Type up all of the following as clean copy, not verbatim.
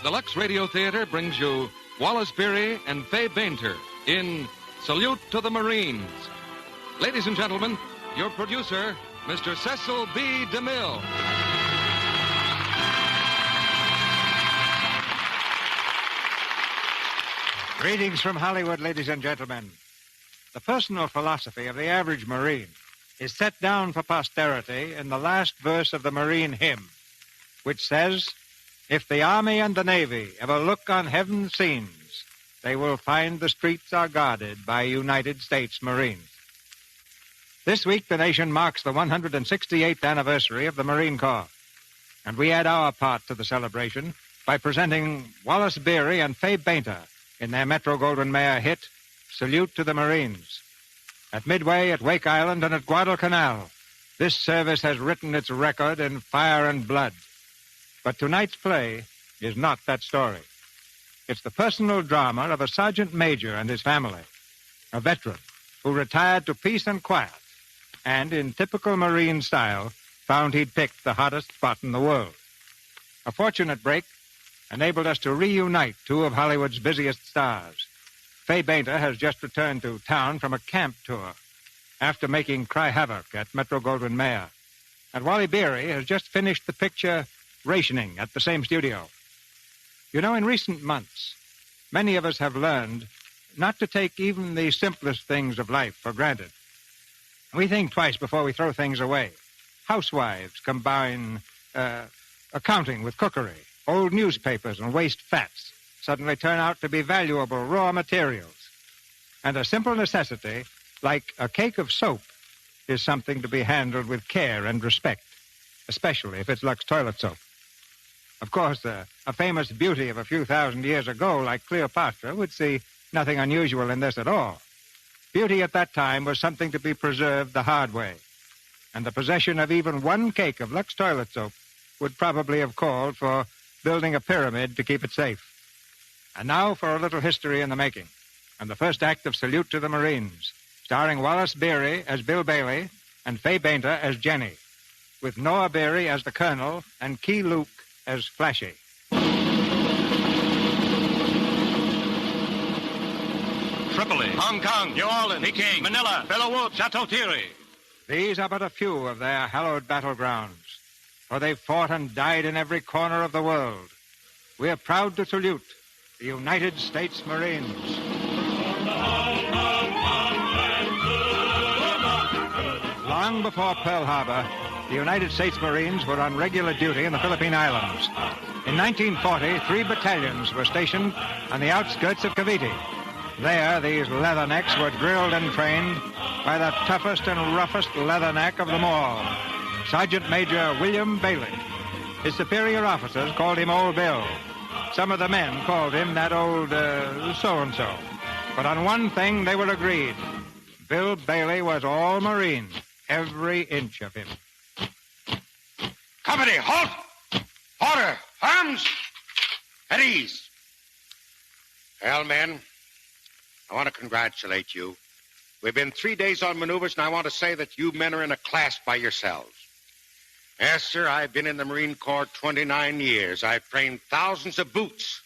the Lux Radio Theater brings you Wallace, Beery, and Fay Bainter in Salute to the Marines. Ladies and gentlemen, your producer, Mr. Cecil B. DeMille. Greetings from Hollywood, ladies and gentlemen. The personal philosophy of the average Marine is set down for posterity in the last verse of the Marine hymn, which says, "If the Army and the Navy ever look on heaven's scenes, they will find the streets are guarded by United States Marines." This week, the nation marks the 168th anniversary of the Marine Corps, and we add our part to the celebration by presenting Wallace, Beery, and Fay Bainter in their Metro-Goldwyn-Mayer hit, Salute to the Marines. At Midway, at Wake Island, and at Guadalcanal, this service has written its record in fire and blood. But tonight's play is not that story. It's the personal drama of a sergeant major and his family, a veteran who retired to peace and quiet, and in typical Marine style, found he'd picked the hottest spot in the world. A fortunate break enabled us to reunite two of Hollywood's busiest stars. Fay Bainter has just returned to town from a camp tour after making Cry Havoc at Metro-Goldwyn-Mayer. And Wally Beery has just finished the picture Rationing at the same studio. You know, in recent months, many of us have learned not to take even the simplest things of life for granted. We think twice before we throw things away. Housewives combine accounting with cookery. Old newspapers and waste fats suddenly turn out to be valuable raw materials. And a simple necessity, like a cake of soap, is something to be handled with care and respect, especially if it's Lux toilet soap. Of course, a famous beauty of a few thousand years ago, like Cleopatra, would see nothing unusual in this at all. Beauty at that time was something to be preserved the hard way, and the possession of even one cake of Lux toilet soap would probably have called for building a pyramid to keep it safe. And now for a little history in the making, and the first act of Salute to the Marines, starring Wallace Beery as Bill Bailey and Fay Bainter as Jenny, with Noah Beery as the Colonel and Key Luke as Flashy. Tripoli, Hong Kong, New Orleans, Peking, Manila, Belleau Wood, Chateau Thierry. These are but a few of their hallowed battlegrounds, for they've fought and died in every corner of the world. We are proud to salute the United States Marines. Long before Pearl Harbor, the United States Marines were on regular duty in the Philippine Islands. In 1940, 3 battalions were stationed on the outskirts of Cavite. There, these leathernecks were drilled and trained by the toughest and roughest leatherneck of them all, Sergeant Major William Bailey. His superior officers called him Old Bill. Some of the men called him that old so-and-so. But on one thing they were agreed. Bill Bailey was all Marine, every inch of him. Company, halt! Order! Arms! At ease! Well, men, I want to congratulate you. We've been 3 days on maneuvers, and I want to say that you men are in a class by yourselves. Yes, sir, I've been in the Marine Corps 29 years. I've trained thousands of boots.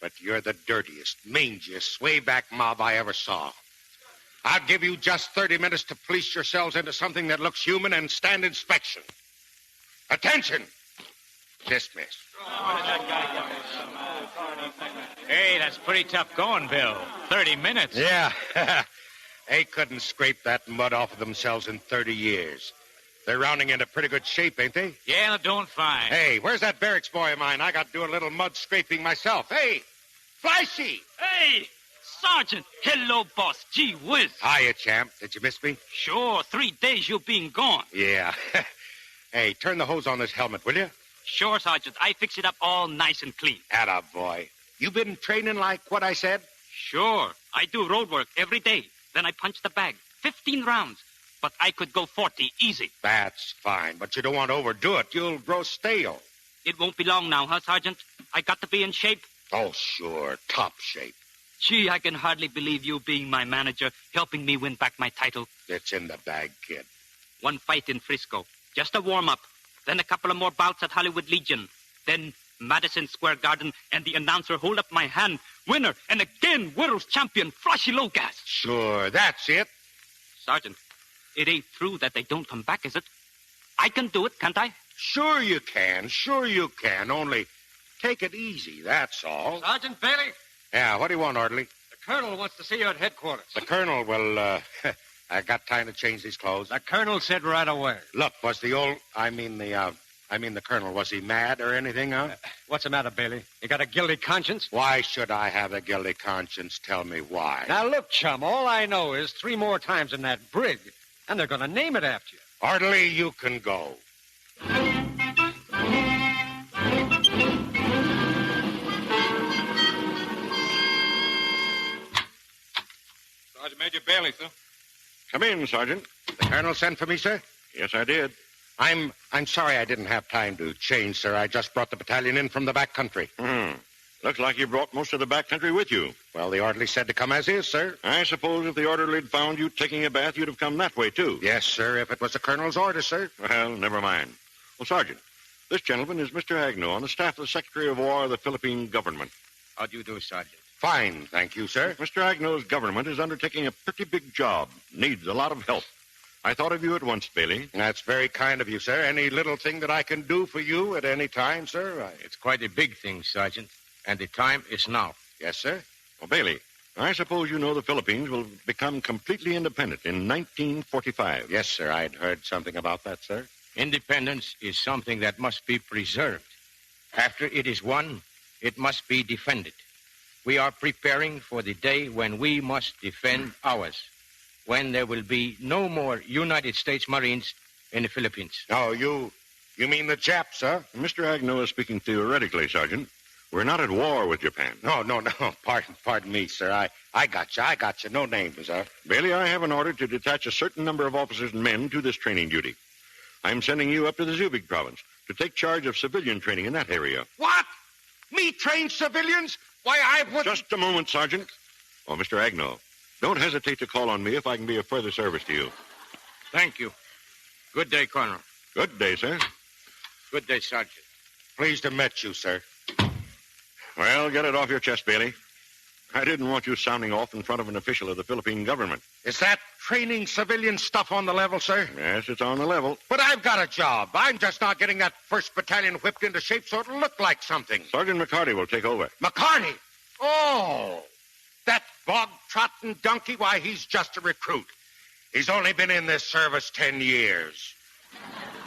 But you're the dirtiest, mangiest, sway-back mob I ever saw. I'll give you just 30 minutes to police yourselves into something that looks human and stand inspection. Attention! Dismiss. Hey, that's pretty tough going, Bill. 30 minutes. Yeah. They couldn't scrape that mud off of themselves in 30 years. They're rounding into pretty good shape, ain't they? Yeah, they're doing fine. Hey, where's that barracks boy of mine? I got to do a little mud scraping myself. Hey, Flashy! Hey, Sergeant. Hello, boss. Gee whiz. Hiya, champ. Did you miss me? Sure, 3 days you been gone. Yeah. Hey, turn the hose on this helmet, will you? Sure, Sergeant. I fix it up all nice and clean. Atta boy. You been training like what I said? Sure. I do road work every day. Then I punch the bag. 15 rounds. But I could go 40 easy. That's fine, but you don't want to overdo it. You'll grow stale. It won't be long now, huh, Sergeant? I got to be in shape. Oh, sure. Top shape. Gee, I can hardly believe you being my manager, helping me win back my title. It's in the bag, kid. One fight in Frisco. Just a warm-up. Then a couple of more bouts at Hollywood Legion. Then Madison Square Garden, and the announcer hold up my hand. Winner, and again, world's champion, Frosty Logas. Sure, that's it. Sergeant, it ain't true that they don't come back, is it? I can do it, can't I? Sure you can. Sure you can. Only take it easy, that's all. Sergeant Bailey, Yeah, what do you want, Orderly? the colonel wants to see you at headquarters. The colonel, well, I got time to change these clothes. The colonel said right away. Look, was the colonel, was he mad or anything, huh? What's the matter, Bailey? You got a guilty conscience? Why should I have a guilty conscience? Tell me why. Now, look, chum, all I know is 3 more times in that brig, and they're going to name it after you. Orderly, you can go. Sergeant Major Bailey, sir. Come in, Sergeant. The colonel sent for me, sir? Yes, I did. I'm sorry I didn't have time to change, sir. I just brought the battalion in from the back country. Looks like you brought most of the back country with you. Well, the orderly said to come as is, sir. I suppose if the orderly had found you taking a bath, you'd have come that way, too. Yes, sir, if it was the colonel's order, sir. Well, never mind. Well, Sergeant, this gentleman is Mr. Agnew on the staff of the Secretary of War of the Philippine government. How do you do, Sergeant? Fine, thank you, sir. Mr. Agnew's government is undertaking a pretty big job. Needs a lot of help. I thought of you at once, Bailey. That's very kind of you, sir. Any little thing that I can do for you at any time, sir? It's quite a big thing, Sergeant, and the time is now. Yes, sir. Well, Bailey, I suppose you know the Philippines will become completely independent in 1945. Yes, sir. I'd heard something about that, sir. Independence is something that must be preserved. After it is won, it must be defended. We are preparing for the day when we must defend ours, when there will be no more United States Marines in the Philippines. Oh, you mean the Japs, sir? Mr. Agnew is speaking theoretically, Sergeant. We're not at war with Japan. No. Pardon me, sir. I got you. No names, sir. Bailey, I have an order to detach a certain number of officers and men to this training duty. I'm sending you up to the Zubig province to take charge of civilian training in that area. What? Me train civilians? Why, I would... Just a moment, Sergeant. Oh, Mr. Agnew, don't hesitate to call on me if I can be of further service to you. Thank you. Good day, Colonel. Good day, sir. Good day, Sergeant. Pleased to meet you, sir. Well, get it off your chest, Bailey. I didn't want you sounding off in front of an official of the Philippine government. Is that training civilian stuff on the level, sir? Yes, it's on the level. But I've got a job. I'm just not getting that 1st Battalion whipped into shape so it'll look like something. Sergeant McCarty will take over. McCarty? Oh, that bog-trotting donkey? Why, he's just a recruit. He's only been in this service 10 years.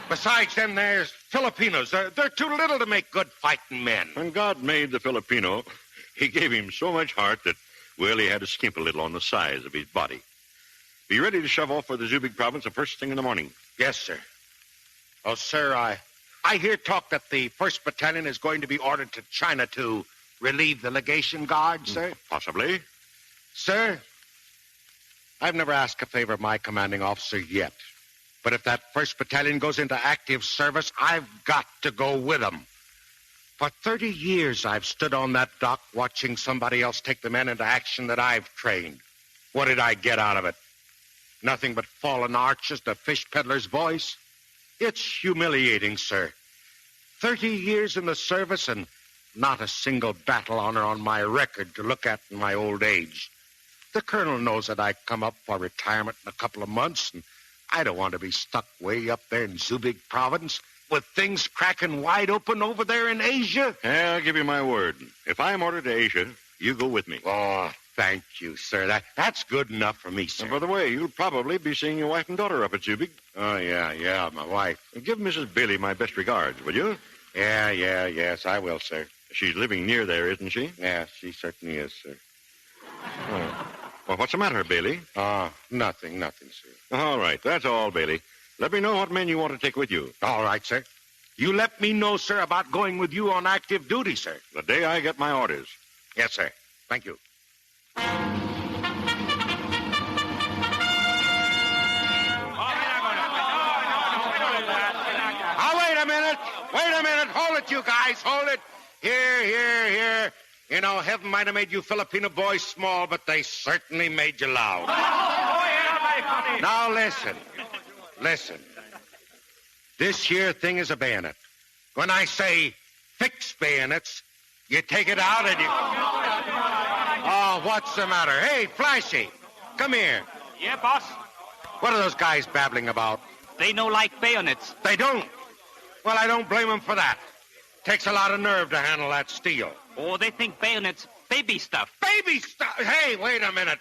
Besides them, there's Filipinos. They're too little to make good fighting men. When God made the Filipino, he gave him so much heart that, well, he had to skimp a little on the size of his body. Be ready to shove off for the Zubig province the first thing in the morning. Yes, sir. Oh, sir, I hear talk that the 1st Battalion is going to be ordered to China to relieve the legation guard, sir. Possibly. Sir, I've never asked a favor of my commanding officer yet. But if that 1st Battalion goes into active service, I've got to go with them. For 30 years, I've stood on that dock watching somebody else take the men into action that I've trained. What did I get out of it? Nothing but fallen arches, the fish peddler's voice. It's humiliating, sir. 30 years in the service and not a single battle honor on my record to look at in my old age. The colonel knows that I come up for retirement in a couple of months, and I don't want to be stuck way up there in Zubig province with things cracking wide open over there in Asia. I'll give you my word. If I'm ordered to Asia, you go with me. Oh, thank you, sir. That's good enough for me, sir. And by the way, you'll probably be seeing your wife and daughter up at Zubig. Oh, yeah, my wife. Give Mrs. Bailey my best regards, will you? Yes, I will, sir. She's living near there, isn't she? Yeah, she certainly is, sir. Oh. Well, what's the matter, Bailey? Nothing, sir. All right, that's all, Bailey. Let me know what men you want to take with you. All right, sir. You let me know, sir, about going with you on active duty, sir. The day I get my orders. Yes, sir. Thank you. Wait a minute. Hold it, you guys. Hold it. Here. You know, heaven might have made you Filipino boys small, but they certainly made you loud. Now, listen. This here thing is a bayonet. When I say fixed bayonets. You take it out and you... Oh, what's the matter? Hey, Flashy, come here. Yeah, boss? What are those guys babbling about? They no like bayonets. They don't. Well, I don't blame them for that. Takes a lot of nerve to handle that steel. Oh, they think bayonets baby stuff. Baby stuff? Hey, wait a minute.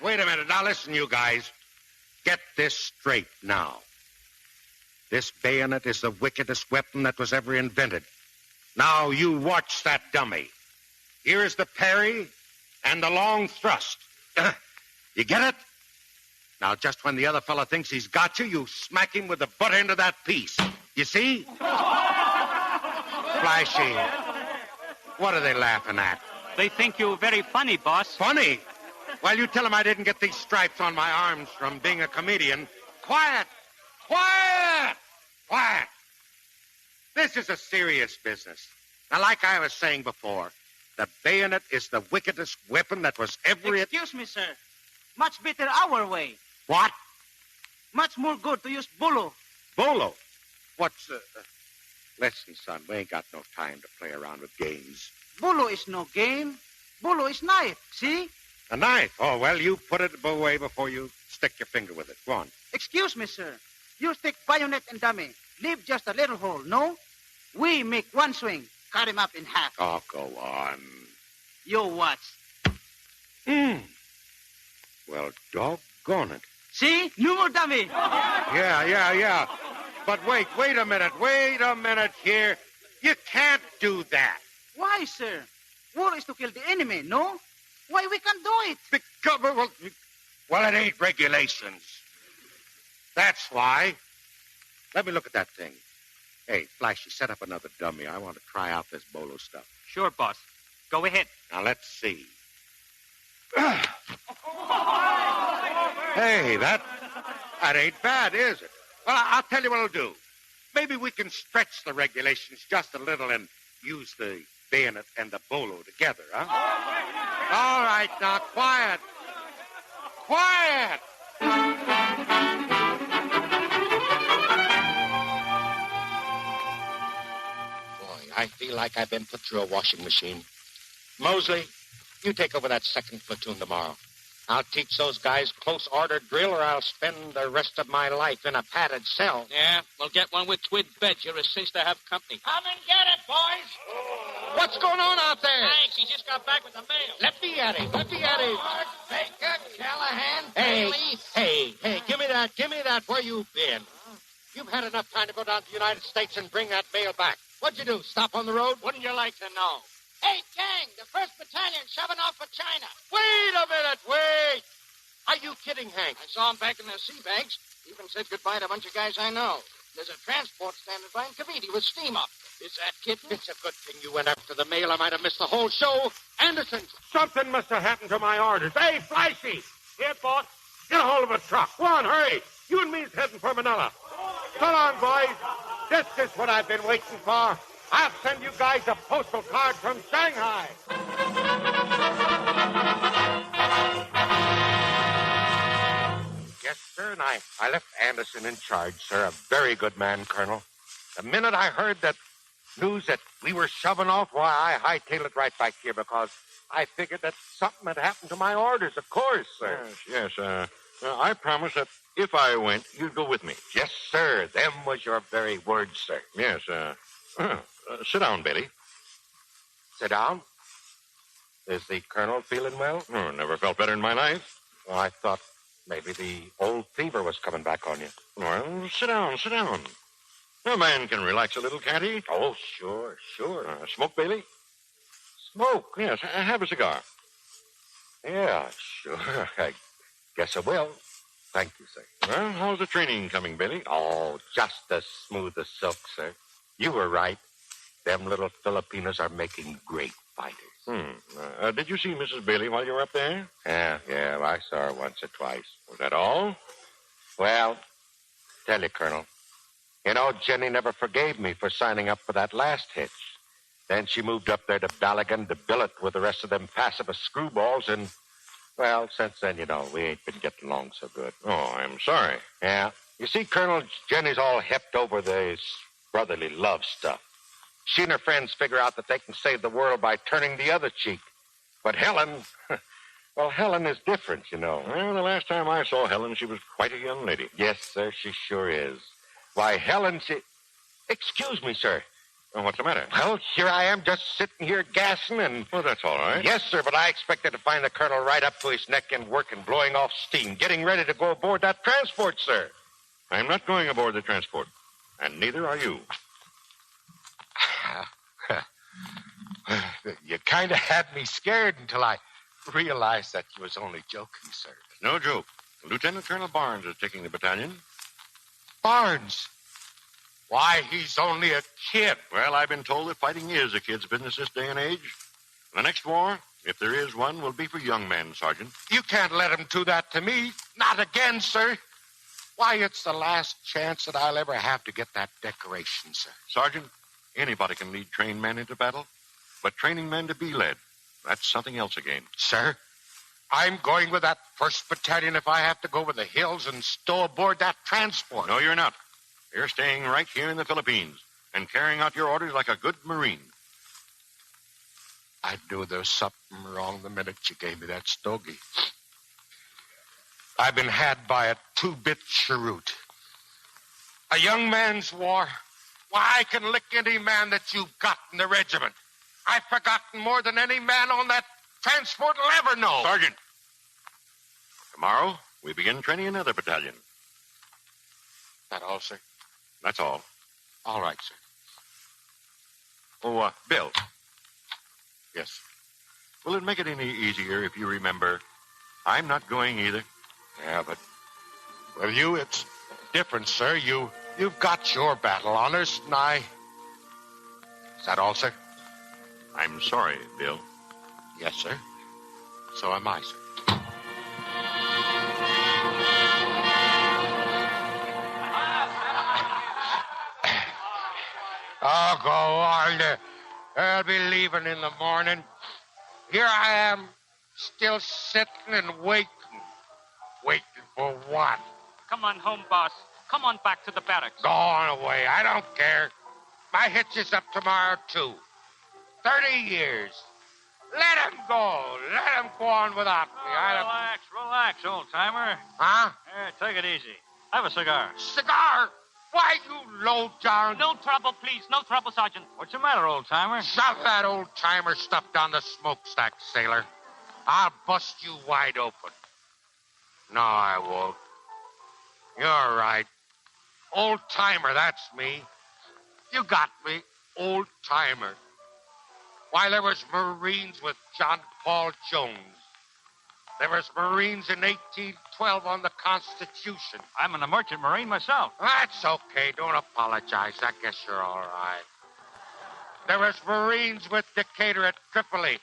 Now, listen, you guys. Get this straight now. This bayonet is the wickedest weapon that was ever invented. Now, you watch that dummy. Here is the parry and the long thrust. You get it? Now, just when the other fella thinks he's got you, you smack him with the butt end of that piece. You see? Flashy. What are they laughing at? They think you're very funny, boss. Funny? Well, you tell them I didn't get these stripes on my arms from being a comedian. Quiet! This is a serious business. Now, like I was saying before, the bayonet is the wickedest weapon that was ever... Excuse me, sir. Much better our way. What? Much more good to use bolo. Bolo? What's... Listen, son, we ain't got no time to play around with games. Bolo is no game. Bolo is knife, see? A knife? Oh, well, you put it away before you stick your finger with it. Go on. Excuse me, sir. You stick bayonet and dummy. Leave just a little hole, no? We make one swing. Cut him up in half. Oh, go on. You watch. Well, doggone it. See? No more dummy. Yeah. But wait a minute here. You can't do that. Why, sir? War is to kill the enemy, no? Why we can't do it? Because, well, it ain't regulations. That's why. Let me look at that thing. Hey, Flashy, set up another dummy. I want to try out this bolo stuff. Sure, boss. Go ahead. Now, let's see. Hey, that ain't bad, is it? Well, I'll tell you what I'll do. Maybe we can stretch the regulations just a little and use the bayonet and the bolo together, huh? All right, now, quiet. Boy, I feel like I've been put through a washing machine. Mosley, you take over that second platoon tomorrow. I'll teach those guys close order drill, or I'll spend the rest of my life in a padded cell. Yeah, we'll get one with twin beds. You're a cinch to have company. Come and get it, boys. What's going on out there? Thanks, he just got back with the mail. Let me at him. Baker, Callahan, Hey, give me that. Where you been? You've had enough time to go down to the United States and bring that mail back. What'd you do, stop on the road? Wouldn't you like to know? Hey, gang, the 1st Battalion shoving off for China. Wait a minute, wait. Are you kidding, Hank? I saw him back in the sea banks. Even said goodbye to a bunch of guys I know. There's a transport standing by in Cavite with steam up. Is that kidding? It's a good thing you went after the mail. I might have missed the whole show. Anderson. Something must have happened to my orders. Hey, Flashy. Here, boss. Get a hold of a truck. Go on, hurry. You and me's heading for Manila. So long, boys. This is what I've been waiting for. I'll send you guys a postal card from Shanghai. Yes, sir, and I left Anderson in charge, sir. A very good man, Colonel. The minute I heard that news that we were shoving off, why, I hightailed it right back here because I figured that something had happened to my orders, of course, sir. Yes. I promised that if I went, you'd go with me. Yes, sir. Them was your very words, sir. Yes, sit down, Bailey. Sit down? Is the Colonel feeling well? Oh, never felt better in my life. Well, I thought maybe the old fever was coming back on you. Well, sit down. A man can relax a little, can't he? Oh, sure. Smoke, Bailey? Smoke? Yes, have a cigar. Yeah, sure. I guess I will. Thank you, sir. Well, how's the training coming, Bailey? Oh, just as smooth as silk, sir. You were right. Them little Filipinos are making great fighters. Did you see Mrs. Bailey while you were up there? Yeah, I saw her once or twice. Was that all? Well, tell you, Colonel, you know, Jenny never forgave me for signing up for that last hitch. Then she moved up there to Balagan to billet with the rest of them pacifist screwballs, and, well, since then, you know, we ain't been getting along so good. Oh, I'm sorry. Yeah. You see, Colonel, Jenny's all hepped over this brotherly love stuff. She and her friends figure out that they can save the world by turning the other cheek. But Helen, well, Helen is different, you know. Well, the last time I saw Helen, she was quite a young lady. Yes, sir, she sure is. Why, Helen, she... Excuse me, sir. Well, what's the matter? Well, here I am just sitting here gassing and... Well, that's all right. Yes, sir, but I expected to find the colonel right up to his neck in work and blowing off steam, getting ready to go aboard that transport, sir. I'm not going aboard the transport, and neither are you. You kind of had me scared until I realized that you was only joking, sir. No joke. Lieutenant Colonel Barnes is taking the battalion. Barnes? Why, he's only a kid. Well, I've been told that fighting is a kid's business this day and age. The next war, if there is one, will be for young men, Sergeant. You can't let him do that to me. Not again, sir. Why, it's the last chance that I'll ever have to get that decoration, sir. Sergeant, anybody can lead trained men into battle, but training men to be led, that's something else again. Sir, I'm going with that 1st Battalion if I have to go over the hills and stow aboard that transport. No, you're not. You're staying right here in the Philippines and carrying out your orders like a good Marine. I knew there was something wrong the minute you gave me that stogie. I've been had by a 2-bit cheroot. A young man's war. Why, I can lick any man that you've got in the regiment. I've forgotten more than any man on that transport will ever know. Sergeant, tomorrow we begin training another battalion. That all, sir? That's all. All right, sir. Oh, Bill. Yes, sir. Will it make it any easier if you remember, I'm not going either? Yeah, but with you, it's different, sir. You've got your battle honors, and I... Is that all, sir? I'm sorry, Bill. Yes, sir. So am I, sir. Oh, go on. I'll be leaving in the morning. Here I am, still sitting and waiting. Waiting for what? Come on home, boss. Come on back to the barracks. Go on away. I don't care. My hitch is up tomorrow, too. 30 years. Let him go. Let him go on without me. Relax, old-timer. Huh? Yeah, take it easy. Have a cigar. Cigar? Why, you low-down... No trouble, please. No trouble, Sergeant. What's the matter, old-timer? Shove that old-timer stuff down the smokestack, sailor. I'll bust you wide open. No, I won't. You're right. Old-timer, that's me. You got me. Old-timer. Why, there was Marines with John Paul Jones. There was Marines in 1812 on the Constitution. I'm a merchant marine myself. That's okay. Don't apologize. I guess you're all right. There was Marines with Decatur at Tripoli.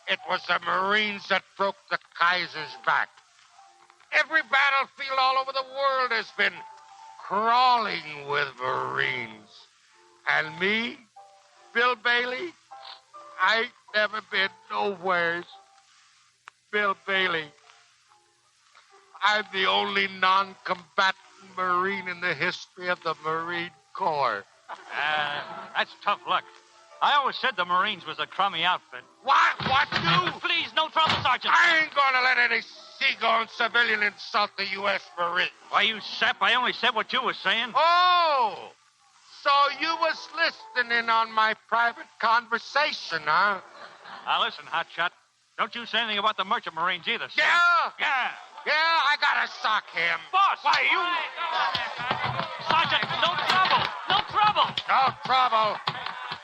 It was the Marines that broke the Kaiser's back. Every battlefield all over the world has been crawling with Marines. And me, Bill Bailey, I ain't never been nowheres. Bill Bailey. I'm the only non-combatant Marine in the history of the Marine Corps. That's tough luck. I always said the Marines was a crummy outfit. What? What you? Please, no trouble, Sergeant. I ain't gonna let any seagoing civilian insult the U.S. Marine. Why, you sap, I only said what you were saying. Oh! So you was listening in on my private conversation, huh? Now, listen, hotshot. Don't you say anything about the merchant Marines either, son. Yeah? Yeah. Yeah, I gotta sock him. Boss! Why, you... Sergeant, no trouble. No trouble. No trouble.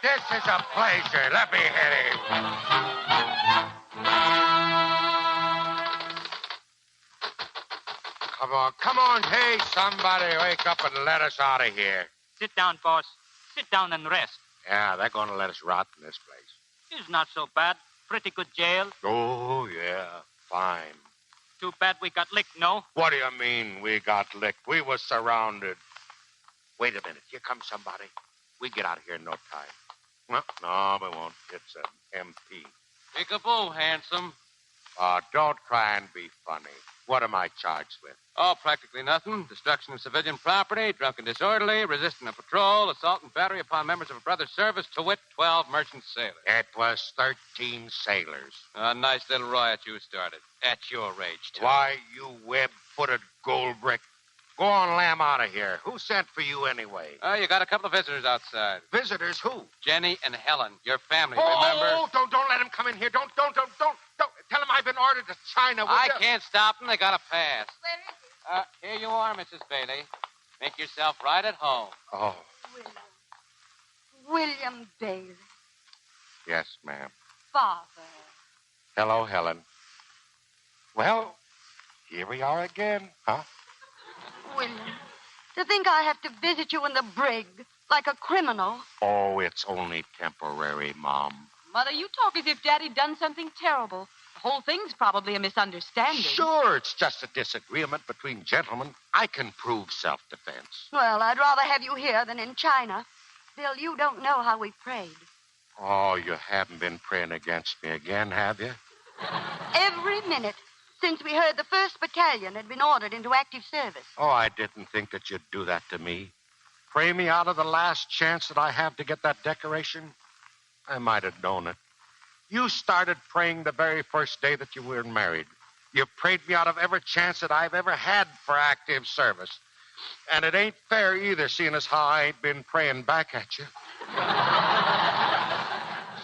This is a pleasure. Let me hit him. Come on. Hey, somebody, wake up and let us out of here. Sit down, boss. Sit down and rest. Yeah, they're going to let us rot in this place. It's not so bad. Pretty good jail. Oh, yeah, fine. Too bad we got licked, no? What do you mean we got licked? We were surrounded. Wait a minute. Here comes somebody. We get out of here in no time. Well, no, we won't. It's an MP. Peekaboo, handsome. Don't try and be funny. What am I charged with? Oh, practically nothing. Destruction of civilian property, drunken disorderly, resisting a patrol, assault and battery upon members of a brother's service, to wit, 12 merchant sailors. It was 13 sailors. A nice little riot you started. At your age, too. Why, you web-footed gold brick. Go on, lamb out of here. Who sent for you anyway? Oh, you got a couple of visitors outside. Visitors? Who? Jenny and Helen, your family, remember? Oh, don't let them come in here. Don't. Tell them I've been ordered to China. I can't stop them. They got a pass. Where is he? Here you are, Mrs. Bailey. Make yourself right at home. Oh, William Bailey. yes, ma'am. Father. Hello, Helen. Well, here we are again, huh? William, to think I have to visit you in the brig like a criminal. Oh, it's only temporary, Mom. Mother, you talk as if Daddy'd done something terrible. The whole thing's probably a misunderstanding. Sure, it's just a disagreement between gentlemen. I can prove self-defense. Well, I'd rather have you here than in China. Bill, you don't know how we prayed. Oh, you haven't been praying against me again, have you? Every minute since we heard the 1st Battalion had been ordered into active service. Oh, I didn't think that you'd do that to me. Pray me out of the last chance that I have to get that decoration? I might have known it. You started praying the very first day that you were married. You prayed me out of every chance that I've ever had for active service. And it ain't fair either, seeing as how I ain't been praying back at you.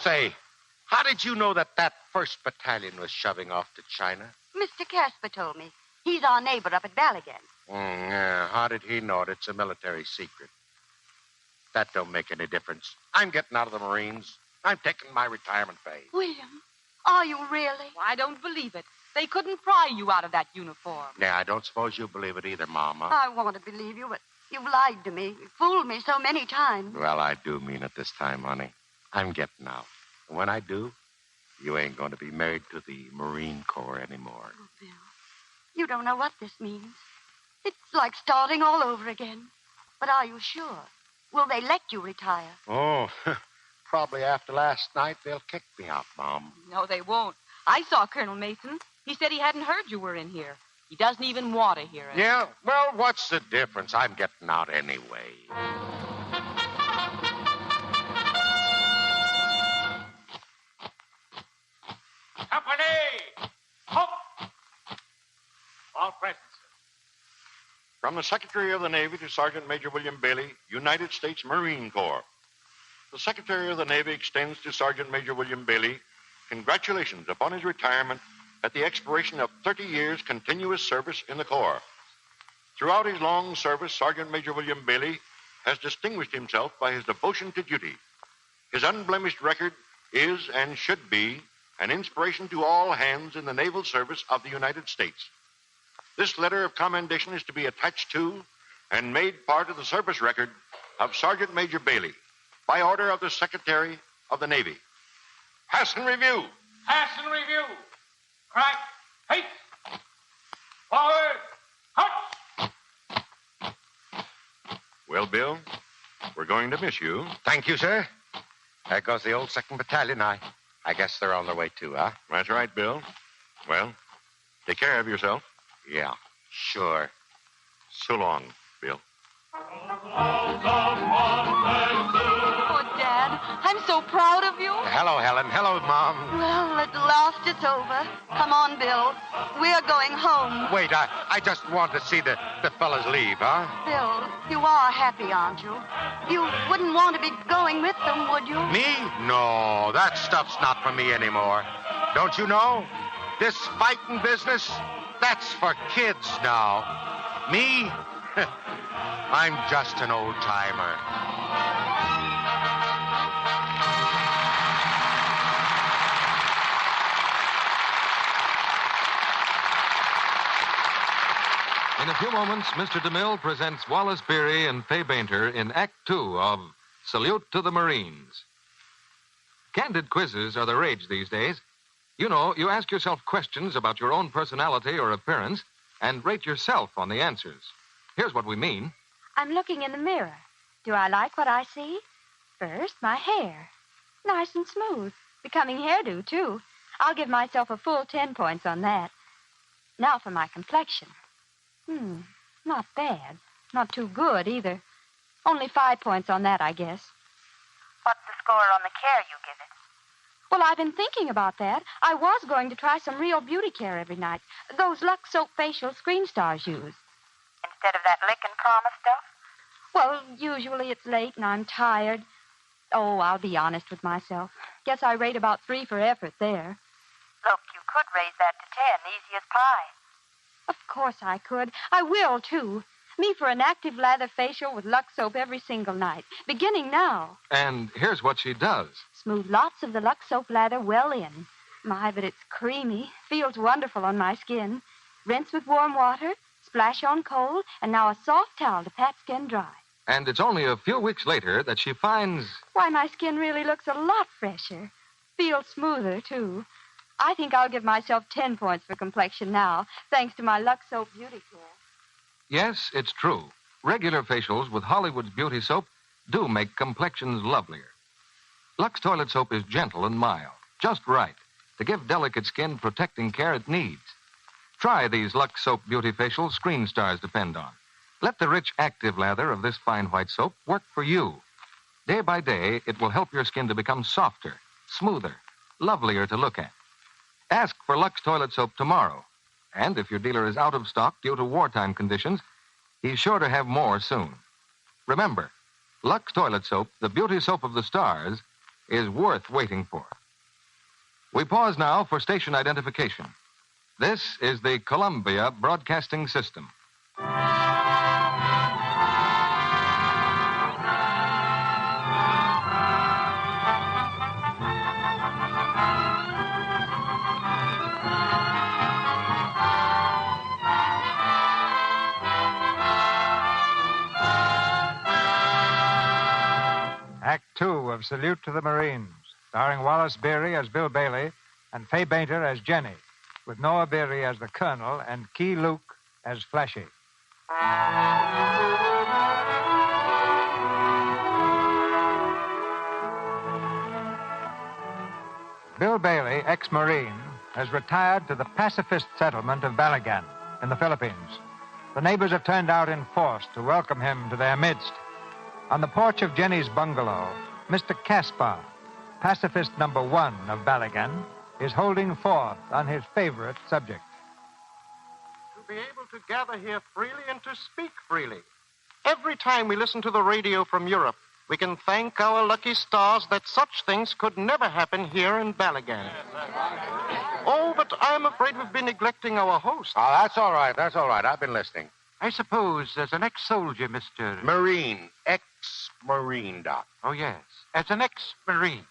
Say, how did you know that 1st Battalion was shoving off to China? Mr. Casper told me. He's our neighbor up at Balligan. Yeah, how did he know it? It's a military secret. That don't make any difference. I'm getting out of the Marines. I'm taking my retirement pay. William, are you really? I don't believe it. They couldn't pry you out of that uniform. Yeah, I don't suppose you believe it either, Mama. I want to believe you, but you've lied to me. You fooled me so many times. Well, I do mean it this time, honey. I'm getting out. And when I do, you ain't going to be married to the Marine Corps anymore. Oh, Bill, you don't know what this means. It's like starting all over again. But are you sure? Will they let you retire? Oh, probably after last night, they'll kick me out, Mom. No, they won't. I saw Colonel Mason. He said he hadn't heard you were in here. He doesn't even want to hear it. Yeah? Well, what's the difference? I'm getting out anyway. Company! Halt! All present, sir. From the Secretary of the Navy to Sergeant Major William Bailey, United States Marine Corps. The Secretary of the Navy extends to Sergeant Major William Bailey congratulations upon his retirement at the expiration of 30 years' continuous service in the Corps. Throughout his long service, Sergeant Major William Bailey has distinguished himself by his devotion to duty. His unblemished record is and should be an inspiration to all hands in the naval service of the United States. This letter of commendation is to be attached to and made part of the service record of Sergeant Major Bailey by order of the Secretary of the Navy. Pass and review. Pass and review. Crack. Haste. Forward. Halt. Well, Bill, we're going to miss you. Thank you, sir. There goes the old 2nd Battalion. I guess they're on their way, too, huh? That's right, Bill. Well, take care of yourself. Yeah, sure. So long, Bill. Oh, Dad, I'm so proud of you. Hello, Helen. Hello, Mom. Well, at last it's over. Come on, Bill. We're going home. Wait, I just want to see the fellas leave, huh? Bill, you are happy, aren't you? You wouldn't want to be going with them, would you? Me? No, that stuff's not for me anymore. Don't you know? This fighting business, that's for kids now. Me? I'm just an old-timer. In a few moments, Mr. DeMille presents Wallace Beery and Fay Bainter in Act 2 of Salute to the Marines. Candid quizzes are the rage these days. You know, you ask yourself questions about your own personality or appearance and rate yourself on the answers. Here's what we mean. I'm looking in the mirror. Do I like what I see? First, my hair. Nice and smooth. Becoming hairdo, too. I'll give myself a full 10 points on that. Now for my complexion. Not bad. Not too good, either. Only 5 points on that, I guess. What's the score on the care you give it? Well, I've been thinking about that. I was going to try some real beauty care every night. Those Lux Soap facial screen stars use. Instead of that lick and promise stuff? Well, usually it's late and I'm tired. Oh, I'll be honest with myself. Guess I rate about 3 for effort there. Look, you could raise that to 10, easy as pie. Of course I could. I will, too. Me for an active lather facial with Lux Soap every single night, beginning now. And here's what she does. Smooth lots of the Lux Soap lather well in. My, but it's creamy. Feels wonderful on my skin. Rinse with warm water, splash on cold, and now a soft towel to pat skin dry. And it's only a few weeks later that she finds... Why, my skin really looks a lot fresher. Feels smoother, too. I think I'll give myself 10 points for complexion now, thanks to my Lux Soap beauty care. Yes, it's true. Regular facials with Hollywood's beauty soap do make complexions lovelier. Lux toilet soap is gentle and mild, just right, to give delicate skin protecting care it needs. Try these Lux Soap beauty facials screen stars depend on. Let the rich, active lather of this fine white soap work for you. Day by day, it will help your skin to become softer, smoother, lovelier to look at. Ask for Lux toilet soap tomorrow. And if your dealer is out of stock due to wartime conditions, he's sure to have more soon. Remember, Lux toilet soap, the beauty soap of the stars, is worth waiting for. We pause now for station identification. This is the Columbia Broadcasting System. Act 2 of Salute to the Marines, starring Wallace Beery as Bill Bailey and Fay Bainter as Jenny, with Noah Beery as the Colonel and Key Luke as Flashy. Bill Bailey, ex-Marine, has retired to the pacifist settlement of Balagan in the Philippines. The neighbors have turned out in force to welcome him to their midst. On the porch of Jenny's bungalow, Mr. Caspar, pacifist number 1 of Balagan, is holding forth on his favorite subject. To be able to gather here freely and to speak freely. Every time we listen to the radio from Europe, we can thank our lucky stars that such things could never happen here in Balagan. Oh, but I'm afraid we've been neglecting our host. Oh, that's all right. That's all right. I've been listening. I suppose as an ex-soldier, Mr. Marine. Ex-Marine, Doc. Oh, yes. As an ex-Marine.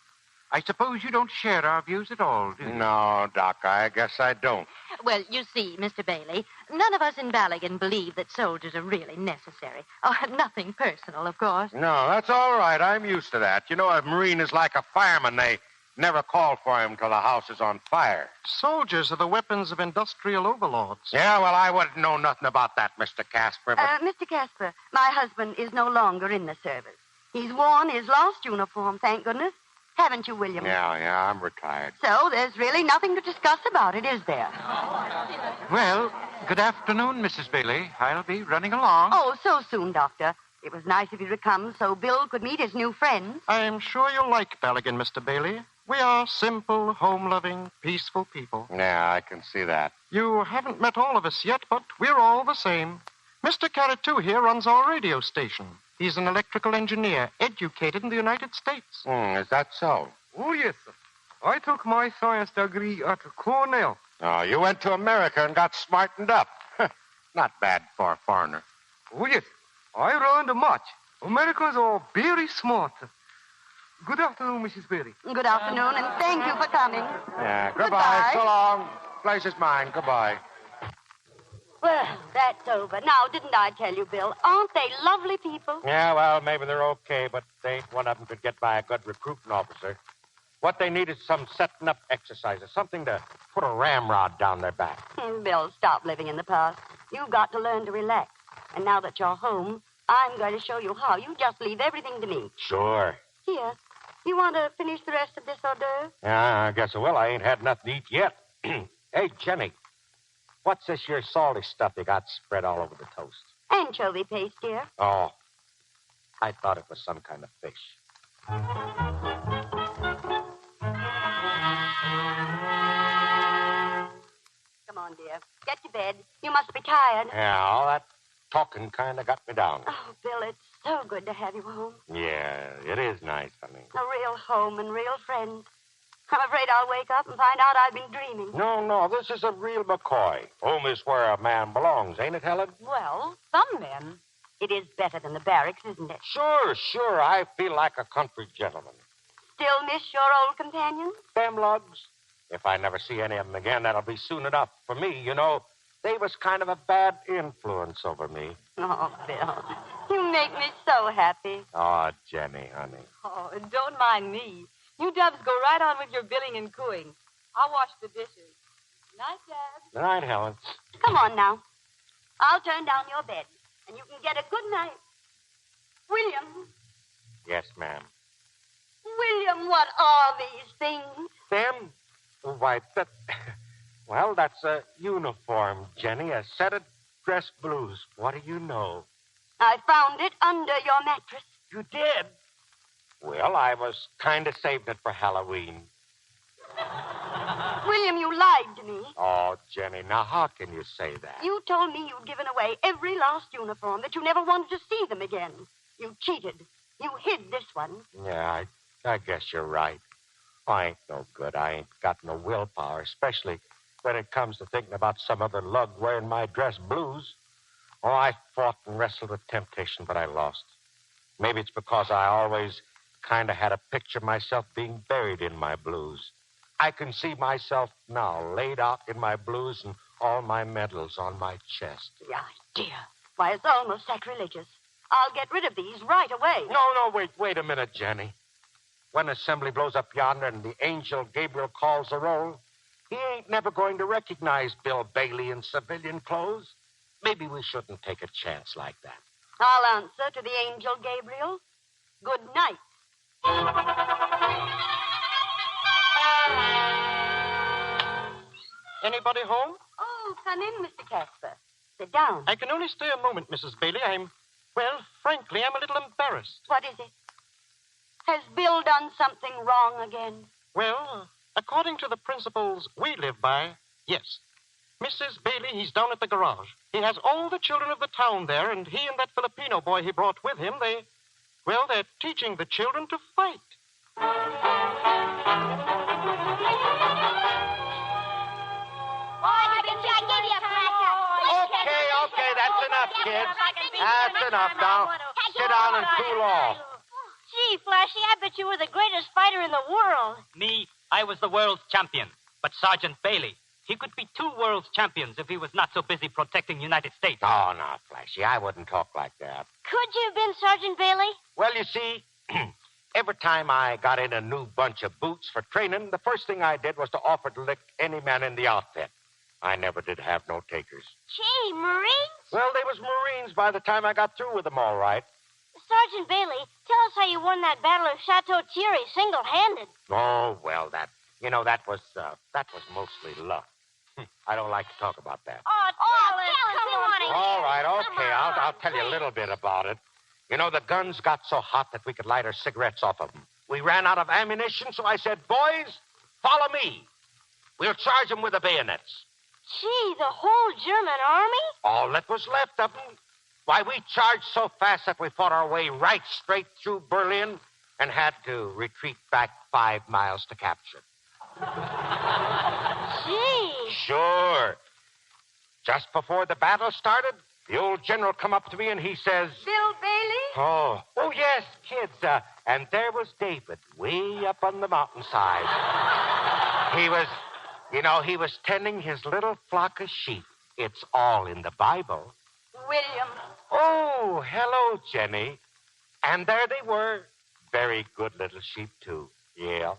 I suppose you don't share our views at all, do you? No, Doc, I guess I don't. Well, you see, Mr. Bailey, none of us in Balagan believe that soldiers are really necessary. Oh, nothing personal, of course. No, that's all right. I'm used to that. You know, a Marine is like a fireman. They never call for him till the house is on fire. Soldiers are the weapons of industrial overlords. Yeah, well, I wouldn't know nothing about that, Mr. Casper, but... Mr. Casper, my husband is no longer in the service. He's worn his last uniform, thank goodness. Haven't you, William? Yeah, I'm retired. So there's really nothing to discuss about it, is there? Well, good afternoon, Mrs. Bailey. I'll be running along. Oh, so soon, Doctor. It was nice of you to come so Bill could meet his new friends. I'm sure you'll like Balagan, Mr. Bailey. We are simple, home-loving, peaceful people. Yeah, I can see that. You haven't met all of us yet, but we're all the same. Mr. Carrot, too, here runs our radio station. He's an electrical engineer, educated in the United States. Is that so? Oh, yes, sir. I took my science degree at Cornell. Oh, you went to America and got smartened up. Not bad for a foreigner. Oh, yes. I learned much. Americans are very smart. Good afternoon, Mrs. Bailey. Good afternoon, and thank you for coming. Yeah, goodbye. So long. Place is mine. Goodbye. Well, that's over. Now, didn't I tell you, Bill? Aren't they lovely people? Yeah, well, maybe they're okay, but they ain't one of them could get by a good recruiting officer. What they need is some setting up exercises, something to put a ramrod down their back. Bill, stop living in the past. You've got to learn to relax. And now that you're home, I'm going to show you how. You just leave everything to me. Sure. Here, you want to finish the rest of this hors d'oeuvre? Yeah, I guess I will. I ain't had nothing to eat yet. Hey, Jenny. what's this here salty stuff you got spread all over the toast? Anchovy paste, dear. Oh, I thought it was some kind of fish. Come on, dear. Get to bed. You must be tired. Yeah, all that talking kind of got me down. Oh, Bill, it's so good to have you home. Yeah, it is nice, honey. A real home and real friends. I'm afraid I'll wake up and find out I've been dreaming. No, this is a real McCoy. Home is where a man belongs, ain't it, Helen? Well, some men. It is better than the barracks, isn't it? Sure. I feel like a country gentleman. Still miss your old companions? Them lugs. If I never see any of them again, that'll be soon enough. For me, you know, they was kind of a bad influence over me. Oh, Bill, you make me so happy. Oh, Jenny, honey. Oh, don't mind me. You dubs go right on with your billing and cooing. I'll wash the dishes. Night, Dad. Good night, Helen. Come on now. I'll turn down your bed, and you can get a good night. William. Yes, ma'am. William, what are these things? Them? Why, well, that's a uniform, Jenny. A set of dress blues. What do you know? I found it under your mattress. You did? Well, I was kind of saving it for Halloween. William, you lied to me. Oh, Jenny, now how can you say that? You told me you'd given away every last uniform, that you never wanted to see them again. You cheated. You hid this one. Yeah, I guess you're right. I ain't no good. I ain't got no willpower, especially when it comes to thinking about some other lug wearing my dress blues. Oh, I fought and wrestled with temptation, but I lost. Maybe it's because I always kind of had a picture of myself being buried in my blues. I can see myself now laid out in my blues and all my medals on my chest. Yeah, dear. Why, it's almost sacrilegious. I'll get rid of these right away. No, wait a minute, Jenny. When assembly blows up yonder and the angel Gabriel calls the roll, he ain't never going to recognize Bill Bailey in civilian clothes. Maybe we shouldn't take a chance like that. I'll answer to the angel Gabriel. Good night. Anybody home? Oh, come in, Mr. Casper. Sit down. I can only stay a moment, Mrs. Bailey. Frankly, I'm a little embarrassed. What is it? Has Bill done something wrong again? Well, according to the principles we live by, yes. Mrs. Bailey, he's down at the garage. He has all the children of the town there, and he and that Filipino boy he brought with him, they're teaching the children to fight. Okay, that's enough, kids. That's enough now. Sit down and cool off. Gee, Flashy, I bet you were the greatest fighter in the world. Me, I was the world's champion. But Sergeant Bailey, he could be 2 world's champions if he was not so busy protecting the United States. Oh, no, Flashy, I wouldn't talk like that. Could you have been Sergeant Bailey? Well, you see, every time I got in a new bunch of boots for training, the first thing I did was to offer to lick any man in the outfit. I never did have no takers. Gee, Marines? Well, they was Marines by the time I got through with them, all right. Sergeant Bailey, tell us how you won that battle of Chateau Thierry single-handed. Oh, well, that was mostly luck. I don't like to talk about that. Oh, tell us. Come on. All right, okay, I'll tell you a little bit about it. You know, the guns got so hot that we could light our cigarettes off of them. We ran out of ammunition, so I said, boys, follow me. We'll charge them with the bayonets. Gee, the whole German army? All that was left of them. Why, we charged so fast that we fought our way right straight through Berlin and had to retreat back 5 miles to capture. Gee. Sure. Just before the battle started, the old general come up to me and he says... Bill Bailey? Oh, yes, kids. And there was David way up on the mountainside. He was tending his little flock of sheep. It's all in the Bible. William. Oh, hello, Jenny. And there they were. Very good little sheep, too. Yeah.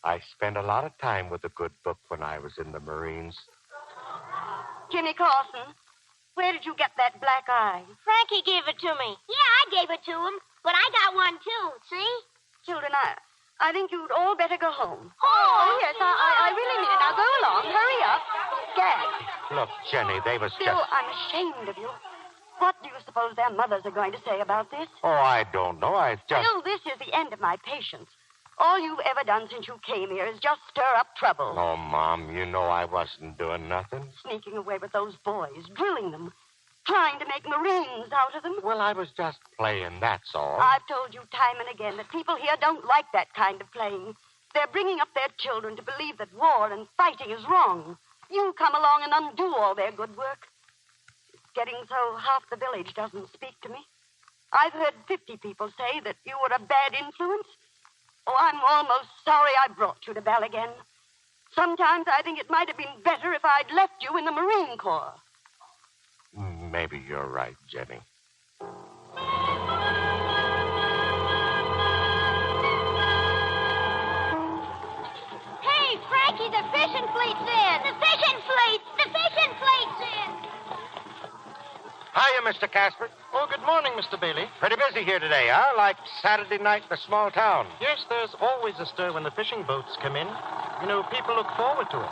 I spent a lot of time with a good book when I was in the Marines. Jimmy Carson, where did you get that black eye? Frankie gave it to me. Yeah, I gave it to him, but I got one, too. See? Children, I think you'd all better go home. Oh, yes, I really mean it. Now go along. Hurry up. Gag. Look, Jenny, they was Still, just... I'm ashamed of you. What do you suppose their mothers are going to say about this? Oh, I don't know. I just... Still, this is the end of my patience. All you've ever done since you came here is just stir up trouble. Oh, Mom, you know I wasn't doing nothing. Sneaking away with those boys, drilling them, trying to make Marines out of them. Well, I was just playing, that's all. I've told you time and again that people here don't like that kind of playing. They're bringing up their children to believe that war and fighting is wrong. You come along and undo all their good work. It's getting so half the village doesn't speak to me. I've heard 50 people say that you were a bad influence. Oh, I'm almost sorry I brought you to Balligan. Sometimes I think it might have been better if I'd left you in the Marine Corps. Maybe you're right, Jenny. Hey, Frankie, the fishing fleet's in. The fishing fleet! The fishing fleet's in! Hiya, Mr. Casper. Oh, good morning, Mr. Bailey. Pretty busy here today, huh? Like Saturday night in a small town. Yes, there's always a stir when the fishing boats come in. You know, people look forward to it.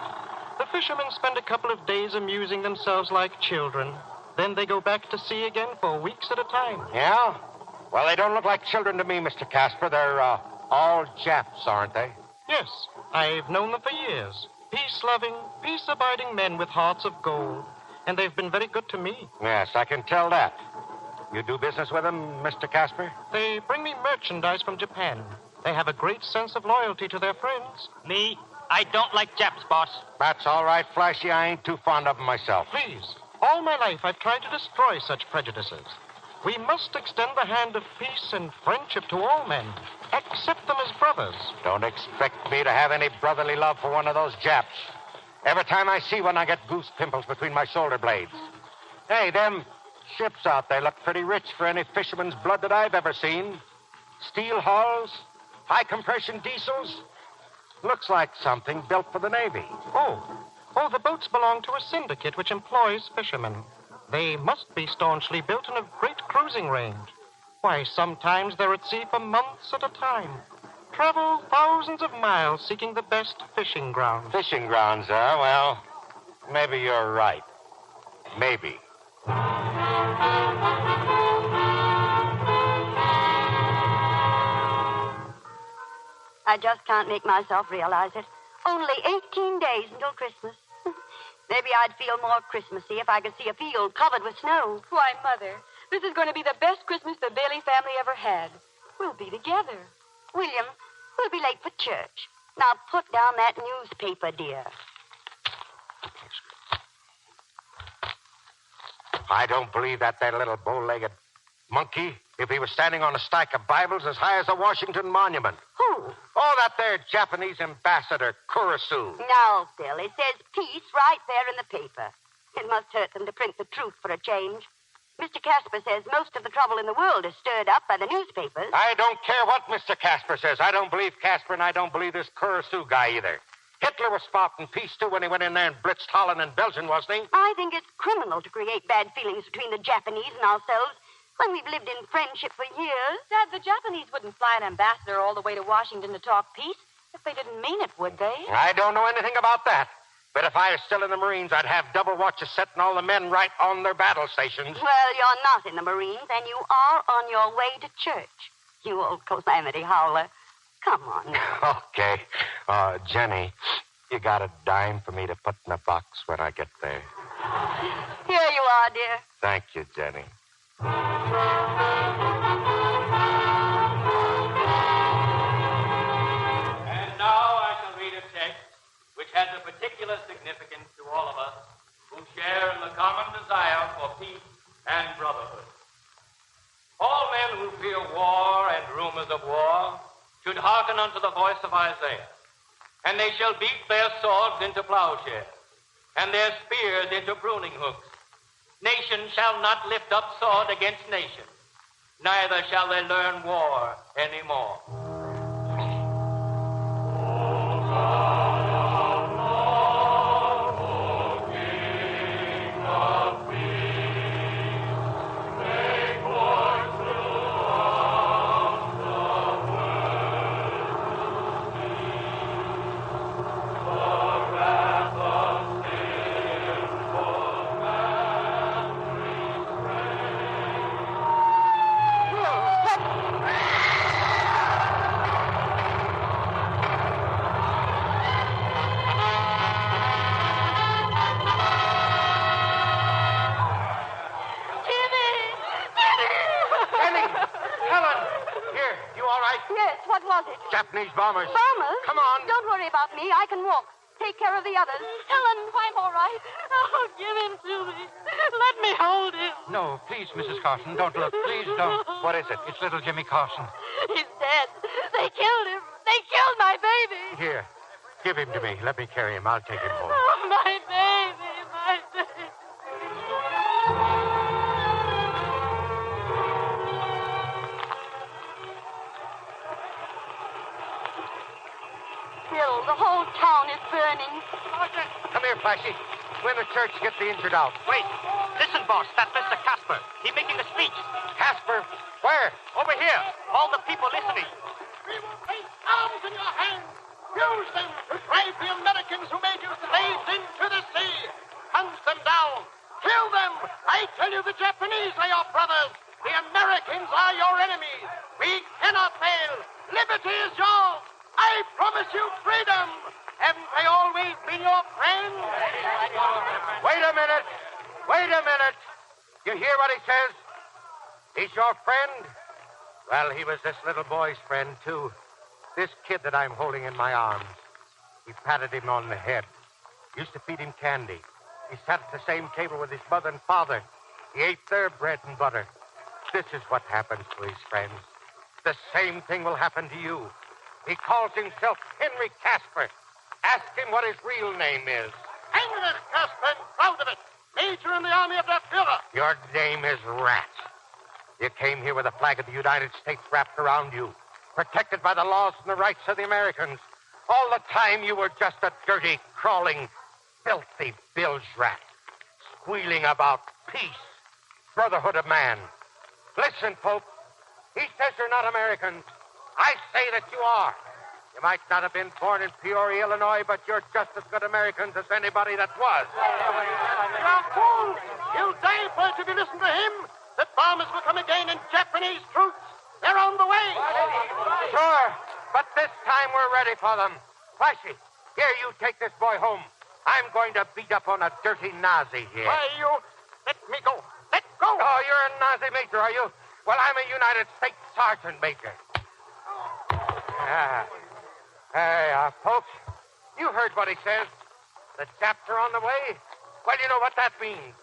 The fishermen spend a couple of days amusing themselves like children. Then they go back to sea again for weeks at a time. Yeah? Well, they don't look like children to me, Mr. Casper. They're all Japs, aren't they? Yes, I've known them for years. Peace-loving, peace-abiding men with hearts of gold. And they've been very good to me. Yes, I can tell that. You do business with them, Mr. Casper? They bring me merchandise from Japan. They have a great sense of loyalty to their friends. Me, I don't like Japs, boss. That's all right, Flashy. I ain't too fond of them myself. Please, all my life I've tried to destroy such prejudices. We must extend the hand of peace and friendship to all men. Accept them as brothers. Don't expect me to have any brotherly love for one of those Japs. Every time I see one, I get goose pimples between my shoulder blades. Hey, them ships out there look pretty rich for any fisherman's blood that I've ever seen. Steel hulls, high-compression diesels. Looks like something built for the Navy. Oh, the boats belong to a syndicate which employs fishermen. They must be staunchly built in a great cruising range. Why, sometimes they're at sea for months at a time. Travel thousands of miles seeking the best fishing grounds. Fishing grounds, huh? Well, maybe you're right. Maybe. I just can't make myself realize it. Only 18 days until Christmas. Maybe I'd feel more Christmassy if I could see a field covered with snow. Why, Mother, this is going to be the best Christmas the Bailey family ever had. We'll be together. William, we'll be late for church. Now put down that newspaper, dear. I don't believe that little bow-legged monkey, if he was standing on a stack of Bibles as high as the Washington Monument. Who? Oh, that there Japanese ambassador, Kurosu. No, Bill, it says peace right there in the paper. It must hurt them to print the truth for a change. Mr. Casper says most of the trouble in the world is stirred up by the newspapers. I don't care what Mr. Casper says. I don't believe Casper, and I don't believe this Kurosu guy either. Hitler was spouting peace, too, when he went in there and blitzed Holland and Belgium, wasn't he? I think it's criminal to create bad feelings between the Japanese and ourselves when we've lived in friendship for years. Dad, the Japanese wouldn't fly an ambassador all the way to Washington to talk peace if they didn't mean it, would they? I don't know anything about that. But if I was still in the Marines, I'd have double watches setting all the men right on their battle stations. Well, you're not in the Marines, and you are on your way to church. You old calamity howler. Come on now. Okay. Jenny, you got a dime for me to put in a box when I get there? Here you are, dear. Thank you, Jenny. And now I shall read a text which has a particular significance to all of us who share in the common desire for peace and brotherhood. All men who fear war and rumors of war should hearken unto the voice of Isaiah. And they shall beat their swords into plowshares, and their spears into pruning hooks. Nation shall not lift up sword against nation, neither shall they learn war anymore. What was it? Japanese bombers. Bombers? Come on. Don't worry about me. I can walk. Take care of the others. Helen, I'm all right. Oh, give him to me. Let me hold him. No, please, Mrs. Carson, don't look. Please don't. What is it? It's little Jimmy Carson. He's dead. They killed him. They killed my baby. Here, give him to me. Let me carry him. I'll take him home. Oh, my baby, my baby. Bill, the whole town is burning. Come here, Flashy. When the church gets the injured out. Wait. Listen, boss. That's Mr. Casper. He's making a speech. Casper? Where? Over here. All the people listening. We will place arms in your hands. Use them to drive the Americans who made you slaves into the sea. Hunt them down. Kill them. I tell you, the Japanese are your brothers. The Americans are your enemies. We cannot fail. Liberty is yours. I promise you freedom. Haven't they always been your friends? Wait a minute. Wait a minute. You hear what he says? He's your friend? Well, he was this little boy's friend, too. This kid that I'm holding in my arms. He patted him on the head. Used to feed him candy. He sat at the same table with his mother and father. He ate their bread and butter. This is what happens to his friends. The same thing will happen to you. He calls himself Henry Casper. Ask him what his real name is. Henry Casper, and proud of it. Major in the Army of the Führer. Your name is Rat. You came here with the flag of the United States wrapped around you, protected by the laws and the rights of the Americans. All the time you were just a dirty, crawling, filthy bilge rat, squealing about peace, brotherhood of man. Listen, Pope. He says you're not Americans. I say that you are. You might not have been born in Peoria, Illinois, but you're just as good Americans as anybody that was. You're fools. You'll die first if you listen to him. The bombers will come again, and Japanese troops, they're on the way. Sure, but this time we're ready for them. Flashy, here, you take this boy home. I'm going to beat up on a dirty Nazi here. Why, you... Let me go. Let go. Oh, you're a Nazi major, are you? Well, I'm a United States Sergeant Major. Hey, folks, you heard what he says. The Japs are on the way. Well, you know what that means.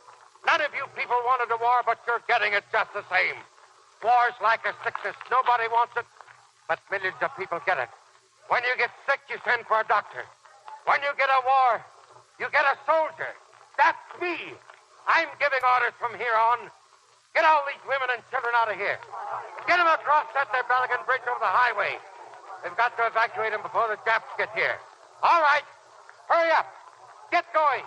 None of you people wanted a war, but you're getting it just the same. War's like a sickness. Nobody wants it, but millions of people get it. When you get sick, you send for a doctor. When you get a war, you get a soldier. That's me. I'm giving orders from here on. Get all these women and children out of here. Get them across that there Belgian bridge over the highway. They've got to evacuate them before the Japs get here. All right. Hurry up. Get going.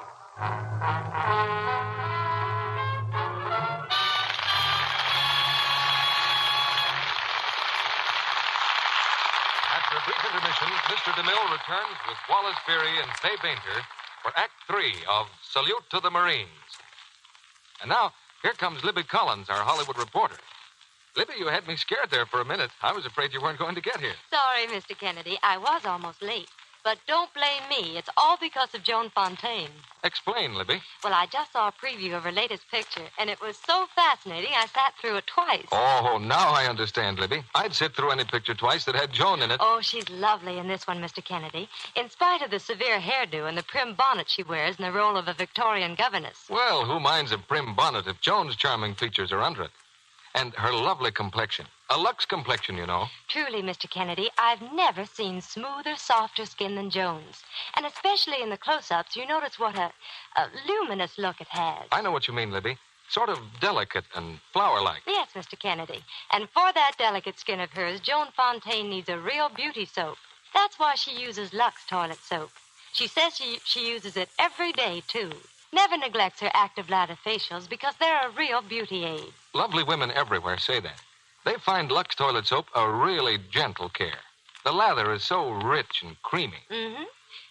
After a brief intermission, Mr. DeMille returns with Wallace, Beery, and Fay Bainter for Act 3 of Salute to the Marines. And now, here comes Libby Collins, our Hollywood reporter. Libby, you had me scared there for a minute. I was afraid you weren't going to get here. Sorry, Mr. Kennedy. I was almost late. But don't blame me. It's all because of Joan Fontaine. Explain, Libby. Well, I just saw a preview of her latest picture, and it was so fascinating I sat through it twice. Oh, now I understand, Libby. I'd sit through any picture twice that had Joan in it. Oh, she's lovely in this one, Mr. Kennedy. In spite of the severe hairdo and the prim bonnet she wears in the role of a Victorian governess. Well, who minds a prim bonnet if Joan's charming features are under it? And her lovely complexion. A Lux complexion, you know. Truly, Mr. Kennedy, I've never seen smoother, softer skin than Joan's. And especially in the close-ups, you notice what a luminous look it has. I know what you mean, Libby. Sort of delicate and flower-like. Yes, Mr. Kennedy. And for that delicate skin of hers, Joan Fontaine needs a real beauty soap. That's why she uses Lux toilet soap. She says she uses it every day, too. Never neglects her active lather facials because they're a real beauty aid. Lovely women everywhere say that. They find Lux toilet soap a really gentle care. The lather is so rich and creamy. Mm-hmm.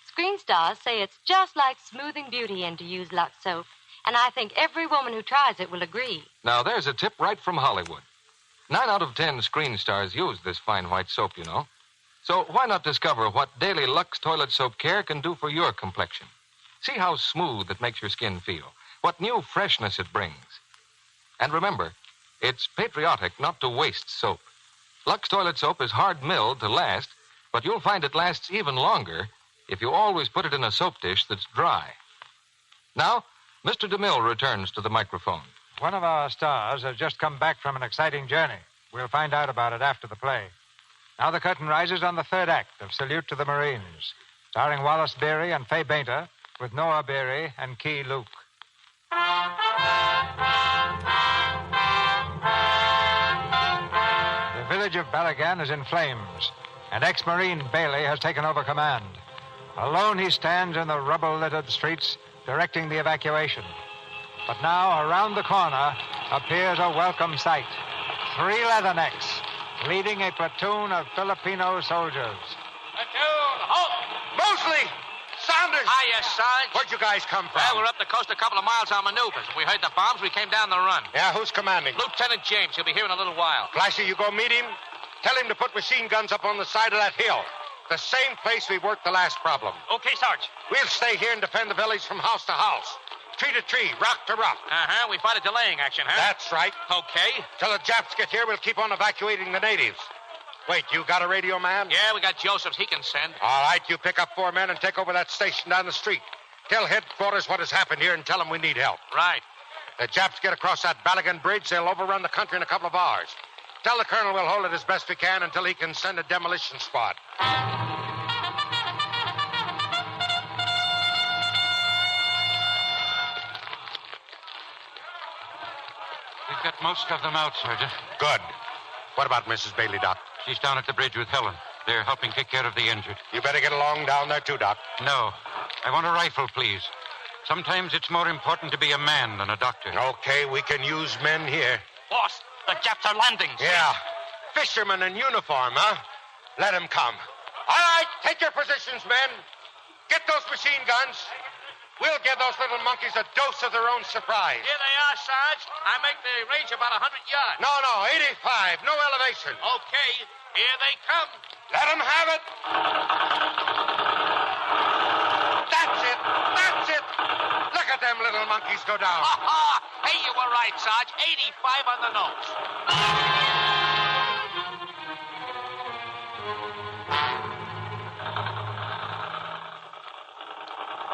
Screen stars say it's just like smoothing beauty in to use Lux soap. And I think every woman who tries it will agree. Now, there's a tip right from Hollywood. 9 out of 10 screen stars use this fine white soap, you know. So why not discover what daily Lux toilet soap care can do for your complexion? See how smooth it makes your skin feel, what new freshness it brings. And remember, it's patriotic not to waste soap. Lux toilet soap is hard milled to last, but you'll find it lasts even longer if you always put it in a soap dish that's dry. Now, Mr. DeMille returns to the microphone. One of our stars has just come back from an exciting journey. We'll find out about it after the play. Now the curtain rises on the third act of Salute to the Marines, starring Wallace Beery and Fay Bainter, with Noah Beery and Key Luke. The village of Balagan is in flames, and ex-Marine Bailey has taken over command. Alone he stands in the rubble-littered streets, directing the evacuation. But now, around the corner, appears a welcome sight. 3 leathernecks, leading a platoon of Filipino soldiers. Platoon, halt! Mosley! Saunders! Hiya, Sarge. Where'd you guys come from? Well, we're up the coast a couple of miles on maneuvers. We heard the bombs, we came down the run. Yeah, who's commanding? Lieutenant James. He'll be here in a little while. Flashy, you go meet him. Tell him to put machine guns up on the side of that hill. The same place we worked the last problem. Okay, Sarge. We'll stay here and defend the village from house to house. Tree to tree, rock to rock. Uh-huh. We fight a delaying action, huh? That's right. Okay. Till the Japs get here, we'll keep on evacuating the natives. Wait, you got a radio man? Yeah, we got Joseph's. He can send. All right, you pick up 4 men and take over that station down the street. Tell headquarters what has happened here and tell them we need help. Right. The Japs get across that Balagan Bridge, they'll overrun the country in a couple of hours. Tell the colonel we'll hold it as best we can until he can send a demolition squad. We've got most of them out, Sergeant. Good. What about Mrs. Bailey, Doc? She's down at the bridge with Helen. They're helping take care of the injured. You better get along down there, too, Doc. No. I want a rifle, please. Sometimes it's more important to be a man than a doctor. Okay, we can use men here. Boss, the Japs are landing. Yeah. Fishermen in uniform, huh? Let them come. All right, take your positions, men. Get those machine guns. We'll give those little monkeys a dose of their own surprise. Here they are, Sarge. I make the range about 100 yards. No, 85. No elevation. Okay, here they come. Let them have it. That's it. That's it. Look at them little monkeys go down. Hey, you were right, Sarge. 85 on the nose.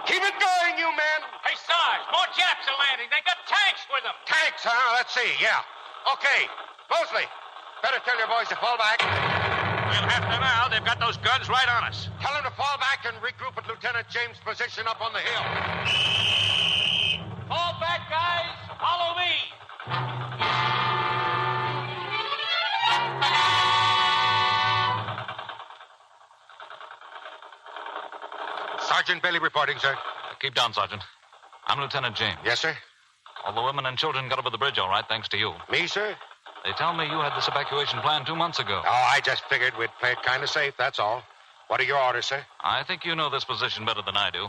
Keep it going, you men. Hey, Sarge, more Japs are landing. They got tanks with them. Tanks, huh? Let's see. Yeah. Okay. Mosley, better tell your boys to fall back. We'll have to now. They've got those guns right on us. Tell them to fall back and regroup at Lieutenant James' position up on the hill. Fall back, guys. Follow me. Sergeant Bailey reporting, sir. Keep down, Sergeant. I'm Lieutenant James. Yes, sir? All the women and children got over the bridge all right, thanks to you. Me, sir? They tell me you had this evacuation plan 2 months ago. Oh, I just figured we'd play it kind of safe, that's all. What are your orders, sir? I think you know this position better than I do.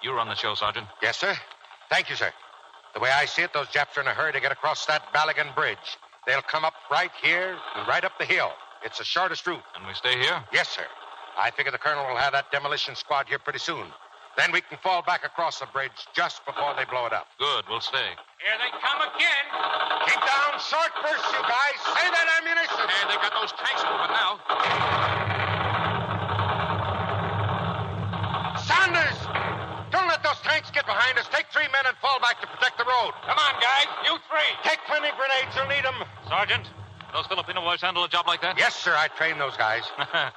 You run the show, Sergeant. Yes, sir. Thank you, sir. The way I see it, those Japs are in a hurry to get across that Balagan Bridge. They'll come up right here and right up the hill. It's the shortest route. And we stay here? Yes, sir. I figure the colonel will have that demolition squad here pretty soon. Then we can fall back across the bridge just before they blow it up. Good, we'll stay. Here they come again. Keep down short bursts, you guys. Save that ammunition. Hey, they got those tanks moving now. Saunders! Don't let those tanks get behind us. Take 3 men and fall back to protect the road. Come on, guys. You 3. Take plenty grenades. You'll need them. Sergeant, those Filipino boys handle a job like that? Yes, sir. I trained those guys.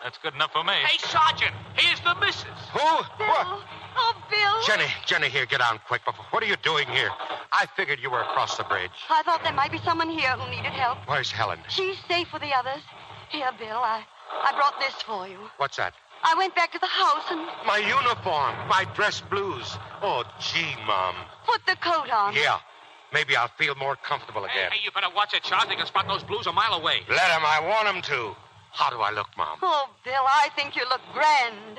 That's good enough for me. Hey, Sergeant, here's the missus. Who? Bill. What? Oh, Bill. Jenny, here, get down quick. What are you doing here? I figured you were across the bridge. I thought there might be someone here who needed help. Where's Helen? She's safe with the others. Here, Bill, I brought this for you. What's that? I went back to the house and... My uniform. My dress blues. Oh, gee, Mom. Put the coat on. Yeah. Maybe I'll feel more comfortable again. Hey, you better watch it, Charles. They can spot those blues a mile away. Let them. I want them to. How do I look, Mom? Oh, Bill, I think you look grand.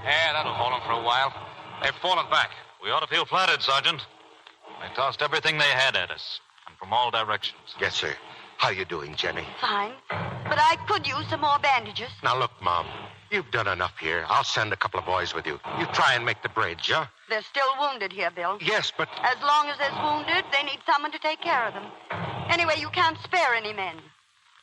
Yeah, that'll hold them for a while. They've fallen back. We ought to feel flattered, Sergeant. They tossed everything they had at us, and from all directions. Yes, sir. How you doing, Jenny? Fine. But I could use some more bandages. Now, look, Mom. You've done enough here. I'll send a couple of boys with you. You try and make the bridge, huh? They're still wounded here, Bill. Yes, but... As long as there's wounded, they need someone to take care of them. Anyway, you can't spare any men.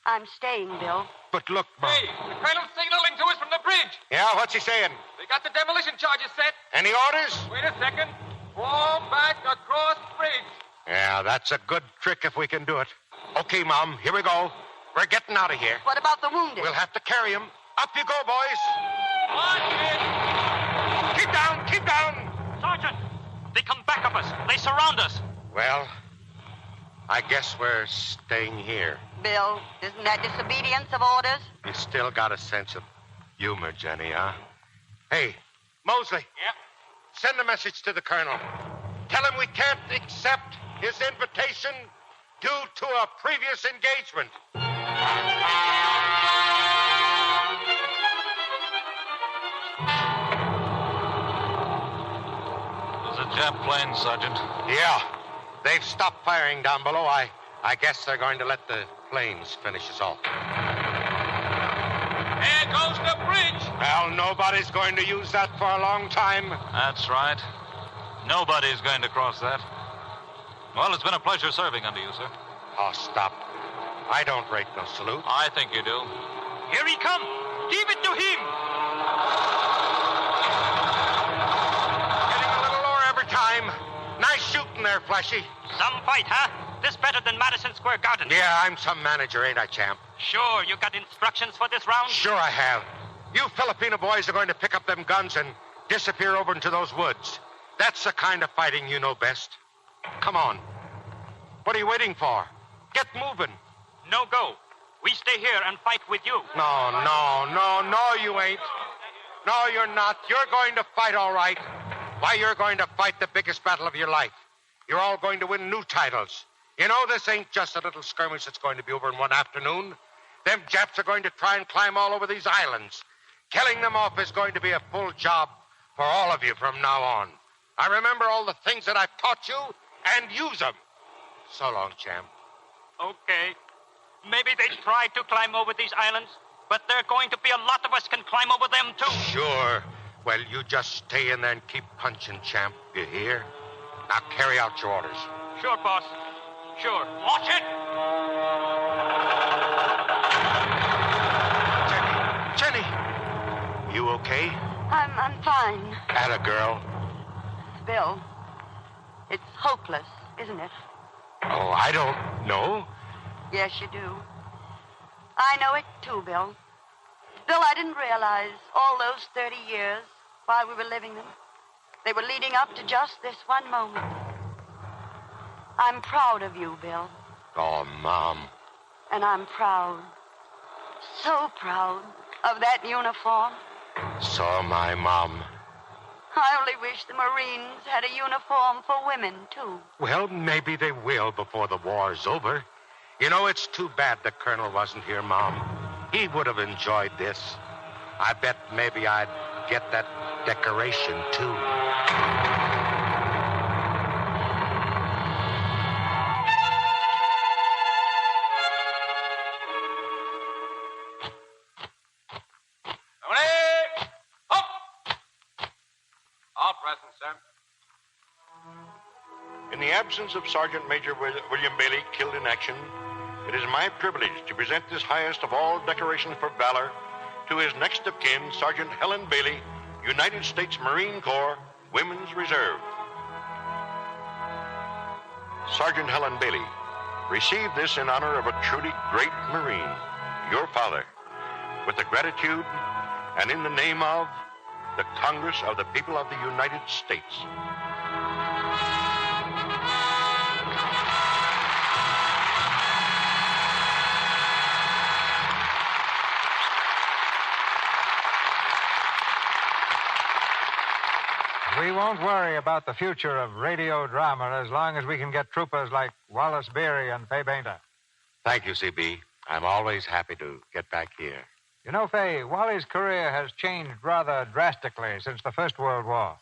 I'm staying, Bill. But look, Mom. Hey, the colonel's signaling to us from the bridge. Yeah, what's he saying? They got the demolition charges set. Any orders? Wait a second. Fall back across bridge. Yeah, that's a good trick if we can do it. Okay, Mom, here we go. We're getting out of here. What about the wounded? We'll have to carry him. Up you go, boys. Keep down, keep down. Sergeant, they come back of us. They surround us. Well, I guess we're staying here. Bill, isn't that disobedience of orders? You still got a sense of humor, Jenny, huh? Hey, Mosley. Yep. Send a message to the colonel. Tell him we can't accept his invitation due to a previous engagement. There's a Jap plane, Sergeant. Yeah. They've stopped firing down below. I guess they're going to let the planes finish us off. There goes the bridge. Well, nobody's going to use that for a long time. That's right. Nobody's going to cross that. Well, it's been a pleasure serving under you, sir. Oh, stop. I don't rate no salute. I think you do. Here he comes. Give it to him. Getting a little lower every time. Nice shooting there, Flashy. Some fight, huh? This better than Madison Square Garden. Yeah, I'm some manager, ain't I, champ? Sure, you got instructions for this round? Sure I have. You Filipino boys are going to pick up them guns and disappear over into those woods. That's the kind of fighting you know best. Come on. What are you waiting for? Get moving. No go. We stay here and fight with you. No, you ain't. No, you're not. You're going to fight, all right. Why, you're going to fight the biggest battle of your life. You're all going to win new titles. You know, this ain't just a little skirmish that's going to be over in one afternoon. Them Japs are going to try and climb all over these islands. Killing them off is going to be a full job for all of you from now on. I remember all the things that I've taught you and use them. So long, champ. Okay. Maybe they tried to climb over these islands, but there are going to be a lot of us can climb over them, too. Sure. Well, you just stay in there and keep punching, champ. You hear? Now carry out your orders. Sure, boss. Sure. Watch it! Jenny! You okay? I'm fine. Atta girl. Bill, it's hopeless, isn't it? Oh, I don't know. Yes, you do. I know it too, Bill. Bill, I didn't realize all those 30 years while we were living them, they were leading up to just this one moment. I'm proud of you, Bill. Oh, Mom. And I'm proud, so proud of that uniform. So am I, Mom. I only wish the Marines had a uniform for women, too. Well, maybe they will before the war's over. You know, it's too bad the Colonel wasn't here, Mom. He would have enjoyed this. I bet maybe I'd get that decoration, too. All present, sir. In the absence of Sergeant Major William Bailey, killed in action, it is my privilege to present this highest of all decorations for valor to his next of kin, Sergeant Helen Bailey, United States Marine Corps, Women's Reserve. Sergeant Helen Bailey, receive this in honor of a truly great Marine, your father, with the gratitude and in the name of the Congress of the People of the United States. We won't worry about the future of radio drama as long as we can get troopers like Wallace, Beery, and Fay Bainter. Thank you, CB. I'm always happy to get back here. You know, Fay, Wally's career has changed rather drastically since the First World War,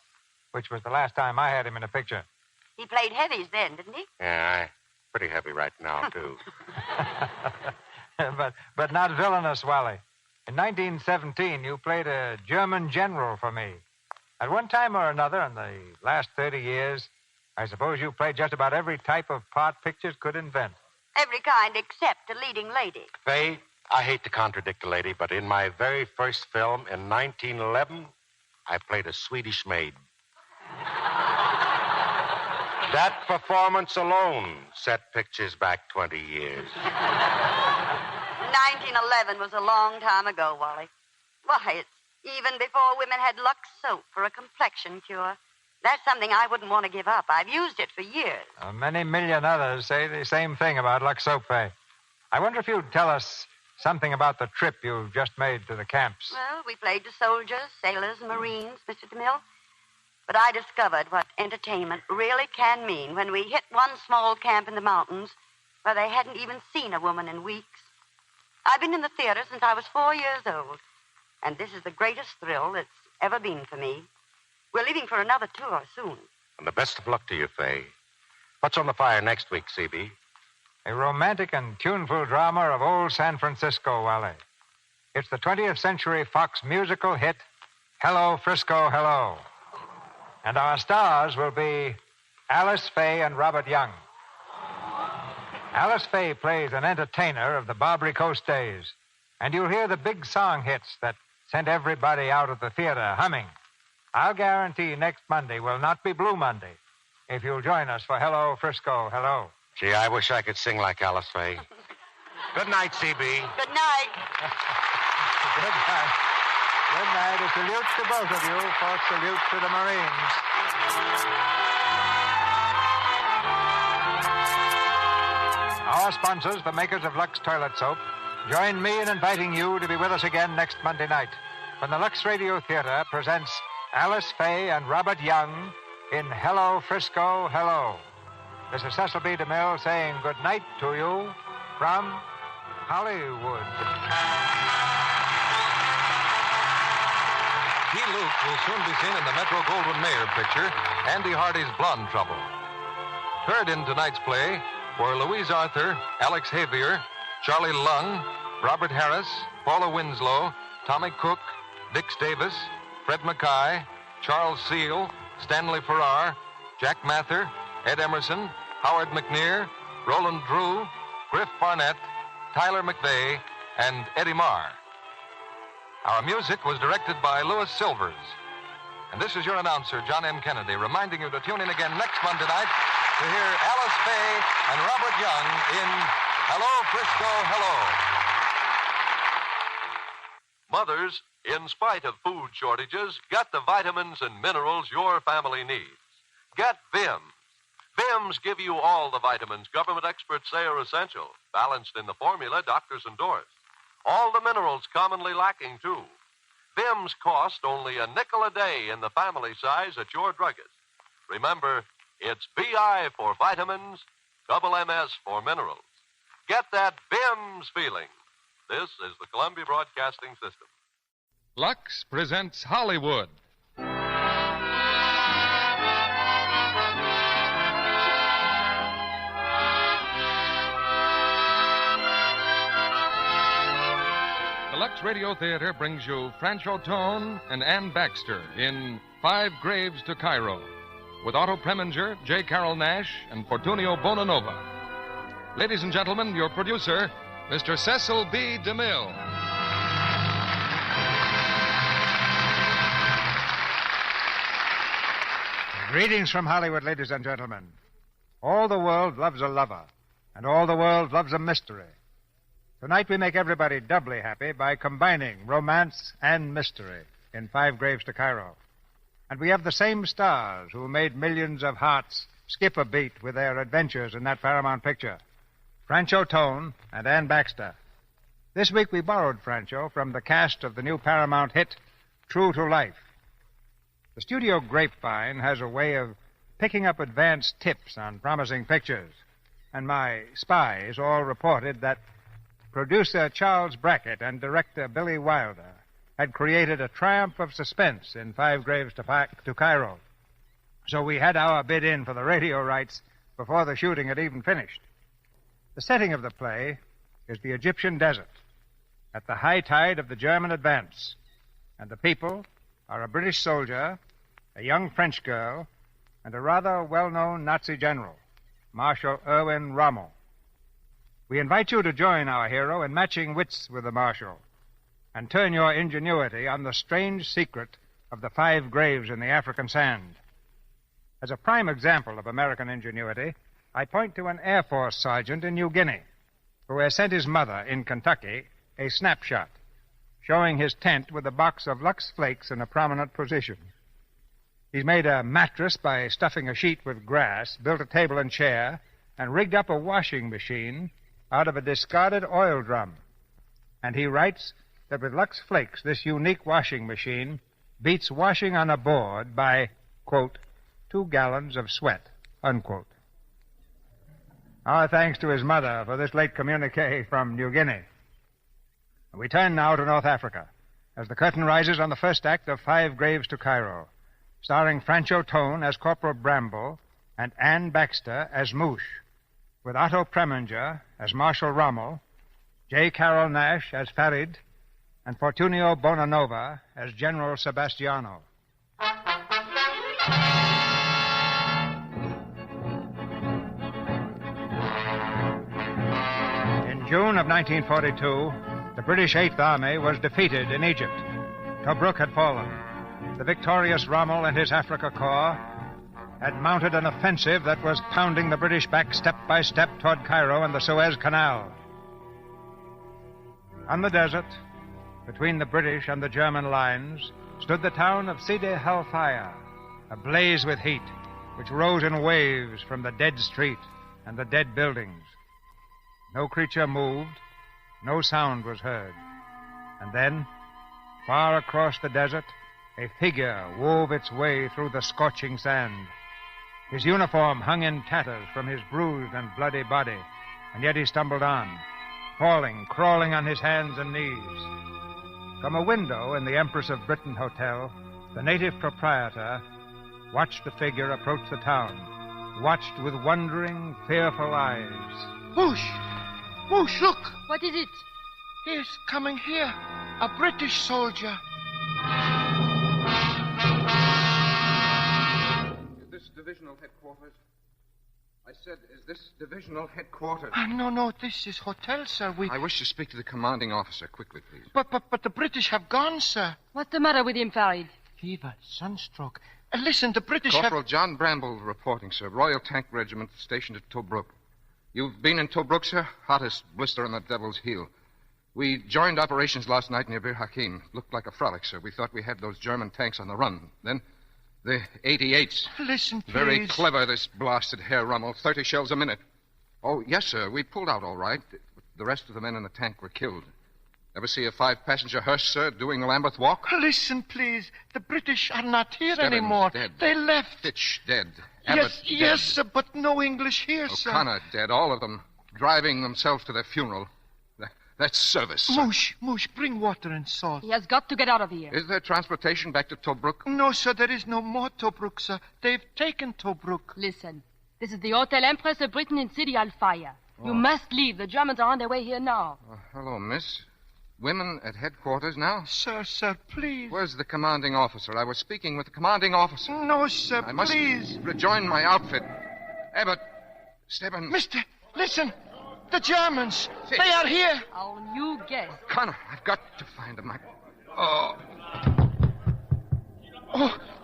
which was the last time I had him in a picture. He played heavies then, didn't he? Yeah, Pretty heavy right now, too. but not villainous, Wally. In 1917, you played a German general for me. At one time or another in the last 30 years, I suppose you played just about every type of part pictures could invent. Every kind except a leading lady. Faye, I hate to contradict a lady, but in my very first film in 1911, I played a Swedish maid. That performance alone set pictures back 20 years. 1911 was a long time ago, Wally. Why, it's even before women had Lux soap for a complexion cure. That's something I wouldn't want to give up. I've used it for years. Many million others say the same thing about Lux soap, Faye. I wonder if you'd tell us something about the trip you've just made to the camps. Well, we played to soldiers, sailors, and Marines, Mr. DeMille. But I discovered what entertainment really can mean when we hit one small camp in the mountains where they hadn't even seen a woman in weeks. I've been in the theater since I was 4 years old, and this is the greatest thrill that's ever been for me. We're leaving for another tour soon. And the best of luck to you, Faye. What's on the fire next week, CB? A romantic and tuneful drama of old San Francisco, Wally. It's the 20th Century Fox musical hit, Hello, Frisco, Hello. And our stars will be Alice Faye and Robert Young. Alice Faye plays an entertainer of the Barbary Coast days, and you'll hear the big song hits that sent everybody out of the theater humming. I'll guarantee next Monday will not be Blue Monday if you'll join us for Hello, Frisco, Hello. Gee, I wish I could sing like Alice Faye. Good night, CB. Good night. Good night. Good night. A salute to both of you for salute to the Marines. Our sponsors, the makers of Lux Toilet Soap, join me in inviting you to be with us again next Monday night when the Lux Radio Theater presents Alice Faye and Robert Young in Hello, Frisco, Hello. This is Cecil B. DeMille saying good night to you from Hollywood. Key Luke will soon be seen in the Metro-Goldwyn-Mayer picture, Andy Hardy's Blonde Trouble. Heard in tonight's play were Louise Arthur, Alex Havier, Charlie Lung, Robert Harris, Paula Winslow, Tommy Cook, Dix Davis, Fred Mackay, Charles Seal, Stanley Farrar, Jack Mather, Ed Emerson, Howard McNear, Roland Drew, Griff Barnett, Tyler McVeigh, and Eddie Marr. Our music was directed by Louis Silvers. And this is your announcer, John M. Kennedy, reminding you to tune in again next Monday night to hear Alice Faye and Robert Young in Hello, Frisco, Hello. Mothers, in spite of food shortages, get the vitamins and minerals your family needs. Get Vims. Vims give you all the vitamins government experts say are essential, balanced in the formula doctors endorse. All the minerals commonly lacking, too. Vims cost only a nickel a day in the family size at your druggist. Remember, it's BI for vitamins, double MS for minerals. Get that Vims feeling. This is the Columbia Broadcasting System. Lux presents Hollywood. The Lux Radio Theater brings you Franchot and Ann Baxter in 5 Graves to Cairo, with Otto Preminger, J. Carroll Nash, and Fortunio Bonanova. Ladies and gentlemen, your producer, Mr. Cecil B. DeMille. Greetings from Hollywood, ladies and gentlemen. All the world loves a lover, and all the world loves a mystery. Tonight we make everybody doubly happy by combining romance and mystery in 5 Graves to Cairo. And we have the same stars who made millions of hearts skip a beat with their adventures in that Paramount picture. Franchot and Ann Baxter. This week we borrowed Franchot from the cast of the new Paramount hit, True to Life. The studio grapevine has a way of picking up advance tips on promising pictures, and my spies all reported that producer Charles Brackett and director Billy Wilder had created a triumph of suspense in 5 Graves to Cairo. So we had our bid in for the radio rights before the shooting had even finished. The setting of the play is the Egyptian desert at the high tide of the German advance, and the people are a British soldier, a young French girl, and a rather well-known Nazi general, Marshal Erwin Rommel. We invite you to join our hero in matching wits with the Marshal and turn your ingenuity on the strange secret of the 5 graves in the African sand. As a prime example of American ingenuity, I point to an Air Force sergeant in New Guinea who has sent his mother in Kentucky a snapshot showing his tent with a box of Lux Flakes in a prominent position. He's made a mattress by stuffing a sheet with grass, built a table and chair, and rigged up a washing machine out of a discarded oil drum. And he writes that with Lux Flakes, this unique washing machine beats washing on a board by, quote, 2 gallons of sweat, unquote. Our thanks to his mother for this late communique from New Guinea. We turn now to North Africa as the curtain rises on the first act of 5 Graves to Cairo, starring Franchot as Corporal Bramble and Anne Baxter as Moosh, with Otto Preminger as Marshal Rommel, J. Carroll Nash as Farid, and Fortunio Bonanova as General Sebastiano. In June of 1942, the British 8th Army was defeated in Egypt. Tobruk had fallen. The victorious Rommel and his Africa Corps had mounted an offensive that was pounding the British back step by step toward Cairo and the Suez Canal. On the desert, between the British and the German lines, stood the town of Sidi Hellfire, ablaze with heat, which rose in waves from the dead street and the dead buildings. No creature moved, no sound was heard. And then, far across the desert, a figure wove its way through the scorching sand. His uniform hung in tatters from his bruised and bloody body, and yet he stumbled on, falling, crawling on his hands and knees. From a window in the Empress of Britain Hotel, the native proprietor watched the figure approach the town, watched with wondering, fearful eyes. Moosh! Moosh, look! What is it? He's coming here. A British soldier. Is this divisional headquarters? I said, is this divisional headquarters? No, this is hotel, sir. I wish to speak to the commanding officer. Quickly, please. But the British have gone, sir. What's the matter with him, Farid? Fever, sunstroke. Listen, the British Corporal John Bramble reporting, sir. Royal Tank Regiment stationed at Tobruk. You've been in Tobruk, sir? Hottest blister on the devil's heel. We joined operations last night near Bir Hakim. Looked like a frolic, sir. We thought we had those German tanks on the run. Then, the 88s. Listen, please. Very clever, this blasted Herr Rommel. 30 shells a minute. Oh, yes, sir. We pulled out all right. The rest of the men in the tank were killed. Ever see a 5-passenger hearse, sir, doing the Lambeth Walk? Listen, please. The British are not here Stebbins anymore. Dead. They left. Fitch dead. Abbott dead. Yes, sir, but no English here, sir. O'Connor dead, all of them. Driving themselves to their funeral. That's service, sir. Moosh, bring water and salt. He has got to get out of here. Is there transportation back to Tobruk? No, sir, there is no more Tobruk, sir. They've taken Tobruk. Listen, this is the Hotel Empress of Britain in Sidi Al-Faya. You must leave. The Germans are on their way here now. Hello, miss. Women at headquarters now? Sir, please. Where's the commanding officer? I was speaking with the commanding officer. No, sir, I must please. rejoin my outfit. Abbott, Stebbins. Mister, listen. The Germans. They are here. Oh, you guess. Connor, I've got to find them. Oh,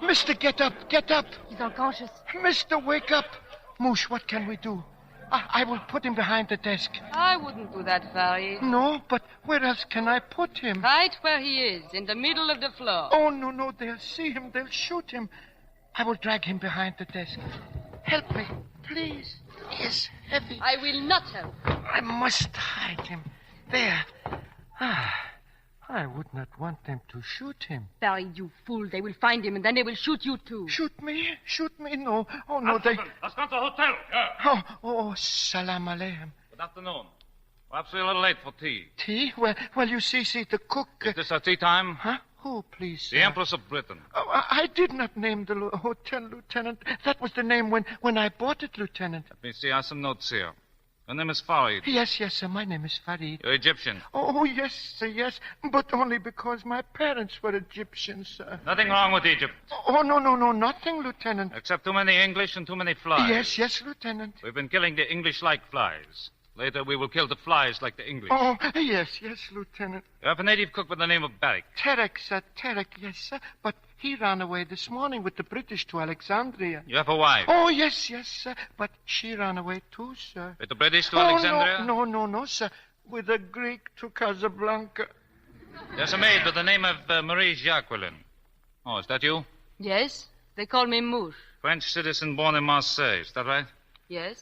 mister, get up. He's unconscious. Mister, wake up. Moosh, what can we do? I will put him behind the desk. I wouldn't do that, Farid. No, but where else can I put him? Right where he is, in the middle of the floor. Oh, no, they'll see him. They'll shoot him. I will drag him behind the desk. Help me, please. He is heavy. I will not help. I must hide him. There. I would not want them to shoot him. Farid, you fool. They will find him, and then they will shoot you, too. Shoot me? No. Oh, no, they... Let's go to the hotel. Yeah. Oh, salam alaikum. Good afternoon. Perhaps we're a little late for tea. Tea? Well, you see, the cook... Is this our tea time? Huh? Who, please? The Empress of Britain. Oh, I did not name the hotel, Lieutenant. That was the name when I bought it, Lieutenant. Let me see. I have some notes here. Your name is Farid. Yes, yes, sir. My name is Farid. You're Egyptian. Oh, yes, sir, yes. But only because my parents were Egyptians, sir. Nothing wrong with Egypt. Oh, no, nothing, Lieutenant. Except too many English and too many flies. Yes, Lieutenant. We've been killing the English like flies. Later, we will kill the flies like the English. Oh, yes, Lieutenant. You have a native cook by the name of Barak. Tarek, sir, yes, sir. But he ran away this morning with the British to Alexandria. You have a wife? Oh, yes, sir. But she ran away too, sir. With the British to Alexandria? No, sir. With a Greek to Casablanca. There's a maid by the name of Marie Jacqueline. Oh, is that you? Yes. They call me Mouche. French citizen born in Marseille. Is that right? Yes.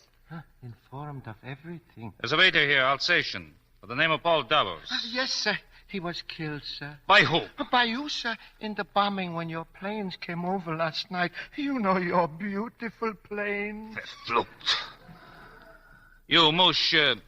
Informed of everything. There's a waiter here, Alsatian, by the name of Paul Davos. Yes, sir. He was killed, sir. By who? By you, sir, in the bombing when your planes came over last night. You know your beautiful planes. Float. You, Mouche,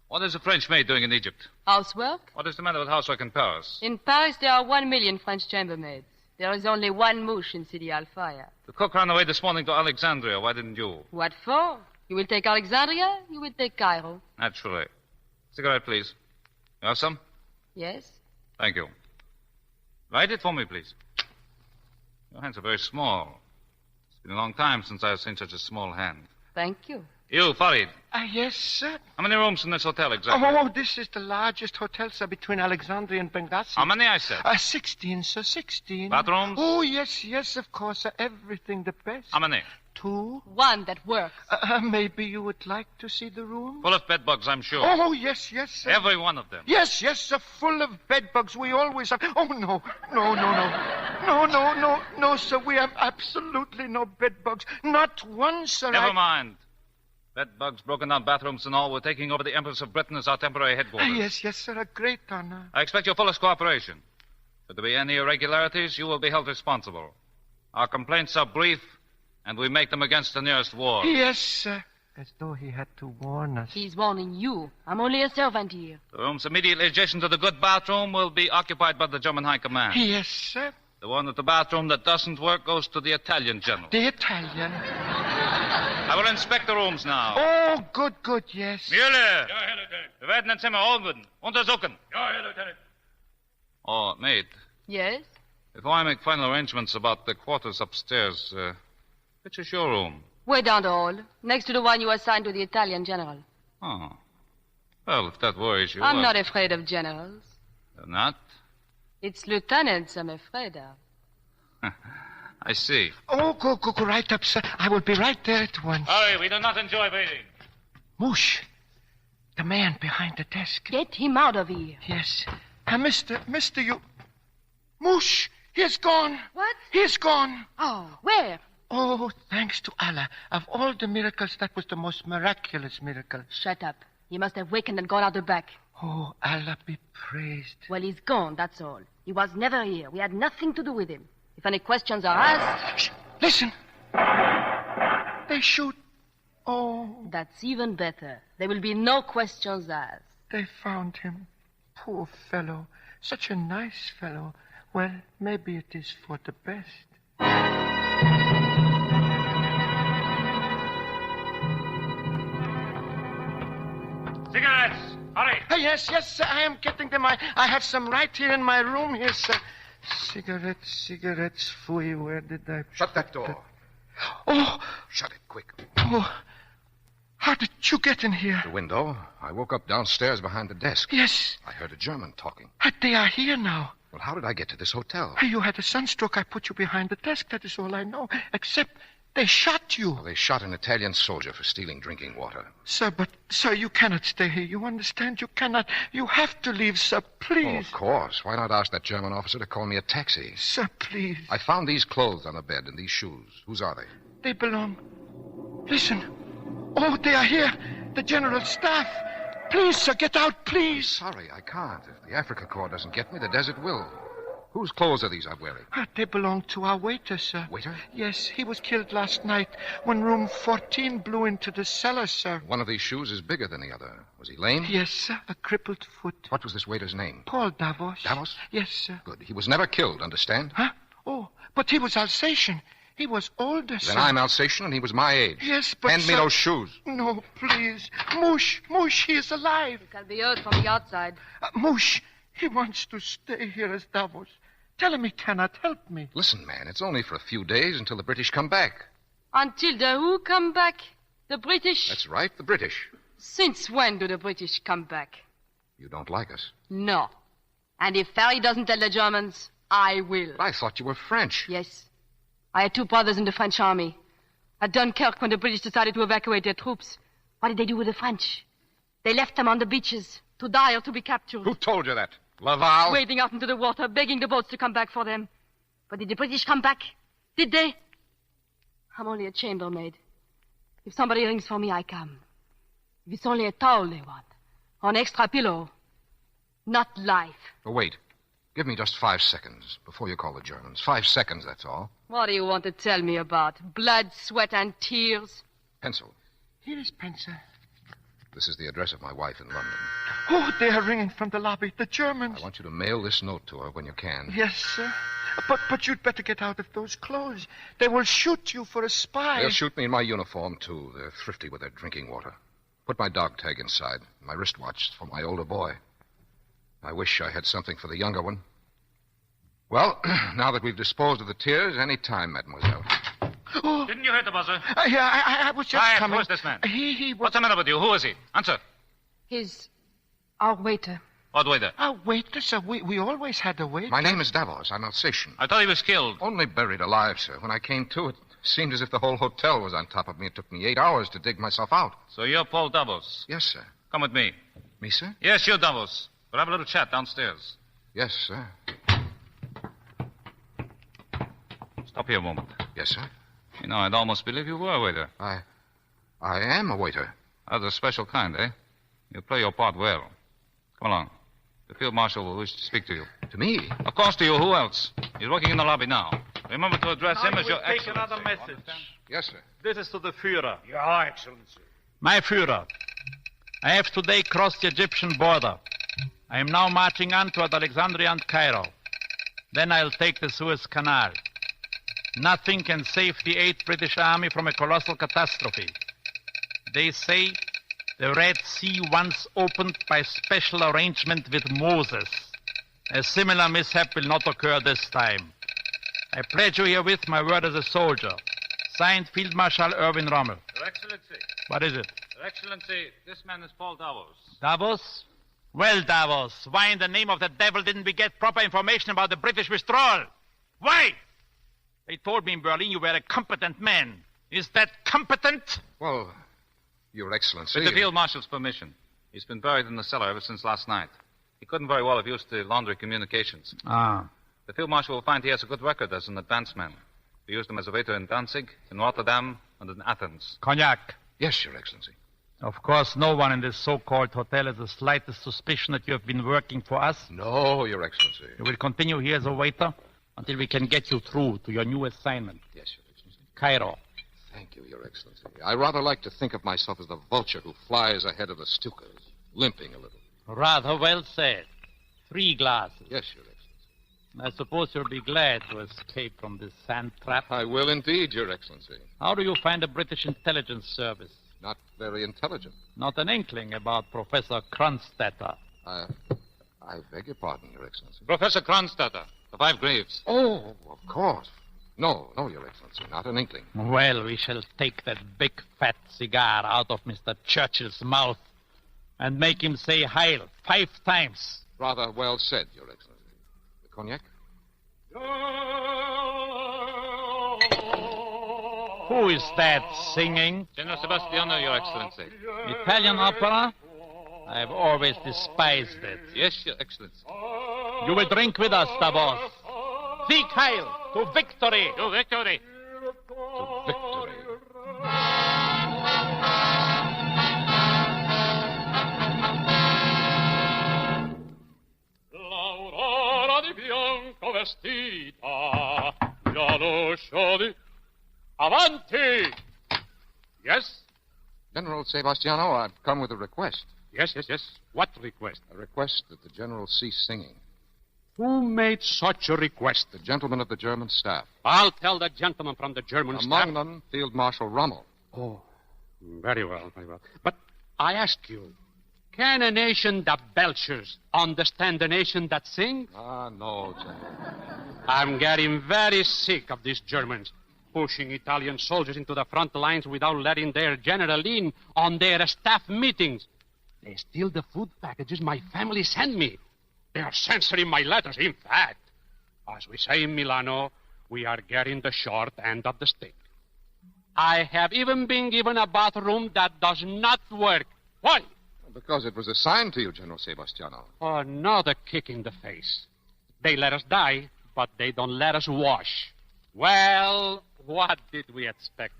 what is a French maid doing in Egypt? Housework? What is the matter with housework in Paris? In Paris, there are 1 million French chambermaids. There is only one Mouche in Sidi Al-Faya. The cook ran away this morning to Alexandria. Why didn't you? What for? You will take Alexandria, you will take Cairo. Naturally. Cigarette, please. You have some? Yes. Thank you. Light it for me, please. Your hands are very small. It's been a long time since I've seen such a small hand. Thank you. You, Farid. Yes, sir. How many rooms in this hotel exactly? Oh, this is the largest hotel, sir, between Alexandria and Benghazi. How many, I said? 16, sir, 16. Bathrooms? Oh, yes, of course, sir. Everything the best. How many? 2. One that works. Maybe you would like to see the room? Full of bed bugs, I'm sure. Oh, yes, sir. Every one of them. Yes, sir, full of bed bugs. We always have... Oh, no, sir. We have absolutely no bed bugs. Not one, sir. Never mind. Bed bugs, broken down bathrooms and all, we're taking over the Empress of Britain as our temporary headquarters. Yes, sir, a great honor. I expect your fullest cooperation. Should there be any irregularities, you will be held responsible. Our complaints are brief, and we make them against the nearest wall. Yes, sir. As though he had to warn us. He's warning you. I'm only a servant here. The rooms immediately adjacent to the good bathroom will be occupied by the German High Command. Yes, sir. The one at the bathroom that doesn't work goes to the Italian general. The Italian? I will inspect the rooms now. Oh, good, yes. Müller! Ja, Herr Lieutenant. Wir werden ein Zimmer oben untersuchen. Ja, Herr Lieutenant. Oh, maid. Yes? Before I make final arrangements about the quarters upstairs, which is your room? Way down the hall, next to the one you assigned to the Italian general. Oh. Well, if that worries you... I'm not afraid of generals. You're not? It's lieutenants I'm afraid of. I see. Oh, go right up, sir. I will be right there at once. Hurry, we do not enjoy waiting. Moosh, the man behind the desk. Get him out of here. Yes. Mister, you... Moosh, he's gone. What? He's gone. Oh, where? Oh, thanks to Allah. Of all the miracles, that was the most miraculous miracle. Shut up. He must have wakened and gone out the back. Oh, Allah be praised. Well, he's gone, that's all. He was never here. We had nothing to do with him. If any questions are asked... Shh, listen. They shoot. Oh. That's even better. There will be no questions asked. They found him. Poor fellow. Such a nice fellow. Well, maybe it is for the best. Cigarettes! Hurry! Yes, sir. I am getting them. I have some right here in my room here, sir. Cigarettes. Fooey, where did I... Shut that door. Oh! Shut it, quick. Oh. How did you get in here? The window. I woke up downstairs behind the desk. Yes. I heard a German talking. They are here now. Well, how did I get to this hotel? You had a sunstroke. I put you behind the desk. That is all I know. Except they shot you. Well, they shot an Italian soldier for stealing drinking water. Sir, you cannot stay here. You understand? You cannot. You have to leave, sir. Please. Oh, of course. Why not ask that German officer to call me a taxi? Sir, please. I found these clothes on the bed and these shoes. Whose are they? They belong... Listen. Oh, they are here. The general's staff. Please, sir, get out, please. I'm sorry, I can't. If the Africa Corps doesn't get me, the desert will. Whose clothes are these I'm wearing? They belong to our waiter, sir. Waiter? Yes, he was killed last night when room 14 blew into the cellar, sir. One of these shoes is bigger than the other. Was he lame? Yes, sir, a crippled foot. What was this waiter's name? Paul Davos. Davos? Yes, sir. Good. He was never killed, understand? Huh? Oh, but he was Alsatian. He was older, sir. Then I'm Alsatian, and he was my age. Yes, but Hand me those shoes. No, please. Moosh, he is alive. It can be heard from the outside. Moosh, he wants to stay here as Davos. Tell him he cannot help me. Listen, man, it's only for a few days until the British come back. Until the who come back? The British? That's right, the British. Since when do the British come back? You don't like us. No. And if Ferry doesn't tell the Germans, I will. But I thought you were French. Yes. I had 2 brothers in the French army. At Dunkirk, when the British decided to evacuate their troops, what did they do with the French? They left them on the beaches to die or to be captured. Who told you that? Laval? Wading out into the water, begging the boats to come back for them. But did the British come back? Did they? I'm only a chambermaid. If somebody rings for me, I come. If it's only a towel they want, or an extra pillow, not life. Oh, wait. Give me just 5 seconds before you call the Germans. 5 seconds, that's all. What do you want to tell me about? Blood, sweat, and tears? Pencil. Here is pencil. This is the address of my wife in London. Oh, they are ringing from the lobby. The Germans. I want you to mail this note to her when you can. Yes, sir. But you'd better get out of those clothes. They will shoot you for a spy. They'll shoot me in my uniform, too. They're thrifty with their drinking water. Put my dog tag inside. My wristwatch for my older boy. I wish I had something for the younger one. Well, now that we've disposed of the tears, any time, mademoiselle. Oh. Didn't you hear the buzzer? Yeah, I was just coming. Who is this man? He was... What's the matter with you? Who is he? Answer. He's our waiter. What waiter? Our waiter, sir. We always had a waiter. My name is Davos. I'm Alsatian. I thought he was killed. Only buried alive, sir. When I came to, it seemed as if the whole hotel was on top of me. It took me 8 hours to dig myself out. So you're Paul Davos? Yes, sir. Come with me. Me, sir? Yes, you're Davos. We'll have a little chat downstairs. Yes, sir. Stop here a moment. Yes, sir. You know, I'd almost believe you were a waiter. I am a waiter. That's a special kind, eh? You play your part well. Come along. The field marshal will wish to speak to you. To me? Of course to you. Who else? He's working in the lobby now. Remember to address him as your Take Excellency. another message. Yes, sir. This is to the Führer. Your Excellency. My Führer, I have today crossed the Egyptian border. I am now marching on toward Alexandria and Cairo. Then I'll take the Suez Canal. Nothing can save the 8th British Army from a colossal catastrophe. They say the Red Sea once opened by special arrangement with Moses. A similar mishap will not occur this time. I pledge you herewith my word as a soldier. Signed, Field Marshal Erwin Rommel. Your Excellency. What is it? Your Excellency, this man is Paul Davos. Davos? Well, Davos, why in the name of the devil didn't we get proper information about the British withdrawal? Why? They told me in Berlin you were a competent man. Is that competent? Well, Your Excellency... With the field marshal's permission. He's been buried in the cellar ever since last night. He couldn't very well have used the laundry communications. Ah. The field marshal will find he has a good record as an advance man. We used him as a waiter in Danzig, in Rotterdam, and in Athens. Cognac. Yes, Your Excellency. Of course, no one in this so-called hotel has the slightest suspicion that you have been working for us. No, Your Excellency. You will continue here as a waiter until we can get you through to your new assignment. Yes, Your Excellency. Cairo. Thank you, Your Excellency. I rather like to think of myself as the vulture who flies ahead of the Stukas, limping a little. Rather well said. 3 glasses. Yes, Your Excellency. I suppose you'll be glad to escape from this sand trap. I will indeed, Your Excellency. How do you find the British intelligence service? Not very intelligent. Not an inkling about Professor Kronstadter. I beg your pardon, Your Excellency. Professor Kronstadter, the 5 Graves. Oh, of course. No, Your Excellency, not an inkling. Well, we shall take that big fat cigar out of Mr. Churchill's mouth and make him say Heil 5 times. Rather well said, Your Excellency. The cognac? Who is that singing? General Sebastiano, Your Excellency. Italian opera? I've always despised it. Yes, Your Excellency. You will drink with us, Davos. Sieg Heil! To victory! To victory! To victory. L'aurora di bianco vestita, già lo show di... Avanti! Yes? General Sebastiano, I've come with a request. Yes. What request? A request that the general cease singing. Who made such a request? The gentleman of the German staff. I'll tell the gentleman from the German staff. Among them, Field Marshal Rommel. Oh, very well, very well. But I ask you, can a nation that belches understand a nation that sings? No, General. I'm getting very sick of these Germans pushing Italian soldiers into the front lines without letting their general in on their staff meetings. They steal the food packages my family sent me. They are censoring my letters. In fact, as we say in Milano, we are getting the short end of the stick. I have even been given a bathroom that does not work. Why? Because it was assigned to you, General Sebastiano. Another kick in the face. They let us die, but they don't let us wash. Well, what did we expect?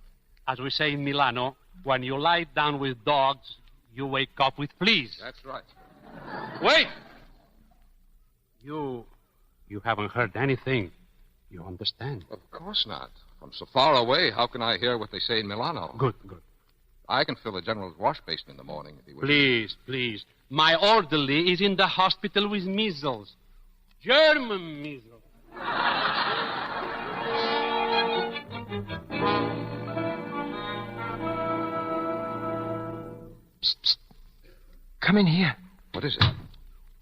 As we say in Milano, when you lie down with dogs, you wake up with fleas. That's right. Wait! You haven't heard anything. You understand? Of course not. From so far away, how can I hear what they say in Milano? Good. I can fill the general's wash basin in the morning if he Please, wishes. please. My orderly is in the hospital with measles. German measles. Psst, psst. Come in here. What is it?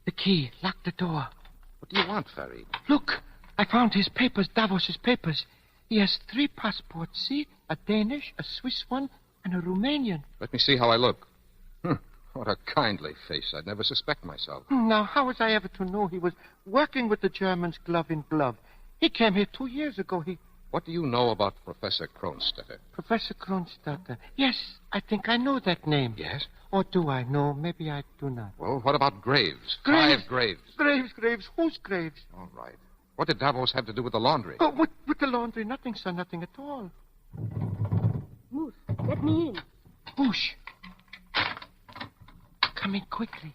The key. Lock the door. What do you want, Farid? Look, I found his papers, Davos's papers. He has 3 passports, see? A Danish, a Swiss one, and a Romanian. Let me see how I look. What a kindly face. I'd never suspect myself. Now, how was I ever to know he was working with the Germans glove in glove? He came here 2 years ago. What do you know about Professor Kronstetter? Professor Kronstetter. Yes, I think I know that name. Yes? Or do I know? Maybe I do not. Well, what about Graves? Graves? 5 Graves. Graves. Who's Graves? All right. What did Davos have to do with the laundry? Oh, with the laundry? Nothing, sir. Nothing at all. Moose, let me in. Moosh. Come in quickly.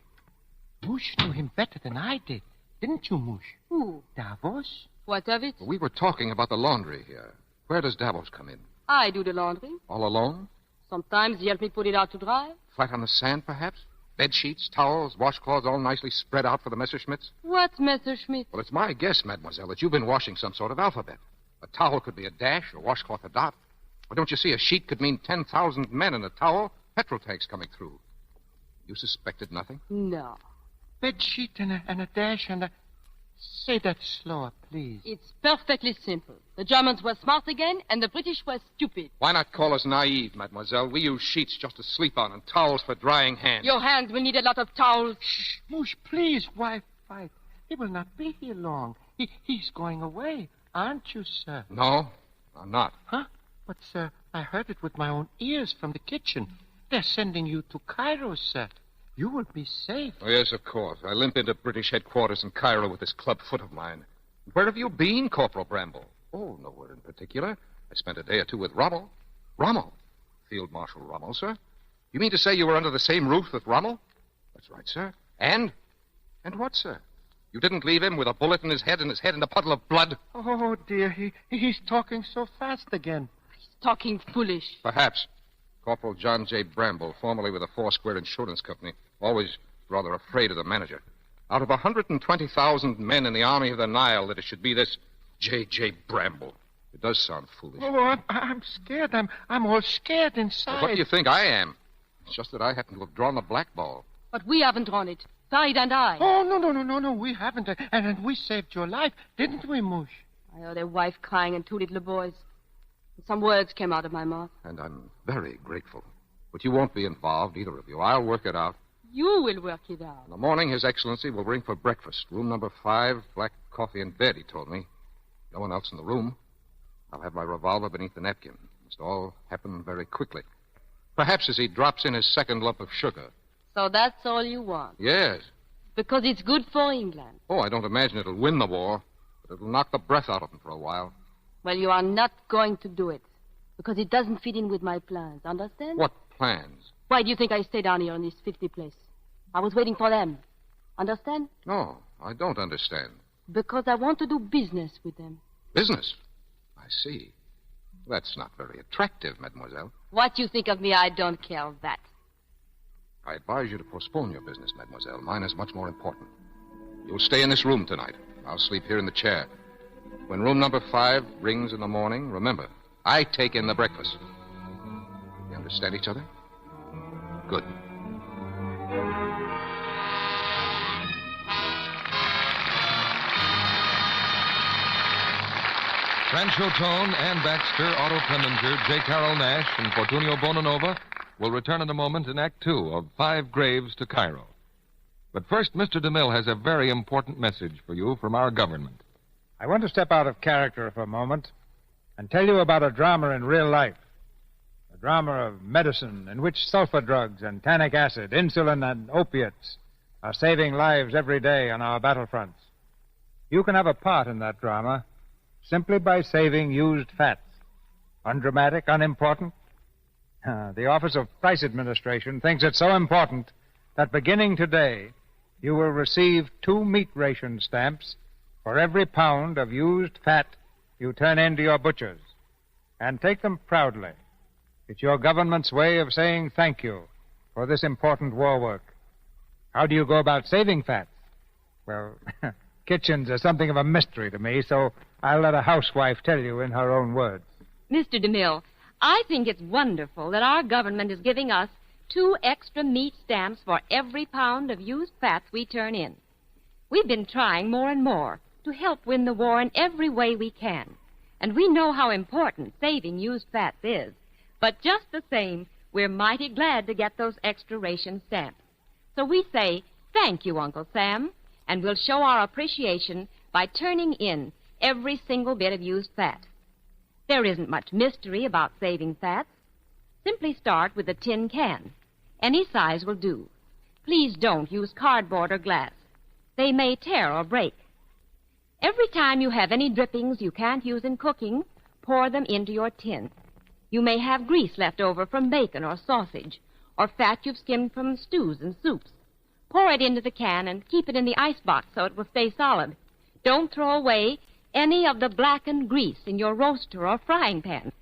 Moosh knew him better than I did. Didn't you, Moosh? Who? Davos? What of it? We were talking about the laundry here. Where does Davos come in? I do the laundry. All alone? Sometimes he helps me put it out to dry. Flat on the sand, perhaps? Bed sheets, towels, washcloths all nicely spread out for the Messerschmitts? What Messerschmitt? Well, it's my guess, mademoiselle, that you've been washing some sort of alphabet. A towel could be a dash, a washcloth a dot. Or don't you see, a sheet could mean 10,000 men, and a towel, petrol tanks coming through. You suspected nothing? No. Bed sheet and a dash and a... Say that slower, please. It's perfectly simple. The Germans were smart again, and the British were stupid. Why not call us naive, mademoiselle? We use sheets just to sleep on and towels for drying hands. Your hands will need a lot of towels. Shh, Moosh, please, wife. He will not be here long. He's going away, aren't you, sir? No, I'm not. Huh? But, sir, I heard it with my own ears from the kitchen. They're sending you to Cairo, sir. You will be safe. Oh, yes, of course. I limp into British headquarters in Cairo with this club foot of mine. Where have you been, Corporal Bramble? Oh, nowhere in particular. I spent a day or 2 with Rommel. Rommel? Field Marshal Rommel, sir? You mean to say you were under the same roof with Rommel? That's right, sir. And what, sir? You didn't leave him with a bullet in his head and his head in a puddle of blood? Oh, dear, he's talking so fast again. He's talking foolish. Perhaps. Corporal John J. Bramble, formerly with the Foursquare Insurance Company, always rather afraid of the manager. Out of 120,000 men in the Army of the Nile, that it should be this J.J. Bramble. It does sound foolish. Oh, I'm scared. I'm all scared inside. Well, what do you think I am? It's just that I happen to have drawn the black ball. But we haven't drawn it. Farid and I. Oh, no, we haven't. And we saved your life, didn't we, Moosh? I heard a wife crying and 2 little boys. Some words came out of my mouth. And I'm very grateful. But you won't be involved, either of you. I'll work it out. You will work it out. In the morning, His Excellency will ring for breakfast. Room number 5, black coffee in bed, he told me. No one else in the room. I'll have my revolver beneath the napkin. It must all happen very quickly. Perhaps as he drops in his second lump of sugar. So that's all you want? Yes. Because it's good for England. Oh, I don't imagine it'll win the war, but it'll knock the breath out of them for a while. Well, you are not going to do it. Because it doesn't fit in with my plans. Understand? What plans? Why do you think I stay down here in this 50 place? I was waiting for them. Understand? No, I don't understand. Because I want to do business with them. Business? I see. That's not very attractive, mademoiselle. What you think of me, I don't care of that. I advise you to postpone your business, mademoiselle. Mine is much more important. You'll stay in this room tonight. I'll sleep here in the chair. When room number 5 rings in the morning, remember, I take in the breakfast. You understand each other? Good. Franchot and Baxter, Otto Preminger, J. Carroll Nash, and Fortunio Bonanova will return in a moment in Act 2 of 5 Graves to Cairo. But first, Mr. DeMille has a very important message for you from our government. I want to step out of character for a moment and tell you about a drama in real life. A drama of medicine in which sulfur drugs and tannic acid, insulin and opiates are saving lives every day on our battlefronts. You can have a part in that drama simply by saving used fats. Undramatic, unimportant. The Office of Price Administration thinks it's so important that beginning today, you will receive 2 meat ration stamps for every pound of used fat you turn in to your butchers. And take them proudly. It's your government's way of saying thank you for this important war work. How do you go about saving fats? Well, kitchens are something of a mystery to me, so I'll let a housewife tell you in her own words. Mr. DeMille, I think it's wonderful that our government is giving us 2 extra meat stamps for every pound of used fats we turn in. We've been trying more and more to help win the war in every way we can. And we know how important saving used fats is. But just the same, we're mighty glad to get those extra ration stamps. So we say, thank you, Uncle Sam, and we'll show our appreciation by turning in every single bit of used fat. There isn't much mystery about saving fats. Simply start with a tin can. Any size will do. Please don't use cardboard or glass. They may tear or break. Every time you have any drippings you can't use in cooking, pour them into your tin. You may have grease left over from bacon or sausage, or fat you've skimmed from stews and soups. Pour it into the can and keep it in the icebox so it will stay solid. Don't throw away any of the blackened grease in your roaster or frying pan.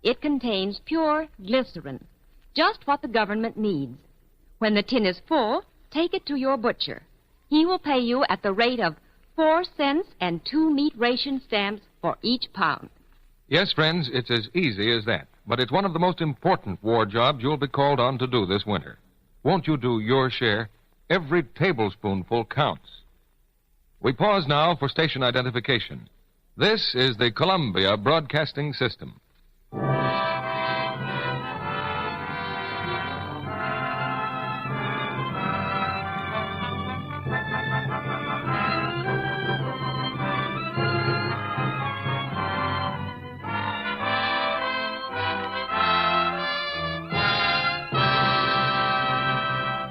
It contains pure glycerin, just what the government needs. When the tin is full, take it to your butcher. He will pay you at the rate of 4 cents and 2 meat ration stamps for each pound. Yes, friends, it's as easy as that. But it's one of the most important war jobs you'll be called on to do this winter. Won't you do your share? Every tablespoonful counts. We pause now for station identification. This is the Columbia Broadcasting System.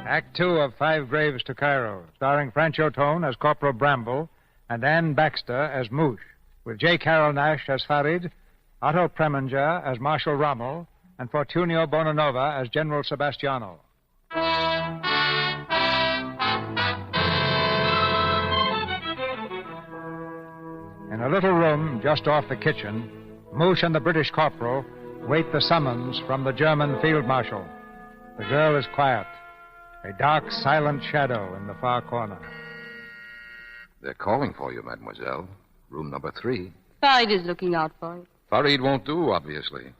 Act 2 of 5 Graves to Cairo, starring Franchot as Corporal Bramble and Ann Baxter as Moosh, with J. Carroll Nash as Farid, Otto Preminger as Marshal Rommel, and Fortunio Bonanova as General Sebastiano. In a little room just off the kitchen, Moosh and the British corporal wait the summons from the German field marshal. The girl is quiet, a dark, silent shadow in the far corner. They're calling for you, mademoiselle. Room number 3. Farid is looking out for it. Farid won't do, obviously.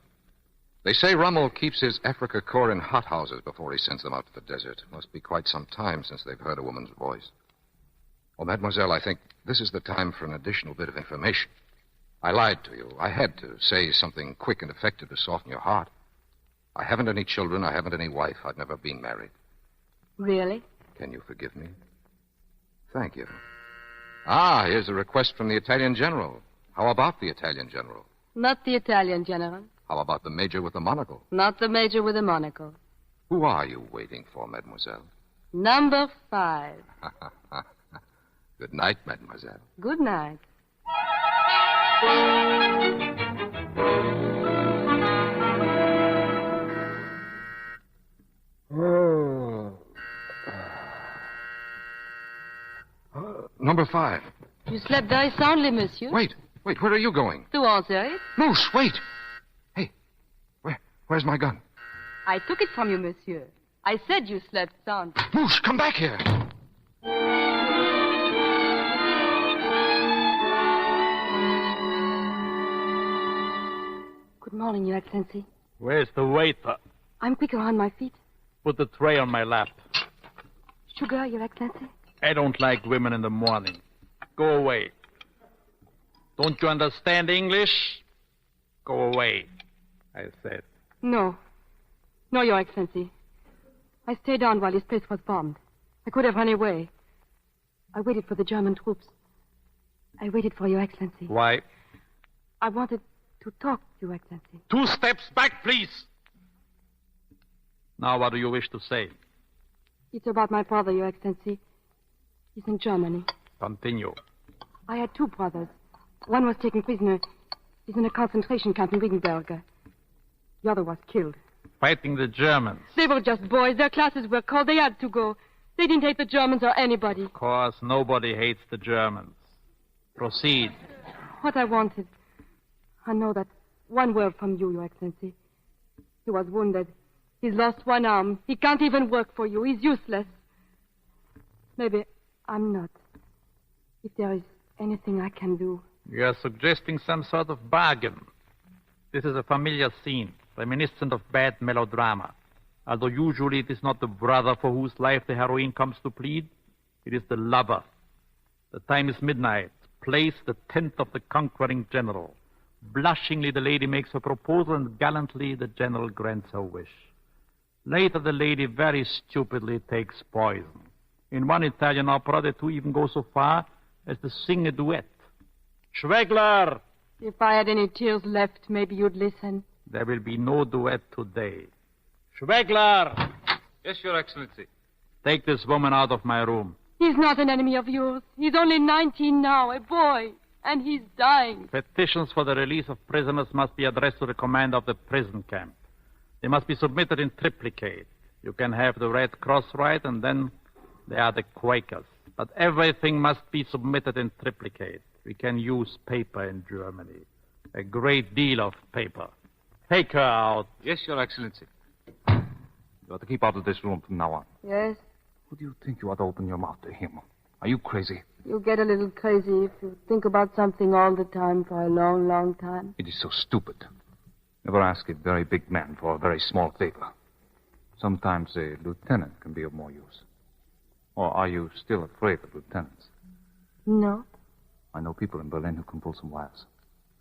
They say Rommel keeps his Africa Corps in hothouses before he sends them out to the desert. Must be quite some time since they've heard a woman's voice. Oh, mademoiselle, I think this is the time for an additional bit of information. I lied to you. I had to say something quick and effective to soften your heart. I haven't any children. I haven't any wife. I've never been married. Really? Can you forgive me? Thank you. Ah, here's a request from the Italian general. How about the Italian general? Not the Italian general. How about the major with the monocle? Not the major with the monocle. Who are you waiting for, mademoiselle? Number 5. Good night, mademoiselle. Good night. Number 5. You slept very soundly, monsieur. Wait, where are you going? To answer it. Moose, wait. Hey, where's my gun? I took it from you, monsieur. I said you slept soundly. Moose, come back here. calling, Your Excellency. Where's the waiter? I'm quicker on my feet. Put the tray on my lap. Sugar, Your Excellency? I don't like women in the morning. Go away. Don't you understand English? Go away, I said. No. No, Your Excellency. I stayed on while his place was bombed. I could have run away. I waited for the German troops. I waited for Your Excellency. Why? I wanted to talk, Your Excellency. 2 steps back, please. Now, what do you wish to say? It's about my brother, Your Excellency. He's in Germany. Continue. I had 2 brothers. One was taken prisoner. He's in a concentration camp in Wittenberg. The other was killed. Fighting the Germans. They were just boys. Their classes were called. They had to go. They didn't hate the Germans or anybody. Of course, nobody hates the Germans. Proceed. What I wanted. I know that one word from you, Your Excellency. He was wounded. He's lost one arm. He can't even work for you. He's useless. Maybe I'm not. If there is anything I can do. You are suggesting some sort of bargain. This is a familiar scene, reminiscent of bad melodrama. Although usually it is not the brother for whose life the heroine comes to plead, it is the lover. The time is midnight. Place the tent of the conquering general. Blushingly, the lady makes her proposal, and gallantly the general grants her wish. Later, the lady very stupidly takes poison. In one Italian opera, the two even go so far as to sing a duet. Schwegler! If I had any tears left, maybe you'd listen. There will be no duet today. Schwegler! Yes, Your Excellency. Take this woman out of my room. He's not an enemy of yours. He's only 19 now, a boy. And he's dying. Petitions for the release of prisoners must be addressed to the commander of the prison camp. They must be submitted in triplicate. You can have the Red Cross write, and then they are the Quakers. But everything must be submitted in triplicate. We can use paper in Germany. A great deal of paper. Take her out. Yes, Your Excellency. You ought to keep out of this room from now on. Yes? Who do you think you ought to open your mouth to him? Are you crazy? You get a little crazy if you think about something all the time for a long, long time. It is so stupid. Never ask a very big man for a very small favor. Sometimes a lieutenant can be of more use. Or are you still afraid of lieutenants? No. I know people in Berlin who can pull some wires.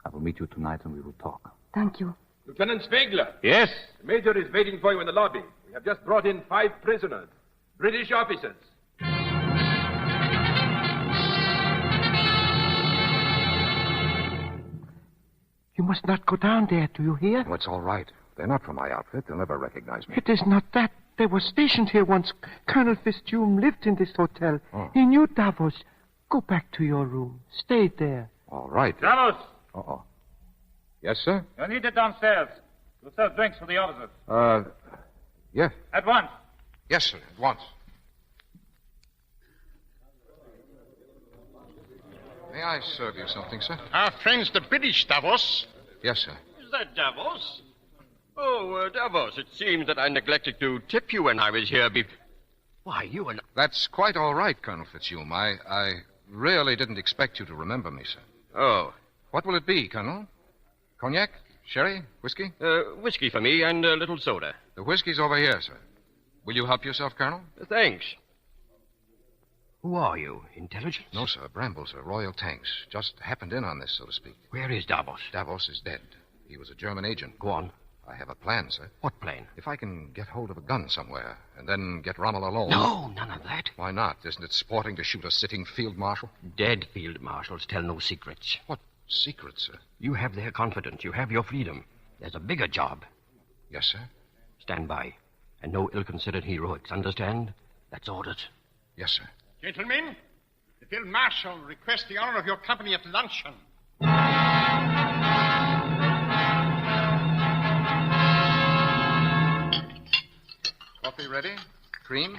I will meet you tonight and we will talk. Thank you. Lieutenant Spiegler. Yes? The Major is waiting for you in the lobby. We have just brought in 5 prisoners. British officers. You must not go down there, do you hear? Oh, it's all right. They're not from my outfit. They'll never recognize me. It is not that. They were stationed here once. Colonel Fitzhume lived in this hotel. Oh. He knew Davos. Go back to your room. Stay there. All right. Davos! Uh-oh. Yes, sir? You're needed downstairs. You'll serve drinks for the officers. Yeah. At once. Yes, sir. At once. May I serve you something, sir? Our friends, the British, Davos. Yes, sir. Is that Davos? Oh, Davos, it seems that I neglected to tip you when I was here Why, you and... That's quite all right, Colonel Fitzhume. I really didn't expect you to remember me, sir. Oh. What will it be, Colonel? Cognac? Sherry? Whiskey? Whiskey for me and a little soda. The whiskey's over here, sir. Will you help yourself, Colonel? Thanks. Who are you? Intelligence? No, sir. Bramble, sir. Royal Tanks. Just happened in on this, so to speak. Where is Davos? Davos is dead. He was a German agent. Go on. I have a plan, sir. What plan? If I can get hold of a gun somewhere, and then get Rommel alone... No, none of that. Why not? Isn't it sporting to shoot a sitting field marshal? Dead field marshals tell no secrets. What secrets, sir? You have their confidence. You have your freedom. There's a bigger job. Yes, sir? Stand by. And no ill-considered heroics, understand? That's orders. Yes, sir. Gentlemen, the Field Marshal requests the honor of your company at luncheon. Coffee ready? Cream?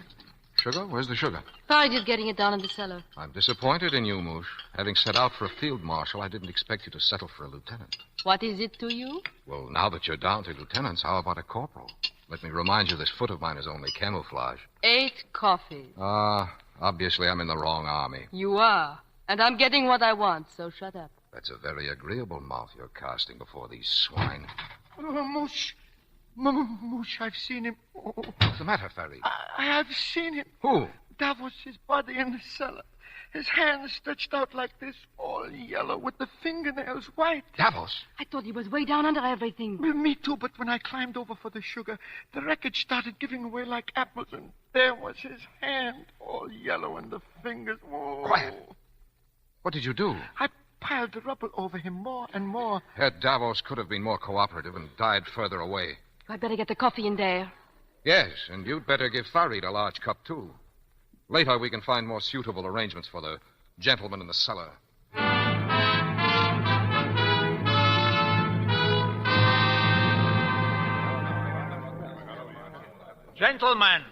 Sugar? Where's the sugar? Sorry, just getting it down in the cellar. I'm disappointed in you, Moosh. Having set out for a field marshal, I didn't expect you to settle for a lieutenant. What is it to you? Well, now that you're down to lieutenants, how about a corporal? Let me remind you, this foot of mine is only camouflage. 8 coffees. Obviously I'm in the wrong army. You are. And I'm getting what I want, so shut up. That's a very agreeable mouth you're casting before these swine. Oh, Moosh. Moosh, I've seen him. Oh. What's the matter, Ferry? I have seen him. Who? Davos, his body in the cellar. His hands stretched out like this, all yellow, with the fingernails white. Davos? I thought he was way down under everything. Well, me too, but when I climbed over for the sugar, the wreckage started giving away like apples, and there was his hand, all yellow, and the fingers. Oh. Quiet. What did you do? I piled the rubble over him more and more. Herr Davos could have been more cooperative and died further away. I'd better get the coffee in there. Yes, and you'd better give Farid a large cup, too. Later, we can find more suitable arrangements for the gentleman in the cellar. Gentlemen,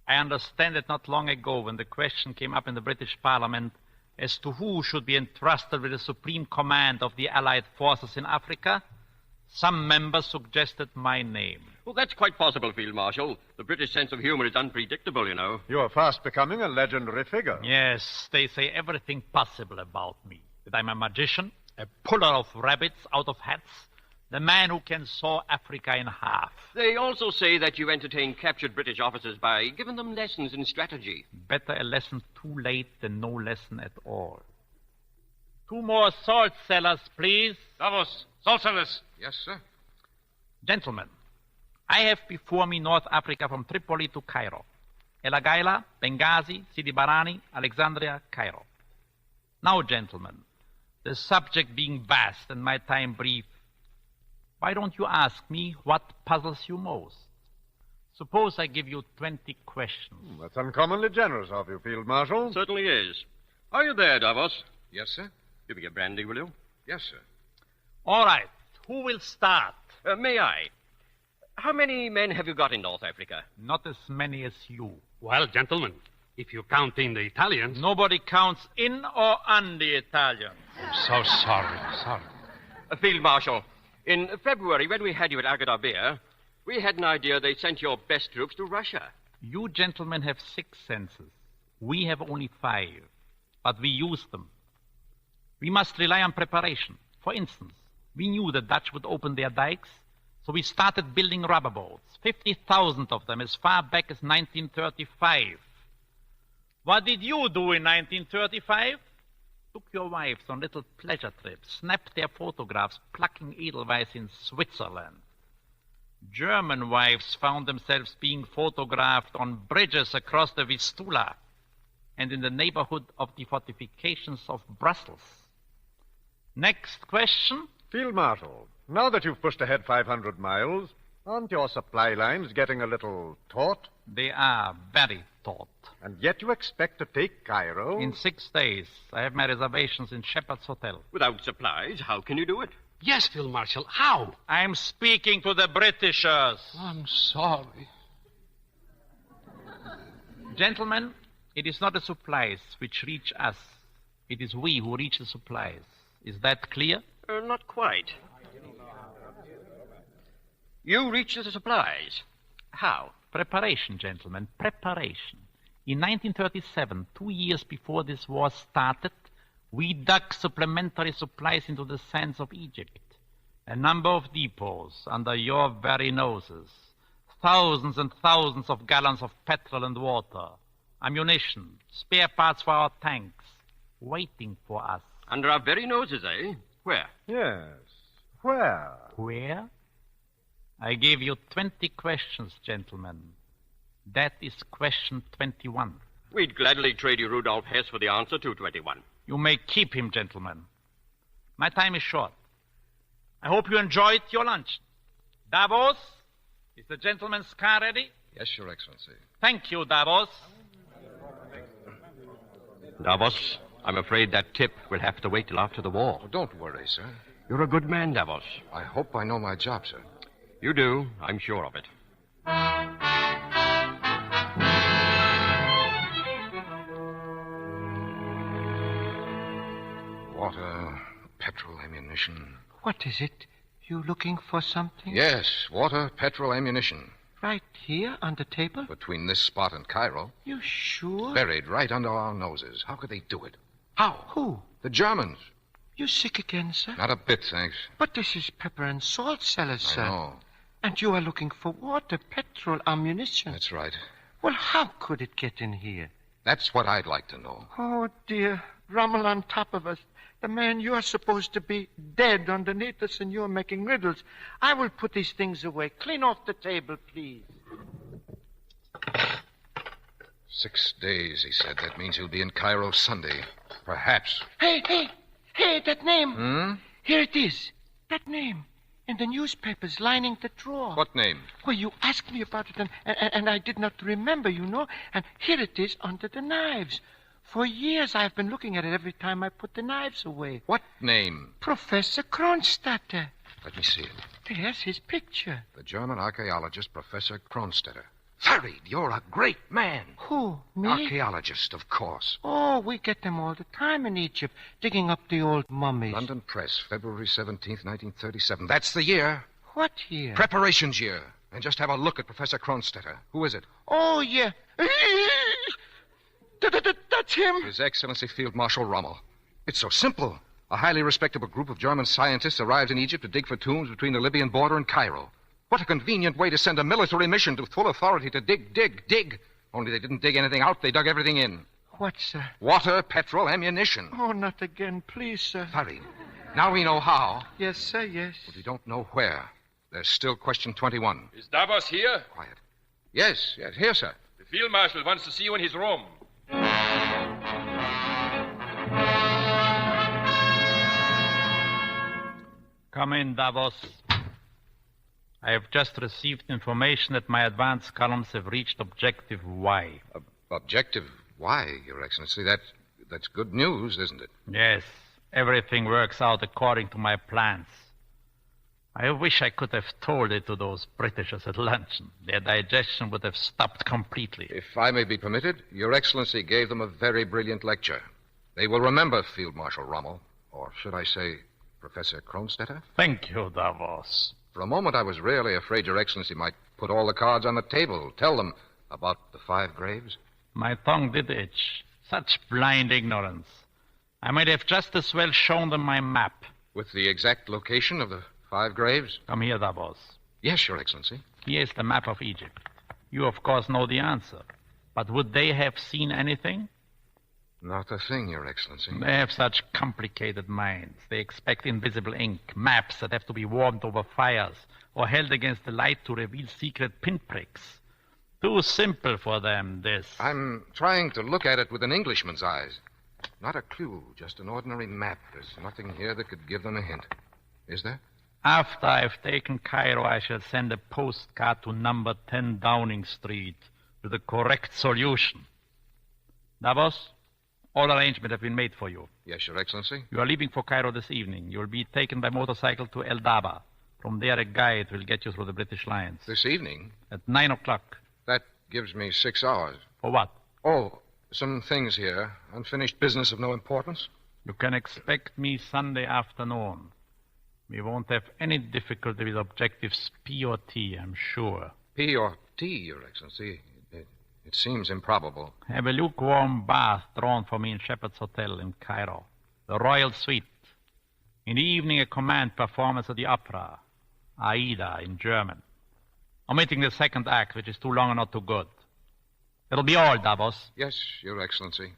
I understand that not long ago, when the question came up in the British Parliament as to who should be entrusted with the supreme command of the Allied forces in Africa, some members suggested my name. Well, that's quite possible, Field Marshal. The British sense of humor is unpredictable, you know. You are fast becoming a legendary figure. Yes, they say everything possible about me. That I'm a magician, a puller of rabbits out of hats, the man who can saw Africa in half. They also say that you entertain captured British officers by giving them lessons in strategy. Better a lesson too late than no lesson at all. 2 more salt cellars, please. Davos, salt cellars. Yes, sir. Gentlemen, I have before me North Africa from Tripoli to Cairo. El Agheila, Benghazi, Sidi Barani, Alexandria, Cairo. Now, gentlemen, the subject being vast and my time brief, why don't you ask me what puzzles you most? Suppose I give you 20 questions. That's uncommonly generous of you, Field Marshal. Certainly is. Are you there, Davos? Yes, sir. Give me a brandy, will you? Yes, sir. All right. Who will start? May I? How many men have you got in North Africa? Not as many as you. Well, gentlemen, if you count in the Italians... Nobody counts in or on the Italians. I'm so sorry. Field Marshal, in February, when we had you at Agadir, we had an idea they sent your best troops to Russia. You gentlemen have 6 senses. We have only 5. But we use them. We must rely on preparation. For instance, we knew the Dutch would open their dikes, so we started building rubber boats, 50,000 of them as far back as 1935. What did you do in 1935? Took your wives on little pleasure trips, snapped their photographs, plucking edelweiss in Switzerland. German wives found themselves being photographed on bridges across the Vistula and in the neighborhood of the fortifications of Brussels. Next question. Field Marshal, now that you've pushed ahead 500 miles, aren't your supply lines getting a little taut? They are very taut. And yet you expect to take Cairo? In 6 days. I have my reservations in Shepherd's Hotel. Without supplies, how can you do it? Yes, Field Marshal, how? I'm speaking to the Britishers. I'm sorry. Gentlemen, it is not the supplies which reach us. It is we who reach the supplies. Is that clear? Not quite. You reach the supplies. How? Preparation, gentlemen, preparation. In 1937, 2 years before this war started, we dug supplementary supplies into the sands of Egypt. A number of depots under your very noses. Thousands and thousands of gallons of petrol and water. Ammunition, spare parts for our tanks, waiting for us. Under our very noses, eh? Where? Yes. Where? Where? I gave you 20 questions, gentlemen. That is question 21. We'd gladly trade you Rudolf Hess for the answer to 21. You may keep him, gentlemen. My time is short. I hope you enjoyed your lunch. Davos, is the gentleman's car ready? Yes, Your Excellency. Thank you, Davos. Davos, I'm afraid that tip will have to wait till after the war. Oh, don't worry, sir. You're a good man, Davos. I hope I know my job, sir. You do. I'm sure of it. Water, petrol, ammunition. What is it? You looking for something? Yes, water, petrol, ammunition. Right here on the table? Between this spot and Cairo. You sure? Buried right under our noses. How could they do it? How? Who? The Germans. You sick again, sir? Not a bit, thanks. But this is pepper and salt cellars, sir. I know. And you are looking for water, petrol, ammunition. That's right. Well, how could it get in here? That's what I'd like to know. Oh, dear. Rommel on top of us. The man you're supposed to be dead underneath us, and you're making riddles. I will put these things away. Clean off the table, please. 6 days, he said. That means he'll be in Cairo Sunday. Perhaps. Hey, that name. Hmm? Here it is. That name. In the newspapers lining the drawer. What name? Well, you asked me about it, and I did not remember, you know. And here it is under the knives. For years, I've been looking at it every time I put the knives away. What name? Professor Kronstadter. Let me see it. There's his picture. The German archaeologist, Professor Kronstadter. Farid, you're a great man. Who, me? Archaeologist, of course. Oh, we get them all the time in Egypt, digging up the old mummies. London Press, February 17th, 1937. That's the year. What year? Preparations year. And just have a look at Professor Kronstadter. Who is it? Oh, yeah. That's him. His Excellency Field Marshal Rommel. It's so simple. A highly respectable group of German scientists arrived in Egypt to dig for tombs between the Libyan border and Cairo. What a convenient way to send a military mission to full authority to dig. Only they didn't dig anything out, they dug everything in. What, sir? Water, petrol, ammunition. Oh, not again, please, sir. Farid, now we know how. Yes, sir, yes. But we don't know where. There's still question 21. Is Davos here? Quiet. Yes, here, sir. The Field Marshal wants to see you in his room. Come in, Davos. I have just received information that my advance columns have reached Objective Y. Objective Y, Your Excellency? That's good news, isn't it? Yes. Everything works out according to my plans. I wish I could have told it to those Britishers at luncheon. Their digestion would have stopped completely. If I may be permitted, Your Excellency gave them a very brilliant lecture. They will remember Field Marshal Rommel, or should I say, Professor Kronstadter? Thank you, Davos. For a moment, I was really afraid Your Excellency might put all the cards on the table. Tell them about the 5 graves. My tongue did itch. Such blind ignorance. I might have just as well shown them my map. With the exact location of the 5 graves? Come here, Davos. Yes, Your Excellency. Here's the map of Egypt. You, of course, know the answer. But would they have seen anything? Not a thing, Your Excellency. They have such complicated minds. They expect invisible ink, maps that have to be warmed over fires or held against the light to reveal secret pinpricks. Too simple for them, this. I'm trying to look at it with an Englishman's eyes. Not a clue, just an ordinary map. There's nothing here that could give them a hint. Is there? After I've taken Cairo, I shall send a postcard to number 10 Downing Street with the correct solution. Davos? All arrangements have been made for you. Yes, Your Excellency. You are leaving for Cairo this evening. You will be taken by motorcycle to El Daba. From there, a guide will get you through the British lines. This evening? At 9 o'clock. That gives me 6 hours. For what? Oh, some things here. Unfinished business of no importance. You can expect me Sunday afternoon. We won't have any difficulty with objectives P or T, I'm sure. P or T, Your Excellency? It seems improbable. Have a lukewarm bath drawn for me in Shepherd's Hotel in Cairo. The Royal Suite. In the evening, a command performance of the opera. Aida in German. Omitting the second act, which is too long and not too good. It'll be all, Davos. Yes, Your Excellency.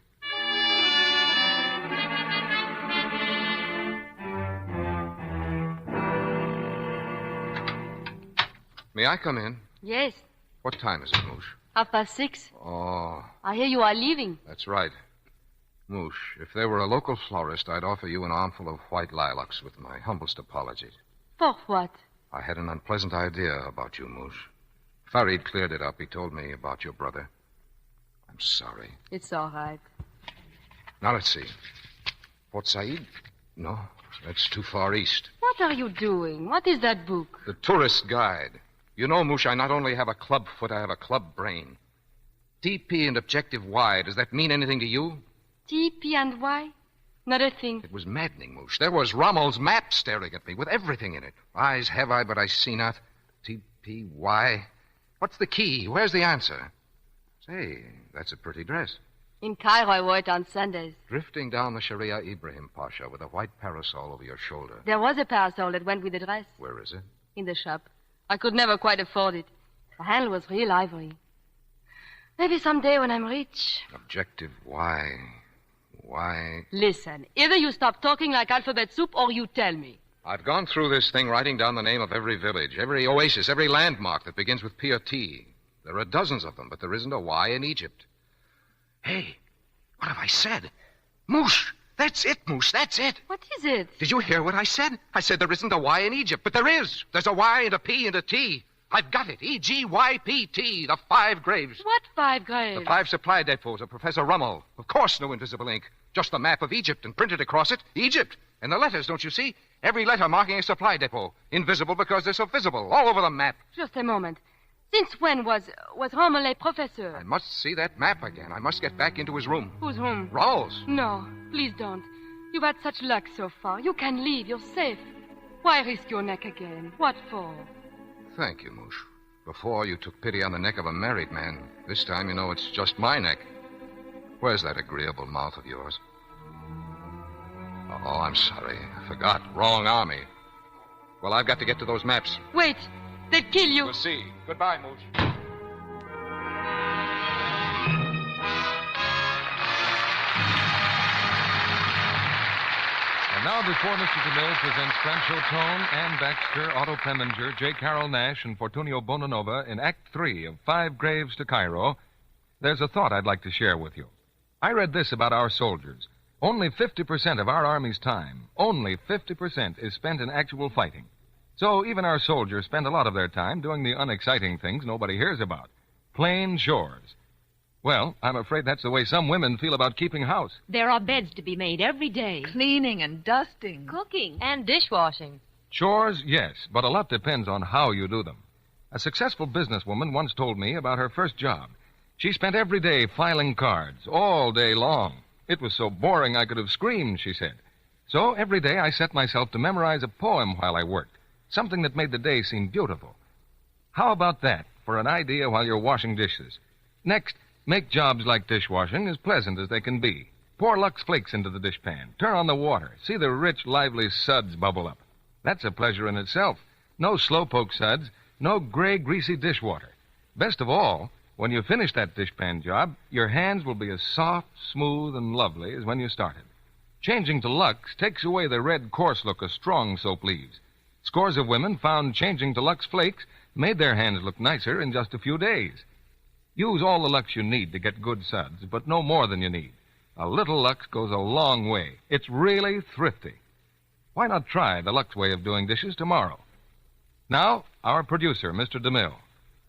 May I come in? Yes. What time is it, Moosh? 6:30. Oh, I hear you are leaving. that's right. Moosh, if there were a local florist, I'd offer you an armful of white lilacs with my humblest apologies. For what? I had an unpleasant idea about you, Moosh. Farid cleared it up. He told me about your brother. I'm sorry. It's all right. Now, let's see. Port Said? No, that's too far east. What are you doing? What is that book? The tourist guide. You know, Moosh, I not only have a club foot, I have a club brain. TP and Objective Y, does that mean anything to you? TP and Y? Not a thing. It was maddening, Moosh. There was Rommel's map staring at me with everything in it. Eyes have I, but I see not. TPY. What's the key? Where's the answer? Say, that's a pretty dress. In Cairo, I wore it on Sundays. Drifting down the Sharia Ibrahim Pasha with a white parasol over your shoulder. There was a parasol that went with the dress. Where is it? In the shop. I could never quite afford it. The handle was real ivory. Maybe someday when I'm rich. Objective, why? Why? Listen, either you stop talking like alphabet soup or you tell me. I've gone through this thing writing down the name of every village, every oasis, every landmark that begins with P or T. There are dozens of them, but there isn't a Y in Egypt. Hey, what have I said? Moosh! That's it, Moosh, that's it. What is it? Did you hear what I said? I said there isn't a Y in Egypt, but there is. There's a Y and a P and a T. I've got it. E-G-Y-P-T, the 5 graves. What 5 graves? The 5 supply depots of Professor Rummel. Of course, no invisible ink. Just the map of Egypt, and printed across it, Egypt. And the letters, don't you see? Every letter marking a supply depot. Invisible because they're so visible, all over the map. Just a moment. Since when was Rummel a professor? I must see that map again. I must get back into his room. Whose room? Rummel's. No, please don't. You've had such luck so far. You can leave. You're safe. Why risk your neck again? What for? Thank you, Moosh. Before, you took pity on the neck of a married man. This time, you know, it's just my neck. Where's that agreeable mouth of yours? Oh, I'm sorry. I forgot. Wrong army. Well, I've got to get to those maps. Wait. They'll kill you. We'll see. Goodbye, Moosh. And now, before Mr. DeMille presents Franchot Tone, Ann Baxter, Otto Preminger, J. Carroll Nash, and Fortunio Bonanova in Act 3 of 5 Graves to Cairo, there's a thought I'd like to share with you. I read this about our soldiers. Only 50% of our Army's time, only 50% is spent in actual fighting. So even our soldiers spend a lot of their time doing the unexciting things nobody hears about. Plain chores. Well, I'm afraid that's the way some women feel about keeping house. There are beds to be made every day. Cleaning and dusting. Cooking. And dishwashing. Chores, yes, but a lot depends on how you do them. A successful businesswoman once told me about her first job. She spent every day filing cards, all day long. It was so boring I could have screamed, she said. So every day I set myself to memorize a poem while I worked, something that made the day seem beautiful. How about that for an idea while you're washing dishes? Next, make jobs like dishwashing as pleasant as they can be. Pour Lux Flakes into the dishpan. Turn on the water. See the rich, lively suds bubble up. That's a pleasure in itself. No slowpoke suds, no gray, greasy dishwater. Best of all, when you finish that dishpan job, your hands will be as soft, smooth, and lovely as when you started. Changing to Lux takes away the red, coarse look of strong soap leaves. Scores of women found changing to Lux Flakes made their hands look nicer in just a few days. Use all the Lux you need to get good suds, but no more than you need. A little Lux goes a long way. It's really thrifty. Why not try the Lux way of doing dishes tomorrow? Now, our producer, Mr. DeMille.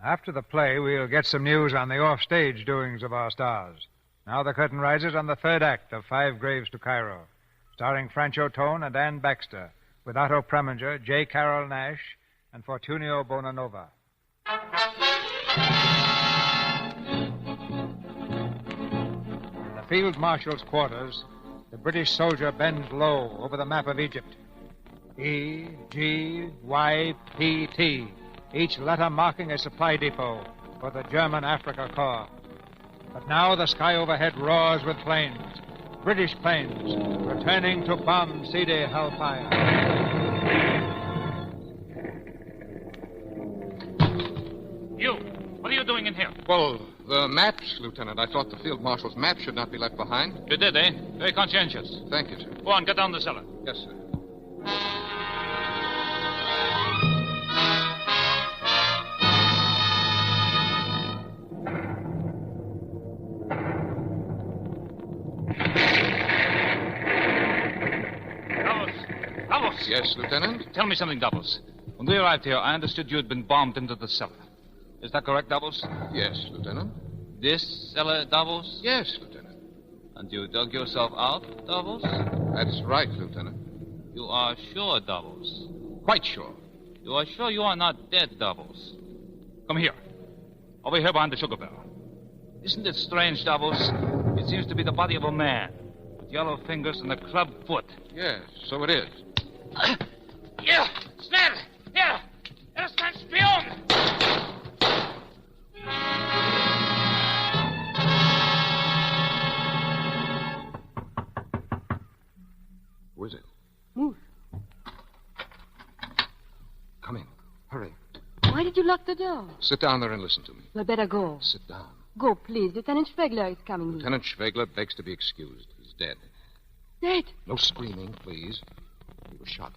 After the play, we'll get some news on the off-stage doings of our stars. Now the curtain rises on the third act of 5 Graves to Cairo, starring Franchot Tone and Ann Baxter, with Otto Preminger, J. Carroll Nash, and Fortunio Bonanova. In the Field Marshal's quarters, the British soldier bends low over the map of Egypt. E-G-Y-P-T, each letter marking a supply depot for the German Africa Corps. But now the sky overhead roars with planes, British planes, returning to bomb Sidi Hellfire. You, what are you doing in here? Well, the maps, Lieutenant. I thought the Field Marshal's map should not be left behind. You did, eh? Very conscientious. Thank you, sir. Go on, get down the cellar. Yes, sir. Davos! Yes, Lieutenant? Tell me something, Davos. When we arrived here, I understood you had been bombed into the cellar. Is that correct, Davos? Yes, Lieutenant. This cellar, Davos? Yes, Lieutenant. And you dug yourself out, Davos? That's right, Lieutenant. You are sure, Davos? Quite sure. You are sure you are not dead, Davos? Come here. Over here behind the sugar barrel. Isn't it strange, Davos? It seems to be the body of a man, with yellow fingers and a club foot. Yes, so it is. Hier! Schnell! Hier! Er ist ein Spion! you lock the door? Sit down there and listen to me. We'd better go. Sit down. Go, please. Lieutenant Schwegler is coming. Lieutenant Schwegler begs to be excused. He's dead. Dead? No screaming, please. He was shot.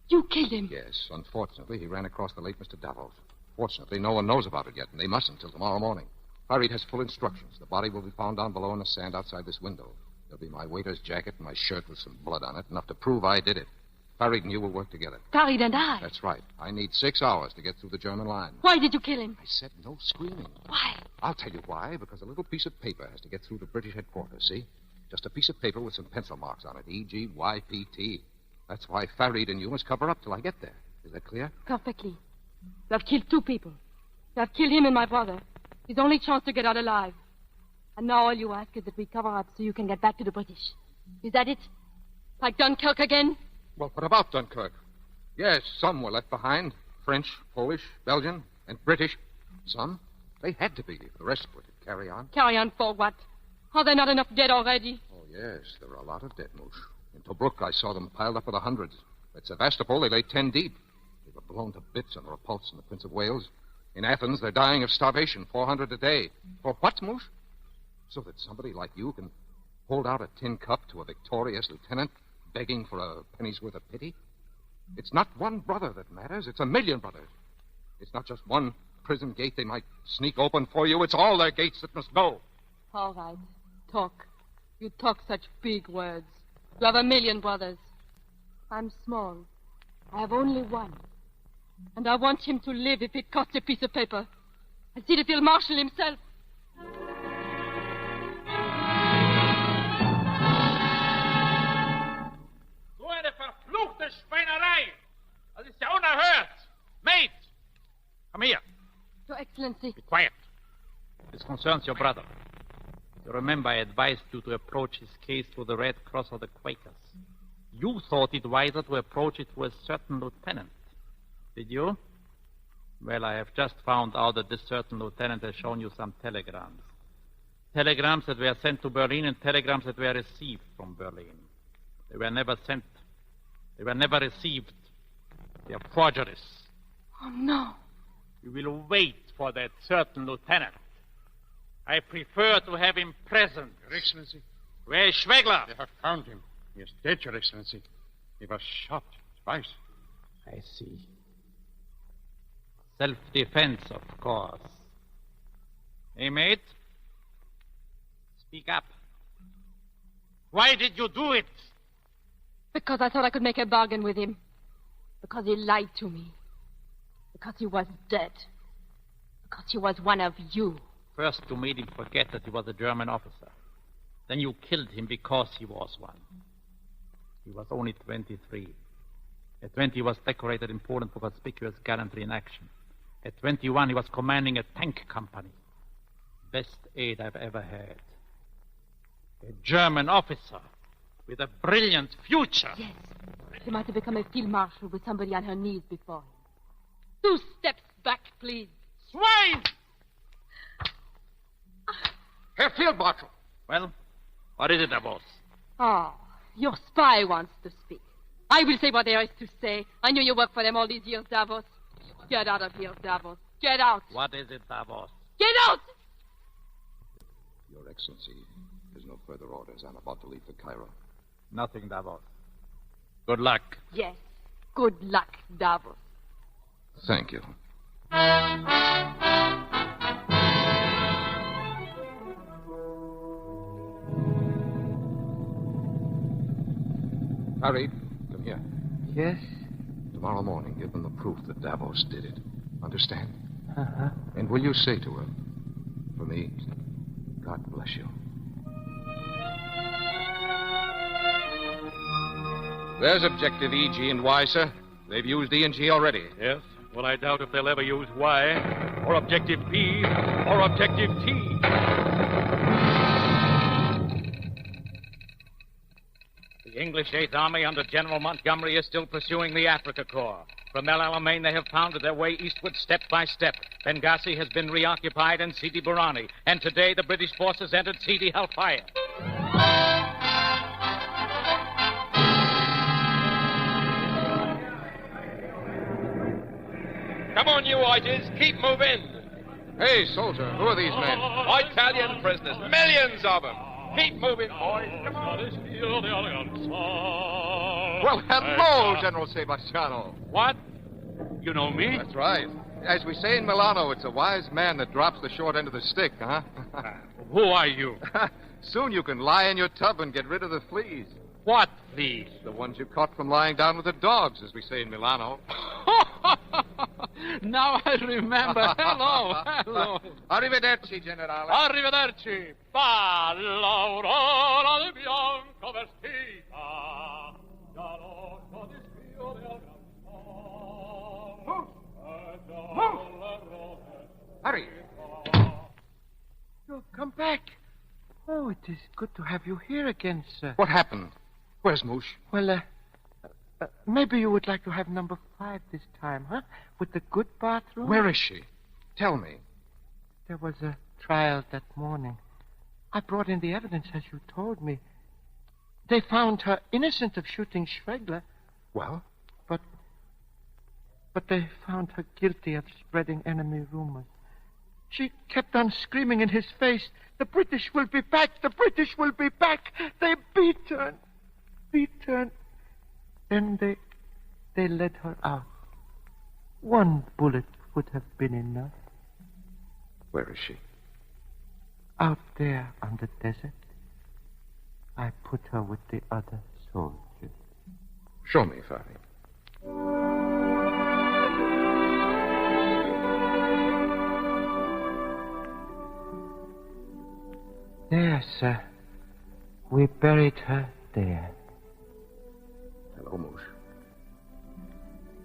You killed him? Yes. Unfortunately, he ran across the late Mr. Davos. Fortunately, no one knows about it yet, and they mustn't until tomorrow morning. Farid has full instructions. The body will be found down below in the sand outside this window. There'll be my waiter's jacket and my shirt with some blood on it, enough to prove I did it. Farid and you will work together. Farid and I? That's right. I need 6 hours to get through the German line. Why did you kill him? I said no screaming. Why? I'll tell you why. Because a little piece of paper has to get through to British headquarters, see? Just a piece of paper with some pencil marks on it. E.g., YPT. That's why Farid and you must cover up till I get there. Is that clear? Perfectly. You have killed 2 people. You have killed him and my brother. His only chance to get out alive. And now all you ask is that we cover up so you can get back to the British. Is that it? Like Dunkirk again? Well, what about Dunkirk? Yes, some were left behind. French, Polish, Belgian, and British. Some. They had to be. The rest would carry on. Carry on for what? Are there not enough dead already? Oh, yes. There are a lot of dead, Moosh. In Tobruk, I saw them piled up with the hundreds. At Sevastopol, they lay 10 deep. They were blown to bits on the repulse in the Prince of Wales. In Athens, they're dying of starvation, 400 a day. For what, Moosh? So that somebody like you can hold out a tin cup to a victorious lieutenant begging for a penny's worth of pity? It's not one brother that matters. It's a million brothers. It's not just one prison gate they might sneak open for you. It's all their gates that must go. All right. Talk. You talk such big words. You have a million brothers. I'm small. I have only one. And I want him to live if it costs a piece of paper. I see the field marshal himself. So eine verfluchte Schweinerei. Das ist ja unerhört. Mate! Come here. Your Excellency. Be quiet. This concerns your brother. You remember I advised you to approach his case through the Red Cross or the Quakers. You thought it wiser to approach it through a certain lieutenant. Did you? Well, I have just found out that this certain lieutenant has shown you some telegrams. Telegrams that were sent to Berlin and telegrams that were received from Berlin. They were never sent. They were never received. They are forgeries. Oh, no. You will wait for that certain lieutenant. I prefer to have him present. Your Excellency. Where is Schwegler? They have found him. He is dead, Your Excellency. He was shot twice. I see. Self-defense, of course. Hey, mate. Speak up. Why did you do it? Because I thought I could make a bargain with him. Because he lied to me. Because he was dead. Because he was one of you. First, you made him forget that he was a German officer. Then you killed him because he was one. He was only 23. At 20, he was decorated in Poland for conspicuous gallantry in action. At 21, he was commanding a tank company. Best aide I've ever had. A German officer with a brilliant future. Yes. He might have become a field marshal with somebody on her knees before him. 2 steps back, please. Swine! Herr Field Marshal. Well, what is it, boss? Oh, your spy wants to speak. I will say what there is to say. I knew you worked for them all these years, Davos. Get out of here, Davos. Get out. What is it, Davos? Get out! Your Excellency, there's no further orders. I'm about to leave for Cairo. Nothing, Davos. Good luck. Yes. Good luck, Davos. Thank you. Farid, come here. Yes? Tomorrow morning, give them the proof that Davos did it. Understand? Uh-huh. And will you say to her, for me, God bless you. There's objective E, G, and Y, sir. They've used E and G already. Yes? Well, I doubt if they'll ever use Y, or objective P, or objective T. The English 8th Army under General Montgomery is still pursuing the Africa Corps. From El Alamein, they have pounded their way eastward step by step. Benghazi has been reoccupied and Sidi Barrani. And today, the British forces entered Sidi Halfaya. Come on, on, you whiteys. Keep moving. Hey, soldier, who are these men? Italian prisoners. Millions of them. Keep moving, boys. Come on. Well, hello, General Sebastiano. What? You know me? That's right. As we say in Milano, it's a wise man that drops the short end of the stick, huh? Who are you? Soon you can lie in your tub and get rid of the fleas. What fleas? The ones you caught from lying down with the dogs, as we say in Milano. Now I remember. Hello. Arrivederci, Generale. Arrivederci. Fa l'aurora di bianco vestita. La rosa di sfiore al Hurry. Oh, come back. Oh, it is good to have you here again, sir. What happened? Where's Moosh? Well, maybe you would like to have number 5 this time, huh? With the good bathroom? Where is she? Tell me. There was a trial that morning. I brought in the evidence as you told me. They found her innocent of shooting Schwegler. Well? But they found her guilty of spreading enemy rumors. She kept on screaming in his face, "The British will be back! The British will be back!" They beat her. Then they let her out. One bullet would have been enough. Where is she? Out there on the desert. I put her with the other soldiers. Show me, Fatty. There, sir. We buried her there. Hello, Moosh.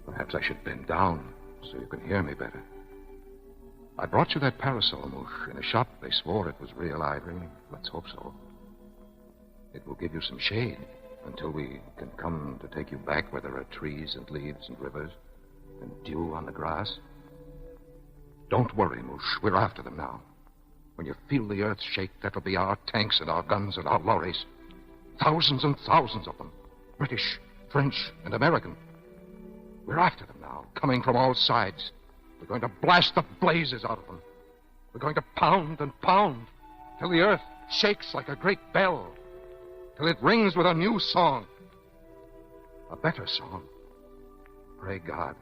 Perhaps I should bend down so you can hear me better. I brought you that parasol, Moosh. In a shop, they swore it was real ivory. Let's hope so. It will give you some shade until we can come to take you back where there are trees and leaves and rivers and dew on the grass. Don't worry, Moosh. We're after them now. When you feel the earth shake, that'll be our tanks and our guns and our lorries. Thousands and thousands of them. British, French, and American. We're after them now, coming from all sides. We're going to blast the blazes out of them. We're going to pound and pound till the earth shakes like a great bell, till it rings with a new song. A better song. Pray God.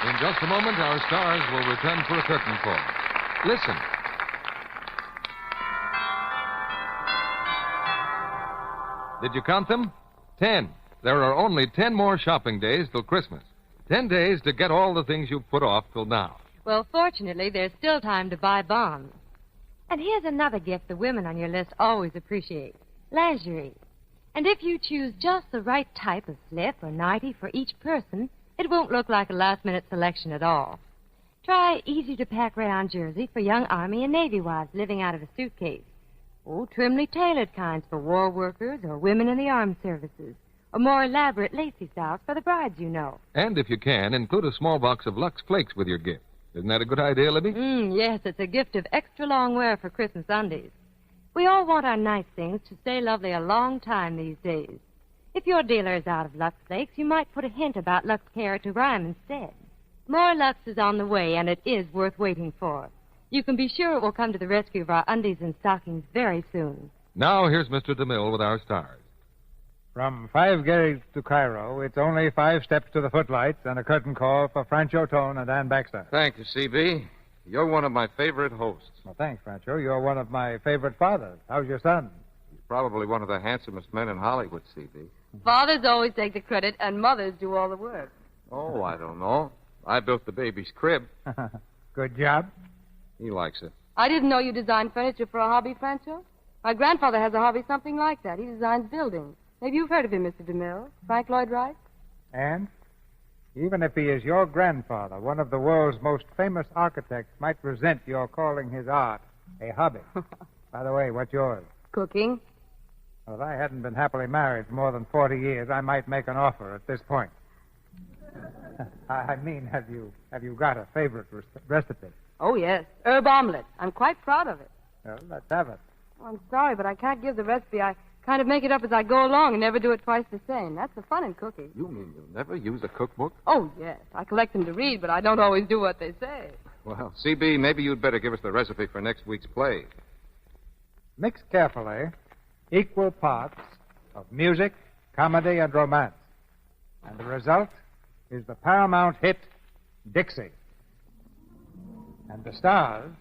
In just a moment, our stars will return for a curtain call. Listen. Did you count them? 10. There are only 10 more shopping days till Christmas. 10 days to get all the things you've put off till now. Well, fortunately, there's still time to buy bonds. And here's another gift the women on your list always appreciate. Lingerie. And if you choose just the right type of slip or nightie for each person, it won't look like a last-minute selection at all. Try easy-to-pack rayon jersey for young Army and Navy wives living out of a suitcase. Oh, trimly tailored kinds for war workers or women in the armed services. Or more elaborate lacy styles for the brides you know. And if you can, include a small box of Lux Flakes with your gift. Isn't that a good idea, Libby? Yes, it's a gift of extra long wear for Christmas undies. We all want our nice things to stay lovely a long time these days. If your dealer is out of Lux Flakes, you might put a hint about Lux Care to rhyme instead. More Lux is on the way, and it is worth waiting for. You can be sure it will come to the rescue of our undies and stockings very soon. Now, here's Mr. DeMille with our stars. From 5 Gary to Cairo, it's only 5 steps to the footlights and a curtain call for Franchot and Ann Baxter. Thank you, C.B. You're one of my favorite hosts. Well, thanks, Franchot. You're one of my favorite fathers. How's your son? He's probably one of the handsomest men in Hollywood, C.B. Fathers always take the credit, and mothers do all the work. Oh, I don't know. I built the baby's crib. Good job. He likes it. I didn't know you designed furniture for a hobby, Franchot. My grandfather has a hobby something like that. He designs buildings. Maybe you've heard of him, Mr. DeMille. Frank Lloyd Wright? And even if he is your grandfather, one of the world's most famous architects might resent your calling his art a hobby. By the way, what's yours? Cooking. Well, if I hadn't been happily married for more than 40 years, I might make an offer at this point. I mean, have you got a favorite recipe? Oh, yes. Herb omelet. I'm quite proud of it. Well, let's have it. Oh, I'm sorry, but I can't give the recipe. I kind of make it up as I go along and never do it twice the same. That's the fun in cooking. You mean you never use a cookbook? Oh, yes. I collect them to read, but I don't always do what they say. Well, CB, maybe you'd better give us the recipe for next week's play. Mix carefully equal parts of music, comedy, and romance. And the result is the Paramount hit, Dixie. And the stars,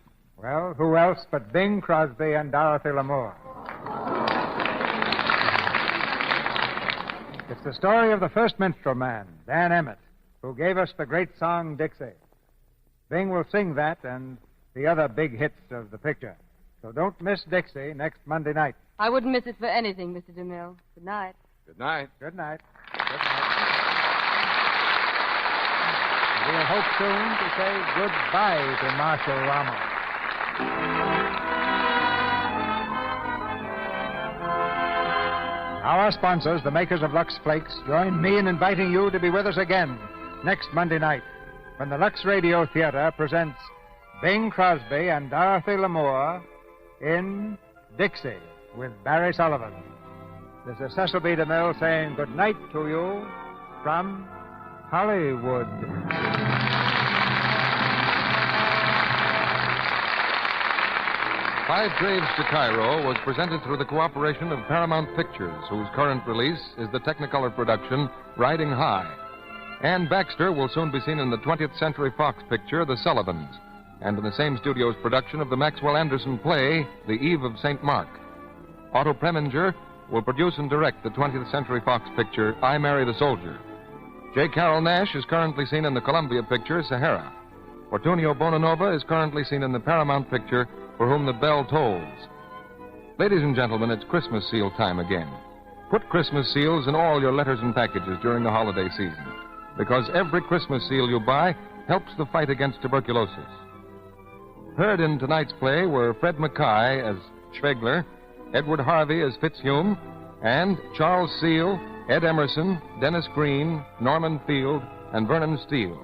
well, who else but Bing Crosby and Dorothy Lamour. It's the story of the first minstrel man, Dan Emmett, who gave us the great song Dixie. Bing will sing that and the other big hits of the picture. So don't miss Dixie next Monday night. I wouldn't miss it for anything, Mr. DeMille. Good night. Good night. Good night. Good night. We'll hope soon to say goodbye to Marshal Ramos. Our sponsors, the makers of Lux Flakes, join me in inviting you to be with us again next Monday night when the Lux Radio Theater presents Bing Crosby and Dorothy Lamour in Dixie with Barry Sullivan. This is Cecil B. DeMille saying good night to you from Hollywood. Five Graves to Cairo was presented through the cooperation of Paramount Pictures, whose current release is the Technicolor production Riding High. Ann Baxter will soon be seen in the 20th Century Fox picture The Sullivans, and in the same studio's production of the Maxwell Anderson play The Eve of St. Mark. Otto Preminger will produce and direct the 20th Century Fox picture I Married a Soldier. J. Carroll Nash is currently seen in the Columbia picture Sahara. Fortunio Bonanova is currently seen in the Paramount picture For Whom the Bell Tolls. Ladies and gentlemen, it's Christmas seal time again. Put Christmas seals in all your letters and packages during the holiday season, because every Christmas seal you buy helps the fight against tuberculosis. Heard in tonight's play were Fred Mackay as Schwegler, Edward Harvey as Fitzhume, and Charles Seal, Ed Emerson, Dennis Green, Norman Field, and Vernon Steele.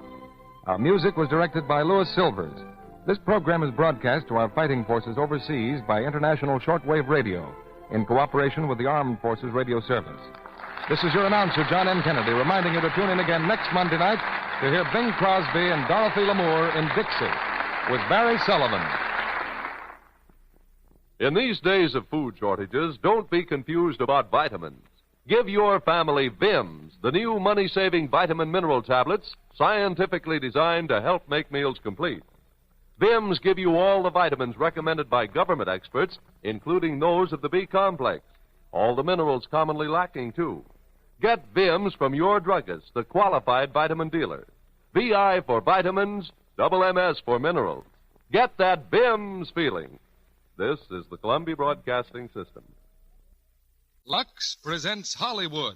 Our music was directed by Louis Silvers. This program is broadcast to our fighting forces overseas by International Shortwave Radio in cooperation with the Armed Forces Radio Service. This is your announcer, John M. Kennedy, reminding you to tune in again next Monday night to hear Bing Crosby and Dorothy Lamour in Dixie with Barry Sullivan. In these days of food shortages, don't be confused about vitamins. Give your family Vims, the new money-saving vitamin mineral tablets scientifically designed to help make meals complete. Vims give you all the vitamins recommended by government experts, including those of the B complex. All the minerals commonly lacking, too. Get Vims from your druggist, the qualified vitamin dealer. VI for vitamins, double MS for minerals. Get that Vims feeling. This is the Columbia Broadcasting System. Lux presents Hollywood.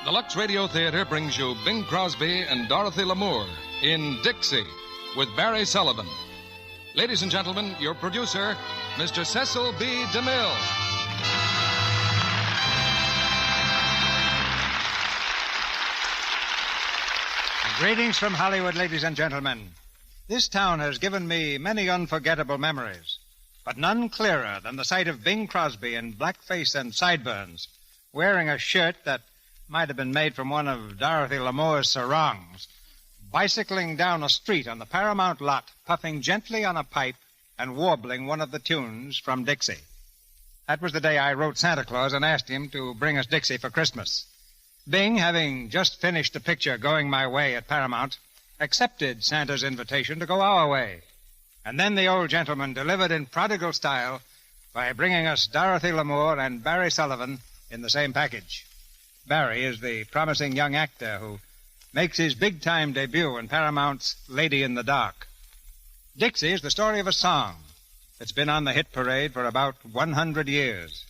The Lux Radio Theater brings you Bing Crosby and Dorothy Lamour in Dixie with Barry Sullivan. Ladies and gentlemen, your producer, Mr. Cecil B. DeMille. Greetings from Hollywood, ladies and gentlemen. This town has given me many unforgettable memories, but none clearer than the sight of Bing Crosby in blackface and sideburns, wearing a shirt that might have been made from one of Dorothy Lamour's sarongs, bicycling down a street on the Paramount lot, puffing gently on a pipe and warbling one of the tunes from Dixie. That was the day I wrote Santa Claus and asked him to bring us Dixie for Christmas. Bing, having just finished the picture Going My Way at Paramount, accepted Santa's invitation to go our way. And then the old gentleman delivered in prodigal style by bringing us Dorothy Lamour and Barry Sullivan in the same package. Barry is the promising young actor who makes his big-time debut in Paramount's Lady in the Dark. Dixie is the story of a song that's been on the hit parade for about 100 years.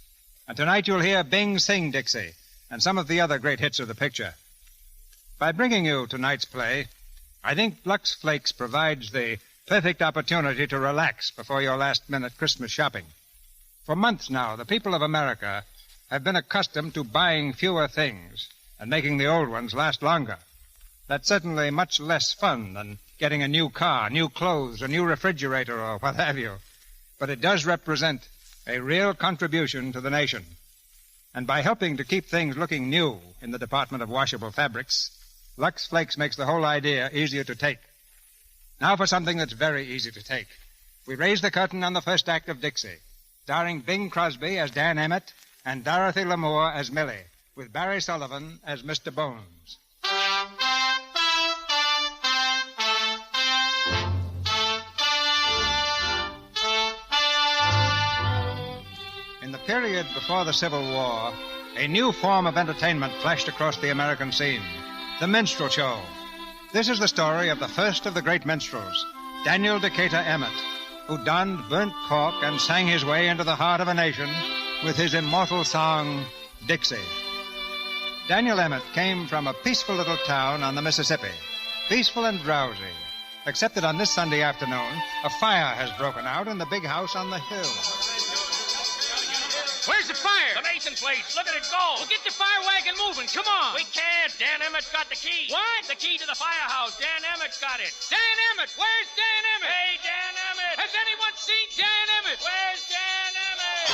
And tonight you'll hear Bing sing Dixie and some of the other great hits of the picture. By bringing you tonight's play, I think Lux Flakes provides the perfect opportunity to relax before your last-minute Christmas shopping. For months now, the people of America have been accustomed to buying fewer things and making the old ones last longer. That's certainly much less fun than getting a new car, new clothes, a new refrigerator, or what have you. But it does represent a real contribution to the nation. And by helping to keep things looking new in the department of washable fabrics, Lux Flakes makes the whole idea easier to take. Now for something that's very easy to take. We raise the curtain on the first act of Dixie, starring Bing Crosby as Dan Emmett and Dorothy Lamour as Millie, with Barry Sullivan as Mr. Bones. In the period before the Civil War, a new form of entertainment flashed across the American scene, the minstrel show. This is the story of the first of the great minstrels, Daniel Decatur Emmett, who donned burnt cork and sang his way into the heart of a nation with his immortal song, Dixie. Daniel Emmett came from a peaceful little town on the Mississippi, peaceful and drowsy, except that on this Sunday afternoon, a fire has broken out in the big house on the hill. Where's the fire? The Mason place. Look at it go. Well, get the fire wagon moving. Come on. We can't. Dan Emmett's got the key. What? The key to the firehouse. Dan Emmett's got it. Dan Emmett. Where's Dan Emmett? Hey, Dan Emmett. Has anyone seen Dan Emmett? Where's Dan Emmett?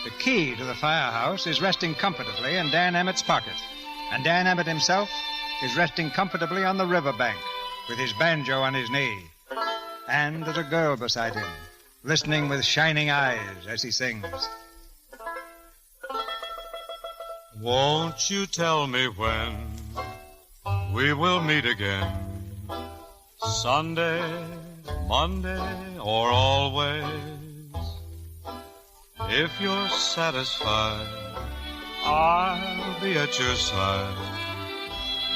The key to the firehouse is resting comfortably in Dan Emmett's pocket. And Dan Emmett himself is resting comfortably on the riverbank with his banjo on his knee. And there's a girl beside him, listening with shining eyes as he sings. Won't you tell me when we will meet again? Sunday, Monday, or always? If you're satisfied, I'll be at your side.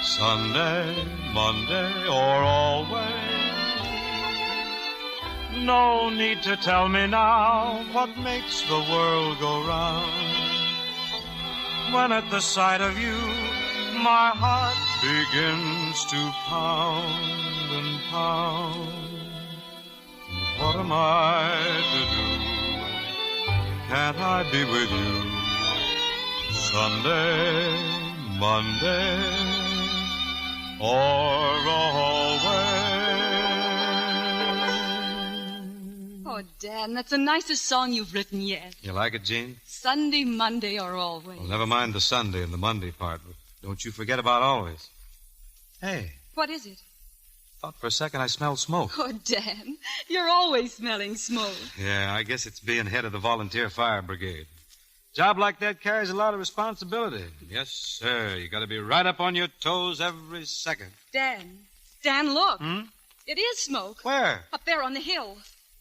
Sunday, Monday, or always? No need to tell me now what makes the world go round. When at the sight of you, my heart begins to pound and pound. What am I to do? Can't I be with you? Sunday, Monday, or always? Oh, Dan, that's the nicest song you've written yet. You like it, Jean? Sunday, Monday, or always. Well, never mind the Sunday and the Monday part, but don't you forget about always. Hey, What is it? thought for a second I smelled smoke. Oh, Dan, you're always smelling smoke. Yeah, I guess it's being head of the volunteer fire brigade. Job like that carries a lot of responsibility. Yes, sir. You got to be right up on your toes every second. Dan, look. It is smoke. Where? Up there on the hill.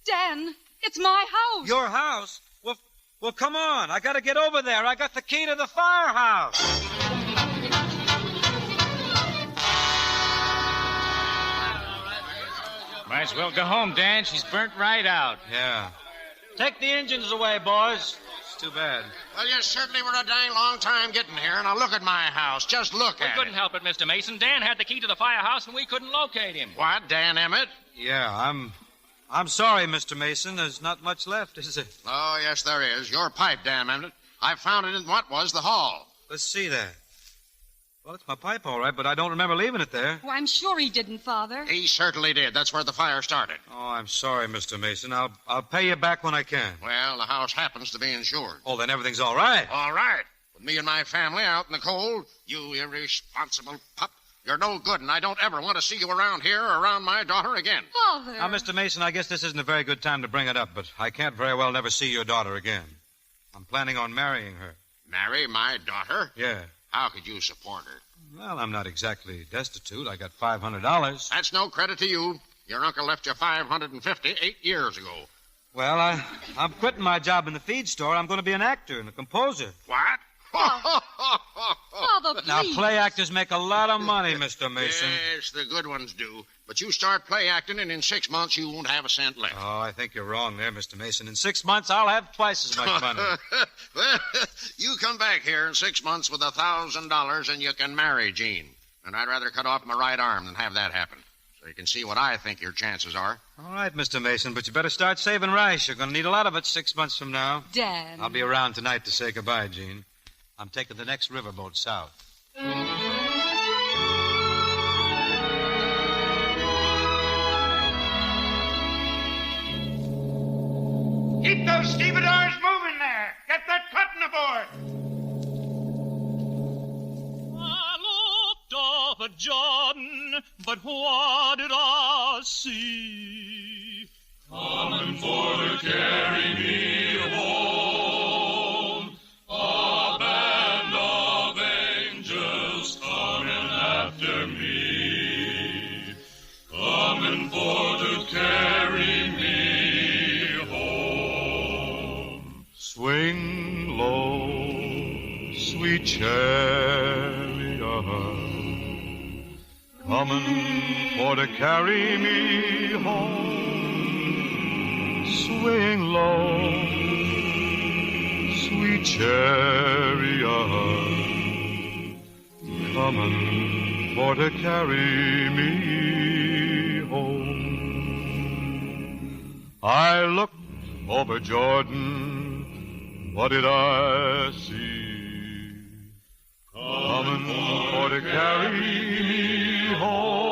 Dan, it's my house. Your house? Well, come on. I got to get over there. I got the key to the firehouse. Might as well go home, Dan. She's burnt right out. Yeah. Take the engines away, boys. It's too bad. Well, you certainly were a dang long time getting here. Now look at my house. Just look We at couldn't it. help it, Mr. Mason. Dan had the key to the firehouse, and we couldn't locate him. What, Dan Emmett? Yeah, I'm sorry, Mr. Mason. There's not much left, is it? Oh, yes, there is. Your pipe, Dan Emmett. I found it in what was the hall. Let's see that. Well, it's my pipe, all right, but I don't remember leaving it there. Oh, I'm sure he didn't, Father. He certainly did. That's where the fire started. Oh, I'm sorry, Mr. Mason. I'll pay you back when I can. Well, the house happens to be insured. Oh, then everything's all right. All right. With me and my family out in the cold, you irresponsible pup, you're no good, and I don't ever want to see you around here or around my daughter again. Father. Now, Mr. Mason, I guess this isn't a very good time to bring it up, but I can't very well never see your daughter again. I'm planning on marrying her. Marry my daughter? Yeah. How could you support her? Well, I'm not exactly destitute. I got $500. That's no credit to you. Your uncle left you $550 8 years ago. Well, I'm quitting my job in the feed store. I'm going to be an actor and a composer. What? Father, please. Now, play actors make a lot of money, Mr. Mason. Yes, the good ones do. But you start play acting, and in 6 months, you won't have a cent left. Oh, I think you're wrong there, Mr. Mason. In 6 months, I'll have twice as much money. Well, you come back here in 6 months with $1,000, and you can marry Jean. And I'd rather cut off my right arm than have that happen. so you can see what I think your chances are. All right, Mr. Mason, but you better start saving rice. You're going to need a lot of it 6 months from now. Dan. I'll be around tonight to say goodbye, Jean. I'm taking the next riverboat south. Keep those stevedores moving there. Get that cotton aboard. I looked up at Jordan, but what did I see? Coming for to carry me home, a band of angels coming after me, coming for to carry me home. Swing low, sweet chariot, coming for to carry me home. Swing low, sweet chariot, coming for to carry me home. I looked over Jordan, what did I see? Coming for to carry me home.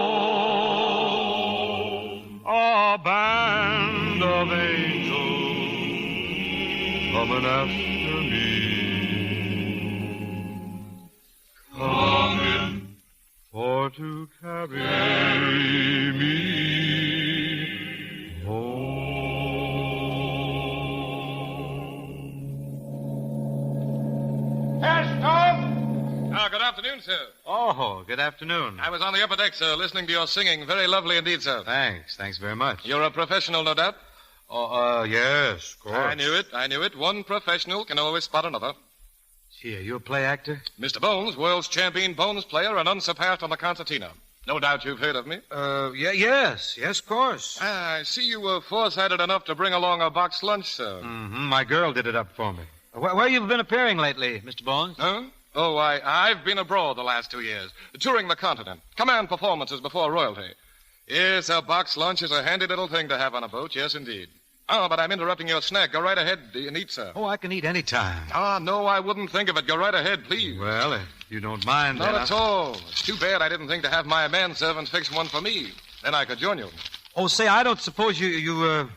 A band of angels coming after me. Coming for to carry me home. Yes, Tom? Good afternoon, sir. Oh, good afternoon. I was on the upper deck, sir, listening to your singing. Very lovely indeed, sir. Thanks very much. You're a professional, no doubt? Yes, of course. I knew it. One professional can always spot another. Gee, are you a play actor? Mr. Bones, world's champion Bones player and unsurpassed on the concertina. No doubt you've heard of me. Yes, of course. I see you were foresighted enough to bring along a box lunch, sir. Mm-hmm. My girl did it up for me. Where you been appearing lately, Mr. Bones? Huh? Oh, I've been abroad the last 2 years, touring the continent. Command performances before royalty. Yes, a box lunch is a handy little thing to have on a boat, yes, indeed. Oh, but I'm interrupting your snack. Go right ahead and eat, sir. Oh, I can eat any time. No, I wouldn't think of it. Go right ahead, please. Well, if you don't mind, Not then at all. It's too bad I didn't think to have my manservant fix one for me. Then I could join you. Oh, say, I don't suppose you.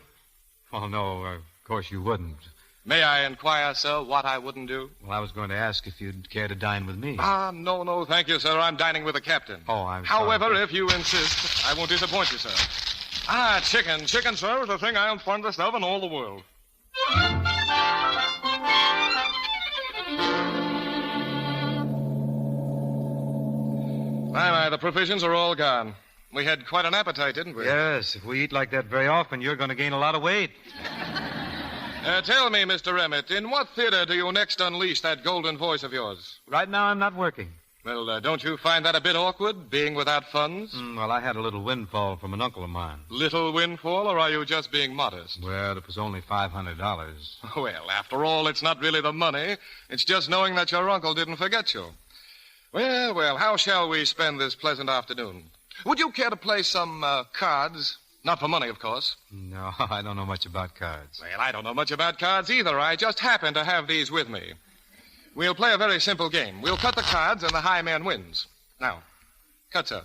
Oh, no, of course you wouldn't. May I inquire, sir, what I wouldn't do? Well, I was going to ask if you'd care to dine with me. No, thank you, sir. I'm dining with the captain. Oh, I'm However, sorry. if you insist, I won't disappoint you, sir. Chicken. Chicken, sir, is the thing I am fondest of in all the world. My, the provisions are all gone. We had quite an appetite, didn't we? Yes, if we eat like that very often, you're going to gain a lot of weight. Tell me, Mr. Emmett, in what theater do you next unleash that golden voice of yours? Right now, I'm not working. Well, don't you find that a bit awkward, being without funds? Well, I had a little windfall from an uncle of mine. Little windfall, or are you just being modest? Well, it was only $500. Well, after all, it's not really the money. It's just knowing that your uncle didn't forget you. Well, how shall we spend this pleasant afternoon? Would you care to play some cards? Not for money, of course. No, I don't know much about cards. Well, I don't know much about cards either. I just happen to have these with me. We'll play a very simple game. We'll cut the cards and the high man wins. Now, cut, sir.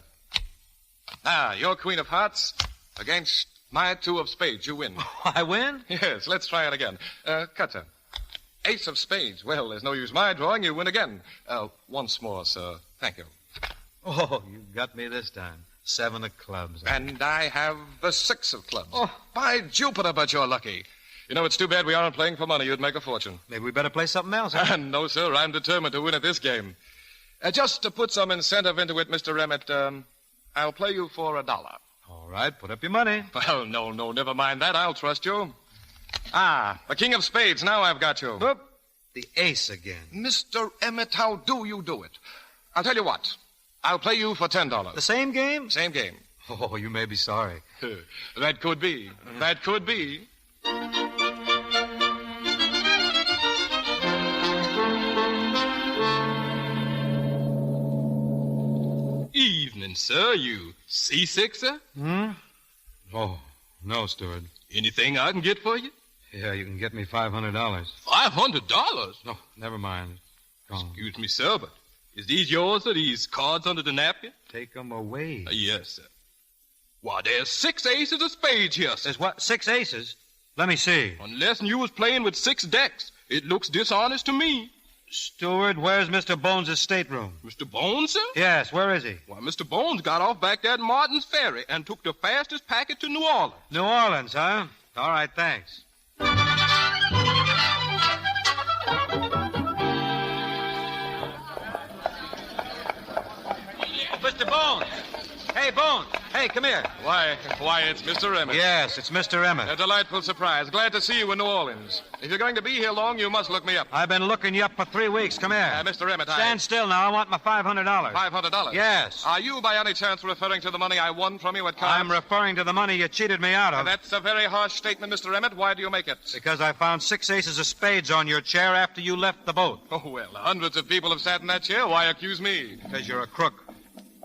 Your queen of hearts against my two of spades. You win. I win? Yes, let's try it again. Cut, sir. Ace of spades. Well, there's no use my drawing. You win again. Once more, sir. Thank you. Oh, you got me this time. 7 of clubs. And I have the 6 of clubs. Oh. By Jupiter, but you're lucky. You know, it's too bad we aren't playing for money. You'd make a fortune. Maybe we better play something else. No, sir. I'm determined to win at this game. Just to put some incentive into it, Mr. Emmett, I'll play you for $1. All right, put up your money. Well, no, never mind that. I'll trust you. The king of spades. Now I've got you. Oop, the ace again. Mr. Emmett, how do you do it? I'll tell you what. I'll play you for $10. The same game? Same game. Oh, you may be sorry. That could be. That could be. Evening. evening, sir. You seasick, sir? Oh, no, steward. Anything I can get for you? Yeah, you can get me $500. $500? No, never mind. Go on. Excuse me, sir, but is these yours or these cards under the napkin? Take them away. Yes, sir. Why, there's 6 aces of spades here, sir. There's what, 6 aces? Let me see. Unless you was playing with 6 decks. It looks dishonest to me. Steward, where's Mr. Bones' stateroom? Mr. Bones, sir? Yes, where is he? Why, Mr. Bones got off back there at Martin's Ferry and took the fastest packet to New Orleans. New Orleans, huh? All right, thanks. Mr. Bones! Hey, Bones! Hey, come here. Why, it's Mr. Emmett. Yes, it's Mr. Emmett. A delightful surprise. Glad to see you in New Orleans. If you're going to be here long, you must look me up. I've been looking you up for 3 weeks. Come here. Mr. Emmett, Stand still now. I want my $500. $500? Yes. Are you by any chance referring to the money I won from you at cards? I'm referring to the money you cheated me out of. That's a very harsh statement, Mr. Emmett. Why do you make it? Because I found 6 aces of spades on your chair after you left the boat. Oh, well, hundreds of people have sat in that chair. Why accuse me? Because you're a crook.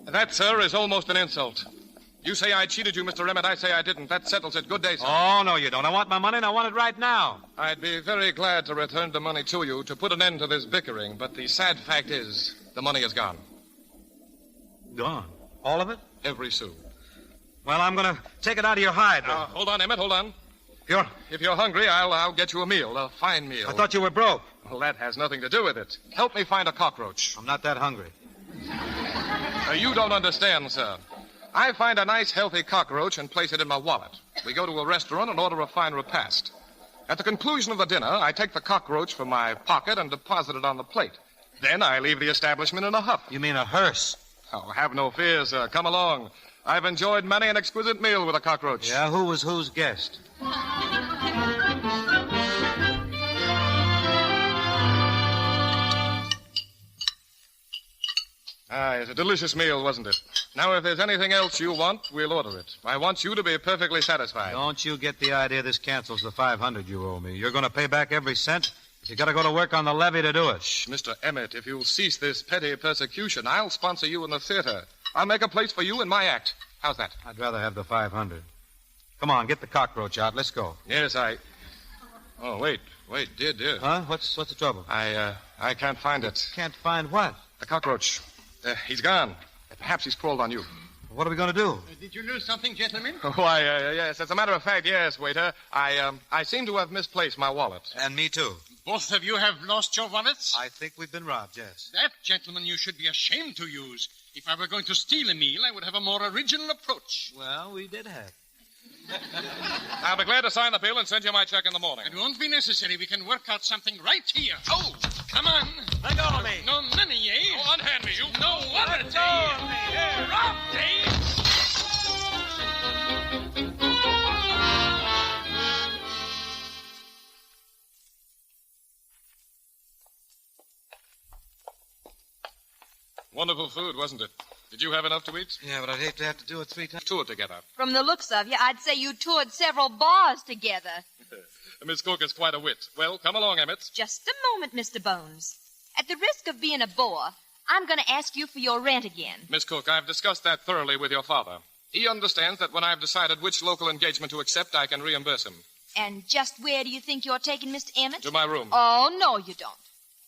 That, sir, is almost an insult. You say I cheated you, Mr. Emmett. I say I didn't. That settles it. Good day, sir. Oh, no, you don't. I want my money, and I want it right now. I'd be very glad to return the money to you to put an end to this bickering, but the sad fact is the money is gone. Gone? All of it? Every sou. Well, I'm going to take it out of your hide. Hold on, Emmett, hold on. You're... If you're hungry, I'll get you a meal, a fine meal. I thought you were broke. Well, that has nothing to do with it. Help me find a cockroach. I'm not that hungry. You don't understand, sir. I find a nice, healthy cockroach and place it in my wallet. We go to a restaurant and order a fine repast. At the conclusion of the dinner, I take the cockroach from my pocket and deposit it on the plate. Then I leave the establishment in a huff. You mean a hearse? Oh, have no fear, sir. Come along. I've enjoyed many an exquisite meal with a cockroach. Yeah, who was whose guest? It's a delicious meal, wasn't it? Now, if there's anything else you want, we'll order it. I want you to be perfectly satisfied. Don't you get the idea this cancels the $500 you owe me? You're going to pay back every cent? You got to go to work on the levee to do it. Shh, Mr. Emmett, if you'll cease this petty persecution, I'll sponsor you in the theater. I'll make a place for you in my act. How's that? I'd rather have the $500. Come on, get the cockroach out. Let's go. Yes, Oh, wait, dear. Huh? What's the trouble? I can't find it. Can't find what? The cockroach. He's gone. Perhaps he's crawled on you. What are we going to do? Did you lose something, gentlemen? Why, yes. As a matter of fact, yes, waiter. I seem to have misplaced my wallet. And me, too. Both of you have lost your wallets? I think we've been robbed, yes. That, gentleman, you should be ashamed to use. If I were going to steal a meal, I would have a more original approach. Well, we did have. I'll be glad to sign the bill and send you my check in the morning. It won't be necessary. We can work out something right here. Oh, come on. Let go of me. No money, eh? Oh, unhand me, you. No wallet, eh? Robbed, eh? Wonderful food, wasn't it? Did you have enough to eat? Yeah, but I'd hate to have to do it 3 times. Tour together. From the looks of you, I'd say you toured several bars together. Miss Cook is quite a wit. Well, come along, Emmett. Just a moment, Mr. Bones. At the risk of being a bore, I'm going to ask you for your rent again. Miss Cook, I've discussed that thoroughly with your father. He understands that when I've decided which local engagement to accept, I can reimburse him. And just where do you think you're taking Mr. Emmett? To my room. Oh, no, you don't.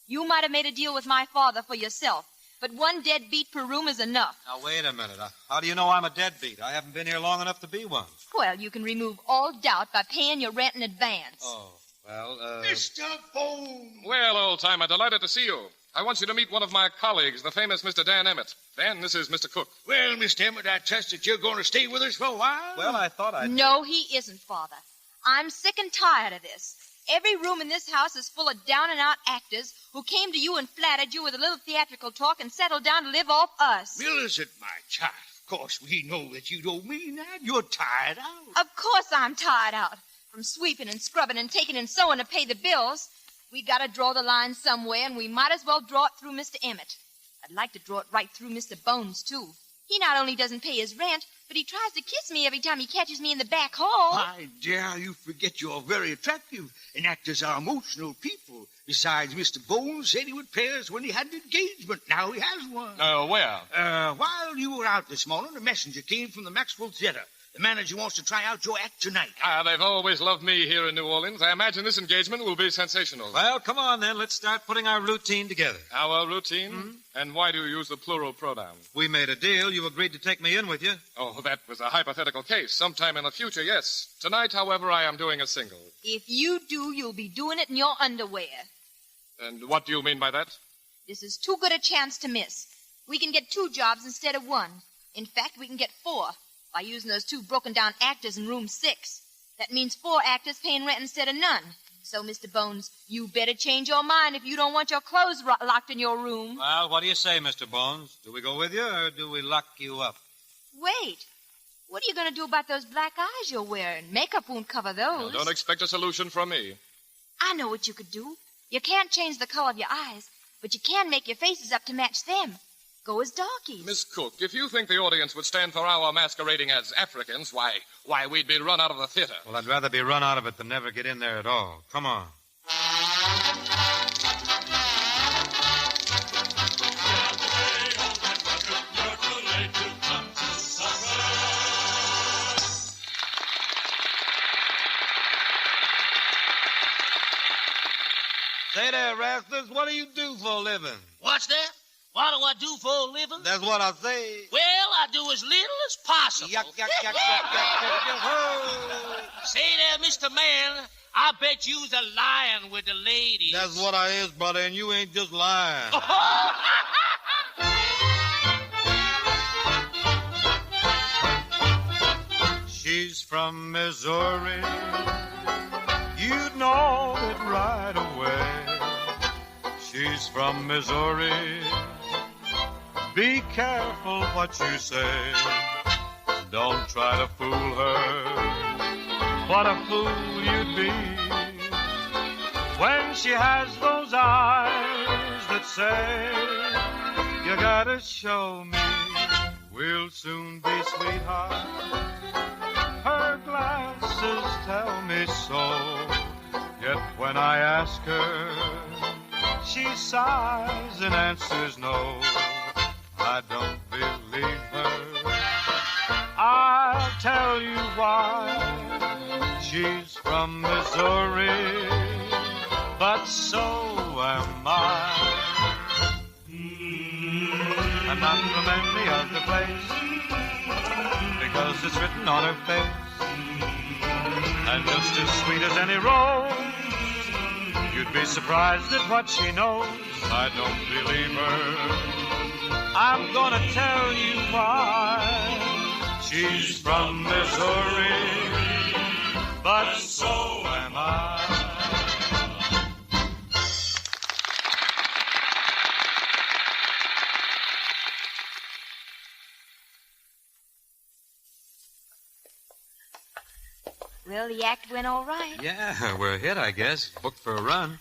You might have made a deal with my father for yourself, but 1 deadbeat per room is enough. Now, wait a minute. How do you know I'm a deadbeat? I haven't been here long enough to be one. Well, you can remove all doubt by paying your rent in advance. Oh, well, Mr. Bones! Well, old-timer, delighted to see you. I want you to meet one of my colleagues, the famous Mr. Dan Emmett. Dan, this is Mr. Cook. Well, Mr. Emmett, I trust that you're going to stay with us for a while? Well, I thought I'd... No, he isn't, Father. I'm sick and tired of this. Every room in this house is full of down-and-out actors who came to you and flattered you with a little theatrical talk and settled down to live off us. Millicent, my child, of course we know that you don't mean that. You're tired out. Of course I'm tired out. From sweeping and scrubbing and taking and sewing to pay the bills. We got to draw the line somewhere, and we might as well draw it through Mr. Emmett. I'd like to draw it right through Mr. Bones, too. He not only doesn't pay his rent, but he tries to kiss me every time he catches me in the back hall. My dear, you forget you're very attractive, and actors are emotional people. Besides, Mr. Bones said he would pay us when he had an engagement. Now he has one. Where? While you were out this morning, a messenger came from the Maxwell Theater. The manager wants to try out your act tonight. They've always loved me here in New Orleans. I imagine this engagement will be sensational. Well, come on, then. Let's start putting our routine together. Our routine? Mm-hmm. And why do you use the plural pronoun? We made a deal. You agreed to take me in with you. Oh, that was a hypothetical case. Sometime in the future, yes. Tonight, however, I am doing a single. If you do, you'll be doing it in your underwear. And what do you mean by that? This is too good a chance to miss. We can get 2 jobs instead of 1. In fact, we can get 4 by using those 2 broken-down actors in room 6. That means 4 actors paying rent instead of none. So, Mr. Bones, you better change your mind if you don't want your clothes locked in your room. Well, what do you say, Mr. Bones? Do we go with you, or do we lock you up? Wait. What are you going to do about those black eyes you're wearing? Makeup won't cover those. Well, don't expect a solution from me. I know what you could do. You can't change the color of your eyes, but you can make your faces up to match them. Go as darkies. Miss Cook, if you think the audience would stand for our masquerading as Africans, why, we'd be run out of the theater. Well, I'd rather be run out of it than never get in there at all. Come on. Say there, rascals, what do you do for a living? What's that? What do I do for a living? That's what I say. Well, I do as little as possible. Yuck, yuck, yuck, yuck, yuck, yuck, yuck. Say there, Mr. Man, I bet you's a lying with the ladies. That's what I is, brother, and you ain't just lying. She's from Missouri. You'd know it right away. She's from Missouri. Be careful what you say. Don't try to fool her. What a fool you'd be when she has those eyes that say, you gotta show me. We'll soon be sweethearts. Her glances tell me so. Yet when I ask her, she sighs and answers no. I don't believe her. I'll tell you why. She's from Missouri, but so am I. I'm not from any other place, because it's written on her face. And just as sweet as any rose, you'd be surprised at what she knows. I don't believe her. I'm gonna tell you why. She's from Missouri, but so am I. Well, the act went all right. Yeah, we're a hit, I guess. Booked for a run.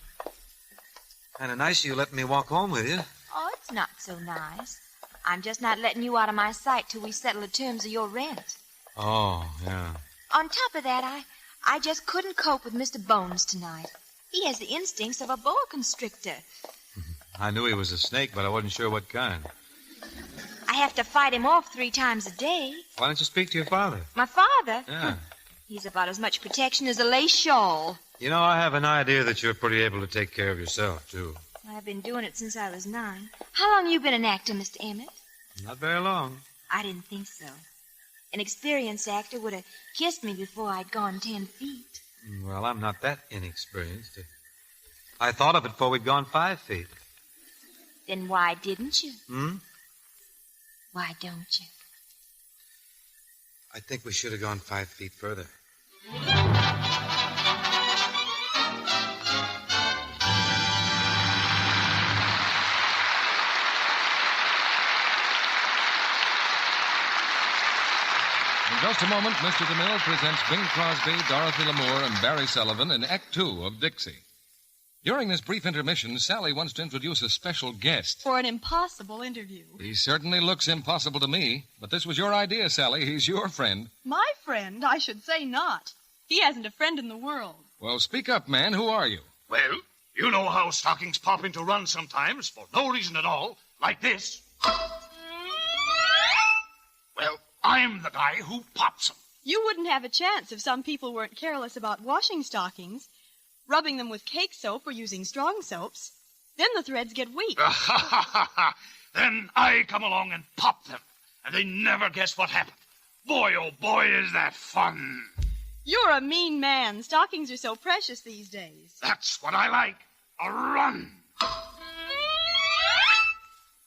Kind of nice you let me walk home with you. Oh, it's not so nice. I'm just not letting you out of my sight till we settle the terms of your rent. Oh, yeah. On top of that, I just couldn't cope with Mr. Bones tonight. He has the instincts of a boa constrictor. I knew he was a snake, but I wasn't sure what kind. I have to fight him off 3 times a day. Why don't you speak to your father? My father? Yeah. He's about as much protection as a lace shawl. You know, I have an idea that you're pretty able to take care of yourself, too. I've been doing it since I was 9. How long you been an actor, Mr. Emmett? Not very long. I didn't think so. An experienced actor would have kissed me before I'd gone 10 feet. Well, I'm not that inexperienced. I thought of it before we'd gone 5 feet. Then why didn't you? Why don't you? I think we should have gone 5 feet further. In just a moment, Mr. DeMille presents Bing Crosby, Dorothy Lamour, and Barry Sullivan in Act 2 of Dixie. During this brief intermission, Sally wants to introduce a special guest. For an impossible interview. He certainly looks impossible to me, but this was your idea, Sally. He's your friend. My friend? I should say not. He hasn't a friend in the world. Well, speak up, man. Who are you? Well, you know how stockings pop into runs sometimes for no reason at all, like this. Well, I'm the guy who pops them. You wouldn't have a chance if some people weren't careless about washing stockings, rubbing them with cake soap or using strong soaps. Then the threads get weak. Then I come along and pop them, and they never guess what happened. Boy, oh boy, is that fun. You're a mean man. Stockings are so precious these days. That's what I like. A run.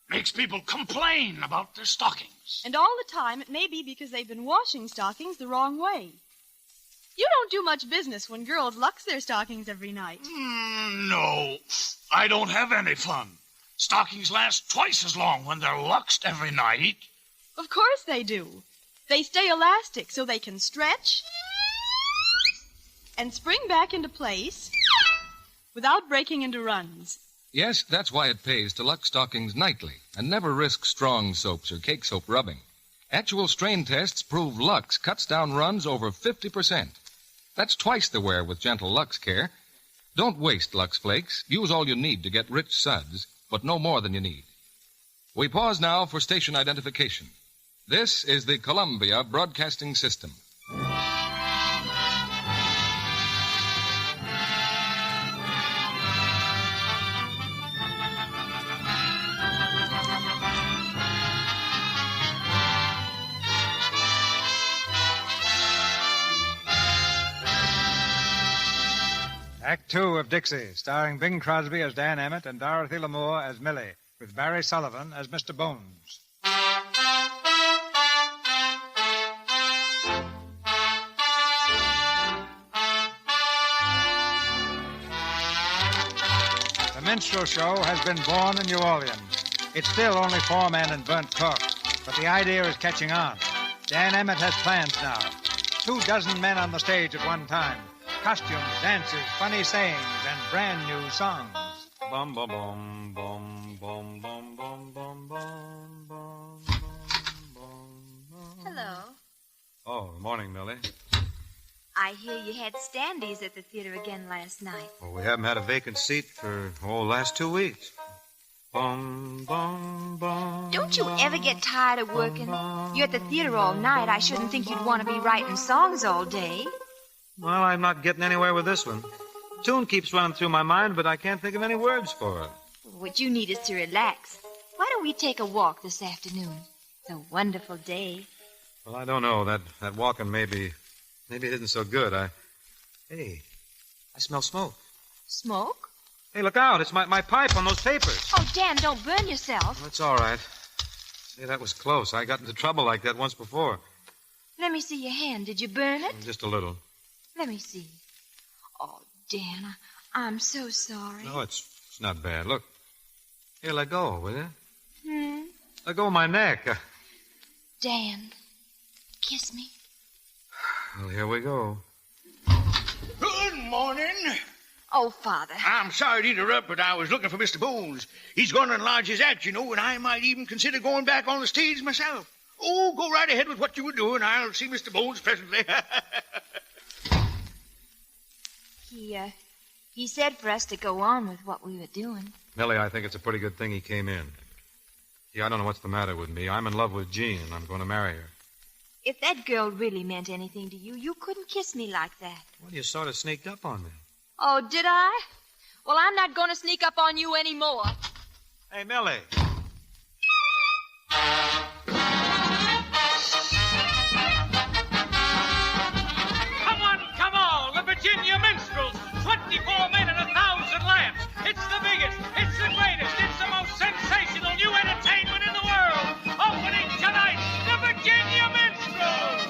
Makes people complain about their stockings. And all the time, it may be because they've been washing stockings the wrong way. You don't do much business when girls lux their stockings every night. No, I don't have any fun. Stockings last twice as long when they're luxed every night. Of course they do. They stay elastic so they can stretch and spring back into place without breaking into runs. Yes, that's why it pays to lux stockings nightly and never risk strong soaps or cake soap rubbing. Actual strain tests prove Lux cuts down runs over 50%. That's twice the wear with gentle Lux care. Don't waste Lux Flakes. Use all you need to get rich suds, but no more than you need. We pause now for station identification. This is the Columbia Broadcasting System. Act 2 of Dixie, starring Bing Crosby as Dan Emmett and Dorothy Lamour as Millie, with Barry Sullivan as Mr. Bones. The minstrel show has been born in New Orleans. It's still only 4 men and burnt cork, but the idea is catching on. Dan Emmett has plans now. 24 men on the stage at one time. Costumes, dances, funny sayings, and brand new songs. Bum, bum, bum, bum, bum, bum, bum, bum, bum, bum, bum. Hello. Oh, morning, Millie. I hear you had standees at the theater again last night. Well, we haven't had a vacant seat for, last 2 weeks. Bum, bum, bum. Don't you ever get tired of working? You're at the theater all night. I shouldn't think you'd want to be writing songs all day. Well, I'm not getting anywhere with this one. The tune keeps running through my mind, but I can't think of any words for it. What you need is to relax. Why don't we take a walk this afternoon? It's a wonderful day. Well, I don't know. That walking maybe it isn't so good. Hey, I smell smoke. Smoke? Hey, look out. It's my pipe on those papers. Oh, Dan, don't burn yourself. That's all right. Hey, that was close. I got into trouble like that once before. Let me see your hand. Did you burn it? Just a little. Let me see. Oh, Dan, I'm so sorry. No, it's not bad. Look. Here, let go, will you? Let go of my neck. Dan, kiss me. Well, here we go. Good morning. Oh, Father. I'm sorry to interrupt, but I was looking for Mr. Bones. He's going to enlarge his act, you know, and I might even consider going back on the stage myself. Oh, go right ahead with what you were doing. I'll see Mr. Bones presently. He said for us to go on with what we were doing. Millie, I think it's a pretty good thing he came in. I don't know what's the matter with me. I'm in love with Jean, and I'm going to marry her. If that girl really meant anything to you, you couldn't kiss me like that. Well, you sort of sneaked up on me. Oh, did I? Well, I'm not going to sneak up on you anymore. Hey, Millie. Come on, the Virginia Minstrels. 24 men and 1,000 lamps. It's the biggest, it's the greatest, it's the most sensational new entertainment in the world. Opening tonight, the Virginia Minstrels.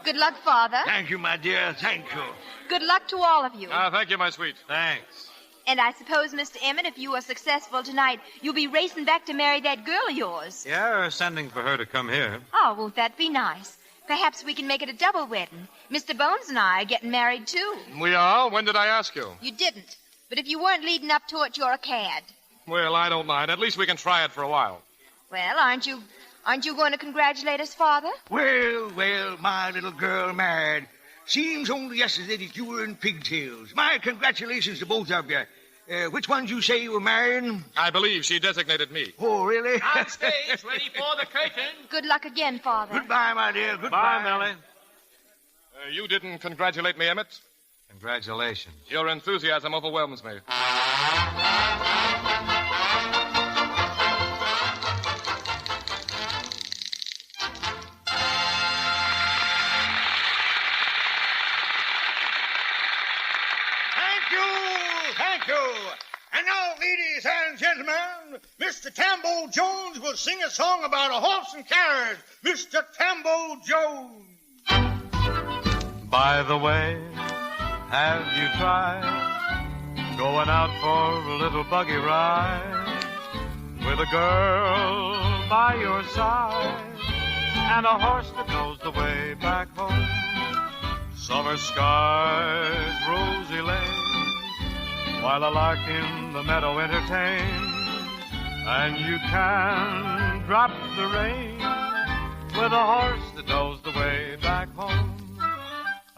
Good luck, Father. Thank you, my dear. Thank you. Good luck to all of you. Thank you, my sweet. Thanks. And I suppose, Mr. Emmett, if you are successful tonight, you'll be racing back to marry that girl of yours. Yeah, or sending for her to come here. Oh, won't that be nice? Perhaps we can make it a double wedding. Mr. Bones and I are getting married, too. We are? When did I ask you? You didn't. But if you weren't leading up to it, you're a cad. Well, I don't mind. At least we can try it for a while. Well, aren't you going to congratulate us, Father? Well, my little girl married. Seems only yesterday that you were in pigtails. My congratulations to both of you. Which ones you say you were marrying? I believe she designated me. Oh, really? On stage, ready for the curtain. Good luck again, Father. Goodbye, my dear. Goodbye. Bye, Millie. You didn't congratulate me, Emmett? Congratulations. Your enthusiasm overwhelms me. Thank you. And now, ladies and gentlemen, Mr. Tambo Jones will sing a song about a horse and carriage. Mr. Tambo Jones. By the way, have you tried going out for a little buggy ride with a girl by your side and a horse that knows the way back home? Summer skies, rosy lanes, while a lark in the meadow entertains, and you can drop the rein with a horse that knows the way back home.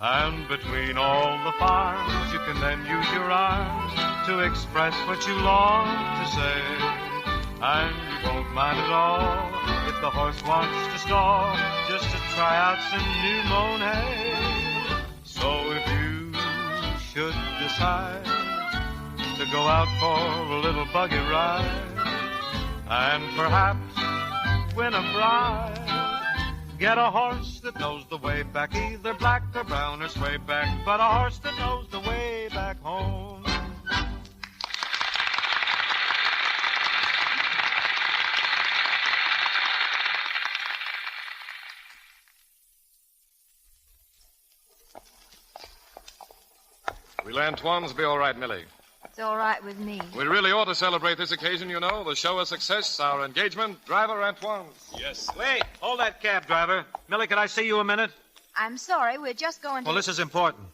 And between all the farms, you can then use your arms to express what you long to say, and you won't mind at all if the horse wants to stall just to try out some new mown hay. So if you should decide to go out for a little buggy ride and perhaps win a prize, get a horse that knows the way back, either black or brown or sway back, but a horse that knows the way back home. Will Antoine's be all right, Millie? It's all right with me. We really ought to celebrate this occasion, you know. The show a success, our engagement. Driver, Antoine. Yes. Wait, hold that cab, driver. Millie, could I see you a minute? I'm sorry, we're just going to... Well, this is important.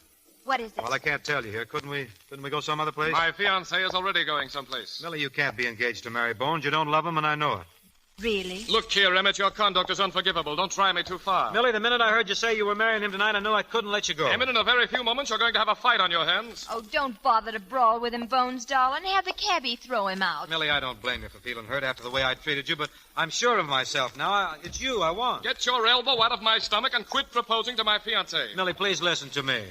What is it? Well, I can't tell you here. Couldn't we go some other place? My fiancée is already going someplace. Millie, you can't be engaged to Mary Bones. You don't love him, and I know it. Really? Look here, Emmett, your conduct is unforgivable. Don't try me too far. Millie, the minute I heard you say you were marrying him tonight, I knew I couldn't let you go. Emmett, in a very few moments, you're going to have a fight on your hands. Oh, don't bother to brawl with him, Bones, darling. Have the cabbie throw him out. Millie, I don't blame you for feeling hurt after the way I treated you, but I'm sure of myself now. It's you I want. Get your elbow out of my stomach and quit proposing to my fiancée. Millie, please listen to me.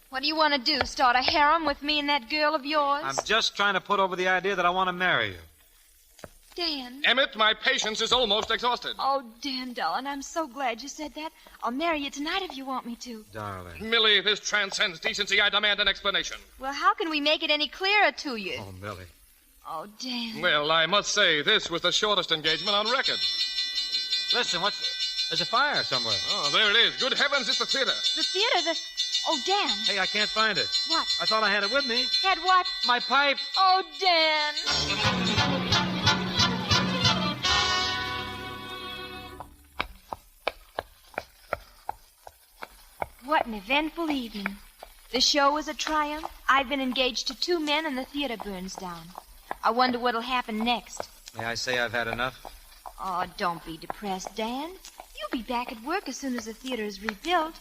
What do you want to do, start a harem with me and that girl of yours? I'm just trying to put over the idea that I want to marry you. Dan. Emmett, my patience is almost exhausted. Oh, Dan, darling, I'm so glad you said that. I'll marry you tonight if you want me to. Darling. Millie, this transcends decency. I demand an explanation. Well, how can we make it any clearer to you? Oh, Millie. Oh, Dan. Well, I must say, this was the shortest engagement on record. Listen, there's a fire somewhere. Oh, there it is. Good heavens, it's the theater. The theater, Oh, Dan. Hey, I can't find it. What? I thought I had it with me. Had what? My pipe. Oh, Dan. What an eventful evening. The show was a triumph. I've been engaged to 2 men and the theater burns down. I wonder what'll happen next. May I say I've had enough? Oh, don't be depressed, Dan. You'll be back at work as soon as the theater is rebuilt.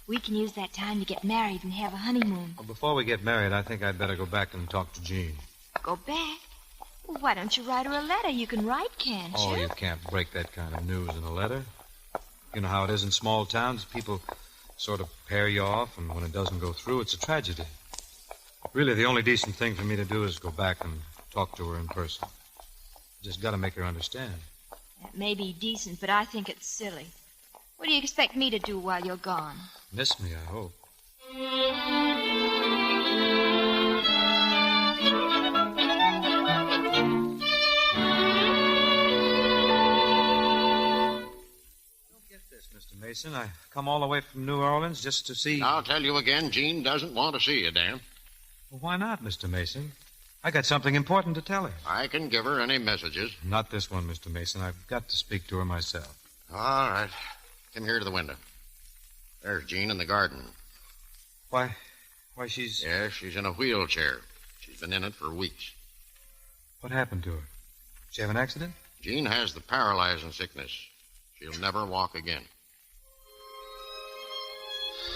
We can use that time to get married and have a honeymoon. Well, before we get married, I think I'd better go back and talk to Jean. Go back? Well, why don't you write her a letter? You can write, can't you? Oh, you can't break that kind of news in a letter. You know how it is in small towns. People sort of pair you off, and when it doesn't go through, it's a tragedy. Really, the only decent thing for me to do is go back and talk to her in person. Just got to make her understand. That may be decent, but I think it's silly. What do you expect me to do while you're gone? Miss me, I hope. Don't get this, Mr. Mason. I come all the way from New Orleans just to see... I'll tell you again, Jean doesn't want to see you, Dan. Well, why not, Mr. Mason? I got something important to tell her. I can give her any messages. Not this one, Mr. Mason. I've got to speak to her myself. All right. Come here to the window. There's Jean in the garden. Why, she's... Yeah, she's in a wheelchair. She's been in it for weeks. What happened to her? Did she have an accident? Jean has the paralyzing sickness. She'll never walk again.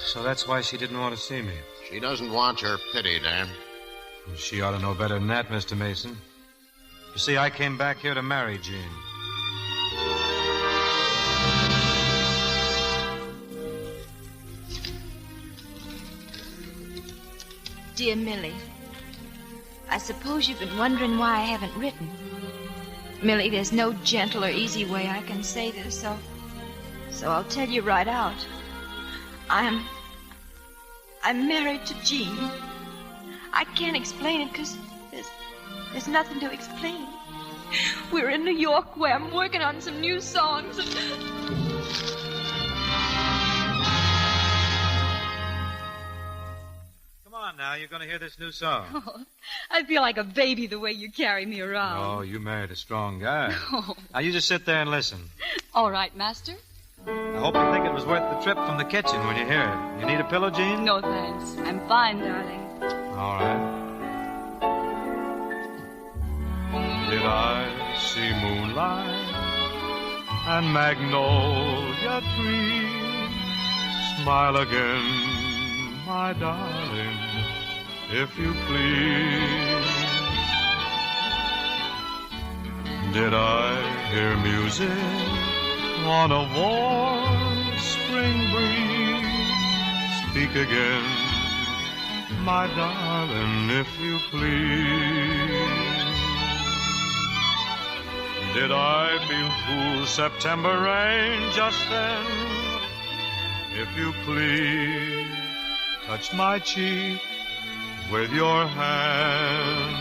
So that's why she didn't want to see me. She doesn't want your pity, Dan. She ought to know better than that, Mr. Mason. You see, I came back here to marry Jean. Dear Millie, I suppose you've been wondering why I haven't written. Millie, there's no gentle or easy way I can say this, so I'll tell you right out. I'm married to Jean. I can't explain it because there's nothing to explain. We're in New York where I'm working on some new songs. Come on now, you're going to hear this new song. Oh, I feel like a baby the way you carry me around. Oh, you married a strong guy. Oh. Now, you just sit there and listen. All right, Master. I hope you think it was worth the trip from the kitchen when you hear it. You need a pillow, Jean? No, thanks. I'm fine, darling. All right. Did I see moonlight and magnolia trees? Smile again, my darling, if you please. Did I hear music on a warm spring breeze? Speak again, my darling, if you please. Did I feel cool September rain just then? If you please, touch my cheek with your hand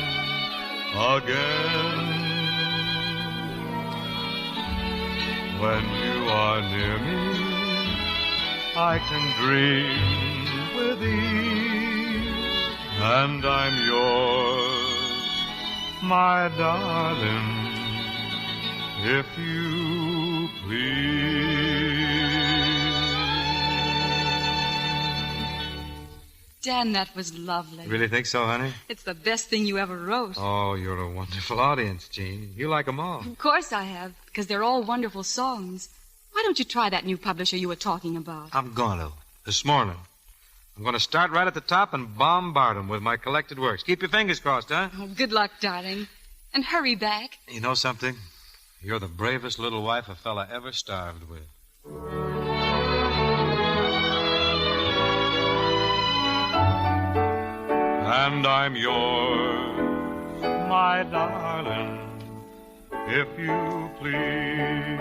again. When you are near me, I can dream with ease, and I'm yours, my darling, if you please. Dan, that was lovely. You really think so, honey? It's the best thing you ever wrote. Oh, you're a wonderful audience, Jean. You like them all. Of course I have, because they're all wonderful songs. Why don't you try that new publisher you were talking about? I'm going to. This morning. I'm going to start right at the top and bombard them with my collected works. Keep your fingers crossed, huh? Oh, good luck, darling. And hurry back. You know something? You're the bravest little wife a fella ever starved with. And I'm yours, my darling, if you please.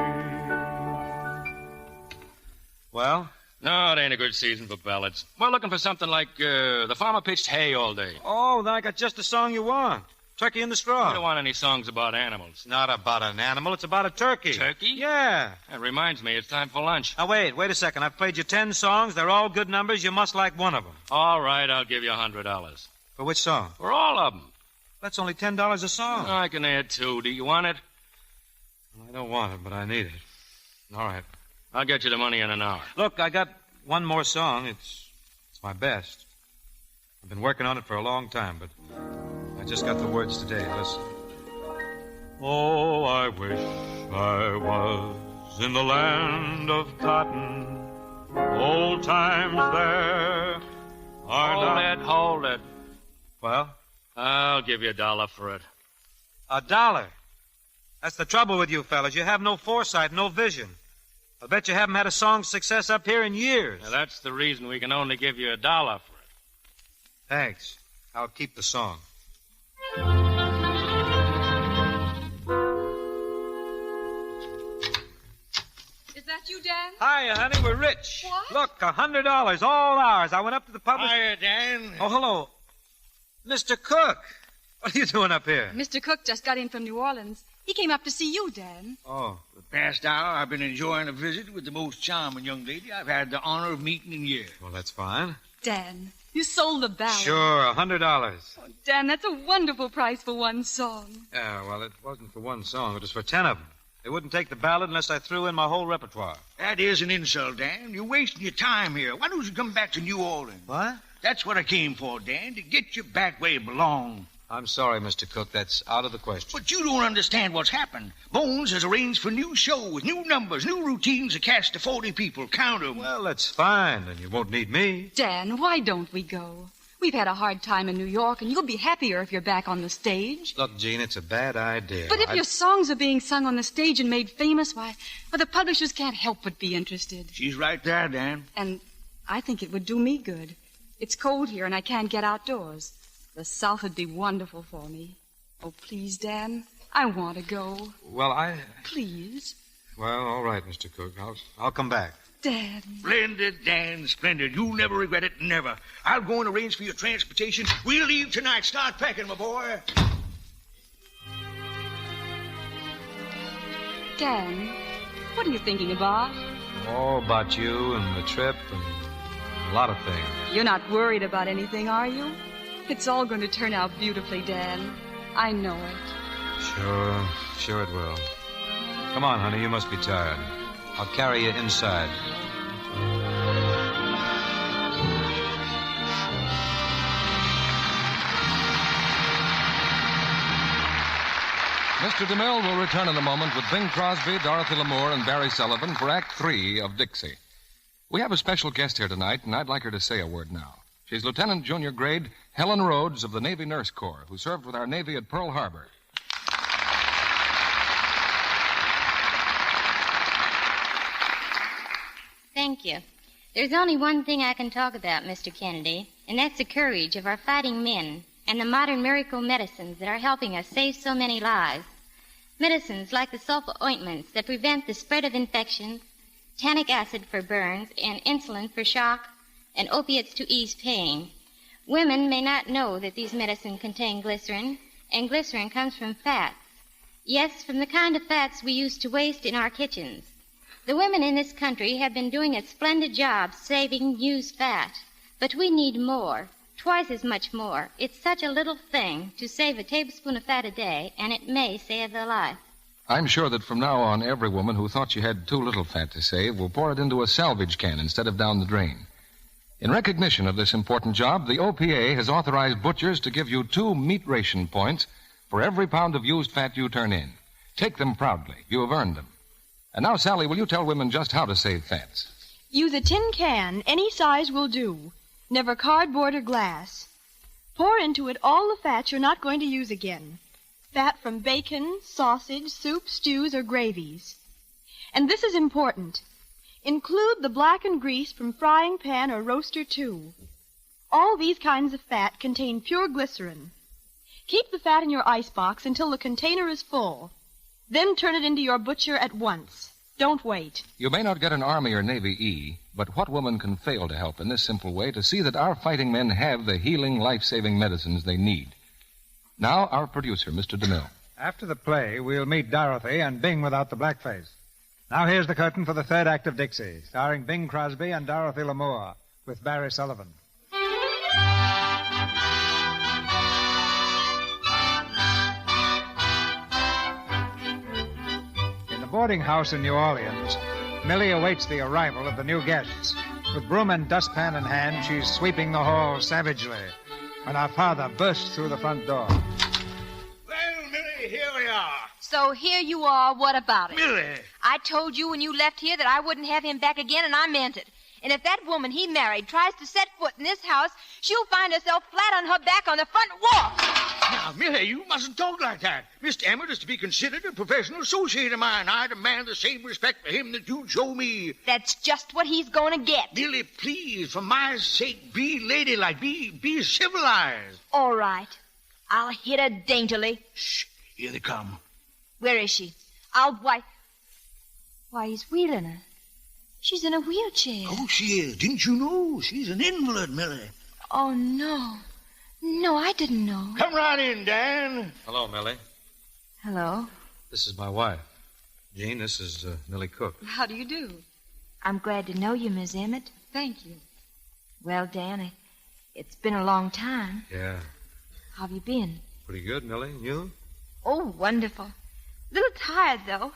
Well? No, it ain't a good season for ballads. We're looking for something like The Farmer Pitched Hay All Day. Oh, then I got just the song you want. Turkey in the Straw. We don't want any songs about animals. It's not about an animal. It's about a turkey. Turkey? Yeah. That reminds me, it's time for lunch. Now, wait a second. I've played you 10 songs. They're all good numbers. You must like one of them. All right, I'll give you $100. For which song? For all of them. That's only $10 a song. I can add 2. Do you want it? Well, I don't want it, but I need it. All right. I'll get you the money in an hour. Look, I got one more song. It's my best. I've been working on it for a long time, but I just got the words today. Listen. Oh, I wish I was in the land of cotton. Old times there are Hold it. Well? I'll give you $1 for it. $1? That's the trouble with you fellas. You have no foresight, no vision. I bet you haven't had a song success up here in years. Now, that's the reason we can only give you $1 for it. Thanks. I'll keep the song. Is that you, Dan? Hiya, honey. We're rich. What? Look, $100, all ours. I went up to the publisher. Hiya, Dan. Oh, hello. Mr. Cook. What are you doing up here? Mr. Cook just got in from New Orleans. He came up to see you, Dan. Oh. For the past hour, I've been enjoying a visit with the most charming young lady I've had the honor of meeting in years. Well, that's fine. Dan, you sold the ballad. Sure, $100. Oh, Dan, that's a wonderful price for one song. Yeah, well, it wasn't for one song. It was for 10 of them. They wouldn't take the ballad unless I threw in my whole repertoire. That is an insult, Dan. You're wasting your time here. Why don't you come back to New Orleans? What? That's what I came for, Dan, to get you back where you belong. I'm sorry, Mr. Cook. That's out of the question. But you don't understand what's happened. Bones has arranged for new shows, new numbers, new routines, a cast of 40 people. Count 'em. Well, that's fine, and you won't need me. Dan, why don't we go? We've had a hard time in New York, and you'll be happier if you're back on the stage. Look, Jean, it's a bad idea. But if your songs are being sung on the stage and made famous, why, the publishers can't help but be interested. She's right there, Dan. And I think it would do me good. It's cold here, and I can't get outdoors. The South would be wonderful for me. Oh, please, Dan, I want to go. Well, Please. Well, all right, Mr. Cook. I'll come back. Dan. Splendid, Dan, splendid. You'll never regret it, never. I'll go and arrange for your transportation. We'll leave tonight. Start packing, my boy. Dan, what are you thinking about? Oh, about you and the trip and a lot of things. You're not worried about anything, are you? It's all going to turn out beautifully, Dan. I know it. Sure it will. Come on, honey, you must be tired. I'll carry you inside. Mr. DeMille will return in a moment with Bing Crosby, Dorothy Lamour, and Barry Sullivan for Act 3 of Dixie. We have a special guest here tonight, and I'd like her to say a word now. She's Lieutenant Junior Grade Helen Rhodes of the Navy Nurse Corps, who served with our Navy at Pearl Harbor. Thank you. There's only one thing I can talk about, Mr. Kennedy, and that's the courage of our fighting men and the modern miracle medicines that are helping us save so many lives. Medicines like the sulfur ointments that prevent the spread of infections, tannic acid for burns, and insulin for shock, and opiates to ease pain. Women may not know that these medicines contain glycerin, and glycerin comes from fats. Yes, from the kind of fats we used to waste in our kitchens. The women in this country have been doing a splendid job saving used fat, but we need more, twice as much more. It's such a little thing to save a tablespoon of fat a day, and it may save their life. I'm sure that from now on, every woman who thought she had too little fat to save will pour it into a salvage can instead of down the drain. In recognition of this important job, the OPA has authorized butchers to give you 2 meat ration points for every pound of used fat you turn in. Take them proudly. You have earned them. And now, Sally, will you tell women just how to save fats? Use a tin can. Any size will do. Never cardboard or glass. Pour into it all the fat you're not going to use again. Fat from bacon, sausage, soup, stews, or gravies. And this is important. Include the blackened grease from frying pan or roaster, too. All these kinds of fat contain pure glycerin. Keep the fat in your icebox until the container is full. Then turn it into your butcher at once. Don't wait. You may not get an Army or Navy E, but what woman can fail to help in this simple way to see that our fighting men have the healing, life-saving medicines they need? Now, our producer, Mr. DeMille. After the play, we'll meet Dorothy and Bing without the blackface. Now here's the curtain for the third act of Dixie, starring Bing Crosby and Dorothy Lamour, with Barry Sullivan. In the boarding house in New Orleans, Millie awaits the arrival of the new guests. With broom and dustpan in hand, she's sweeping the hall savagely when our father bursts through the front door. Well, Millie, here we are. So here you are. What about it? Millie. I told you when you left here that I wouldn't have him back again, and I meant it. And if that woman he married tries to set foot in this house, she'll find herself flat on her back on the front walk. Now, Millie, you mustn't talk like that. Mr. Emmett is to be considered a professional associate of mine. I demand the same respect for him that you show me. That's just what he's going to get. Millie, please, for my sake, be ladylike. Be civilized. All right. I'll hit her daintily. Shh. Here they come. Where is she? Why, he's wheeling her. She's in a wheelchair. Oh, she is. Didn't you know? She's an invalid, Millie. Oh, no. No, I didn't know. Come right in, Dan. Hello, Millie. Hello. This is my wife. Jean, this is Millie Cook. How do you do? I'm glad to know you, Miss Emmett. Thank you. Well, Dan, it's been a long time. Yeah. How have you been? Pretty good, Millie. You? Oh, wonderful. A little tired, though.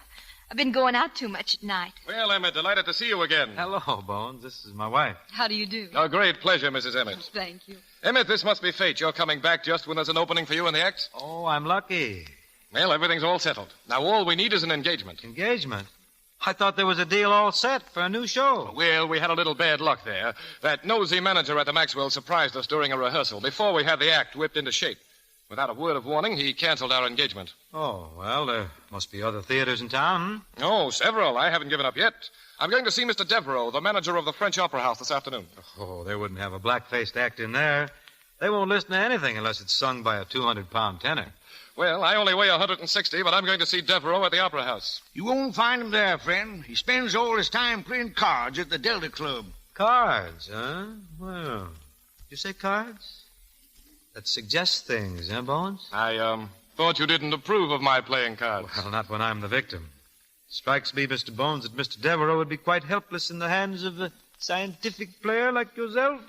I've been going out too much at night. Well, Emmett, delighted to see you again. Hello, Bones. This is my wife. How do you do? A great pleasure, Mrs. Emmett. Thank you. Emmett, this must be fate. You're coming back just when there's an opening for you in the act. Oh, I'm lucky. Well, everything's all settled. Now, all we need is an engagement. Engagement? I thought there was a deal all set for a new show. Well, we had a little bad luck there. That nosy manager at the Maxwell surprised us during a rehearsal. Before we had the act whipped into shape. Without a word of warning, he canceled our engagement. Oh, well, there must be other theaters in town. Oh, several. I haven't given up yet. I'm going to see Mr. Devereaux, the manager of the French Opera House, this afternoon. Oh, they wouldn't have a black-faced act in there. They won't listen to anything unless it's sung by a 200-pound tenor. Well, I only weigh 160, but I'm going to see Devereaux at the Opera House. You won't find him there, friend. He spends all his time playing cards at the Delta Club. Cards, huh? Well, you say cards? That suggests things, huh, Bones? I, thought you didn't approve of my playing cards. Well, not when I'm the victim. Strikes me, Mr. Bones, that Mr. Devereaux would be quite helpless in the hands of a scientific player like yourself.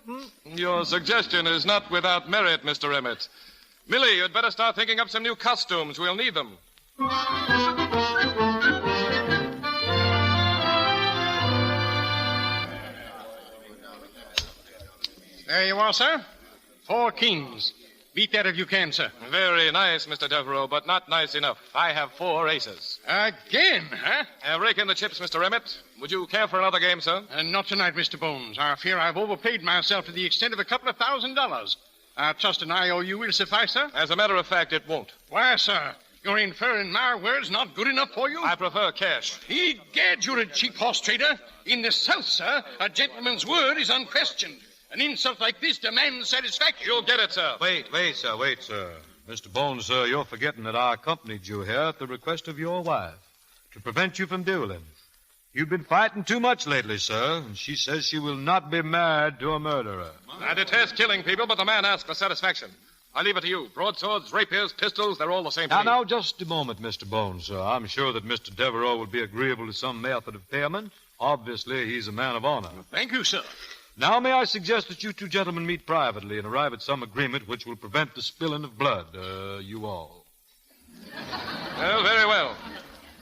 Your suggestion is not without merit, Mr. Emmett. Millie, you'd better start thinking up some new costumes. We'll need them. There you are, sir. 4 kings. Beat that if you can, sir. Very nice, Mr. Devereaux, but not nice enough. I have 4 aces. Again, huh? Rake in the chips, Mr. Emmett. Would you care for another game, sir? Not tonight, Mr. Bones. I fear I've overpaid myself to the extent of a couple of $1,000. I trust an IOU will suffice, sir? As a matter of fact, it won't. Why, sir? You're inferring my words not good enough for you? I prefer cash. Egad, you're a cheap horse trader. In the South, sir, a gentleman's word is unquestioned. An insult like this demands satisfaction. You'll get it, sir. Wait, sir. Mr. Bones, sir, you're forgetting that I accompanied you here at the request of your wife to prevent you from dueling. You've been fighting too much lately, sir, and she says she will not be married to a murderer. I detest killing people, but the man asks for satisfaction. I leave it to you. Broadswords, rapiers, pistols, they're all the same to me. Now, just a moment, Mr. Bones, sir. I'm sure that Mr. Devereaux will be agreeable to some method of payment. Obviously, he's a man of honor. Thank you, sir. Now, may I suggest that you two gentlemen meet privately and arrive at some agreement which will prevent the spilling of blood, you all. Well, very well.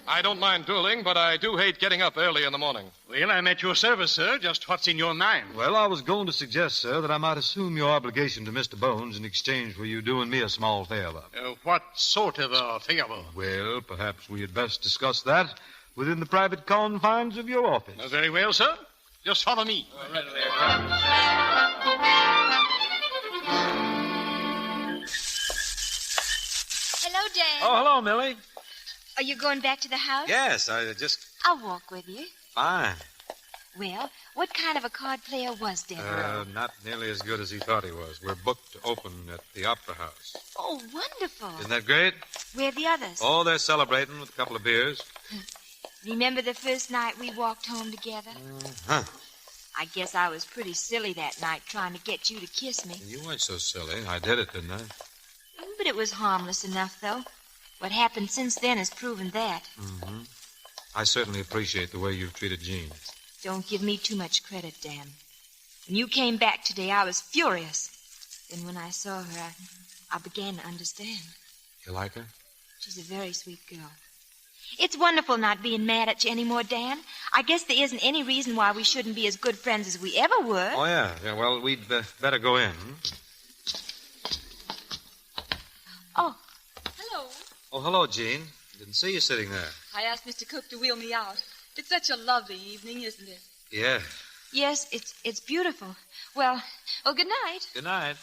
I don't mind dueling, but I do hate getting up early in the morning. Well, I'm at your service, sir. Just what's in your mind? Well, I was going to suggest, sir, that I might assume your obligation to Mr. Bones in exchange for you doing me a small favor. What sort of a favor? Well, perhaps we had best discuss that within the private confines of your office. Very well, sir. Just follow me. Hello, Dan. Oh, hello, Millie. Are you going back to the house? Yes, I just... I'll walk with you. Fine. Well, what kind of a card player was Devereaux? Not nearly as good as he thought he was. We're booked to open at the Opera House. Oh, wonderful. Isn't that great? Where are the others? Oh, they're celebrating with a couple of beers. Remember the first night we walked home together? Huh. I guess I was pretty silly that night trying to get you to kiss me. You weren't so silly. I did it, didn't I? But it was harmless enough, though. What happened since then has proven that. Mm-hmm. I certainly appreciate the way you've treated Jean. Don't give me too much credit, Dan. When you came back today, I was furious. Then when I saw her, I began to understand. You like her? She's a very sweet girl. It's wonderful not being mad at you anymore, Dan. I guess there isn't any reason why we shouldn't be as good friends as we ever were. Oh, yeah. Well, we'd better go in. Oh, hello. Oh, hello, Jean. Didn't see you sitting there. I asked Mr. Cook to wheel me out. It's such a lovely evening, isn't it? Yeah. Yes, it's beautiful. Well, good night. Good night.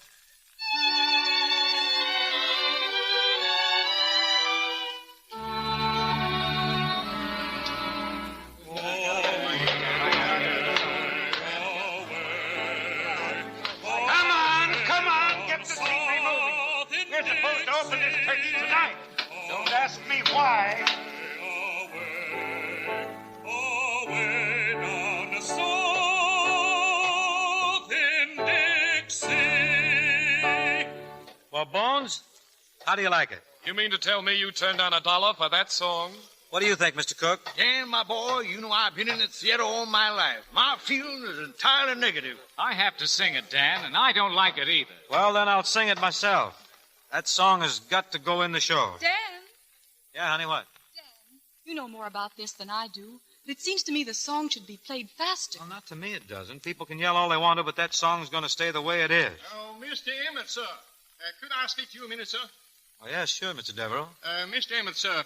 Come on, get the scenery moving. We're supposed to open this place tonight. Don't ask me why. Well, Bones, how do you like it? You mean to tell me you turned down $1 for that song? What do you think, Mr. Cook? Dan, my boy, you know I've been in the theater all my life. My feeling is entirely negative. I have to sing it, Dan, and I don't like it either. Well, then I'll sing it myself. That song has got to go in the show. Dan? Yeah, honey, what? You know more about this than I do. But it seems to me the song should be played faster. Well, not to me it doesn't. People can yell all they want to, but that song's going to stay the way it is. Oh, Mr. Emmett, sir. Could I speak to you a minute, sir? Oh, yeah, sure, Mr. Devereaux. Mr. Emmett, sir,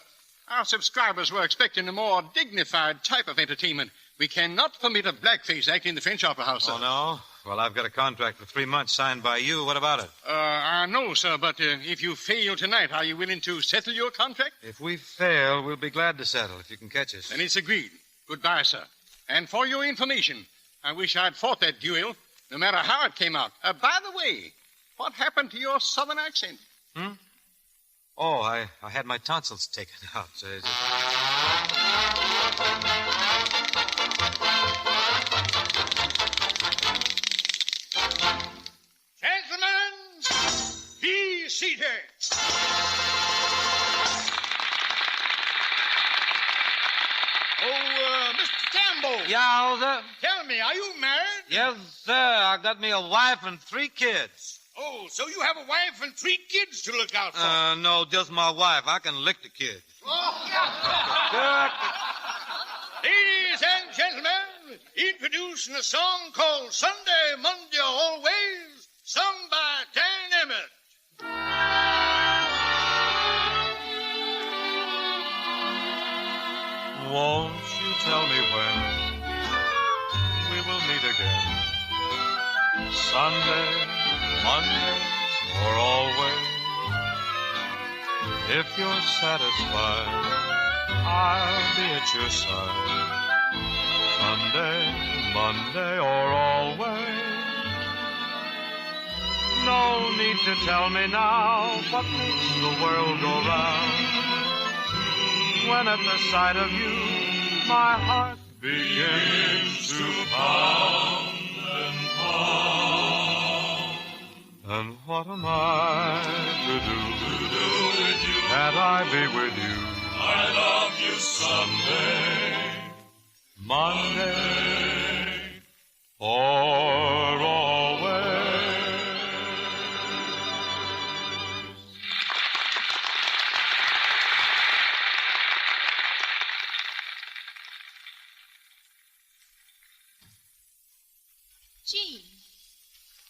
our subscribers were expecting a more dignified type of entertainment. We cannot permit a blackface act in the French Opera House, sir. Oh, no? Well, I've got a contract for 3 months signed by you. What about it? I know, sir, but if you fail tonight, are you willing to settle your contract? If we fail, we'll be glad to settle, if you can catch us. Then it's agreed. Goodbye, sir. And for your information, I wish I'd fought that duel, no matter how it came out. By the way, what happened to your southern accent? Oh, I had my tonsils taken out. Gentlemen, be seated. Oh, Mr. Tambo. Yeah, sir? Tell me, are you married? Yes, sir. I got me a wife and 3 kids. Oh, so you have a wife and 3 kids to look out for? No, just my wife. I can lick the kids. Ladies and gentlemen, introducing a song called Sunday, Monday, Always, sung by Dan Emmett. Won't you tell me when we will meet again? Sunday, Monday, or always? If you're satisfied, I'll be at your side. Sunday, Monday, or always? No need to tell me now what makes the world go round. When at the sight of you, my heart begins to pound and pound. And what am I to do with you? Can't I be with you? I love you Sunday, Monday, or always.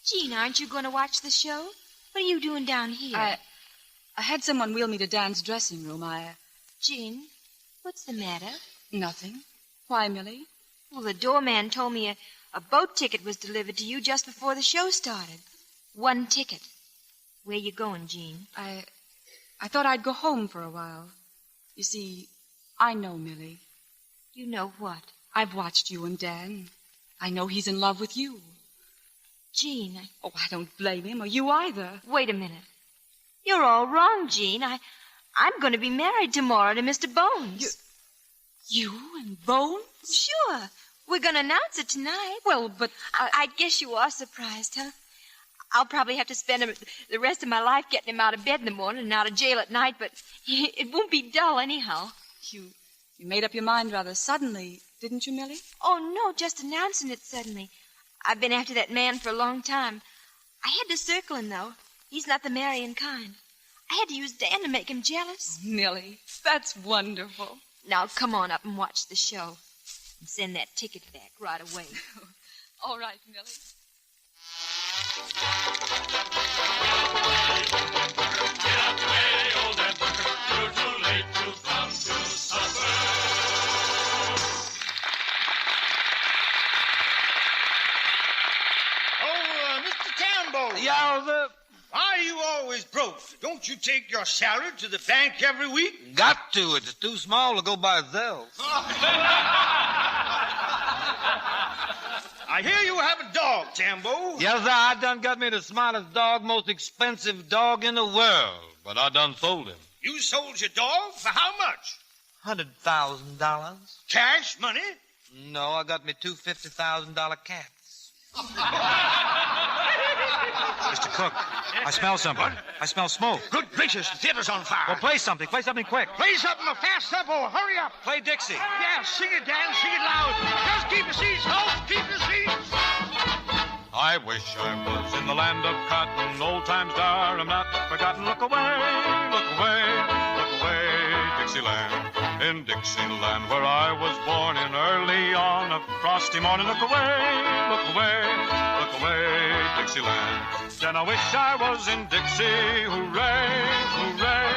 Jean, aren't you going to watch the show? What are you doing down here? I had someone wheel me to Dan's dressing room. Jean, what's the matter? Nothing. Why, Millie? Well, the doorman told me a boat ticket was delivered to you just before the show started. 1 ticket. Where you going, Jean? I thought I'd go home for a while. You see, I know Millie. You know what? I've watched you and Dan. I know he's in love with you. Jean, Oh, I don't blame him, or you either. Wait a minute. You're all wrong, Jean. I'm going to be married tomorrow to Mr. Bones. You and Bones? Sure. We're going to announce it tonight. Well, but I guess you are surprised, huh? I'll probably have to spend the rest of my life getting him out of bed in the morning and out of jail at night, but it won't be dull anyhow. You made up your mind rather suddenly, didn't you, Millie? Oh, no, just announcing it suddenly. I've been after that man for a long time. I had to circle him, though. He's not the marrying kind. I had to use Dan to make him jealous. Millie, that's wonderful. Now, come on up and watch the show. And send that ticket back right away. All right, Millie. Get out the way, old Edward. You're too late to come to supper. Yeah, why are you always broke? Don't you take your salary to the bank every week? Got to. It's too small to go by itself. I hear you have a dog, Tambo. Yes, sir. I done got me the smartest dog, most expensive dog in the world. But I done sold him. You sold your dog for how much? $100,000. Cash money? No, I got me 2 $50,000 cats. Mr. Cook, I smell something. I smell smoke. Good gracious, the theater's on fire. Well, play something. Play something quick. Play something a fast tempo. Hurry up. Play Dixie. Yeah, sing it, Dan. Sing it loud. Just keep your seats, folks. Keep your seats. I wish I was in the land of cotton. Old times are not forgotten. Look away, Dixieland. in Dixieland, where I was born in early on a frosty morning. Look away, look away, look away, Dixieland. Then I wish I was in Dixie, hooray, hooray.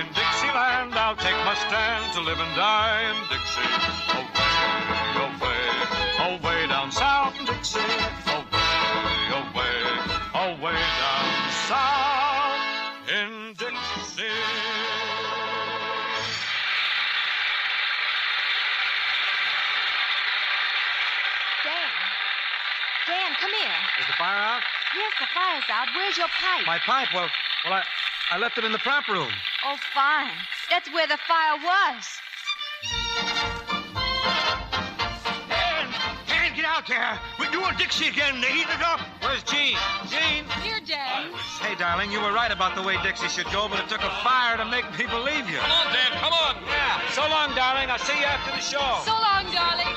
In Dixieland, I'll take my stand to live and die in Dixie. Away, away, away down south in Dixie. Away, away, away down south in Dixie. Dan, come here. Is the fire out? Yes, the fire's out. Where's your pipe? My pipe? Well, I left it in the prop room. Oh, fine. That's where the fire was. Dan, get out there. We're doing Dixie again. They heated it up. Where's Jean? Jean? Here, Dan. Hey, darling, you were right about the way Dixie should go, but it took a fire to make me believe you. Come on, Dan, come on. Yeah. So long, darling. I'll see you after the show. So long, darling.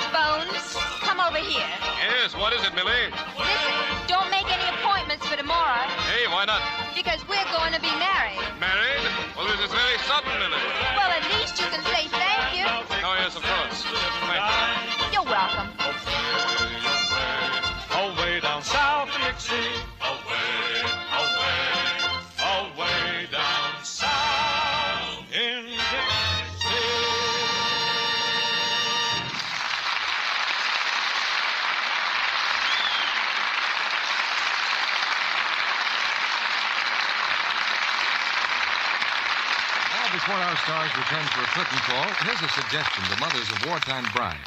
Bones, come over here. Yes, what is it, Millie? Listen, don't make any appointments for tomorrow. Hey, why not? Because we're going to be married. Married? Well, this is very sudden, Millie. Well, at least you can say thank you. Oh, yes, of course. Thank you. You're welcome. Away down south in Dixie. Away, away, away down south in Dixie. Before our stars return for a curtain call, here's a suggestion to mothers of wartime brides.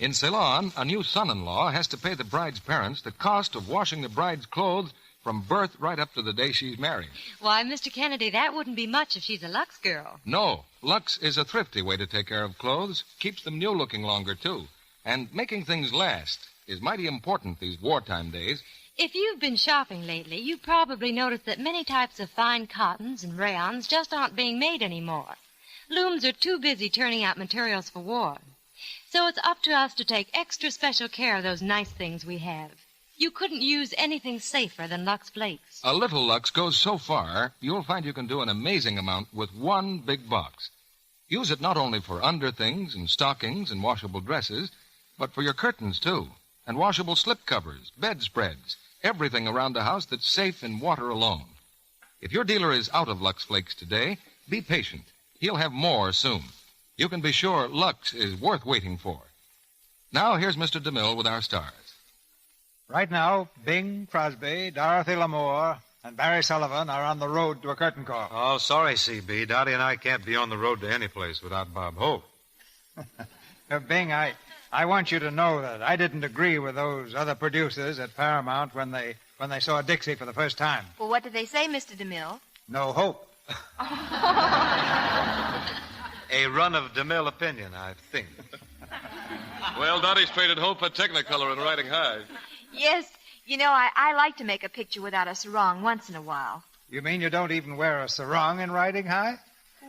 In Ceylon, a new son-in-law has to pay the bride's parents the cost of washing the bride's clothes from birth right up to the day she's married. Why, Mr. Kennedy, that wouldn't be much if she's a Lux girl. No, Lux is a thrifty way to take care of clothes, keeps them new-looking longer, too. And making things last is mighty important these wartime days. If you've been shopping lately, you probably noticed that many types of fine cottons and rayons just aren't being made anymore. Looms are too busy turning out materials for war. So it's up to us to take extra special care of those nice things we have. You couldn't use anything safer than Lux Flakes. A little Lux goes so far, you'll find you can do an amazing amount with one big box. Use it not only for underthings and stockings and washable dresses, but for your curtains, too, and washable slipcovers, bedspreads, everything around the house that's safe in water alone. If your dealer is out of Lux Flakes today, be patient. He'll have more soon. You can be sure Lux is worth waiting for. Now, here's Mr. DeMille with our stars. Right now, Bing Crosby, Dorothy Lamour, and Barry Sullivan are on the road to a curtain call. Oh, sorry, C.B. Dottie and I can't be on the road to any place without Bob Hope. Bing, I want you to know that I didn't agree with those other producers at Paramount when they saw Dixie for the first time. Well, what did they say, Mr. DeMille? No hope. A run of DeMille opinion, I think. Well, Dottie's traded hope for Technicolor and riding high. Yes, you know, I like to make a picture without a sarong once in a while. You mean you don't even wear a sarong in riding high?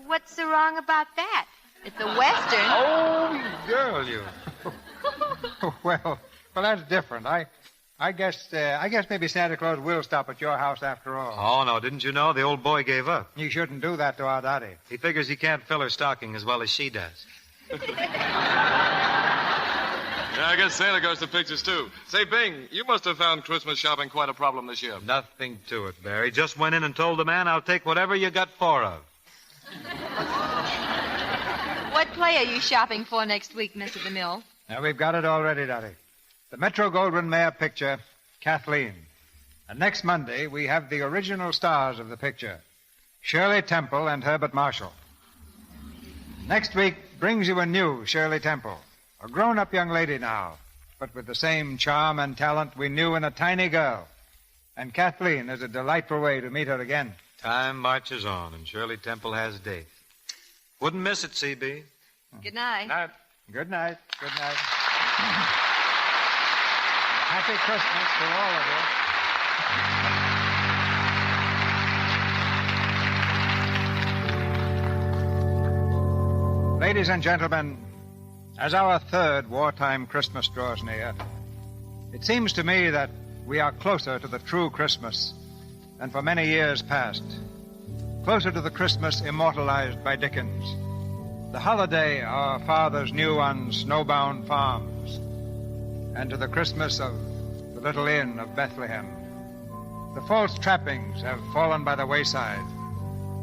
What's so wrong about that? It's a Western. Oh, girl, you. Well, that's different. I guess maybe Santa Claus will stop at your house after all. Oh, no, didn't you know? The old boy gave up. You shouldn't do that to our Dottie. He figures he can't fill her stocking as well as she does. Yeah, I guess Santa goes to pictures, too. Say, Bing, you must have found Christmas shopping quite a problem this year. Nothing to it, Barry. Just went in and told the man I'll take whatever you got four of. What play are you shopping for next week, Mr. DeMille? Now, we've got it already, Dottie. The Metro-Goldwyn-Mayer picture, Kathleen. And next Monday, we have the original stars of the picture, Shirley Temple and Herbert Marshall. Next week brings you a new Shirley Temple, a grown-up young lady now, but with the same charm and talent we knew in a tiny girl. And Kathleen is a delightful way to meet her again. Time marches on, and Shirley Temple has dates. Wouldn't miss it, C.B. Good night. Good night. Good night. Happy Christmas to all of you. Ladies and gentlemen, as our third wartime Christmas draws near, it seems to me that we are closer to the true Christmas than for many years past. Closer to the Christmas immortalized by Dickens. the holiday our fathers knew on snowbound farms, and to the Christmas of the little inn of Bethlehem. The false trappings have fallen by the wayside.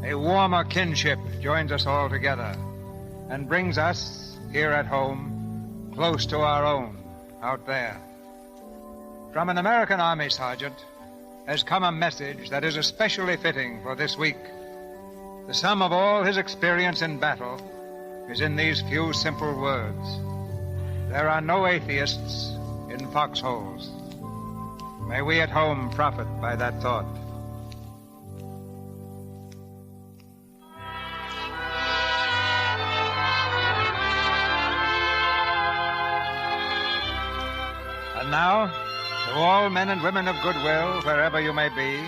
A warmer kinship joins us all together and brings us, here at home, close to our own out there. From an American Army sergeant has come a message that is especially fitting for this week. The sum of all his experience in battle is in these few simple words. There are no atheists in foxholes. May we at home profit by that thought. And now, to all men and women of goodwill, wherever you may be,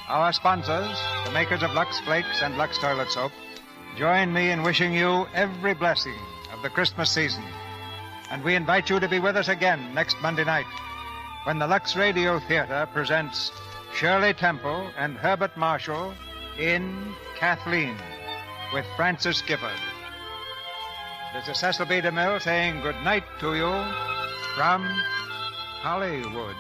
our sponsors, the makers of Lux Flakes and Lux Toilet Soap, join me in wishing you every blessing of the Christmas season. And we invite you to be with us again next Monday night when the Lux Radio Theater presents Shirley Temple and Herbert Marshall in Kathleen with Francis Gifford. This is Cecil B. DeMille saying good night to you from Hollywood.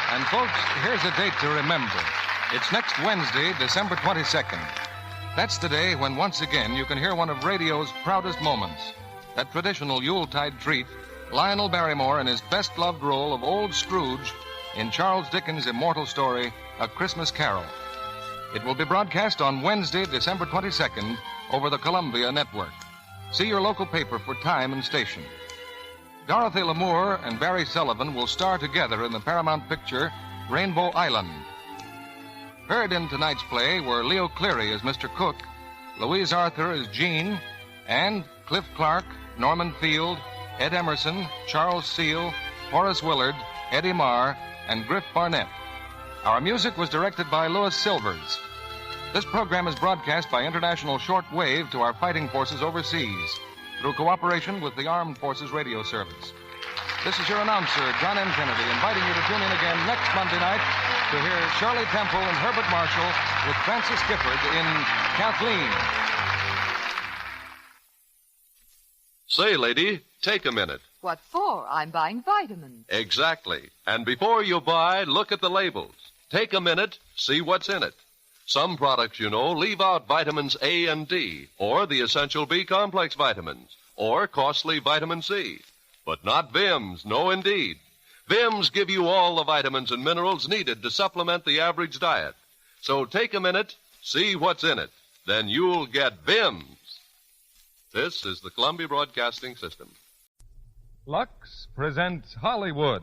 And folks, here's a date to remember. It's next Wednesday, December 22nd. That's the day when once again you can hear one of radio's proudest moments. That traditional Yuletide treat, Lionel Barrymore in his best-loved role of Old Scrooge in Charles Dickens' immortal story, A Christmas Carol. It will be broadcast on Wednesday, December 22nd, over the Columbia Network. See your local paper for time and station. Dorothy Lamour and Barry Sullivan will star together in the Paramount picture Rainbow Island. Heard in tonight's play were Leo Cleary as Mr. Cook, Louise Arthur as Jean, and Cliff Clark, Norman Field, Ed Emerson, Charles Seal, Horace Willard, Eddie Marr, and Griff Barnett. Our music was directed by Louis Silvers. This program is broadcast by international shortwave to our fighting forces overseas through cooperation with the Armed Forces Radio Service. This is your announcer, John M. Kennedy, inviting you to tune in again next Monday night to hear Shirley Temple and Herbert Marshall with Francis Gifford in Kathleen. Say, lady, take a minute. What for? I'm buying vitamins. Exactly. And before you buy, look at the labels. Take a minute, see what's in it. Some products, you know, leave out vitamins A and D, or the essential B complex vitamins, or costly vitamin C. But not Vims, no indeed. Vims give you all the vitamins and minerals needed to supplement the average diet. So take a minute, see what's in it. Then you'll get Vims. This is the Columbia Broadcasting System. Lux presents Hollywood.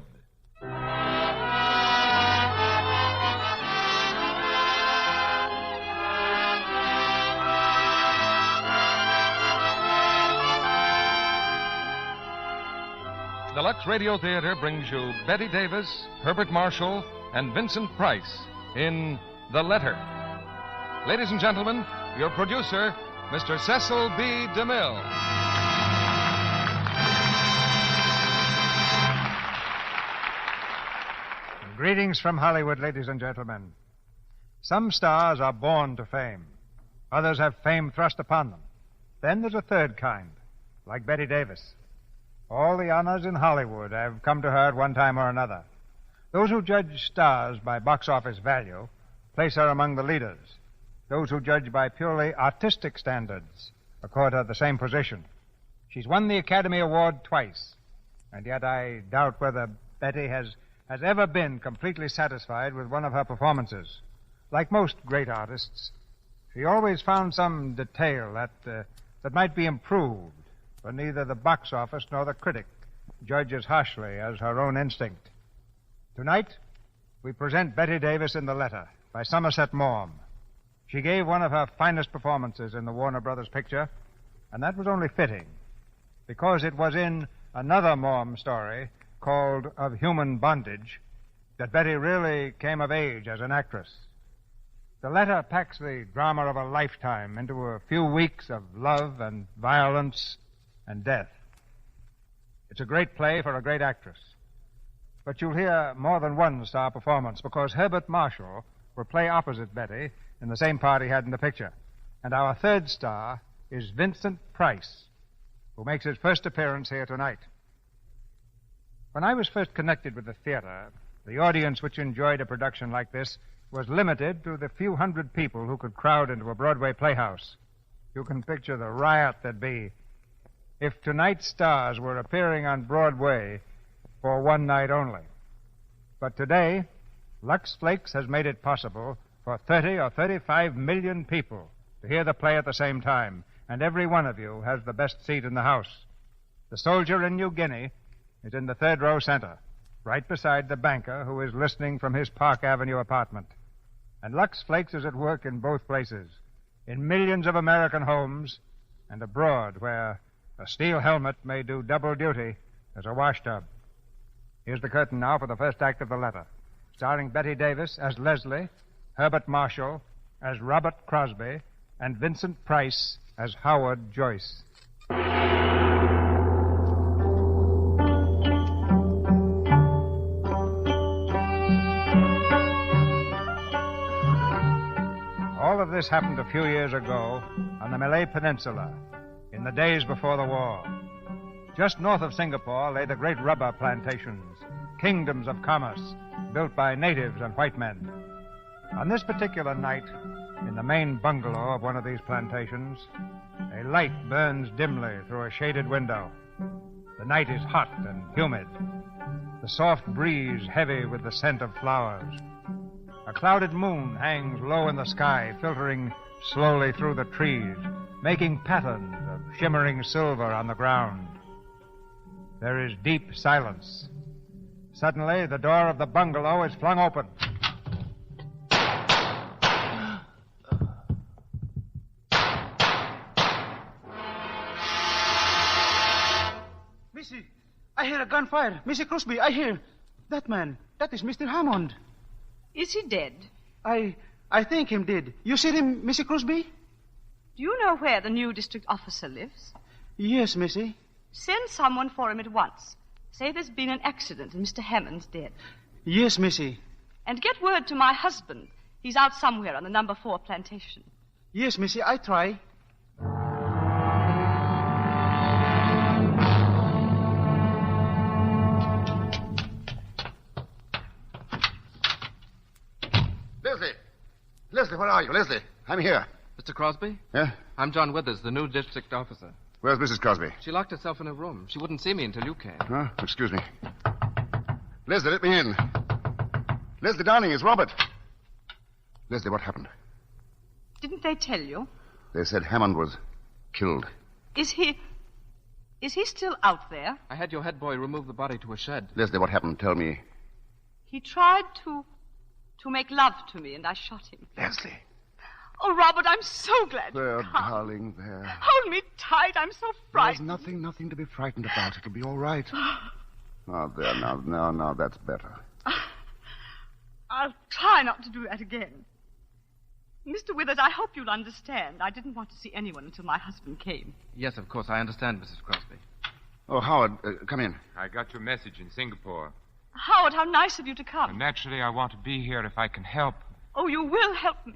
The Lux Radio Theater brings you Bette Davis, Herbert Marshall, and Vincent Price in The Letter. Ladies and gentlemen, your producer, Mr. Cecil B. DeMille. Greetings from Hollywood, ladies and gentlemen. Some stars are born to fame. Others have fame thrust upon them. Then there's a third kind, like Bette Davis. All the honors in Hollywood have come to her at one time or another. Those who judge stars by box office value place her among the leaders. Those who judge by purely artistic standards accord her the same position. She's won the Academy Award twice, and yet I doubt whether Bette has ever been completely satisfied with one of her performances. Like most great artists, she always found some detail that might be improved, but neither the box office nor the critic judge as harshly as her own instinct. Tonight, we present Bette Davis in The Letter by Somerset Maugham. She gave one of her finest performances in the Warner Brothers picture, and that was only fitting, because it was in another Maugham story called Of Human Bondage that Bette really came of age as an actress. The Letter packs the drama of a lifetime into a few weeks of love and violence and death. It's a great play for a great actress. But you'll hear more than one star performance because Herbert Marshall will play opposite Bette in the same part he had in the picture. And our third star is Vincent Price, who makes his first appearance here tonight. When I was first connected with the theater, the audience which enjoyed a production like this was limited to the few hundred people who could crowd into a Broadway playhouse. You can picture the riot there'd be if tonight's stars were appearing on Broadway for one night only. But today, Lux Flakes has made it possible for 30 or 35 million people to hear the play at the same time, and every one of you has the best seat in the house. The soldier in New Guinea is in the third row center, right beside the banker who is listening from his Park Avenue apartment. And Lux Flakes is at work in both places, in millions of American homes and abroad where a steel helmet may do double duty as a washtub. Here's the curtain now for the first act of The Letter, starring Bette Davis as Leslie, Herbert Marshall as Robert Crosby, and Vincent Price as Howard Joyce. All of this happened a few years ago on the Malay Peninsula, in the days before the war. Just north of Singapore lay the great rubber plantations, kingdoms of commerce, built by natives and white men. On this particular night, in the main bungalow of one of these plantations, a light burns dimly through a shaded window. The night is hot and humid, the soft breeze heavy with the scent of flowers. A clouded moon hangs low in the sky, filtering slowly through the trees, making patterns of shimmering silver on the ground. There is deep silence. Suddenly, the door of the bungalow is flung open. Missy, I hear a gunfire. Missy Crosby, I hear. That man, that is Mr. Hammond. Is he dead? I think him dead. You see him, Missy Crosby? Do you know where the new district officer lives? Yes, Missy. Send someone for him at once. Say there's been an accident and Mr. Hammond's dead. Yes, Missy. And get word to my husband. He's out somewhere on the number 4 plantation. Yes, Missy, I try. Leslie, where are you? Leslie, I'm here. Mr. Crosby? Yeah? I'm John Withers, the new district officer. Where's Mrs. Crosby? She locked herself in her room. She wouldn't see me until you came. Huh? Excuse me. Leslie, let me in. Leslie, darling, it's Robert. Leslie, what happened? Didn't they tell you? They said Hammond was killed. Is he still out there? I had your head boy remove the body to a shed. Leslie, what happened? Tell me. He tried to make love to me, and I shot him. Leslie. Oh, Robert, I'm so glad There, you come. darling, there. Hold me tight. I'm so frightened. There's nothing to be frightened about. It'll be all right. Oh, there, now, that's better. I'll try not to do that again. Mr. Withers, I hope you'll understand. I didn't want to see anyone until my husband came. Yes, of course, I understand, Mrs. Crosby. Oh, Howard, come in. I got your message in Singapore. Howard, how nice of you to come. And naturally, I want to be here if I can help. Oh, you will help me.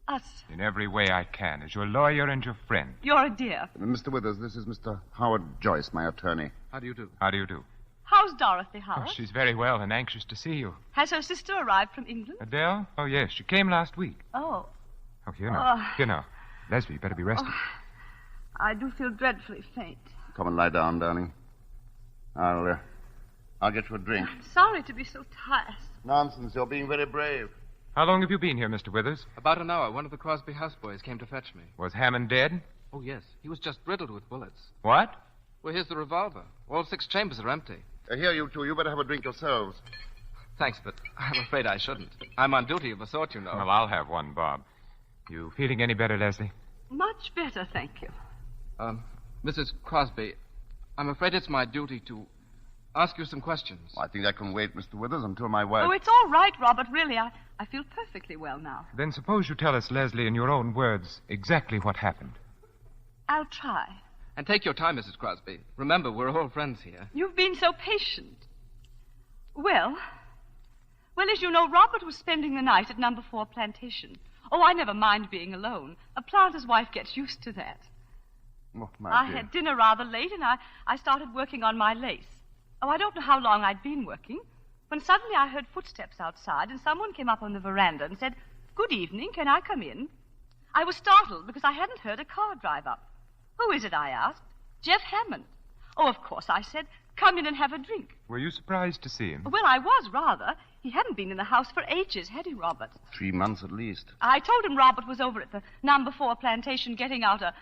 Us. In every way I can, as your lawyer and your friend. You're a dear. Mr. Withers, this is Mr. Howard Joyce, my attorney. How do you do? How do you do? How's Dorothy, Oh, Howard? she's very well and anxious to see you. Has her sister arrived from England? Adele? Oh, yes, she came last week. Oh. Oh, here now. Leslie, you better be rested. I do feel dreadfully faint. Come and lie down, darling. I'll get you a drink. I'm sorry to be so tired. Nonsense. You're being very brave. How long have you been here, Mr. Withers? About an hour. One of the Crosby houseboys came to fetch me. Was Hammond dead? Oh, yes. He was just riddled with bullets. What? Well, here's the revolver. All 6 chambers are empty. Here, you two. You better have a drink yourselves. Thanks, but I'm afraid I shouldn't. I'm on duty of a sort, you know. Well, I'll have one, Bob. You feeling any better, Leslie? Much better, thank you. Mrs. Crosby, I'm afraid it's my duty to ask you some questions. I think I can wait, Mr. Withers, until my wife... Oh, it's all right, Robert. Really, I feel perfectly well now. Then suppose you tell us, Leslie, in your own words, exactly what happened. I'll try. And take your time, Mrs. Crosby. Remember, we're all friends here. You've been so patient. Well, as you know, Robert was spending the night at number 4 Plantation. Oh, I never mind being alone. A planter's wife gets used to that. Oh, my I dear. had dinner rather late, and I started working on my lace. Oh, I don't know how long I'd been working, when suddenly I heard footsteps outside, and someone came up on the veranda and said, "Good evening, can I come in?" I was startled because I hadn't heard a car drive up. "Who is it?" I asked. "Jeff Hammond." "Oh, of course," I said. "Come in and have a drink." Were you surprised to see him? Well, I was, rather. He hadn't been in the house for ages, had he, Robert? 3 months at least. I told him Robert was over at the number 4 Plantation getting out a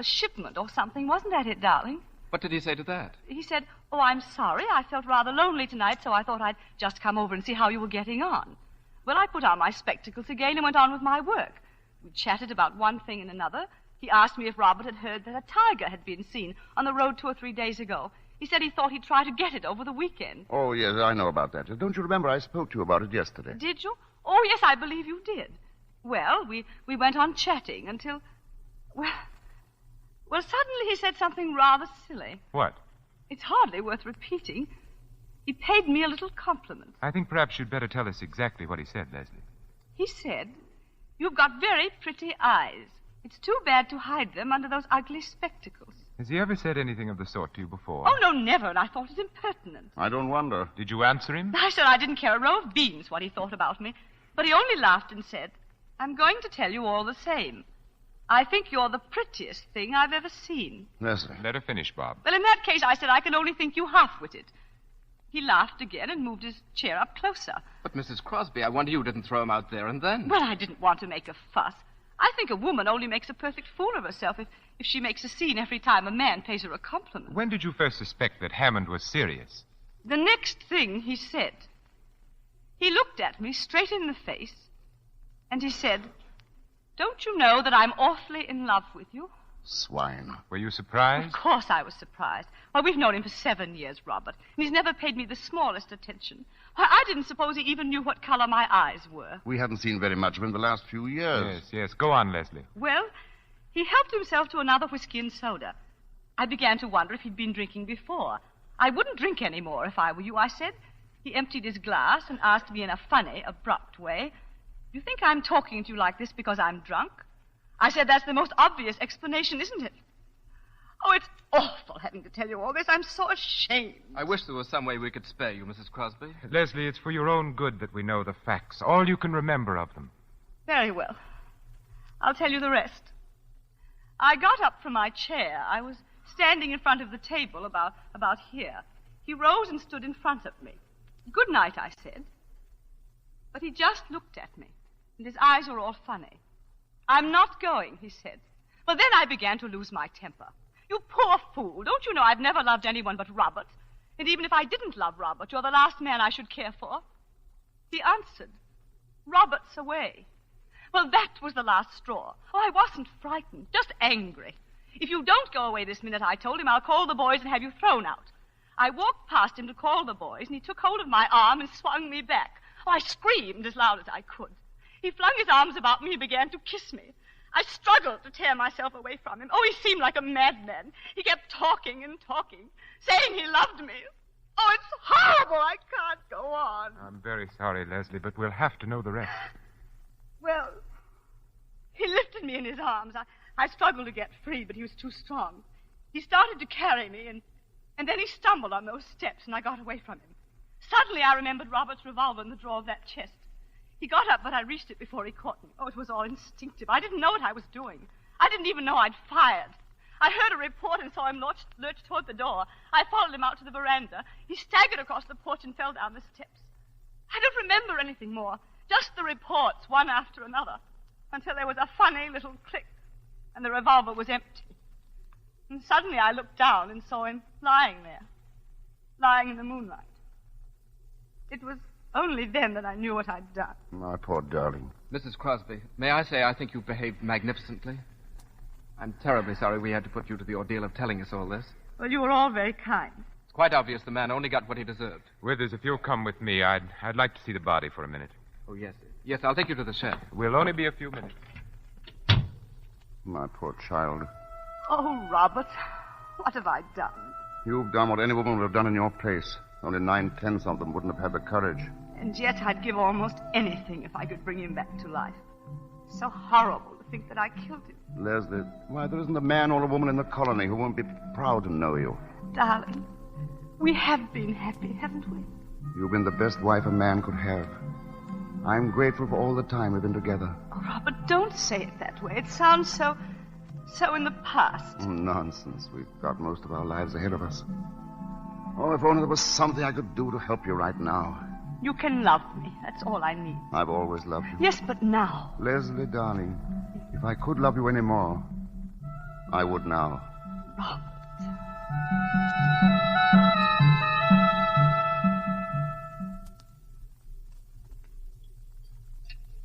shipment or something. Wasn't that it, darling? What did he say to that? He said, "Oh, I'm sorry. I felt rather lonely tonight, so I thought I'd just come over and see how you were getting on." Well, I put on my spectacles again and went on with my work. We chatted about one thing and another. He asked me if Robert had heard that a tiger had been seen on the road 2 or 3 days ago. He said he thought he'd try to get it over the weekend. Oh, yes, I know about that. Don't you remember I spoke to you about it yesterday? Did you? Oh, yes, I believe you did. Well, we went on chatting until... Well, suddenly he said something rather silly. What? It's hardly worth repeating. He paid me a little compliment. I think perhaps you'd better tell us exactly what he said, Leslie. He said, "You've got very pretty eyes. It's too bad to hide them under those ugly spectacles." Has he ever said anything of the sort to you before? Oh, no, never, and I thought it impertinent. I don't wonder. Did you answer him? I said I didn't care a row of beans what he thought about me, but he only laughed and said, "I'm going to tell you all the same. I think you're the prettiest thing I've ever seen." Leslie. Let her finish, Bob. Well, in that case, I said, "I can only think you half-witted." He laughed again and moved his chair up closer. But, Mrs. Crosby, I wonder you didn't throw him out there and then. Well, I didn't want to make a fuss. I think a woman only makes a perfect fool of herself if she makes a scene every time a man pays her a compliment. When did you first suspect that Hammond was serious? The next thing he said, he looked at me straight in the face, and he said, "Don't you know that I'm awfully in love with you?" Swine. Were you surprised? Of course I was surprised. Well, we've known him for 7 years, Robert, and he's never paid me the smallest attention. Why, I didn't suppose he even knew what color my eyes were. We hadn't seen very much of him the last few years. Yes. Go on, Leslie. Well, he helped himself to another whiskey and soda. I began to wonder if he'd been drinking before. "I wouldn't drink any more if I were you," I said. He emptied his glass and asked me in a funny, abrupt way, "You think I'm talking to you like this because I'm drunk?" I said, "That's the most obvious explanation, isn't it?" Oh, it's awful having to tell you all this. I'm so ashamed. I wish there was some way we could spare you, Mrs. Crosby. Leslie, it's for your own good that we know the facts, all you can remember of them. Very well. I'll tell you the rest. I got up from my chair. I was standing in front of the table about here. He rose and stood in front of me. "Good night," I said. But he just looked at me, and his eyes were all funny. "I'm not going," he said. Well, then I began to lose my temper. "You poor fool. Don't you know I've never loved anyone but Robert? And even if I didn't love Robert, you're the last man I should care for." He answered, "Robert's away." Well, that was the last straw. Oh, I wasn't frightened, just angry. "If you don't go away this minute," I told him, "I'll call the boys and have you thrown out." I walked past him to call the boys, and he took hold of my arm and swung me back. Oh, I screamed as loud as I could. He flung his arms about me and began to kiss me. I struggled to tear myself away from him. Oh, he seemed like a madman. He kept talking and talking, saying he loved me. Oh, it's horrible. I can't go on. I'm very sorry, Leslie, but we'll have to know the rest. Well, he lifted me in his arms. I struggled to get free, but he was too strong. He started to carry me, and then he stumbled on those steps, and I got away from him. Suddenly, I remembered Robert's revolver in the drawer of that chest. He got up, but I reached it before he caught me. Oh, it was all instinctive. I didn't know what I was doing. I didn't even know I'd fired. I heard a report and saw him lurch toward the door. I followed him out to the veranda. He staggered across the porch and fell down the steps. I don't remember anything more, just the reports, one after another, until there was a funny little click, and the revolver was empty. And suddenly I looked down and saw him lying there, lying in the moonlight. It was only then that I knew what I'd done. My poor darling. Mrs. Crosby, may I say I think you've behaved magnificently? I'm terribly sorry we had to put you to the ordeal of telling us all this. Well, you were all very kind. It's quite obvious the man only got what he deserved. Withers, if you'll come with me, I'd like to see the body for a minute. Oh, yes. Yes, I'll take you to the shed. We'll only be a few minutes. My poor child. Oh, Robert, what have I done? You've done what any woman would have done in your place. Only 9/10 of them wouldn't have had the courage. And yet I'd give almost anything if I could bring him back to life. So horrible to think that I killed him. Leslie, why, there isn't a man or a woman in the colony who won't be proud to know you. Darling, we have been happy, haven't we? You've been the best wife a man could have. I'm grateful for all the time we've been together. Oh, Robert, don't say it that way. It sounds so in the past. Nonsense. We've got most of our lives ahead of us. Oh, if only there was something I could do to help you right now. You can love me. That's all I need. I've always loved you. Yes, but now. Leslie, darling, if I could love you any more, I would now. Robert.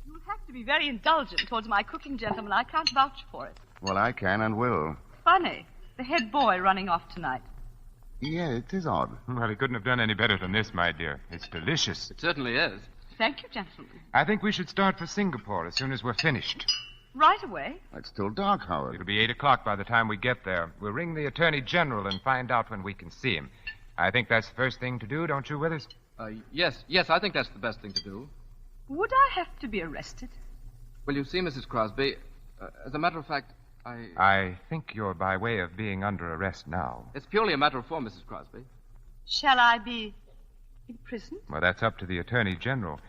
You'll have to be very indulgent towards my cooking, gentlemen. I can't vouch for it. Well, I can and will. Funny. The head boy running off tonight. Yeah, it is odd. Well, he couldn't have done any better than this, my dear. It's delicious. It certainly is. Thank you, gentlemen. I think we should start for Singapore as soon as we're finished. Right away. It's still dark, Howard. It'll be 8 o'clock by the time we get there. We'll ring the Attorney General and find out when we can see him. I think that's the first thing to do, don't you, Withers? Yes, I think that's the best thing to do. Would I have to be arrested? Well, you see, Mrs. Crosby, as a matter of fact, I think you're by way of being under arrest now. It's purely a matter of form, Mrs. Crosby. Shall I be imprisoned? Well, that's up to the Attorney General.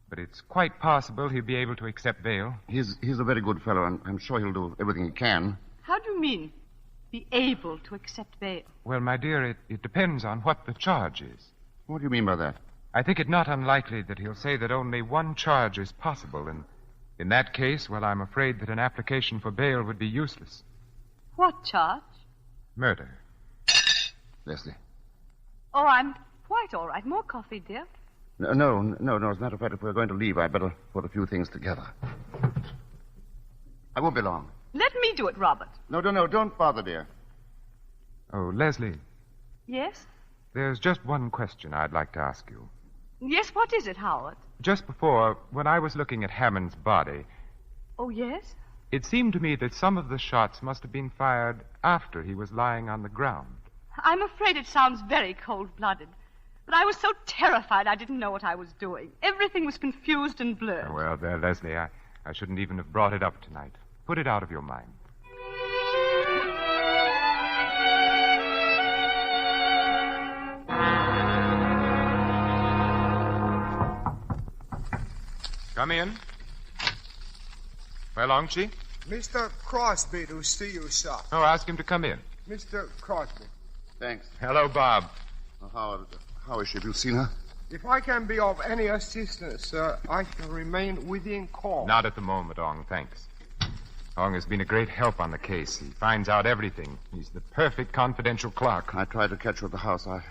But it's quite possible he'll be able to accept bail. He's a very good fellow, and I'm sure he'll do everything he can. How do you mean, be able to accept bail? Well, my dear, it depends on what the charge is. What do you mean by that? I think it not unlikely that he'll say that only one charge is possible, and in that case, well, I'm afraid that an application for bail would be useless. What charge? Murder. Leslie. Oh, I'm quite all right. More coffee, dear. No. As a matter of fact, if we're going to leave, I'd better put a few things together. I won't be long. Let me do it, Robert. No, don't bother, dear. Oh, Leslie. Yes? There's just one question I'd like to ask you. Yes, what is it, Howard? Just before, when I was looking at Hammond's body... Oh, yes? It seemed to me that some of the shots must have been fired after he was lying on the ground. I'm afraid it sounds very cold-blooded. But I was so terrified I didn't know what I was doing. Everything was confused and blurred. Oh, well, there, Leslie, I shouldn't even have brought it up tonight. Put it out of your mind. Come in. Well, Longchi? Mr. Crosby to see you, sir. Oh, ask him to come in. Mr. Crosby. Thanks. Hello, Bob. How is she? Have you seen her? If I can be of any assistance, sir, I shall remain within call. Not at the moment, Ong, thanks. Ong has been a great help on the case. He finds out everything. He's the perfect confidential clerk. I tried to catch her at the house. I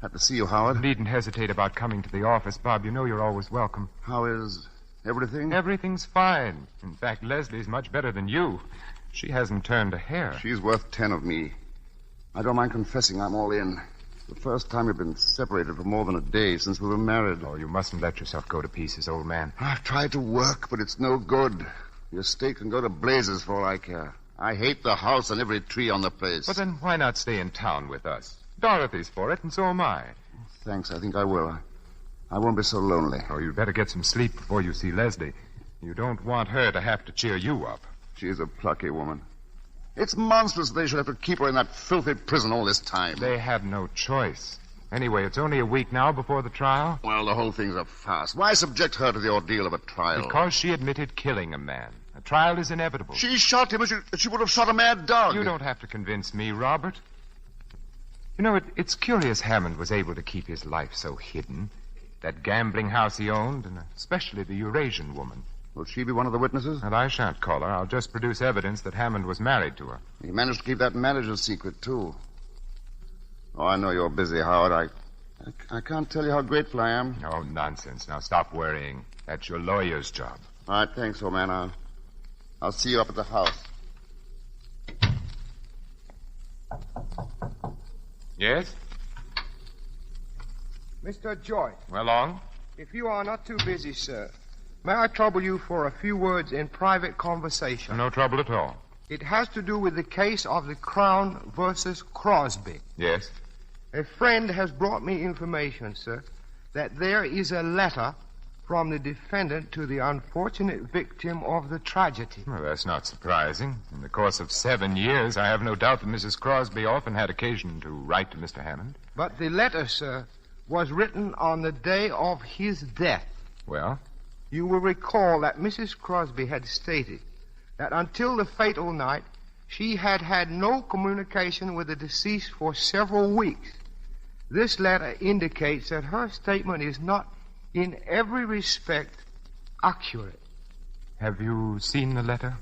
had to see you, Howard. You needn't hesitate about coming to the office, Bob. You know you're always welcome. How is everything? Everything's fine. In fact, Leslie's much better than you. She hasn't turned a hair. She's worth 10 of me. I don't mind confessing I'm all in. The first time we've been separated for more than a day since we were married. Oh, you mustn't let yourself go to pieces, old man. I've tried to work, but it's no good. The estate can go to blazes for all I care. I hate the house and every tree on the place. But then why not stay in town with us? Dorothy's for it, and so am I. Thanks, I think I will. I won't be so lonely. Oh, you'd better get some sleep before you see Leslie. You don't want her to have to cheer you up. She's a plucky woman. It's monstrous they should have to keep her in that filthy prison all this time. They had no choice. Anyway, it's only a week now before the trial. Well, the whole thing's a farce. Why subject her to the ordeal of a trial? Because she admitted killing a man. A trial is inevitable. She shot him as she would have shot a mad dog. You don't have to convince me, Robert. You know, it's curious Hammond was able to keep his life so hidden. That gambling house he owned, and especially the Eurasian woman. Will she be one of the witnesses? And I shan't call her. I'll just produce evidence that Hammond was married to her. He managed to keep that manager's secret, too. Oh, I know you're busy, Howard. I can't tell you how grateful I am. Oh, nonsense. Now stop worrying. That's your lawyer's job. All right, thanks, old man. I'll see you up at the house. Yes? Mr. Joy. Well, Long? If you are not too busy, sir, may I trouble you for a few words in private conversation? No trouble at all. It has to do with the case of the Crown versus Crosby. Yes? A friend has brought me information, sir, that there is a letter from the defendant to the unfortunate victim of the tragedy. Well, that's not surprising. In the course of 7 years, I have no doubt that Mrs. Crosby often had occasion to write to Mr. Hammond. But the letter, sir, was written on the day of his death. Well? You will recall that Mrs. Crosby had stated that until the fatal night, she had had no communication with the deceased for several weeks. This letter indicates that her statement is not in every respect accurate. Have you seen the letter?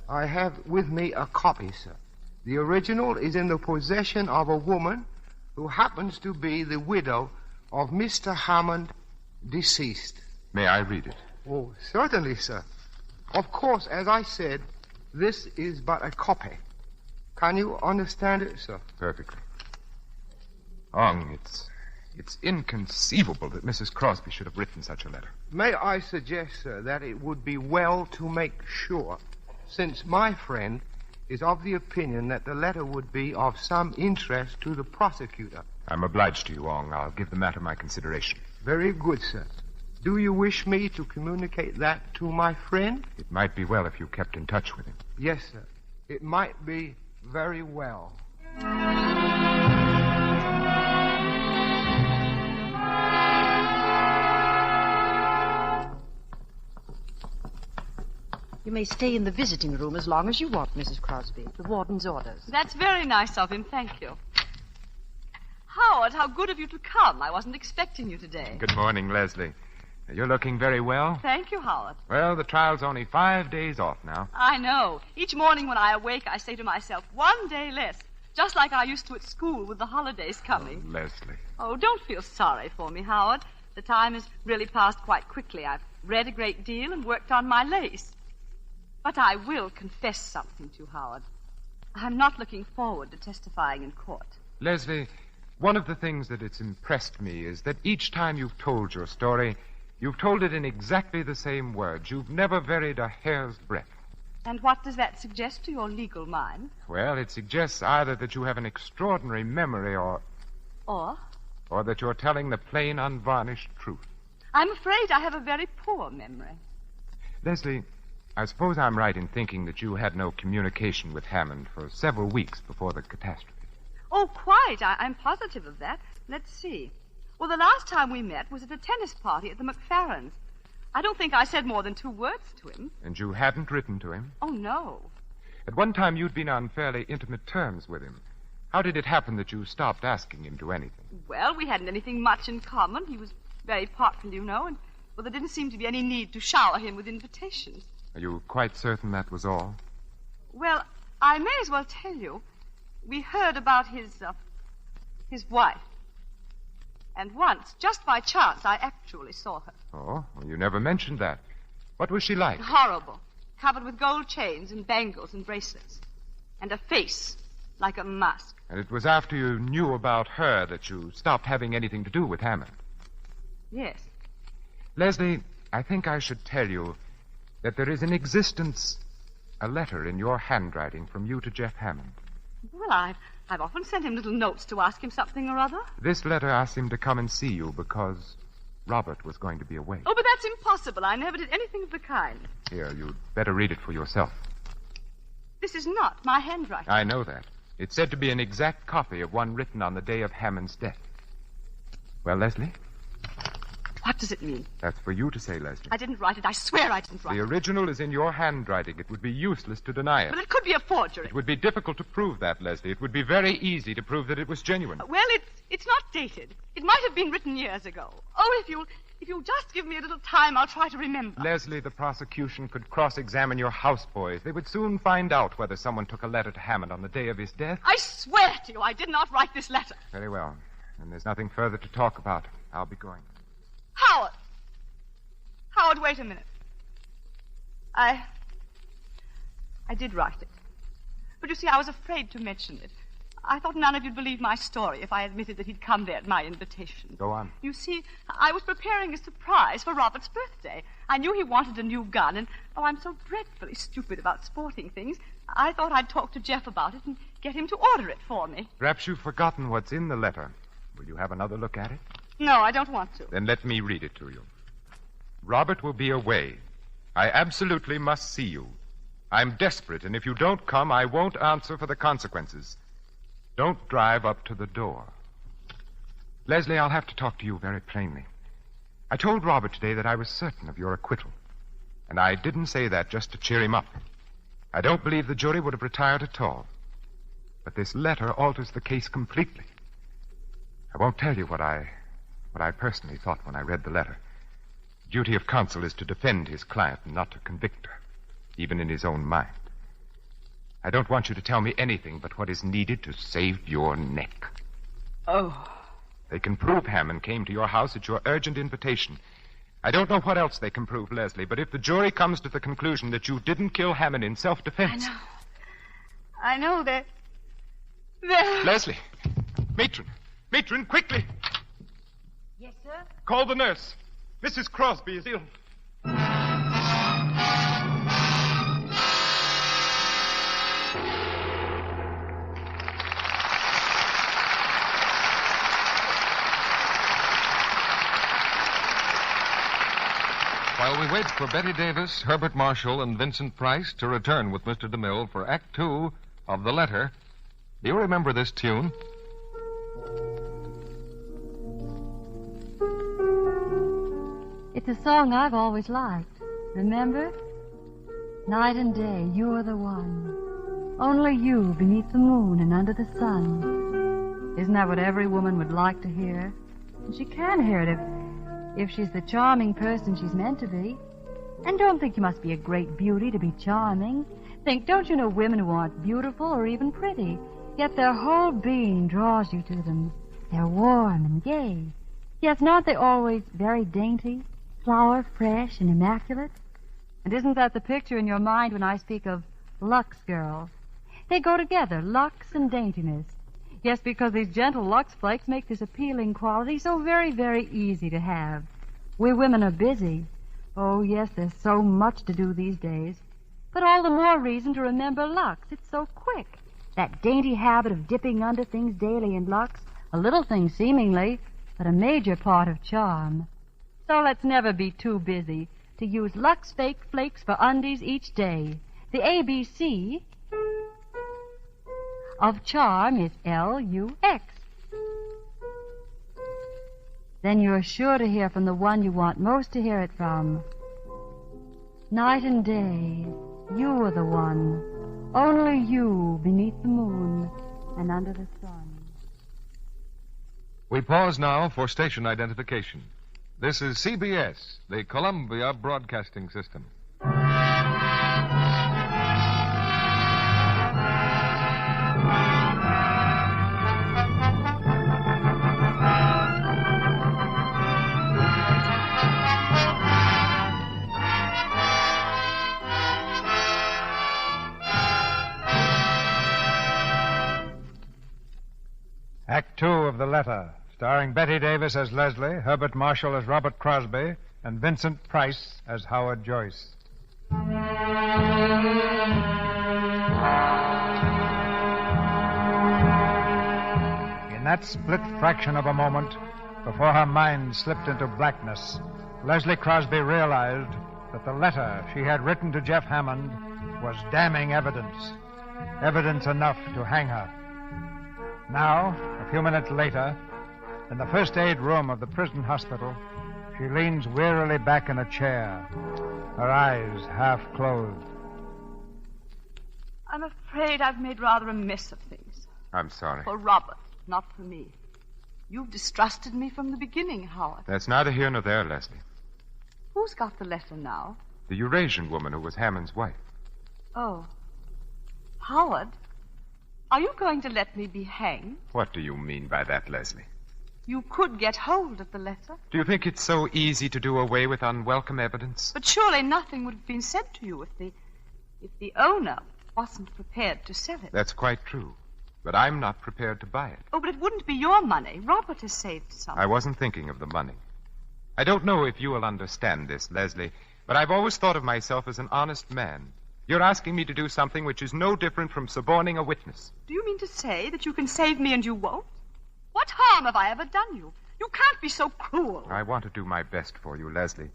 I have with me a copy, sir. The original is in the possession of a woman who happens to be the widow of Mr. Hammond, deceased. May I read it? Oh, certainly, sir. Of course, as I said, this is but a copy. Can you understand it, sir? Perfectly. Ong, it's inconceivable that Mrs. Crosby should have written such a letter. May I suggest, sir, that it would be well to make sure, since my friend is of the opinion that the letter would be of some interest to the prosecutor. I'm obliged to you, Ong. I'll give the matter my consideration. Very good, sir. Do you wish me to communicate that to my friend? It might be well if you kept in touch with him. Yes, sir. It might be very well. You may stay in the visiting room as long as you want, Mrs. Crosby. The warden's orders. That's very nice of him, thank you. Howard, how good of you to come. I wasn't expecting you today. Good morning, Leslie. You're looking very well. Thank you, Howard. Well, the trial's only 5 days off now. I know. Each morning when I awake, I say to myself, 1 day less. Just like I used to at school with the holidays coming. Oh, Leslie. Oh, don't feel sorry for me, Howard. The time has really passed quite quickly. I've read a great deal and worked on my lace. But I will confess something to you, Howard. I'm not looking forward to testifying in court. Leslie, one of the things that it's impressed me is that each time you've told your story, you've told it in exactly the same words. You've never varied a hair's breadth. And what does that suggest to your legal mind? Well, it suggests either that you have an extraordinary memory or that you're telling the plain, unvarnished truth. I'm afraid I have a very poor memory. Leslie, I suppose I'm right in thinking that you had no communication with Hammond for several weeks before the catastrophe. Oh, quite. I'm positive of that. Let's see. Well, the last time we met was at a tennis party at the McFarrans'. I don't think I said more than 2 words to him. And you hadn't written to him? Oh, no. At one time, you'd been on fairly intimate terms with him. How did it happen that you stopped asking him to anything? Well, we hadn't anything much in common. He was very popular, you know, and, well, there didn't seem to be any need to shower him with invitations. Are you quite certain that was all? Well, I may as well tell you. We heard about his wife. And once, just by chance, I actually saw her. Oh, well, you never mentioned that. What was she like? Horrible. Covered with gold chains and bangles and bracelets. And a face like a mask. And it was after you knew about her that you stopped having anything to do with Hammond. Yes. Leslie, I think I should tell you that there is in existence a letter in your handwriting from you to Jeff Hammond. Well, I've often sent him little notes to ask him something or other. This letter asked him to come and see you because Robert was going to be away. Oh, but that's impossible. I never did anything of the kind. Here, you'd better read it for yourself. This is not my handwriting. I know that. It's said to be an exact copy of one written on the day of Hammond's death. Well, Leslie? What does it mean? That's for you to say, Leslie. I didn't write it. I swear I didn't write it. The original is in your handwriting. It would be useless to deny it. But it could be a forgery. It would be difficult to prove that, Leslie. It would be very easy to prove that it was genuine. Well, it's not dated. It might have been written years ago. Oh, if you'll just give me a little time, I'll try to remember. Leslie, the prosecution could cross-examine your houseboys. They would soon find out whether someone took a letter to Hammond on the day of his death. I swear to you, I did not write this letter. Very well. And there's nothing further to talk about. I'll be going. Howard, wait a minute. I did write it. But you see, I was afraid to mention it. I thought none of you'd believe my story if I admitted that he'd come there at my invitation. Go on. You see, I was preparing a surprise for Robert's birthday. I knew he wanted a new gun, and, I'm so dreadfully stupid about sporting things. I thought I'd talk to Jeff about it and get him to order it for me. Perhaps you've forgotten what's in the letter. Will you have another look at it? No, I don't want to. Then let me read it to you. Robert will be away. I absolutely must see you. I'm desperate, and if you don't come, I won't answer for the consequences. Don't drive up to the door. Leslie, I'll have to talk to you very plainly. I told Robert today that I was certain of your acquittal. And I didn't say that just to cheer him up. I don't believe the jury would have retired at all. But this letter alters the case completely. I won't tell you what I personally thought when I read the letter. The duty of counsel is to defend his client and not to convict her, even in his own mind. I don't want you to tell me anything but what is needed to save your neck. Oh. They can prove Hammond came to your house at your urgent invitation. I don't know what else they can prove, Leslie, but if the jury comes to the conclusion that you didn't kill Hammond in self-defense... I know that... Leslie! Matron, quickly! Yes, sir? Call the nurse. Mrs. Crosby is ill. While we wait for Bette Davis, Herbert Marshall, and Vincent Price to return with Mr. DeMille for Act 2 of The Letter, do you remember this tune? It's a song I've always liked. Remember? Night and day, you're the one. Only you beneath the moon and under the sun. Isn't that what every woman would like to hear? And she can hear it if she's the charming person she's meant to be. And don't think you must be a great beauty to be charming. Don't you know women who aren't beautiful or even pretty, yet their whole being draws you to them. They're warm and gay. Yes, aren't they always very dainty, flower fresh and immaculate? And isn't that the picture in your mind when I speak of Lux girls? They go together, Lux and daintiness. Yes, because these gentle Lux flakes make this appealing quality so very, very easy to have. We women are busy. Oh, yes, there's so much to do these days. But all the more reason to remember Lux. It's so quick. That dainty habit of dipping under things daily in Lux, a little thing seemingly, but a major part of charm. So let's never be too busy to use Lux fake flakes for undies each day. The ABC of charm is Lux. Then you're sure to hear from the one you want most to hear it from. Night and day, you are the one. Only you beneath the moon and under the sun. We pause now for station identification. This is CBS, the Columbia Broadcasting System. Act 2 of The Letter, starring Bette Davis as Leslie, Herbert Marshall as Robert Crosby, and Vincent Price as Howard Joyce. In that split fraction of a moment, before her mind slipped into blackness, Leslie Crosby realized that the letter she had written to Jeff Hammond was damning evidence. Evidence enough to hang her. Now, a few minutes later, in the first aid room of the prison hospital, she leans wearily back in a chair, her eyes half closed. I'm afraid I've made rather a mess of things. I'm sorry. For Robert, not for me. You've distrusted me from the beginning, Howard. That's neither here nor there, Leslie. Who's got the letter now? The Eurasian woman who was Hammond's wife. Oh. Howard, are you going to let me be hanged? What do you mean by that, Leslie? You could get hold of the letter. Do you think it's so easy to do away with unwelcome evidence? But surely nothing would have been said to you if the owner wasn't prepared to sell it. That's quite true. But I'm not prepared to buy it. Oh, but it wouldn't be your money. Robert has saved some. I wasn't thinking of the money. I don't know if you will understand this, Leslie, but I've always thought of myself as an honest man. You're asking me to do something which is no different from suborning a witness. Do you mean to say that you can save me and you won't? What harm have I ever done you? You can't be so cruel. I want to do my best for you, Leslie.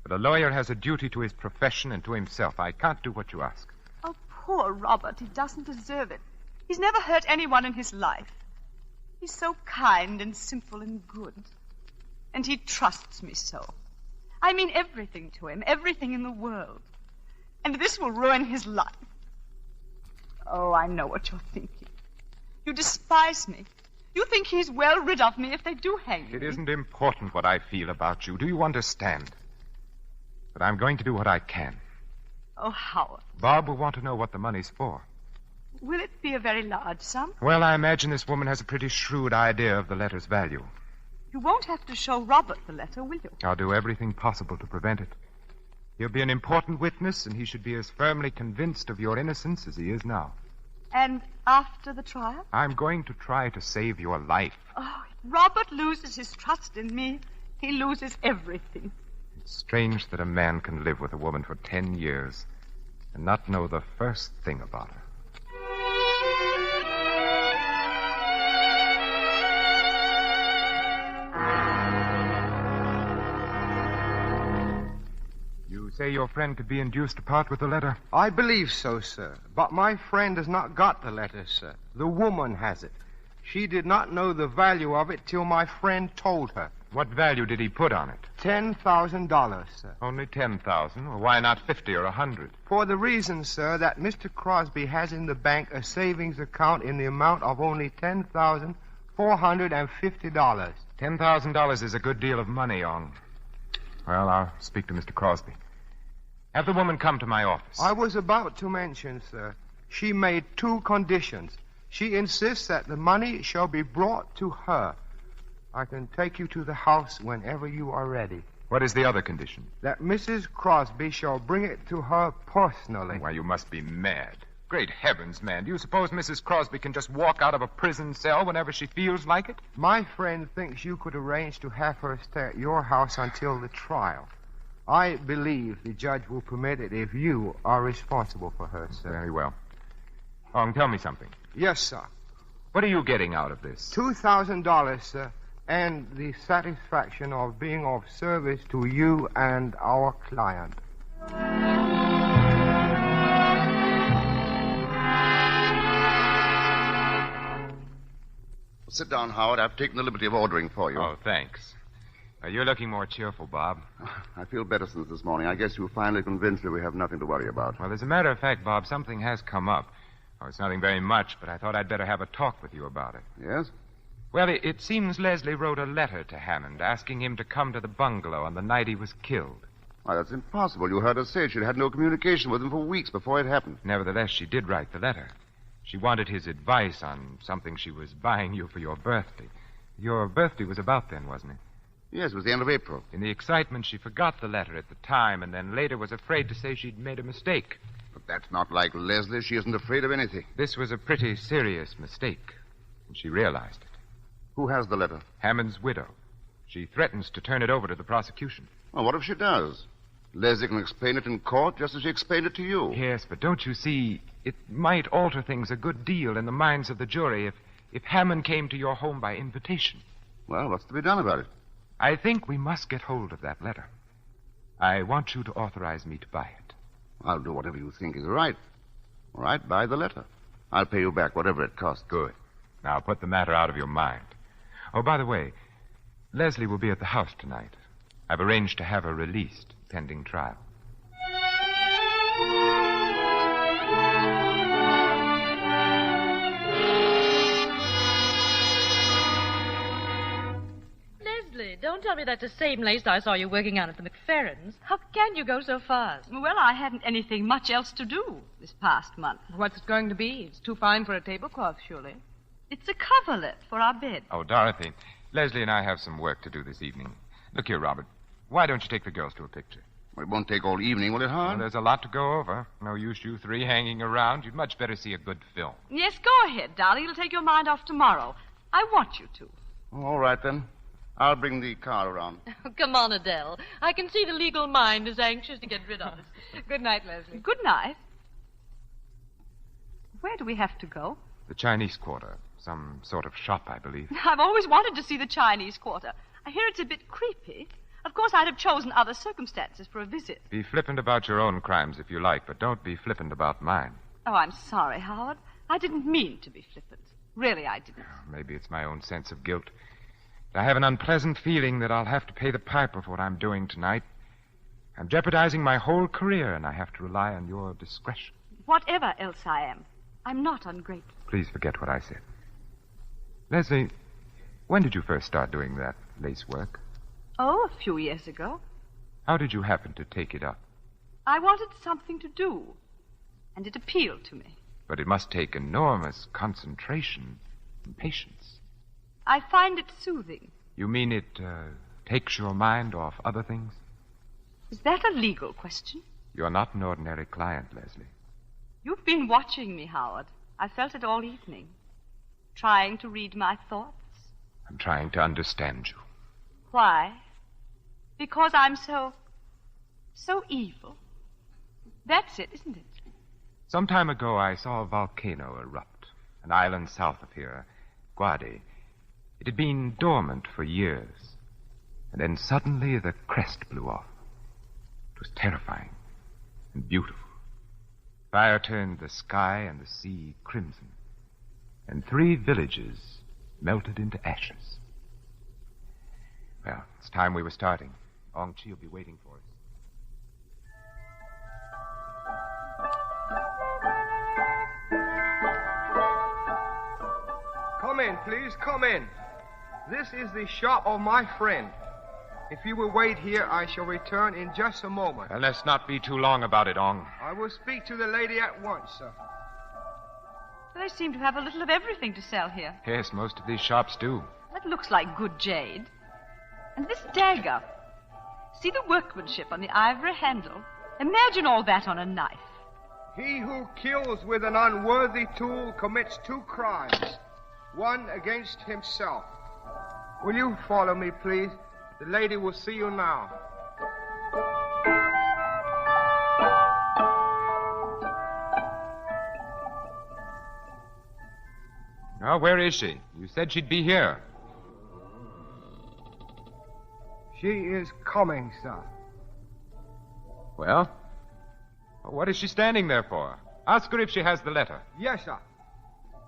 But a lawyer has a duty to his profession and to himself. I can't do what you ask. Oh, poor Robert. He doesn't deserve it. He's never hurt anyone in his life. He's so kind and simple and good. And he trusts me so. I mean everything to him, everything in the world. And this will ruin his life. Oh, I know what you're thinking. You despise me. You think he's well rid of me if they do hang me. It isn't important what I feel about you. Do you understand? But I'm going to do what I can. Oh, Howard. Bob will want to know what the money's for. Will it be a very large sum? Well, I imagine this woman has a pretty shrewd idea of the letter's value. You won't have to show Robert the letter, will you? I'll do everything possible to prevent it. He'll be an important witness, and he should be as firmly convinced of your innocence as he is now. And after the trial? I'm going to try to save your life. Oh, if Robert loses his trust in me, he loses everything. It's strange that a man can live with a woman for 10 years and not know the first thing about her. You say your friend could be induced to part with the letter? I believe so, sir. But my friend has not got the letter, sir. The woman has it. She did not know the value of it till my friend told her. What value did he put on it? $10,000, sir. Only 10,000? Well, why not 50 or 100? For the reason, sir, that Mr. Crosby has in the bank a savings account in the amount of only $10,450. $10,000 is a good deal of money on. Well, I'll speak to Mr. Crosby. Have the woman come to my office. I was about to mention, sir. She made 2 conditions. She insists that the money shall be brought to her. I can take you to the house whenever you are ready. What is the other condition? That Mrs. Crosby shall bring it to her personally. Why, you must be mad. Great heavens, man. Do you suppose Mrs. Crosby can just walk out of a prison cell whenever she feels like it? My friend thinks you could arrange to have her stay at your house until the trial. I believe the judge will permit it if you are responsible for her, sir. Very well. Tell me something. Yes, sir. What are you getting out of this? $2,000, sir, and the satisfaction of being of service to you and our client. Sit down, Howard. I've taken the liberty of ordering for you. Oh, thanks. You're looking more cheerful, Bob. I feel better since this morning. I guess you finally convinced me we have nothing to worry about. Well, as a matter of fact, Bob, something has come up. Oh, it's nothing very much, but I thought I'd better have a talk with you about it. Yes? Well, it seems Leslie wrote a letter to Hammond asking him to come to the bungalow on the night he was killed. Why, that's impossible. You heard her say she'd had no communication with him for weeks before it happened. Nevertheless, she did write the letter. She wanted his advice on something she was buying you for your birthday. Your birthday was about then, wasn't it? Yes, it was the end of April. In the excitement, she forgot the letter at the time and then later was afraid to say she'd made a mistake. But that's not like Leslie. She isn't afraid of anything. This was a pretty serious mistake, and she realized it. Who has the letter? Hammond's widow. She threatens to turn it over to the prosecution. Well, what if she does? Leslie can explain it in court just as she explained it to you. Yes, but don't you see, it might alter things a good deal in the minds of the jury if Hammond came to your home by invitation. Well, what's to be done about it? I think we must get hold of that letter. I want you to authorize me to buy it. I'll do whatever you think is right. All right, buy the letter. I'll pay you back whatever it costs. Good. Now put the matter out of your mind. Oh, by the way, Leslie will be at the house tonight. I've arranged to have her released pending trial. Leslie, don't tell me that's the same lace I saw you working on at the McFerrins. How can you go so fast? Well, I hadn't anything much else to do this past month. What's it going to be? It's too fine for a tablecloth, surely. It's a coverlet for our bed. Oh, Dorothy, Leslie and I have some work to do this evening. Look here, Robert. Why don't you take the girls to a picture? Well, it won't take all evening, will it, Howard? Well, there's a lot to go over. No use you 3 hanging around. You'd much better see a good film. Yes, go ahead, darling. It'll take your mind off tomorrow. I want you to. All right, then. I'll bring the car around. Oh, come on, Adele. I can see the legal mind is anxious to get rid of us. Good night, Leslie. Good night. Where do we have to go? The Chinese Quarter. Some sort of shop, I believe. I've always wanted to see the Chinese Quarter. I hear it's a bit creepy. Of course, I'd have chosen other circumstances for a visit. Be flippant about your own crimes if you like, but don't be flippant about mine. Oh, I'm sorry, Howard. I didn't mean to be flippant. Really, I didn't. Maybe it's my own sense of guilt. I have an unpleasant feeling that I'll have to pay the piper for what I'm doing tonight. I'm jeopardizing my whole career, and I have to rely on your discretion. Whatever else I am, I'm not ungrateful. Please forget what I said. Leslie, when did you first start doing that lace work? Oh, a few years ago. How did you happen to take it up? I wanted something to do, and it appealed to me. But it must take enormous concentration and patience. I find it soothing. You mean it takes your mind off other things? Is that a legal question? You're not an ordinary client, Leslie. You've been watching me, Howard. I felt it all evening. Trying to read my thoughts. I'm trying to understand you. Why? Because I'm so evil. That's it, isn't it? Some time ago, I saw a volcano erupt. An island south of here, Guadi. It had been dormant for years. And then suddenly the crest blew off. It was terrifying and beautiful. Fire turned the sky and the sea crimson. And 3 villages melted into ashes. Well, it's time we were starting. Ong Chi will be waiting for us. Come in, please, come in. This is the shop of my friend. If you will wait here, I shall return in just a moment. Well, let's not be too long about it, Ong. I will speak to the lady at once, sir. They seem to have a little of everything to sell here. Yes, most of these shops do. That looks like good jade. And this dagger. See the workmanship on the ivory handle? Imagine all that on a knife. He who kills with an unworthy tool commits 2 crimes. One against himself. Will you follow me, please? The lady will see you now. Now, where is she? You said she'd be here. She is coming, sir. Well, what is she standing there for? Ask her if she has the letter. Yes, sir.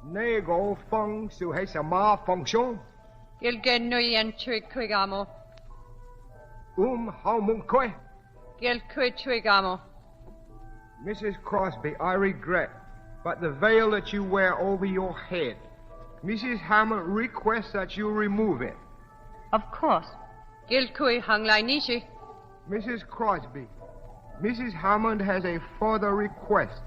Nego feng su he sama function. Gilgen nuyen trigamo. How mung koi? Gil trigamo. Mrs. Crosby, I regret, but the veil that you wear over your head, Mrs. Hammond requests that you remove it. Of course. Gil kui hang lai nishi. Mrs. Crosby, Mrs. Hammond has a further request.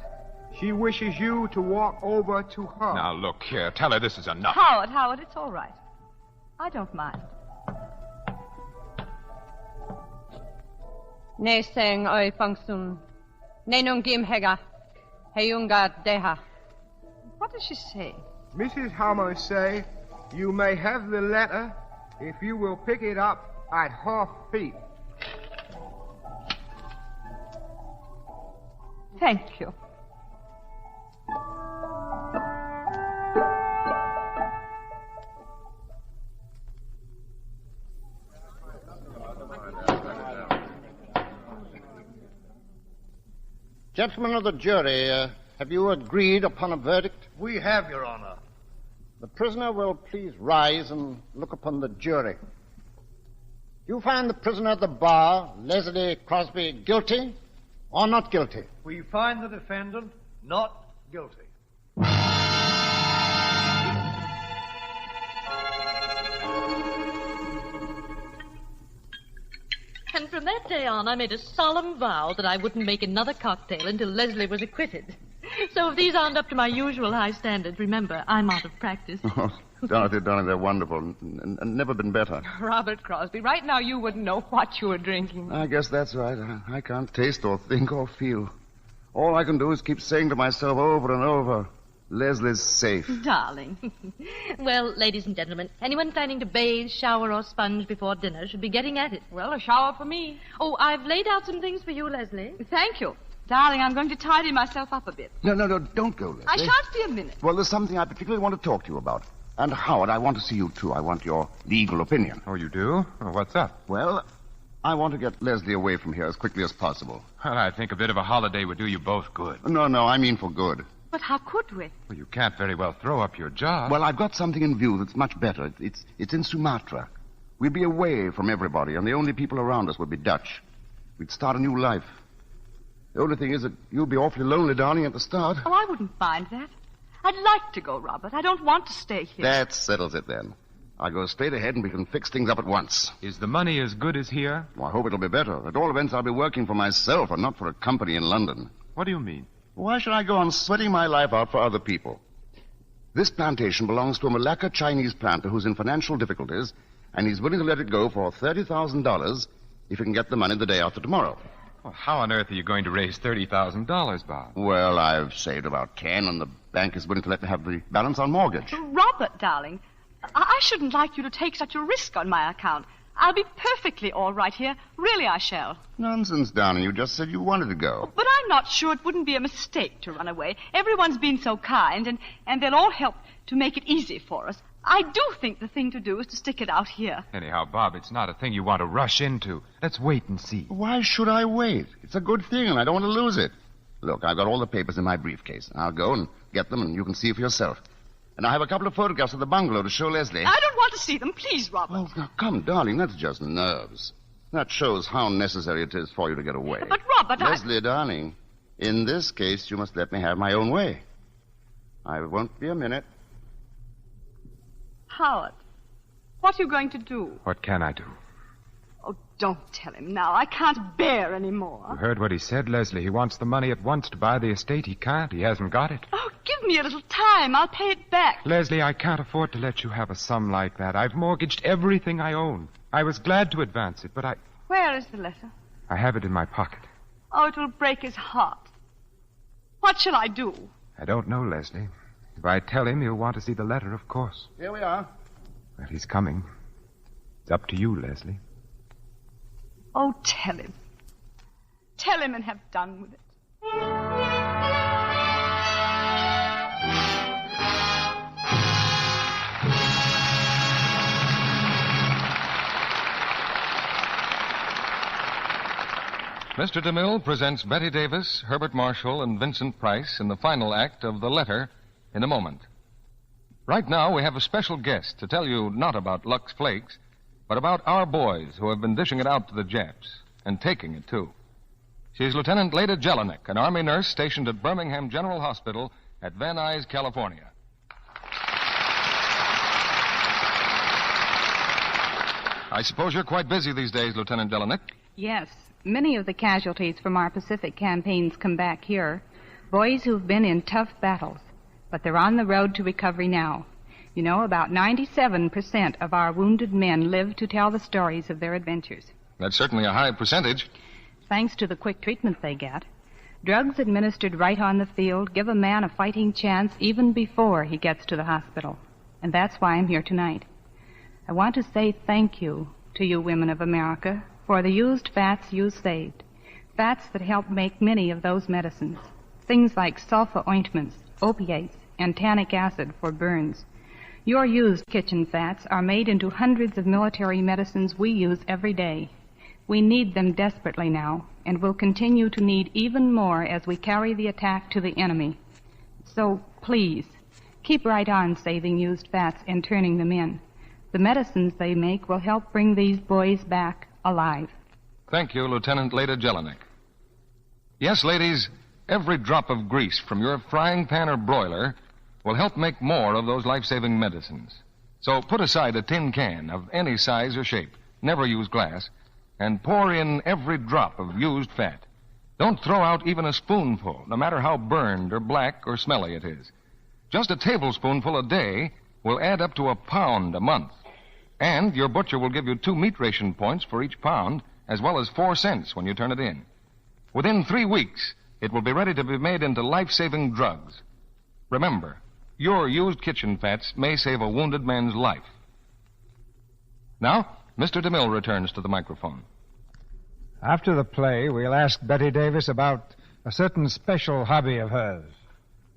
She wishes you to walk over to her. Now, look here. Tell her this is enough. Howard, it's all right. I don't mind. Ne seng oi fangsun. Ne nung gim hega. Heyunga deha. What does she say? Mrs. Hammond say you may have the letter if you will pick it up at her feet. Thank you. Gentlemen of the jury, have you agreed upon a verdict? We have, Your Honor. The prisoner will please rise and look upon the jury. Do you find the prisoner at the bar, Leslie Crosby, guilty or not guilty? We find the defendant not guilty. And from that day on, I made a solemn vow that I wouldn't make another cocktail until Leslie was acquitted. So if these aren't up to my usual high standards, remember, I'm out of practice. Oh, Dorothy, darling, they're wonderful. And never been better. Robert Crosby, right now you wouldn't know what you were drinking. I guess that's right. I can't taste or think or feel. All I can do is keep saying to myself over and over, Leslie's safe. Darling. Well, ladies and gentlemen, anyone planning to bathe, shower, or sponge before dinner should be getting at it. Well, a shower for me. Oh, I've laid out some things for you, Leslie. Thank you. Darling, I'm going to tidy myself up a bit. No, don't go, Leslie. I shan't be a minute. Well, there's something I particularly want to talk to you about. And, Howard, I want to see you, too. I want your legal opinion. Oh, you do? Oh, what's up? Well, I want to get Leslie away from here as quickly as possible. Well, I think a bit of a holiday would do you both good. No, I mean for good. But how could we? Well, you can't very well throw up your job. Well, I've got something in view that's much better. It's in Sumatra. We'd be away from everybody, and the only people around us would be Dutch. We'd start a new life. The only thing is that you'll be awfully lonely, darling, at the start. Oh, I wouldn't mind that. I'd like to go, Robert. I don't want to stay here. That settles it, then. I'll go straight ahead and we can fix things up at once. Is the money as good as here? Well, I hope it'll be better. At all events, I'll be working for myself and not for a company in London. What do you mean? Why should I go on sweating my life out for other people? This plantation belongs to a Malacca Chinese planter who's in financial difficulties, and he's willing to let it go for $30,000 if he can get the money the day after tomorrow. Well, how on earth are you going to raise $30,000, Bob? Well, I've saved about 10, and the bank is willing to let me have the balance on mortgage. Robert, darling, I shouldn't like you to take such a risk on my account. I'll be perfectly all right here. Really, I shall. Nonsense, darling. You just said you wanted to go. But I'm not sure it wouldn't be a mistake to run away. Everyone's been so kind, and they'll all help to make it easy for us. I do think the thing to do is to stick it out here. Anyhow, Bob, it's not a thing you want to rush into. Let's wait and see. Why should I wait? It's a good thing, and I don't want to lose it. Look, I've got all the papers in my briefcase. I'll go and get them, and you can see for yourself. And I have a couple of photographs of the bungalow to show Leslie. I don't want to see them. Please, Robert. Oh, now, come, darling. That's just nerves. That shows how necessary it is for you to get away. But, Robert, Leslie, darling, in this case, you must let me have my own way. I won't be a minute. Howard, what are you going to do? What can I do? Oh, don't tell him now. I can't bear any more. You heard what he said, Leslie. He wants the money at once to buy the estate. He can't. He hasn't got it. Oh, give me a little time. I'll pay it back. Leslie, I can't afford to let you have a sum like that. I've mortgaged everything I own. I was glad to advance it, but Where is the letter? I have it in my pocket. Oh, it will break his heart. What shall I do? I don't know, Leslie. If I tell him, he'll want to see the letter, of course. Here we are. Well, he's coming. It's up to you, Leslie. Oh, tell him. Tell him and have done with it. Mr. DeMille presents Bette Davis, Herbert Marshall, and Vincent Price in the final act of The Letter in a moment. Right now, we have a special guest to tell you not about Lux Flakes, but about our boys who have been dishing it out to the Japs, and taking it, too. She's Lieutenant Leda Jelinek, an Army nurse stationed at Birmingham General Hospital at Van Nuys, California. I suppose you're quite busy these days, Lieutenant Jelinek. Yes. Many of the casualties from our Pacific campaigns come back here. Boys who've been in tough battles. But they're on the road to recovery now. You know, about 97% of our wounded men live to tell the stories of their adventures. That's certainly a high percentage. Thanks to the quick treatment they get. Drugs administered right on the field give a man a fighting chance even before he gets to the hospital. And that's why I'm here tonight. I want to say thank you to you women of America for the used fats you saved. Fats that help make many of those medicines. Things like sulfa ointments, opiates, and tannic acid for burns. Your used kitchen fats are made into hundreds of military medicines we use every day. We need them desperately now, and will continue to need even more as we carry the attack to the enemy. So, please, keep right on saving used fats and turning them in. The medicines they make will help bring these boys back alive. Thank you, Lieutenant Leda Jelinek. Yes, ladies, every drop of grease from your frying pan or broiler will help make more of those life-saving medicines. So put aside a tin can of any size or shape, never use glass, and pour in every drop of used fat. Don't throw out even a spoonful, no matter how burned or black or smelly it is. Just a tablespoonful a day will add up to a pound a month. And your butcher will give you 2 meat ration points for each pound, as well as 4 cents when you turn it in. Within 3 weeks, it will be ready to be made into life-saving drugs. Remember, your used kitchen fats may save a wounded man's life. Now, Mr. DeMille returns to the microphone. After the play, we'll ask Bette Davis about a certain special hobby of hers.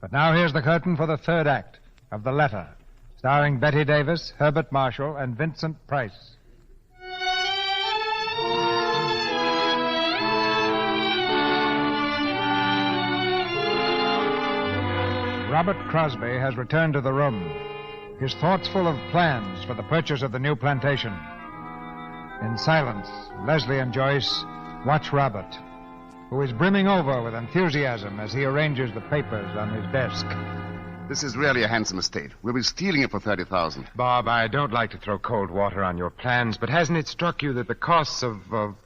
But now here's the curtain for the third act of The Letter, Starring Bette Davis, Herbert Marshall, and Vincent Price. Robert Crosby has returned to the room, his thoughts full of plans for the purchase of the new plantation. In silence, Leslie and Joyce watch Robert, who is brimming over with enthusiasm as he arranges the papers on his desk. This is really a handsome estate. We'll be stealing it for $30,000. Bob, I don't like to throw cold water on your plans, but hasn't it struck you that the costs of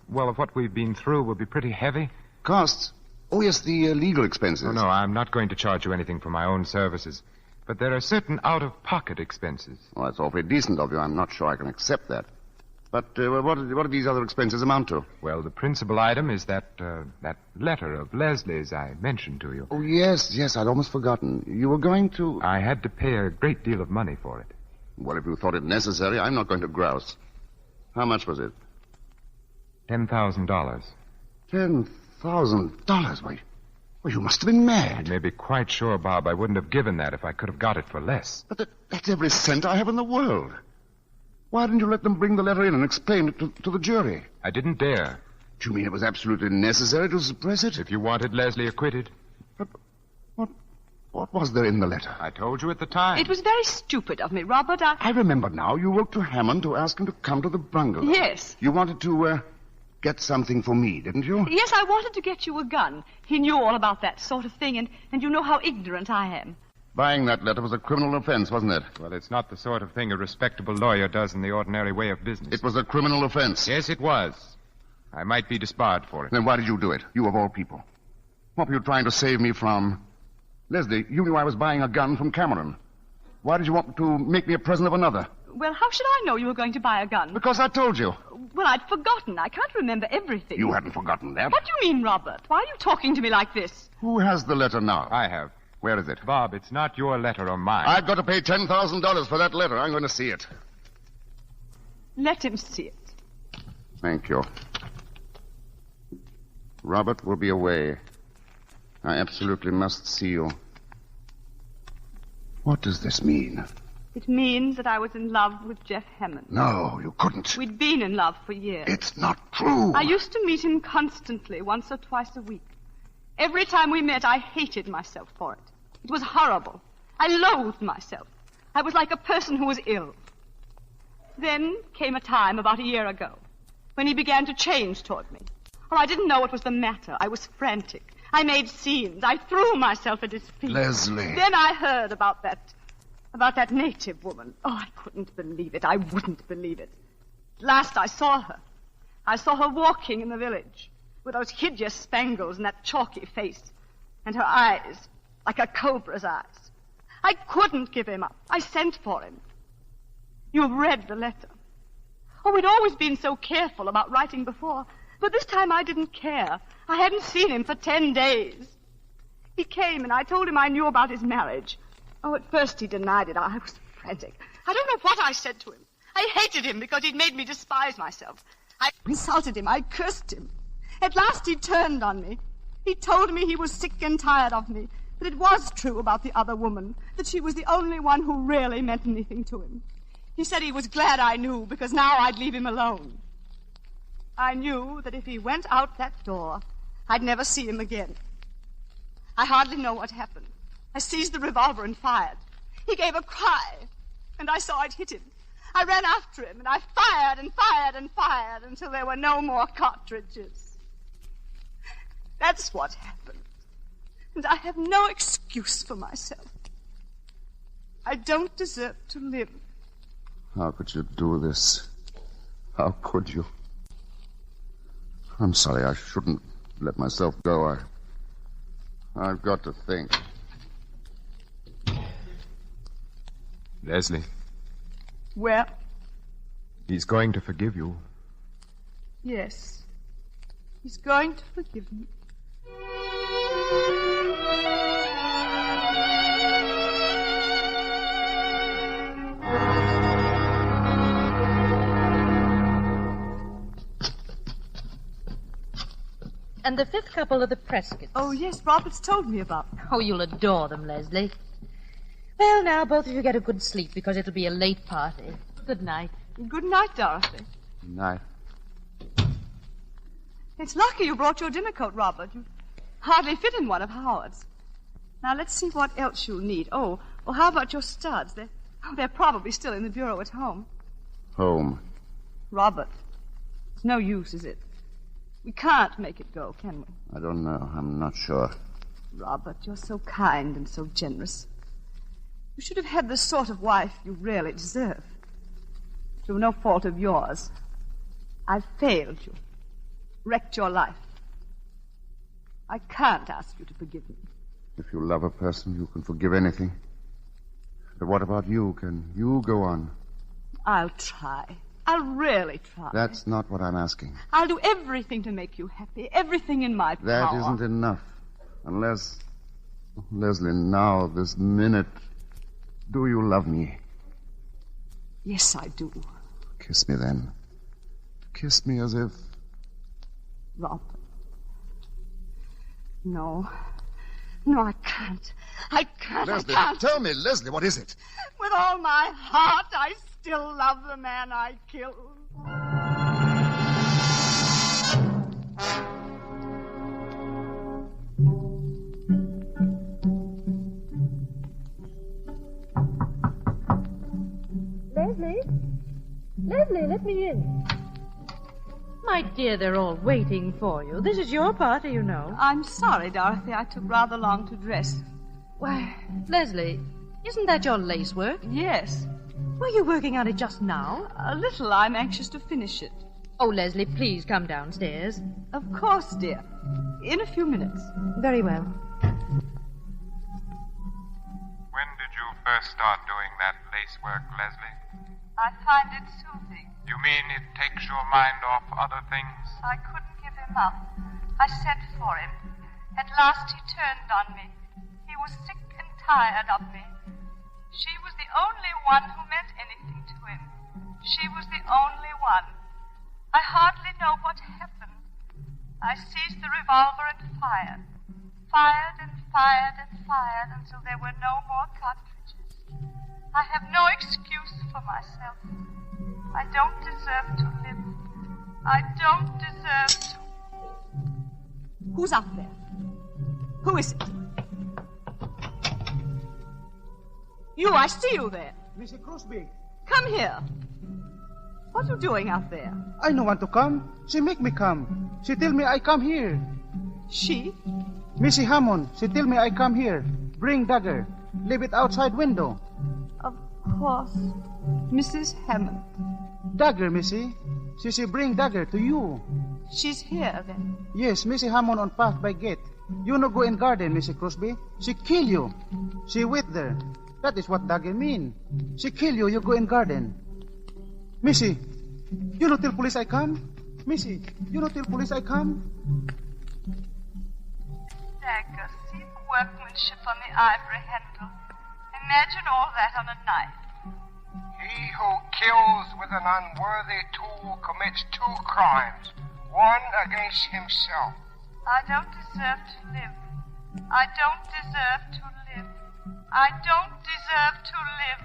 what we've been through will be pretty heavy? Costs? Oh, yes, the legal expenses. Oh, no, I'm not going to charge you anything for my own services. But there are certain out-of-pocket expenses. Well, that's awfully decent of you. I'm not sure I can accept that. But what do these other expenses amount to? Well, the principal item is that letter of Leslie's I mentioned to you. Oh, yes, I'd almost forgotten. You were going to... I had to pay a great deal of money for it. Well, if you thought it necessary, I'm not going to grouse. How much was it? $10,000. $10,000? Why, you must have been mad. You may be quite sure, Bob, I wouldn't have given that if I could have got it for less. But that's every cent I have in the world. Why didn't you let them bring the letter in and explain it to the jury? I didn't dare. Do you mean it was absolutely necessary to suppress it? If you wanted Leslie acquitted. But what was there in the letter? I told you at the time. It was very stupid of me, Robert. I remember now. You wrote to Hammond to ask him to come to the bungalow. Yes. You wanted to get something for me, didn't you? Yes, I wanted to get you a gun. He knew all about that sort of thing, and you know how ignorant I am. Buying that letter was a criminal offense, wasn't it? Well, it's not the sort of thing a respectable lawyer does in the ordinary way of business. It was a criminal offense. Yes, it was. I might be disbarred for it. Then why did you do it? You of all people. What were you trying to save me from? Leslie, you knew I was buying a gun from Cameron. Why did you want to make me a present of another? Well, how should I know you were going to buy a gun? Because I told you. Well, I'd forgotten. I can't remember everything. You hadn't forgotten that. What do you mean, Robert? Why are you talking to me like this? Who has the letter now? I have. Where is it? Bob, it's not your letter or mine. I've got to pay $10,000 for that letter. I'm going to see it. Let him see it. Thank you. Robert will be away. I absolutely must see you. What does this mean? It means that I was in love with Jeff Hammond. No, you couldn't. We'd been in love for years. It's not true. I used to meet him constantly, once or twice a week. Every time we met, I hated myself for it. It was horrible. I loathed myself. I was like a person who was ill. Then came a time about a year ago when he began to change toward me. Oh, I didn't know what was the matter. I was frantic. I made scenes. I threw myself at his feet. Leslie. Then I heard about that native woman. Oh, I couldn't believe it. I wouldn't believe it. At last I saw her. I saw her walking in the village with those hideous spangles and that chalky face and her eyes like a cobra's eyes. I couldn't give him up. I sent for him. You've read the letter. Oh, we'd always been so careful about writing before, but this time I didn't care. I hadn't seen him for 10 days. He came and I told him I knew about his marriage. Oh, at first he denied it. I was frantic. I don't know what I said to him. I hated him because he'd made me despise myself. I insulted him. I cursed him. At last he turned on me. He told me he was sick and tired of me, that it was true about the other woman, that she was the only one who really meant anything to him. He said he was glad I knew, because now I'd leave him alone. I knew that if he went out that door, I'd never see him again. I hardly know what happened. I seized the revolver and fired. He gave a cry, and I saw it hit him. I ran after him, and I fired and fired and fired until there were no more cartridges. That's what happened. And I have no excuse for myself. I don't deserve to live. How could you do this? How could you? I'm sorry. I shouldn't let myself go. I've got to think. Leslie. Well? He's going to forgive you. Yes. He's going to forgive me. And the fifth couple are the Prescotts. Oh, yes, Robert's told me about them. Oh, you'll adore them, Leslie. Well, now, both of you get a good sleep because it'll be a late party. Good night. Good night, Dorothy. Good night. It's lucky you brought your dinner coat, Robert. You hardly fit in one of Howard's. Now, let's see what else you'll need. Oh, well, how about your studs? They're probably still in the bureau at home. Home. Robert, it's no use, is it? We can't make it go, can we? I don't know. I'm not sure. Robert, you're so kind and so generous. You should have had the sort of wife you really deserve. Through no fault of yours. I've failed you. Wrecked your life. I can't ask you to forgive me. If you love a person, you can forgive anything. But what about you? Can you go on? I'll try. I'll really try. That's not what I'm asking. I'll do everything to make you happy. Everything in my power. That isn't enough. Unless... Leslie, now, this minute... Do you love me? Yes, I do. Kiss me, then. Kiss me as if... Robert. No. No, I can't. I can't. Leslie, I can't. tell me, Leslie, what is it? With all my heart, I still love the man I killed. Leslie? Leslie, let me in. My dear, they're all waiting for you. This is your party, you know. I'm sorry, Dorothy. I took rather long to dress. Why, Leslie, isn't that your lace work? Yes. Were you working on it just now? A little. I'm anxious to finish it. Oh, Leslie, please come downstairs. Of course, dear. In a few minutes. Very well. When did you first start doing that lace work, Leslie? I find it soothing. You mean it takes your mind off other things? I couldn't give him up. I sent for him. At last he turned on me. He was sick and tired of me. She was the only one who meant anything to him. She was the only one. I hardly know what happened. I seized the revolver and fired. Fired and fired and fired until there were no more cartridges. I have no excuse for myself. I don't deserve to live. I don't deserve to... Who's up there? Who is it? You, I see you there. Mrs. Crosby. Come here. What you doing out there? I no want to come. She make me come. She tell me I come here. She? Missy Hammond, she tell me I come here. Bring dagger. Leave it outside window. Of course. Mrs. Hammond. Dagger, Missy. She say bring dagger to you. She's here, then? Yes, Missy Hammond on path by gate. You no go in garden, Missy Crosby. She kill you. She wait there. That is what dagger mean. She kill you, you go in garden. Missy, you no tell police I come? Missy, you no tell police I come? Dagger, see the workmanship on the ivory handle. Imagine all that on a knife. He who kills with an unworthy tool commits two crimes, one against himself. I don't deserve to live. I don't deserve to live. I don't deserve to live.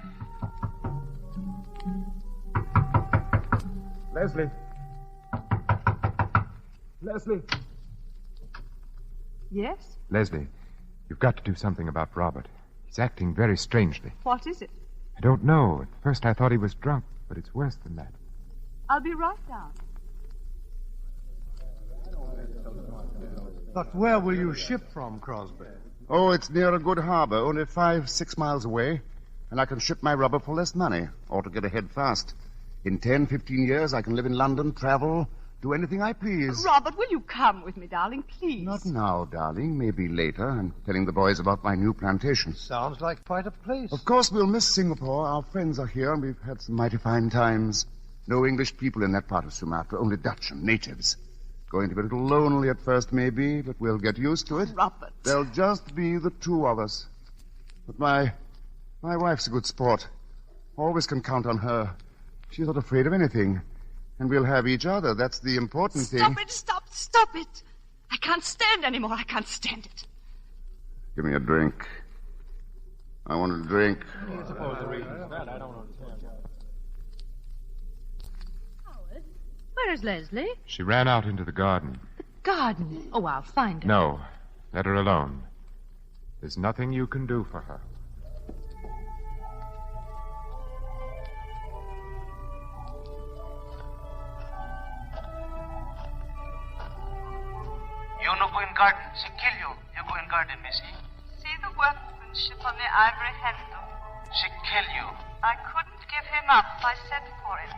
Leslie. Leslie. Yes? Leslie, you've got to do something about Robert. He's acting very strangely. What is it? I don't know. At first I thought he was drunk, but it's worse than that. I'll be right down. But where will you ship from, Crosby? Oh, it's near a good harbor, only 5-6 miles away. And I can ship my rubber for less money, or to get ahead fast. In 10-15 years, I can live in London, travel, do anything I please. Robert, will you come with me, darling, please? Not now, darling. Maybe later. I'm telling the boys about my new plantation. Sounds like quite a place. Of course, we'll miss Singapore. Our friends are here, and we've had some mighty fine times. No English people in that part of Sumatra, only Dutch and natives. Going to be a little lonely at first, maybe, but we'll get used to it. Robert. There'll just be the two of us. But my wife's a good sport. Always can count on her. She's not afraid of anything. And we'll have each other. That's the important thing. Stop it. I can't stand anymore. I can't stand it. Give me a drink. I want a drink. Where's Leslie? She ran out into the garden. Garden. Oh, I'll find her. No, let her alone. There's nothing you can do for her. You no go in garden. She kill you. You go in garden, Missy. See the workmanship on the ivory handle. She kill you. I couldn't give him up. I sent for him.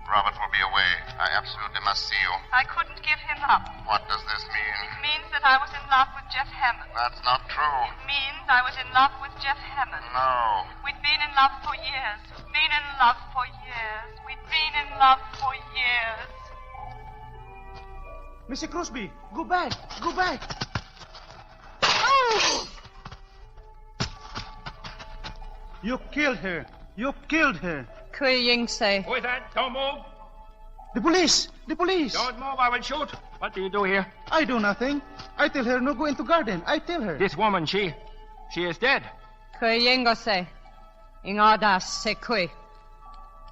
Robert will be away. I absolutely must see you. I couldn't give him up. What does this mean? It means that I was in love with Jeff Hammond. That's not true. It means I was in love with Jeff Hammond. No. We'd been in love for years. Been in love for years. We'd been in love for years. Mr. Crosby, go back. Go back. Oh! You killed her. You killed her. Kui Ying say. Who is that? Don't move. The police. The police. Don't move, I will shoot. What do you do here? I do nothing. I tell her no go into garden. I tell her. This woman, she is dead. Kui Ying say. Ingadas se kui.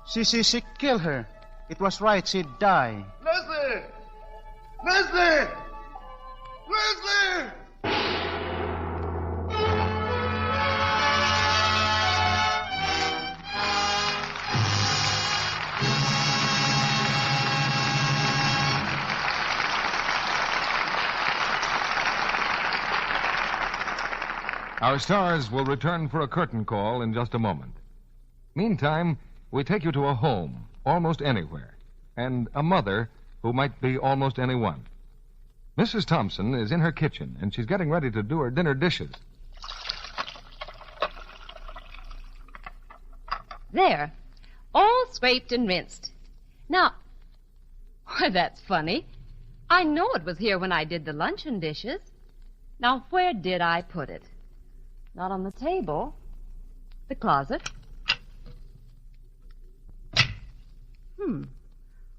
She kill her. It was right she die. Leslie! Leslie! Leslie! Our stars will return for a curtain call in just a moment. Meantime, we take you to a home, almost anywhere, and a mother who might be almost anyone. Mrs. Thompson is in her kitchen, and she's getting ready to do her dinner dishes. There, all scraped and rinsed. Now, why, that's funny. I know it was here when I did the luncheon dishes. Now, where did I put it? Not on the table. The closet.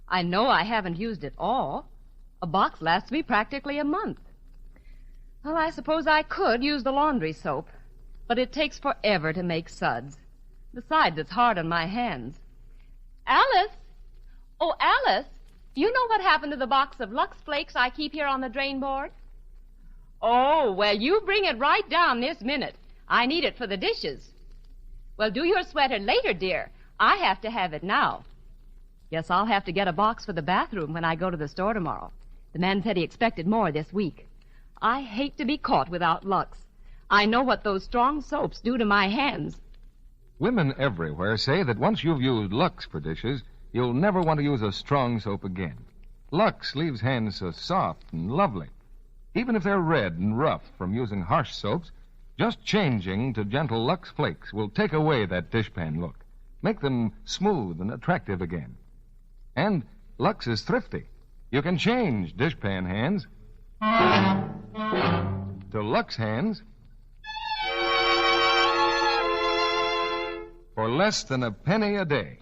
I know I haven't used it all. A box lasts me practically a month. Well, I suppose I could use the laundry soap, but it takes forever to make suds. Besides, it's hard on my hands. Alice! Oh, Alice! You know what happened to the box of Lux Flakes I keep here on the drain board? Oh, well, you bring it right down this minute. I need it for the dishes. Well, do your sweater later, dear. I have to have it now. Guess I'll have to get a box for the bathroom when I go to the store tomorrow. The man said he expected more this week. I hate to be caught without Lux. I know what those strong soaps do to my hands. Women everywhere say that once you've used Lux for dishes, you'll never want to use a strong soap again. Lux leaves hands so soft and lovely. Even if they're red and rough from using harsh soaps, just changing to gentle Lux Flakes will take away that dishpan look, make them smooth and attractive again. And Lux is thrifty. You can change dishpan hands to Lux hands for less than a penny a day.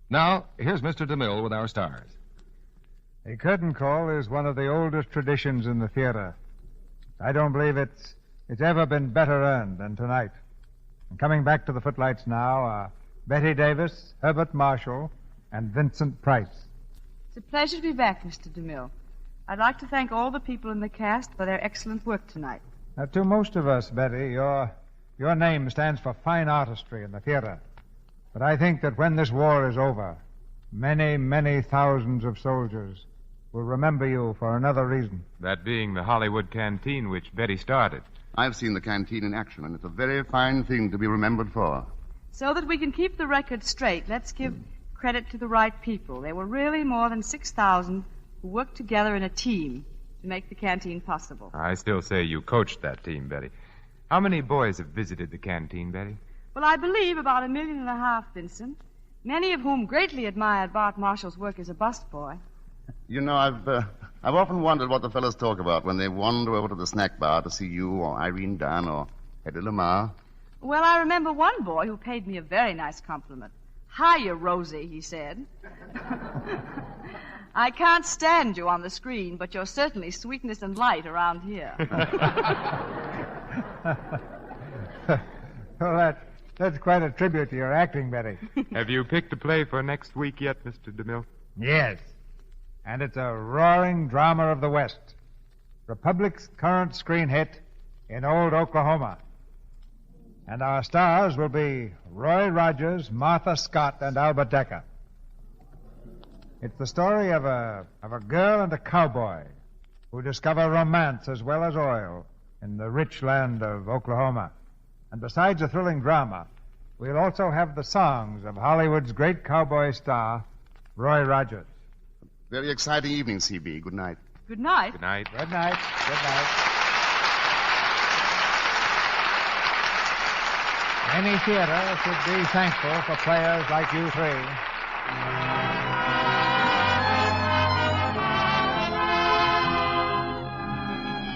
Now, here's Mr. DeMille with our stars. A curtain call is one of the oldest traditions in the theater. I don't believe it's ever been better earned than tonight. And coming back to the footlights now are Betty Davis, Herbert Marshall, and Vincent Price. It's a pleasure to be back, Mr. DeMille. I'd like to thank all the people in the cast for their excellent work tonight. Now, to most of us, Betty, your name stands for fine artistry in the theater. But I think that when this war is over, many, many thousands of soldiers will remember you for another reason. That being the Hollywood canteen which Betty started. I've seen the canteen in action, and it's a very fine thing to be remembered for. So that we can keep the record straight, let's give credit to the right people. There were really more than 6,000 who worked together in a team to make the canteen possible. I still say you coached that team, Betty. How many boys have visited the canteen, Betty? Well, I believe about 1.5 million, Vincent, many of whom greatly admired Bart Marshall's work as a busboy. You know, I've often wondered what the fellows talk about when they wander over to the snack bar to see you or Irene Dunn or Eddy Lamour. Well, I remember one boy who paid me a very nice compliment. Hiya, Rosie, he said. I can't stand you on the screen, but you're certainly sweetness and light around here. Well, that's quite a tribute to your acting, Betty. Have you picked a play for next week yet, Mr. DeMille? Yes. And it's a roaring drama of the West. Republic's current screen hit, In Old Oklahoma. And our stars will be Roy Rogers, Martha Scott, and Albert Decker. It's the story of a girl and a cowboy who discover romance as well as oil in the rich land of Oklahoma. And besides a thrilling drama, we'll also have the songs of Hollywood's great cowboy star, Roy Rogers. Very exciting evening, C.B. Good night. Good night. Good night. Good night. Good night. Any theater should be thankful for players like you three.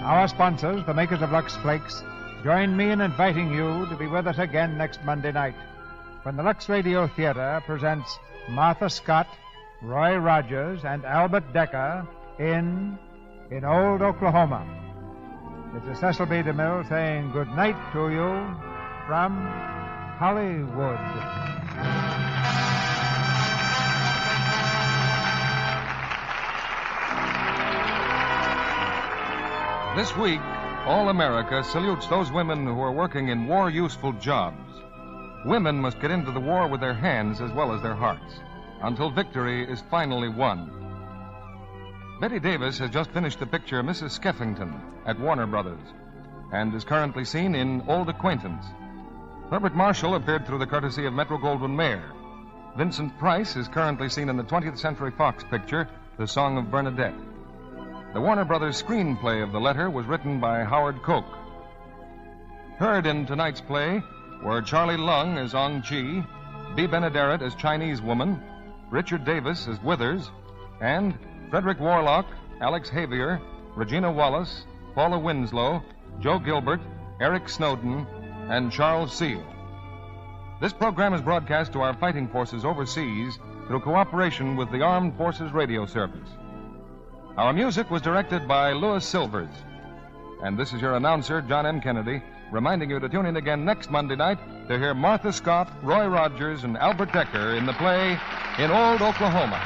Our sponsors, the makers of Lux Flakes, join me in inviting you to be with us again next Monday night when the Lux Radio Theater presents Martha Scott, Roy Rogers, and Albert Decker in Old Oklahoma. This is Cecil B. DeMille saying good night to you from Hollywood. This week, all America salutes those women who are working in war-useful jobs. Women must get into the war with their hands as well as their hearts, until victory is finally won. Bette Davis has just finished the picture Mrs. Skeffington at Warner Brothers, and is currently seen in Old Acquaintance. Herbert Marshall appeared through the courtesy of Metro-Goldwyn-Mayer. Vincent Price is currently seen in the 20th Century Fox picture, The Song of Bernadette. The Warner Brothers screenplay of The Letter was written by Howard Koch. Heard in tonight's play were Charlie Lung as Ong Chi, Bea Benaderet as Chinese Woman, Richard Davis as Withers, and Frederick Warlock, Alex Havier, Regina Wallace, Paula Winslow, Joe Gilbert, Eric Snowden, and Charles Seal. This program is broadcast to our fighting forces overseas through cooperation with the Armed Forces Radio Service. Our music was directed by Louis Silvers. And this is your announcer, John M. Kennedy, reminding you to tune in again next Monday night to hear Martha Scott, Roy Rogers, and Albert Decker in the play In Old Oklahoma.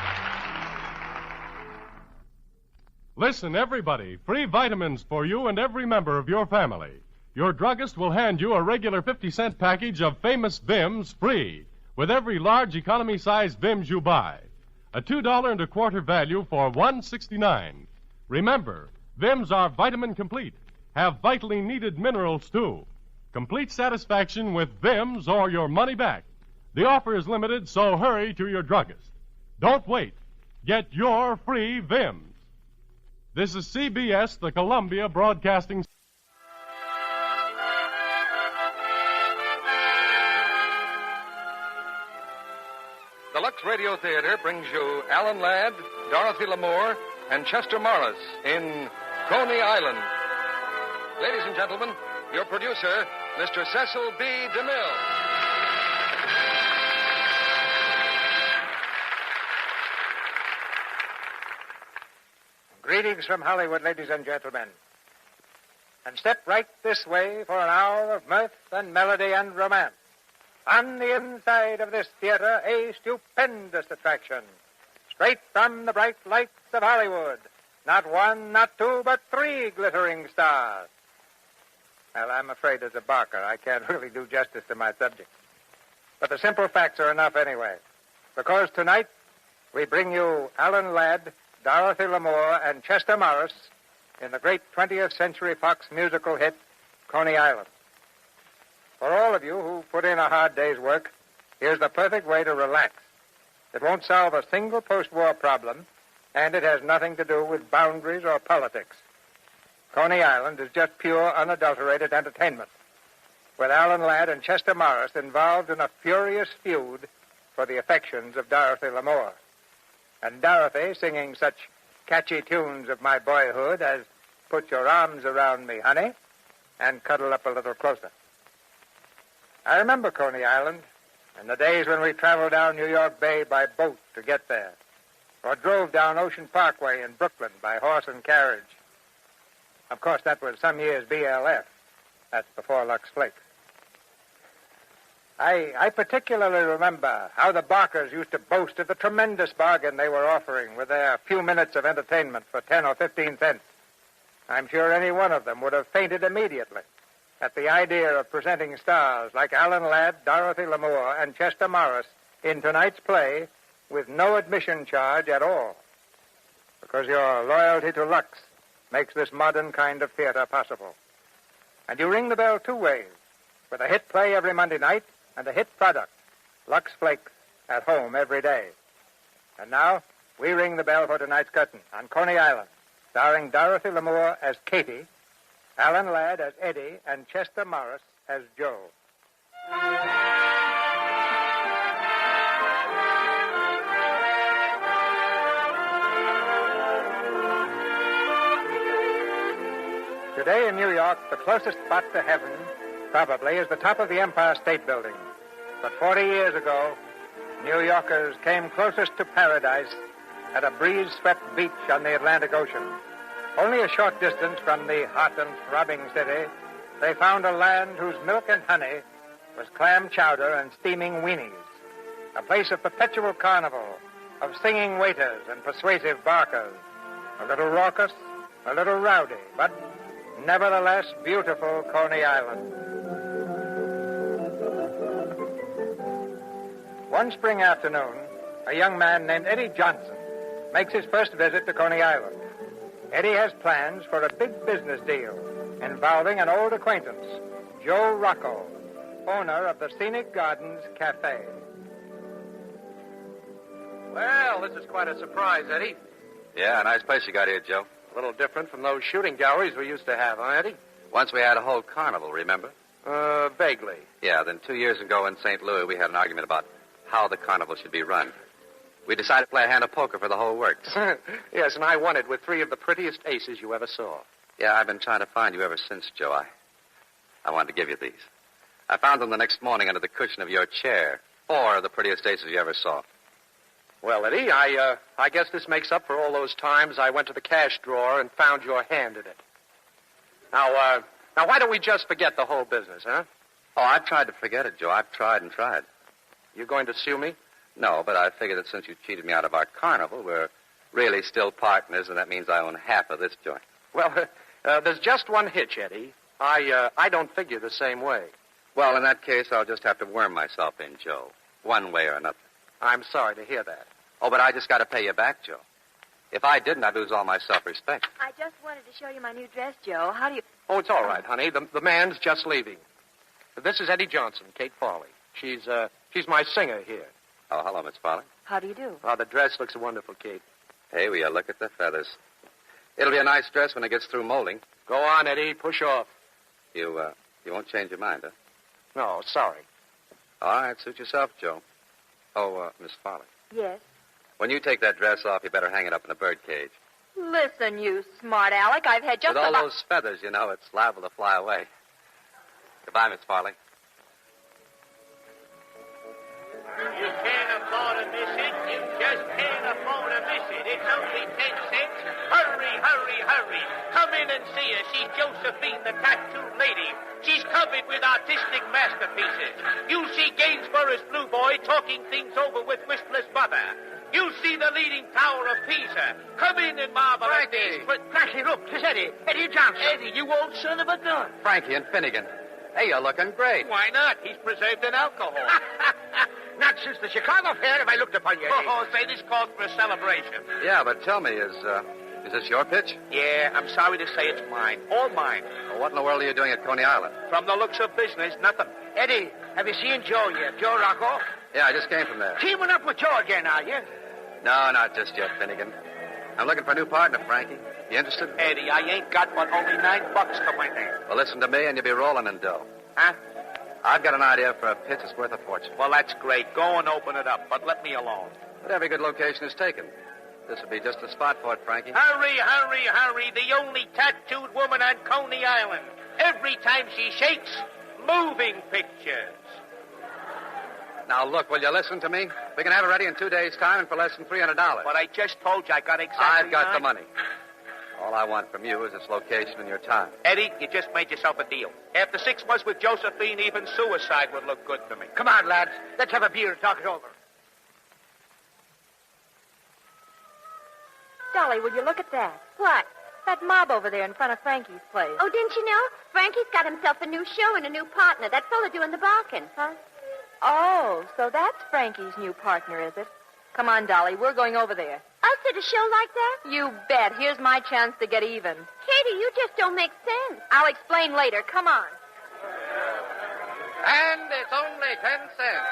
Listen, everybody. Free vitamins for you and every member of your family. Your druggist will hand you a regular 50-cent package of famous Vims free with every large economy-sized Vims you buy. A $2.25 value for $1.69. Remember, Vims are vitamin complete. Have vitally needed minerals, too. Complete satisfaction with Vims or your money back. The offer is limited, so hurry to your druggist. Don't wait. Get your free Vims. This is CBS, the Columbia Broadcasting. The Lux Radio Theater brings you Alan Ladd, Dorothy Lamour, and Chester Morris in Coney Island. Ladies and gentlemen, your producer, Mr. Cecil B. DeMille. Greetings from Hollywood, ladies and gentlemen. And step right this way for an hour of mirth and melody and romance. On the inside of this theater, a stupendous attraction. Straight from the bright lights of Hollywood. Not one, not two, but three glittering stars. Well, I'm afraid as a barker, I can't really do justice to my subject. But the simple facts are enough anyway. Because tonight, we bring you Alan Ladd, Dorothy Lamour, and Chester Morris in the great 20th Century Fox musical hit, Coney Island. For all of you who put in a hard day's work, here's the perfect way to relax. It won't solve a single post-war problem, and it has nothing to do with boundaries or politics. Coney Island is just pure, unadulterated entertainment, with Alan Ladd and Chester Morris involved in a furious feud for the affections of Dorothy Lamour. And Dorothy singing such catchy tunes of my boyhood as Put Your Arms Around Me, Honey, and Cuddle Up a Little Closer. I remember Coney Island and the days when we traveled down New York Bay by boat to get there, or drove down Ocean Parkway in Brooklyn by horse and carriage. Of course, that was some years BLF. That's before Lux Flakes. I particularly remember how the Barkers used to boast of the tremendous bargain they were offering with their few minutes of entertainment for 10 or 15 cents. I'm sure any one of them would have fainted immediately at the idea of presenting stars like Alan Ladd, Dorothy Lamour, and Chester Morris in tonight's play with no admission charge at all. Because your loyalty to Lux makes this modern kind of theater possible. And you ring the bell two ways, with a hit play every Monday night and a hit product, Lux Flakes, at home every day. And now, we ring the bell for tonight's curtain on Coney Island, starring Dorothy Lamour as Katie, Alan Ladd as Eddy, and Chester Morris as Joe. Today in New York, the closest spot to heaven probably is the top of the Empire State Building. But 40 years ago, New Yorkers came closest to paradise at a breeze-swept beach on the Atlantic Ocean. Only a short distance from the hot and throbbing city, they found a land whose milk and honey was clam chowder and steaming weenies. A place of perpetual carnival, of singing waiters and persuasive barkers. A little raucous, a little rowdy, but nevertheless beautiful Coney Island. One spring afternoon, a young man named Eddy Johnson makes his first visit to Coney Island. Eddy has plans for a big business deal involving an old acquaintance, Joe Rocco, owner of the Scenic Gardens Cafe. Well, this is quite a surprise, Eddy. Yeah, a nice place you got here, Joe. A little different from those shooting galleries we used to have, huh, Eddy? Once we had a whole carnival, remember? Vaguely. Yeah, then 2 years ago in St. Louis, we had an argument about how the carnival should be run. We decided to play a hand of poker for the whole works. Yes, and I won it with 3 of the prettiest aces you ever saw. Yeah, I've been trying to find you ever since, Joe. I wanted to give you these. I found them the next morning under the cushion of your chair. 4 of the prettiest aces you ever saw. Well, Eddy, I guess this makes up for all those times I went to the cash drawer and found your hand in it. Now, why don't we just forget the whole business, huh? Oh, I've tried to forget it, Joe. I've tried and tried. You going to sue me? No, but I figured that since you cheated me out of our carnival, we're really still partners, and that means I own half of this joint. Well, there's just one hitch, Eddy. I don't figure the same way. Well, in that case, I'll just have to worm myself in, Joe, one way or another. I'm sorry to hear that. Oh, but I just got to pay you back, Joe. If I didn't, I'd lose all my self-respect. I just wanted to show you my new dress, Joe. How do you... Oh, it's all right, honey. The man's just leaving. This is Eddy Johnson, Kate Farley. She's my singer here. Oh, hello, Miss Farley. How do you do? Oh, the dress looks wonderful, Kate. Hey, will you look at the feathers? It'll be a nice dress when it gets through molding. Go on, Eddy. Push off. You won't change your mind, huh? No, sorry. All right, suit yourself, Joe. Oh, Miss Farley. Yes? When you take that dress off, you better hang it up in a bird cage. Listen, you smart Alec. I've had just With all those feathers, you know, it's liable to fly away. Goodbye, Miss Farley. You can't afford to miss it. You just can't afford to miss it. It's only 10 cents. Hurry, hurry, hurry. Come in and see her. She's Josephine, the tattooed lady. She's covered with artistic masterpieces. You'll see Gainsborough's Blue Boy talking things over with Whistler's mother. You'll see the leading tower of Pisa. Come in and marvel at this. Frankie, look, it's Eddy. Eddy Johnson. Eddy, you old son of a gun. Frankie and Finnegan. Hey, you're looking great. Why not? He's preserved in alcohol. Not since the Chicago Fair have I looked upon you, Eddy. Oh, say this calls for a celebration. Yeah, but tell me, is this your pitch? Yeah, I'm sorry to say it's mine. All mine. Well, what in the world are you doing at Coney Island? From the looks of business, nothing. Eddy, have you seen Joe yet? Joe Rocco? Yeah, I just came from there. Teaming up with Joe again, are you? No, not just yet, Finnegan. I'm looking for a new partner, Frankie. You interested? Eddy, I ain't got but only $9 to my name. Well, listen to me and you'll be rolling in dough. Huh? I've got an idea for a pitch that's worth a fortune. Well, that's great. Go and open it up, but let me alone. But every good location is taken. This would be just the spot for it, Frankie. Hurry, hurry, hurry. The only tattooed woman on Coney Island. Every time she shakes, moving pictures. Now, look, will you listen to me? We can have it ready in 2 days' time and for less than $300. But I just told you I got exactly I've got the money. All I want from you is its location and your time. Eddie, you just made yourself a deal. After 6 months with Josephine, even suicide would look good to me. Come on, lads. Let's have a beer and talk it over. Dolly, will you look at that? What? That mob over there in front of Frankie's place. Oh, didn't you know? Frankie's got himself a new show and a new partner. That fella doing the barking. Huh? Oh, so that's Frankie's new partner, is it? Come on, Dolly, we're going over there. Us at a show like that? You bet. Here's my chance to get even. Katie, you just don't make sense. I'll explain later. Come on. And it's only 10 cents.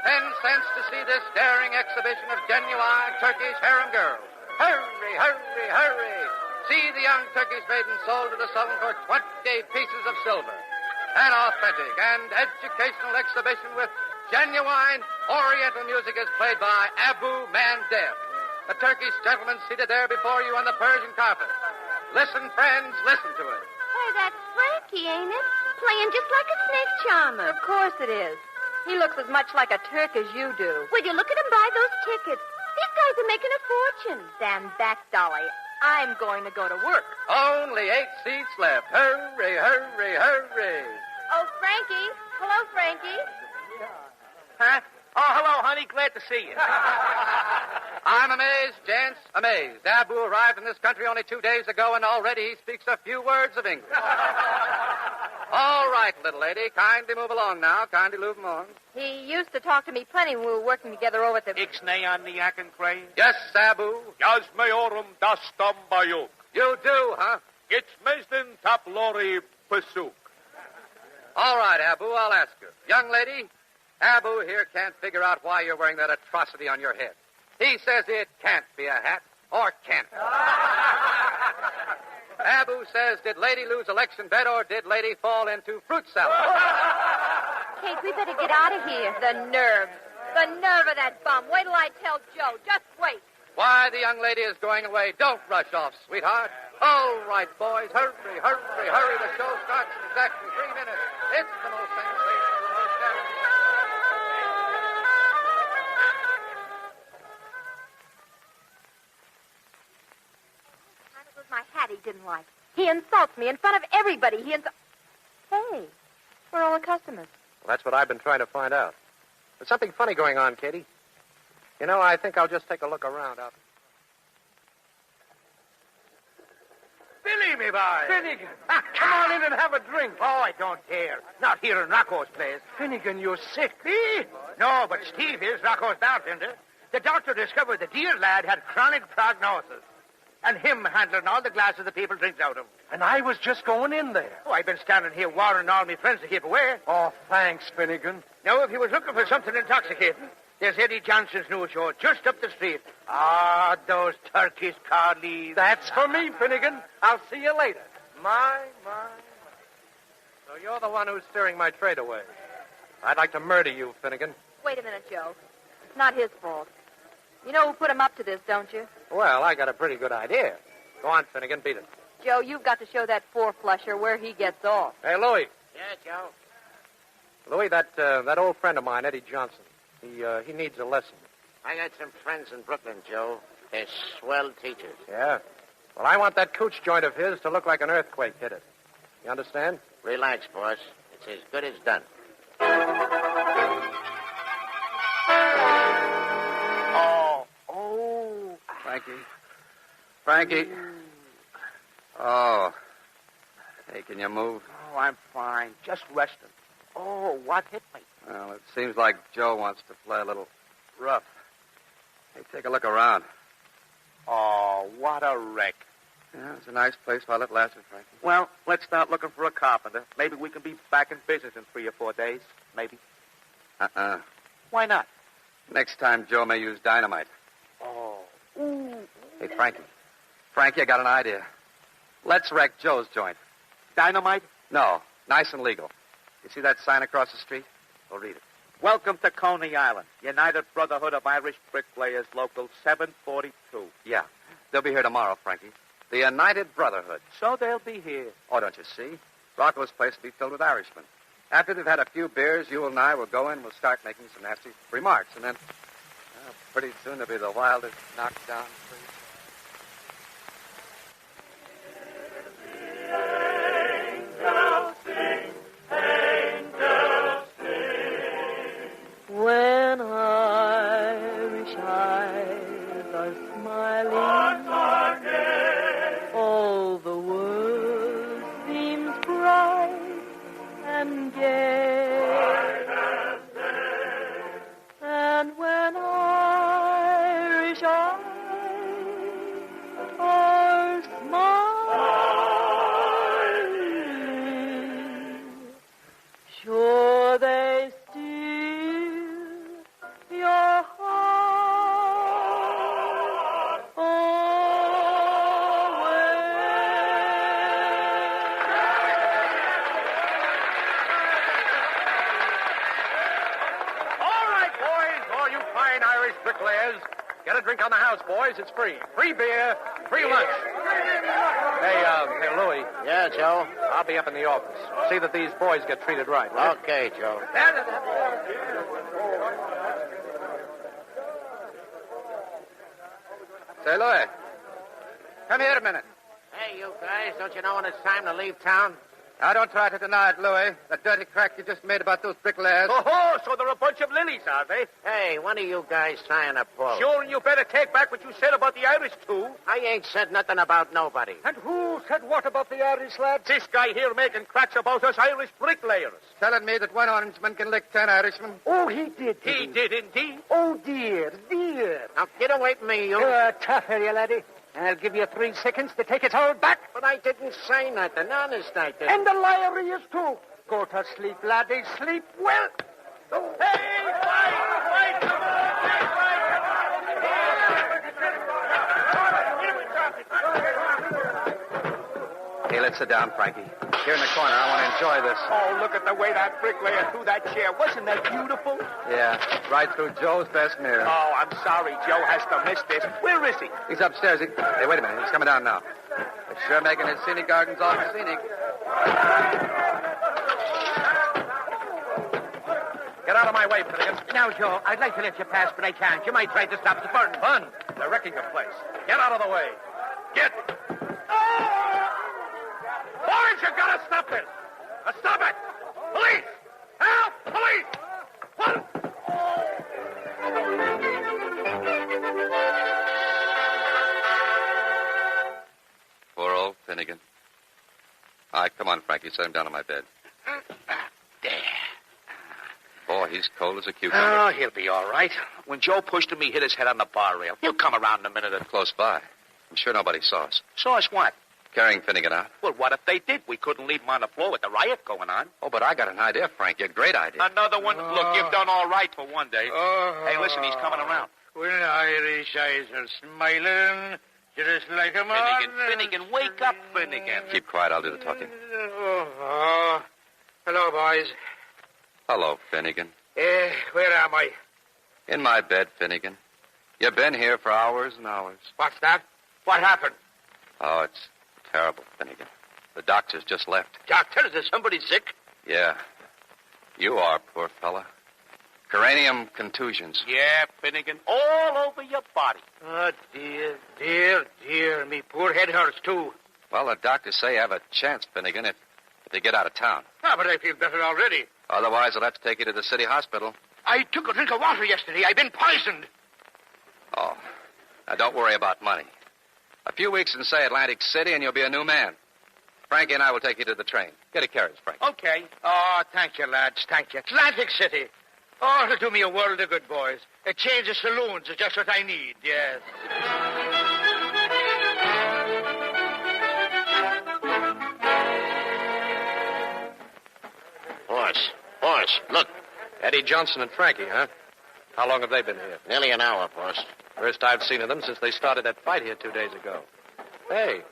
10 cents to see this daring exhibition of genuine Turkish harem girls. Hurry, hurry, hurry. See the young Turkish maiden sold to the Sullivan for 20 pieces of silver. An authentic and educational exhibition with genuine Oriental music is played by Abu Mandeb, a Turkish gentleman seated there before you on the Persian carpet. Listen, friends, listen to it. Hey, that's Frankie, ain't it? Playing just like a snake charmer. Of course it is. He looks as much like a Turk as you do. Will you look at him buy those tickets? These guys are making a fortune. Stand back, Dolly. I'm going to go to work. Only 8 seats left. Hurry, hurry, hurry. Oh, Frankie. Hello, Frankie. Huh? Oh, hello, honey. Glad to see you. I'm amazed, gents, amazed. Abu arrived in this country only 2 days ago, and already he speaks a few words of English. All right, little lady. Kindly move along now. Kindly move along. He used to talk to me plenty when we were working together over at the... Ixnay on the yak and crane? Yes, Abu. Yaz meorum dastam bayuk. You do, huh? It's mesden taplori pesuk. All right, Abu, I'll ask you. Young lady, Abu here can't figure out why you're wearing that atrocity on your head. He says it can't be a hat, or can it? Abu says, did lady lose election bet, or did lady fall into fruit salad? Kate, we better get out of here. The nerve. The nerve of that bum. Wait till I tell Joe. Just wait. Why, the young lady is going away. Don't rush off, sweetheart. All right, boys. Hurry, hurry, hurry. The show starts in exactly 3 minutes. It's the most sensational, the most daring. It was my hat he didn't like. He insults me in front of everybody. Hey, where are all the customers? Well, that's what I've been trying to find out. There's something funny going on, Katie. You know, I think I'll just take a look around out. Billy, me boy. Finnegan, come on in and have a drink. Oh, I don't dare. Not here in Rocco's place. Finnegan, you're sick. Me? No, but Steve is Rocco's bartender. The doctor discovered the dear lad had chronic prognosis. And him handling all the glasses the people drinks out of. And I was just going in there. Oh, I've been standing here warning all my friends to keep away. Oh, thanks, Finnegan. Now, if he was looking for something intoxicating, there's Eddie Johnson's new show just up the street. Ah, those Turkish collies. That's for me, Finnegan. I'll see you later. My. So you're the one who's steering my trade away. I'd like to murder you, Finnegan. Wait a minute, Joe. It's not his fault. You know who put him up to this, don't you? Well, I got a pretty good idea. Go on, Finnegan, beat it. Joe, you've got to show that four-flusher where he gets off. Hey, Louie. Yeah, Joe? Louie, that old friend of mine, Eddie Johnson, he needs a lesson. I got some friends in Brooklyn, Joe. They're swell teachers. Yeah? Well, I want that cooch joint of his to look like an earthquake hit it. You understand? Relax, boss. It's as good as done. Frankie. Oh. Hey, can you move? Oh, I'm fine. Just resting. Oh, what hit me? Well, it seems like Joe wants to play a little rough. Hey, take a look around. Oh, what a wreck. Yeah, it's a nice place while it lasted, Frankie. Well, let's start looking for a carpenter. Maybe we can be back in business in 3 or 4 days. Maybe. Why not? Next time, Joe may use dynamite. Oh. Ooh. Hey, Frankie. Frankie, I got an idea. Let's wreck Joe's joint. Dynamite? No. Nice and legal. You see that sign across the street? We'll read it. Welcome to Coney Island. United Brotherhood of Irish Bricklayers, Local 742. Yeah. They'll be here tomorrow, Frankie. The United Brotherhood. So they'll be here. Oh, don't you see? Rocco's place will be filled with Irishmen. After they've had a few beers, you and I will go in, we'll start making some nasty remarks, and then pretty soon there'll be the wildest knockdown. drink on the house, boys. It's free. Free beer, free lunch. Hey, Louie. Yeah, Joe? I'll be up in the office. See that these boys get treated right. Will you? Okay, Joe. Say, Louie. Come here a minute. Hey, you guys, don't you know when it's time to leave town? Now, don't try to deny it, Louie. The dirty crack you just made about those bricklayers. Oh, so they're a bunch of lilies, are they? Hey, what are you guys trying to pull? Sure, and you better take back what you said about the Irish, too. I ain't said nothing about nobody. And who said what about the Irish, lads? This guy here making cracks about us Irish bricklayers. Telling me that one Orangeman can lick 10 Irishmen. Oh, he did. He did indeed. Oh, dear, dear. Now, get away from me, you. Tough, are you, laddie? I'll give you 3 seconds to take it all back. But I didn't say nothing. Honest, I didn't. And the liar he is, too. Go to sleep, laddie. Sleep well. Oh. Hey, fight, come on. Hey, let's sit down, Frankie. Here in the corner, I want to enjoy this. Oh, look at the way that bricklayer threw that chair. Wasn't that beautiful? Yeah, right through Joe's best mirror. Oh, I'm sorry. Joe has to miss this. Where is he? He's upstairs. Hey, wait a minute. He's coming down now. He's sure making his scenic gardens awful scenic. Get out of my way, Finnegan. Now, Joe, I'd like to let you pass, but I can't. You might try to stop the burn. Fun. They're wrecking the place. Get out of the way. Get. Boys, you gotta stop this. Stop it. Police. Help. Police. What? Poor old Finnegan. All right, come on, Frankie. Set him down on my bed. There. Boy, he's cold as a cucumber. Oh, he'll be all right. When Joe pushed him, he hit his head on the bar rail. He'll come around in a minute. Close by. I'm sure nobody saw us. Saw us what? Carrying Finnegan out. Well, what if they did? We couldn't leave him on the floor with the riot going on. Oh, but I got an idea, Frankie. A great idea. Another one? Look, you've done all right for one day. Hey, listen, he's coming around. When Irish eyes are smiling, just like a man. Finnegan, wake up, Finnegan. Keep quiet. I'll do the talking. Hello, boys. Hello, Finnegan. Where am I? In my bed, Finnegan. You've been here for hours and hours. What's that? What happened? Oh, it's terrible, Finnegan. The doctor's just left. Doctor, is there somebody sick? Yeah. You are, poor fella. Cranium contusions. Yeah, Finnegan. All over your body. Oh, dear. Me poor head hurts, too. Well, the doctors say you have a chance, Finnegan, if you get out of town. Ah, but I feel better already. Otherwise, they'll have to take you to the city hospital. I took a drink of water yesterday. I've been poisoned. Oh. Now, don't worry about money. A few weeks in, say, Atlantic City, and you'll be a new man. Frankie and I will take you to the train. Get a carriage, Frankie. Okay. Oh, thank you, lads. Thank you. Atlantic City. Oh, it'll do me a world of good, boys. A change of saloons is just what I need, yes. Boss, look. Eddie Johnson and Frankie, huh? How long have they been here? Nearly an hour, boss. First I've seen of them since they started that fight here 2 days ago. Hey,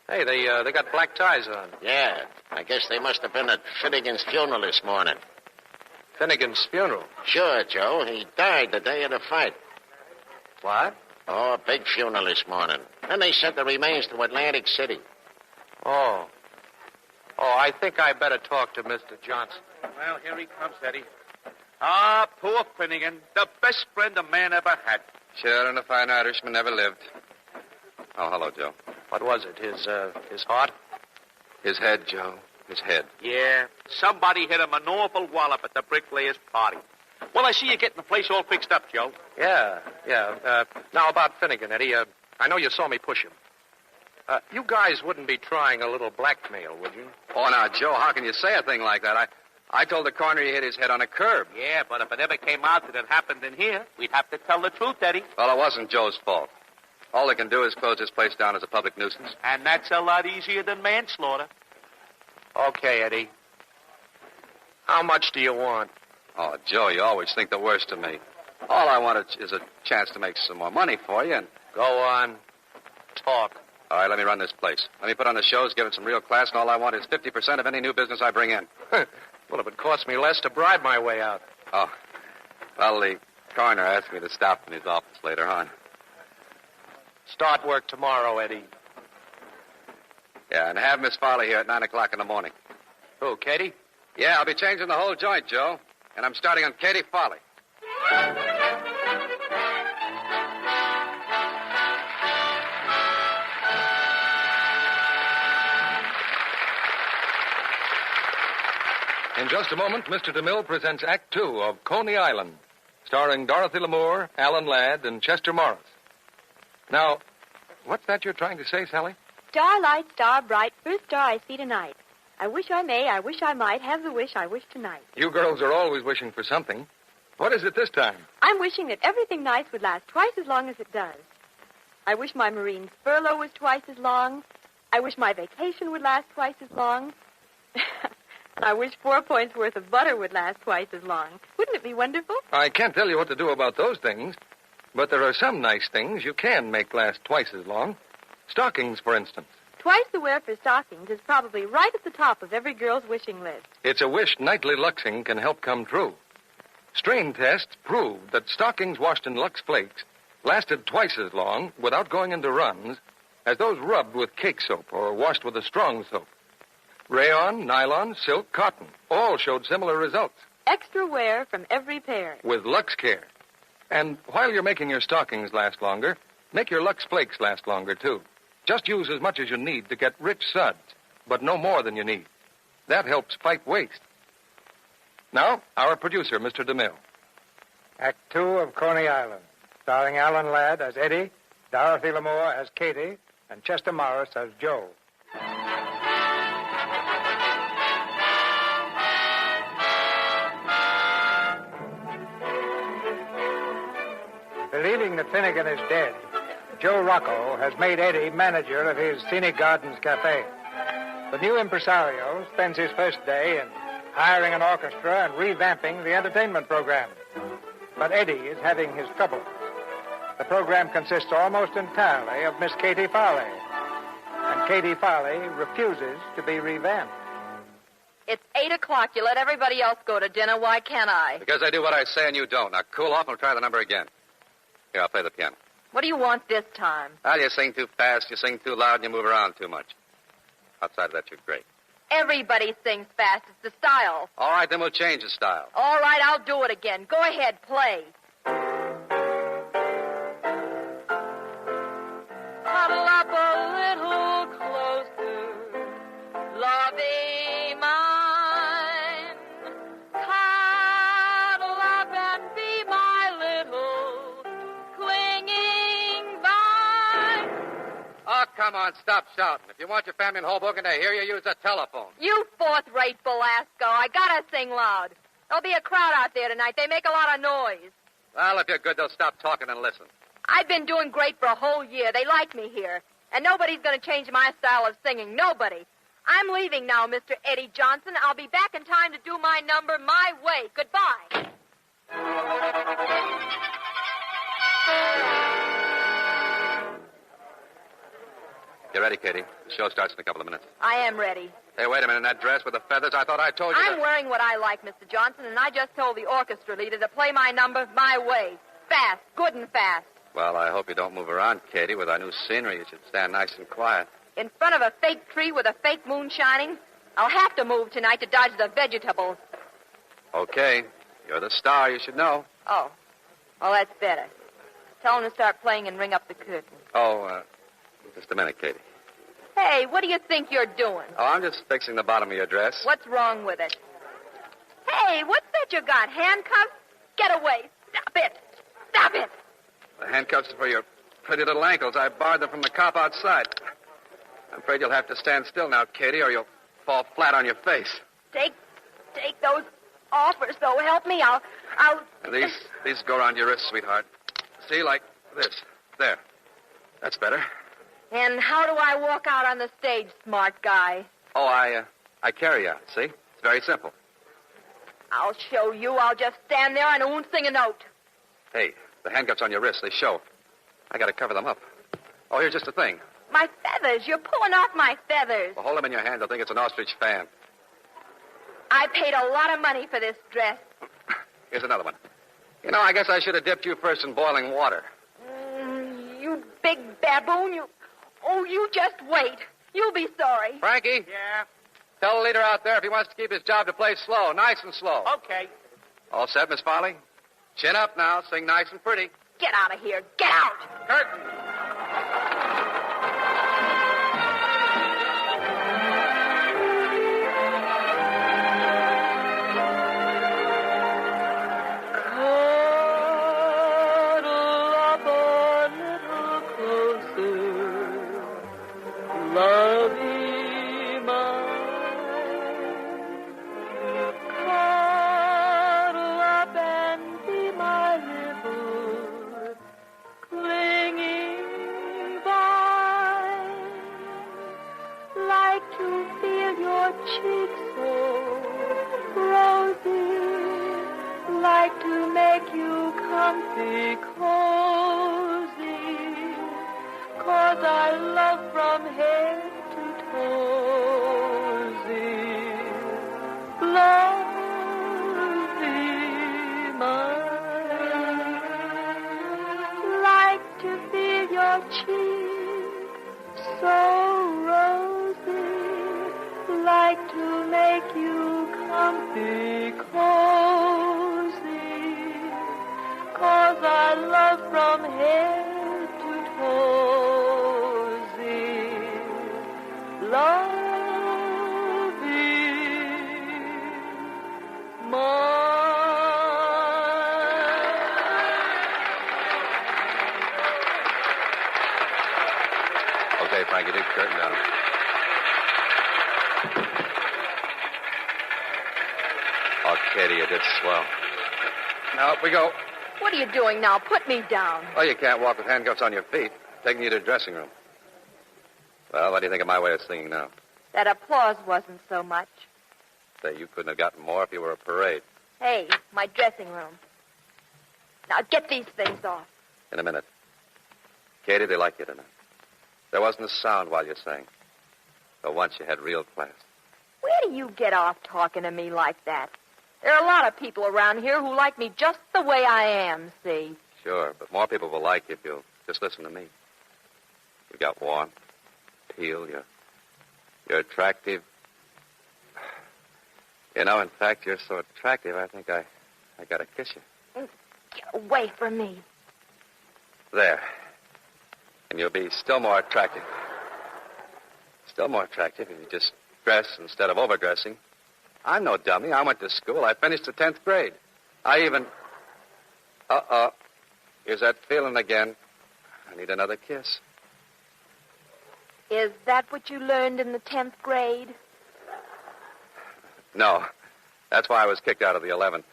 they got black ties on. Yeah, I guess they must have been at Finnegan's funeral this morning. Finnegan's funeral? Sure, Joe. He died the day of the fight. What? Oh, a big funeral this morning. Then they sent the remains to Atlantic City. Oh, I think I better talk to Mr. Johnson. Well, here he comes, Eddie. Ah, poor Finnegan. The best friend a man ever had. Sure, and a fine Irishman never lived. Oh, hello, Joe. What was it? His heart? His head, Joe. His head. Yeah, somebody hit him an awful wallop at the bricklayer's party. Well, I see you getting the place all fixed up, Joe. Yeah. Now, about Finnegan, Eddie, I know you saw me push him. You guys wouldn't be trying a little blackmail, would you? Oh, now, Joe, how can you say a thing like that? I told the coroner he hit his head on a curb. Yeah, but if it ever came out that it happened in here, we'd have to tell the truth, Eddie. Well, it wasn't Joe's fault. All they can do is close this place down as a public nuisance. And that's a lot easier than manslaughter. Okay, Eddie. How much do you want? Oh, Joe, you always think the worst of me. All I want is a chance to make some more money for you, and... Go on. Talk. All right, let me run this place. Let me put on the shows, give it some real class, and all I want is 50% of any new business I bring in. Well, if it costs me less to bribe my way out. Oh. Well, the coroner asked me to stop in his office later on. Start work tomorrow, Eddie. Yeah, and have Miss Farley here at 9 o'clock in the morning. Who, Katie? Yeah, I'll be changing the whole joint, Joe. And I'm starting on Katie Farley. In just a moment, Mr. DeMille presents Act Two of Coney Island, starring Dorothy Lamour, Alan Ladd, and Chester Morris. Now, what's that you're trying to say, Sally? Starlight, star bright, first star I see tonight. I wish I may, I wish I might, have the wish I wish tonight. You girls are always wishing for something. What is it this time? I'm wishing that everything nice would last twice as long as it does. I wish my Marine's furlough was twice as long. I wish my vacation would last twice as long. And I wish 4 points worth of butter would last twice as long. Wouldn't it be wonderful? I can't tell you what to do about those things, but there are some nice things you can make last twice as long. Stockings, for instance. Twice the wear for stockings is probably right at the top of every girl's wishing list. It's a wish nightly luxing can help come true. Strain tests proved that stockings washed in Lux Flakes lasted twice as long without going into runs as those rubbed with cake soap or washed with a strong soap. Rayon, nylon, silk, cotton all showed similar results. Extra wear from every pair. With Lux Care. And while you're making your stockings last longer, make your Lux Flakes last longer, too. Just use as much as you need to get rich suds, but no more than you need. That helps fight waste. Now, our producer, Mr. DeMille. Act Two of Coney Island, starring Alan Ladd as Eddy, Dorothy Lamour as Katie, and Chester Morris as Joe. Believing that Finnegan is dead, Joe Rocco has made Eddy manager of his Scenic Gardens Cafe. The new impresario spends his first day in hiring an orchestra and revamping the entertainment program. But Eddy is having his trouble. The program consists almost entirely of Miss Katie Farley. And Katie Farley refuses to be revamped. It's 8 o'clock. You let everybody else go to dinner. Why can't I? Because I do what I say and you don't. Now cool off and we'll try the number again. Here, I'll play the piano. What do you want this time? Well, you sing too fast, you sing too loud, and you move around too much. Outside of that, you're great. Everybody sings fast. It's the style. All right, then we'll change the style. All right, I'll do it again. Go ahead, play. Huddle up a little closer, lovey mine. Cuddle up and be my little clinging vine. Oh, come on, stop shouting. If you want your family in Hoboken to hear you, use the telephone. You fourth-rate Belasco. I gotta sing loud. There'll be a crowd out there tonight. They make a lot of noise. Well, if you're good, they'll stop talking and listen. I've been doing great for a whole year. They like me here. And nobody's going to change my style of singing. Nobody. I'm leaving now, Mr. Eddy Johnson. I'll be back in time to do my number my way. Goodbye. You ready, Katie? The show starts in a couple of minutes. I am ready. Hey, wait a minute. That dress with the feathers, I thought I told you I'm wearing what I like, Mr. Johnson, and I just told the orchestra leader to play my number my way. Fast, good and fast. Well, I hope you don't move around, Katie. With our new scenery, you should stand nice and quiet. In front of a fake tree with a fake moon shining? I'll have to move tonight to dodge the vegetables. Okay. You're the star. You should know. Oh. Well, that's better. Tell them to start playing and ring up the curtain. Oh, just a minute, Katie. Hey, what do you think you're doing? Oh, I'm just fixing the bottom of your dress. What's wrong with it? Hey, what's that you got? Handcuffs? Get away. Stop it. Stop it. The handcuffs are for your pretty little ankles. I borrowed them from the cop outside. I'm afraid you'll have to stand still now, Katie, or you'll fall flat on your face. Take those off, or so help me. I'll... And these go around your wrists, sweetheart. See, like this. There. That's better. And how do I walk out on the stage, smart guy? Oh, I carry you out, see? It's very simple. I'll show you. I'll just stand there and I won't sing a note. Hey, the handcuffs on your wrists, they show. I gotta cover them up. Oh, here's just the thing. My feathers. You're pulling off my feathers. Well, hold them in your hand. They'll think it's an ostrich fan. I paid a lot of money for this dress. Here's another one. You know, I guess I should have dipped you first in boiling water. You You big baboon, you... Oh, you just wait. You'll be sorry. Frankie? Yeah? Tell the leader out there if he wants to keep his job to play slow, nice and slow. Okay. All set, Miss Farley? Chin up now. Sing nice and pretty. Get out of here. Get out. Curtain. Cuddle up a little closer, lovey mine. Cuddle up and be my little clinging vine. Like to feel your cheeks so rosy, like to make you comfy, cozy, 'cause I love from head to toesy, lovey mine. Like to feel your cheek so rosy, like to make you comfy, cozy, 'cause I love from head to toesy, lovey mine. Okay, Frankie, dig the curtain down. Oh, Katie, you did swell. Now, up we go. What are you doing now? Put me down. Oh, you can't walk with handcuffs on your feet. Taking you to the dressing room. Well, what do you think of my way of singing now? That applause wasn't so much. Say, you couldn't have gotten more if you were a parade. Hey, my dressing room. Now get these things off. In a minute. Katie, they like you tonight. There wasn't a sound while you sang. For once you had real class. Where do you get off talking to me like that? There are a lot of people around here who like me just the way I am, see? Sure, but more people will like you if you'll just listen to me. You've got warmth, appeal, you're attractive. You know, in fact, you're so attractive, I think I gotta kiss you. Get away from me. There. And you'll be still more attractive. Still more attractive if you just dress instead of overdressing. I'm no dummy. I went to school. I finished the 10th grade. I even... Uh-oh. Here's that feeling again. I need another kiss. Is that what you learned in the 10th grade? No. That's why I was kicked out of the 11th.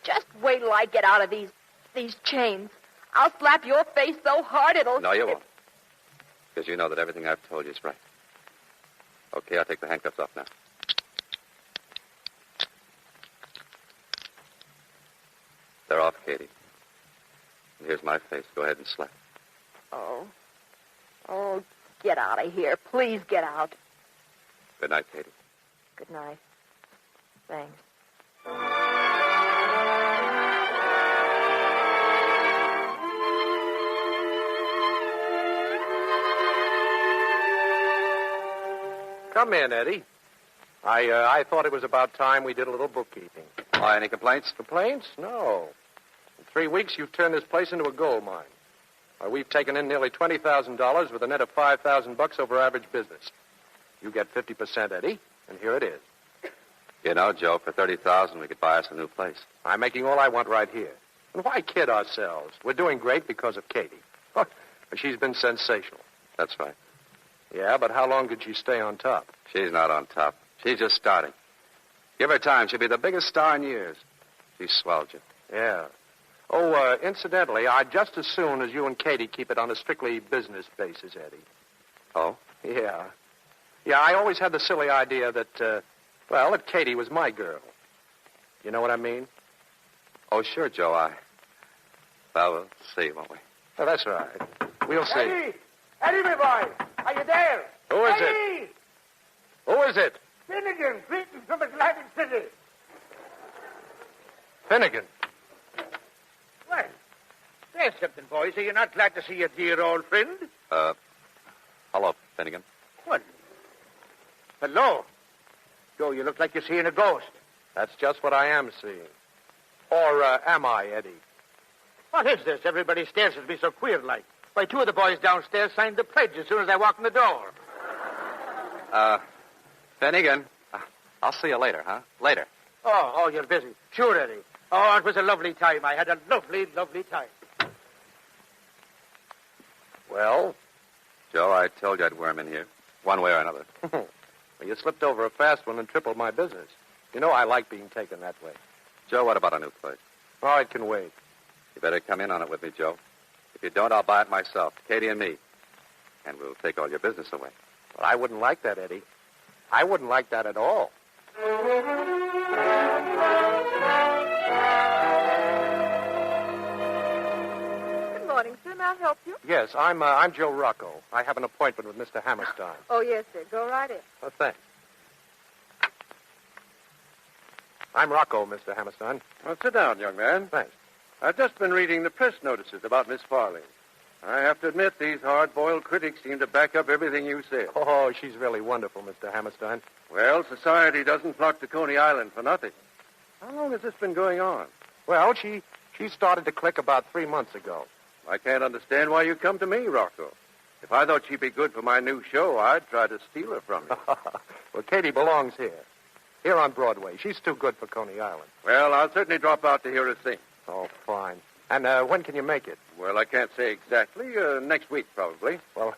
Just wait till I get out of these chains. I'll slap your face so hard it'll... No, you won't. Because you know that everything I've told you is right. Okay, I'll take the handcuffs off now. They're off, Katie. And here's my face. Go ahead and slap. Oh, get out of here. Please get out. Good night, Katie. Good night. Thanks. Come in, Eddie. I thought it was about time we did a little bookkeeping. Oh, any complaints? Complaints? No. In 3 weeks, you've turned this place into a gold mine. We've taken in nearly $20,000 with a net of $5,000 over average business. You get 50%, Eddie, and here it is. You know, Joe, for $30,000, we could buy us a new place. I'm making all I want right here. And why kid ourselves? We're doing great because of Katie. She's been sensational. That's right. Yeah, but how long could she stay on top? She's not on top. She's just starting. Give her time. She'll be the biggest star in years. She swelled you. Yeah. Oh, incidentally, I'd just as soon as you and Katie keep it on a strictly business basis, Eddie. Oh? Yeah. Yeah, I always had the silly idea that, that Katie was my girl. You know what I mean? Oh, sure, Joe. We'll see, won't we? Oh, that's right. We'll see. Eddie! Eddie, my boy! Are you there? Who is Eddie! it? Who is it? Finnegan, greetings from Atlantic City. Finnegan. Well, There's something, boys. Are you not glad to see your dear old friend? Hello, Finnegan. What? Hello. Joe, you look like you're seeing a ghost. That's just what I am seeing. Or am I, Eddie? What is this? Everybody stares at me so queer-like. Why, two of the boys downstairs signed the pledge as soon as I walked in the door. Finnegan, I'll see you later, huh? Later. Oh, you're busy. Sure, Eddie. Oh, it was a lovely time. I had a lovely, lovely time. Well, Joe, I told you I'd worm in here, one way or another. Well, you slipped over a fast one and tripled my business. You know I like being taken that way. Joe, what about a new place? Oh, it can wait. You better come in on it with me, Joe. If you don't, I'll buy it myself, Katie and me. And we'll take all your business away. But I wouldn't like that, Eddie. I wouldn't like that at all. Good morning, sir. May I help you? Yes, I'm Joe Rocco. I have an appointment with Mr. Hammerstein. Oh, yes, sir. Go right in. Oh, thanks. I'm Rocco, Mr. Hammerstein. Well, sit down, young man. Thanks. I've just been reading the press notices about Miss Farley. I have to admit, these hard-boiled critics seem to back up everything you say. Oh, she's really wonderful, Mr. Hammerstein. Well, society doesn't flock to Coney Island for nothing. How long has this been going on? Well, she started to click about 3 months ago. I can't understand why you come to me, Rocco. If I thought she'd be good for my new show, I'd try to steal her from you. Well, Katie belongs here on Broadway. She's too good for Coney Island. Well, I'll certainly drop out to hear her sing. Oh, fine. And when can you make it? Well, I can't say exactly. Next week, probably. Well,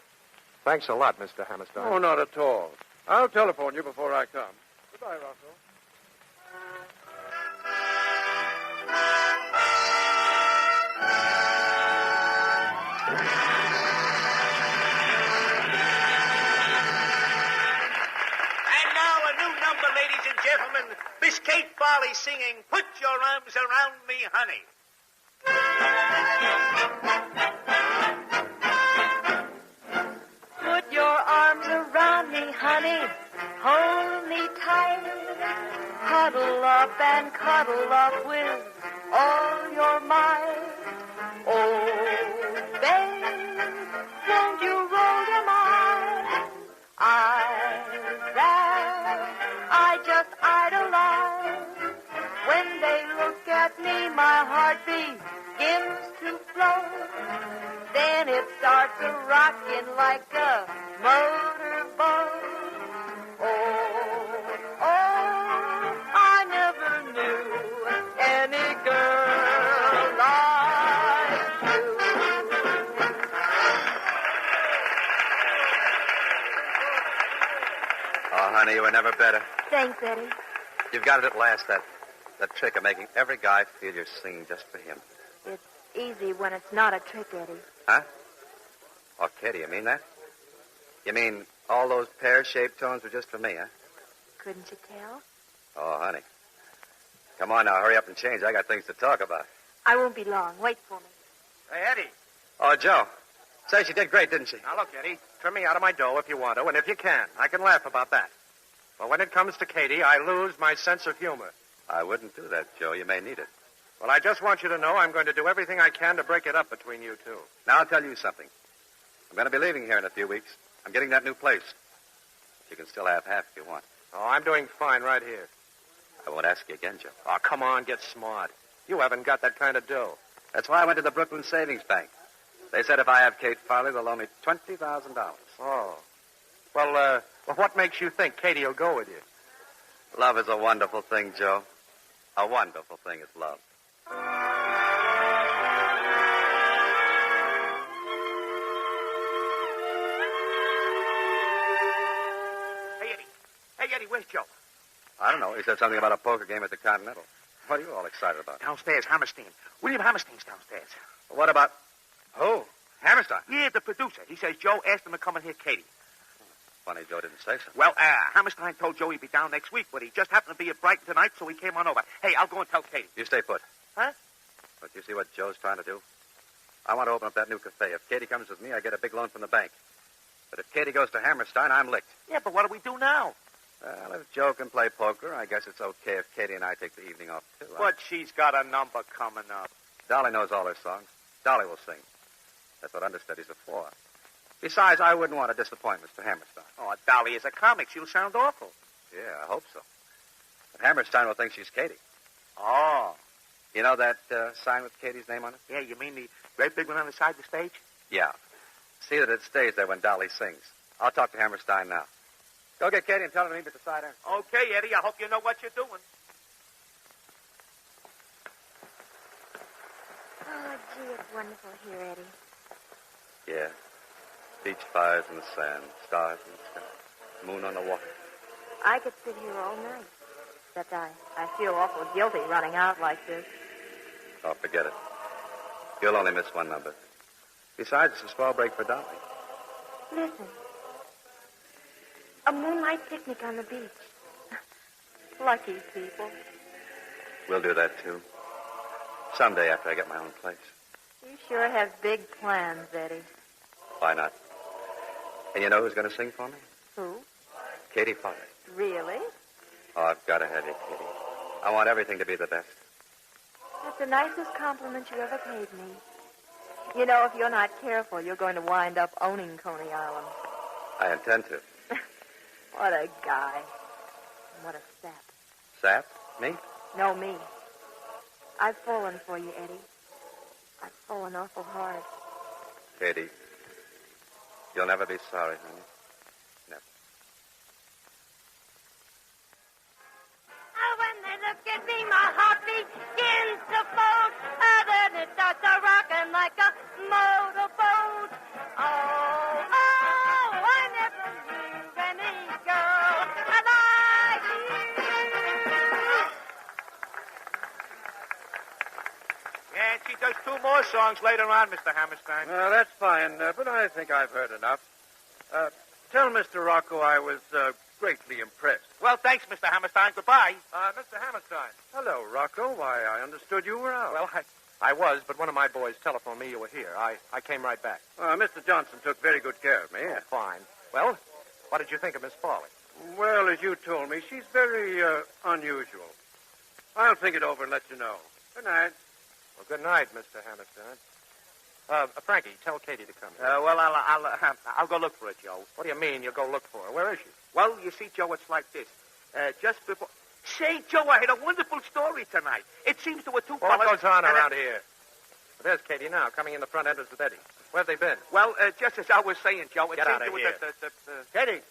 thanks a lot, Mr. Hammerstein. Oh, not at all. I'll telephone you before I come. Goodbye, Rocco. And now a new number, ladies and gentlemen. Miss Kate Farley singing, Put Your Arms Around Me, Honey. Put your arms around me, honey. Hold me tight. Cuddle up and cuddle up with all your might. Oh, babe, won't you roll your eyes? I just idolize. When they look at me, my heart begins to flow. Then it starts a-rocking like a motorboat. Oh, I never knew any girl like you. Oh, honey, you were never better. Thanks, Eddie. You've got it at last, that trick of making every guy feel you're singing just for him. It's easy when it's not a trick, Eddie. Huh? Oh, Katie, you mean that? You mean all those pear-shaped tones were just for me, huh? Couldn't you tell? Oh, honey. Come on now, hurry up and change. I got things to talk about. I won't be long. Wait for me. Hey, Eddie. Oh, Joe. Say, she did great, didn't she? Now, look, Eddie. Trim me out of my dough if you want to, and if you can. I can laugh about that. But when it comes to Katie, I lose my sense of humor. I wouldn't do that, Joe. You may need it. Well, I just want you to know I'm going to do everything I can to break it up between you two. Now, I'll tell you something. I'm going to be leaving here in a few weeks. I'm getting that new place. You can still have half if you want. Oh, I'm doing fine right here. I won't ask you again, Joe. Oh, come on, get smart. You haven't got that kind of dough. That's why I went to the Brooklyn Savings Bank. They said if I have Kate Farley, they'll loan me $20,000. Oh. Well, what makes you think Katie will go with you? Love is a wonderful thing, Joe. A wonderful thing is love. Hey, Eddie, where's Joe? I don't know. He said something about a poker game at the Continental. What are you all excited about? Downstairs, Hammerstein. William Hammerstein's downstairs. What about... Who? Hammerstein? Yeah, the producer. He says Joe asked him to come and hear Katie. Funny Joe didn't say so. Well, Hammerstein told Joe he'd be down next week, but he just happened to be at Brighton tonight, so he came on over. Hey, I'll go and tell Katie. You stay put. Huh? But you see what Joe's trying to do? I want to open up that new cafe. If Katie comes with me, I get a big loan from the bank. But if Katie goes to Hammerstein, I'm licked. Yeah, but what do we do now? Well, if Joe can play poker, I guess it's okay if Katie and I take the evening off, too. But she's got a number coming up. Dolly knows all her songs. Dolly will sing. That's what understudies are for. Besides, I wouldn't want to disappoint Mr. Hammerstein. Oh, Dolly is a comic. She'll sound awful. Yeah, I hope so. But Hammerstein will think she's Katie. Oh. You know that sign with Katie's name on it? Yeah, you mean the great big one on the side of the stage? Yeah. See that it stays there when Dolly sings. I'll talk to Hammerstein now. Go get Katie and tell her to meet at the side end. Okay, Eddie, I hope you know what you're doing. Oh, gee, it's wonderful here, Eddie. Yeah. Beach fires in the sand, stars in the sky, moon on the water. I could sit here all night. Except I feel awful guilty running out like this. Oh, forget it. You'll only miss one number. Besides, it's a small break for Dolly. Listen. A moonlight picnic on the beach. Lucky people. We'll do that, too. Someday after I get my own place. You sure have big plans, Eddie. Why not? And you know who's going to sing for me? Who? Katie Potter. Really? Oh, I've got to have you, Katie. I want everything to be the best. That's the nicest compliment you ever paid me. You know, if you're not careful, you're going to wind up owning Coney Island. I intend to. What a guy. What a sap. Sap? Me? No, me. I've fallen for you, Eddie. I've fallen awful hard. Katie, you'll never be sorry, honey. Never. Oh, when they look at me, my heart begins to float. Then it starts a rocking like a motorboat. Oh, I never knew any girl like you. Yeah, and she does 2 more songs later on, Mr. Hammerstein. That's fine, but I think I've heard enough. Tell Mr. Rocco I was greatly impressed. Well, thanks, Mr. Hammerstein. Goodbye. Mr. Hammerstein. Hello, Rocco. Why, I understood you were out. Well, I was, but one of my boys telephoned me you were here. I came right back. Mr. Johnson took very good care of me. Oh, fine. Well, what did you think of Miss Farley? Well, as you told me, she's very unusual. I'll think it over and let you know. Good night. Well, good night, Mr. Hammerstein. Frankie, tell Katie to come here. Well, I'll go look for her, Joe. What do you mean you'll go look for her? Where is she? Well, you see, Joe, it's like this. Just before... Say, Joe, I had a wonderful story tonight. It seems there were 2 Well, fellas... what goes on around here? There's Katie now, coming in the front entrance with Eddie. Where have they been? Well, just as I was saying, Joe, it Get seems out of there here. was Katie,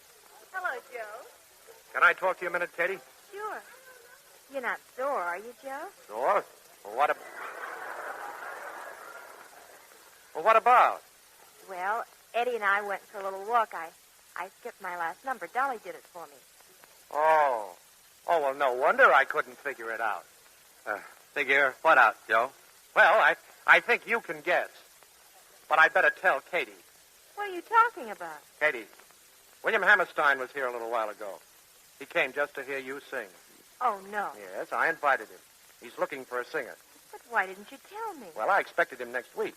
Hello, Joe. can I talk to you a minute, Katie? Sure. You're not sore, are you, Joe? Sure. Well, what about? Well, Eddie and I went for a little walk. I skipped my last number. Dolly did it for me. Oh, well, no wonder I couldn't figure it out. Figure what out, Joe? Well, I think you can guess. But I better tell Katie. What are you talking about? Katie, William Hammerstein was here a little while ago. He came just to hear you sing. Oh, no. Yes, I invited him. He's looking for a singer. But why didn't you tell me? Well, I expected him next week.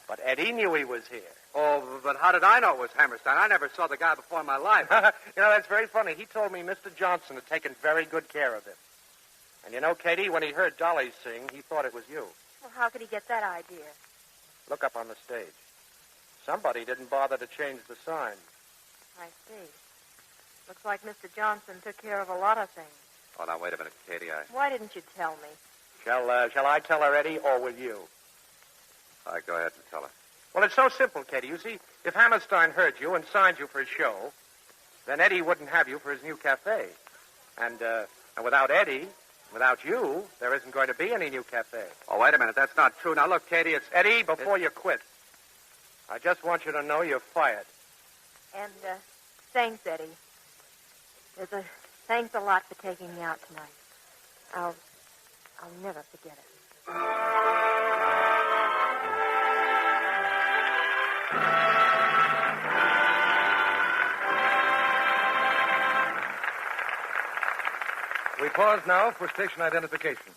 But Eddie knew he was here. Oh, but how did I know it was Hammerstein? I never saw the guy before in my life. You know, that's very funny. He told me Mr. Johnson had taken very good care of him. And you know, Katie, when he heard Dolly sing, he thought it was you. Well, how could he get that idea? Look up on the stage. Somebody didn't bother to change the sign. I see. Looks like Mr. Johnson took care of a lot of things. Oh, now, wait a minute, Katie. Why didn't you tell me? Shall I tell her, Eddie, or will you? All right, go ahead and tell her. Well, it's so simple, Katie. You see, if Hammerstein heard you and signed you for his show, then Eddie wouldn't have you for his new cafe. And without Eddie, without you, there isn't going to be any new cafe. Oh, wait a minute. That's not true. Now, look, Katie, it's... Eddie, before you quit, I just want you to know you're fired. And, thanks, Eddie. Thanks a lot for taking me out tonight. I'll never forget it. We pause now for station identification.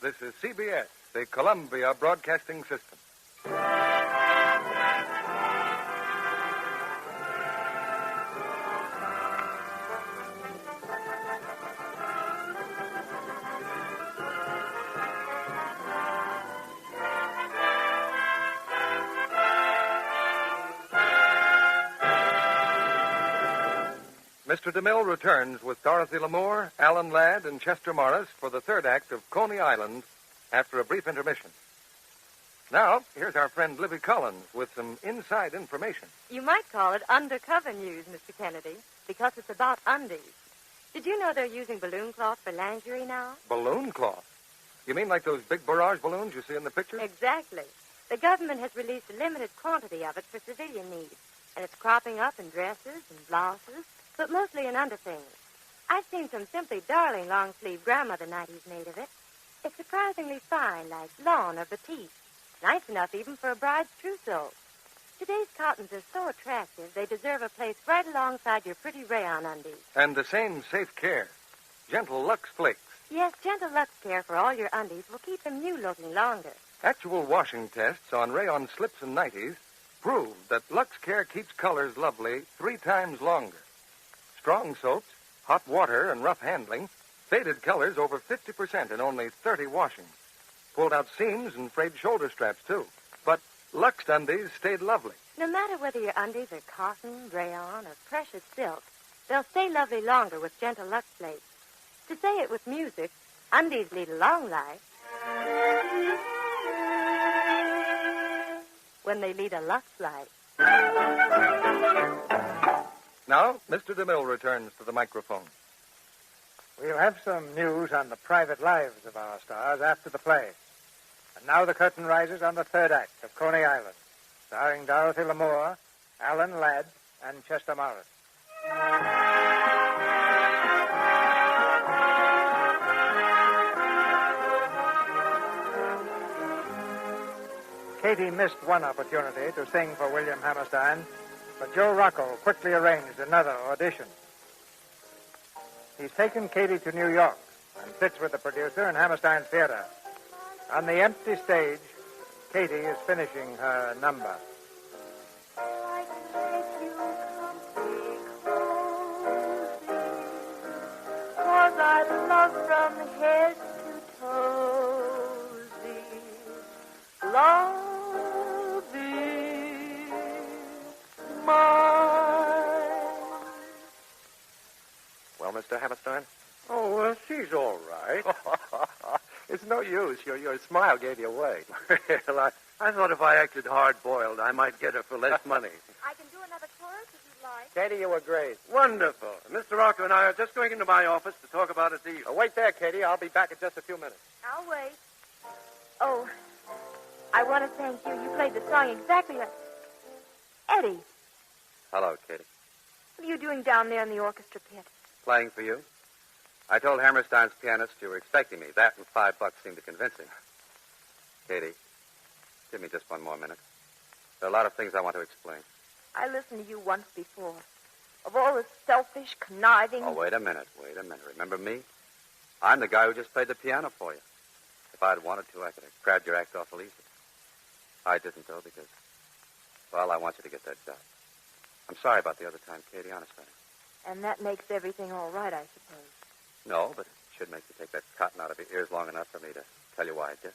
This is CBS, the Columbia Broadcasting System. Mr. DeMille returns with Dorothy Lamour, Alan Ladd, and Chester Morris for the third act of Coney Island after a brief intermission. Now, here's our friend Libby Collins with some inside information. You might call it undercover news, Mr. Kennedy, because it's about undies. Did you know they're using balloon cloth for lingerie now? Balloon cloth? You mean like those big barrage balloons you see in the pictures? Exactly. The government has released a limited quantity of it for civilian needs, and it's cropping up in dresses and blouses, but mostly in underthings. I've seen some simply darling long-sleeve grandmother nighties made of it. It's surprisingly fine, like lawn or batiste. Nice enough even for a bride's trousseau. Today's cottons are so attractive, they deserve a place right alongside your pretty rayon undies. And the same safe care. Gentle Lux Flakes. Yes, gentle Lux Care for all your undies will keep them new-looking longer. Actual washing tests on rayon slips and nighties prove that Lux Care keeps colors lovely 3 times longer. Strong soaps, hot water, and rough handling faded colors over 50% in only 30 washings. Pulled out seams and frayed shoulder straps, too. But Lux undies stayed lovely. No matter whether your undies are cotton, rayon, or precious silk, they'll stay lovely longer with gentle Lux Flakes. To say it with music, undies lead a long life when they lead a Lux life. Now, Mr. DeMille returns to the microphone. We'll have some news on the private lives of our stars after the play. And now the curtain rises on the third act of Coney Island, starring Dorothy Lamour, Alan Ladd, and Chester Morris. Katie missed one opportunity to sing for William Hammerstein, but Joe Rocco quickly arranged another audition. He's taken Katie to New York and sits with the producer in Hammerstein's theater. On the empty stage, Katie is finishing her number. Cause I love from head to toes thee. Love thee, mine. Well, Mr. Hammerstein? Oh, she's all right. It's no use. Your smile gave you away. Well, I thought if I acted hard-boiled, I might get her for less money. I can do another chorus if you'd like. Katie, you were great. Wonderful. Mr. Rocco and I are just going into my office to talk about a deal. Wait there, Katie. I'll be back in just a few minutes. I'll wait. Oh, I want to thank you. You played the song exactly like... Eddie, Hello, Katie. what are you doing down there in the orchestra pit? Playing for you? I told Hammerstein's pianist you were expecting me. That and $5 seemed to convince him. Katie, give me just one more minute. There are a lot of things I want to explain. I listened to you once before. Of all the selfish, conniving... Oh, wait a minute. Remember me? I'm the guy who just played the piano for you. If I'd wanted to, I could have grabbed your act awful easy. I didn't, though, because, well, I want you to get that job. I'm sorry about the other time, Katie, honestly. And that makes everything all right, I suppose. No, but it should make you take that cotton out of your ears long enough for me to tell you why I did.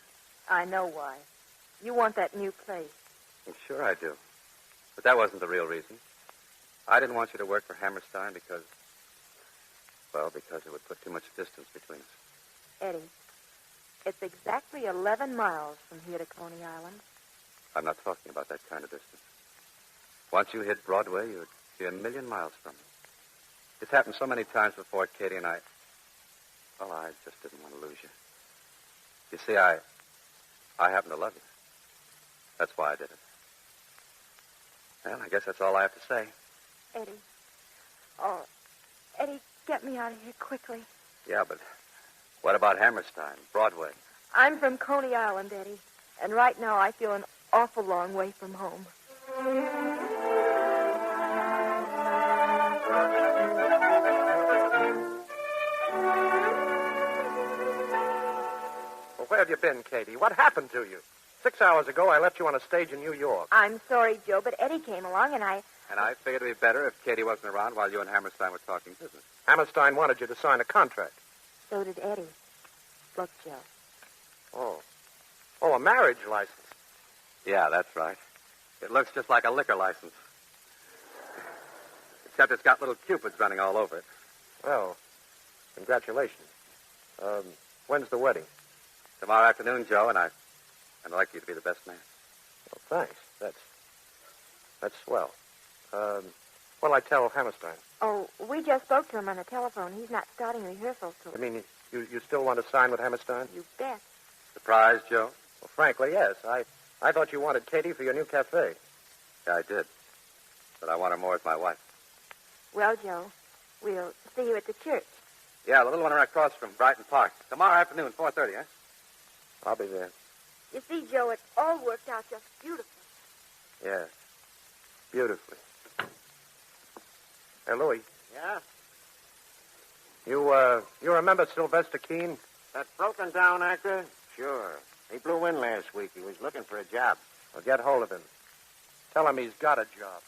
I know why. You want that new place. Well, sure I do. But that wasn't the real reason. I didn't want you to work for Hammerstein because it would put too much distance between us. Eddie, it's exactly 11 miles from here to Coney Island. I'm not talking about that kind of distance. Once you hit Broadway, you'd be a million miles from me. It's happened so many times before, Katie, and I just didn't want to lose you. You see, I happen to love you. That's why I did it. Well, I guess that's all I have to say. Eddie. Oh, Eddie, get me out of here quickly. Yeah, but what about Hammerstein, Broadway? I'm from Coney Island, Eddie. And right now I feel an awful long way from home. Well, where have you been, Katie? What happened to you? 6 hours ago, I left you on a stage in New York. I'm sorry, Joe, but Eddie came along and I figured it'd be better if Katie wasn't around while you and Hammerstein were talking business. Hammerstein wanted you to sign a contract. So did Eddie. Look, Joe. Oh, a marriage license. Yeah, that's right. It looks just like a liquor license. Except it's got little cupids running all over it. Well, congratulations. When's the wedding? Tomorrow afternoon, Joe, and I'd like you to be the best man. Well, thanks. That's swell. What'll I tell Hammerstein? Oh, we just spoke to him on the telephone. He's not starting rehearsals till... I mean, you still want to sign with Hammerstein? You bet. Surprised, Joe? Well, frankly, yes. I thought you wanted Katie for your new cafe. Yeah, I did. But I want her more as my wife. Well, Joe, we'll see you at the church. Yeah, the little one right across from Brighton Park. Tomorrow afternoon, 4:30, huh? I'll be there. You see, Joe, it's all worked out just beautifully. Yeah. Beautifully. Hey, Louie. Yeah? You remember Sylvester Keene? That broken-down actor? Sure. He blew in last week. He was looking for a job. Well, get hold of him. Tell him he's got a job.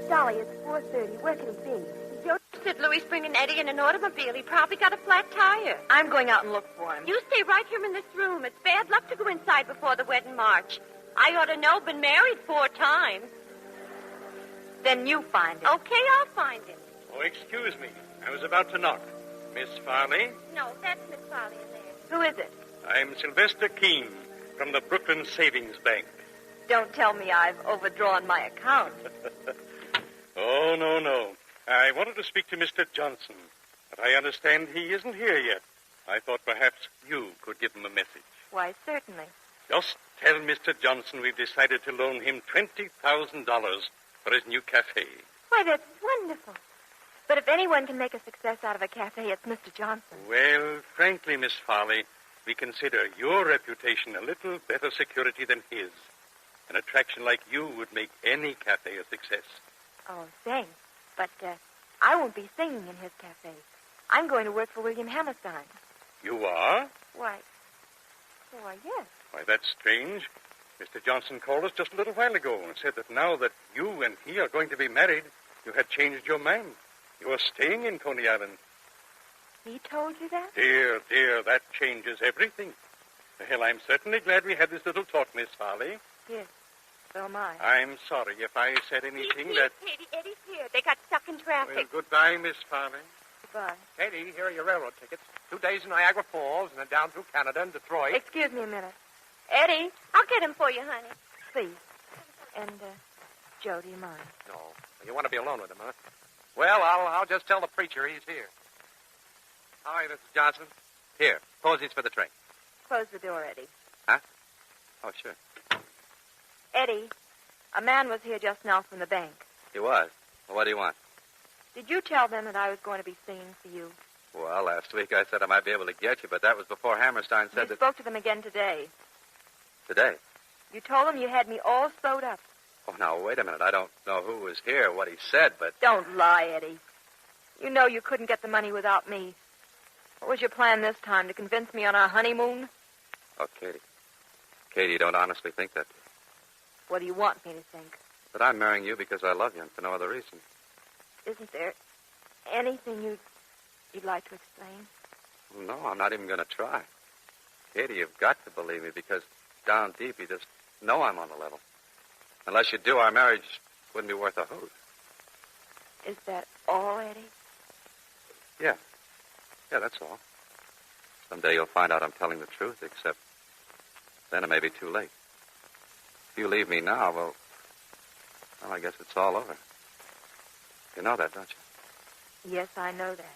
Dolly, it's 4:30. Where can he be? Joe said Louis bringing Eddie in an automobile. He probably got a flat tire. I'm going out and look for him. You stay right here in this room. It's bad luck to go inside before the wedding march. I ought to know. Been married 4 times. Then you find him. Okay, I'll find him. Oh, excuse me. I was about to knock. Miss Farley? No, that's Miss Farley in there. Who is it? I'm Sylvester Keene from the Brooklyn Savings Bank. Don't tell me I've overdrawn my account. Oh, no. I wanted to speak to Mr. Johnson, but I understand he isn't here yet. I thought perhaps you could give him a message. Why, certainly. Just tell Mr. Johnson we've decided to loan him $20,000 for his new cafe. Why, that's wonderful. But if anyone can make a success out of a cafe, it's Mr. Johnson. Well, frankly, Miss Farley, we consider your reputation a little better security than his. An attraction like you would make any cafe a success. Oh, thanks. But I won't be singing in his cafe. I'm going to work for William Hammerstein. You are? Why, yes. Why, that's strange. Mr. Johnson called us just a little while ago and said that now that you and he are going to be married, you had changed your mind. You are staying in Coney Island. He told you that? Dear, that changes everything. Well, I'm certainly glad we had this little talk, Miss Farley. Yes, so am I. I'm sorry if I said anything that... Katie, Eddie's here. They got stuck in traffic. Well, goodbye, Miss Farley. Goodbye. Katie, here are your railroad tickets. 2 days in Niagara Falls and then down through Canada and Detroit. Excuse me a minute. Eddie, I'll get him for you, honey. Please. And, Joe, do you mind? No. You want to be alone with him, huh? Well, I'll just tell the preacher he's here. Hi, Mrs. Johnson. Here, posies for the train. Close the door, Eddie. Huh? Oh, sure. Eddie, a man was here just now from the bank. He was? Well, what do you want? Did you tell them that I was going to be singing for you? Well, last week I said I might be able to get you, but that was before Hammerstein said You spoke to them again today. Today? You told them you had me all sewed up. Oh, now, wait a minute. I don't know who was here, what he said, but... Don't lie, Eddie. You know you couldn't get the money without me. What was your plan this time, to convince me on our honeymoon? Oh, Katie. Katie, you don't honestly think that? What do you want me to think? That I'm marrying you because I love you and for no other reason. Isn't there anything you'd like to explain? No, I'm not even going to try. Katie, you've got to believe me because down deep you just know I'm on the level. Unless you do, our marriage wouldn't be worth a hoot. Is that all, Eddie? Yeah. Yeah, that's all. Someday you'll find out I'm telling the truth, except then it may be too late. If you leave me now, well, I guess it's all over. You know that, don't you? Yes, I know that.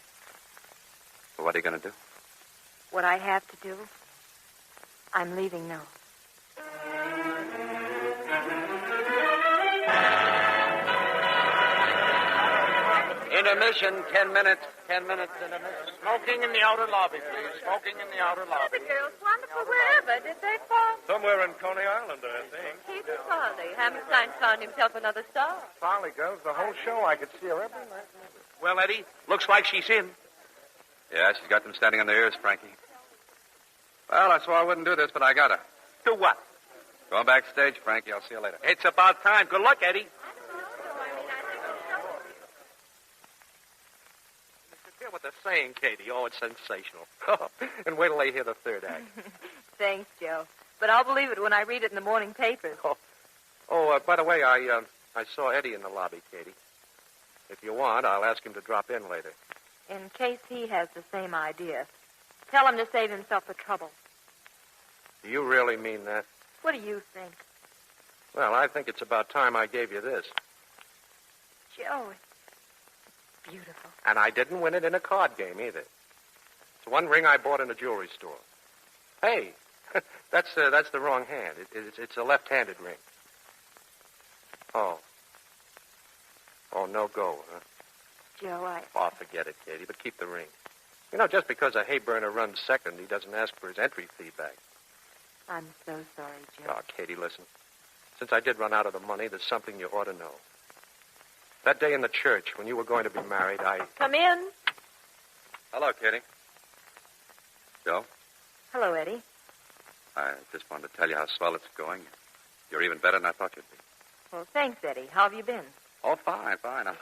So what are you going to do? What I have to do? I'm leaving now. Intermission, 10 minutes. 10 minutes intermission. Smoking in the outer lobby, please. Smoking in the outer lobby. The girls, wonderful. Wherever did they fall? Somewhere in Coney Island, I think. Katie Farley. Hammerstein found himself another star. Farley girls, the whole show. I could see her every night. Well, Eddie, looks like she's in. Yeah, she's got them standing on their ears, Frankie. Well, I swore I wouldn't do this, but I got her. Do what? Going backstage, Frankie. I'll see you later. It's about time. Good luck, Eddie. Hear what they're saying, Katie. Oh, it's sensational. And wait till they hear the third act. Thanks, Joe. But I'll believe it when I read it in the morning papers. Oh, by the way, I saw Eddy in the lobby, Katie. If you want, I'll ask him to drop in later. In case he has the same idea. Tell him to save himself the trouble. Do you really mean that? What do you think? Well, I think it's about time I gave you this. Joe, it's beautiful. And I didn't win it in a card game, either. It's one ring I bought in a jewelry store. Hey, that's the wrong hand. It's a left-handed ring. Oh, no go, huh? Joe, Oh, forget it, Katie, but keep the ring. You know, just because a hay burner runs second, he doesn't ask for his entry fee back. I'm so sorry, Joe. Oh, Katie, listen. Since I did run out of the money, there's something you ought to know. That day in the church, when you were going to be married, Come in. Hello, Katie. Joe? Hello, Eddy. I just wanted to tell you how swell it's going. You're even better than I thought you'd be. Well, thanks, Eddy. How have you been? Oh, fine. I'm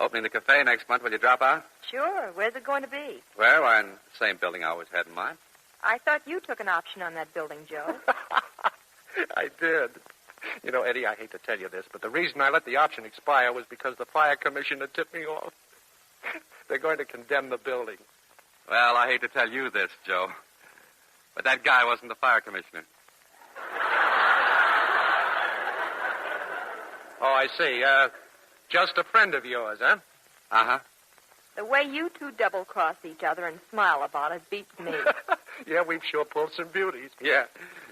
opening the cafe next month. Will you drop out? Sure. Where's it going to be? Well, we're in the same building I always had in mind. I thought you took an option on that building, Joe. I did. You know, Eddy, I hate to tell you this, but the reason I let the option expire was because the fire commissioner tipped me off. They're going to condemn the building. Well, I hate to tell you this, Joe, but that guy wasn't the fire commissioner. Oh, I see. Just a friend of yours, huh? Uh-huh. The way you two double-cross each other and smile about it beats me. Yeah, we've sure pulled some beauties. Yeah.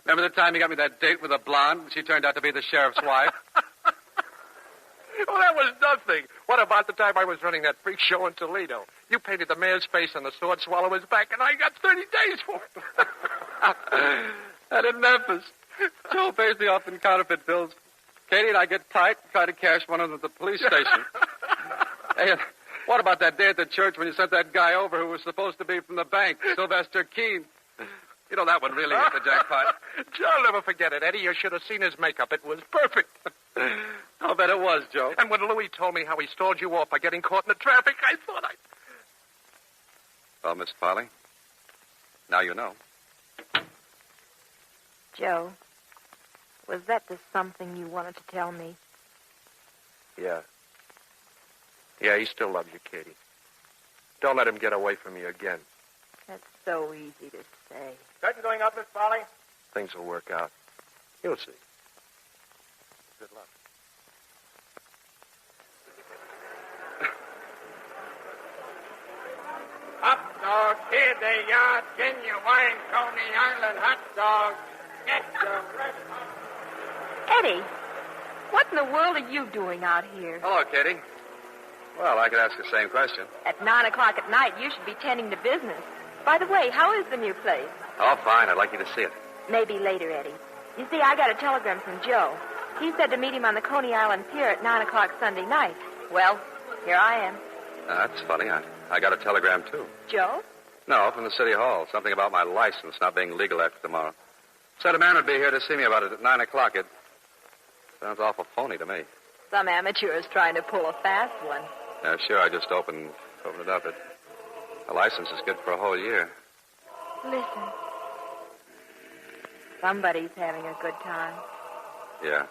Remember the time you got me that date with a blonde? She turned out to be the sheriff's wife. Oh, that was nothing. What about the time I was running that freak show in Toledo? You painted the mayor's face on the sword swallower's back, and I got 30 days for it. And in Memphis, Joe pays me off in counterfeit bills. Katie and I get tight and try to cash one of them at the police station. Hey, what about that day at the church when you sent that guy over who was supposed to be from the bank, Sylvester Keene? You know, that one really hit the jackpot. I'll never forget it, Eddy. You should have seen his makeup. It was perfect. I'll bet it was, Joe. And when Louis told me how he stalled you off by getting caught in the traffic, I thought Well, Miss Polly, now you know. Joe, was that the something you wanted to tell me? Yeah. Yeah, he still loves you, Katie. Don't let him get away from you again. That's so easy to say. Curtain going up, Miss Polly? Things will work out. You'll see. Good luck. Hot dog, here they are. Genuine Coney Island hot dog. Get the rest. Eddy, what in the world are you doing out here? Hello, Katie. Well, I could ask the same question. At 9 o'clock at night, you should be tending to business. By the way, how is the new place? Oh, fine. I'd like you to see it. Maybe later, Eddy. You see, I got a telegram from Joe. He said to meet him on the Coney Island Pier at 9 o'clock Sunday night. Well, here I am. That's funny. I got a telegram, too. Joe? No, from the city hall. Something about my license not being legal after tomorrow. Said a man would be here to see me about it at 9 o'clock. It sounds awful phony to me. Some amateur is trying to pull a fast one. Yeah, sure. I just opened it up. The license is good for a whole year. Listen. Somebody's having a good time. Yeah.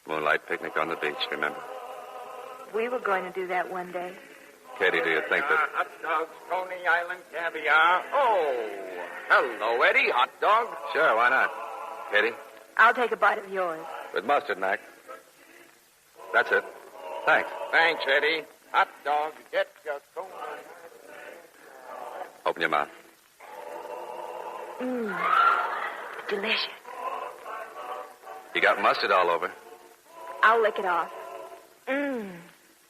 Moonlight picnic on the beach, remember? We were going to do that one day. Katie, do you think that... Hot dogs, Coney Island caviar. Oh, hello, Eddy. Hot dog? Sure, why not? Katie? I'll take a bite of yours. With mustard, Mac. That's it. Thanks. Thanks, Eddy. Hot dog, get your Coney. Open your mouth. Mmm. Delicious. You got mustard all over. I'll lick it off. Mmm.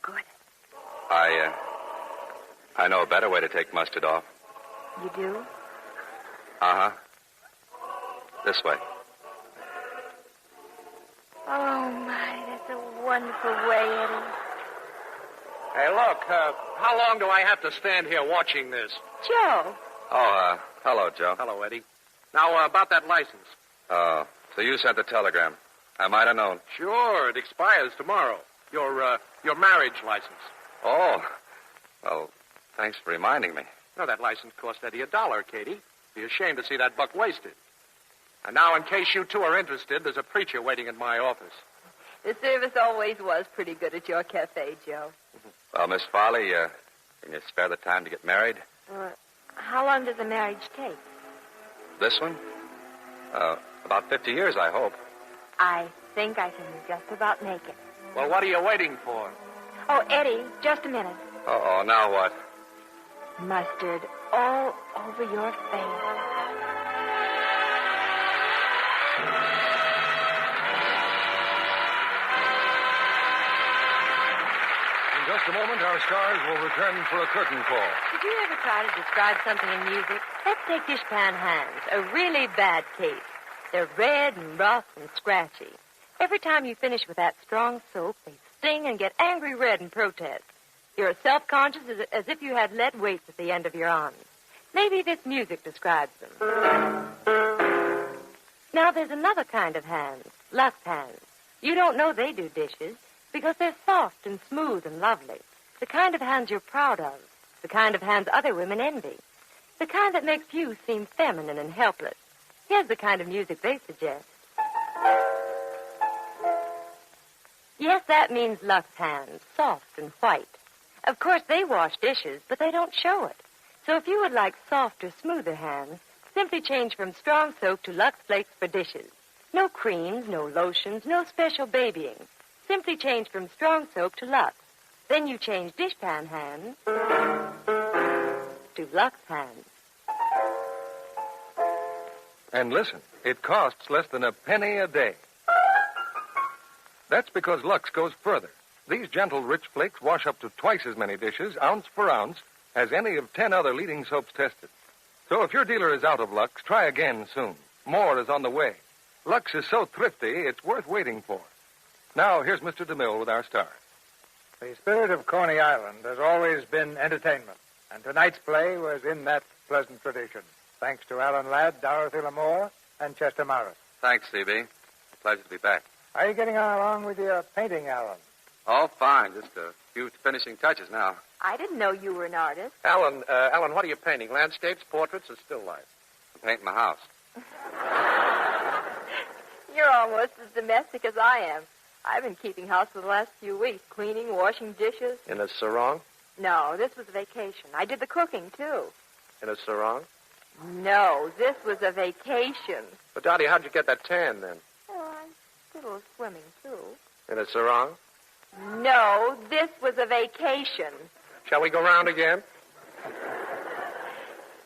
Good. I know a better way to take mustard off. You do? Uh-huh. This way. Oh, my, that's a wonderful way, Eddy. Hey, look, how long do I have to stand here watching this? Joe. Oh, hello, Joe. Hello, Eddy. Now, about that license. Oh, so you sent the telegram. I might have known. Sure, it expires tomorrow. Your marriage license. Oh, well, thanks for reminding me. No, that license cost Eddy $1, Katie. Be ashamed to see that buck wasted. And now, in case you two are interested, there's a preacher waiting in my office. The service always was pretty good at your cafe, Joe. Well, Miss Farley, can you spare the time to get married? How long does a marriage take? This one? About 50 years, I hope. I think I can just about make it. Well, what are you waiting for? Oh, Eddie, just a minute. Uh-oh, now what? Mustard all over your face. In just a moment, our stars will return for a curtain call. Did you ever try to describe something in music? Let's take dishpan hands, a really bad case. They're red and rough and scratchy. Every time you finish with that strong soap, they sting and get angry red and protest. You're as self-conscious as if you had lead weights at the end of your arms. Maybe this music describes them. Now, there's another kind of hands, Lux hands. You don't know they do dishes because they're soft and smooth and lovely. The kind of hands you're proud of. The kind of hands other women envy. The kind that makes you seem feminine and helpless. Here's the kind of music they suggest. Yes, that means Lux hands, soft and white. Of course, they wash dishes, but they don't show it. So if you would like softer, smoother hands, simply change from strong soap to Lux Flakes for dishes. No creams, no lotions, no special babying. Simply change from strong soap to Lux. Then you change dishpan hands to Lux hands. And listen, it costs less than a penny a day. That's because Lux goes further. These gentle, rich flakes wash up to twice as many dishes, ounce for ounce, as any of 10 other leading soaps tested. So if your dealer is out of Lux, try again soon. More is on the way. Lux is so thrifty, it's worth waiting for. Now, here's Mr. DeMille with our star. The spirit of Coney Island has always been entertainment, and tonight's play was in that pleasant tradition, thanks to Alan Ladd, Dorothy Lamour, and Chester Morris. Thanks, C.B. Pleasure to be back. How are you getting on along with your painting, Alan? Oh, fine. Just a few finishing touches now. I didn't know you were an artist. Alan, what are you painting? Landscapes, portraits, or still life? I'm painting my house. You're almost as domestic as I am. I've been keeping house for the last few weeks, cleaning, washing dishes. In a sarong? No, this was a vacation. I did the cooking, too. In a sarong? No, this was a vacation. But, Dottie, how'd you get that tan, then? Oh, I did a little swimming, too. In a sarong? No, this was a vacation. Shall we go round again?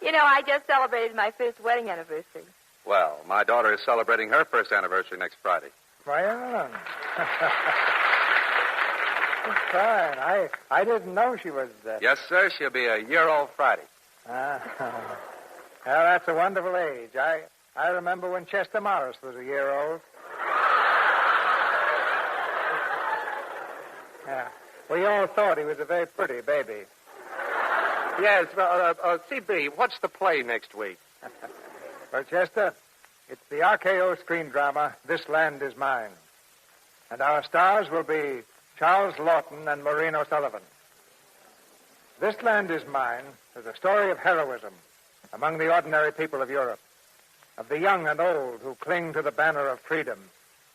You know, I just celebrated my first wedding anniversary. Well, my daughter is celebrating her first anniversary next Friday. Why, Alan? Fine. I didn't know she was... Yes, sir. She'll be a year old Friday. Well, that's a wonderful age. I remember when Chester Morris was a year old. Yeah. We all thought he was a very pretty baby. Yes, C.B., what's the play next week? Well, Chester, it's the RKO screen drama, This Land Is Mine. And our stars will be Charles Lawton and Maureen O'Sullivan. This Land Is Mine is a story of heroism among the ordinary people of Europe, of the young and old who cling to the banner of freedom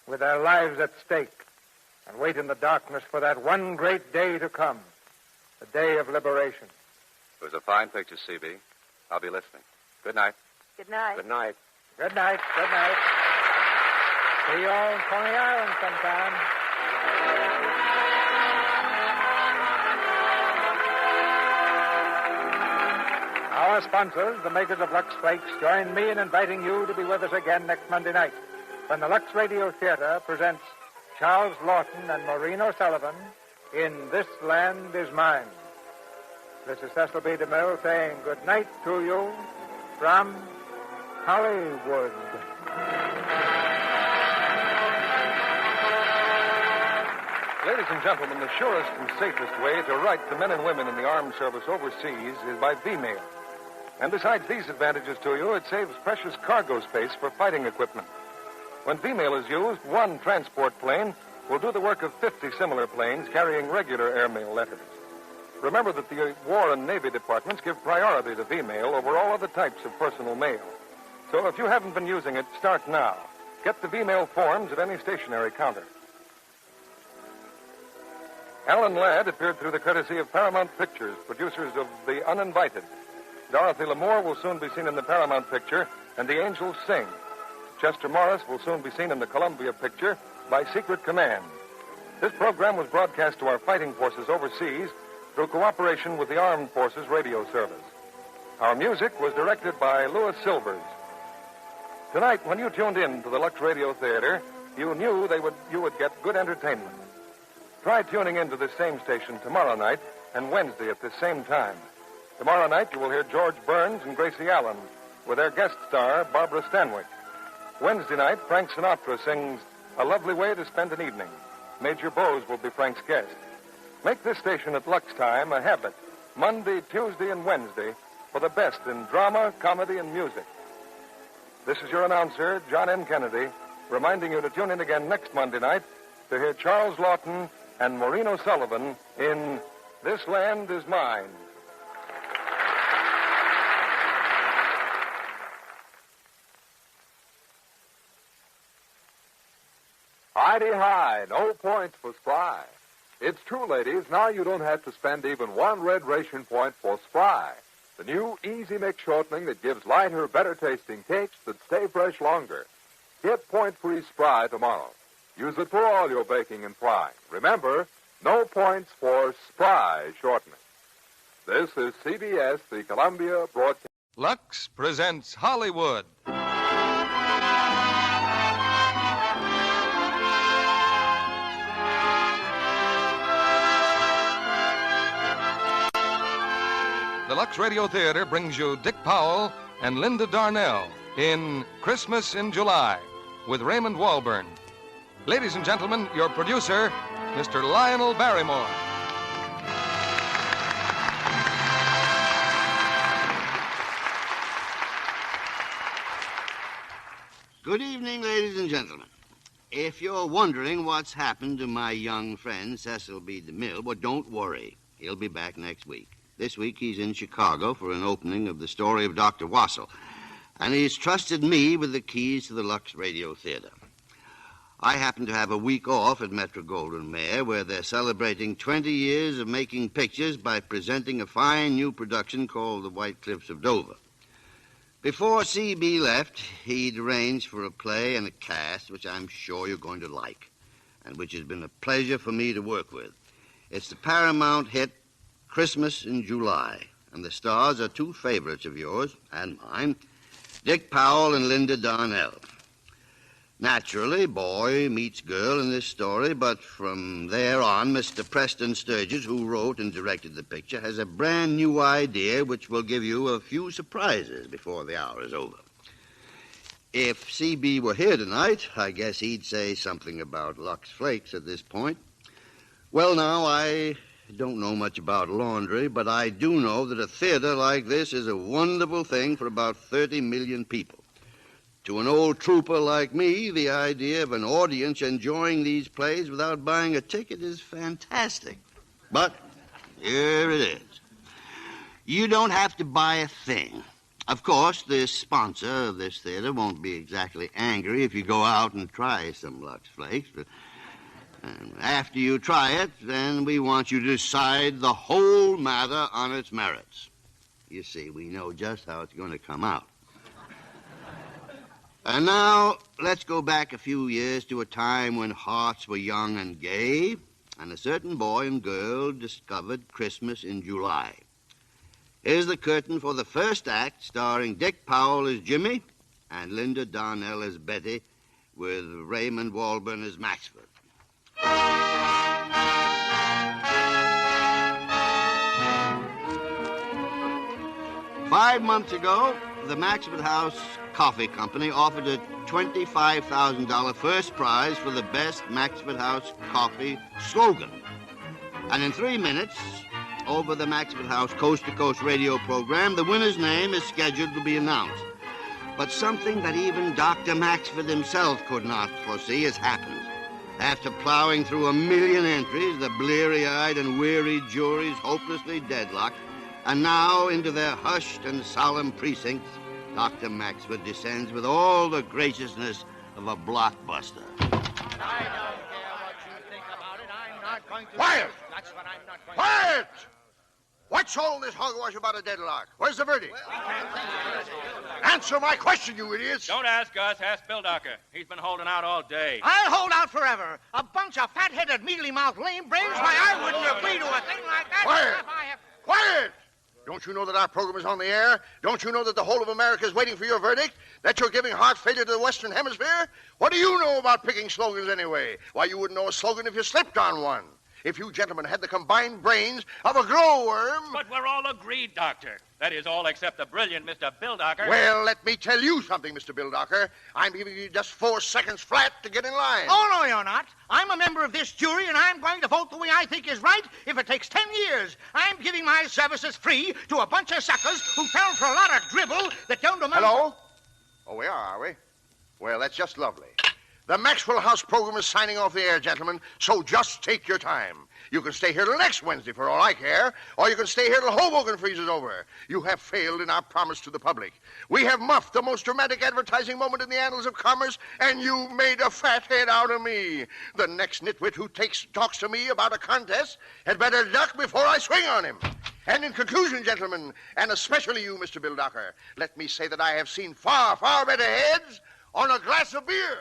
with their lives at stake and wait in the darkness for that one great day to come, the day of liberation. It was a fine picture, C.B. I'll be listening. Good night. Good night. Good night. Good night. Good night. See you all in Coney Island sometime. Our sponsors, the makers of Lux Flakes, join me in inviting you to be with us again next Monday night when the Lux Radio Theater presents Charles Lawton and Maureen O'Sullivan in This Land Is Mine. This is Cecil B. DeMille saying good night to you from Hollywood. Ladies and gentlemen, the surest and safest way to write to men and women in the armed service overseas is by V-mail. And besides these advantages to you, it saves precious cargo space for fighting equipment. When V-mail is used, one transport plane will do the work of 50 similar planes carrying regular airmail letters. Remember that the War and Navy departments give priority to V-mail over all other types of personal mail. So if you haven't been using it, start now. Get the V-mail forms at any stationery counter. Alan Ladd appeared through the courtesy of Paramount Pictures, producers of The Uninvited. Dorothy Lamour will soon be seen in the Paramount picture, And the Angels Sing. Chester Morris will soon be seen in the Columbia picture, By Secret Command. This program was broadcast to our fighting forces overseas through cooperation with the Armed Forces Radio Service. Our music was directed by Louis Silvers. Tonight, when you tuned in to the Lux Radio Theater, you knew you would get good entertainment. Try tuning in to this same station tomorrow night and Wednesday at this same time. Tomorrow night, you will hear George Burns and Gracie Allen with their guest star, Barbara Stanwyck. Wednesday night, Frank Sinatra sings A Lovely Way to Spend an Evening. Major Bose will be Frank's guest. Make this station at Lux time a habit, Monday, Tuesday, and Wednesday, for the best in drama, comedy, and music. This is your announcer, John M. Kennedy, reminding you to tune in again next Monday night to hear Charles Lawton and Maureen O'Sullivan in This Land Is Mine. Hi, no points for Spry. It's true, ladies. Now you don't have to spend even one red ration point for Spry, the new easy mix shortening that gives lighter, better-tasting cakes that stay fresh longer. Get point-free Spry tomorrow. Use it for all your baking and frying. Remember, no points for Spry shortening. This is CBS, the Columbia Broadcast. Lux presents Hollywood. The Lux Radio Theater brings you Dick Powell and Linda Darnel in Christmas in July with Raymond Walburn. Ladies and gentlemen, your producer, Mr. Lionel Barrymore. Good evening, ladies and gentlemen. If you're wondering what's happened to my young friend, Cecil B. DeMille, well, don't worry. He'll be back next week. This week he's in Chicago for an opening of The Story of Dr. Wassel, and he's trusted me with the keys to the Lux Radio Theater. I happen to have a week off at Metro-Goldwyn-Mayer, where they're celebrating 20 years of making pictures by presenting a fine new production called The White Cliffs of Dover. Before C.B. left, he'd arranged for a play and a cast which I'm sure you're going to like, and which has been a pleasure for me to work with. It's the Paramount hit Christmas in July, and the stars are two favorites of yours and mine, Dick Powell and Linda Darnel. Naturally, boy meets girl in this story, but from there on, Mr. Preston Sturgis, who wrote and directed the picture, has a brand new idea which will give you a few surprises before the hour is over. If C.B. were here tonight, I guess he'd say something about Lux Flakes at this point. Well, now, I don't know much about laundry, but I do know that a theater like this is a wonderful thing for about 30 million people. To an old trooper like me, the idea of an audience enjoying these plays without buying a ticket is fantastic. But here it is. You don't have to buy a thing. Of course, the sponsor of this theater won't be exactly angry if you go out and try some Lux Flakes, but after you try it, then we want you to decide the whole matter on its merits. You see, we know just how it's going to come out. And now, let's go back a few years to a time when hearts were young and gay, and a certain boy and girl discovered Christmas in July. Here's the curtain for the first act, starring Dick Powell as Jimmy and Linda Darnel as Bette, with Raymond Walburn as Maxford. 5 months ago, the Maxford House Coffee Company offered a $25,000 first prize for the best Maxford House coffee slogan. And in 3 minutes, over the Maxford House coast-to-coast radio program, the winner's name is scheduled to be announced. But something that even Dr. Maxford himself could not foresee has happened. After plowing through 1 million entries, the bleary-eyed and weary jury's hopelessly deadlocked, and now into their hushed and solemn precincts, Dr. Maxford descends with all the graciousness of a blockbuster. I don't care what you think about it. I'm not going going to... Quiet! That's what I'm not going Quiet! What's all this hogwash about a deadlock? Where's the verdict? Answer my question, you idiots! Don't ask us. Ask Bill Docker. He's been holding out all day. I'll hold out forever. A bunch of fat-headed, mealy-mouthed lame brains. Why, I wouldn't agree to a thing like that. Quiet! If I have... Quiet! Don't you know that our program is on the air? Don't you know that the whole of America is waiting for your verdict? That you're giving heart failure to the Western Hemisphere? What do you know about picking slogans anyway? Why, you wouldn't know a slogan if you slipped on one. If you gentlemen had the combined brains of a glowworm... But we're all agreed, Doctor. That is all except the brilliant Mr. Bill Docker. Well, let me tell you something, Mr. Bill Docker. I'm giving you just 4 seconds flat to get in line. Oh, no, you're not. I'm a member of this jury, and I'm going to vote the way I think is right if it takes 10 years. I'm giving my services free to a bunch of suckers who fell for a lot of dribble that don't amount... Hello? Oh, we are we? Well, that's just lovely. The Maxwell House program is signing off the air, gentlemen, so just take your time. You can stay here till next Wednesday for all I care, or you can stay here till Hoboken freezes over. You have failed in our promise to the public. We have muffed the most dramatic advertising moment in the annals of commerce, and you made a fathead out of me. The next nitwit who talks to me about a contest had better duck before I swing on him. And in conclusion, gentlemen, and especially you, Mr. Bill Docker, let me say that I have seen far, far better heads on a glass of beer.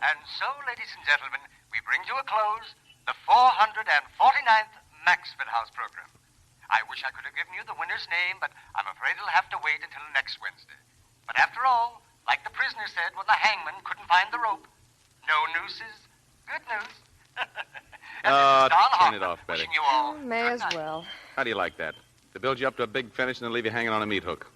And so, ladies and gentlemen, we bring to a close the 449th Maxwell House program. I wish I could have given you the winner's name, but I'm afraid it'll have to wait until next Wednesday. But after all, like the prisoner said when the hangman couldn't find the rope, no nooses, good news. Turn it off, Betty. You all May as well. How do you like that? To build you up to a big finish and then leave you hanging on a meat hook.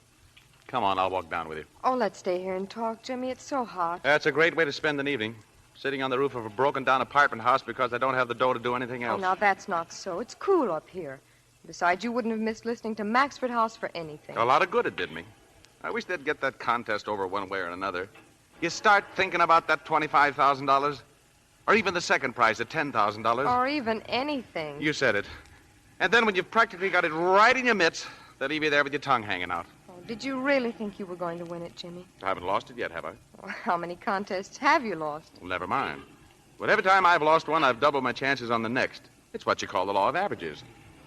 Come on, I'll walk down with you. Oh, let's stay here and talk, Jimmy. It's so hot. That's a great way to spend an evening. Sitting on the roof of a broken-down apartment house because I don't have the dough to do anything Oh, else. now that's not so. It's cool up here. Besides, you wouldn't have missed listening to Maxford House for anything. A lot of good it did me. I wish they'd get that contest over one way or another. You start thinking about that $25,000, or even the second prize at $10,000. Or even anything. You said it. And then when you've practically got it right in your mitts, they leave you there with your tongue hanging out. Did you really think you were going to win it, Jimmy? I haven't lost it yet, have I? Well, how many contests have you lost? Well, never mind. But every time I've lost one, I've doubled my chances on the next. It's what you call the law of averages.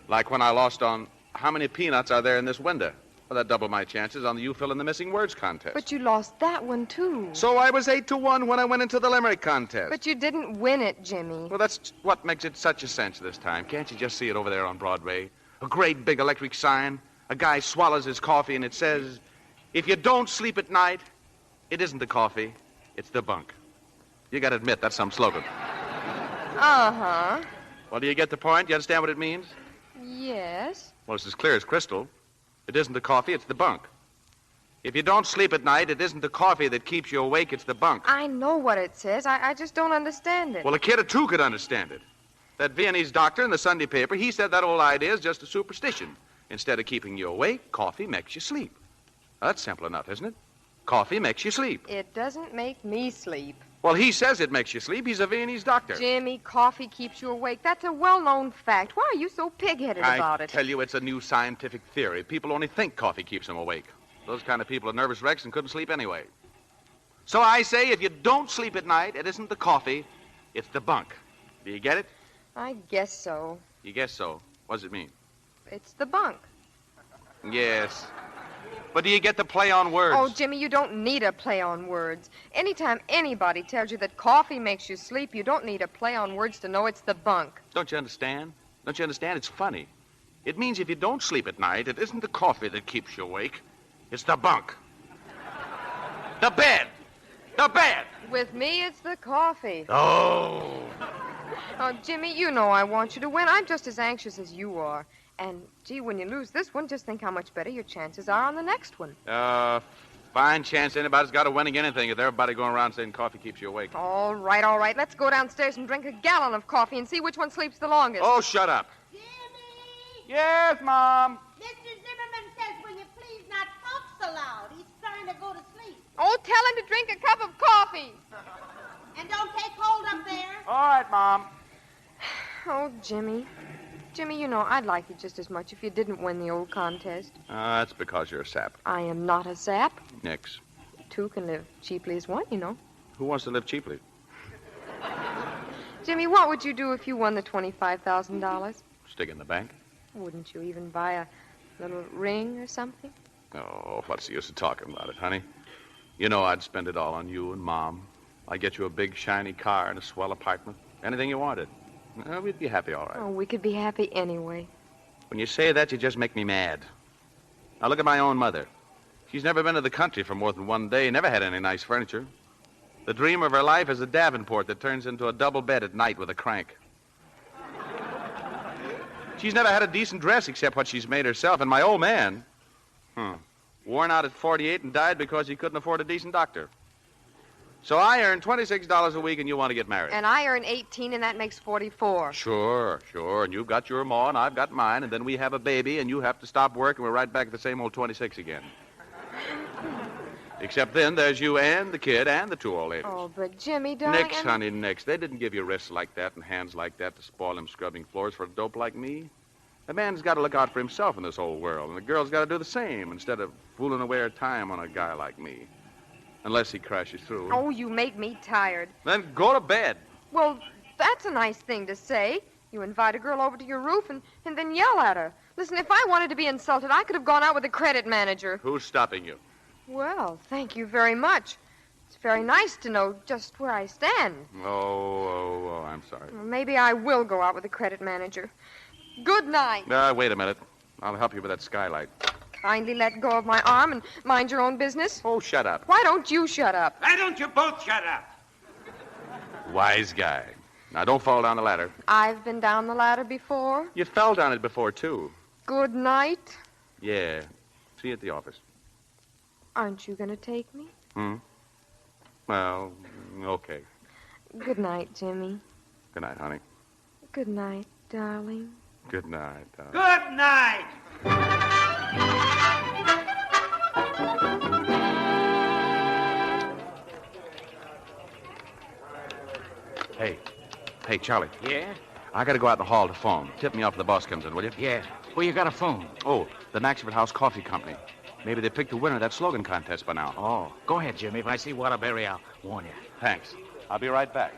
Like when I lost on how many peanuts are there in this window. Well, that doubled my chances on the You Fill in the Missing Words contest. But you lost that one, too. So I was 8-1 when I went into the limerick contest. But you didn't win it, Jimmy. Well, that's what makes it such a cinch this time. Can't you just see it over there on Broadway? A great big electric sign. A guy swallows his coffee, and it says, "If you don't sleep at night, it isn't the coffee, it's the bunk." You got to admit, that's some slogan. Uh-huh. Well, do you get the point? You understand what it means? Yes. Well, it's as clear as crystal. It isn't the coffee, it's the bunk. If you don't sleep at night, it isn't the coffee that keeps you awake, it's the bunk. I know what it says. I just don't understand it. Well, a kid or two could understand it. That Viennese doctor in the Sunday paper, he said that old idea is just a superstition. Instead of keeping you awake, coffee makes you sleep. That's simple enough, isn't it? Coffee makes you sleep. It doesn't make me sleep. Well, he says it makes you sleep. He's a Viennese doctor. Jimmy, coffee keeps you awake. That's a well-known fact. Why are you so pig-headed about I it? tell you, it's a new scientific theory. People only think coffee keeps them awake. Those kind of people are nervous wrecks and couldn't sleep anyway. So I say, if you don't sleep at night, it isn't the coffee, it's the bunk. Do you get it? I guess so. You guess so. What does it mean? It's the bunk. Yes. But do you get the play on words? Oh, Jimmy, you don't need a play on words. Anytime anybody tells you that coffee makes you sleep, you don't need a play on words to know it's the bunk. Don't you understand? Don't you understand? It's funny. It means if you don't sleep at night, it isn't the coffee that keeps you awake. It's the bunk. The bed. The bed. With me, it's the coffee. Oh. Oh, Jimmy, you know I want you to win. I'm just as anxious as you are. And, gee, when you lose this one, just think how much better your chances are on the next one. Fine chance anybody's got to winning anything if everybody going around saying coffee keeps you awake. All right, all right. Let's go downstairs and drink a gallon of coffee and see which one sleeps the longest. Oh, shut up. Jimmy! Yes, Mom? Mr. Zimmerman says, will you please not talk so loud? He's trying to go to sleep. Oh, tell him to drink a cup of coffee. And don't take hold up there. All right, Mom. Oh, Jimmy. Jimmy, you know, I'd like you just as much if you didn't win the old contest. That's because you're a sap. I am not a sap. Nix. two can live cheaply as one, you know. Who wants to live cheaply? Jimmy, what would you do if you won the $25,000? Stick it in the bank? Wouldn't you even buy a little ring or something? Oh, what's the use of talking about it, honey? You know I'd spend it all on you and Mom. I'd get you a big, shiny car and a swell apartment. Anything you wanted. We'd be happy, all right. Oh, we could be happy anyway. When you say that, you just make me mad. Now, look at my own mother. She's never been to the country for more than one day, never had any nice furniture. The dream of her life is a Davenport that turns into a double bed at night with a crank. She's never had a decent dress except what she's made herself. And my old man, worn out at 48 and died because he couldn't afford a decent doctor. So I earn $26 a week and you want to get married. And I earn 18 and that makes 44. Sure. And you've got your ma and I've got mine, and then we have a baby and you have to stop work and we're right back at the same old 26 again. Except then there's you and the kid and the two old ladies. Oh, but Jimmy, darling... Nix, honey, nix. They didn't give you wrists like that and hands like that to spoil them scrubbing floors for a dope like me. The man's got to look out for himself in this whole world, and the girl's got to do the same instead of fooling away her time on a guy like me. Unless he crashes through. Oh, you make me tired. Then go to bed. Well, that's a nice thing to say. You invite a girl over to your roof and then yell at her. Listen, if I wanted to be insulted, I could have gone out with the credit manager. Who's stopping you? Well, thank you very much. It's very nice to know just where I stand. Oh, I'm sorry. Well, maybe I will go out with the credit manager. Good night. Wait a minute. I'll help you with that skylight. Kindly let go of my arm and mind your own business. Oh, shut up. Why don't you shut up? Why don't you both shut up? Wise guy. Now, don't fall down the ladder. I've been down the ladder before. You fell down it before, too. Good night. Yeah. See you at the office. Aren't you going to take me? Well, okay. Good night, Jimmy. Good night, honey. Good night, darling. Good night, darling. Good night. Hey, Charlie. Yeah? I got to go out in the hall to phone. Tip me off if the boss comes in, will you? Yeah. Who you got a phone? Oh, the Maxford House Coffee Company. Maybe they picked the winner of that slogan contest by now. Oh, go ahead, Jimmy. If I see Waterbury, I'll warn you. Thanks. I'll be right back.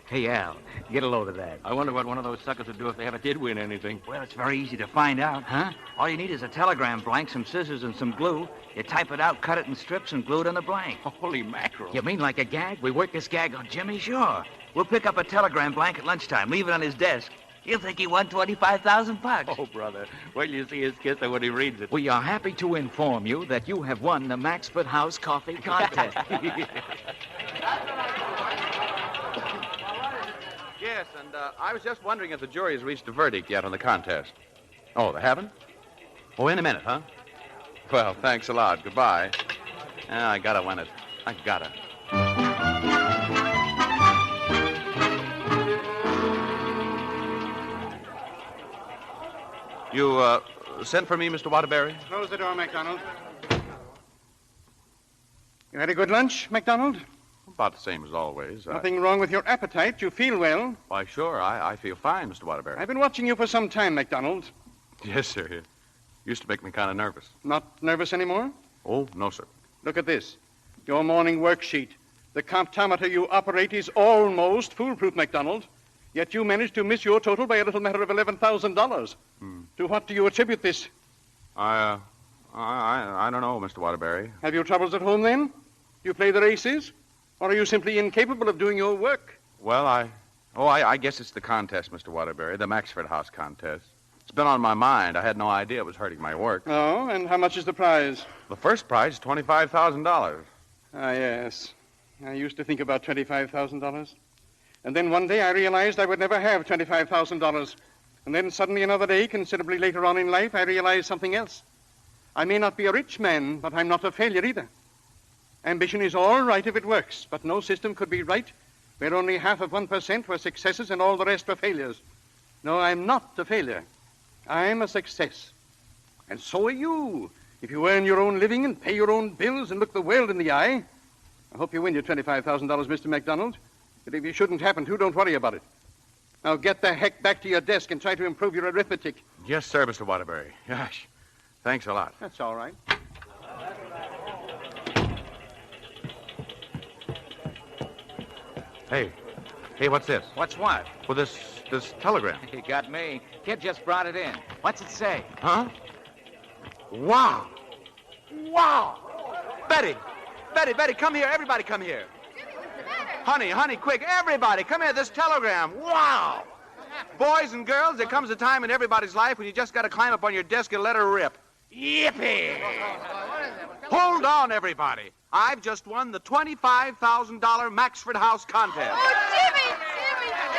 Hey, Al, get a load of that. I wonder what one of those suckers would do if they ever did win anything. Well, it's very easy to find out. Huh? All you need is a telegram blank, some scissors, and some glue. You type it out, cut it in strips, and glue it on the blank. Holy mackerel. You mean like a gag? We work this gag on Jimmy? Sure. We'll pick up a telegram blank at lunchtime, leave it on his desk. He'll think he won $25,000. Oh, brother. Wait till you see his kisser when he reads it. We are happy to inform you that you have won the Maxford House Coffee Contest. Yes, and I was just wondering if the jury has reached a verdict yet on the contest. Oh, they haven't? Oh, in a minute, huh? Well, thanks a lot. Goodbye. I gotta win it. I gotta. You, sent for me, Mr. Waterbury? Close the door, MacDonald. You had a good lunch, MacDonald? About the same as always. Nothing wrong with your appetite. You feel well. Why, sure. I feel fine, Mr. Waterbury. I've been watching you for some time, MacDonald. Yes, sir. It used to make me kind of nervous. Not nervous anymore? Oh, no, sir. Look at this. Your morning worksheet. The comptometer you operate is almost foolproof, MacDonald. Yet you managed to miss your total by a little matter of $11,000. To what do you attribute this? I don't know, Mr. Waterbury. Have you troubles at home, then? You play the races? Or are you simply incapable of doing your work? Well, I guess it's the contest, Mr. Waterbury, the Maxford House contest. It's been on my mind. I had no idea it was hurting my work. Oh, and how much is the prize? The first prize is $25,000. Ah, yes. I used to think about $25,000. And then one day I realized I would never have $25,000. And then suddenly another day, considerably later on in life, I realized something else. I may not be a rich man, but I'm not a failure either. Ambition is all right if it works, but no system could be right where only 0.5% were successes and all the rest were failures. No, I'm not a failure. I'm a success. And so are you. If you earn your own living and pay your own bills and look the world in the eye. I hope you win your $25,000, Mr. MacDonald. But if you shouldn't happen to, don't worry about it. Now get the heck back to your desk and try to improve your arithmetic. Yes, sir, Mr. Waterbury. Gosh, thanks a lot. That's all right. Hey, what's this? What's what? Well, this telegram. You got me. Kid just brought it in. What's it say? Huh? Wow. Wow. Betty, come here. Everybody come here. Honey, quick. Everybody, come here. This telegram. Wow. Boys and girls, there comes a time in everybody's life when you just got to climb up on your desk and let her rip. Yippee! Hold on, everybody. I've just won the $25,000 Maxford House contest. Oh, Jimmy,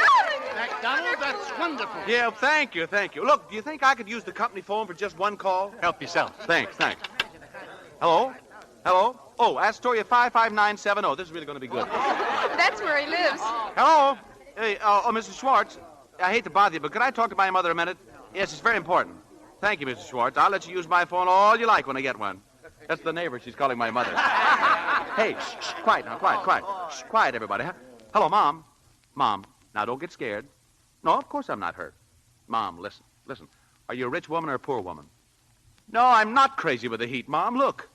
darling. MacDonald, that's wonderful. Yeah, thank you. Look, do you think I could use the company phone for just one call? Help yourself. Thanks. Hello? Oh, Astoria 55970. This is really going to be good. That's where he lives. Hello? Hey, Mrs. Schwartz. I hate to bother you, but could I talk to my mother a minute? Yes, it's very important. Thank you, Mrs. Schwartz. I'll let you use my phone all you like when I get one. That's the neighbor. She's calling my mother. Hey, shh, quiet now, quiet. Shh, quiet, everybody. Hello, Mom. Mom, now don't get scared. No, of course I'm not hurt. Mom, listen. Are you a rich woman or a poor woman? No, I'm not crazy with the heat, Mom. Look.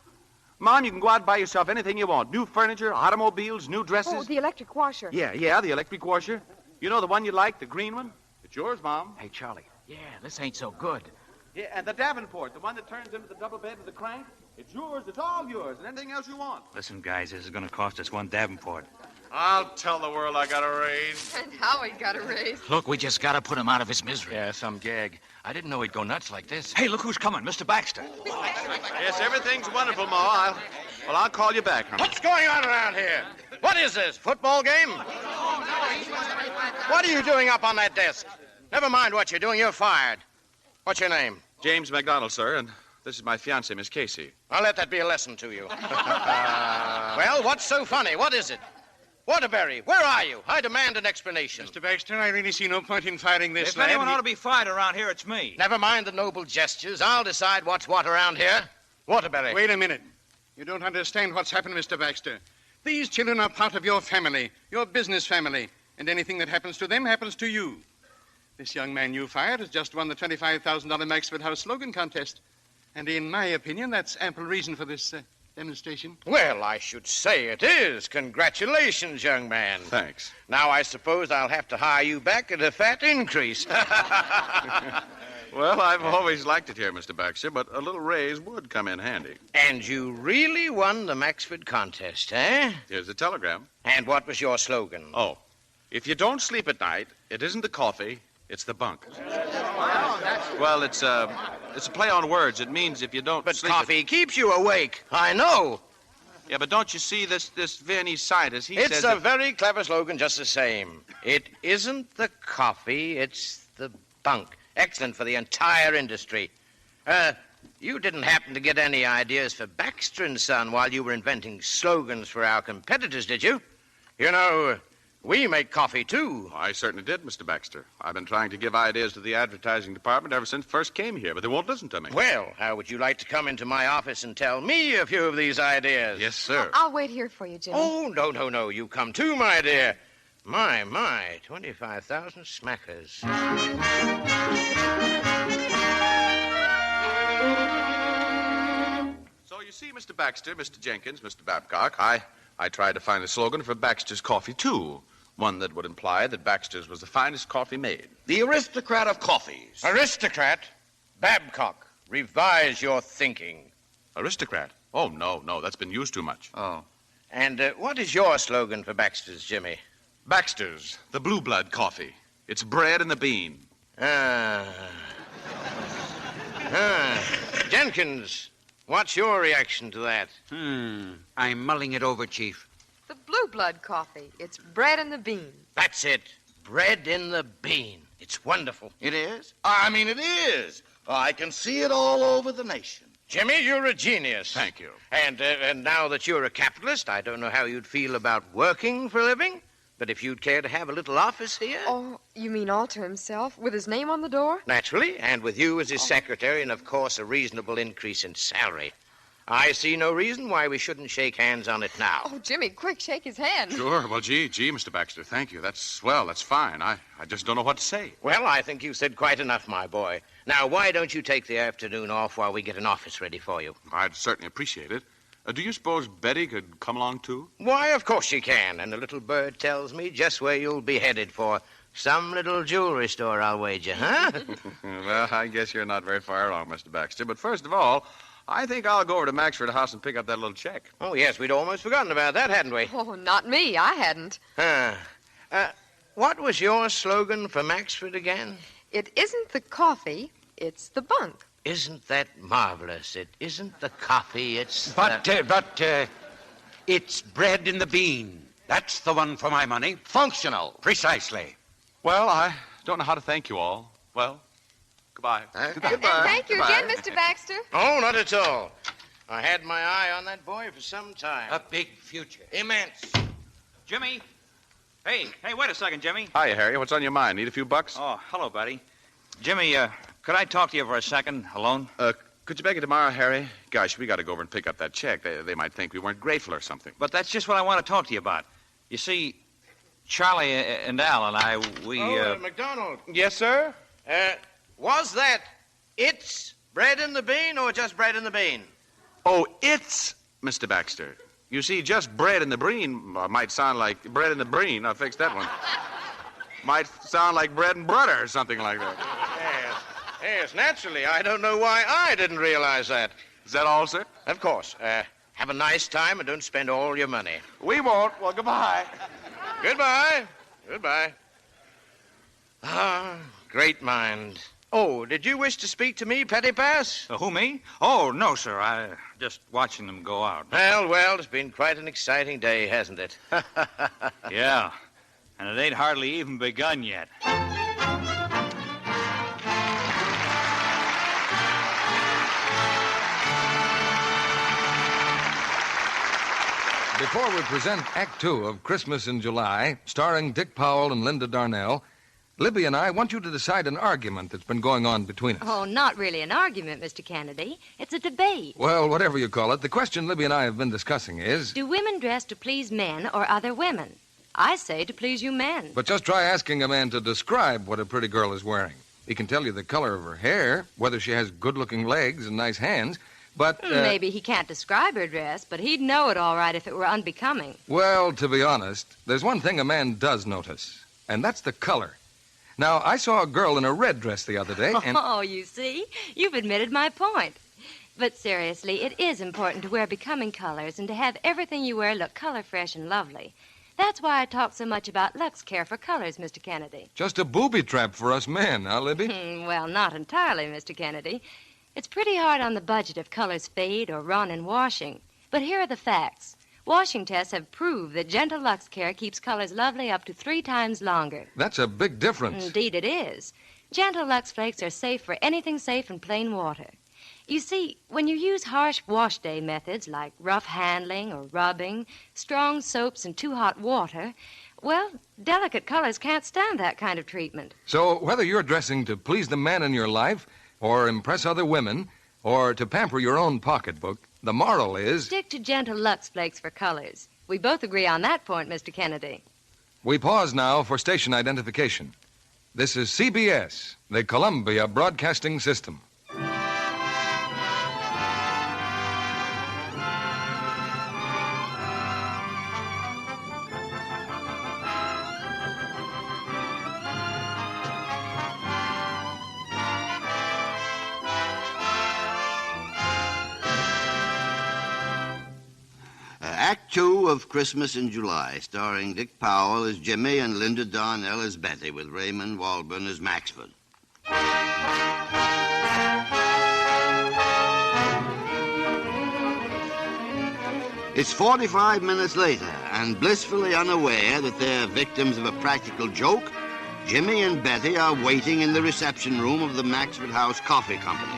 Mom, you can go out and buy yourself anything you want. New furniture, automobiles, new dresses. Oh, the electric washer. Yeah, the electric washer. You know the one you like, the green one? It's yours, Mom. Hey, Charlie. Yeah, this ain't so good. Yeah, and the Davenport, the one that turns into the double bed with the crank. It's yours. It's all yours. And anything else you want. Listen, guys, this is going to cost us one Davenport. I'll tell the world I got a raise. And how he got a raise. Look, we just got to put him out of his misery. Yeah, some gag. I didn't know he'd go nuts like this. Hey, look who's coming, Mr. Baxter. Yes, everything's wonderful, Ma. I'll call you back, honey. What's going on around here? What is this, football game? What are you doing up on that desk? Never mind what you're doing, you're fired. What's your name? James MacDonald, sir, and this is my fiancée, Miss Casey. I'll let that be a lesson to you. Well, what's so funny? What is it? Waterbury, where are you? I demand an explanation. Mr. Baxter, I really see no point in firing this If anyone ought to be fired around here, it's me. Never mind the noble gestures. I'll decide what's what around here. Waterbury. Wait a minute. You don't understand what's happened, Mr. Baxter. These children are part of your family, your business family, and anything that happens to them happens to you. This young man you fired has just won the $25,000 Maxford House slogan contest. And in my opinion, that's ample reason for this demonstration. Well, I should say it is. Congratulations, young man. Thanks. Now, I suppose I'll have to hire you back at a fat increase. Well, I've always liked it here, Mr. Baxter, but a little raise would come in handy. And you really won the Maxford contest, eh? Here's the telegram. And what was your slogan? Oh, if you don't sleep at night, it isn't the coffee, it's the bunk. Well, it's a play on words. It means if you don't But sleep... coffee keeps you awake. I know. Yeah, but don't you see this Viennese scientist? He It's says a that... very clever slogan just the same. It isn't the coffee, it's the bunk. Excellent for the entire industry. You didn't happen to get any ideas for Baxter & Son while you were inventing slogans for our competitors, did you? You know, we make coffee, too. I certainly did, Mr. Baxter. I've been trying to give ideas to the advertising department ever since first came here, but they won't listen to me. Well, how would you like to come into my office and tell me a few of these ideas? Yes, sir. I'll wait here for you, Jimmy. Oh, no. You come too, my dear. My, 25,000 smackers. So you see, Mr. Baxter, Mr. Jenkins, Mr. Babcock, I tried to find a slogan for Baxter's Coffee, too. One that would imply that Baxter's was the finest coffee made. The aristocrat of coffees. Aristocrat? Babcock, revise your thinking. Aristocrat? Oh, no, that's been used too much. Oh. And what is your slogan for Baxter's, Jimmy? Baxter's, the blue blood coffee. It's bread and the bean. Jenkins, what's your reaction to that? I'm mulling it over, Chief. The blue blood coffee. It's bread and the bean. That's it. Bread in the bean. It's wonderful. It is? I mean, it is. I can see it all over the nation. Jimmy, you're a genius. Thank you. And now that you're a capitalist, I don't know how you'd feel about working for a living. But if you'd care to have a little office here... Oh, you mean all to himself, with his name on the door? Naturally, and with you as his secretary, and of course a reasonable increase in salary. I see no reason why we shouldn't shake hands on it now. Oh, Jimmy, quick, shake his hand. Sure. Well, gee, Mr. Baxter, thank you. That's swell. That's fine. I just don't know what to say. Well, I think you've said quite enough, my boy. Now, why don't you take the afternoon off while we get an office ready for you? I'd certainly appreciate it. Do you suppose Betty could come along, too? Why, of course she can. And the little bird tells me just where you'll be headed for. Some little jewelry store, I'll wager, huh? Well, I guess you're not very far wrong, Mr. Baxter. But first of all, I think I'll go over to Maxford House and pick up that little check. Oh, yes, we'd almost forgotten about that, hadn't we? Oh, not me. I hadn't. What was your slogan for Maxford again? It isn't the coffee, it's the bunk. Isn't that marvelous? It isn't the coffee, it's But it's bread in the bean. That's the one for my money. Functional. Precisely. Well, I don't know how to thank you all. Well, goodbye. Goodbye. And thank you again, Mr. Baxter. Oh, not at all. I had my eye on that boy for some time. A big future. Immense. Jimmy? Hey, wait a second, Jimmy. Hiya, Harry. What's on your mind? Need a few bucks? Oh, hello, buddy. Jimmy, could I talk to you for a second, alone? Could you make it tomorrow, Harry? Gosh, we got to go over and pick up that check. They might think we weren't grateful or something. But that's just what I want to talk to you about. You see, Charlie and Al and I, we... MacDonald. Yes, sir? Was that it's bread in the bean or just bread in the bean? Oh, it's Mr. Baxter. You see, just bread in the bean might sound like bread in the bean. I'll fix that one. Might sound like bread and butter or something like that. Yes, naturally. I don't know why I didn't realize that. Is that all, sir? Of course. Have a nice time and don't spend all your money. We won't. Well, goodbye. Goodbye. Goodbye. Ah, great mind. Oh, did you wish to speak to me, Petty Pass? Who, me? Oh, no, sir. I just watching them go out. Well, it's been quite an exciting day, hasn't it? Yeah, and it ain't hardly even begun yet. Before we present Act Two of Christmas in July, starring Dick Powell and Linda Darnel, Libby and I want you to decide an argument that's been going on between us. Oh, not really an argument, Mr. Kennedy. It's a debate. Well, whatever you call it, the question Libby and I have been discussing is... Do women dress to please men or other women? I say to please you men. But just try asking a man to describe what a pretty girl is wearing. He can tell you the color of her hair, whether she has good-looking legs and nice hands, but... Maybe he can't describe her dress, but he'd know it all right if it were unbecoming. Well, to be honest, there's one thing a man does notice, and that's the color. Now, I saw a girl in a red dress the other day, and... Oh, you see? You've admitted my point. But seriously, it is important to wear becoming colors and to have everything you wear look color fresh and lovely. That's why I talk so much about Lux Care for Colors, Mr. Kennedy. Just a booby trap for us men, huh, Libby? Well, not entirely, Mr. Kennedy. It's pretty hard on the budget if colors fade or run in washing. But here are the facts. Washing tests have proved that Gentle Lux Care keeps colors lovely up to 3 times longer. That's a big difference. Indeed it is. Gentle Lux Flakes are safe for anything safe in plain water. You see, when you use harsh wash day methods like rough handling or rubbing, strong soaps and too hot water, well, delicate colors can't stand that kind of treatment. So whether you're dressing to please the man in your life or impress other women or to pamper your own pocketbook, the moral is... Stick to Gentle Lux Flakes for colors. We both agree on that point, Mr. Kennedy. We pause now for station identification. This is CBS, the Columbia Broadcasting System. Act Two of Christmas in July, starring Dick Powell as Jimmy and Linda Darnel as Bette, with Raymond Walburn as Maxford. It's 45 minutes later, and blissfully unaware that they're victims of a practical joke, Jimmy and Bette are waiting in the reception room of the Maxford House Coffee Company.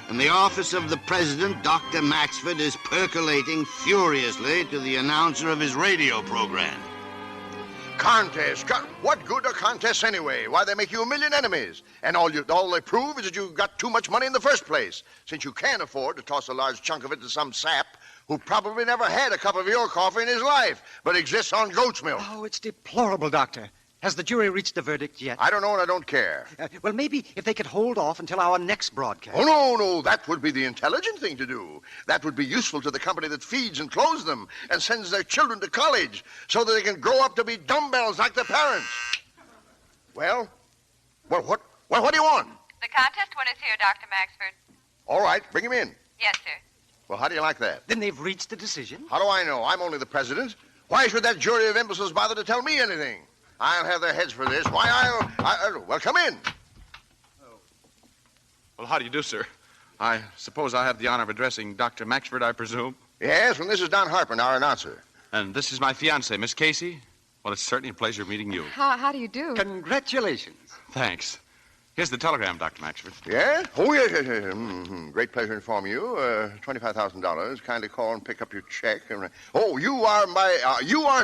And the office of the president, Dr. Maxford, is percolating furiously to the announcer of his radio program. Contests? What good are contests anyway? Why, they make you a million enemies. And all they prove is that you got too much money in the first place, since you can't afford to toss a large chunk of it to some sap who probably never had a cup of your coffee in his life, but exists on goat's milk. Oh, it's deplorable, Doctor. Has the jury reached a verdict yet? I don't know and I don't care. Well, maybe if they could hold off until our next broadcast. Oh, no. That would be the intelligent thing to do. That would be useful to the company that feeds and clothes them and sends their children to college so that they can grow up to be dumbbells like their parents. Well, what do you want? The contest winner's here, Dr. Maxford. All right, bring him in. Yes, sir. Well, how do you like that? Then they've reached a decision? How do I know? I'm only the president. Why should that jury of imbeciles bother to tell me anything? I'll have their heads for this. Well, come in. Well, how do you do, sir? I suppose I have the honor of addressing Dr. Maxford, I presume? Yes, and this is Don Harper, our announcer. And this is my fiancée, Miss Casey. Well, it's certainly a pleasure meeting you. How do you do? Congratulations. Thanks. Here's the telegram, Dr. Maxford. Yeah? Oh, yes. Great pleasure to inform you. $25,000. Kindly call and pick up your check. Oh, you aren't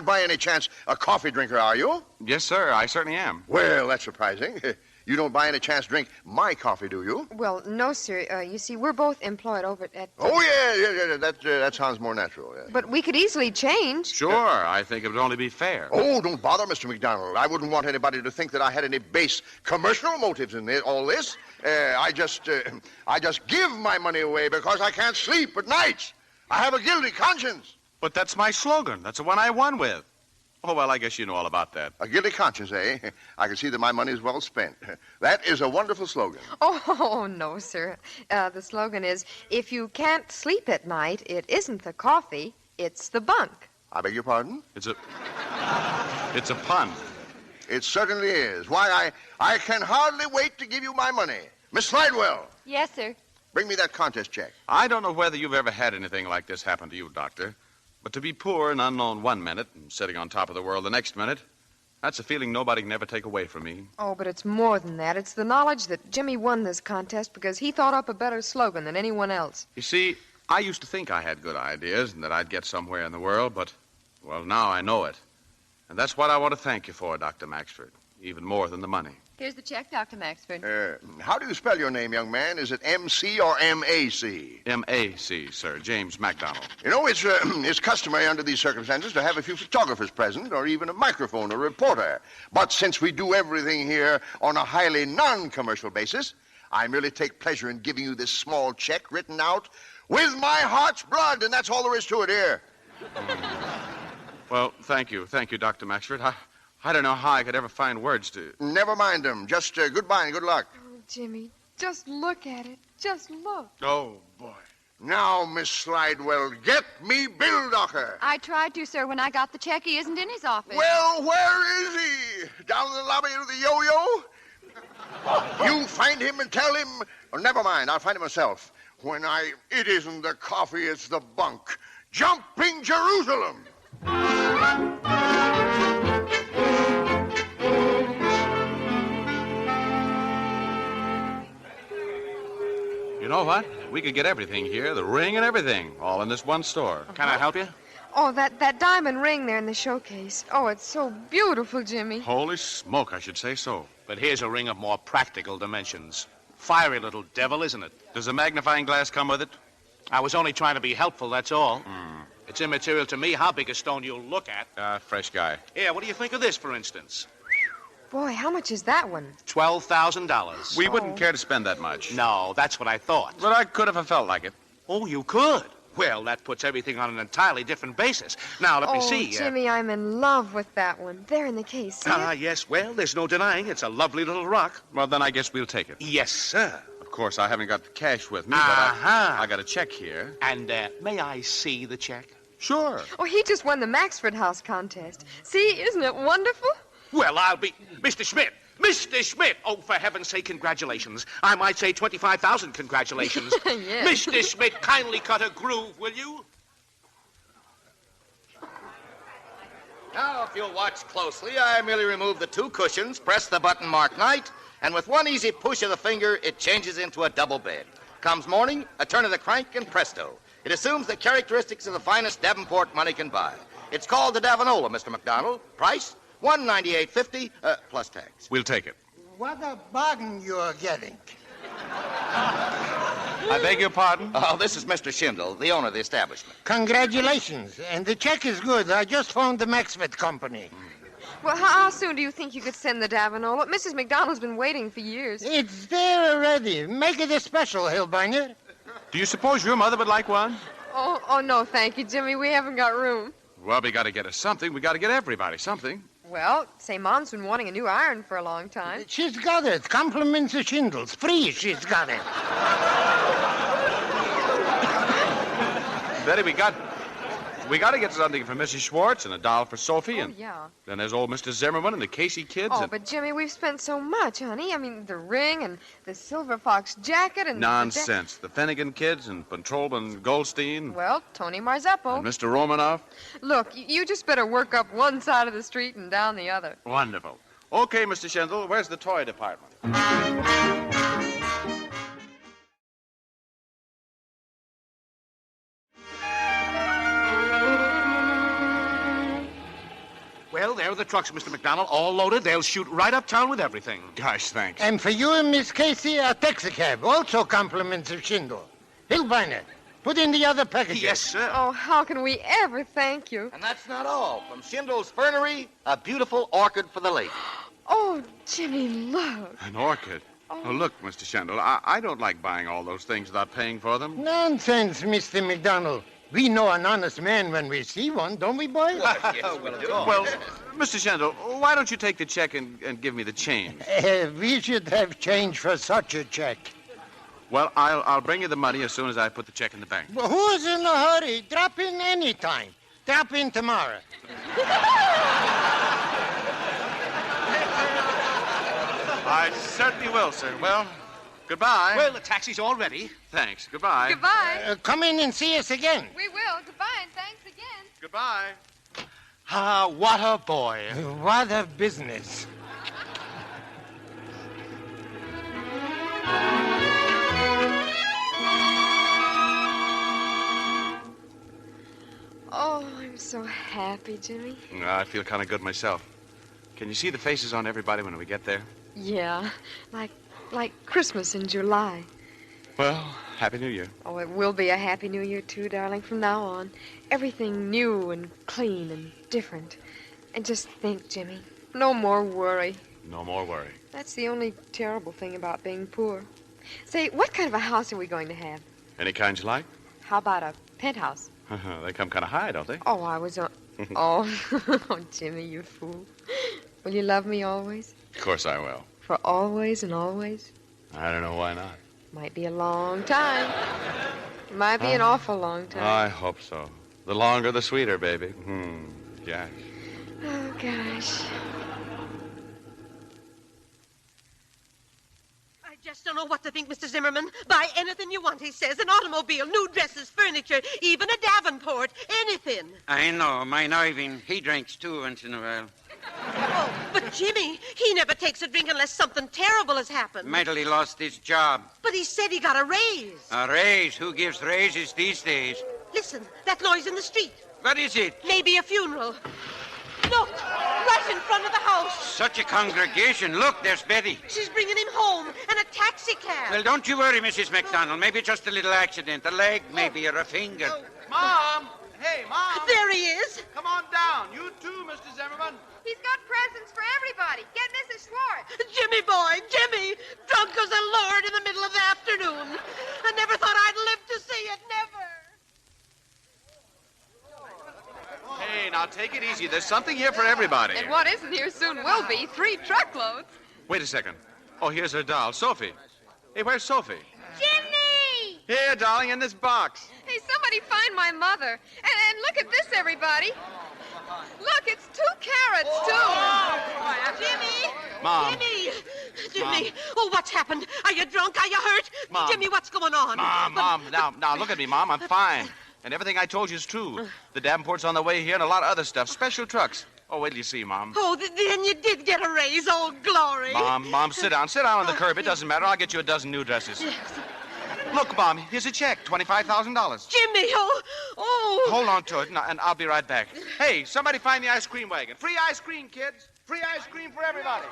by any chance a coffee drinker, are you? Yes, sir. I certainly am. Well, that's surprising. You don't by any chance drink my coffee, do you? Well, no, sir. You see, we're both employed over at... Oh, yeah. That sounds more natural. Yeah. But we could easily change. Sure. I think it would only be fair. Oh, don't bother, Mr. MacDonald. I wouldn't want anybody to think that I had any base commercial motives in all this. I just give my money away because I can't sleep at nights. I have a guilty conscience. But that's my slogan. That's the one I won with. Oh, well, I guess you know all about that. A guilty conscience, eh? I can see that my money is well spent. That is a wonderful slogan. Oh, no, sir. The slogan is, if you can't sleep at night, it isn't the coffee, it's the bunk. I beg your pardon? It's a pun. It certainly is. Why, I can hardly wait to give you my money. Miss Slidewell. Yes, sir. Bring me that contest check. I don't know whether you've ever had anything like this happen to you, Doctor. But to be poor and unknown one minute and sitting on top of the world the next minute, that's a feeling nobody can ever take away from me. Oh, but it's more than that. It's the knowledge that Jimmy won this contest because he thought up a better slogan than anyone else. You see, I used to think I had good ideas and that I'd get somewhere in the world, but, well, now I know it. And that's what I want to thank you for, Dr. Maxford, even more than the money. Here's the check, Dr. Maxford. How do you spell your name, young man? Is it M.C. or M.A.C.? M.A.C., sir. James MacDonald. You know, it's customary under these circumstances to have a few photographers present or even a microphone or reporter. But since we do everything here on a highly non-commercial basis, I merely take pleasure in giving you this small check written out with my heart's blood, and that's all there is to it here. Well, thank you. Thank you, Dr. Maxford. I don't know how I could ever find words to... Never mind them. Just goodbye and good luck. Oh, Jimmy, just look at it. Just look. Oh, boy. Now, Miss Slidewell, get me Bill Docker. I tried to, sir. When I got the check, he isn't in his office. Well, where is he? Down in the lobby of the yo-yo? You find him and tell him... Oh, never mind. I'll find him myself. It isn't the coffee, it's the bunk. Jumping Jerusalem. You know what? We could get everything here, the ring and everything, all in this one store. Can I help you? Oh, that diamond ring there in the showcase. Oh, it's so beautiful, Jimmy. Holy smoke, I should say so. But here's a ring of more practical dimensions. Fiery little devil, isn't it? Does a magnifying glass come with it? I was only trying to be helpful, that's all. It's immaterial to me how big a stone you'll look at. Fresh guy. Yeah, what do you think of this, for instance? Boy, how much is that one? $12,000. We wouldn't care to spend that much. No, that's what I thought. But I could if I felt like it. Oh, you could? Well, that puts everything on an entirely different basis. Now, let me see. Jimmy, I'm in love with that one. There in the case. Yes. Well, there's no denying it's a lovely little rock. Well, then I guess we'll take it. Yes, sir. Of course, I haven't got the cash with me, but I got a check here. And may I see the check? Sure. Oh, he just won the Maxford House contest. See, isn't it wonderful? Well, I'll be... Mr. Schmidt! Mr. Schmidt! Oh, for heaven's sake, congratulations. I might say 25,000 congratulations. Yes. Mr. Schmidt, kindly cut a groove, will you? Now, if you'll watch closely, I merely remove the two cushions, press the button marked night, and with one easy push of the finger, it changes into a double bed. Comes morning, a turn of the crank, and presto. It assumes the characteristics of the finest Davenport money can buy. It's called the Davinola, Mr. MacDonald. Price? $198.50 plus tax. We'll take it. What a bargain you're getting. I beg your pardon? Oh, this is Mr. Schindel, the owner of the establishment. Congratulations. And the check is good. I just phoned the Maxford Company. Well, how soon do you think you could send the Davinola? Mrs. MacDonald's been waiting for years. It's there already. Make it a special, Hillbinder. Do you suppose your mother would like one? Oh, no, thank you, Jimmy. We haven't got room. Well, we got to get us something. We got to get everybody something. Well, say Mom's been wanting a new iron for a long time. She's got it. Compliments of shingles. Free, she's got it. Betty, we got to get something for Mrs. Schwartz and a doll for Sophie. And yeah. then there's old Mr. Zimmerman and the Casey kids. Oh, and... but Jimmy, we've spent so much, honey. I mean, the ring and the silver fox jacket and... Nonsense. The Finnegan kids and Patrolman Goldstein. Well, Tony Marzeppo. And Mr. Romanoff. Look, you just better work up one side of the street and down the other. Wonderful. Okay, Mr. Schendel, where's the toy department? Well, there are the trucks, Mr. MacDonald, all loaded. They'll shoot right uptown with everything. Gosh, thanks. And for you and Miss Casey, a taxicab. Also compliments of shingle. Hillbinder, put in the other packages. Yes, sir. Oh, how can we ever thank you? And that's not all. From Schindler's Fernery, a beautiful orchid for the lady. Oh, Jimmy, look. An orchid? Oh, look, Mr. Schendel, I don't like buying all those things without paying for them. Nonsense, Mr. MacDonald. We know an honest man when we see one, don't we, boys? Well, Mr. Schendel, why don't you take the check and give me the change? We should have change for such a check. Well, I'll bring you the money as soon as I put the check in the bank. Well, who's in a hurry? Drop in any time. Drop in tomorrow. I certainly will, sir. Well, goodbye. Well, the taxi's all ready. Thanks. Goodbye. Goodbye. Come in and see us again. We will. Goodbye, and thanks again. Goodbye. Ah, what a boy. What a business. Oh, I'm so happy, Jimmy. I feel kind of good myself. Can you see the faces on everybody when we get there? Yeah, like Christmas in July. Well, Happy New Year. Oh, it will be a Happy New Year, too, darling, from now on. Everything new and clean and different. And just think, Jimmy, no more worry. No more worry. That's the only terrible thing about being poor. Say, what kind of a house are we going to have? Any kind you like? How about a penthouse? They come kind of high, don't they? Oh, I was on... Oh, Jimmy, you fool. Will you love me always? Of course I will. For always and always? I don't know why not. Might be a long time. Might be an awful long time. I hope so. The longer, the sweeter, baby. Gosh. Oh, gosh. I just don't know what to think, Mr. Zimmerman. Buy anything you want, he says. An automobile, new dresses, furniture, even a Davenport, anything. I know. Mine Irving, he drinks too once in a while. Oh, but Jimmy, he never takes a drink unless something terrible has happened. Mightily lost his job. But he said he got a raise. A raise? Who gives raises these days? Listen, that noise in the street. What is it? Maybe a funeral. Look, right in front of the house. Such a congregation. Look, there's Betty. She's bringing him home and a taxi cab. Well, don't you worry, Mrs. MacDonald. Maybe just a little accident. A leg, maybe, or a finger. Mom! Hey, Mom! There he is. Come on down. You too, Mr. Zimmerman. He's got presents for everybody. Get Mrs. Schwartz. Jimmy boy, Jimmy. Drunk as a lord in the middle of the afternoon. I never thought I'd live to see it, never. Hey, now take it easy. There's something here for everybody. And what isn't here soon will be 3 truckloads. Wait a second. Oh, here's her doll, Sophie. Hey, where's Sophie? Jimmy! Here, darling, in this box. Hey, somebody find my mother. And look at this, everybody. Look, it's 2 carrots, too. Jimmy! Mom. Jimmy! Oh, what's happened? Are you drunk? Are you hurt? Mom. Jimmy, what's going on? Mom, now, look at me, Mom. I'm fine. And everything I told you is true. The Davenport's on the way here and a lot of other stuff. Special trucks. Oh, wait till you see, Mom. Oh, then you did get a raise. Oh, glory. Mom, sit down. Sit down on the curb. It doesn't matter. I'll get you a dozen new dresses. Yes. Look, Mom, here's a check. $25,000. Jimmy, oh. Hold on to it, and I'll be right back. Hey, somebody find the ice cream wagon. Free ice cream, kids. Free ice cream for everybody.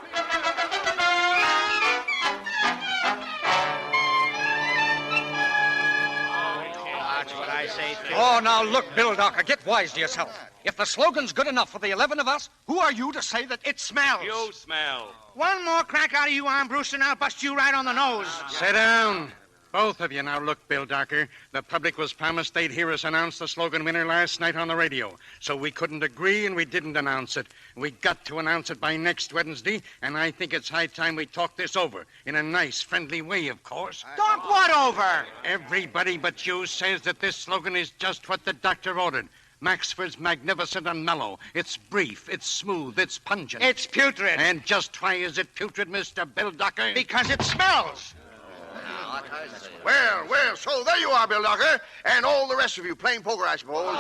That's what I say, too. Oh, now look, Bill Docker, get wise to yourself. If the slogan's good enough for the 11 of us, who are you to say that it smells? You smell. One more crack out of you, Arm Brewster, and I'll bust you right on the nose. Sit down. Both of you. Now, look, Bill Docker. The public was promised they'd hear us announce the slogan winner last night on the radio. So we couldn't agree, and we didn't announce it. We got to announce it by next Wednesday, and I think it's high time we talk this over. In a nice, friendly way, of course. Talk what over? Everybody but you says that this slogan is just what the doctor ordered. Maxford's magnificent and mellow. It's brief, it's smooth, it's pungent. It's putrid. And just why is it putrid, Mr. Bill Docker? Because it smells. Well, so there you are, Bill Docker, and all the rest of you playing poker, I suppose.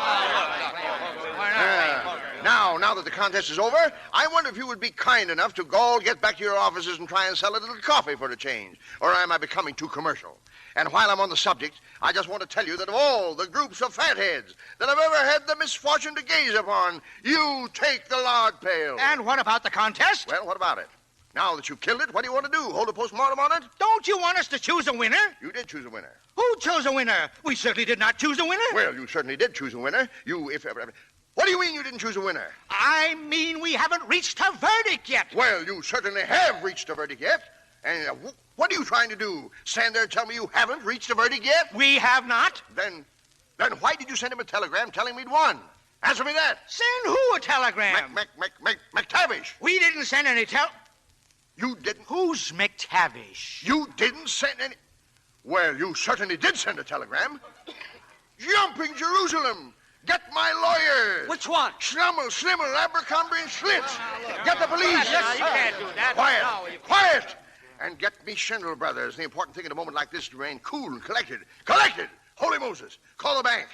Now that the contest is over, I wonder if you would be kind enough to all get back to your offices and try and sell a little coffee for a change, or am I becoming too commercial? And while I'm on the subject, I just want to tell you that of all the groups of fatheads that I've ever had the misfortune to gaze upon, you take the lard pail. And what about the contest? Well, what about it? Now that you've killed it, what do you want to do? Hold a postmortem on it? Don't you want us to choose a winner? You did choose a winner. Who chose a winner? We certainly did not choose a winner. Well, you certainly did choose a winner. What do you mean you didn't choose a winner? I mean we haven't reached a verdict yet. Well, you certainly have reached a verdict yet. And what are you trying to do? Stand there and tell me you haven't reached a verdict yet? We have not. Then why did you send him a telegram telling me we'd won? Answer me that. Send who a telegram? McTavish. We didn't send any You didn't? Who's McTavish? You didn't send any... Well, you certainly did send a telegram. Jumping Jerusalem! Get my lawyers! Which one? Schlummel, Slimmel, Abercrombie, and Schlitz! Get the police! Yes, you can't do that. Quiet! No, Quiet! And get me Schindler Brothers. The important thing in a moment like this is to remain cool and collected. Collected! Holy Moses! Call the bank.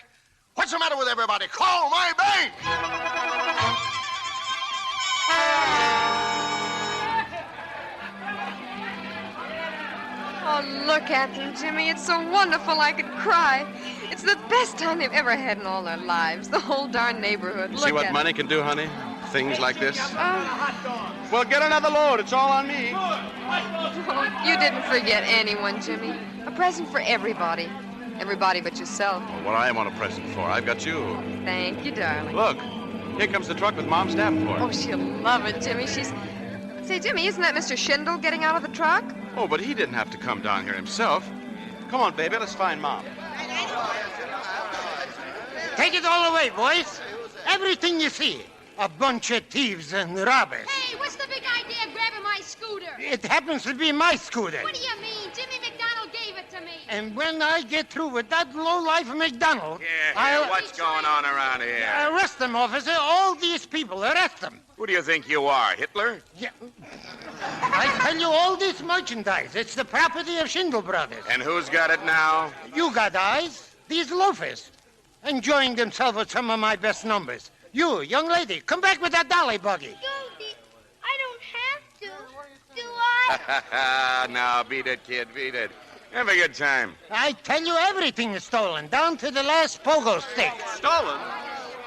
What's the matter with everybody? Call my bank! Oh, look at them, Jimmy. It's so wonderful I could cry. It's the best time they've ever had in all their lives. The whole darn neighborhood. Look See what at money can do, honey? Things like this. Oh. Well, get another load. It's all on me. Oh, you didn't forget anyone, Jimmy. A present for everybody. Everybody but yourself. Well, what I want a present for, I've got you. Thank you, darling. Look, here comes the truck with Mom's Davenport. Oh, she'll love it, Jimmy. Say, Jimmy, isn't that Mr. Schindel getting out of the truck? Oh, but he didn't have to come down here himself. Come on, baby, let's find Mom. Take it all away, boys. Everything you see. A bunch of thieves and robbers. Hey, what's the big idea of grabbing my scooter? It happens to be my scooter. What do you mean? Jimmy MacDonald gave it to me. And when I get through with that lowlife MacDonald... What's going on around here? Arrest them, officer. All these people, arrest them. Who do you think you are, Hitler? Yeah. I tell you, all this merchandise, it's the property of Schindel Brothers. And who's got it now? You got eyes. These loafers. Enjoying themselves with some of my best numbers. You, young lady, come back with that dolly buggy. Goldie, I don't have to. Do I? Now, beat it, kid, beat it. Have a good time. I tell you, everything is stolen, down to the last pogo stick. Stolen?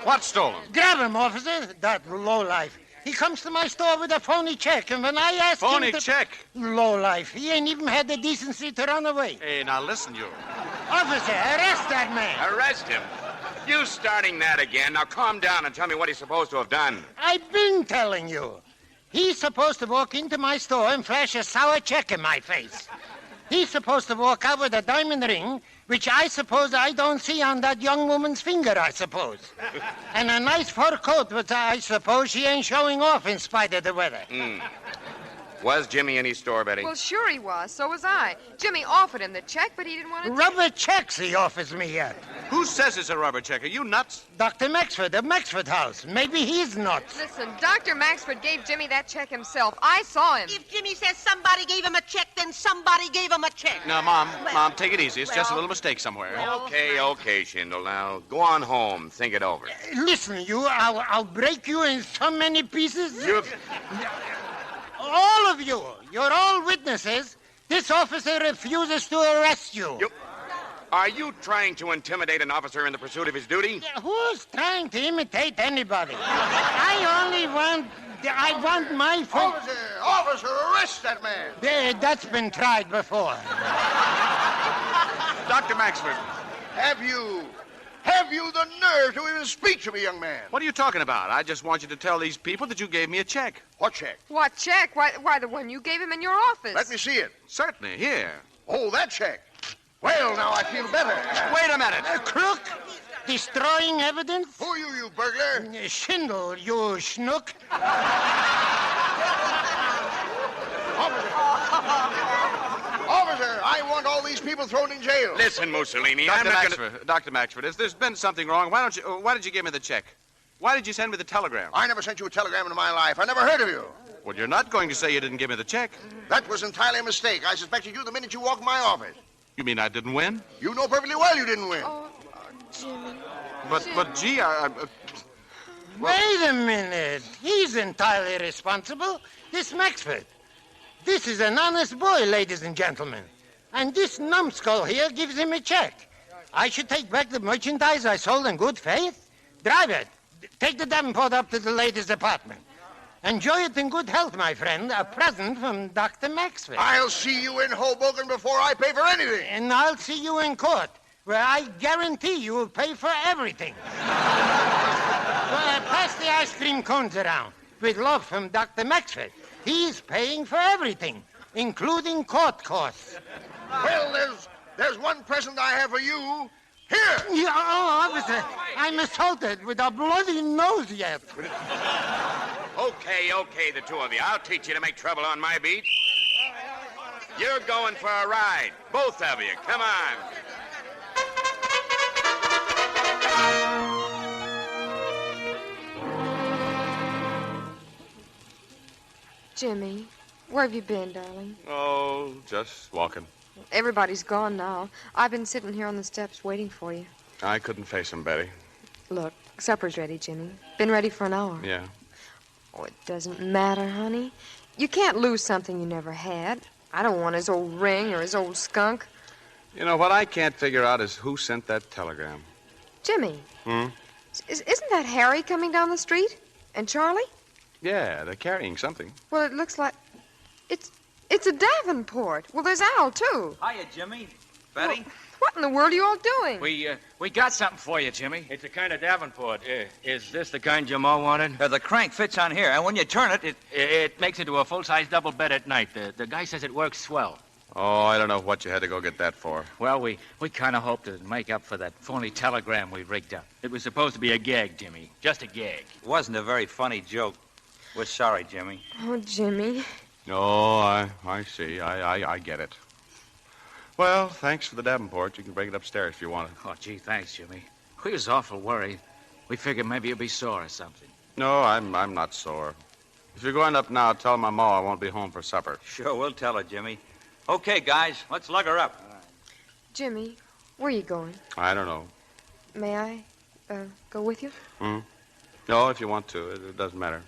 What's stolen? Grab him, officer. That lowlife. He comes to my store with a phony check, and when I ask him Phony to... check? Lowlife. He ain't even had the decency to run away. Hey, now listen, you. Officer, arrest that man. Arrest him? You starting that again. Now calm down and tell me what he's supposed to have done. I've been telling you. He's supposed to walk into my store and flash a sour check in my face. He's supposed to walk out with a diamond ring, which I suppose I don't see on that young woman's finger, I suppose. And a nice fur coat, which I suppose she ain't showing off in spite of the weather. Was Jimmy in his store, Betty? Well, sure he was. So was I. Jimmy offered him the check, but he didn't want to... Rubber checks he offers me here. Who says it's a rubber check? Are you nuts? Dr. Maxford of Maxford House. Maybe he's nuts. Listen, Dr. Maxford gave Jimmy that check himself. I saw him. If Jimmy says somebody gave him a check, then somebody gave him a check. Now, Mom, take it easy. It's just a little mistake somewhere. Okay, Schindel. Now, go on home. Think it over. Listen, you, I'll break you in so many pieces. You... All of you, you're all witnesses. This officer refuses to arrest you. Are you trying to intimidate an officer in the pursuit of his duty? Who's trying to imitate anybody? I want my... Officer, arrest that man. That's been tried before. Dr. Maxford. Have you Have you the nerve to even speak to me, young man? What are you talking about? I just want you to tell these people that you gave me a check. What check? What check? Why, the one you gave him in your office. Let me see it. Certainly, here. Oh, that check. Well, now I feel better. Wait a minute. Crook? Destroying evidence? Who are you burglar? Schindel, you schnook. Officer, I want all these people thrown in jail. Listen, Mussolini, I'm Dr. not Maxford, Dr. Maxford, there's been something wrong. Why did you give me the check? Why did you send me the telegram? I never sent you a telegram in my life. I never heard of you. Well, you're not going to say you didn't give me the check. That was entirely a mistake. I suspected you the minute you walked in my office. You mean I didn't win? You know perfectly well you didn't win. Oh, Jimmy. But gee, Wait a minute. He's entirely responsible. This Maxford. This is an honest boy, ladies and gentlemen. And this numbskull here gives him a check. I should take back the merchandise I sold in good faith. Driver, take the Davenport up to the lady's apartment. Enjoy it in good health, my friend. A present from Dr. Maxford. I'll see you in Hoboken before I pay for anything. And I'll see you in court, where I guarantee you will pay for everything. Pass the ice cream cones around. With love from Dr. Maxford. He's paying for everything, including court costs. Well, there's one present I have for you. Here! Officer, I'm assaulted with a bloody nose yet. Okay, the two of you. I'll teach you to make trouble on my beat. You're going for a ride. Both of you. Come on. Jimmy, where have you been, darling? Oh, just walking. Everybody's gone now. I've been sitting here on the steps waiting for you. I couldn't face him, Betty. Look, supper's ready, Jimmy. Been ready for an hour. Yeah. Oh, it doesn't matter, honey. You can't lose something you never had. I don't want his old ring or his old skunk. You know, what I can't figure out is who sent that telegram. Jimmy. Hmm? Isn't that Harry coming down the street? And Charlie? Yeah, they're carrying something. Well, it looks like... It's a Davenport. Well, there's Al, too. Hiya, Jimmy. Betty? Well, what in the world are you all doing? We got something for you, Jimmy. It's a kind of Davenport. Is this the kind your ma wanted? The crank fits on here, and when you turn it, it makes into a full-size double bed at night. The guy says it works swell. Oh, I don't know what you had to go get that for. Well, we kind of hoped to make up for that phony telegram we rigged up. It was supposed to be a gag, Jimmy. Just a gag. It wasn't a very funny joke. We're sorry, Jimmy. Oh, Jimmy. Oh, I see. I get it. Well, thanks for the Davenport. You can bring it upstairs if you want it. Oh, gee, thanks, Jimmy. We was awful worried. We figured maybe you'd be sore or something. No, I'm not sore. If you're going up now, tell my ma I won't be home for supper. Sure, we'll tell her, Jimmy. Okay, guys, let's lug her up. Jimmy, where are you going? I don't know. May I go with you? No, if you want to. It doesn't matter.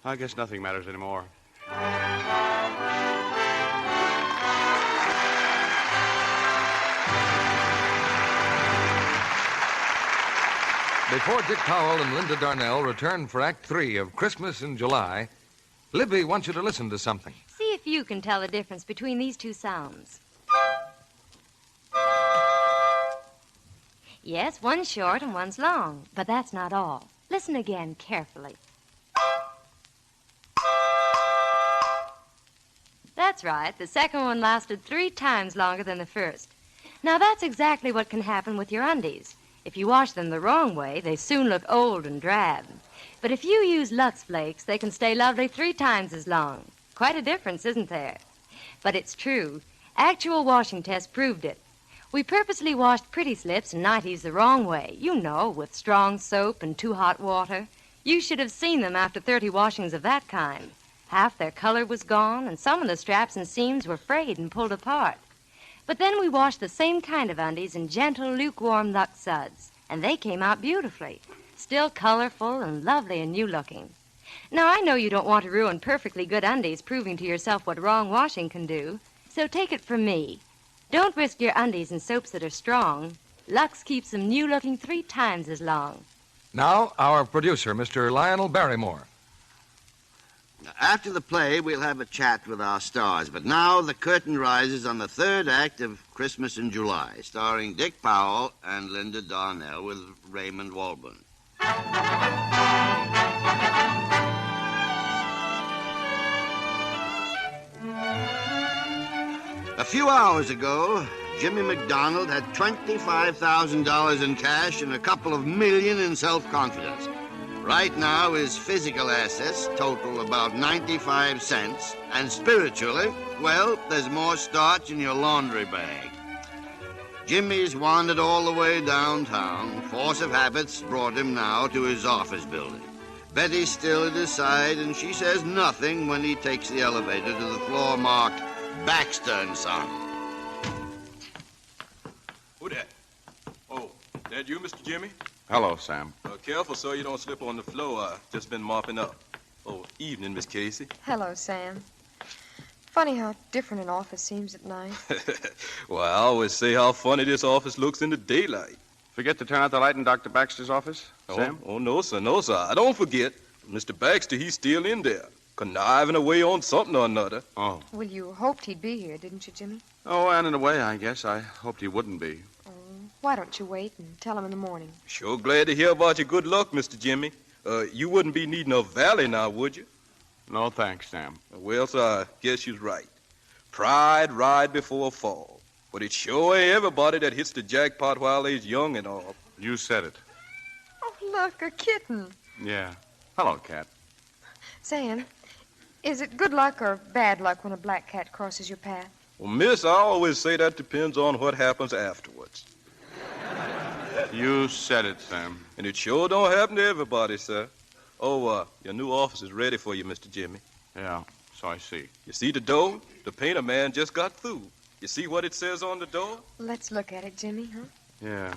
I guess nothing matters anymore. Before Dick Powell and Linda Darnel return for Act 3 of Christmas in July, Libby wants you to listen to something. See if you can tell the difference between these two sounds. Yes, one's short and one's long, but that's not all. Listen again carefully. That's right. The second one lasted 3 times longer than the first. Now, that's exactly what can happen with your undies. If you wash them the wrong way, they soon look old and drab. But if you use Lux Flakes, they can stay lovely 3 times as long. Quite a difference, isn't there? But it's true. Actual washing tests proved it. We purposely washed pretty slips and nighties the wrong way, you know, with strong soap and too hot water. You should have seen them after 30 washings of that kind. Half their color was gone, and some of the straps and seams were frayed and pulled apart. But then we washed the same kind of undies in gentle, lukewarm Lux Suds, and they came out beautifully, still colorful and lovely and new-looking. Now, I know you don't want to ruin perfectly good undies proving to yourself what wrong washing can do, so take it from me. Don't risk your undies in soaps that are strong. Lux keeps them new-looking 3 times as long. Now, our producer, Mr. Lionel Barrymore. After the play, we'll have a chat with our stars. But now the curtain rises on the third act of Christmas in July, starring Dick Powell and Linda Darnel with Raymond Walburn. A few hours ago, Jimmy MacDonald had $25,000 in cash and a couple of million in self-confidence. Right now, his physical assets total about 95 cents, and spiritually, well, there's more starch in your laundry bag. Jimmy's wandered all the way downtown. Force of habits brought him now to his office building. Betty's still at his side, and she says nothing when he takes the elevator to the floor marked Baxter and Son. Who that? Oh, that you, Mr. Jimmy? Hello, Sam. Careful, so you don't slip on the floor. I've just been mopping up. Oh, evening, Miss Casey. Hello, Sam. Funny how different an office seems at night. Well, I always say how funny this office looks in the daylight. Forget to turn out the light in Dr. Baxter's office, Sam? Oh, no, sir, no, sir. I don't forget. Mr. Baxter, he's still in there, conniving away on something or another. Oh. Well, you hoped he'd be here, didn't you, Jimmy? Oh, and in a way, I guess. I hoped he wouldn't be. Why don't you wait and tell him in the morning? Sure glad to hear about your good luck, Mr. Jimmy. You wouldn't be needing a valley now, would you? No, thanks, Sam. Well, sir, I guess you're right. Pride ride before a fall. But it sure ain't everybody that hits the jackpot while they's young and all. You said it. Oh, look, a kitten. Yeah. Hello, cat. Sam, is it good luck or bad luck when a black cat crosses your path? Well, miss, I always say that depends on what happens afterwards. You said it, Sam. And it sure don't happen to everybody, sir. Oh, your new office is ready for you, Mr. Jimmy. Yeah, so I see. You see the door? The painter man just got through. You see what it says on the door? Let's look at it, Jimmy, huh? Yeah.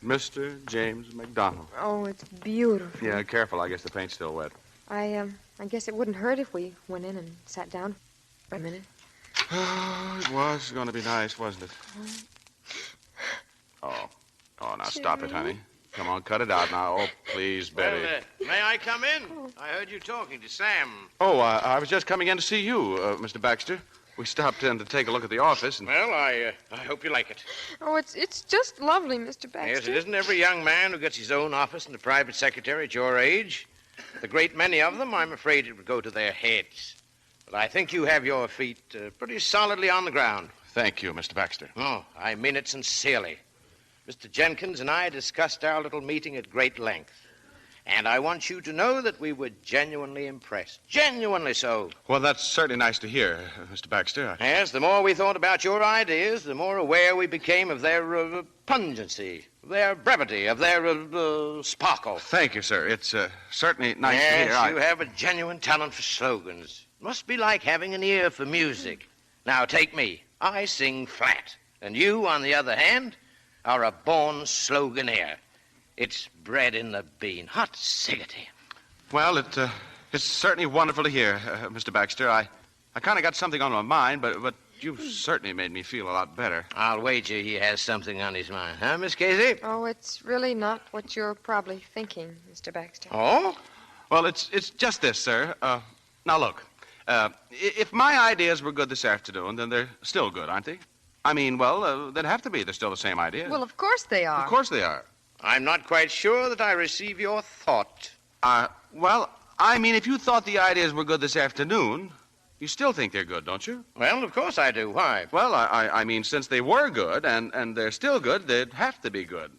Mr. James MacDonald. Oh, it's beautiful. Yeah, careful. I guess the paint's still wet. I guess it wouldn't hurt if we went in and sat down for a minute. Oh, it was going to be nice, wasn't it? Oh, now stop it, honey. Come on, cut it out now. Oh, please, Betty. Well, may I come in? I heard you talking to Sam. Oh, I was just coming in to see you, Mr. Baxter. We stopped in to take a look at the office. And... Well, I hope you like it. Oh, it's just lovely, Mr. Baxter. Yes, it isn't every young man who gets his own office and a private secretary at your age. The great many of them, I'm afraid it would go to their heads. But I think you have your feet pretty solidly on the ground. Thank you, Mr. Baxter. Oh, I mean it sincerely. Mr. Jenkins and I discussed our little meeting at great length. And I want you to know that we were genuinely impressed. Genuinely so. Well, that's certainly nice to hear, Mr. Baxter. Yes, the more we thought about your ideas, the more aware we became of their pungency, of their brevity, of their sparkle. Thank you, sir. It's certainly nice to hear. Yes, you have a genuine talent for slogans. Must be like having an ear for music. Now, take me. I sing flat. And you, on the other hand, are a born sloganeer. It's bred in the bean. Hot siggity. Well, it's certainly wonderful to hear, Mr. Baxter. I kind of got something on my mind, but you've certainly made me feel a lot better. I'll wager he has something on his mind, huh, Miss Casey? Oh, it's really not what you're probably thinking, Mr. Baxter. Oh? Well, it's just this, sir. Now, look. If my ideas were good this afternoon, then they're still good, aren't they? I mean, well, they'd have to be. They're still the same ideas. Well, of course they are. Of course they are. I'm not quite sure that I receive your thought. Well, I mean, if you thought the ideas were good this afternoon, you still think they're good, don't you? Well, of course I do. Why? Well, I mean, since they were good and they're still good, they'd have to be good.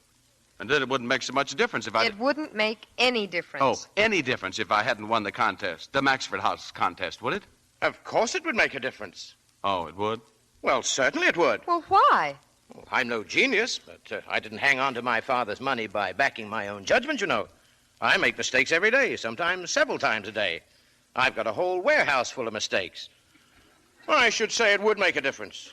And then it wouldn't make so much difference if I... It wouldn't make any difference. Oh, any difference if I hadn't won the contest, the Maxford House contest, would it? Of course it would make a difference. Oh, it would? Well, certainly it would. Well, why? Well, I'm no genius, but I didn't hang on to my father's money by backing my own judgment, you know. I make mistakes every day, sometimes several times a day. I've got a whole warehouse full of mistakes. Well, I should say it would make a difference.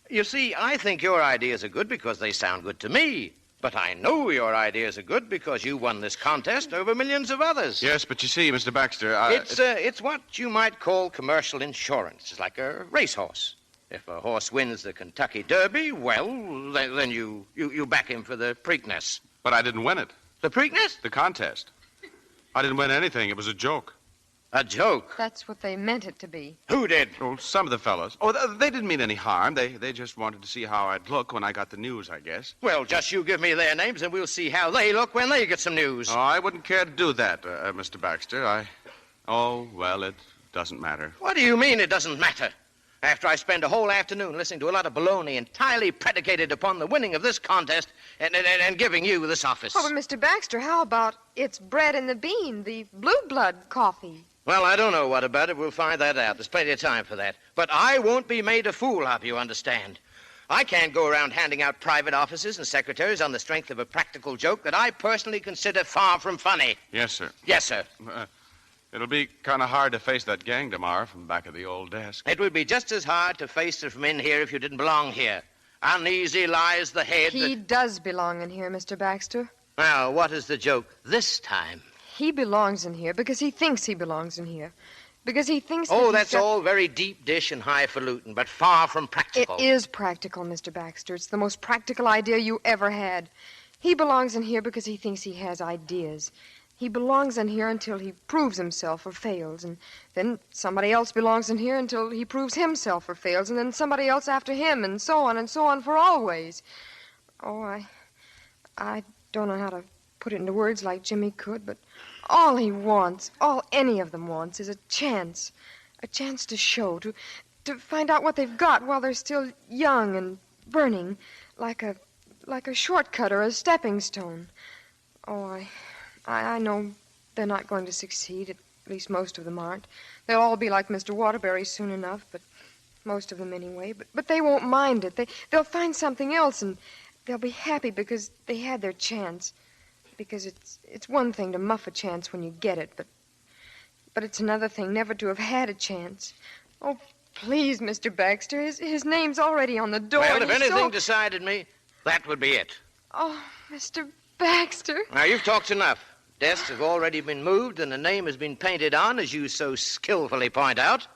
You see, I think your ideas are good because they sound good to me. But I know your ideas are good because you won this contest over millions of others. Yes, but you see, Mr. Baxter, It's what you might call commercial insurance. It's like a racehorse. If a horse wins the Kentucky Derby, well, then you back him for the Preakness. But I didn't win it. The Preakness? The contest. I didn't win anything. It was a joke. A joke? That's what they meant it to be. Who did? Oh, some of the fellows. Oh, they didn't mean any harm. They just wanted to see how I'd look when I got the news, I guess. Well, just you give me their names, and we'll see how they look when they get some news. Oh, I wouldn't care to do that, Mr. Baxter. Oh, well, it doesn't matter. What do you mean it doesn't matter? After I spend a whole afternoon listening to a lot of baloney entirely predicated upon the winning of this contest and giving you this office. Oh, but Mr. Baxter, how about it's bread in the bean, the blue blood coffee? Well, I don't know what about it. We'll find that out. There's plenty of time for that. But I won't be made a fool of, you understand. I can't go around handing out private offices and secretaries on the strength of a practical joke that I personally consider far from funny. Yes, sir. Yes, sir. It'll be kind of hard to face that gang tomorrow from back of the old desk. It would be just as hard to face it from in here if you didn't belong here. Uneasy lies the head He does belong in here, Mr. Baxter. Now, what is the joke this time? He belongs in here because he thinks he belongs in here. Because he thinks Oh, that's all very deep dish and highfalutin, but far from practical. It is practical, Mr. Baxter. It's the most practical idea you ever had. He belongs in here because he thinks he has ideas. He belongs in here until he proves himself or fails, and then somebody else belongs in here until he proves himself or fails, and then somebody else after him, and so on for always. Oh, I don't know how to put it into words like Jimmy could, but all he wants, all any of them wants, is a chance to show, to find out what they've got while they're still young and burning, like a shortcut or a stepping stone. Oh, I know they're not going to succeed, at least most of them aren't. They'll all be like Mr. Waterbury soon enough, but most of them anyway. But they won't mind it. They'll find something else, and they'll be happy because they had their chance. Because it's one thing to muff a chance when you get it, but it's another thing never to have had a chance. Oh, please, Mr. Baxter, his name's already on the door. Well, if anything decided me, that would be it. Oh, Mr. Baxter. Now, you've talked enough. Desks have already been moved, and the name has been painted on, as you so skillfully point out.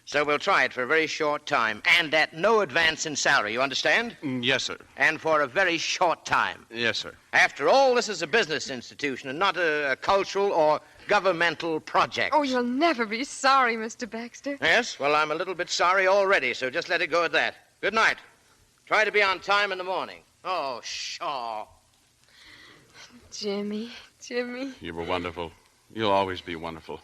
So we'll try it for a very short time, and at no advance in salary, you understand? Yes, sir. And for a very short time. Yes, sir. After all, this is a business institution and not a cultural or governmental project. Oh, you'll never be sorry, Mr. Baxter. Yes? Well, I'm a little bit sorry already, so just let it go at that. Good night. Try to be on time in the morning. Oh, Shaw. Jimmy. You were wonderful. You'll always be wonderful.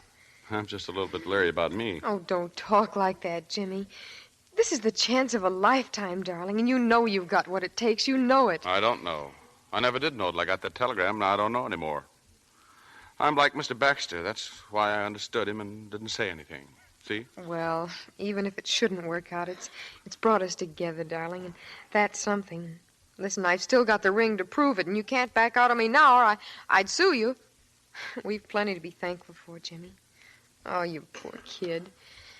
I'm just a little bit leery about me. Oh, don't talk like that, Jimmy. This is the chance of a lifetime, darling, and you know you've got what it takes. You know it. I don't know. I never did know till I got that telegram, and I don't know anymore. I'm like Mr. Baxter. That's why I understood him and didn't say anything. See? Well, even if it shouldn't work out, it's brought us together, darling, and that's something. Listen, I've still got the ring to prove it, and you can't back out on me now, or I'd sue you. We've plenty to be thankful for, Jimmy. Oh, you poor kid.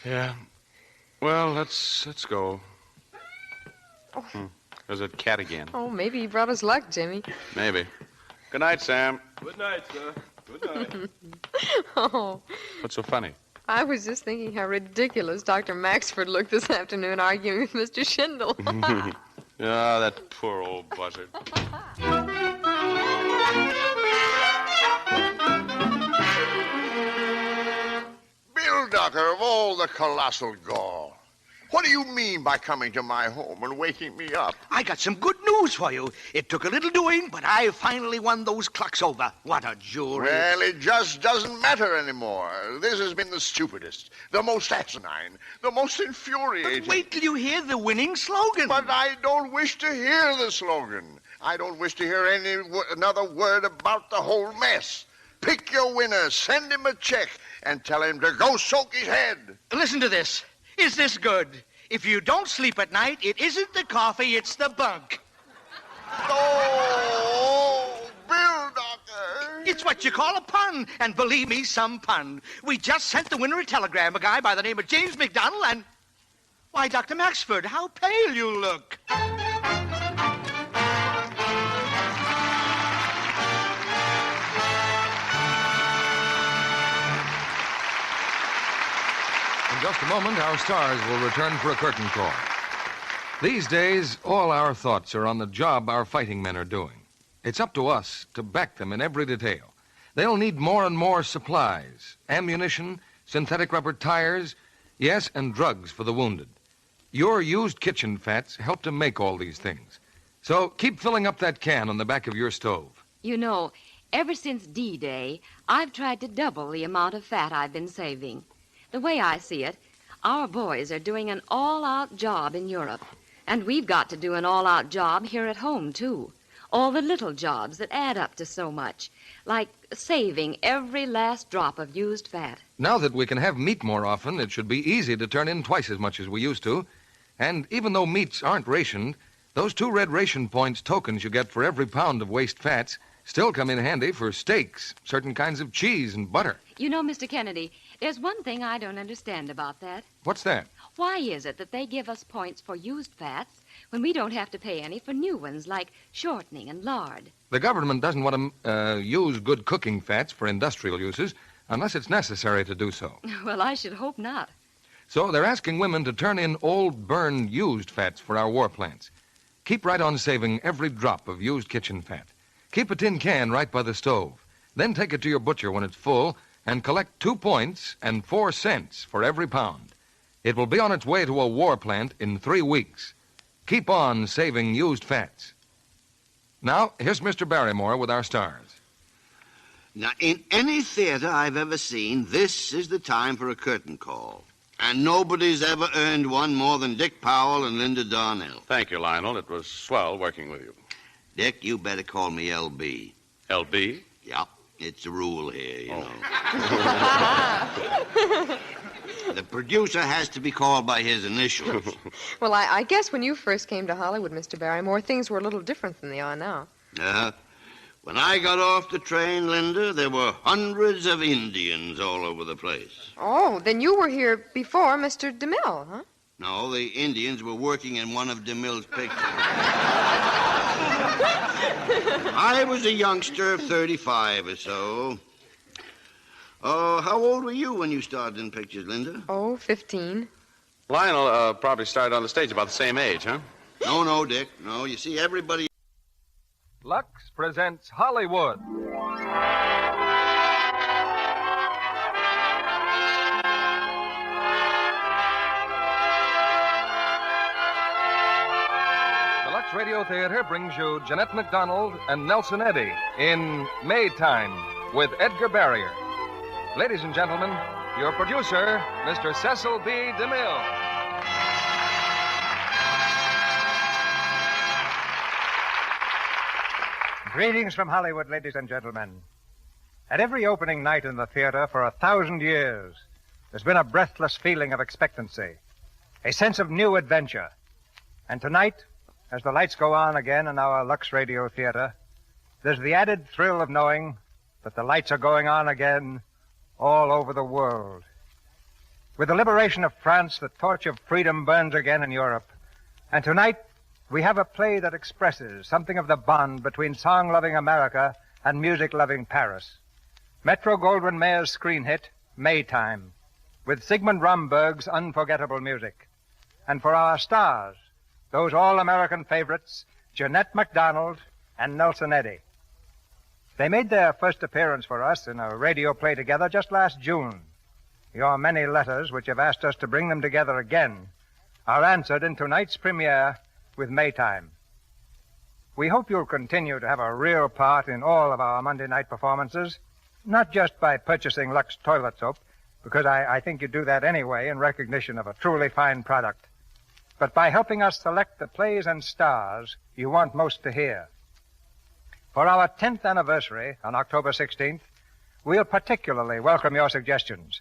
Yeah. Well, let's go. Oh. There's a cat again. Oh, maybe he brought us luck, Jimmy. Maybe. Good night, Sam. Good night, sir. Good night. Oh. What's so funny? I was just thinking how ridiculous Dr. Maxford looked this afternoon arguing with Mr. Schindel. Yeah, that poor old buzzard. Bill Ducker, of all the colossal gall. What do you mean by coming to my home and waking me up? I got some good news for you. It took a little doing, but I finally won those clocks over. What a jury. Well, it just doesn't matter anymore. This has been the stupidest, the most asinine, the most infuriating. But wait till you hear the winning slogan. But I don't wish to hear the slogan. I don't wish to hear another word about the whole mess. Pick your winner, send him a check, and tell him to go soak his head. Listen to this. Is this good? If you don't sleep at night, it isn't the coffee, it's the bunk. Oh, Bill Ducker. It's what you call a pun, and believe me, some pun. We just sent the winner a telegram, a guy by the name of James MacDonald, and... Why, Dr. Maxford, how pale you look. In just a moment, our stars will return for a curtain call. These days, all our thoughts are on the job our fighting men are doing. It's up to us to back them in every detail. They'll need more and more supplies, ammunition, synthetic rubber tires, yes, and drugs for the wounded. Your used kitchen fats help to make all these things. So keep filling up that can on the back of your stove. You know, ever since D-Day, I've tried to double the amount of fat I've been saving. The way I see it, our boys are doing an all-out job in Europe. And we've got to do an all-out job here at home, too. All the little jobs that add up to so much, like saving every last drop of used fat. Now that we can have meat more often, it should be easy to turn in twice as much as we used to. And even though meats aren't rationed, those 2 red ration points tokens you get for every pound of waste fats still come in handy for steaks, certain kinds of cheese, and butter. You know, Mr. Kennedy, there's one thing I don't understand about that. What's that? Why is it that they give us points for used fats when we don't have to pay any for new ones, like shortening and lard? The government doesn't want to use good cooking fats for industrial uses unless it's necessary to do so. Well, I should hope not. So they're asking women to turn in old, burned, used fats for our war plants. Keep right on saving every drop of used kitchen fat. Keep a tin can right by the stove. Then take it to your butcher when it's full and collect 2 points and 4 cents for every pound. It will be on its way to a war plant in 3 weeks. Keep on saving used fats. Now, here's Mr. Barrymore with our stars. Now, in any theater I've ever seen, this is the time for a curtain call. And nobody's ever earned one more than Dick Powell and Linda Darnel. Thank you, Lionel. It was swell working with you. Dick, you better call me LB. LB? Yeah, it's a rule here, you know. The producer has to be called by his initials. Well, I guess when you first came to Hollywood, Mr. Barrymore, things were a little different than they are now. When I got off the train, Linda, there were hundreds of Indians all over the place. Oh, then you were here before Mr. DeMille, huh? No, the Indians were working in one of DeMille's pictures. I was a youngster of 35 or so. Oh, how old were you when you started in pictures, Linda? Oh, 15. Lionel probably started on the stage about the same age, huh? No, Dick. No, you see, everybody... Lux presents Hollywood. The Lux Radio Theater brings you Jeanette MacDonald and Nelson Eddy in Maytime with Edgar Barrier. Ladies and gentlemen, your producer, Mr. Cecil B. DeMille. Greetings from Hollywood, ladies and gentlemen. At every opening night in the theater for 1,000 years, there's been a breathless feeling of expectancy, a sense of new adventure. And tonight, as the lights go on again in our Lux Radio Theater, there's the added thrill of knowing that the lights are going on again all over the world. With the liberation of France, the torch of freedom burns again in Europe. And tonight, we have a play that expresses something of the bond between song-loving America and music-loving Paris. Metro-Goldwyn-Mayer's screen hit, Maytime, with Sigmund Romberg's unforgettable music. And for our stars, those all-American favorites, Jeanette MacDonald and Nelson Eddy. They made their first appearance for us in a radio play together just last June. Your many letters, which have asked us to bring them together again, are answered in tonight's premiere with Maytime. We hope you'll continue to have a real part in all of our Monday night performances, not just by purchasing Lux toilet soap, because I think you do that anyway in recognition of a truly fine product, but by helping us select the plays and stars you want most to hear. For our 10th anniversary on October 16th, we'll particularly welcome your suggestions.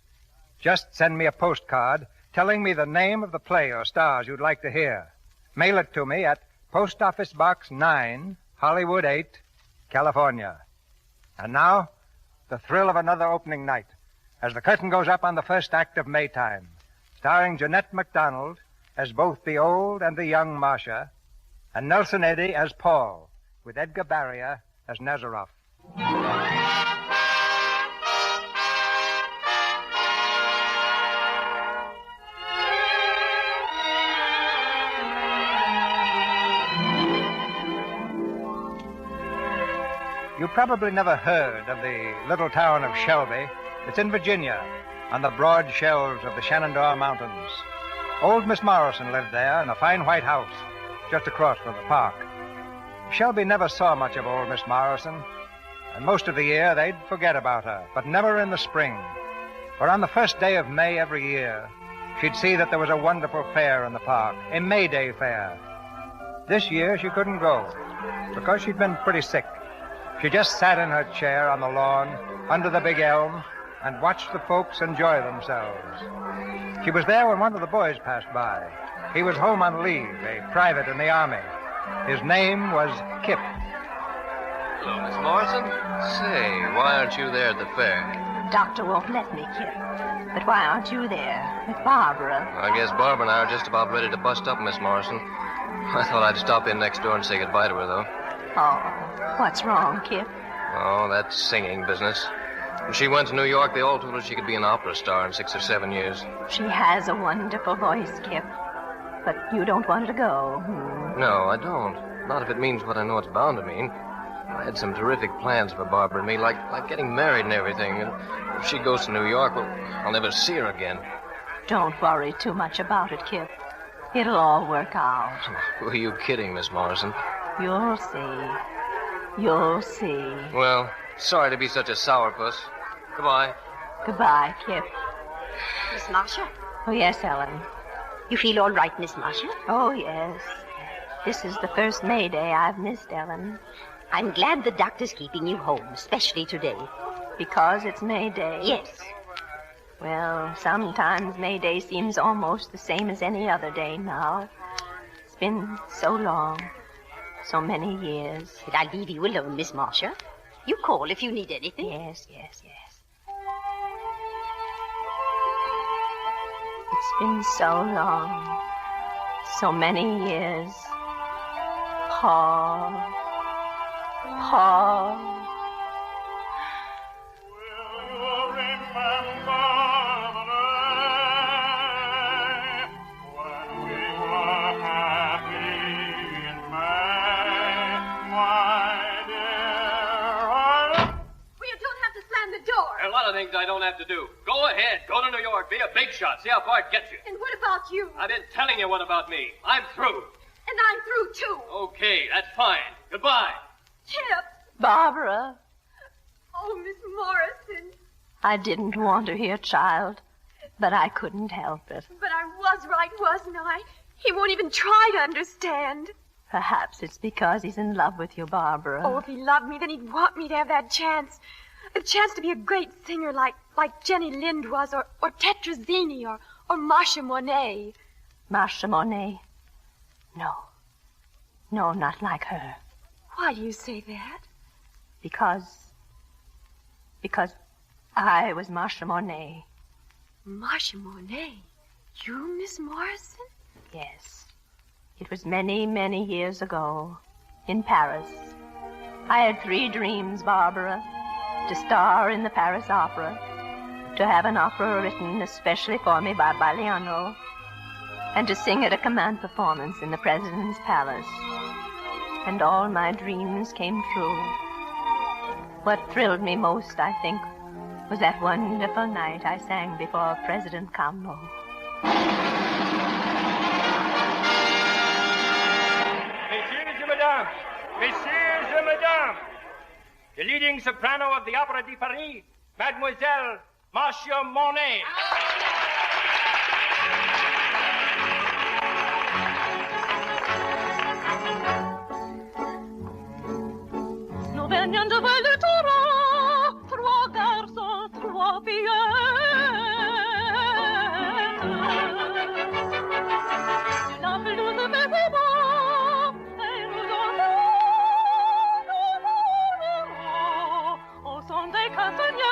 Just send me a postcard telling me the name of the play or stars you'd like to hear. Mail it to me at Post Office Box 9, Hollywood 8, California. And now, the thrill of another opening night as the curtain goes up on the first act of Maytime, starring Jeanette MacDonald as both the old and the young Marcia, and Nelson Eddy as Paul, with Edgar Barrier as Nazaroff. You probably never heard of the little town of Shelby. It's in Virginia, on the broad shelves of the Shenandoah Mountains. Old Miss Morrison lived there in a fine white house just across from the park. Shelby never saw much of old Miss Morrison, and most of the year they'd forget about her, but never in the spring. For on the first day of May every year, she'd see that there was a wonderful fair in the park, a May Day fair. This year she couldn't go because she'd been pretty sick. She just sat in her chair on the lawn under the big elm and watched the folks enjoy themselves. She was there when one of the boys passed by. He was home on leave, a private in the Army. His name was Kip. Hello, Miss Morrison. Say, why aren't you there at the fair? Doctor won't let me, Kip. But why aren't you there with Barbara? I guess Barbara and I are just about ready to bust up, Miss Morrison. I thought I'd stop in next door and say goodbye to her, though. Oh, what's wrong, Kip? Oh, that singing business. When she went to New York, they all told her she could be an opera star in 6 or 7 years. She has a wonderful voice, Kip. But you don't want her to go. No, I don't. Not if it means what I know it's bound to mean. I had some terrific plans for Barbara and me, like getting married and everything. And if she goes to New York, well, I'll never see her again. Don't worry too much about it, Kip. It'll all work out. Who are you kidding, Miss Morrison? You'll see. You'll see. Well, sorry to be such a sourpuss. Goodbye. Goodbye, Kip. Miss Marcia? Oh, yes, Ellen. You feel all right, Miss Marcia? Oh, yes. This is the first May Day I've missed, Ellen. I'm glad the doctor's keeping you home, especially today. Because it's May Day? Yes. Well, sometimes May Day seems almost the same as any other day now. It's been so long, so many years. Did I leave you alone, Miss Marcia? You call if you need anything. Yes. It's been so long, so many years. Paul. There are a lot of things I don't have to do. Go ahead. Go to New York. Be a big shot. See how far it gets you. And what about you? I've been telling you what about me. I'm through. And I'm through, too. Okay, that's fine. Goodbye. Kip. Barbara. Oh, Miss Morrison. I didn't want her here, child, but I couldn't help it. But I was right, wasn't I? He won't even try to understand. Perhaps it's because he's in love with you, Barbara. Oh, if he loved me, then he'd want me to have that chance. A chance to be a great singer like Jenny Lind was, or Tetrazzini, or Marcia Monet. Marcia Monet? No, not like her. Why do you say that? Because I was Marcia Monet. Marcia Monet? You, Miss Morrison? Yes. It was many, many years ago, in Paris. I had 3 dreams, Barbara. To star in the Paris Opera, to have an opera written especially for me by Baliano, and to sing at a command performance in the President's Palace. And all my dreams came true. What thrilled me most, I think, was that wonderful night I sang before President Cameron. Messieurs et Mesdames, Messieurs et Mesdames, the leading soprano of the Opera de Paris, Mademoiselle Marcia Monet. Nous venions de voir le taureau, 3 garçons, 3 fillettes. La pelouse faisait beau, et nous au son des castaniettes.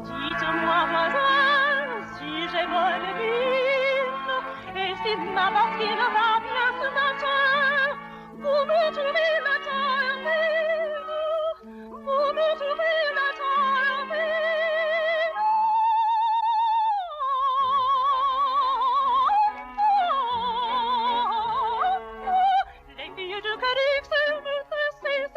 Dites-moi, voisin, si j'ai bonne mine, et si ma barquine va bien ce matin, vous me trouvez la terre, vous me trouvez la terre. Les filles du Caribe, c'est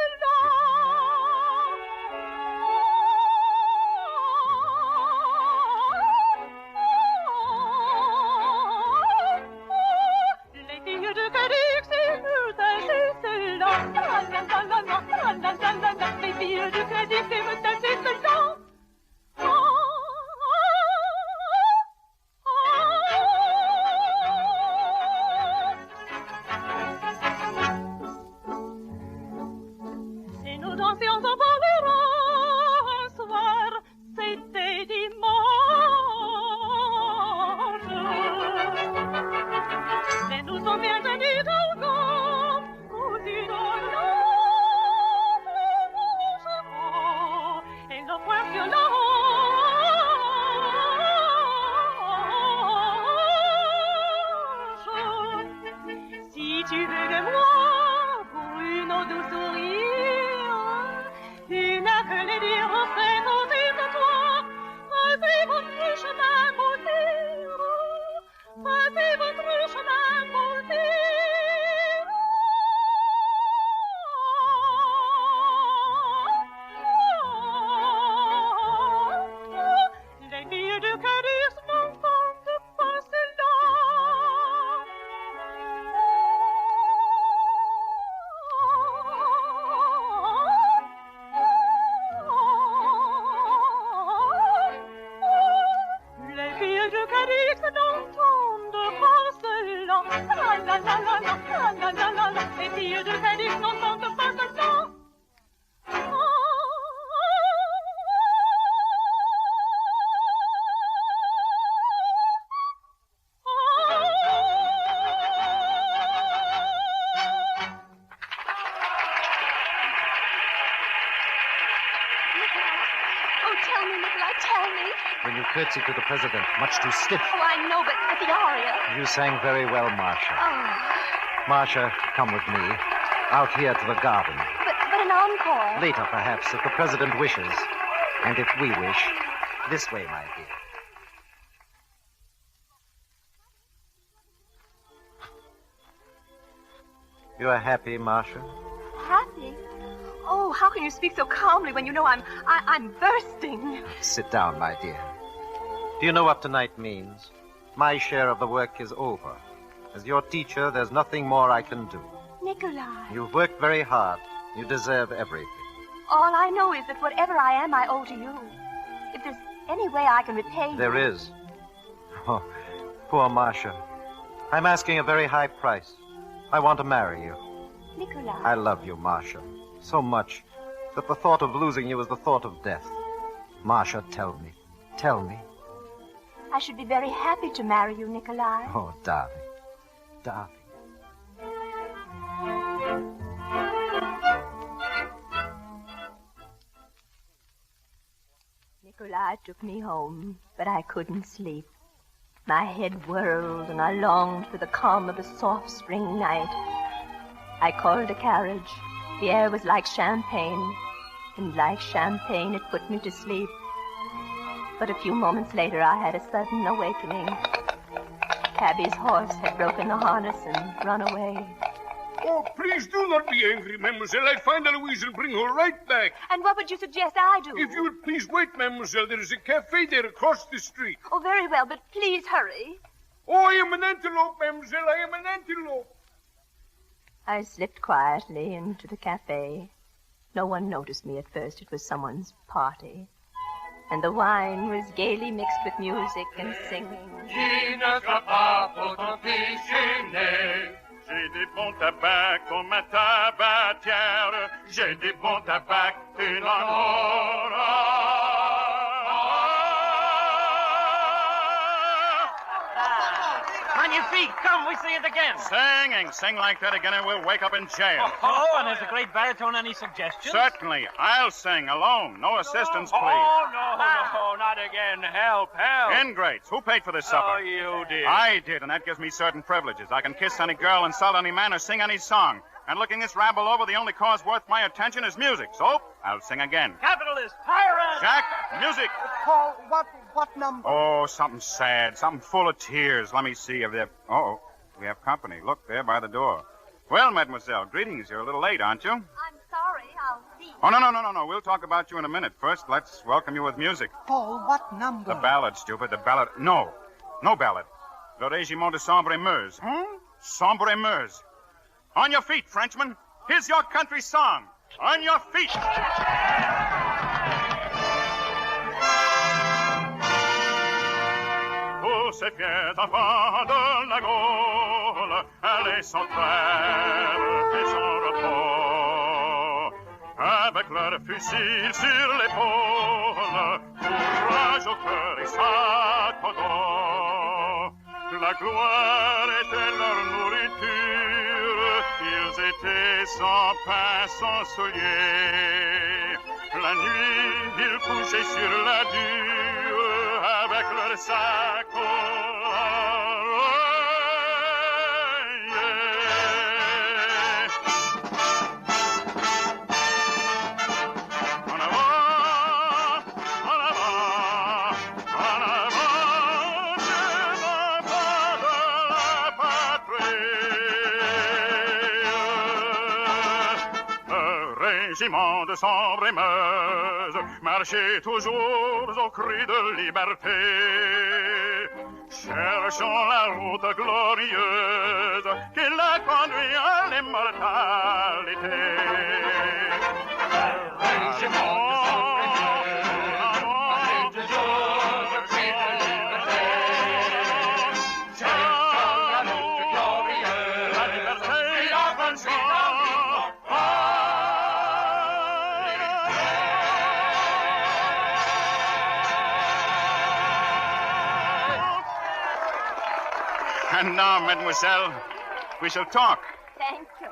me, Nikolai, tell me. When you curtsy to the president, much too stiff. Oh, I know, but the aria. You sang very well, Marcia. Oh, Marcia, come with me. Out here to the garden. but an encore. Later, perhaps, if the president wishes. And if we wish. This way, my dear. You're happy, Marcia? Happy? Oh, how can you speak so calmly when you know I'm bursting? Sit down, my dear. Do you know what tonight means? My share of the work is over. As your teacher, there's nothing more I can do. Nikolai. You've worked very hard. You deserve everything. All I know is that whatever I am, I owe to you. If there's any way I can repay you... There is. Oh, poor Marcia. I'm asking a very high price. I want to marry you. Nikolai. I love you, Marcia, so much that the thought of losing you is the thought of death. Marcia, tell me. Tell me. I should be very happy to marry you, Nikolai. Oh, darling. Darling. Nikolai took me home, but I couldn't sleep. My head whirled, and I longed for the calm of a soft spring night. I called a carriage. The air was like champagne, and like champagne, it put me to sleep. But a few moments later, I had a sudden awakening. Cabby's horse had broken the harness and run away. Oh, please do not be angry, mademoiselle. I'll find Eloise and bring her right back. And what would you suggest I do? If you would please wait, mademoiselle. There is a cafe there across the street. Oh, very well, but please hurry. Oh, I am an antelope, mademoiselle. I am an antelope. I slipped quietly into the cafe. No one noticed me at first. It was someone's party. And the wine was gaily mixed with music and singing. Qui ne sera pas pour ton pichiner. J'ai des bons tabacs comme ma tabatière. J'ai des bons tabacs, une On your feet. Come, we sing it again. Singing. Sing like that again and we'll wake up in jail. Oh, and there's a great baritone. Any suggestions? Certainly. I'll sing alone. No assistance, please. Oh, no, not again. Help. Ingrates. Who paid for this supper? Oh, you did. I did, and that gives me certain privileges. I can kiss any girl, insult any man, or sing any song. And looking this rabble over, the only cause worth my attention is music. So, I'll sing again. Capitalist, pirate! Jack, music! Paul, what number? Oh, something sad, something full of tears. Let me see if they're... Oh, we have company. Look, there by the door. Well, mademoiselle, greetings. You're a little late, aren't you? I'm sorry. I'll see. Oh, no. We'll talk about you in a minute. First, let's welcome you with music. Paul, what number? The ballad, stupid. The ballad... No ballad. Le Régiment de Sambre-et-Meuse. Sambre-et-Meuse. On your feet, Frenchman. Here's your country song. On your feet. Tous ces fiers enfants de la Gaule, allez sans trêve et sans repos, avec leurs fusils sur l'épaule, courage au cœur et sac au dos. La gloire était leur nourriture, ils étaient sans pain, sans souliers. La nuit, ils couchaient sur la dure avec leur sac Régiment de Sambre-et-Meuse, marchez toujours au cri de liberté, cherchons la route glorieuse qui la conduit à l'immortalité. Régiment de Sambre-et-Meuse, marchez toujours au cri de liberté, cherchons la route glorieuse, la liberté qui la conduit à And now, mademoiselle, we shall talk. Thank you.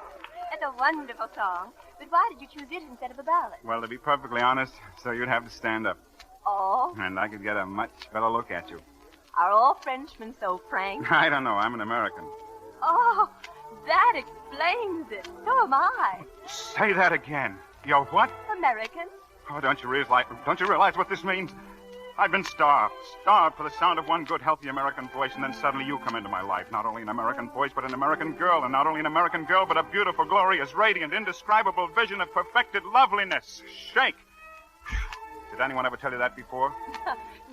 That's a wonderful song. But why did you choose it instead of a ballad? Well, to be perfectly honest, so you'd have to stand up. Oh? And I could get a much better look at you. Are all Frenchmen so frank? I don't know. I'm an American. Oh, that explains it. So am I. Say that again. You're what? American? Oh, don't you realize what this means? I've been starved for the sound of one good, healthy American voice, and then suddenly you come into my life. Not only an American voice, but an American girl, and not only an American girl, but a beautiful, glorious, radiant, indescribable vision of perfected loveliness. Shake. Did anyone ever tell you that before?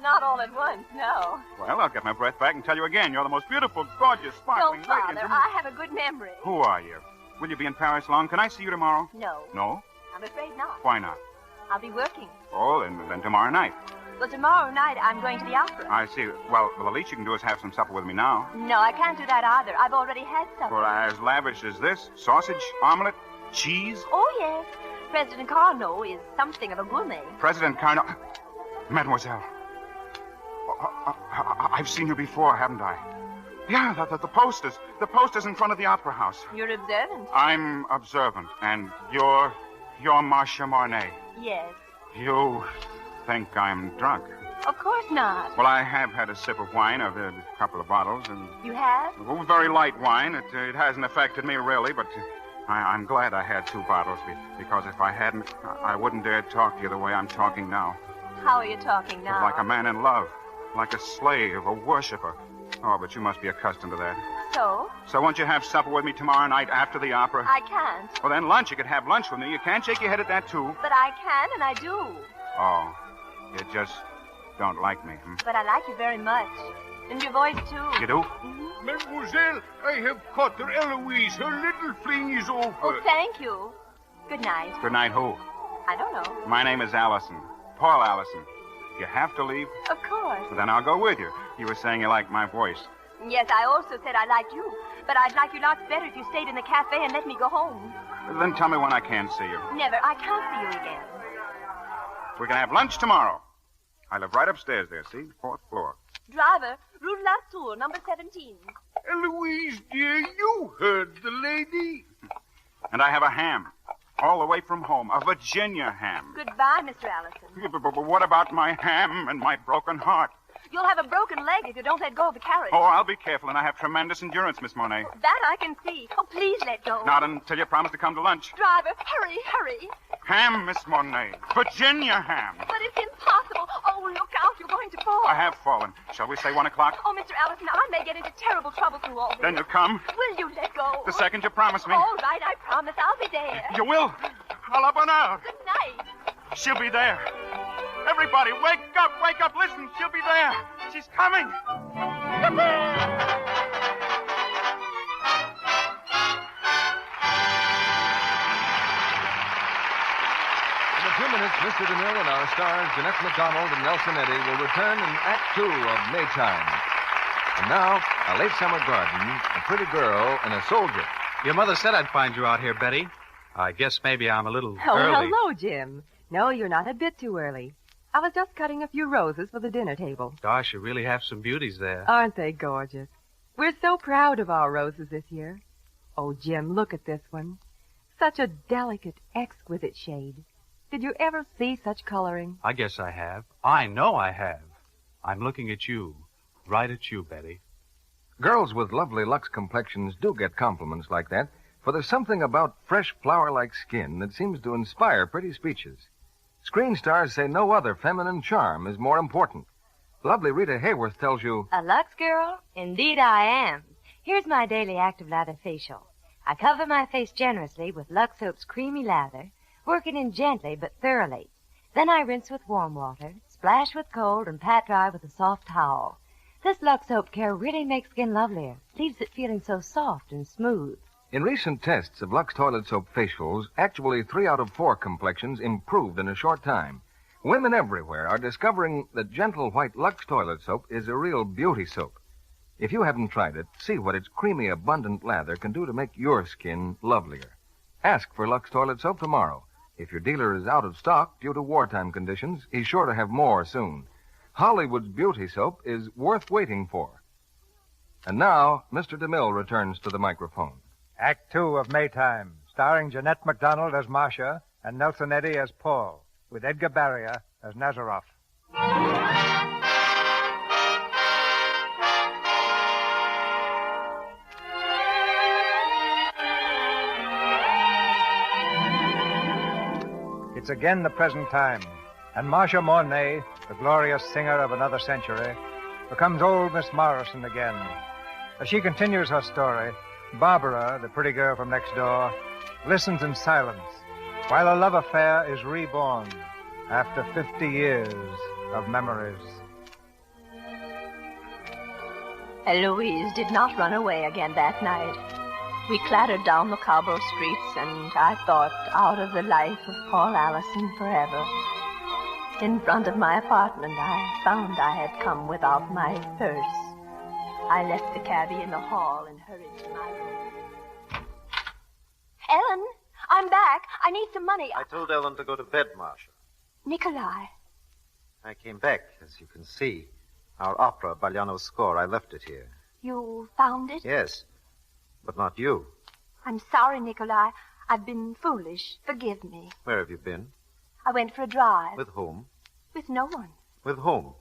Not all at once, no. Well, I'll get my breath back and tell you again. You're the most beautiful, gorgeous, sparkling, Don't bother. radiant... I have a good memory. Who are you? Will you be in Paris long? Can I see you tomorrow? No. No? I'm afraid not. Why not? I'll be working. Oh, then tomorrow night. Well, tomorrow night I'm going to the opera. I see. Well, the least you can do is have some supper with me now. No, I can't do that either. I've already had supper. For as lavish as this, sausage, omelet, cheese. Oh, yes. President Carnot is something of a gourmet. President Carnot. Mademoiselle. I've seen you before, haven't I? Yeah, the posters. The posters in front of the opera house. You're observant. I'm observant. And you're Marcia Marnay. Yes. You think I'm drunk? Of course not. Well, I have had a sip of wine. I've had a couple of bottles, and... You have? Oh, very light wine. It hasn't affected me, really, but I'm glad I had 2 bottles, because if I hadn't, I wouldn't dare talk to you the way I'm talking now. How are you talking now? Like a man in love. Like a slave, a worshiper. Oh, but you must be accustomed to that. So? So won't you have supper with me tomorrow night after the opera? I can't. Well, then lunch. You could have lunch with me. You can't shake your head at that, too. But I can, and I do. Oh, you just don't like me, hmm? But I like you very much. And your voice, too. You do? Mm-hmm. Mademoiselle, I have caught her Eloise. Her little fling is over. Oh, thank you. Good night. Good night, who? I don't know. My name is Allison. Paul Allison. You have to leave? Of course. Well, then I'll go with you. You were saying you liked my voice. Yes, I also said I liked you. But I'd like you lots better if you stayed in the cafe and let me go home. Then tell me when I can see you. Never. I can't see you again. We're going to have lunch tomorrow. I live right upstairs there, see? 4th floor. Driver, Rue de la Tour, number 17. Eloise, dear, you heard the lady. And I have a ham. All the way from home. A Virginia ham. Goodbye, Mr. Allison. But what about my ham and my broken heart? You'll have a broken leg if you don't let go of the carriage. Oh, I'll be careful, and I have tremendous endurance, Miss Monet. That I can see. Oh, please let go. Not until you promise to come to lunch. Driver, hurry, hurry. Ham, Miss Monet. Virginia ham. But it's impossible. Oh, look out. You're going to fall. I have fallen. Shall we say 1 o'clock? Oh, Mr. Allison, I may get into terrible trouble through all this. Then you come. Will you let go? The second you promise me. All right, I promise. I'll be there. You will? I'll up and out. Good night. She'll be there. Everybody, wake up, wake up. Listen, she'll be there. She's coming. In a few minutes, Mr. DeMille and our stars, Jeanette MacDonald and Nelson Eddy, will return in Act 2 of Maytime. And now, a late summer garden, a pretty girl, and a soldier. Your mother said I'd find you out here, Betty. I guess maybe I'm a little early. Hello, Jim. No, you're not a bit too early. I was just cutting a few roses for the dinner table. Gosh, you really have some beauties there. Aren't they gorgeous? We're so proud of our roses this year. Oh, Jim, look at this one. Such a delicate, exquisite shade. Did you ever see such coloring? I guess I have. I know I have. I'm looking at you. Right at you, Betty. Girls with lovely Lux complexions do get compliments like that, for there's something about fresh flower-like skin that seems to inspire pretty speeches. Screen stars say no other feminine charm is more important. Lovely Rita Hayworth tells you... A Lux girl? Indeed I am. Here's my daily active lather facial. I cover my face generously with Lux Soap's creamy lather, working in gently but thoroughly. Then I rinse with warm water, splash with cold, and pat dry with a soft towel. This Lux Soap care really makes skin lovelier, leaves it feeling so soft and smooth. In recent tests of Lux toilet soap facials, actually 3 out of 4 complexions improved in a short time. Women everywhere are discovering that gentle white Lux toilet soap is a real beauty soap. If you haven't tried it, see what its creamy, abundant lather can do to make your skin lovelier. Ask for Lux toilet soap tomorrow. If your dealer is out of stock due to wartime conditions, he's sure to have more soon. Hollywood's beauty soap is worth waiting for. And now, Mr. DeMille returns to the microphone. Act 2 of Maytime, starring Jeanette MacDonald as Marcia and Nelson Eddy as Paul, with Edgar Barrier as Nazaroff. It's again the present time, and Marcia Monet, the glorious singer of another century, becomes old Miss Morrison again. As she continues her story, Barbara, the pretty girl from next door, listens in silence while a love affair is reborn after 50 years of memories. Eloise did not run away again that night. We clattered down the cobble streets, and I thought out of the life of Paul Allison forever. In front of my apartment, I found I had come without my purse. I left the cabbie in the hall and hurried to my room. Ellen, I'm back. I need some money. I told Ellen to go to bed, Marcia. Nikolai. I came back, as you can see. Our opera, Bagliano's score, I left it here. You found it? Yes, but not you. I'm sorry, Nikolai. I've been foolish. Forgive me. Where have you been? I went for a drive. With whom? With no one. With whom?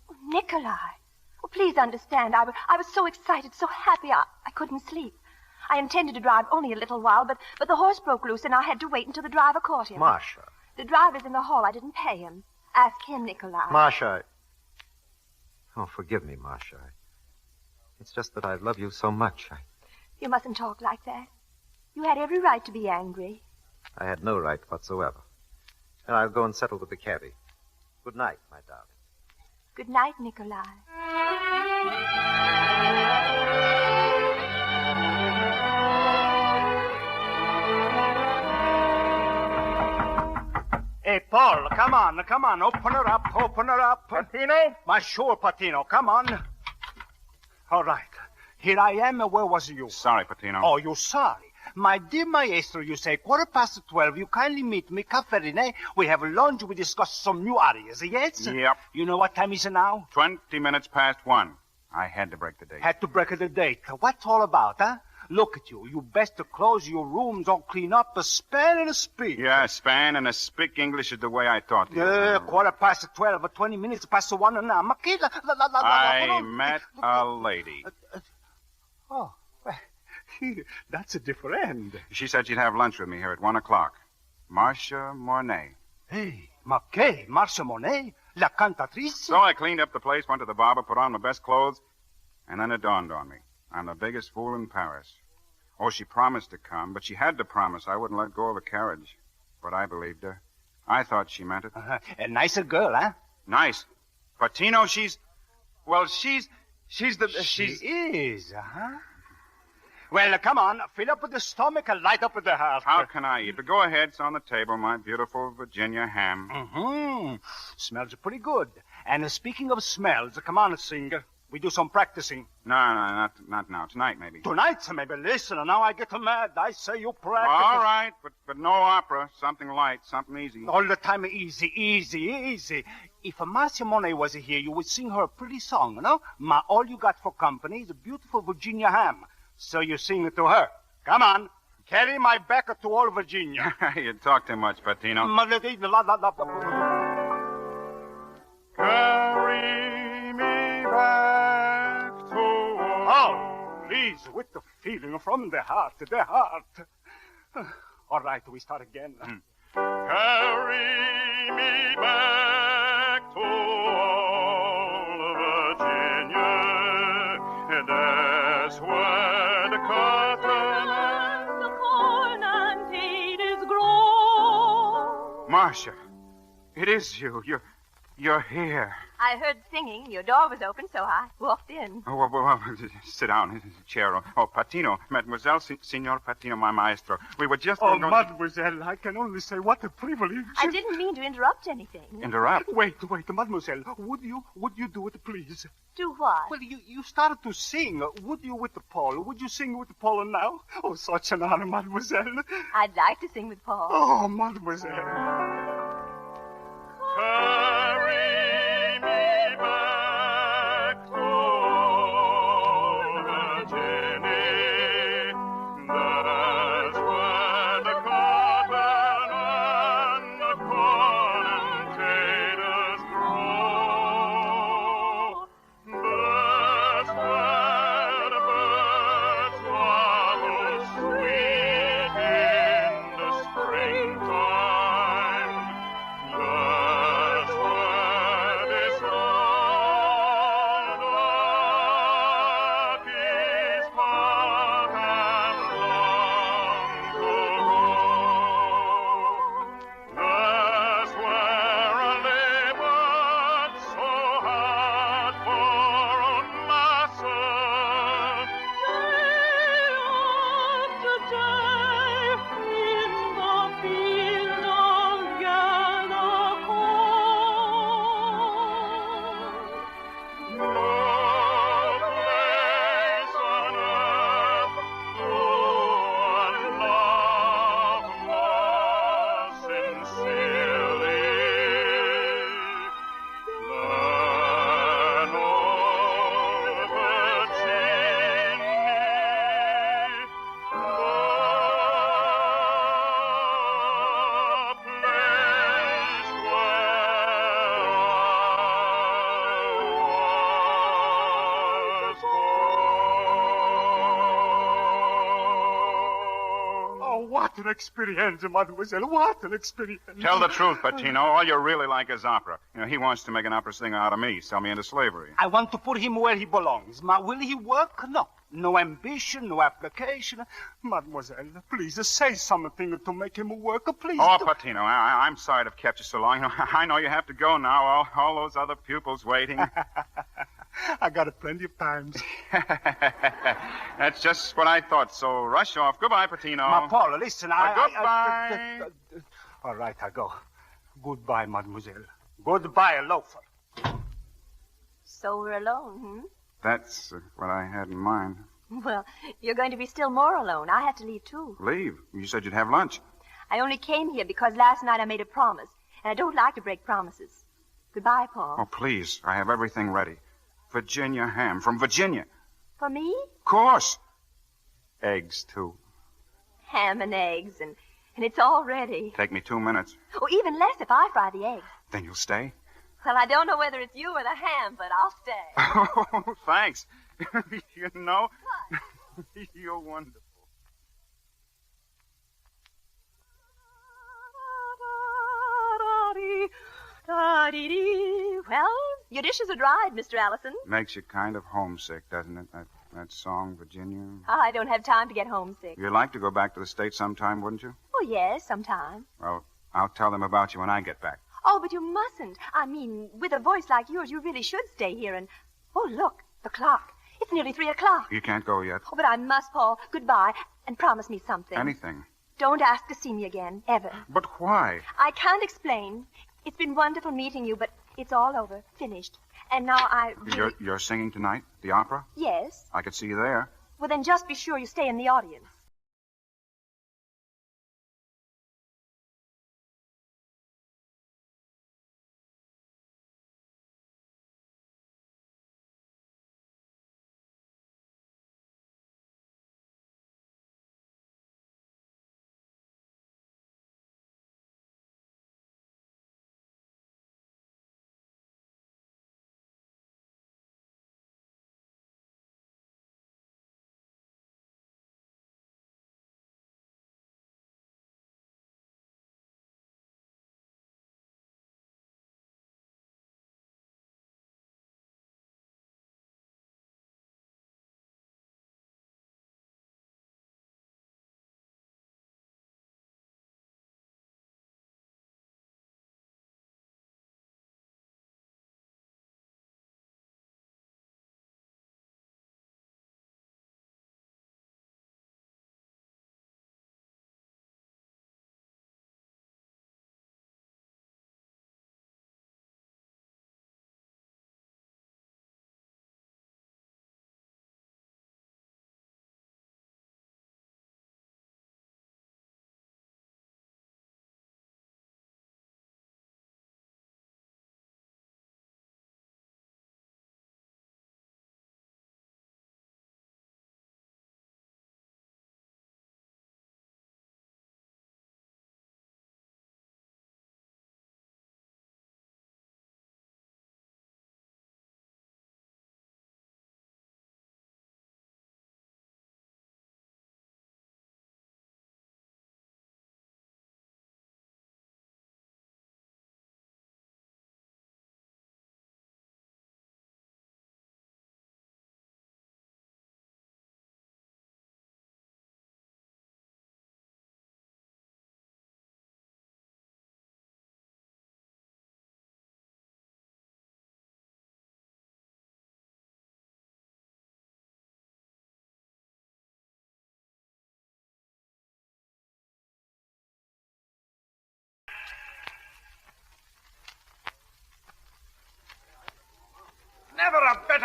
Oh, Nikolai. Oh, please understand. I was so excited, so happy, I couldn't sleep. I intended to drive only a little while, but the horse broke loose, and I had to wait until the driver caught him. Marcia. The driver's in the hall. I didn't pay him. Ask him, Nikolai. Marcia. Oh, forgive me, Marcia. It's just that I love you so much. You mustn't talk like that. You had every right to be angry. I had no right whatsoever. And I'll go and settle with the cabbie. Good night, my darling. Good night, Nikolai. Hey, Paul, come on. Open her up. Patino? My sure, Patino. Come on. All right. Here I am. Where was you? Sorry, Patino. Oh, you're sorry. My dear maestro, you say 12:15. You kindly meet me, Cafferine. We have lunch. We discuss some new arias, yes? Yep. You know what time is it now? 20 minutes past 1. I had to break the date. Had to break the date. What's all about, huh? Look at you. You best to close your rooms, all clean up, a span and a speak. Yeah, a span and a speak English is the way I taught you. 12:15 or 20 minutes past 1 now. I met a lady. Oh, that's a different. She said she'd have lunch with me here at 1 o'clock. Marcia Monet. Hey, Marcia Monet? La cantatrice? So I cleaned up the place, went to the barber, put on my best clothes, and then it dawned on me. I'm the biggest fool in Paris. Oh, she promised to come, but she had to promise I wouldn't let go of a carriage. But I believed her. I thought she meant it. A nicer girl, huh? Nice. Patino, she's the... She is, huh? Well, come on. Fill up with the stomach and light up with the heart. How can I eat? But go ahead. It's on the table, my beautiful Virginia ham. Mm-hmm. Smells pretty good. And speaking of smells, come on, singer. We do some practicing. No, not now. Tonight, maybe. Tonight, maybe. Listen, now I get mad. I say you practice. All right, but no opera. Something light, something easy. All the time easy. If Marcia Monet was here, you would sing her a pretty song, no? All you got for company is a beautiful Virginia ham. So you sing it to her. Come on. Carry my back to all Virginia. You talk too much, Patino. Carry me back to... Oh, please, with the feeling from the heart. All right, we start again. Carry me back to old Virginia. That's where the cotton and the corn and feed is grown. Marcia, it is you. You're here. I heard singing. Your door was open, so I walked in. Oh, well, sit down. Chair. Oh, Patino. Mademoiselle, Signor Patino, my maestro. We were just... Oh, mademoiselle, I can only say what a privilege. I didn't mean to interrupt anything. Interrupt? Wait, mademoiselle. Would you do it, please? Do what? Well, you started to sing. Would you with the Paul? Would you sing with the Paul now? Oh, such an honor, mademoiselle. I'd like to sing with Paul. Oh, mademoiselle. Carry me back to Virginia. That's where the cotton and the corn and potatoes grow. What an experience, mademoiselle. What an experience. Tell the truth, Patino. All you really like is opera. You know, he wants to make an opera singer out of me, sell me into slavery. I want to put him where he belongs. Will he work? No. No ambition, no application. Mademoiselle, please say something to make him work, please. Oh, Patino, I'm sorry to have kept you so long. You know, I know you have to go now. All those other pupils waiting. I got plenty of time. That's just what I thought. So rush off. Goodbye, Patino. Ma Paul, listen, Goodbye. All right, I go. Goodbye, mademoiselle. Goodbye, loafer. So we're alone, hmm? That's what I had in mind. Well, you're going to be still more alone. I have to leave, too. Leave? You said you'd have lunch. I only came here because last night I made a promise, and I don't like to break promises. Goodbye, Paul. Oh, please. I have everything ready. Virginia ham from Virginia. For me? Of course. Eggs, too. Ham and eggs, and it's all ready. Take me 2 minutes. Oh, even less if I fry the eggs. Then you'll stay? Well, I don't know whether it's you or the ham, but I'll stay. Oh, thanks. You know, you're wonderful. Well, your dishes are dried, Mr. Allison. Makes you kind of homesick, doesn't it? That song, Virginia. I don't have time to get homesick. You'd like to go back to the States sometime, wouldn't you? Oh, yes, sometime. Well, I'll tell them about you when I get back. Oh, but you mustn't. I mean, with a voice like yours, you really should stay here and... Oh, look, the clock. It's nearly 3 o'clock. You can't go yet. Oh, but I must, Paul. Goodbye, and promise me something. Anything. Don't ask to see me again, ever. But why? I can't explain. It's been wonderful meeting you, but it's all over. Finished. And now I... Really... You're singing tonight? The opera? Yes. I could see you there. Well, then just be sure you stay in the audience.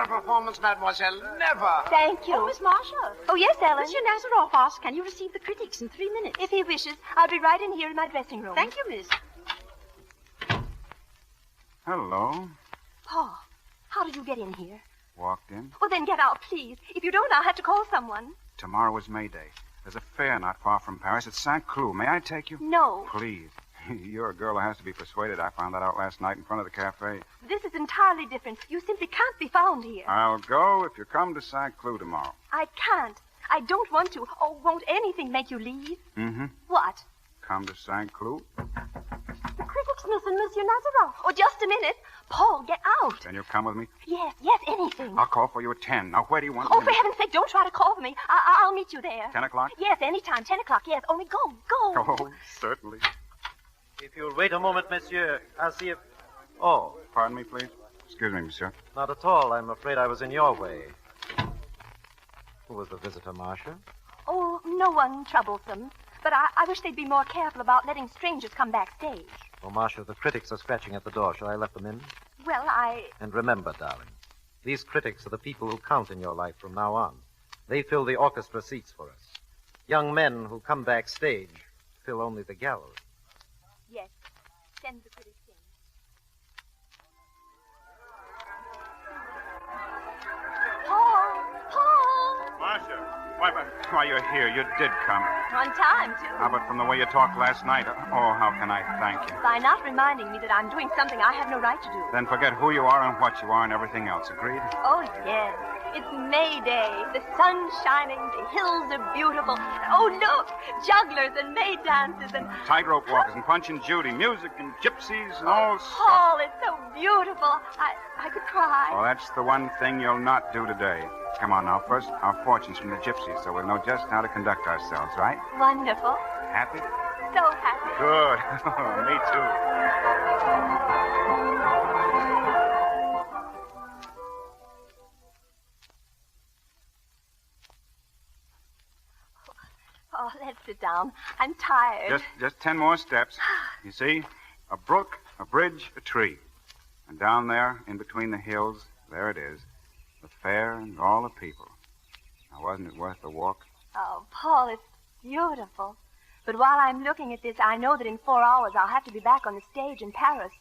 better performance, mademoiselle. Never. Thank you. Oh, Miss Marcia. Oh, yes, Ellen. Monsieur Nazaroff asks, can you receive the critics in 3 minutes? If he wishes, I'll be right in here in my dressing room. Thank you, miss. Hello. Paul, how did you get in here? Walked in. Well, then get out, please. If you don't, I'll have to call someone. Tomorrow is May Day. There's a fair not far from Paris. It's Saint Cloud. May I take you? No. Please. You're a girl who has to be persuaded. I found that out last night in front of the cafe. This is entirely different. You simply can't be found here. I'll go if you come to Saint Cloud tomorrow. I can't. I don't want to. Oh, won't anything make you leave? Mm-hmm. What? Come to Saint Cloud. The critics missing Monsieur Nazaroff. Oh, just a minute. Paul, get out. Then you'll come with me? Yes, anything. I'll call for you at 10. Now, where do you want Oh, me? for heaven's sake, don't try to call for me. I'll meet you there. 10 o'clock? Yes, anytime. 10 o'clock, yes. Only go. Oh, certainly. If you'll wait a moment, monsieur, I'll see if... Oh. Pardon me, please? Excuse me, monsieur. Not at all. I'm afraid I was in your way. Who was the visitor, Marcia? Oh, no one troublesome. But I wish they'd be more careful about letting strangers come backstage. Oh, Marcia, the critics are scratching at the door. Shall I let them in? Well, And remember, darling, these critics are the people who count in your life from now on. They fill the orchestra seats for us. Young men who come backstage fill only the gallery. Yes. Send the critics in. Paul! Marcia, why you're here. You did come. On time, too. But from the way you talked last night, oh, how can I thank you? By not reminding me that I'm doing something I have no right to do. Then forget who you are and what you are and everything else. Agreed? Oh, yes. It's May Day. The sun's shining. The hills are beautiful. Oh, look. Jugglers and May dances and... Tightrope walkers and Punch and Judy. Music and gypsies and all stuff. Paul, it's so beautiful. I could cry. Well, that's the one thing you'll not do today. Come on now. First, our fortunes from the gypsies, so we'll know just how to conduct ourselves, right? Wonderful. Happy? So happy. Good. Me too. Oh, let's sit down. I'm tired. Just 10 more steps. You see? A brook, a bridge, a tree. And down there, in between the hills, there it is. The fair and all the people. Now, wasn't it worth the walk? Oh, Paul, it's beautiful. But while I'm looking at this, I know that in 4 hours I'll have to be back on the stage in Paris.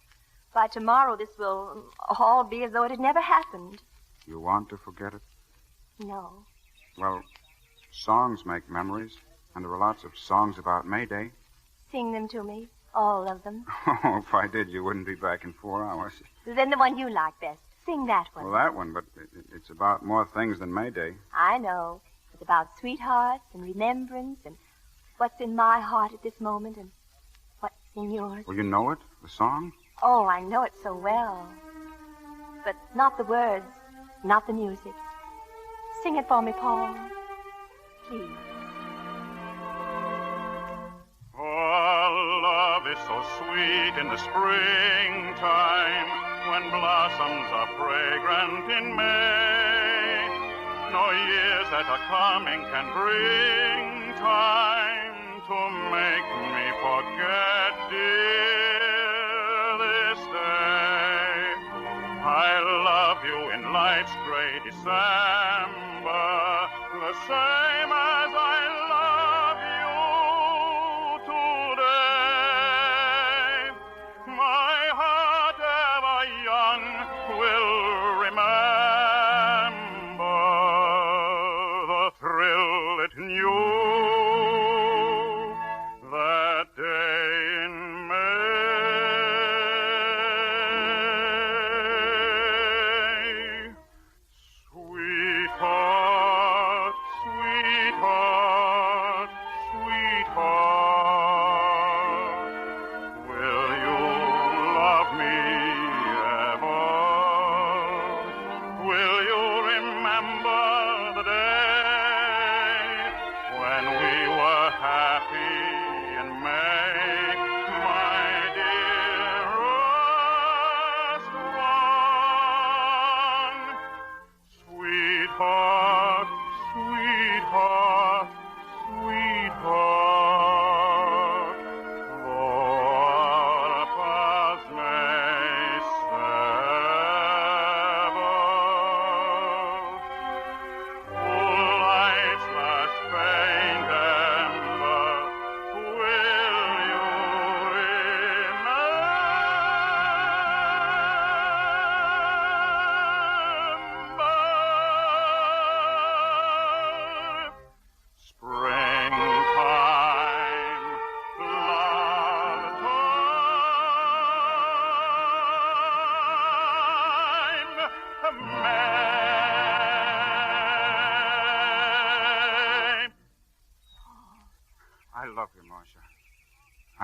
By tomorrow, this will all be as though it had never happened. You want to forget it? No. Well, songs make memories. And there are lots of songs about May Day. Sing them to me. All of them. Oh, if I did, you wouldn't be back in 4 hours. Then the one you like best. Sing that one. Well, that one, but it's about more things than May Day. I know. It's about sweethearts and remembrance and what's in my heart at this moment and what's in yours. Well, you know it, the song? Oh, I know it so well. But not the words, not the music. Sing it for me, Paul. Please. Oh, love is so sweet in the springtime when blossoms are fragrant in May. No years that are coming can bring time to make me forget, dear, this day. I love you in life's gray December, the same as I love you today. My heart ever young will remember the thrill it knew. There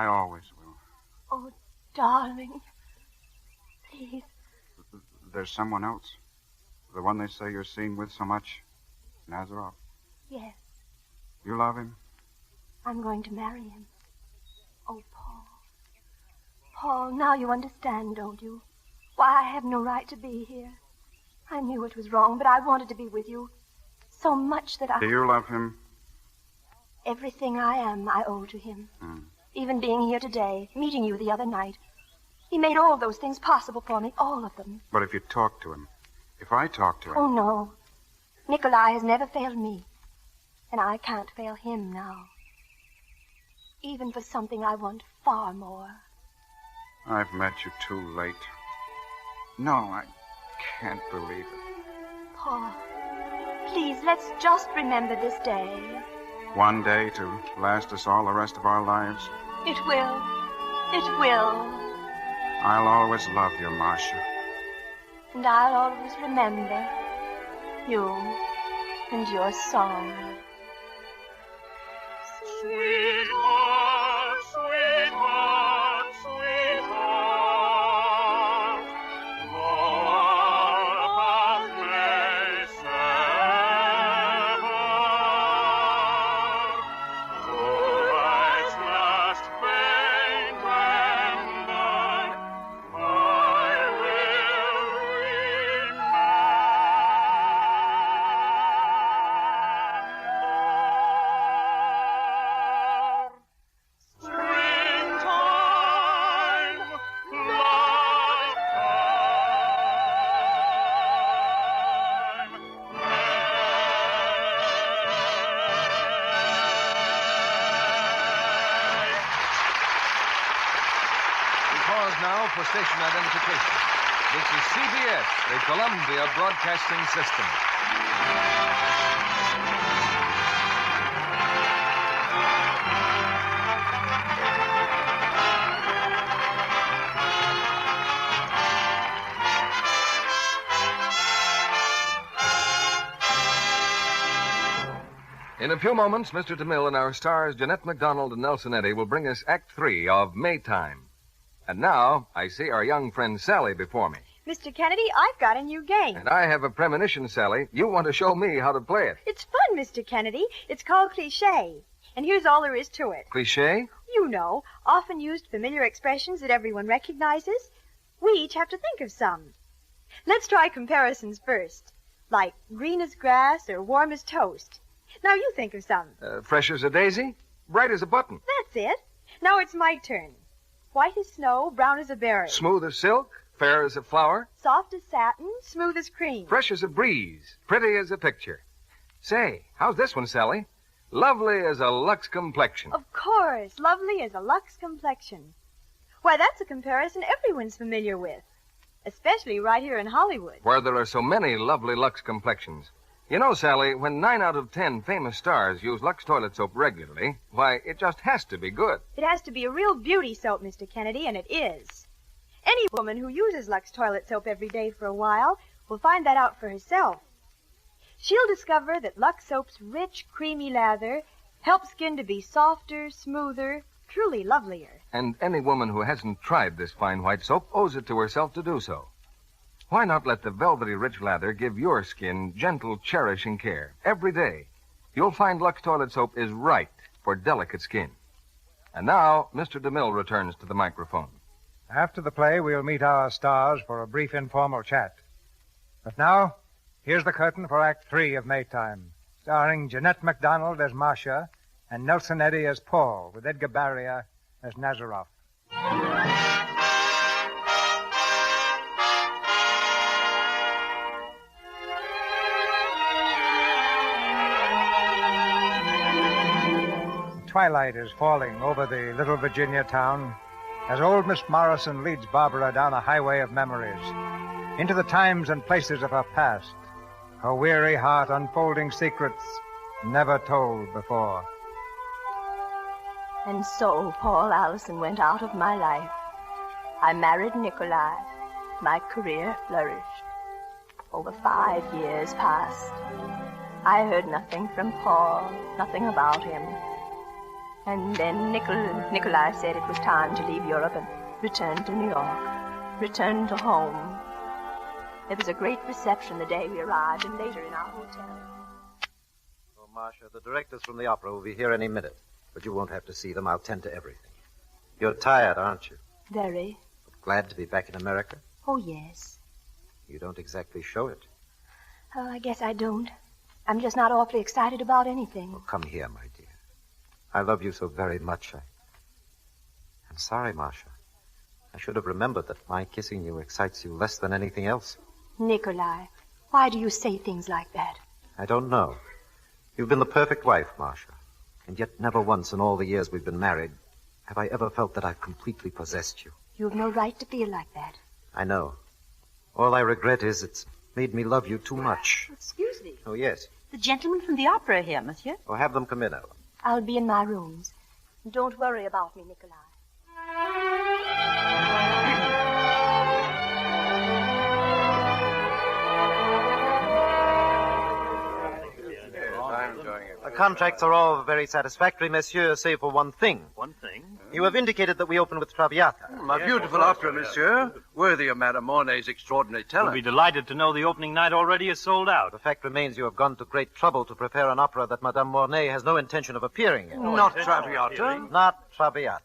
always will. Oh, darling. Please. There's someone else. The one they say you're seen with so much. Nazareth. Yes, You love him? I'm going to marry him. Oh, Paul. Paul, now you understand, don't you? Why I have no right to be here. I knew it was wrong, but I wanted to be with you so much that I... Do you love him? Everything I am, I owe to him. Hmm. Even being here today, meeting you the other night. He made all those things possible for me, all of them. But if you talk to him, if I talk to him... Oh, no. Nikolai has never failed me, and I can't fail him now. Even for something I want far more. I've met you too late. No, I can't believe it. Paul, please, let's just remember this day. One day to last us all the rest of our lives. It will. It will. I'll always love you, Marcia. And I'll always remember you and your song. Sweetheart, sweetheart, sweetheart, though our paths may sever, though life's last faint and die, I will springtime, love We pause now for station identification. This is CBS, the Columbia Broadcasting System. In a few moments, Mr. DeMille and our stars, Jeanette MacDonald and Nelson Eddy, will bring us Act 3 of Maytime. And now, I see our young friend Sally before me. Mr. Kennedy, I've got a new game. And I have a premonition, Sally. You want to show me how to play it. It's fun, Mr. Kennedy. It's called cliché. And here's all there is to it. Cliché? You know, often used familiar expressions that everyone recognizes. We each have to think of some. Let's try comparisons first. Like green as grass or warm as toast. Now you think of some. Fresh as a daisy? Bright as a button? That's it. Now it's my turn. White as snow, brown as a berry. Smooth as silk? Fair as a flower? Soft as satin, smooth as cream. Fresh as a breeze? Pretty as a picture? Say, how's this one, Sally? Lovely as a Lux complexion. Of course, lovely as a Lux complexion. Why, that's a comparison everyone's familiar with. Especially right here in Hollywood. Where there are so many lovely Lux complexions. You know, Sally, when 9 out of 10 famous stars use Lux toilet soap regularly, why, it just has to be good. It has to be a real beauty soap, Mr. Kennedy, and it is. Any woman who uses Lux toilet soap every day for a while will find that out for herself. She'll discover that Lux soap's rich, creamy lather helps skin to be softer, smoother, truly lovelier. And any woman who hasn't tried this fine white soap owes it to herself to do so. Why not let the velvety rich lather give your skin gentle, cherishing care every day? You'll find Lux toilet soap is right for delicate skin. And now, Mr. DeMille returns to the microphone. After the play, we'll meet our stars for a brief informal chat. But now, here's the curtain for Act 3 of Maytime, starring Jeanette MacDonald as Marcia and Nelson Eddy as Paul, with Edgar Barrier as Nazareth. Twilight is falling over the little Virginia town as old Miss Morrison leads Barbara down a highway of memories into the times and places of her past, her weary heart unfolding secrets never told before. And so Paul Allison went out of my life. I married Nikolai. My career flourished. Over 5 years passed. I heard nothing from Paul, nothing about him. And then Nikolai said it was time to leave Europe and return to New York, return to home. There was a great reception the day we arrived and later in our hotel. Oh, Marcia, the directors from the opera will be here any minute, but you won't have to see them. I'll tend to everything. You're tired, aren't you? Very. Glad to be back in America? Oh, yes. You don't exactly show it. Oh, I guess I don't. I'm just not awfully excited about anything. Oh, come here, my dear. I love you so very much. I'm sorry, Marcia. I should have remembered that my kissing you excites you less than anything else. Nikolai, why do you say things like that? I don't know. You've been the perfect wife, Marcia. And yet never once in all the years we've been married have I ever felt that I've completely possessed you. You've no right to feel like that. I know. All I regret is it's made me love you too much. Excuse me. Oh, yes. The gentleman from the opera here, monsieur. Oh, have them come in, Ellen. I'll be in my rooms. Don't worry about me, Nikolai. The contracts are all very satisfactory, monsieur, save for one thing. One thing? You have indicated that we open with Traviata. A beautiful opera, monsieur. Worthy of Madame Mornay's extraordinary talent. We'll be delighted to know the opening night already is sold out. The fact remains you have gone to great trouble to prepare an opera that Madame Mornay has no intention of appearing in. Not Traviata. Not Traviata.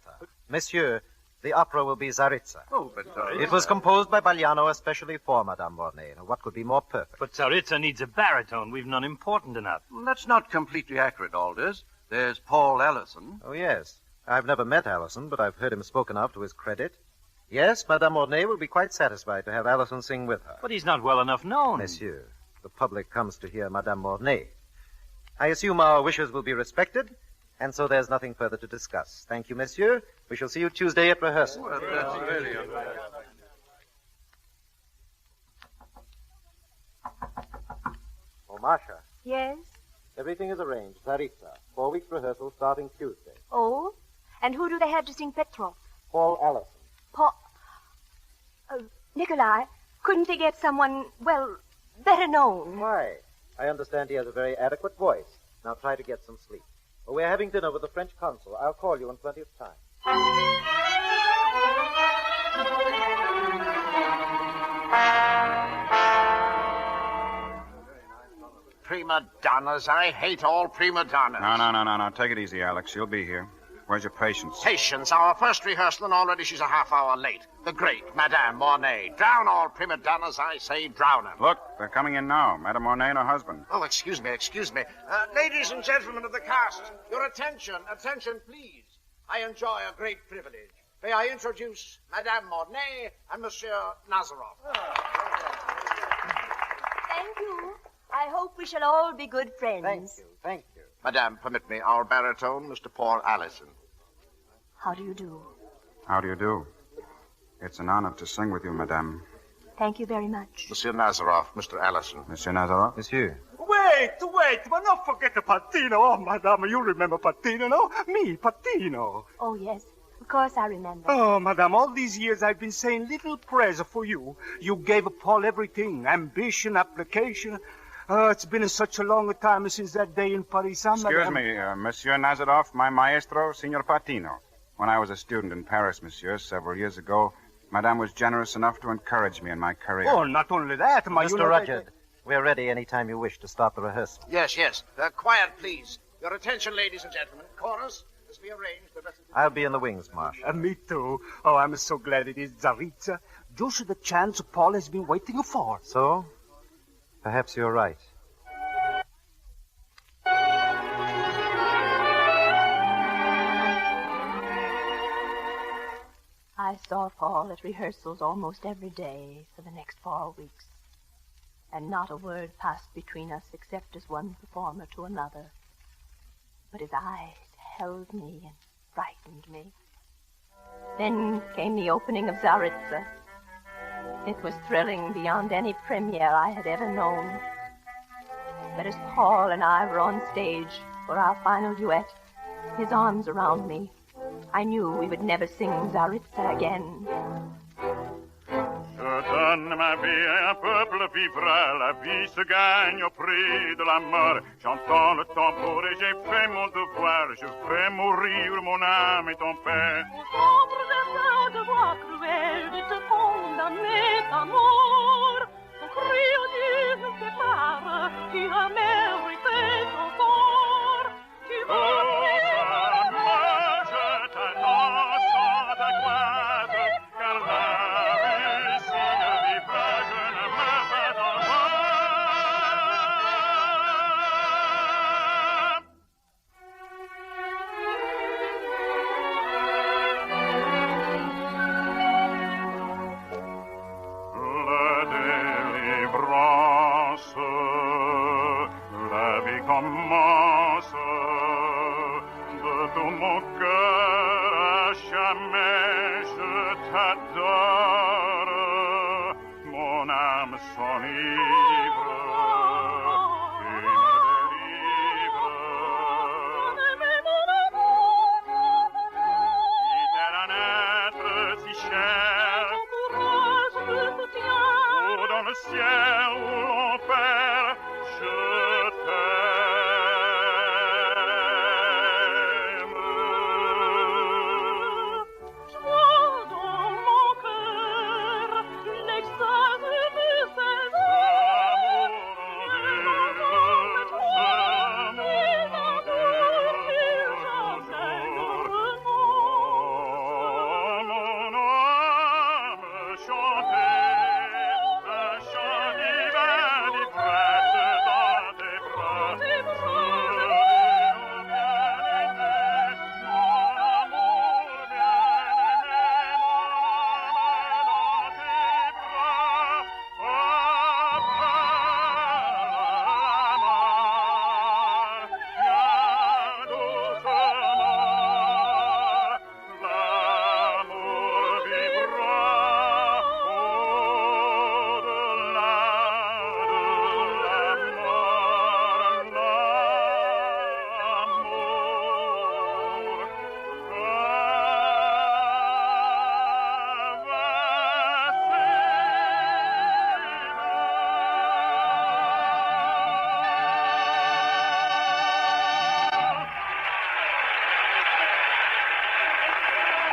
Monsieur, the opera will be Tsaritsa. Oh, but It was composed by Bagliano especially for Madame Mornay. Now, what could be more perfect? But Tsaritsa needs a baritone. We've none important enough. That's not completely accurate, Aldous. There's Paul Allison. Oh, yes. I've never met Allison, but I've heard him spoken of to his credit. Yes, Madame Mornay will be quite satisfied to have Allison sing with her. But he's not well enough known. Monsieur, the public comes to hear Madame Mornay. I assume our wishes will be respected, and so there's nothing further to discuss. Thank you, monsieur. We shall see you Tuesday at rehearsal. Well, that's very Oh, Marcia, Yes? everything is arranged. Tsaritsa. 4 weeks rehearsal starting Tuesday. Oh? And who do they have to sing Petrov? Paul Allison. Paul... Nikolai, couldn't they get someone, well, better known? Why? I understand he has a very adequate voice. Now try to get some sleep. Oh, we're having dinner with the French consul. I'll call you in plenty of time. Prima donnas. I hate all prima donnas. No. Take it easy, Alex. You'll be here. Where's your patience? Patience. Our first rehearsal, and already she's a half hour late. The great Madame Mornay. Drown all prima donnas, I say, drown them. Look, they're coming in now. Madame Mornay and her husband. Oh, excuse me. Ladies and gentlemen of the cast, your attention, please. I enjoy a great privilege. May I introduce Madame Mornay and Monsieur Nazarov. Thank you. I hope we shall all be good friends. Thank you. Madame, permit me, our baritone, Mr. Paul Allison. How do you do? How do you do? It's an honor to sing with you, Madame. Thank you very much. Monsieur Nazarov, Mr. Allison. Monsieur Nazarov? Monsieur. Wait, but don't forget the Patino. Oh, Madame, you remember Patino, no? Me, Patino. Oh, yes. Of course I remember. Oh, Madame, all these years I've been saying little prayers for you. You gave Paul everything. Ambition, application. It's been such a long time since that day in Paris. Excuse me, Monsieur Nazarov, my maestro, Signor Patino. When I was a student in Paris, monsieur, several years ago, Madame was generous enough to encourage me in my career. Oh, not only that, Mr. Rudyard, we're ready any time you wish to start the rehearsal. Yes. Quiet, please. Your attention, ladies and gentlemen. Chorus, as we arranged. I'll be in the wings, Marshal. Me too. Oh, I'm so glad it is Tsaritsa. Just the chance Paul has been waiting for. So? Perhaps you're right. I saw Paul at rehearsals almost every day for the next 4 weeks. And not a word passed between us except as one performer to another. But his eyes held me and frightened me. Then came the opening of Tsaritsa. It was thrilling beyond any premiere I had ever known. But as Paul and I were on stage for our final duet, his arms around me, I knew we would never sing Tsaritsa again. donne ma vie, un peuple vivra, la vie se gagne au prix de la mort. J'entends le tambour et j'ai fait mon devoir, je fais mourir mon âme et ton père. Au centre de cette voix cruelle de te condamner à mort, ton cri au Dieu nous sépare, tu as mérité ton sort, tu vas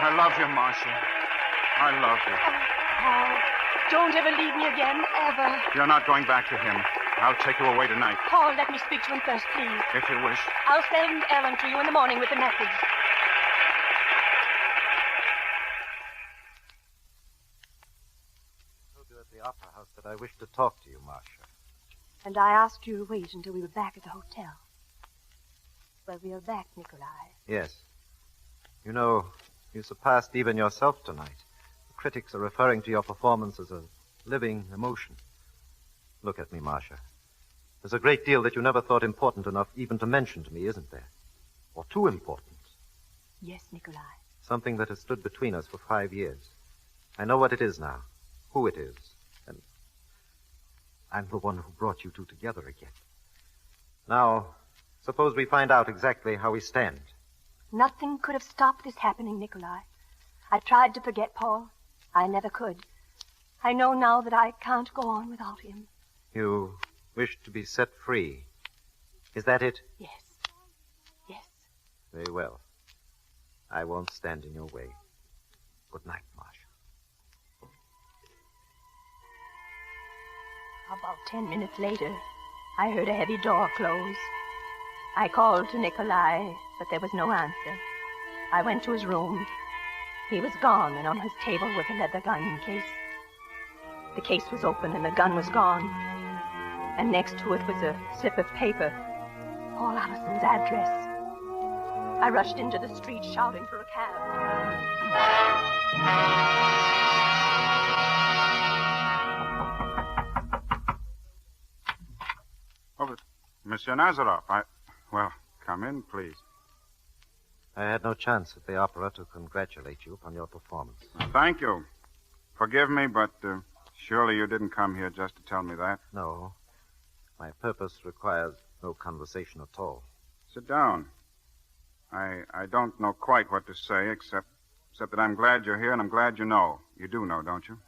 I love you, Marcia. I love you. Paul, don't ever leave me again, ever. You're not going back to him. I'll take you away tonight. Paul, let me speak to him first, please. If you wish. I'll send Ellen to you in the morning with the message. I told you at the opera house that I wished to talk to you, Marcia. And I asked you to wait until we were back at the hotel. Well, we are back, Nikolai. Yes. You know, you surpassed even yourself tonight. The critics are referring to your performance as a living emotion. Look at me, Marcia. There's a great deal that you never thought important enough even to mention to me, isn't there? Or too important. Yes, Nikolai. Something that has stood between us for 5 years. I know what it is now, who it is, and I'm the one who brought you two together again. Now, suppose we find out exactly how we stand. Nothing could have stopped this happening, Nikolai. I tried to forget Paul. I never could. I know now that I can't go on without him. You wish to be set free. Is that it? Yes. Yes. Very well. I won't stand in your way. Good night, Marcia. About 10 minutes later, I heard a heavy door close. I called to Nikolai, but there was no answer. I went to his room. He was gone, and on his table was a leather gun case. The case was open, and the gun was gone. And next to it was a slip of paper, Paul Allison's address. I rushed into the street shouting for a cab. Oh, but Monsieur Nazaroff, well, come in, please. I had no chance at the opera to congratulate you upon your performance. Thank you. Forgive me, but surely you didn't come here just to tell me that. No. My purpose requires no conversation at all. Sit down. I don't know quite what to say, except that I'm glad you're here, and I'm glad you know. You do know, don't you?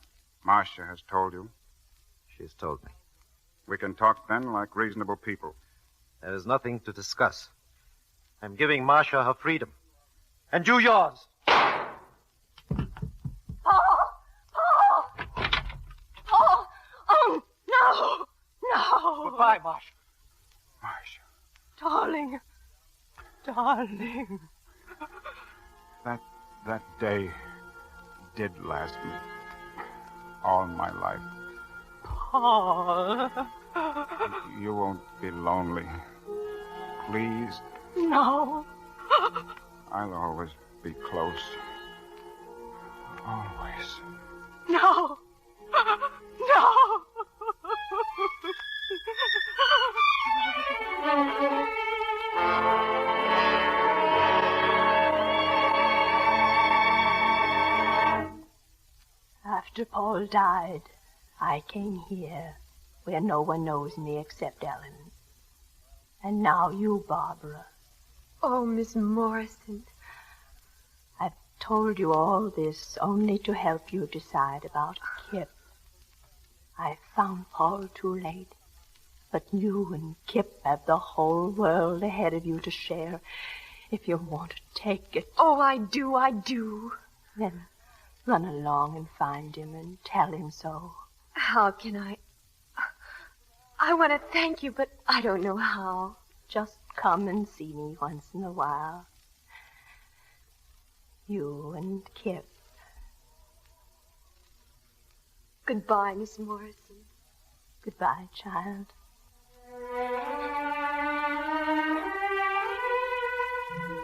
Marcia has told you? She has told me. We can talk then like reasonable people. There is nothing to discuss. I'm giving Marcia her freedom. And you yours. Paul! Oh, no! No! Goodbye, Marcia. Marcia. Darling. Darling. That day did last me all my life. Paul. You won't be lonely. Please. No. I'll always be close. Always. No. No. After Paul died, I came here where no one knows me except Ellen. And now you, Barbara. Oh, Miss Morrison. I've told you all this only to help you decide about Kip. I found Paul too late, but you and Kip have the whole world ahead of you to share if you want to take it. Oh, I do. Then run along and find him and tell him so. How can I? I want to thank you, but I don't know how. Just come and see me once in a while. You and Kip. Goodbye, Miss Morrison. Goodbye, child.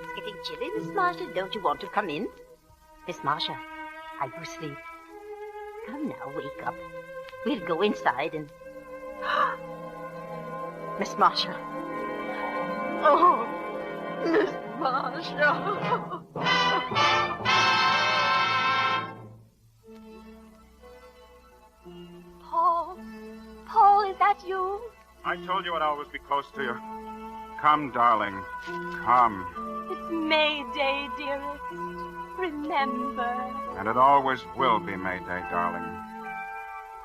It's getting chilly, Miss Marcia. Don't you want to come in? Miss Marcia, are you asleep? Come now, wake up. We'll go inside and... Miss Marcia. Oh, Miss Marcia. Paul, is that you? I told you I'd always be close to you. Come, darling. Come. It's May Day, dearest. Remember. And it always will be May Day, darling.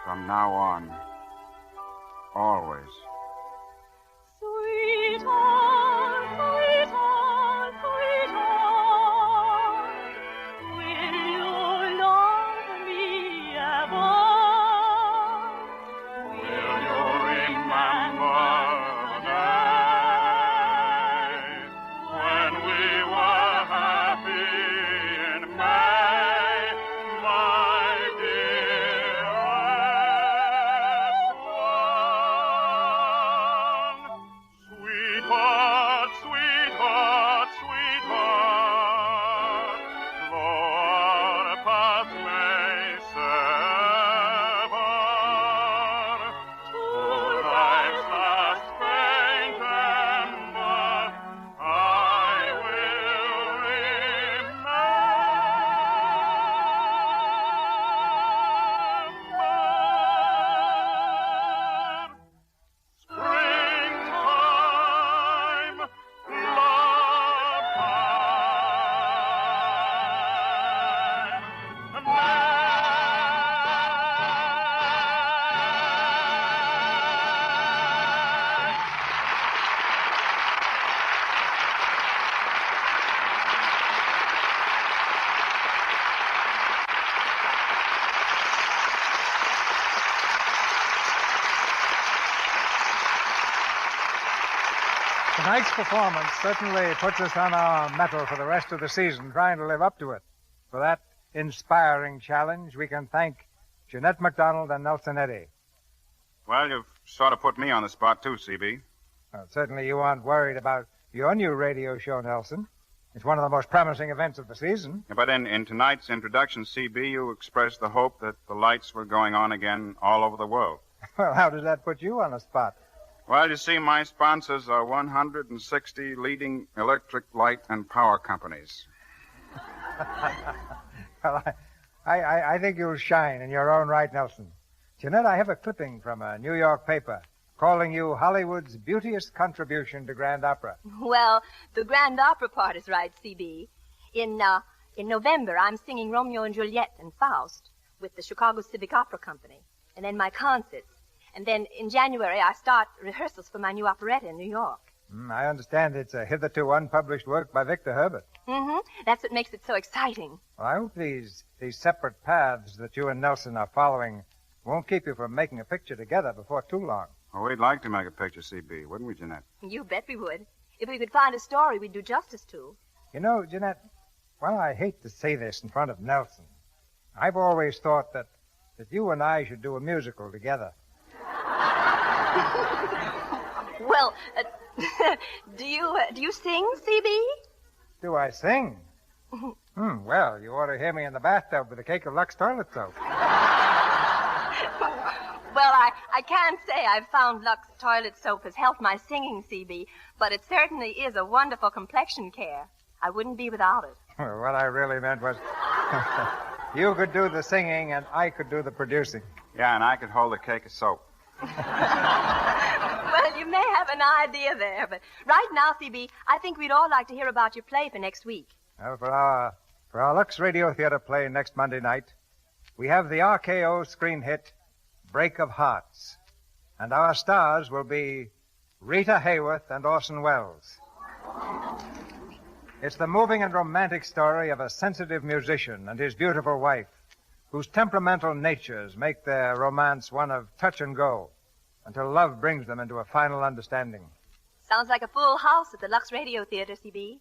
From now on. Always. Sweetheart, sweetheart, sweetheart, will you love me ever? Will you remember the day when we were happy in May, my dearest one? Sweetheart, sweetheart, sweetheart, though our paths may sever, to life's last faint ember, I will remember. Springtime, love time, Tonight's performance certainly puts us on our mettle for the rest of the season, trying to live up to it. For that inspiring challenge, we can thank Jeanette MacDonald and Nelson Eddy. Well, you've sort of put me on the spot, too, CB. Well, certainly you aren't worried about your new radio show, Nelson. It's one of the most promising events of the season. But in tonight's introduction, CB, you expressed the hope that the lights were going on again all over the world. Well, how does that put you on the spot? Well, you see, my sponsors are 160 leading electric light and power companies. Well, I think you'll shine in your own right, Nelson. Jeanette, I have a clipping from a New York paper calling you Hollywood's beauteous contribution to Grand Opera. Well, the Grand Opera part is right, CB. In November, I'm singing Romeo and Juliet and Faust with the Chicago Civic Opera Company, and then my concerts. And then in January, I start rehearsals for my new operetta in New York. I understand it's a hitherto unpublished work by Victor Herbert. Mm-hmm. That's what makes it so exciting. Well, I hope these separate paths that you and Nelson are following won't keep you from making a picture together before too long. Well, we'd like to make a picture, CB, wouldn't we, Jeanette? You bet we would. If we could find a story we'd do justice to. You know, Jeanette, well, I hate to say this in front of Nelson. I've always thought that you and I should do a musical together. Well, do you sing, CB? Do I sing? Well, you ought to hear me in the bathtub with a cake of Lux toilet soap. Well, I can't say I've found Lux toilet soap has helped my singing, CB, but it certainly is a wonderful complexion care. I wouldn't be without it. Well, what I really meant was you could do the singing and I could do the producing. Yeah, and I could hold a cake of soap. Well, you may have an idea there, but right now, CB, I think we'd all like to hear about your play for next week. Well, for our Lux Radio Theater play next Monday night, we have the RKO screen hit, Break of Hearts. And our stars will be Rita Hayworth and Orson Welles. It's the moving and romantic story of a sensitive musician and his beautiful wife, whose temperamental natures make their romance one of touch and go until love brings them into a final understanding. Sounds like a full house at the Lux Radio Theater, CB.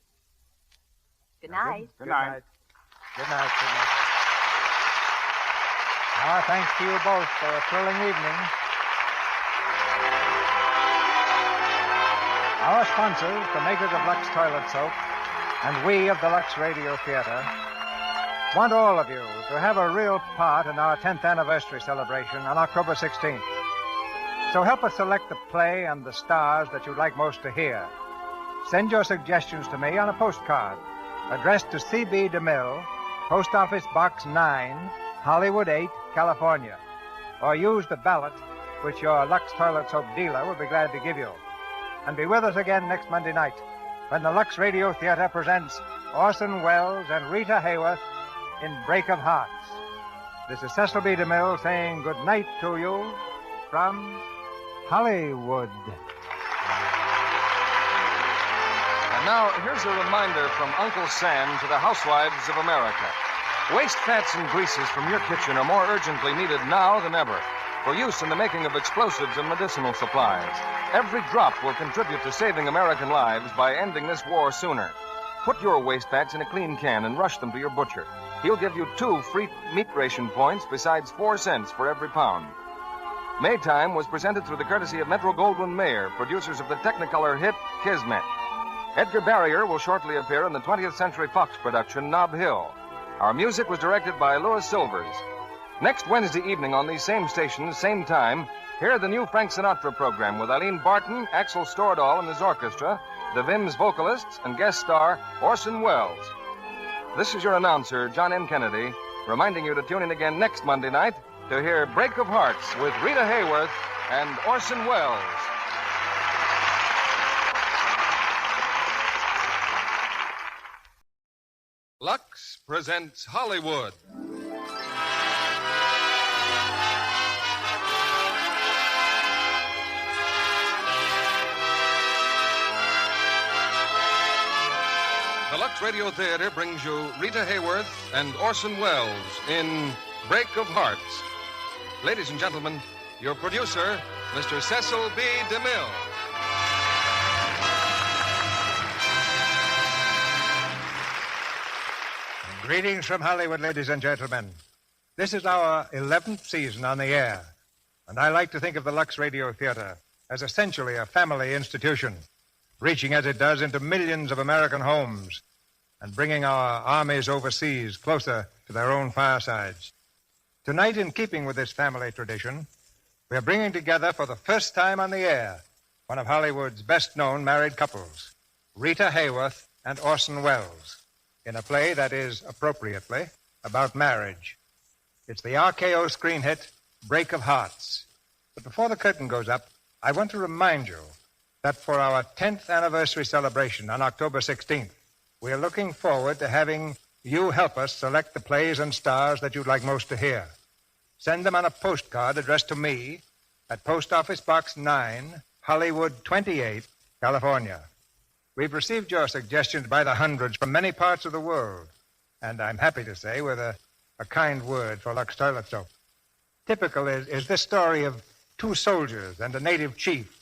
Good night. Good night. Good night. Good night. Our thanks to you both for a thrilling evening. Our sponsors, the makers of Lux Toilet Soap, and we of the Lux Radio Theater, want all of you to have a real part in our 10th anniversary celebration on October 16th. So help us select the play and the stars that you'd like most to hear. Send your suggestions to me on a postcard addressed to C.B. DeMille, Post Office Box 9, Hollywood 8, California. Or use the ballot which your Lux Toilet Soap dealer will be glad to give you. And be with us again next Monday night when the Lux Radio Theater presents Orson Welles and Rita Hayworth in Break of Hearts. This is Cecil B. DeMille saying good night to you from Hollywood. And now, here's a reminder from Uncle Sam to the housewives of America. Waste fats and greases from your kitchen are more urgently needed now than ever for use in the making of explosives and medicinal supplies. Every drop will contribute to saving American lives by ending this war sooner. Put your waste fats in a clean can and rush them to your butcher. He'll give you 2 free meat ration points besides 4 cents for every pound. Maytime was presented through the courtesy of Metro-Goldwyn-Mayer, producers of the Technicolor hit Kismet. Edgar Barrier will shortly appear in the 20th Century Fox production Nob Hill. Our music was directed by Louis Silvers. Next Wednesday evening on these same stations, same time, hear the new Frank Sinatra program with Eileen Barton, Axel Stordahl and his orchestra, the Vims vocalists, and guest star Orson Welles. This is your announcer, John M. Kennedy, reminding you to tune in again next Monday night to hear Break of Hearts with Rita Hayworth and Orson Welles. Lux presents Hollywood. The Lux Radio Theater brings you Rita Hayworth and Orson Welles in Break of Hearts. Ladies and gentlemen, your producer, Mr. Cecil B. DeMille. Greetings from Hollywood, ladies and gentlemen. This is our 11th season on the air, and I like to think of the Lux Radio Theater as essentially a family institution, reaching as it does into millions of American homes and bringing our armies overseas closer to their own firesides. Tonight, in keeping with this family tradition, we are bringing together for the first time on the air one of Hollywood's best-known married couples, Rita Hayworth and Orson Welles, in a play that is, appropriately, about marriage. It's the RKO screen hit, Break of Hearts. But before the curtain goes up, I want to remind you that for our 10th anniversary celebration on October 16th, we are looking forward to having you help us select the plays and stars that you'd like most to hear. send them on a postcard addressed to me at Post Office Box 9, Hollywood 28, California. We've received your suggestions by the hundreds from many parts of the world, and I'm happy to say with a kind word for Lux Toilet Soap. Typical is this story of two soldiers and a native chief.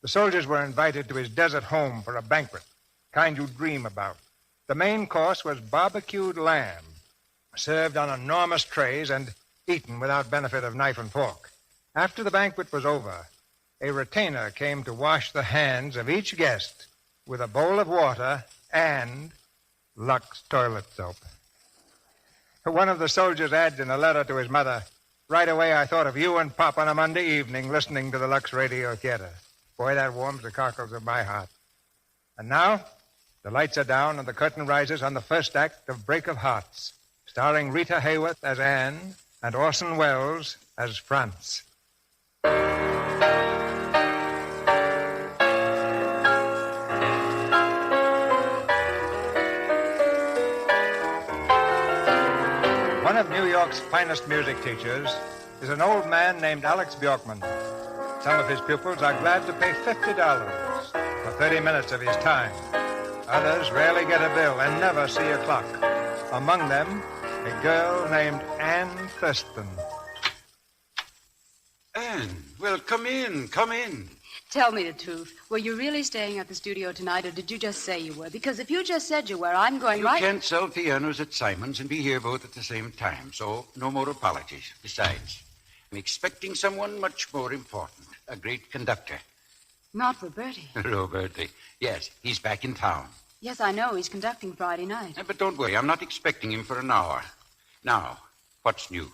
The soldiers were invited to his desert home for a banquet, kind you dream about. The main course was barbecued lamb, served on enormous trays and eaten without benefit of knife and fork. After the banquet was over, a retainer came to wash the hands of each guest with a bowl of water and Lux toilet soap. One of the soldiers adds in a letter to his mother, "Right away I thought of you and Pop on a Monday evening listening to the Lux Radio Theater. Boy, that warms the cockles of my heart." And now, the lights are down and the curtain rises on the first act of Break of Hearts, starring Rita Hayworth as Anne and Orson Welles as Franz. One of New York's finest music teachers is an old man named Alex Bjorkman. Some of his pupils are glad to pay $50 for 30 minutes of his time. Others rarely get a bill and never see a clock. Among them, a girl named Anne Thurston. Anne, well, come in, come in. Tell me the truth. Were you really staying at the studio tonight, or did you just say you were? Because if you just said you were, I'm going You right... can't sell pianos at Simon's and be here both at the same time, so no more apologies. Besides, I'm expecting someone much more important, a great conductor. Not for Bertie. Hello, Bertie. Yes, he's back in town. Yes, I know. He's conducting Friday night. But don't worry, I'm not expecting him for an hour. Now, what's new?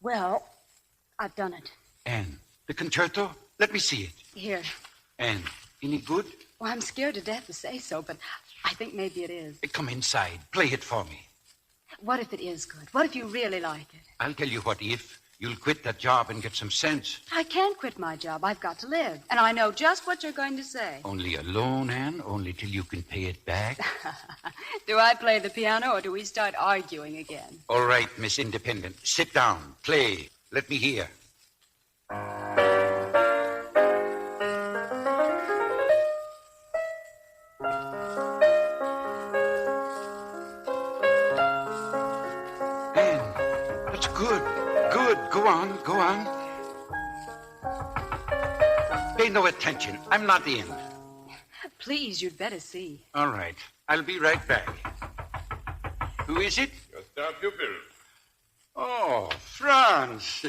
Well, I've done it. Anne, the concerto? Let me see it. Here. Anne, any good? Well, I'm scared to death to say so, but I think maybe it is. Come inside. Play it for me. What if it is good? What if you really like it? I'll tell you what if. You'll quit that job and get some sense. I can't quit my job. I've got to live. And I know just what you're going to say. Only a loan, Anne? Only till you can pay it back? Do I play the piano or do we start arguing again? All right, Miss Independent. Sit down. Play. Let me hear. Go on, go on. Pay no attention. I'm not in. Please, you'd better see. All right. I'll be right back. Who is it? Your star pupil. Oh, Franz.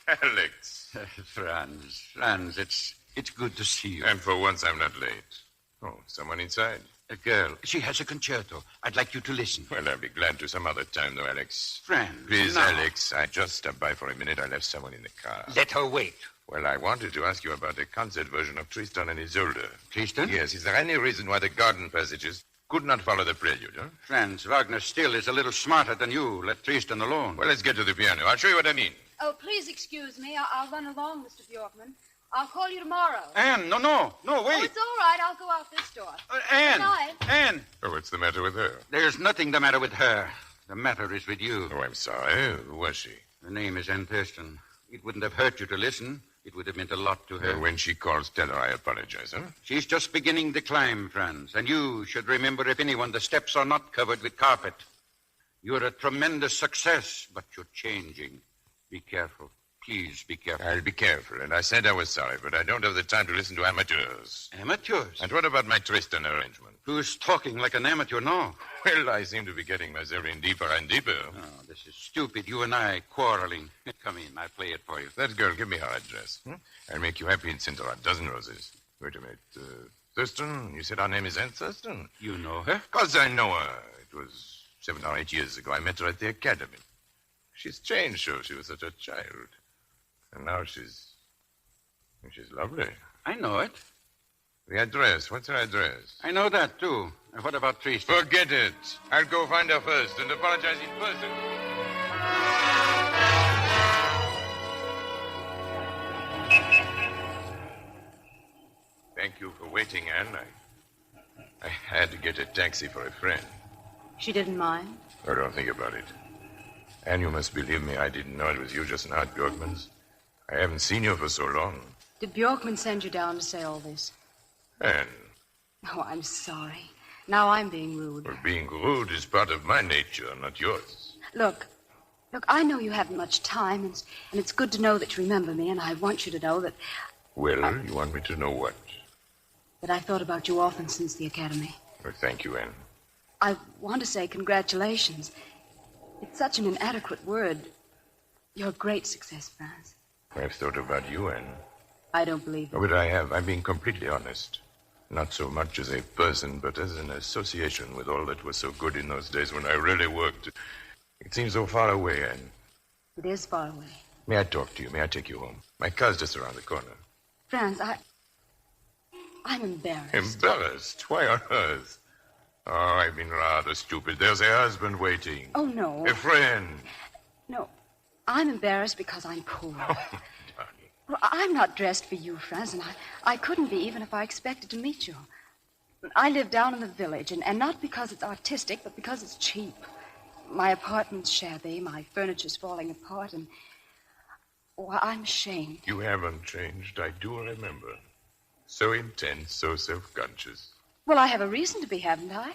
Alex. Franz, it's good to see you. And for once, I'm not late. Oh, someone inside? A girl. She has a concerto. I'd like you to listen. Well, I'll be glad to some other time, though, Alex. Franz. Please, now. Alex, I just stopped by for a minute. I left someone in the car. Let her wait. Well, I wanted to ask you about a concert version of Tristan and Isolde. Tristan? Yes. Is there any reason why the garden passages could not follow the prelude, huh? Franz, Wagner still is a little smarter than you. Let Tristan alone. Well, let's get to the piano. I'll show you what I mean. Oh, please excuse me. I'll run along, Mr. Bjorkman. I'll call you tomorrow. Anne, no, wait. Oh, it's all right. I'll go out this door. Anne! Good night. Anne! Oh, what's the matter with her? There's nothing the matter with her. The matter is with you. Oh, I'm sorry. Who was she? Her name is Anne Thurston. It wouldn't have hurt you to listen. It would have meant a lot to her. When she calls, tell her I apologize, huh? She's just beginning to climb, Franz. And you should remember, if anyone, the steps are not covered with carpet. You're a tremendous success, but you're changing. Be careful. Please be careful. I'll be careful, and I said I was sorry, but I don't have the time to listen to amateurs. Amateurs? And what about my Tristan arrangement? Who's talking like an amateur now? Well, I seem to be getting myself in deeper and deeper. Oh, this is stupid. You and I quarreling. Come in. I'll play it for you. That girl, give me her address. I'll make you happy and send her a dozen roses. Wait a minute. Thurston? You said her name is Anne Thurston? You know her? Of course I know her. It was 7 or 8 years ago. I met her at the academy. She's changed, so she was such a child. And now she's lovely. I know it. The address. What's her address? I know that, too. And what about Tristan? Forget it. I'll go find her first and apologize in person. Thank you for waiting, Anne. I had to get a taxi for a friend. She didn't mind? Oh, don't think about it. And you must believe me, I didn't know it was you just now at Bjorkman's. I haven't seen you for so long. Did Bjorkman send you down to say all this? Anne. Oh, I'm sorry. Now I'm being rude. Well, being rude is part of my nature, not yours. Look, I know you haven't much time, and it's good to know that you remember me, and I want you to know that... Well, you want me to know what? That I've thought about you often since the academy. Well, thank you, Anne. I want to say congratulations. It's such an inadequate word. You're a great success, Franz. I've thought about you, Anne. I don't believe it. Oh, but I have. I'm being completely honest. Not so much as a person, but as an association with all that was so good in those days when I really worked. It seems so far away, Anne. It is far away. May I talk to you? May I take you home? My car's just around the corner. Franz, I'm embarrassed. Embarrassed? Why on earth? Oh, I've been rather stupid. There's a husband waiting. Oh, no. A friend. No, I'm embarrassed because I'm poor. Well, I'm not dressed for you, Franz, and I couldn't be even if I expected to meet you. I live down in the village, and not because it's artistic, but because it's cheap. My apartment's shabby, my furniture's falling apart, and... Oh, I'm ashamed. You haven't changed, I do remember. So intense, so self-conscious. Well, I have a reason to be, haven't I?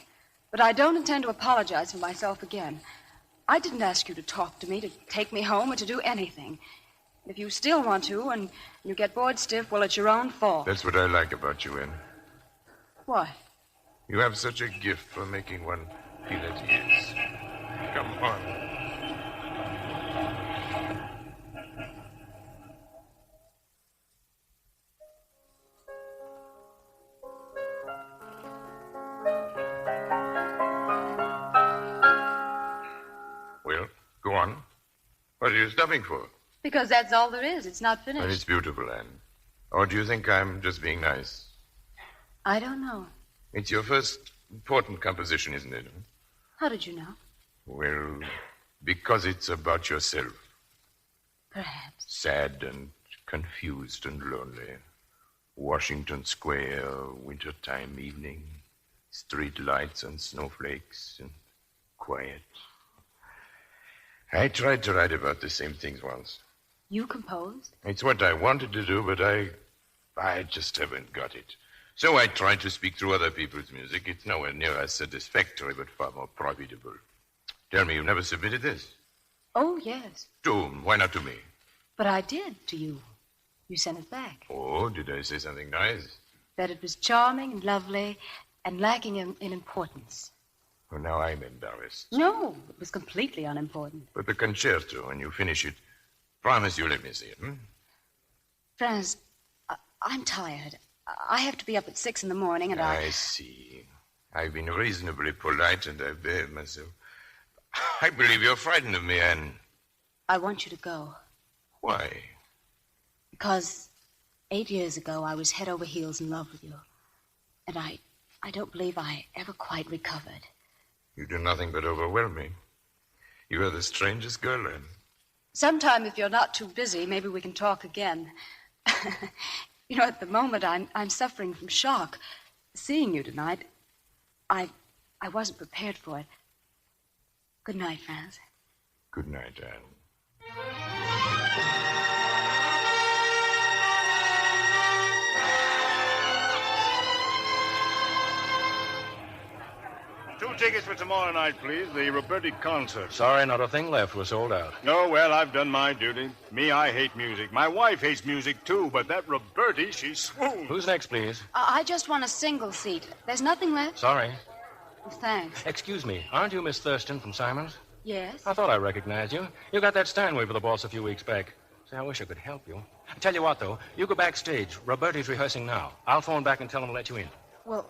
But I don't intend to apologize for myself again. I didn't ask you to talk to me, to take me home, or to do anything. If you still want to, and you get bored stiff, well, it's your own fault. That's what I like about you, Anne. What? You have such a gift for making one feel at ease. Come on. Well, go on. What are you stopping for? Because that's all there is. It's not finished. And it's beautiful, Anne. Or do you think I'm just being nice? I don't know. It's your first important composition, isn't it? How did you know? Well, because it's about yourself. Perhaps. Sad and confused and lonely. Washington Square, wintertime evening. Street lights and snowflakes and quiet. I tried to write about the same things once. You composed? It's what I wanted to do, but I just haven't got it. So I tried to speak through other people's music. It's nowhere near as satisfactory, but far more profitable. Tell me, you've never submitted this? Oh, yes. To whom? Why not to me? But I did, to you. You sent it back. Oh, did I say something nice? That it was charming and lovely and lacking in importance. Well, now I'm embarrassed. No, it was completely unimportant. But the concerto, when you finish it, promise you let me see it, Franz, I'm tired. I have to be up at 6 a.m, and I see. I've been reasonably polite, and I've behaved myself. I believe you're frightened of me, Anne. I want you to go. Why? Because 8 years ago, I was head over heels in love with you. And I don't believe I ever quite recovered. You do nothing but overwhelm me. You are the strangest girl, Anne. Sometime, if you're not too busy, maybe we can talk again. You know, at the moment, I'm suffering from shock. Seeing you tonight, I wasn't prepared for it. Good night, Franz. Good night, Anne. Two tickets for tomorrow night, please. The Roberti concert. Sorry, not a thing left. We're sold out. Oh, well, I've done my duty. Me, I hate music. My wife hates music, too, but that Roberti, she swoons. Who's next, please? I just want a single seat. There's nothing left? Sorry. Thanks. Excuse me. Aren't you Miss Thurston from Simon's? Yes? I thought I recognized you. You got that Steinway for the boss a few weeks back. Say, I wish I could help you. Tell you what, though. You go backstage. Roberti's rehearsing now. I'll phone back and tell him to let you in. Well,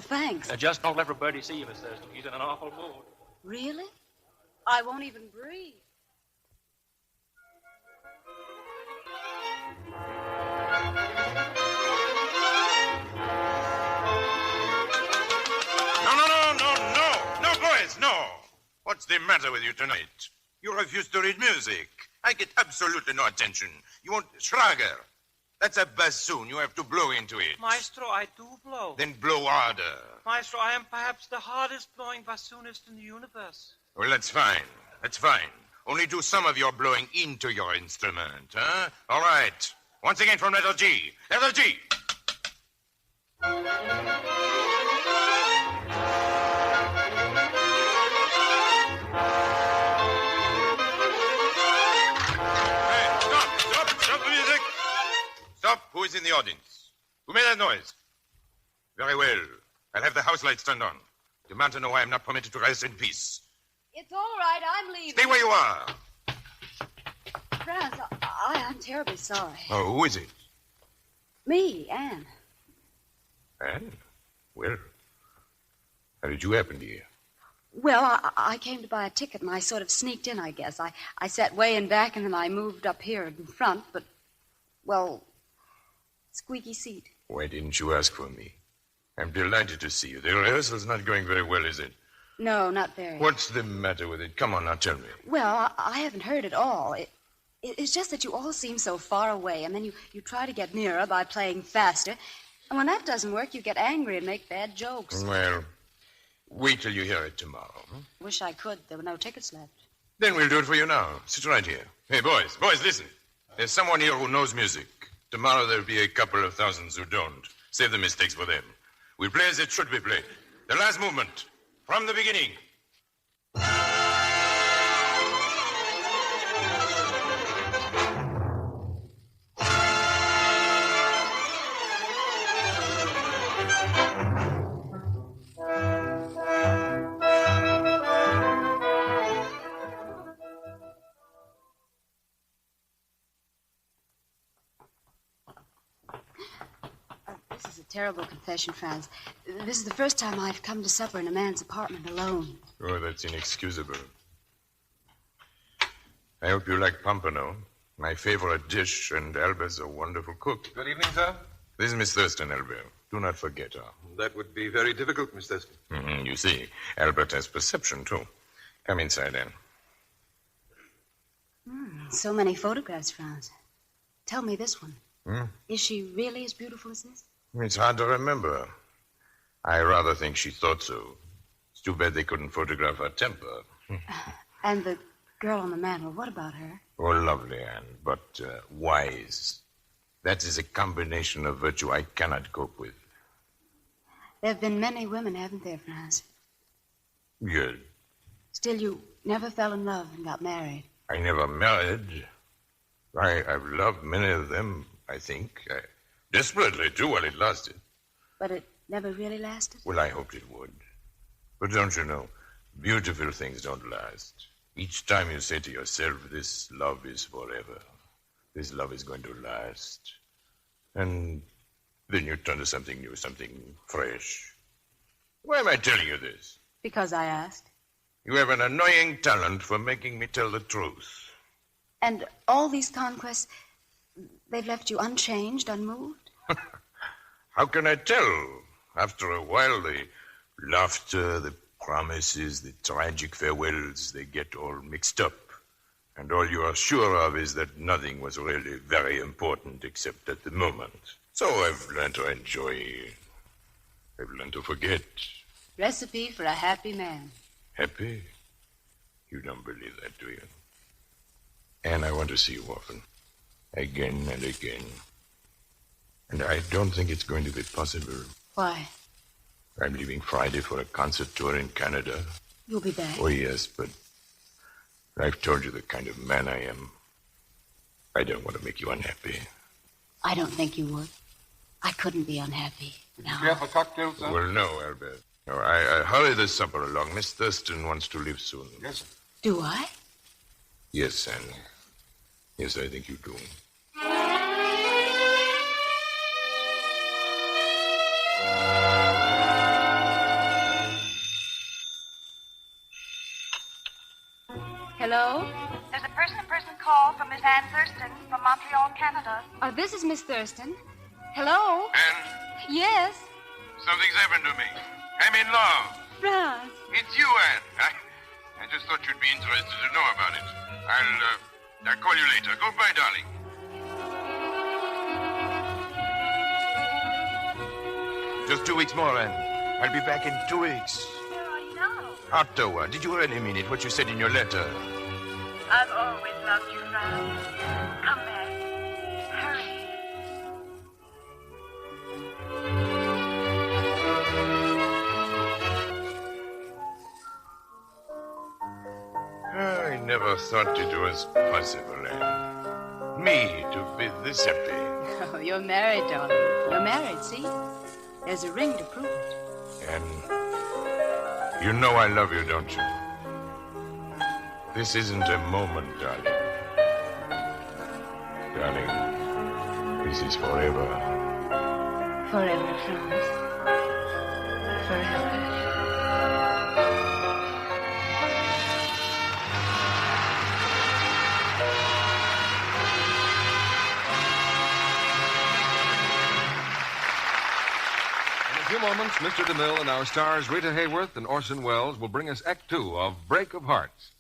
thanks. Just don't let Roberti see you, Miss Thurston. He's in an awful mood. Really? I won't even breathe. No, boys, no. What's the matter with you tonight? You refuse to read music. I get absolutely no attention. You want Schlager. That's a bassoon. You have to blow into it. Maestro, I do blow. Then blow harder. Maestro, I am perhaps the hardest blowing bassoonist in the universe. Well, that's fine. That's fine. Only do some of your blowing into your instrument, huh? All right. Once again from letter G. Letter G. Stop the music. Stop. Who is in the audience? Who made that noise? Very well. I'll have the house lights turned on. Demand to know why I'm not permitted to rest in peace. It's all right. I'm leaving. Stay where you are. Franz, I'm terribly sorry. Oh, who is it? Me, Anne. Anne? Well, how did you happen here? Well, I came to buy a ticket, and I sort of sneaked in, I guess. I sat way in back, and then I moved up here in front, but, well, squeaky seat. Why didn't you ask for me? I'm delighted to see you. The rehearsal's not going very well, is it? No, not very. What's the matter with it? Come on, now, tell me. Well, I haven't heard it all. It's just that you all seem so far away, and then you try to get nearer by playing faster. And when that doesn't work, you get angry and make bad jokes. Well, wait till you hear it tomorrow. Huh? Wish I could. There were no tickets left. Then we'll do it for you now. Sit right here. Hey, boys, listen. There's someone here who knows music. Tomorrow there'll be a couple of thousands who don't. Save the mistakes for them. We'll play as it should be played. The last movement, from the beginning. Terrible confession, Franz. This is the first time I've come to supper in a man's apartment alone. Oh, that's inexcusable. I hope you like pompano, my favorite dish, and Albert's a wonderful cook. Good evening, sir. This is Miss Thurston, Albert. Do not forget her. That would be very difficult, Miss Thurston. Mm-hmm. You see, Albert has perception, too. Come inside, Anne. So many photographs, Franz. Tell me this one. Hmm? Is she really as beautiful as this? It's hard to remember. I rather think she thought so. It's too bad they couldn't photograph her temper. And the girl on the mantel, what about her? Oh, lovely, Anne, but wise. That is a combination of virtue I cannot cope with. There have been many women, haven't there, Franz? Good. Still, you never fell in love and got married. I never married. I've loved many of them, I think. Desperately, too, while it lasted. But it never really lasted? Well, I hoped it would. But don't you know, beautiful things don't last. Each time you say to yourself, this love is forever. This love is going to last. And then you turn to something new, something fresh. Why am I telling you this? Because I asked. You have an annoying talent for making me tell the truth. And all these conquests, they've left you unchanged, unmoved? How can I tell? After a while, the laughter, the promises, the tragic farewells, they get all mixed up. And all you are sure of is that nothing was really very important except at the moment. So I've learned to enjoy. I've learned to forget. Recipe for a happy man. Happy? You don't believe that, do you? And I want to see you often. Again and again. And I don't think it's going to be possible. Why? I'm leaving Friday for a concert tour in Canada. You'll be back? Oh, yes, but I've told you the kind of man I am. I don't want to make you unhappy. I don't think you would. I couldn't be unhappy. No. Do you have a cocktail, sir? Well, no, Albert. No, I hurry the supper along. Miss Thurston wants to leave soon. Yes, sir. Do I? Yes, Anne. Yes, I think you do. Hello? There's a person-to-person call from Miss Anne Thurston from Montreal, Canada. This is Miss Thurston. Hello? Anne? Yes? Something's happened to me. I'm in love. Franz. It's you, Anne. I just thought you'd be interested to know about it. I'll call you later. Goodbye, darling. Just 2 weeks more, Anne. I'll be back in 2 weeks. Where are you now? Ottawa, did you really mean it, what you said in your letter? I've always loved you, Franz. Come back. Hurry. I never thought it was possible, Anne. Me to be this happy. Oh, you're married, darling. You're married, see? There's a ring to prove it. Anne, you know I love you, don't you? This isn't a moment, darling. Darling, this is forever. Forever, Franz. Forever. In a few moments, Mr. DeMille and our stars Rita Hayworth and Orson Welles will bring us Act Two of Break of Hearts.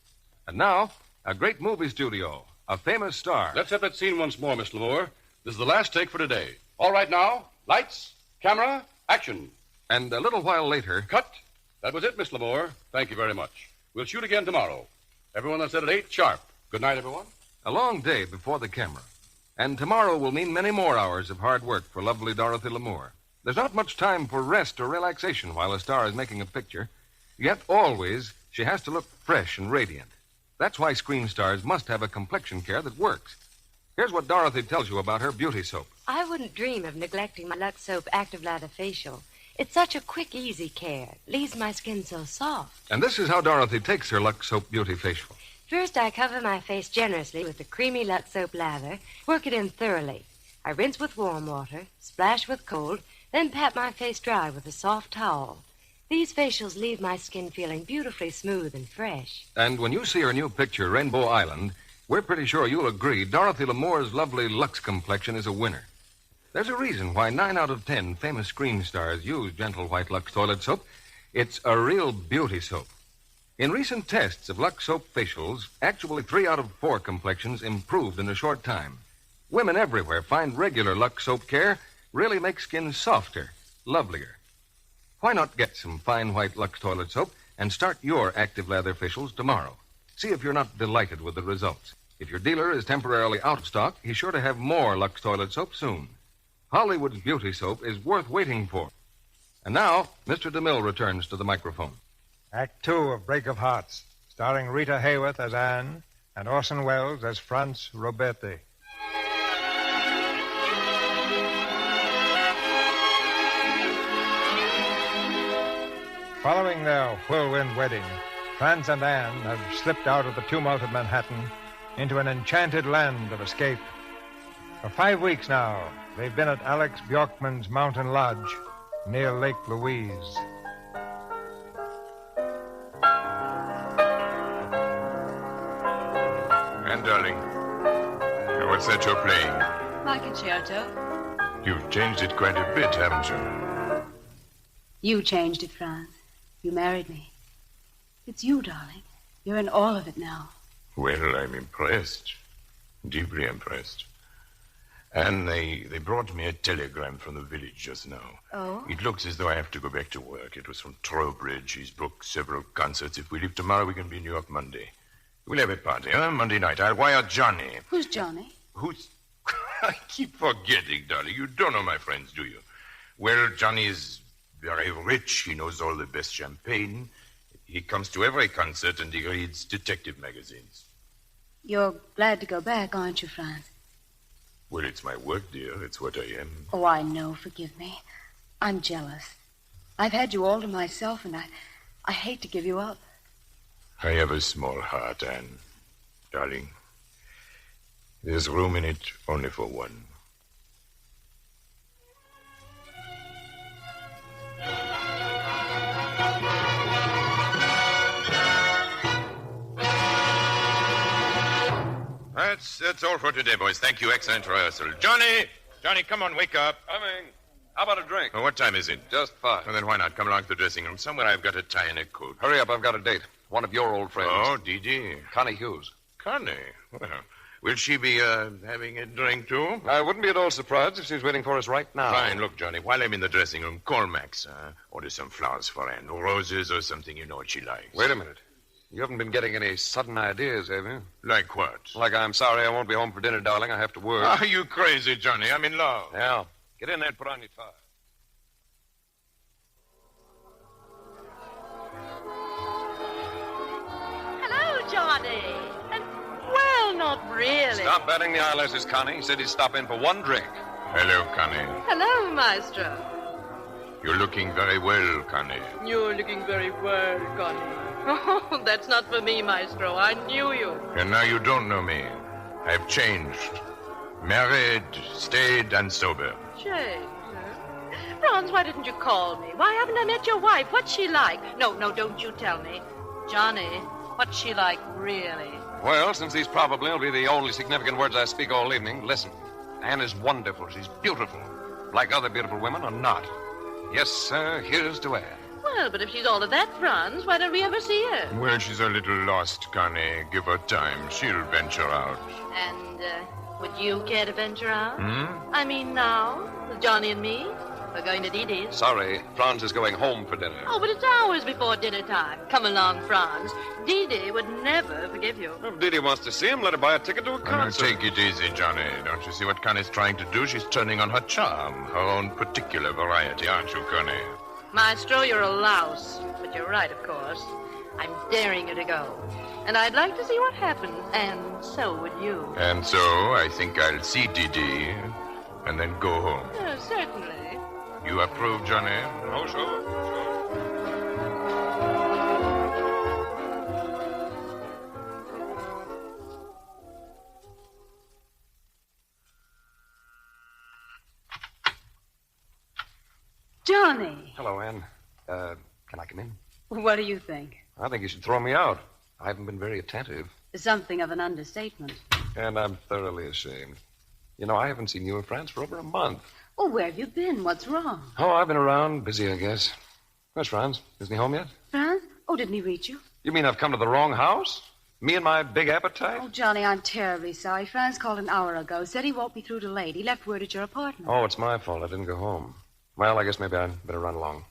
And now, a great movie studio, a famous star. Let's have that scene once more, Miss Lamour. This is the last take for today. All right now, lights, camera, action. And a little while later... Cut. That was it, Miss Lamour. Thank you very much. We'll shoot again tomorrow. Everyone that's at 8 sharp. Good night, everyone. A long day before the camera. And tomorrow will mean many more hours of hard work for lovely Dorothy Lamour. There's not much time for rest or relaxation while a star is making a picture. Yet always, she has to look fresh and radiant. That's why screen stars must have a complexion care that works. Here's what Dorothy tells you about her beauty soap. I wouldn't dream of neglecting my Lux Soap Active Lather Facial. It's such a quick, easy care. Leaves my skin so soft. And this is how Dorothy takes her Lux Soap Beauty Facial. First, I cover my face generously with the creamy Lux Soap lather, work it in thoroughly. I rinse with warm water, splash with cold, then pat my face dry with a soft towel. These facials leave my skin feeling beautifully smooth and fresh. And when you see her new picture, Rainbow Island, we're pretty sure you'll agree Dorothy Lamour's lovely Lux complexion is a winner. There's a reason why 9 out of 10 famous screen stars use Gentle White Lux toilet soap. It's a real beauty soap. In recent tests of Lux Soap facials, actually 3 out of 4 complexions improved in a short time. Women everywhere find regular Lux Soap care really makes skin softer, lovelier. Why not get some fine white Lux toilet soap and start your active lather facials tomorrow? See if you're not delighted with the results. If your dealer is temporarily out of stock, he's sure to have more Lux toilet soap soon. Hollywood's beauty soap is worth waiting for. And now, Mr. DeMille returns to the microphone. Act Two of Break of Hearts, starring Rita Hayworth as Anne and Orson Welles as Franz Roberti. Following their whirlwind wedding, Franz and Anne have slipped out of the tumult of Manhattan into an enchanted land of escape. For 5 weeks now, they've been at Alex Bjorkman's mountain lodge near Lake Louise. And, darling, what's that you're playing? My concerto. You've changed it quite a bit, haven't you? You changed it, Franz. You married me. It's you, darling. You're in all of it now. Well, I'm impressed. Deeply impressed. And they brought me a telegram from the village just now. Oh? It looks as though I have to go back to work. It was from Trowbridge. He's booked several concerts. If we leave tomorrow, we can be in New York Monday. We'll have a party, huh? Monday night. I'll wire Johnny. Who's Johnny? Who's... I keep forgetting, darling. You don't know my friends, do you? Well, Johnny is very rich. He knows all the best champagne. He comes to every concert and he reads detective magazines. You're glad to go back, aren't you, Franz? Well, it's my work, dear. It's what I am. Oh, I know. Forgive me. I'm jealous. I've had you all to myself, and I hate to give you up. I have a small heart, Anne. Darling, there's room in it only for one. That's all for today, boys. Thank you. Excellent rehearsal. Johnny, come on, wake up. Coming. How about a drink? Well, what time is it? Just 5. Well, then why not come along to the dressing room? Somewhere I've got a tie and a coat. Hurry up, I've got a date. One of your old friends. Oh, Dee Dee. Connie Hughes. Connie? Well, Will she be, having a drink, too? I wouldn't be at all surprised if she's waiting for us right now. Fine. Look, Johnny, while I'm in the dressing room, call Max. Order some flowers for Anne. Roses or something you know what she likes. Wait a minute. You haven't been getting any sudden ideas, have you? Like what? Like I'm sorry I won't be home for dinner, darling. I have to work. Are you crazy, Johnny? I'm in love. Yeah. Get in there and put on your tie. Hello, Johnny. And, well, not really. Stop batting the eyelashes, Connie. He said he'd stop in for one drink. Hello, Connie. Hello, Maestro. You're looking very well, Connie. You're looking very well, Connie. Oh, that's not for me, Maestro. I knew you. And now you don't know me. I've changed. Married, stayed, and sober. Changed, huh? Franz, why didn't you call me? Why haven't I met your wife? What's she like? No, don't you tell me. Johnny, what's she like, really? Well, since these probably will be the only significant words I speak all evening, listen. Anne is wonderful. She's beautiful. Like other beautiful women or not. Yes, sir, here's to Anne. Well, but if she's all of that, Franz, why don't we ever see her? Well, she's a little lost, Connie. Give her time. She'll venture out. And, would you care to venture out? Hmm? I mean now, with Johnny and me? We're going to Dee-Dee's. Sorry, Franz is going home for dinner. Oh, but it's hours before dinner time. Come along, Franz. Dee-Dee would never forgive you. If Dee-Dee wants to see him, let her buy a ticket to a concert. Take it easy, Johnny. Don't you see what Connie's trying to do? She's turning on her charm, her own particular variety, aren't you, Connie? Maestro, you're a louse. But you're right, of course. I'm daring you to go. And I'd like to see what happens, and so would you. And so I think I'll see Dee-Dee and then go home. Certainly. You approve, Johnny? Oh, sure. Johnny. Hello, Anne. Can I come in? What do you think? I think you should throw me out. I haven't been very attentive. Something of an understatement. And I'm thoroughly ashamed. You know, I haven't seen you in France for over a month. Oh, where have you been? What's wrong? Oh, I've been around. Busy, I guess. Where's Franz? Isn't he home yet? Franz? Oh, didn't he reach you? You mean I've come to the wrong house? Me and my big appetite? Oh, Johnny, I'm terribly sorry. Franz called an hour ago. Said he won't be through till late. He left word at your apartment. Oh, it's my fault. I didn't go home. Well, I guess maybe I'd better run along.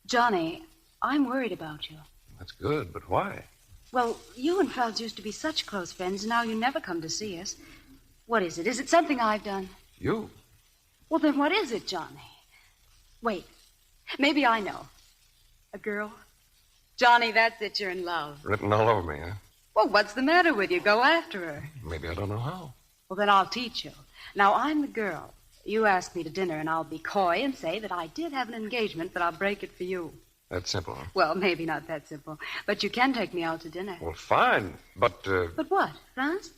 Johnny, I'm worried about you. That's good, but why? Well, you and Franz used to be such close friends, and now you never come to see us. What is it? Is it something I've done? You? Well, then what is it, Johnny? Wait. Maybe I know. A girl? Johnny, that's it. You're in love. Written all over me, huh? Well, what's the matter with you? Go after her. Maybe I don't know how. Well, then I'll teach you. Now, I'm the girl. You ask me to dinner, and I'll be coy and say that I did have an engagement, but I'll break it for you. That's simple, huh? Well, maybe not that simple. But you can take me out to dinner. Well, fine. But, But what, Franz?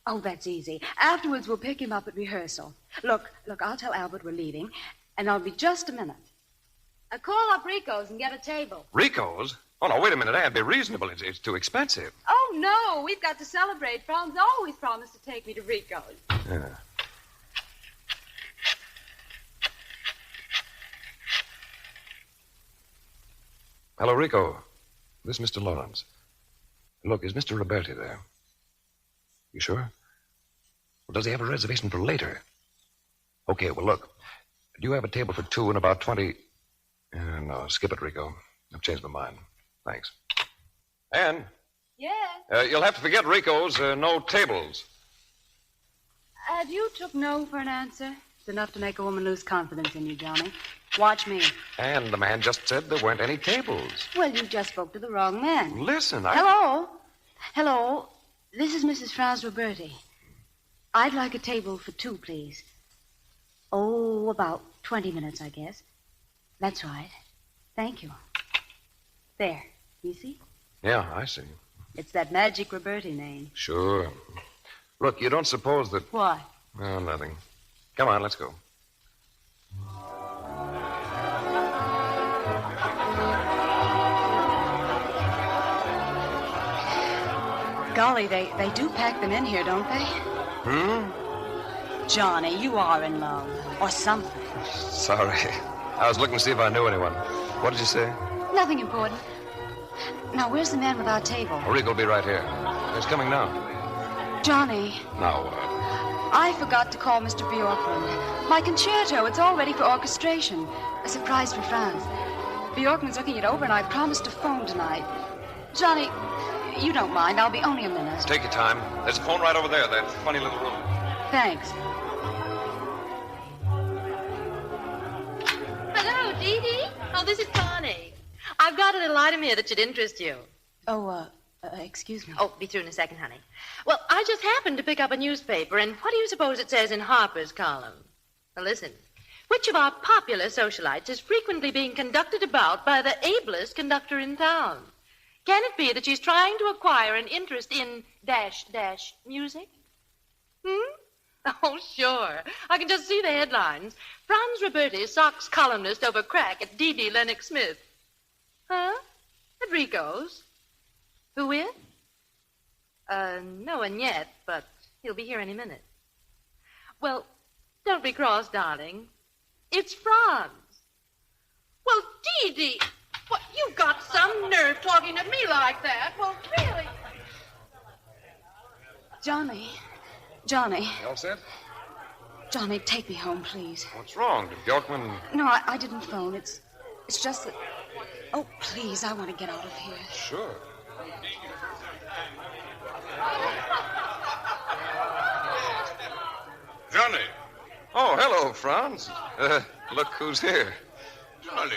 Oh, that's easy. Afterwards, we'll pick him up at rehearsal. Look, I'll tell Albert we're leaving, and I'll be just a minute. Call up Rico's and get a table. Rico's? Oh, no, wait a minute, Anne. Be reasonable. It's too expensive. Oh, no. We've got to celebrate. Franz always promised to take me to Rico's. Yeah. Hello, Rico. This is Mr. Lawrence. Look, is Mr. Roberti there? You sure? Well, does he have a reservation for later? Okay, well, look. Do you have a table for two in about 20... no, skip it, Rico. I've changed my mind. Thanks. Anne? Yes? You'll have to forget Rico's no tables. Have you took no for an answer? It's enough to make a woman lose confidence in you, Johnny. Watch me. And the man just said there weren't any tables. Well, you just spoke to the wrong man. Listen, Hello. This is Mrs. Franz Roberti. I'd like a table for two, please. Oh, about 20 minutes, I guess. That's right. Thank you. There. You see? Yeah, I see. It's that magic Roberti name. Sure. Look, you don't suppose that... What? Oh, nothing. Come on, let's go. Golly, they do pack them in here, don't they? Johnny, you are in love. Or something. Sorry. I was looking to see if I knew anyone. What did you say? Nothing important. Now, where's the man with our table? Rico will be right here. He's coming now. Johnny. Now, I forgot to call Mr. Bjorkman. My concerto, it's all ready for orchestration. A surprise for Franz. Bjorkman's looking it over, and I promised to phone tonight. Johnny, you don't mind. I'll be only a minute. take your time. There's a phone right over there, that funny little room. Thanks. Hello, Dee Dee. Oh, this is Connie. I've got a little item here that should interest you. Oh, excuse me. Oh, be through in a second, honey. Well, I just happened to pick up a newspaper, and what do you suppose it says in Harper's column? Now, listen. Which of our popular socialites is frequently being conducted about by the ablest conductor in town? Can it be that she's trying to acquire an interest in ... music? Oh, sure. I can just see the headlines. Franz Roberti socks columnist over crack at D.D. Lennox Smith. Huh? At Rico's? Who with? No one yet, but he'll be here any minute. Well, don't be cross, darling. It's Franz. Well, Dee-Dee, what, you've got some nerve talking to me like that. Well, really? Johnny. You all set? Johnny, take me home, please. What's wrong? Did Bjorkman... No, I didn't phone. It's just that... Oh, please, I want to get out of here. Sure. Johnny. Oh, hello, Franz. Look who's here. Johnny,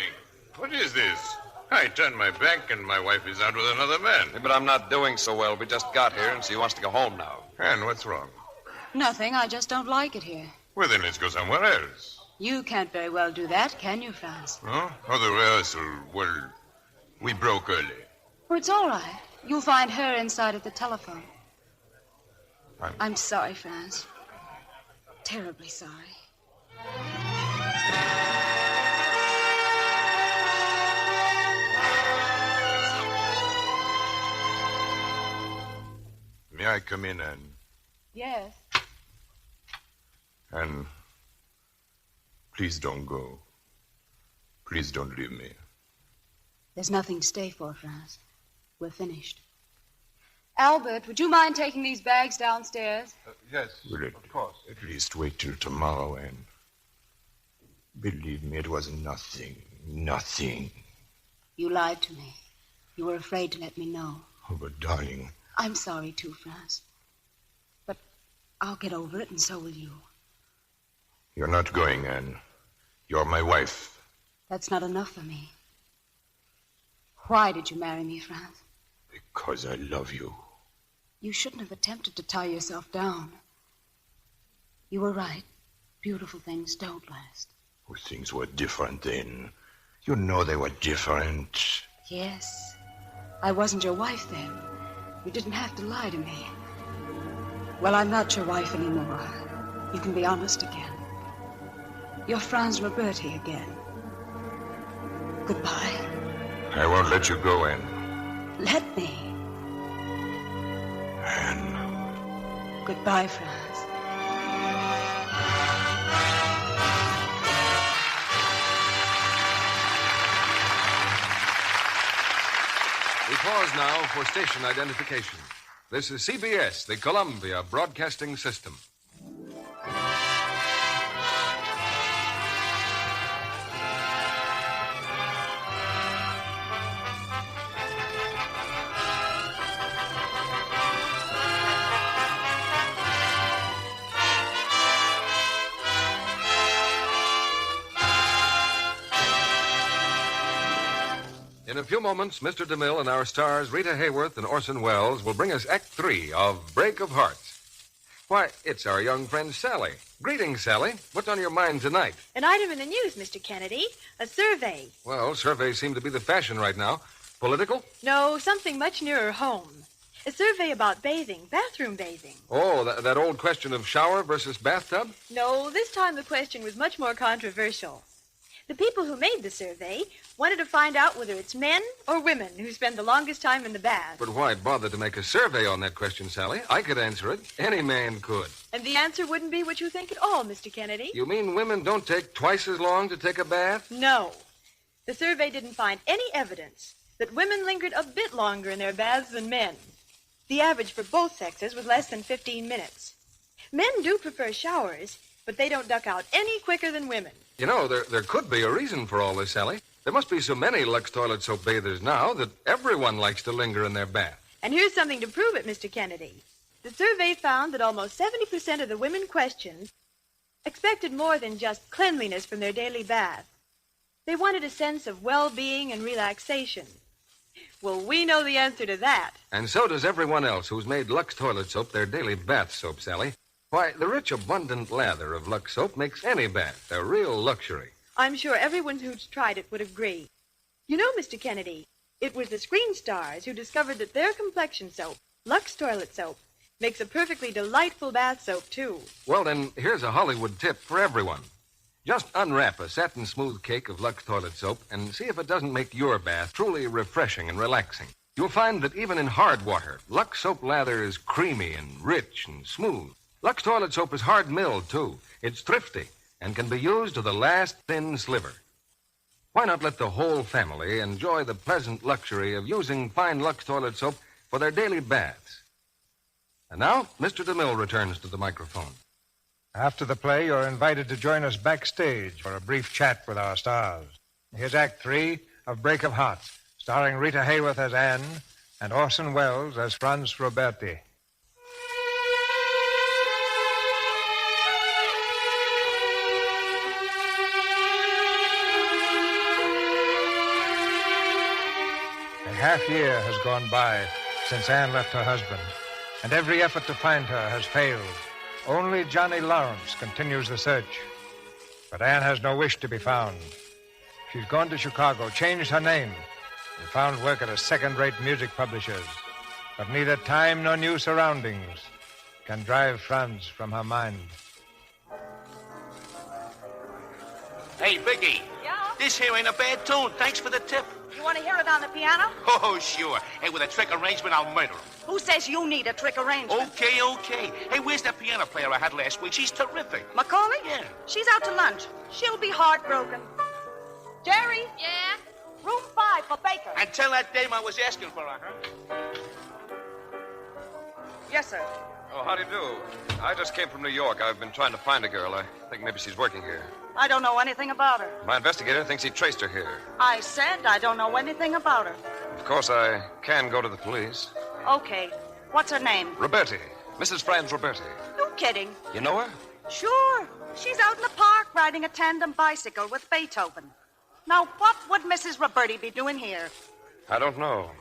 what is this? I turned my back and my wife is out with another man. Yeah, but I'm not doing so well. We just got here, and she wants to go home now. And what's wrong? Nothing. I just don't like it here. Well, then let's go somewhere else. You can't very well do that, can you, Franz? Huh? Oh, the rehearsal. Well, we broke early. Oh, it's all right. You'll find her inside at the telephone. I'm sorry, Franz. Terribly sorry. May I come in, Anne? Yes. Anne, please don't go. Please don't leave me. There's nothing to stay for, Franz. We're finished. Albert, would you mind taking these bags downstairs? Yes, of course. At least wait till tomorrow, Anne. Believe me, it was nothing. Nothing. You lied to me. You were afraid to let me know. Oh, but darling... I'm sorry, too, Franz. But I'll get over it, and so will you. You're not going, Anne. You're my wife. That's not enough for me. Why did you marry me, Franz? Because I love you. You shouldn't have attempted to tie yourself down. You were right. Beautiful things don't last. Oh, things were different then. You know they were different. Yes. I wasn't your wife then. You didn't have to lie to me. Well, I'm not your wife anymore. You can be honest again. You're Franz Roberti again. Goodbye. I won't let you go, Anne. Let me. Anne. Goodbye, Franz. We pause now for station identification. This is CBS, the Columbia Broadcasting System. In a few moments, Mr. DeMille and our stars, Rita Hayworth and Orson Welles, will bring us Act 3 of Break of Hearts. Why, it's our young friend Sally. Greetings, Sally. What's on your mind tonight? An item in the news, Mr. Kennedy. A survey. Well, surveys seem to be the fashion right now. Political? No, something much nearer home. A survey about bathing, bathroom bathing. Oh, that old question of shower versus bathtub? No, this time the question was much more controversial. The people who made the survey wanted to find out whether it's men or women who spend the longest time in the bath. But why bother to make a survey on that question, Sally? I could answer it. Any man could. And the answer wouldn't be what you think at all, Mr. Kennedy. You mean women don't take twice as long to take a bath? No. The survey didn't find any evidence that women lingered a bit longer in their baths than men. The average for both sexes was less than 15 minutes. Men do prefer showers, but they don't duck out any quicker than women. You know, there could be a reason for all this, Sally. There must be so many Lux toilet soap bathers now that everyone likes to linger in their bath. And here's something to prove it, Mr. Kennedy. The survey found that almost 70% of the women questioned expected more than just cleanliness from their daily bath. They wanted a sense of well-being and relaxation. Well, we know the answer to that. And so does everyone else who's made Lux toilet soap their daily bath soap, Sally. Why, the rich, abundant lather of Lux soap makes any bath a real luxury. I'm sure everyone who's tried it would agree. You know, Mr. Kennedy, it was the screen stars who discovered that their complexion soap, Lux toilet soap, makes a perfectly delightful bath soap, too. Well, then, here's a Hollywood tip for everyone. Just unwrap a satin-smooth cake of Lux toilet soap and see if it doesn't make your bath truly refreshing and relaxing. You'll find that even in hard water, Lux soap lather is creamy and rich and smooth. Lux toilet soap is hard-milled, too. It's thrifty and can be used to the last thin sliver. Why not let the whole family enjoy the pleasant luxury of using fine Lux toilet soap for their daily baths? And now, Mr. DeMille returns to the microphone. After the play, you're invited to join us backstage for a brief chat with our stars. Here's Act 3 of Break of Hearts, starring Rita Hayworth as Anne and Orson Welles as Franz Roberti. A half year has gone by since Anne left her husband, and every effort to find her has failed. Only Johnny Lawrence continues the search. But Anne has no wish to be found. She's gone to Chicago, changed her name, and found work at a second-rate music publisher's. But neither time nor new surroundings can drive Franz from her mind. Hey, Biggie. Yeah? This here ain't a bad tune. Thanks for the tip. You want to hear it on the piano? Oh, sure. Hey, with a trick arrangement, I'll murder him. Who says you need a trick arrangement? Okay. Hey, where's that piano player I had last week? She's terrific. Macaulay? Yeah. She's out to lunch. She'll be heartbroken. Jerry? Yeah? Room 5 for Baker. And tell that dame I was asking for her, huh? Yes, sir. Oh, how do you do? I just came from New York. I've been trying to find a girl. I think maybe she's working here. I don't know anything about her. My investigator thinks he traced her here. I said I don't know anything about her. Of course, I can go to the police. Okay. What's her name? Roberti. Mrs. Franz Roberti. You kidding? You know her? Sure. She's out in the park riding a tandem bicycle with Beethoven. Now, what would Mrs. Roberti be doing here? I don't know.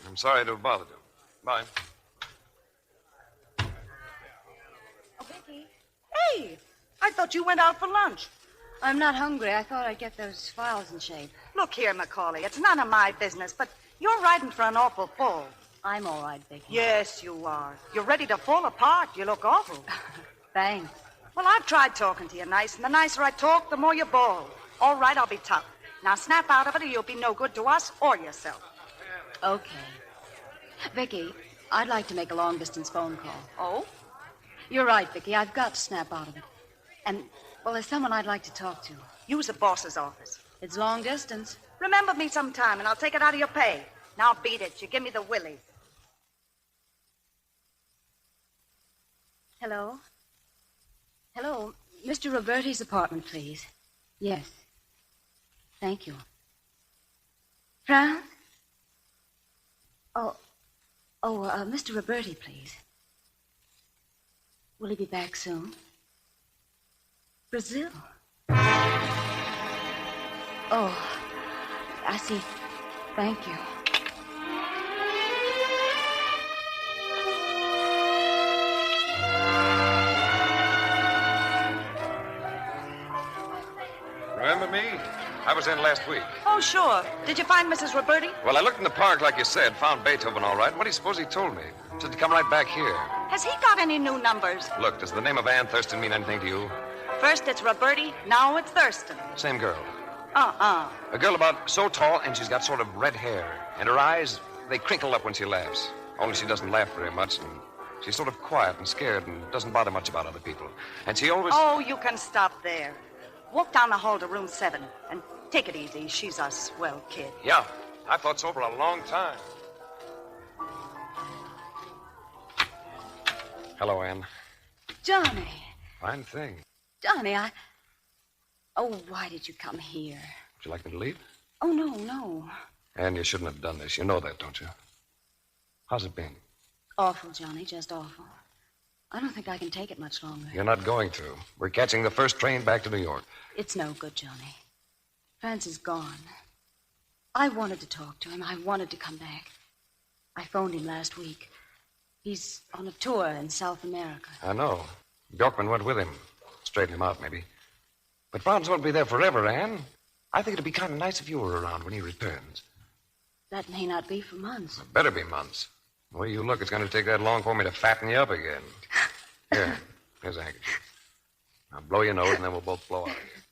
I'm sorry to have bothered you. Bye. Oh, Vicky. Hey, I thought you went out for lunch. I'm not hungry. I thought I'd get those files in shape. Look here, Macaulay. It's none of my business, but you're riding for an awful fool. I'm all right, Vicky. Yes, you are. You're ready to fall apart. You look awful. Thanks. Well, I've tried talking to you nice, and the nicer I talk, the more you bawl. All right, I'll be tough. Now snap out of it or you'll be no good to us or yourself. Okay. Vicky, I'd like to make a long-distance phone call. Oh? You're right, Vicky. I've got to snap out of it. And, well, there's someone I'd like to talk to. Use the boss's office. It's long distance. Remember me sometime, and I'll take it out of your pay. Now beat it. You give me the willies. Hello? Hello, Mr. Roberti's apartment, please. Yes. Thank you. Franz? Mr. Roberti, please. Will he be back soon? Brazil? Oh, I see. Thank you. Remember me? I was in last week. Oh, sure. Did you find Mrs. Roberti? Well, I looked in the park like you said, found Beethoven all right. What do you suppose he told me? Said to come right back here. Has he got any new numbers? Look, does the name of Ann Thurston mean anything to you? First it's Roberti, now it's Thurston. Same girl. Uh-uh. A girl about so tall, and she's got sort of red hair. And her eyes, they crinkle up when she laughs. Only she doesn't laugh very much, and she's sort of quiet and scared and doesn't bother much about other people. And she always... Oh, you can stop there. Walk down the hall to room 7 and take it easy. She's a swell kid. Yeah, I thought so for a long time. Hello, Anne. Johnny. Fine thing. Johnny, Oh, why did you come here? Would you like me to leave? Oh, no. Anne, you shouldn't have done this. You know that, don't you? How's it been? Awful, Johnny, just awful. I don't think I can take it much longer. You're not going to. We're catching the first train back to New York. It's no good, Johnny. France is gone. I wanted to talk to him. I wanted to come back. I phoned him last week. He's on a tour in South America. I know. Bjorkman went with him. Straighten him out, maybe. But Franz won't be there forever, Anne. I think it'd be kind of nice if you were around when he returns. That may not be for months. It better be months. The way you look, it's going to take that long for me to fatten you up again. Here's a handkerchief. Now blow your nose, and then we'll both blow out of here.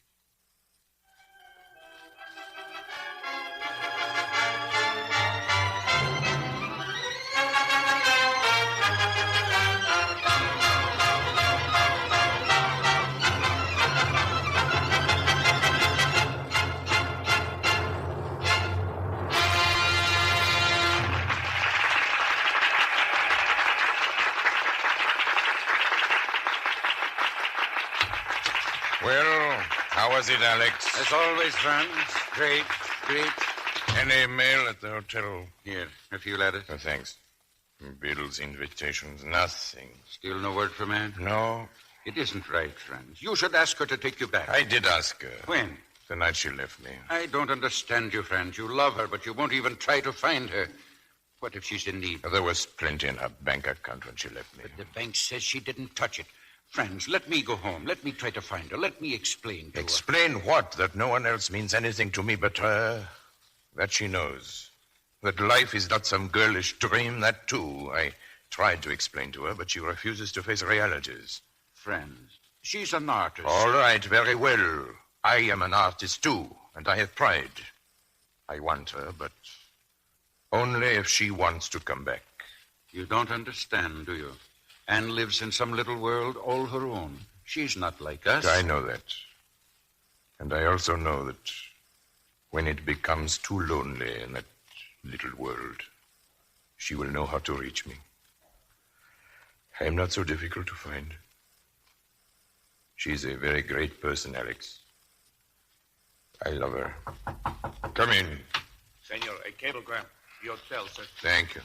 Well, how was it, Alex? As always, Franz. Great. Any mail at the hotel? Here, a few letters. Oh, thanks. Bills, invitations, nothing. Still no word from Anne? No. It isn't right, Franz. You should ask her to take you back. I did ask her. When? The night she left me. I don't understand you, Franz. You love her, but you won't even try to find her. What if she's in need? There was plenty in her bank account when she left me. But the bank says she didn't touch it. Franz, let me go home. Let me try to find her. Let me explain to her. Explain what? That no one else means anything to me but her? That she knows. That life is not some girlish dream, that too. I tried to explain to her, but she refuses to face realities. Franz, she's an artist. All right, very well. I am an artist too, and I have pride. I want her, but only if she wants to come back. You don't understand, do you? Anne lives in some little world all her own. She's not like us. I know that. And I also know that when it becomes too lonely in that little world, she will know how to reach me. I am not so difficult to find. She's a very great person, Alex. I love her. Come in. Senor, a cablegram. Your cell, sir. Thank you.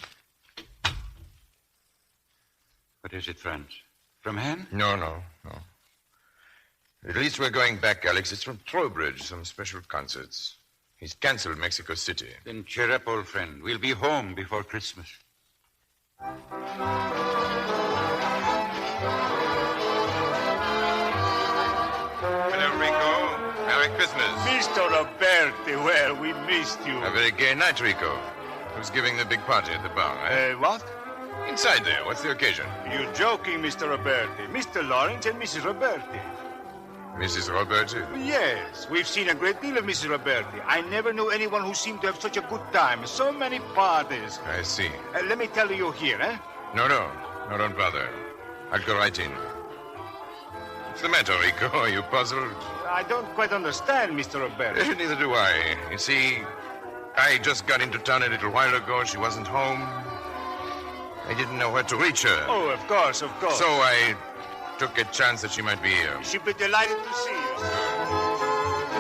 What is it, Franz? From Anne? No. At least we're going back, Alex. It's from Trowbridge, some special concerts. He's canceled Mexico City. Then cheer up, old friend. We'll be home before Christmas. Hello, Rico. Merry Christmas. Mr. Roberti, well, we missed you. A very gay night, Rico. Who's giving the big party at the bar, eh? What? Inside there. What's the occasion? You're joking, Mr. Roberti. Mr. Lawrence and Mrs. Roberti. Mrs. Roberti? Yes, we've seen a great deal of Mrs. Roberti. I never knew anyone who seemed to have such a good time. So many parties. I see. Let me tell you here, eh? No, don't bother. I'll go right in. What's the matter, Rico? Are you puzzled? I don't quite understand, Mr. Roberti. Neither do I. You see, I just got into town a little while ago. She wasn't home. I didn't know where to reach her. Oh, of course. So I took a chance that she might be here. She'd be delighted to see you, sir.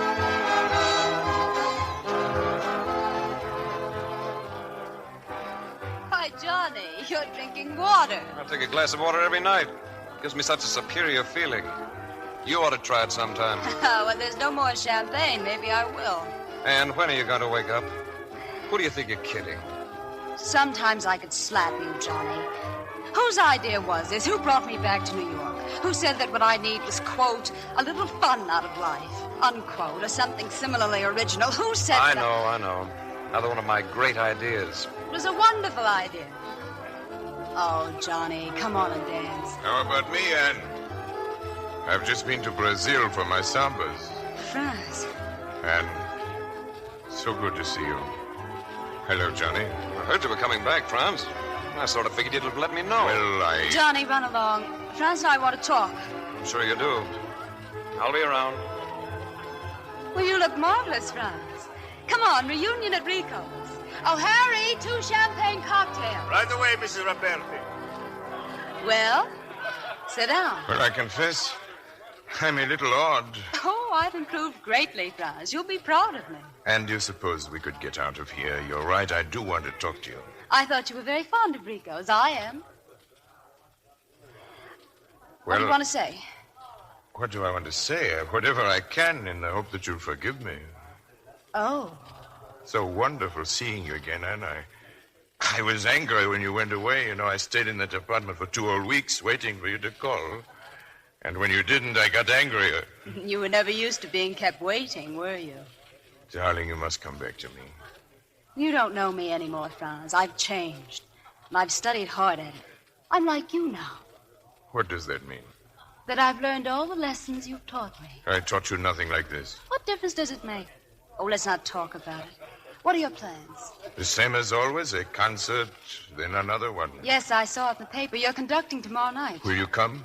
Why, Johnny, you're drinking water. I take a glass of water every night. Gives me such a superior feeling. You ought to try it sometime. Well, there's no more champagne. Maybe I will. And when are you going to wake up? Who do you think you're kidding? Sometimes I could slap you, Johnny. Whose idea was this? Who brought me back to New York? Who said that what I need was, quote, a little fun out of life, unquote, or something similarly original? Who said I that? know. Another one of my great ideas. It was a wonderful idea. Oh, Johnny, come on and dance. How about me, Anne? I've just been to Brazil for my sambas. France. Anne, so good to see you. Hello, Johnny. I heard you were coming back, Franz. I sort of figured you'd have let me know. Well, Johnny, run along. Franz and I want to talk. I'm sure you do. I'll be around. Well, you look marvelous, Franz. Come on, reunion at Rico's. Oh, Harry, 2 champagne cocktails. Right away, Mrs. Roberti. Well, Sit down. Well, I confess, I'm a little odd. Oh, I've improved greatly, Franz. You'll be proud of me. And you suppose we could get out of here? You're right, I do want to talk to you. I thought you were very fond of Rico's. I am. What do you want to say? What do I want to say? Whatever I can in the hope that you'll forgive me. Oh. So wonderful seeing you again, and I was angry when you went away. You know, I stayed in that apartment for 2 whole weeks waiting for you to call. And when you didn't, I got angrier. You were never used to being kept waiting, were you? Darling, you must come back to me. You don't know me anymore, Franz. I've changed. And I've studied hard at it. I'm like you now. What does that mean? That I've learned all the lessons you've taught me. I taught you nothing like this. What difference does it make? Oh, let's not talk about it. What are your plans? The same as always, a concert, then another one. Yes, I saw it in the paper. You're conducting tomorrow night. Will you come?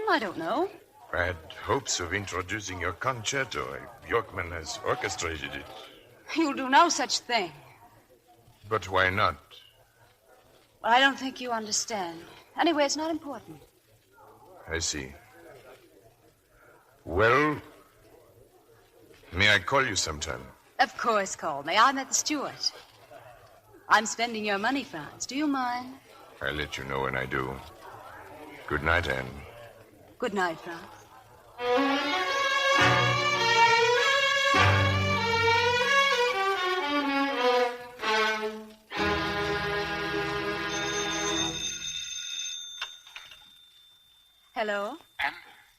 I don't know. I had hopes of introducing your concerto. Bjorkman has orchestrated it. You'll do no such thing. But why not? Well, I don't think you understand. Anyway, it's not important. I see. Well, may I call you sometime? Of course, call me. I'm at the Stewart. I'm spending your money, Franz. Do you mind? I'll let you know when I do. Good night, Anne. Good night, Franz. Hello? Anne,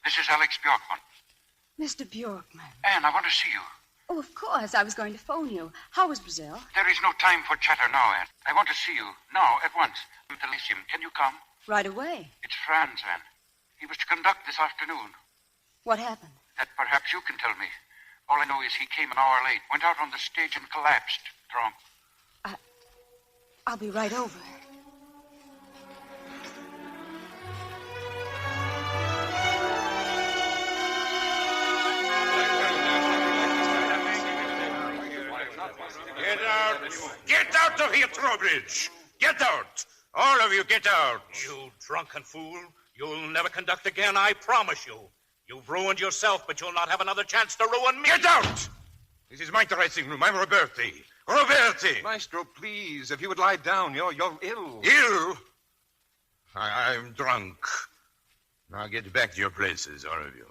this is Alex Bjorkman. Mr. Bjorkman. Anne, I want to see you. Oh, of course. I was going to phone you. How was Brazil? There is no time for chatter now, Anne. I want to see you. Now, at once. I'm to Elysium. Can you come? Right away. It's Franz, Anne. He was to conduct this afternoon. What happened? That perhaps you can tell me. All I know is he came an hour late, went out on the stage and collapsed, drunk. I'll be right over. Get out! Get out of here, Trowbridge! Get out! All of you, get out! You drunken fool. You'll never conduct again, I promise you. You've ruined yourself, but you'll not have another chance to ruin me. Get out! This is my dressing room. I'm Roberti. Roberti! Maestro, please, if you would lie down, you're ill. Ill? I'm drunk. Now get back to your places, all of you.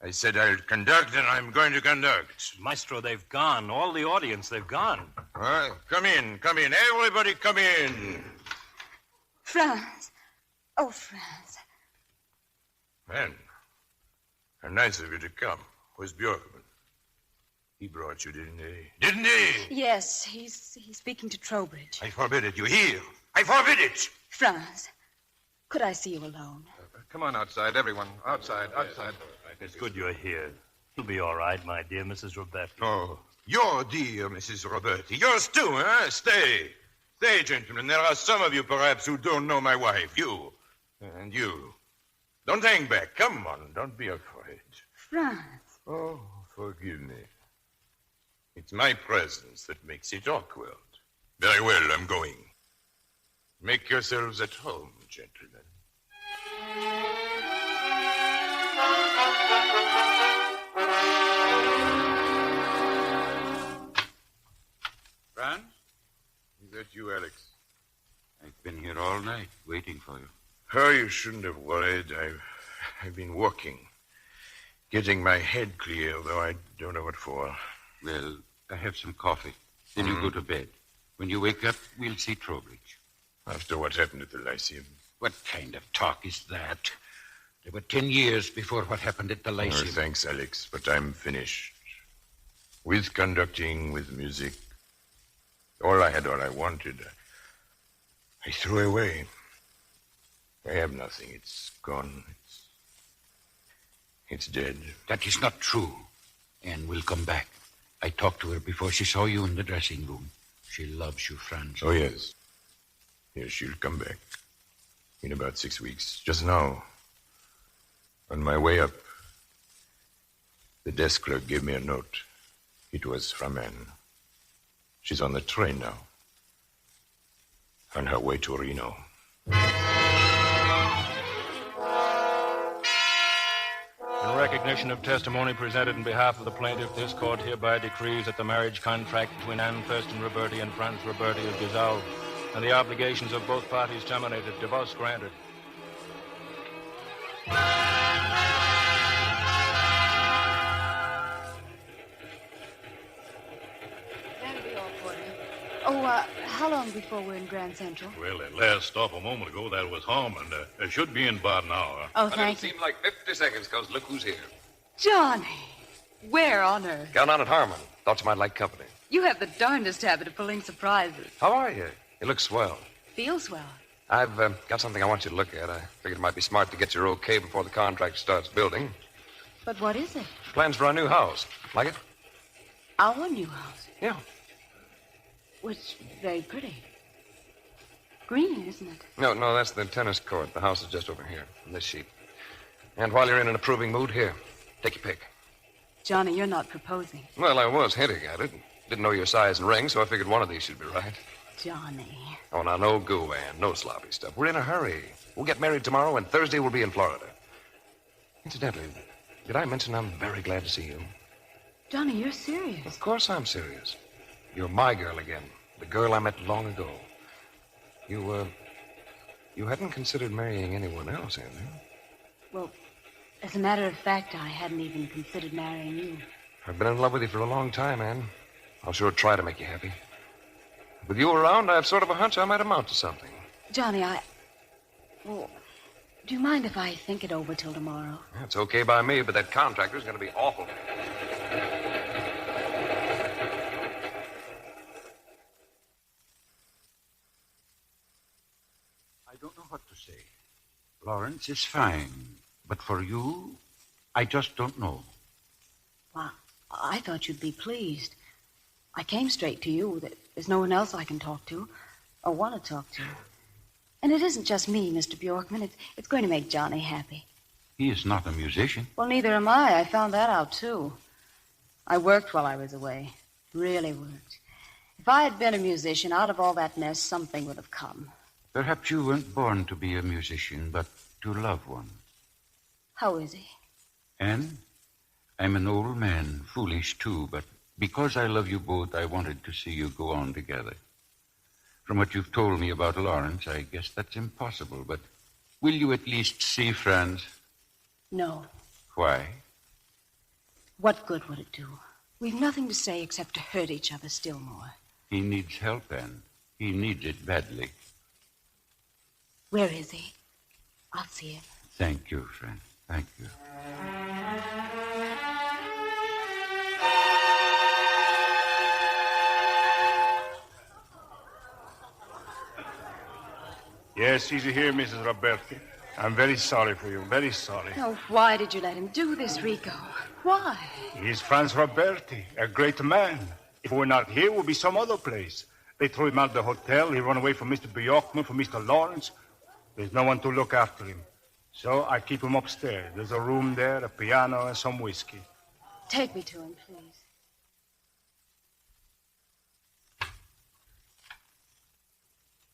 I said I'll conduct, and I'm going to conduct. Maestro, they've gone. All the audience, they've gone. Come in. Everybody come in. Franz. Oh, Franz. Man, how nice of you to come. Where's Bjorkman? He brought you, didn't he? Didn't he? Yes, he's speaking to Trowbridge. I forbid it. You hear? I forbid it. Franz, could I see you alone? Come on outside, everyone. Outside. It's good you're here. You'll be all right, my dear Mrs. Roberti. Oh, your dear Mrs. Roberti. Yours too, huh? Stay, gentlemen. There are some of you, perhaps, who don't know my wife. You. And you. Don't hang back. Come on. Don't be afraid. Franz. Oh, forgive me. It's my presence that makes it awkward. Very well, I'm going. Make yourselves at home, gentlemen. Franz? Is that you, Alex? I've been here all night waiting for you. Oh, you shouldn't have worried. I've been walking. Getting my head clear, though I don't know what for. Well, I have some coffee. Then you go to bed. When you wake up, we'll see Trowbridge. After what happened at the Lyceum? What kind of talk is that? There were 10 years before what happened at the Lyceum. Oh, thanks, Alex, but I'm finished. With conducting, with music. All I wanted, I threw away. I have nothing. It's gone. It's dead. That is not true. Anne will come back. I talked to her before she saw you in the dressing room. She loves you, Franz. Oh, yes. Yes, she'll come back. In about 6 weeks. Just now, on my way up, the desk clerk gave me a note. It was from Anne. She's on the train now. On her way to Reno. In recognition of testimony presented in behalf of the plaintiff, this court hereby decrees that the marriage contract between Anne Thurston Roberti and Franz Roberti is dissolved, and the obligations of both parties terminated. Divorce granted. That'll be all for you. Oh, how long before we're in Grand Central? Well, that last stop a moment ago, that was Harmon. It should be in about an hour. Oh, thank you. It seemed like 50 seconds, because look who's here. Johnny, where on earth? Got on at Harmon. Thought you might like company. You have the darndest habit of pulling surprises. How are you? You look swell. Feel swell. I've got something I want you to look at. I figured it might be smart to get your okay before the contractor starts building. But what is it? Plans for our new house. Like it? Our new house? Yeah. Well, it's very pretty. Green, isn't it? No, that's the tennis court. The house is just over here, on this sheet. And while you're in an approving mood, here, take your pick. Johnny, you're not proposing. Well, I was hinting at it. Didn't know your size and ring, so I figured one of these should be right. Johnny. Oh, now, no goo, Ann. No sloppy stuff. We're in a hurry. We'll get married tomorrow, and Thursday we'll be in Florida. Incidentally, did I mention I'm very glad to see you? Johnny, you're serious. Of course I'm serious. You're my girl again. The girl I met long ago. You hadn't considered marrying anyone else, had you? Well, as a matter of fact, I hadn't even considered marrying you. I've been in love with you for a long time, Ann. I'll sure try to make you happy. With you around, I have sort of a hunch I might amount to something. Johnny, well, do you mind if I think it over till tomorrow? It's okay by me, but that contractor's going to be awful. I don't know what to say. Lawrence is fine, but for you, I just don't know. Well, I thought you'd be pleased. I came straight to you. There's no one else I can talk to or want to talk to. And it isn't just me, Mr. Bjorkman. It's going to make Johnny happy. He is not a musician. Well, neither am I. I found that out, too. I worked while I was away. Really worked. If I had been a musician, out of all that mess, something would have come. Perhaps you weren't born to be a musician, but to love one. How is he? Anne, I'm an old man, foolish too, but because I love you both, I wanted to see you go on together. From what you've told me about Lawrence, I guess that's impossible, but will you at least see Franz? No. Why? What good would it do? We've nothing to say except to hurt each other still more. He needs help, Anne. He needs it badly. Where is he? I'll see him. Thank you, friend. Thank you. Yes, easy here, Mrs. Roberti. I'm very sorry for you, very sorry. Oh, why did you let him do this, Rico? Why? He's Franz Roberti, a great man. If we're not here, we'll be some other place. They threw him out of the hotel. He ran away from Mr. Bjorkman, from Mr. Lawrence. There's no one to look after him. So I keep him upstairs. There's a room there, a piano, and some whiskey. Take me to him, please.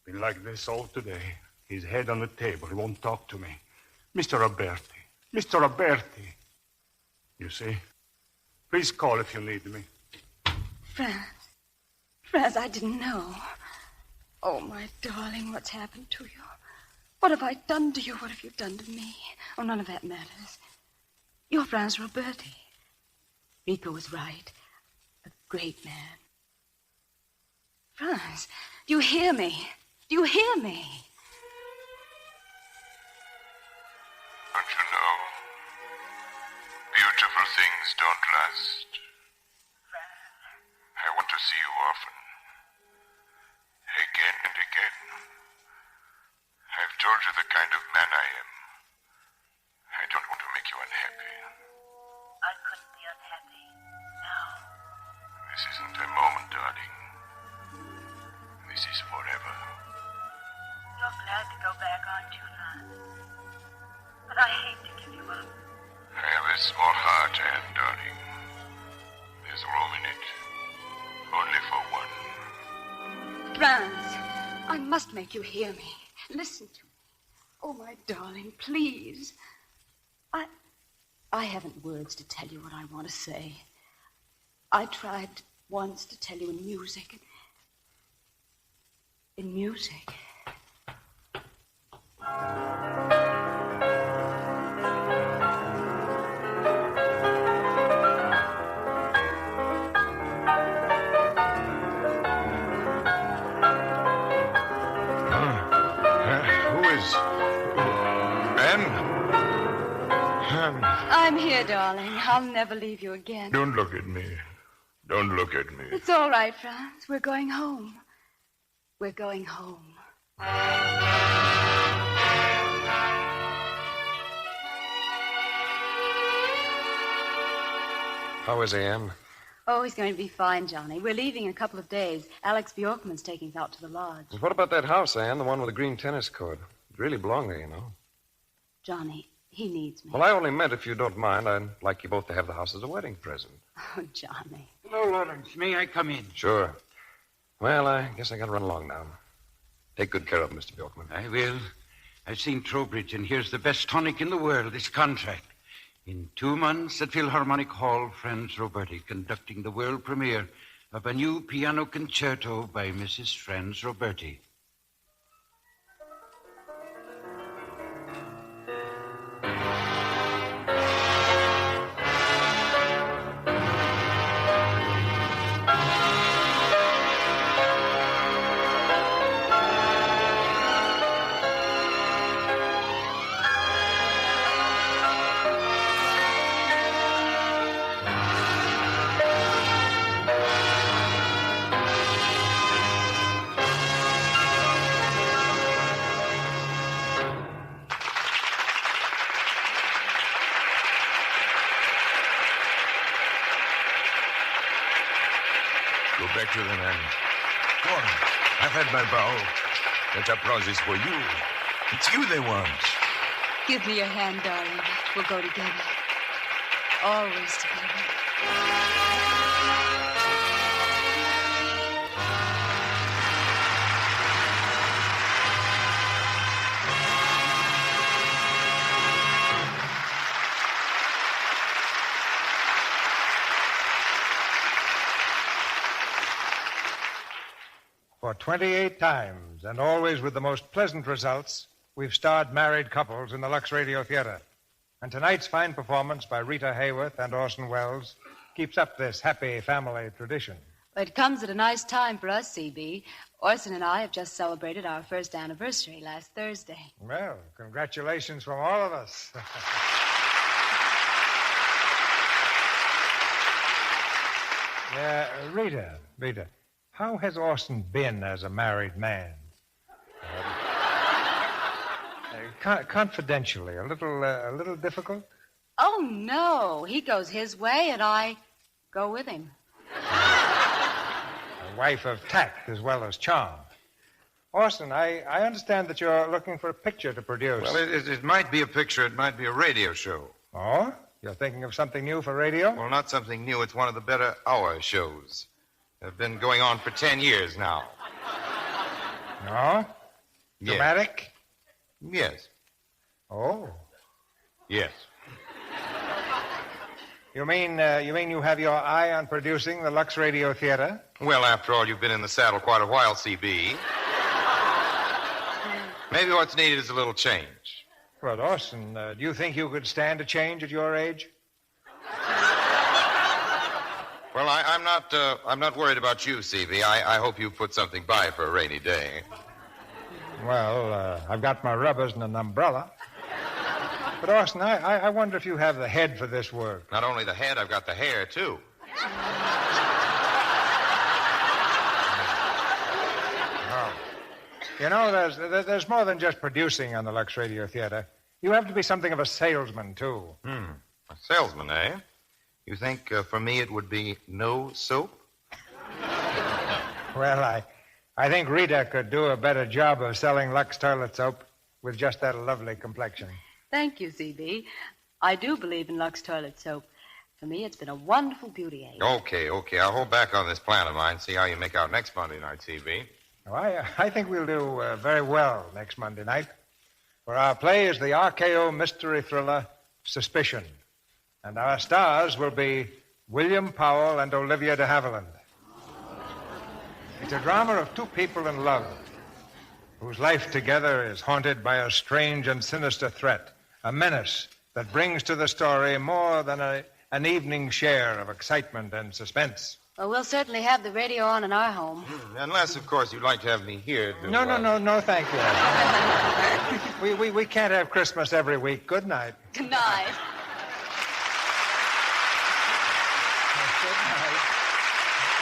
Been like this all today. His head on the table. He won't talk to me. Mr. Roberti. Mr. Roberti. You see? Please call if you need me. Franz, I didn't know. Oh, my darling, what's happened to you? What have I done to you? What have you done to me? Oh, none of that matters. You're Franz Roberti. Rico was right. A great man. Franz, do you hear me? Do you hear me? Don't you know? Beautiful things don't last. I want to see you often. Again and again. I've told you the kind of man I am. I don't want to make you unhappy. I couldn't be unhappy. No. This isn't a moment, darling. This is forever. You're glad to go back, aren't you, Franz? But I hate to give you up. I have a small heart, Anne, darling. There's room in it. Only for one. Franz, I must make you hear me. Listen to me. Oh, my darling, please. I haven't words to tell you what I want to say. I tried once to tell you in music. In music. I'm here, darling. I'll never leave you again. Don't look at me. Don't look at me. It's all right, Franz. We're going home. We're going home. How is Anne? Oh, he's going to be fine, Johnny. We're leaving in a couple of days. Alex Bjorkman's taking us out to the lodge. What about that house, Anne? The one with the green tennis court. It really belonged there, you know. Johnny, he needs me. Well, I only meant, if you don't mind, I'd like you both to have the house as a wedding present. Oh, Johnny. Hello, Lawrence. May I come in? Sure. Well, I guess I gotta run along now. Take good care of Mr. Bjorkman. I will. I've seen Trowbridge, and here's the best tonic in the world, this contract. In 2 months at Philharmonic Hall, Franz Roberti conducting the world premiere of a new piano concerto by Mrs. Franz Roberti. Back to the man. Go on. I've had my bow. That applause is for you. It's you they want. Give me your hand, darling. We'll go together. Always together. For 28 times, and always with the most pleasant results, we've starred married couples in the Lux Radio Theater. And tonight's fine performance by Rita Hayworth and Orson Welles keeps up this happy family tradition. It comes at a nice time for us, C.B. Orson and I have just celebrated our first anniversary last Thursday. Well, congratulations from all of us. Rita, how has Orson been as a married man? Confidentially, a little difficult? Oh, no. He goes his way, and I go with him. A wife of tact as well as charm. Orson, I understand that you're looking for a picture to produce. Well, it might be a picture. It might be a radio show. Oh? You're thinking of something new for radio? Well, not something new. It's one of the better hour shows. They've been going on for 10 years now. No? Yes. Dramatic? Yes. Oh. Yes. You mean you have your eye on producing the Lux Radio Theater? Well, after all, you've been in the saddle quite a while, C.B. Maybe what's needed is a little change. Well, Orson, do you think you could stand a change at your age? Well, I'm not worried about you, C.B. I hope you put something by for a rainy day. Well, I've got my rubbers and an umbrella. But, Orson, I wonder if you have the head for this work. Not only the head, I've got the hair, too. Oh. You know, there's more than just producing on the Lux Radio Theater. You have to be something of a salesman, too. A salesman, eh? You think for me it would be no soap? Well, I think Rita could do a better job of selling Lux toilet soap with just that lovely complexion. Thank you, C.B. I do believe in Lux toilet soap. For me, it's been a wonderful beauty aid. Okay. I'll hold back on this plan of mine, see how you make out next Monday night, C.B. Oh, I think we'll do very well next Monday night. For our play is the RKO mystery thriller, Suspicion. And our stars will be William Powell and Olivia de Havilland. It's a drama of two people in love, whose life together is haunted by a strange and sinister threat, a menace that brings to the story more than an evening share of excitement and suspense. Well, we'll certainly have the radio on in our home. Unless, of course, you'd like to have me here to... No, thank you. we can't have Christmas every week. Good night. Good night. Good night.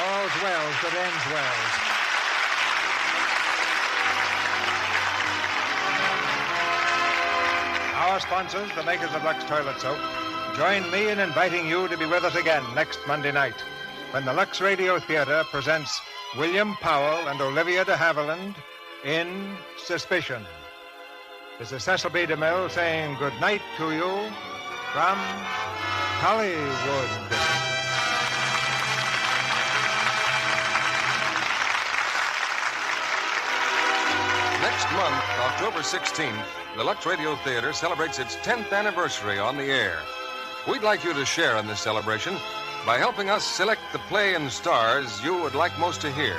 All's well that ends well. Our sponsors, the makers of Lux Toilet Soap, join me in inviting you to be with us again next Monday night when the Lux Radio Theater presents William Powell and Olivia de Havilland in Suspicion. This is Cecil B. DeMille saying good night to you from Hollywood. Next month, October 16th, the Lux Radio Theater celebrates its 10th anniversary on the air. We'd like you to share in this celebration by helping us select the play and stars you would like most to hear.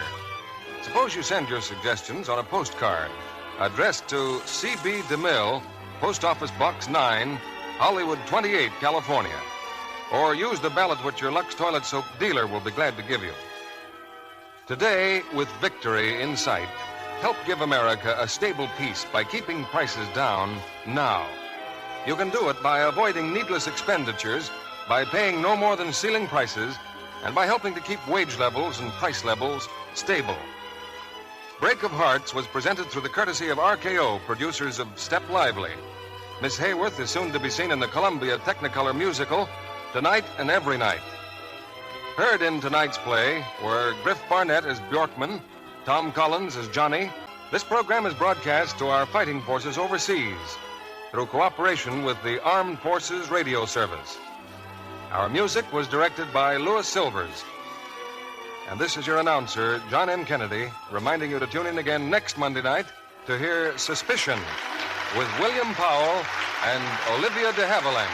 Suppose you send your suggestions on a postcard addressed to C.B. DeMille, Post Office Box 9, Hollywood 28, California. Or use the ballot which your Lux Toilet Soap dealer will be glad to give you. Today, with victory in sight, help give America a stable peace by keeping prices down now. You can do it by avoiding needless expenditures, by paying no more than ceiling prices, and by helping to keep wage levels and price levels stable. Break of Hearts was presented through the courtesy of RKO, producers of Step Lively. Miss Hayworth is soon to be seen in the Columbia Technicolor musical, Tonight and Every Night. Heard in tonight's play were Griff Barnett as Bjorkman, Tom Collins as Johnny. This program is broadcast to our fighting forces overseas through cooperation with the Armed Forces Radio Service. Our music was directed by Louis Silvers. And this is your announcer, John M. Kennedy, reminding you to tune in again next Monday night to hear Suspicion with William Powell and Olivia de Havilland.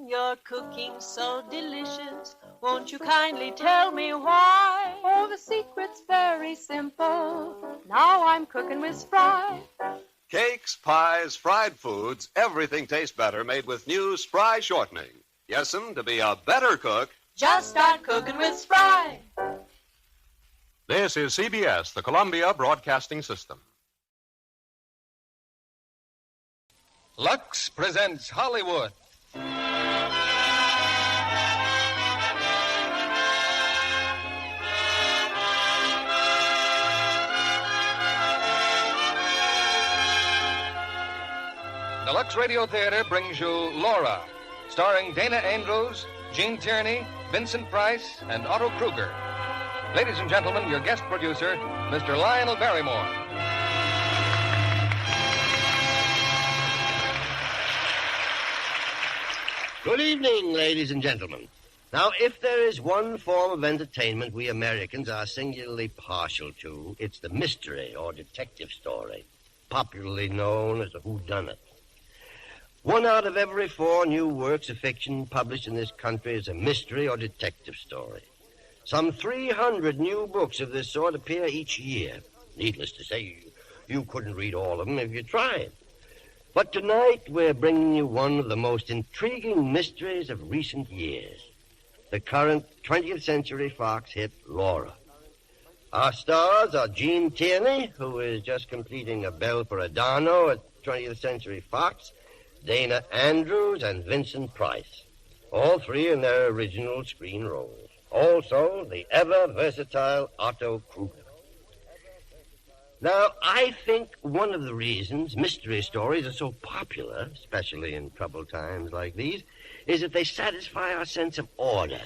Your cooking's so delicious. Won't you kindly tell me why? Oh, the secret's very simple. Now I'm cooking with Spry. Cakes, pies, fried foods, everything tastes better made with new Spry shortening. Yes'm, to be a better cook, just start cooking with Spry. This is CBS, the Columbia Broadcasting System. Lux presents Hollywood. The Lux Radio Theater brings you Laura, starring Dana Andrews, Gene Tierney, Vincent Price, and Otto Kruger. Ladies and gentlemen, your guest producer, Mr. Lionel Barrymore. Good evening, ladies and gentlemen. Now, if there is one form of entertainment we Americans are singularly partial to, it's the mystery or detective story, popularly known as a whodunit. 1 out of every 4 new works of fiction published in this country is a mystery or detective story. Some 300 new books of this sort appear each year. Needless to say, you couldn't read all of them if you tried. But tonight, we're bringing you one of the most intriguing mysteries of recent years, the current 20th Century Fox hit Laura. Our stars are Gene Tierney, who is just completing a Bell for Adorno at 20th Century Fox, Dana Andrews, and Vincent Price, all 3 in their original screen roles. Also, the ever-versatile Otto Kruger. Now, I think one of the reasons mystery stories are so popular, especially in troubled times like these, is that they satisfy our sense of order.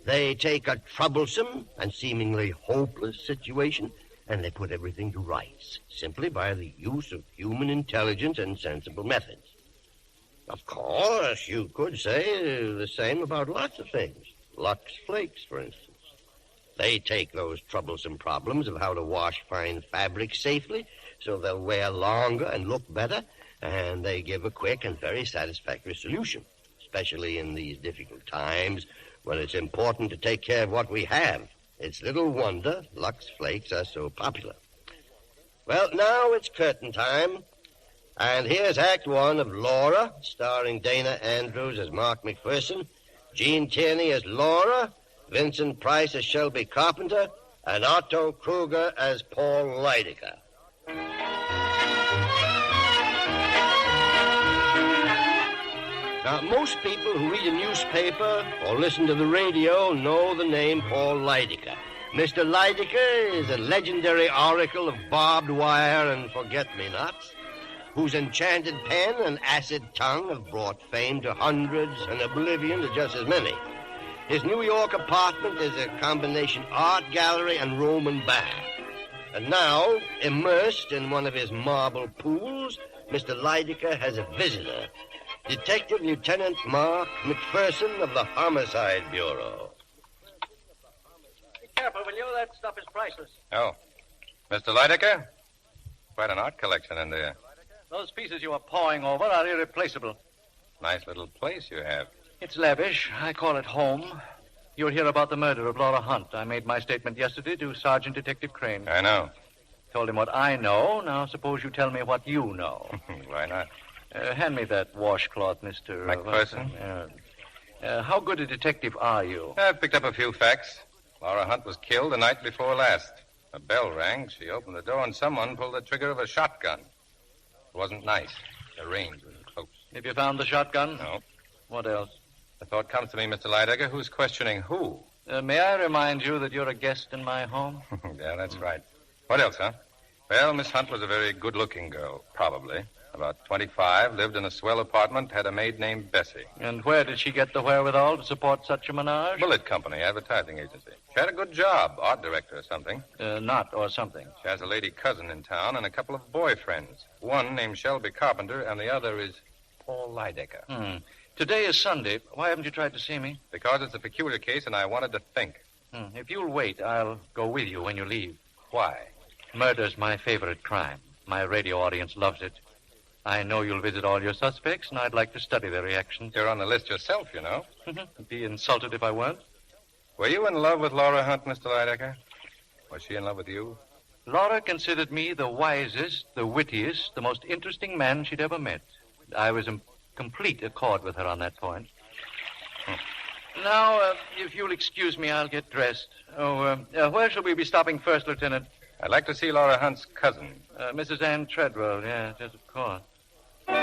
They take a troublesome and seemingly hopeless situation, and they put everything to rights, simply by the use of human intelligence and sensible methods. Of course, you could say the same about lots of things. Lux Flakes, for instance. They take those troublesome problems of how to wash fine fabric safely so they'll wear longer and look better, and they give a quick and very satisfactory solution, especially in these difficult times when it's important to take care of what we have. It's little wonder Lux Flakes are so popular. Well, now it's curtain time. And here's Act One of Laura, starring Dana Andrews as Mark McPherson, Jean Tierney as Laura, Vincent Price as Shelby Carpenter, and Otto Kruger as Paul Lydecker. Now, most people who read a newspaper or listen to the radio know the name Paul Lydecker. Mr. Lydecker is a legendary oracle of barbed wire and forget-me-nots, whose enchanted pen and acid tongue have brought fame to hundreds and oblivion to just as many. His New York apartment is a combination art gallery and Roman bath. And now, immersed in one of his marble pools, Mr. Lydecker has a visitor, Detective Lieutenant Mark McPherson of the Homicide Bureau. Be careful, will you? That stuff is priceless. Oh. Mr. Lydecker? Quite an art collection in there. Those pieces you are pawing over are irreplaceable. Nice little place you have. It's lavish. I call it home. You'll hear about the murder of Laura Hunt. I made my statement yesterday to Sergeant Detective Crane. I know. Told him what I know. Now suppose you tell me what you know. Why not? Hand me that washcloth, Mr. McPherson? How good a detective are you? I've picked up a few facts. Laura Hunt was killed the night before last. A bell rang. She opened the door, and someone pulled the trigger of a shotgun. It wasn't nice. The range was close. Have you found the shotgun? No. What else? The thought comes to me, Mr. Lydecker. Who's questioning who? May I remind you that you're a guest in my home? Yeah, that's right. What else, huh? Well, Miss Hunt was a very good-looking girl, probably. About 25, lived in a swell apartment, had a maid named Bessie. And where did she get the wherewithal to support such a menage? Bullet Company, advertising agency. She had a good job, art director or something. Not or something. She has a lady cousin in town and a couple of boyfriends. One named Shelby Carpenter, and the other is Paul Lydecker. Today is Sunday. Why haven't you tried to see me? Because it's a peculiar case, and I wanted to think. If you'll wait, I'll go with you when you leave. Why? Murder's my favorite crime. My radio audience loves it. I know you'll visit all your suspects, and I'd like to study their reactions. You're on the list yourself, you know. I'd be insulted if I weren't. Were you in love with Laura Hunt, Mr. Lydecker? Was she in love with you? Laura considered me the wisest, the wittiest, the most interesting man she'd ever met. I was in complete accord with her on that point. Now, if you'll excuse me, I'll get dressed. Where shall we be stopping first, Lieutenant? I'd like to see Laura Hunt's cousin. Mrs. Ann Treadwell, yes, of course. I'd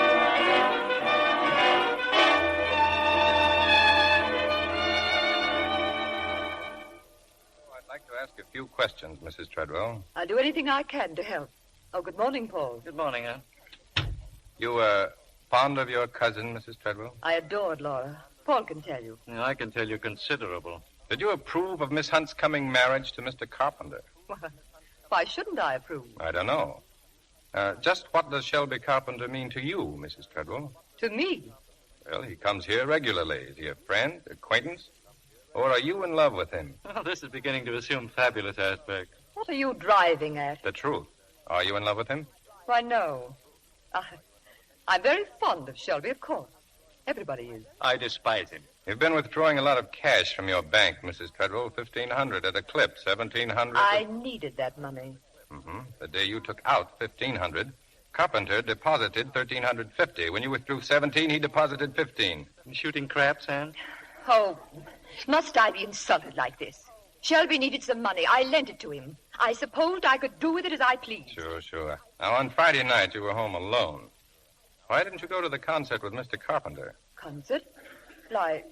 like to ask a few questions, Mrs. Treadwell. I'll do anything I can to help. Oh, good morning, Paul. Good morning, Ann. You, fond of your cousin, Mrs. Treadwell? I adored Laura. Paul can tell you. Yeah, I can tell you considerable. Did you approve of Miss Hunt's coming marriage to Mr. Carpenter? Why shouldn't I approve? I don't know. Just what does Shelby Carpenter mean to you, Mrs. Treadwell? To me? Well, he comes here regularly. Is he a friend, acquaintance? Or are you in love with him? Well, this is beginning to assume fabulous aspects. What are you driving at? The truth. Are you in love with him? Why, no. I'm very fond of Shelby, of course. Everybody is. I despise him. You've been withdrawing a lot of cash from your bank, Mrs. Treadwell. $1,500 at a clip, $1,700. I needed that money. The day you took out $1,500, Carpenter deposited $1,350. When you withdrew $17, he deposited $15. Shooting craps, Ann? Oh, must I be insulted like this? Shelby needed some money. I lent it to him. I supposed I could do with it as I pleased. Sure. Now, on Friday night, you were home alone. Why didn't you go to the concert with Mr. Carpenter? Concert? Why,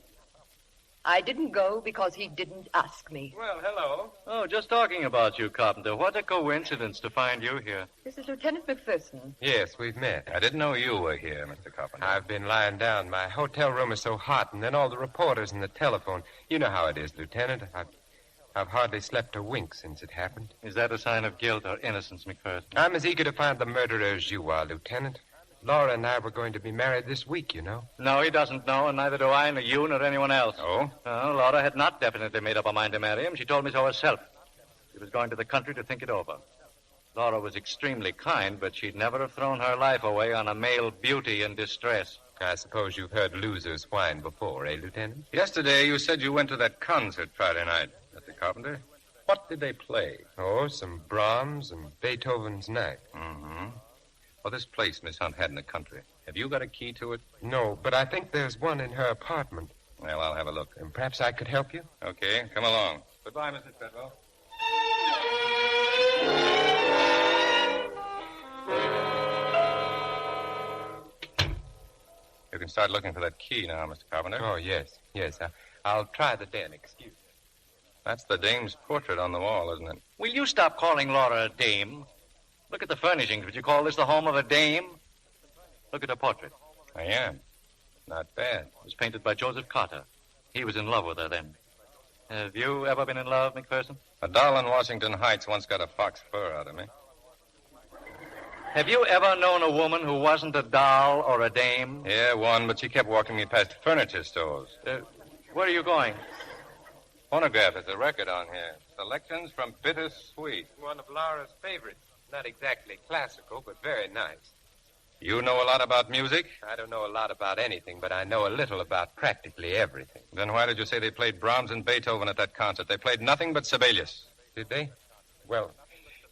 I didn't go because he didn't ask me. Well, hello. Oh, just talking about you, Carpenter. What a coincidence to find you here. This is Lieutenant McPherson. Yes, we've met. I didn't know you were here, Mr. Carpenter. I've been lying down. My hotel room is so hot, and then all the reporters and the telephone. You know how it is, Lieutenant. I've hardly slept a wink since it happened. Is that a sign of guilt or innocence, McPherson? I'm as eager to find the murderer as you are, Lieutenant. Laura and I were going to be married this week, you know. No, he doesn't know, and neither do I, nor you, nor anyone else. Oh? No, Laura had not definitely made up her mind to marry him. She told me so herself. She was going to the country to think it over. Laura was extremely kind, but she'd never have thrown her life away on a male beauty in distress. I suppose you've heard losers whine before, eh, Lieutenant? Yesterday you said you went to that concert Friday night at the Carpenter. What did they play? Oh, some Brahms and Beethoven's Night. Mm-hmm. Well, this place Miss Hunt had in the country. Have you got a key to it? No, but I think there's one in her apartment. Well, I'll have a look. And perhaps I could help you? Okay, come along. Goodbye, Mrs. Treadwell. You can start looking for that key now, Mr. Carpenter. Oh, yes. I'll try the den. Excuse me. That's the dame's portrait on the wall, isn't it? Will you stop calling Laura a dame? Look at the furnishings. Would you call this the home of a dame? Look at her portrait. I am. Not bad. It was painted by Joseph Carter. He was in love with her then. Have you ever been in love, McPherson? A doll in Washington Heights once got a fox fur out of me. Have you ever known a woman who wasn't a doll or a dame? Yeah, one, but she kept walking me past furniture stores. Where are you going? Phonograph, there's a record on here. Selections from Bittersweet. One of Laura's favorites. Not exactly classical, but very nice. You know a lot about music? I don't know a lot about anything, but I know a little about practically everything. Then why did you say they played Brahms and Beethoven at that concert? They played nothing but Sibelius. Did they? Well,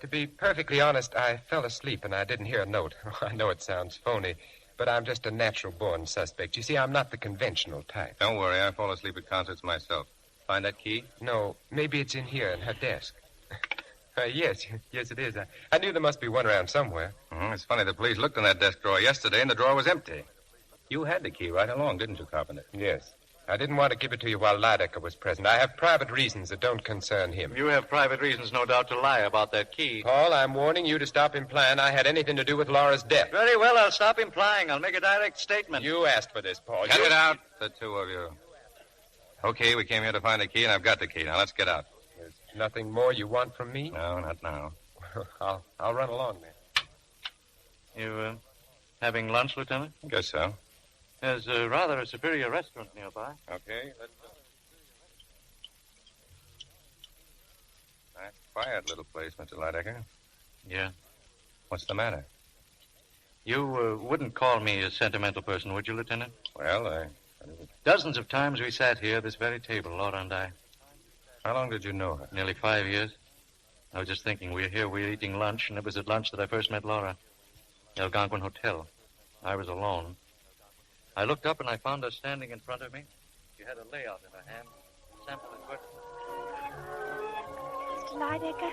to be perfectly honest, I fell asleep and I didn't hear a note. I know it sounds phony, but I'm just a natural-born suspect. You see, I'm not the conventional type. Don't worry, I fall asleep at concerts myself. Find that key? No, maybe it's in here in her desk. Yes, it is. I knew there must be one around somewhere. It's funny, the police looked in that desk drawer yesterday and the drawer was empty. You had the key right along, didn't you, Carpenter? Yes. I didn't want to give it to you while Lydecker was present. I have private reasons that don't concern him. You have private reasons, no doubt, to lie about that key. Paul, I'm warning you to stop implying I had anything to do with Laura's death. Very well, I'll stop implying. I'll make a direct statement. You asked for this, Paul. Cut it out, the two of you. Okay, we came here to find the key, and I've got the key. Now, let's get out. There's nothing more you want from me? No, not now. I'll run along then. You, having lunch, Lieutenant? I guess so. There's rather a superior restaurant nearby. Okay, let's go. Nice, quiet little place, Mr. Lydecker. Yeah. What's the matter? You wouldn't call me a sentimental person, would you, Lieutenant? Well, Dozens of times we sat here, this very table, Laura and I. How long did you know her? Nearly 5 years. I was just thinking, we're eating lunch, and it was at lunch that I first met Laura. The Algonquin Hotel. I was alone. I looked up and I found her standing in front of me. She had a layout in her hand. Sample Mr. Lydecker,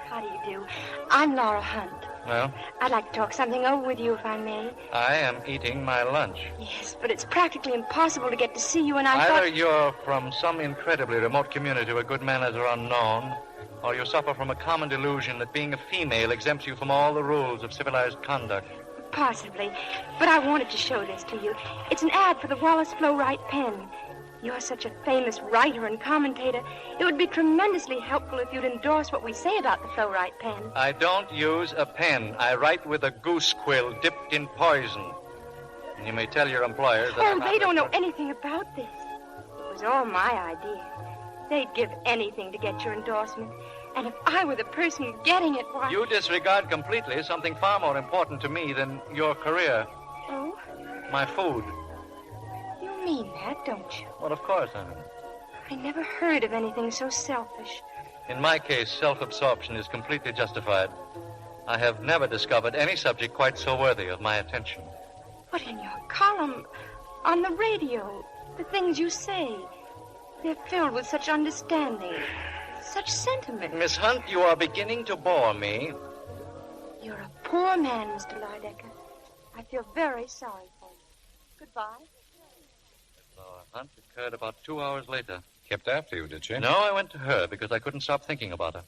how do you do? I'm Laura Hunt. Well? I'd like to talk something over with you, if I may. I am eating my lunch. Yes, but it's practically impossible to get to see you, and I Either thought... you're from some incredibly remote community where good manners are unknown, or you suffer from a common delusion that being a female exempts you from all the rules of civilized conduct. Possibly. But I wanted to show this to you. It's an ad for the Wallace Flow-Right pen. You're such a famous writer and commentator. It would be tremendously helpful if you'd endorse what we say about the Flow-Right pen. I don't use a pen. I write with a goose quill dipped in poison. And you may tell your employers that they don't know anything about this. It was all my idea. They'd give anything to get your endorsement. And if I were the person getting it, why... You disregard completely something far more important to me than your career. Oh? My food. You mean that, don't you? Well, of course I mean. I never heard of anything so selfish. In my case, self-absorption is completely justified. I have never discovered any subject quite so worthy of my attention. But in your column, on the radio, the things you say, they're filled with such understanding. Such sentiment. Miss Hunt, you are beginning to bore me. You're a poor man, Mr. Lydecker. I feel very sorry for you. Goodbye. Laura Hunt occurred about 2 hours later. Kept after you, did she? No, I went to her because I couldn't stop thinking about her.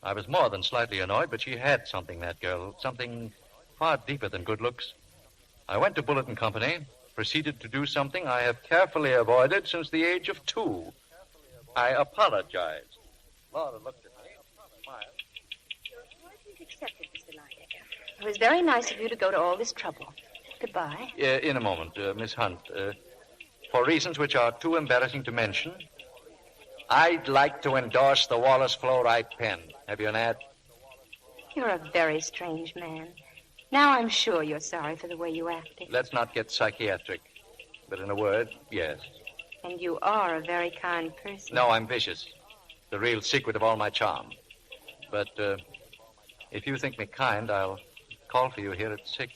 I was more than slightly annoyed, but she had something, that girl. Something far deeper than good looks. I went to Bulletin Company, proceeded to do something I have carefully avoided since the age of 2. I apologized. Laura looked at me, smiled. Your apology is accepted, Mr. Lydecker. It was very nice of you to go to all this trouble. Goodbye. In a moment, Miss Hunt. For reasons which are too embarrassing to mention, I'd like to endorse the Wallace fluorite pen. Have you an ad? You're a very strange man. Now I'm sure you're sorry for the way you acted. Let's not get psychiatric. But in a word, yes. And you are a very kind person. No, I'm vicious. The real secret of all my charm. But if you think me kind, I'll call for you here at 6.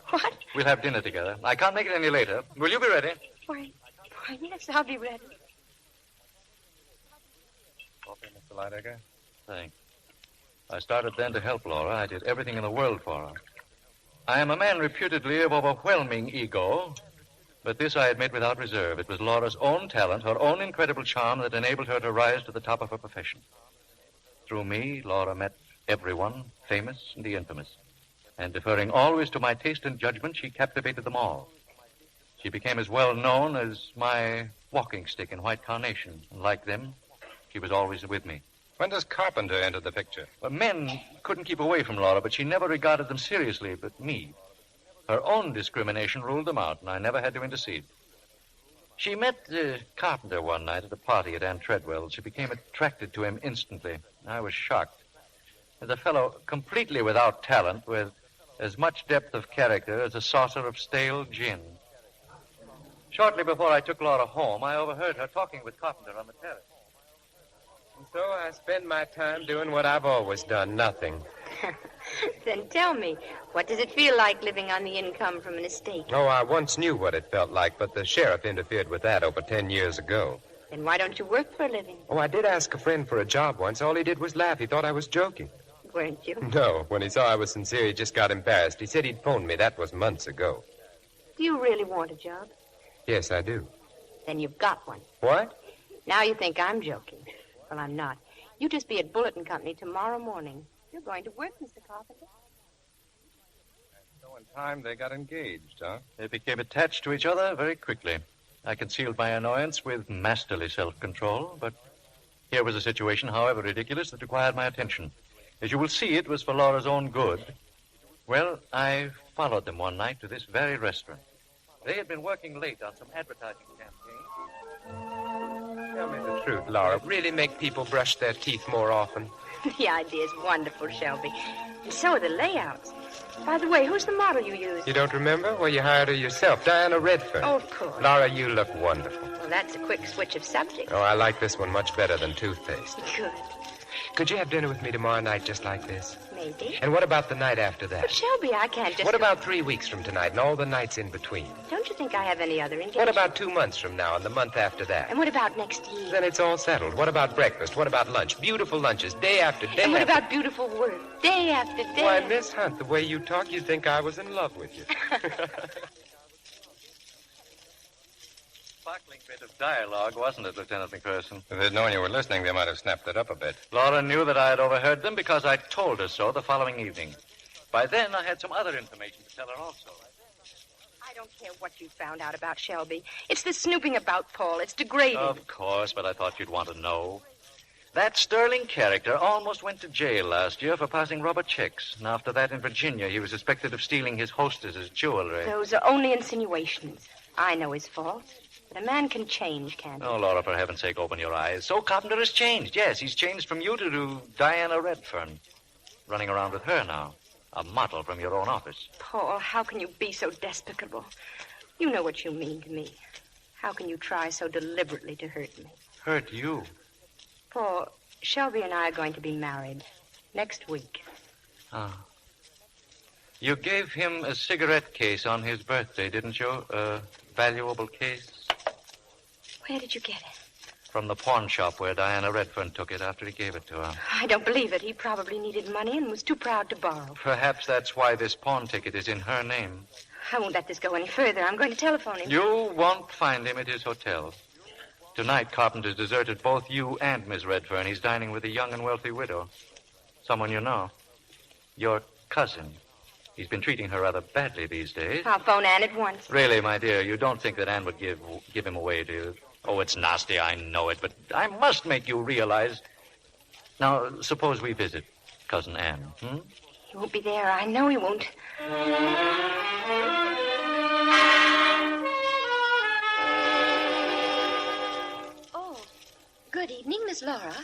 What? We'll have dinner together. I can't make it any later. Will you be ready? Why, yes, I'll be ready. Coffee, Mr. Lydecker? Thanks. I started then to help Laura. I did everything in the world for her. I am a man reputedly of overwhelming ego, but this I admit without reserve. It was Laura's own talent, her own incredible charm that enabled her to rise to the top of her profession. Through me, Laura met everyone, famous and the infamous. And deferring always to my taste and judgment, she captivated them all. She became as well known as my walking stick in white carnation. And like them, she was always with me. When does Carpenter enter the picture? Well, men couldn't keep away from Laura, but she never regarded them seriously, but me. Her own discrimination ruled them out, and I never had to intercede. She met Carpenter one night at a party at Ann Treadwell's. She became attracted to him instantly. I was shocked. As a fellow completely without talent, with as much depth of character as a saucer of stale gin. Shortly before I took Laura home, I overheard her talking with Carpenter on the terrace. And so I spend my time doing what I've always done, nothing. Then tell me, what does it feel like living on the income from an estate? Oh, I once knew what it felt like, but the sheriff interfered with that over 10 years ago. Then why don't you work for a living? Oh, I did ask a friend for a job once. All he did was laugh. He thought I was joking. Weren't you? No, when he saw I was sincere, he just got embarrassed. He said he'd phoned me. That was months ago. Do you really want a job? Yes, I do. Then you've got one. What? Now you think I'm joking. Well, I'm not. You just be at Bulletin Company tomorrow morning. You're going to work, Mr. Carpenter. So in time, they got engaged, huh? They became attached to each other very quickly. I concealed my annoyance with masterly self-control, but here was a situation, however ridiculous, that required my attention. As you will see, it was for Laura's own good. Well, I followed them one night to this very restaurant. They had been working late on some advertising campaign. Tell me the truth, Laura. Really make people brush their teeth more often? The idea's wonderful, Shelby. And so are the layouts. By the way, who's the model you used? You don't remember? Well, you hired her yourself, Diana Redfern. Oh, of course. Laura, you look wonderful. Well, that's a quick switch of subject. Oh, I like this one much better than toothpaste. Good. Could you have dinner with me tomorrow night just like this? Maybe. And what about the night after that? But, Shelby, I can't just... What about 3 weeks from tonight and all the nights in between? Don't you think I have any other engagement? What about 2 months from now and the month after that? And what about next year? Then it's all settled. What about breakfast? What about lunch? Beautiful lunches, day after day. And what about beautiful work, day after day? Why, Miss Hunt, the way you talk, you'd think I was in love with you. Sparkling bit of dialogue, wasn't it, Lieutenant McPherson? If they'd known you were listening, they might have snapped it up a bit. Laura knew that I had overheard them because I told her so the following evening. By then, I had some other information to tell her also. I don't care what you found out about Shelby. It's the snooping about Paul. It's degrading. Of course, but I thought you'd want to know. That sterling character almost went to jail last year for passing rubber checks. And after that, in Virginia, he was suspected of stealing his hostess's jewelry. Those are only insinuations. I know his faults. But a man can change, can't he? Oh, Laura, for heaven's sake, open your eyes. So Carpenter has changed. Yes, he's changed from you to Diana Redfern. Running around with her now. A model from your own office. Paul, how can you be so despicable? You know what you mean to me. How can you try so deliberately to hurt me? Hurt you? Paul, Shelby and I are going to be married next week. Ah. You gave him a cigarette case on his birthday, didn't you? A valuable case? Where did you get it? From the pawn shop where Diana Redfern took it after he gave it to her. I don't believe it. He probably needed money and was too proud to borrow. Perhaps that's why this pawn ticket is in her name. I won't let this go any further. I'm going to telephone him. You won't find him at his hotel. Tonight, Carpenter's deserted both you and Miss Redfern. He's dining with a young and wealthy widow. Someone you know. Your cousin. He's been treating her rather badly these days. I'll phone Ann at once. Really, my dear, you don't think that Ann would give him away, do you? Oh, it's nasty, I know it, but I must make you realize. Now, suppose we visit Cousin Ann, He won't be there. I know he won't. Good evening, Miss Laura.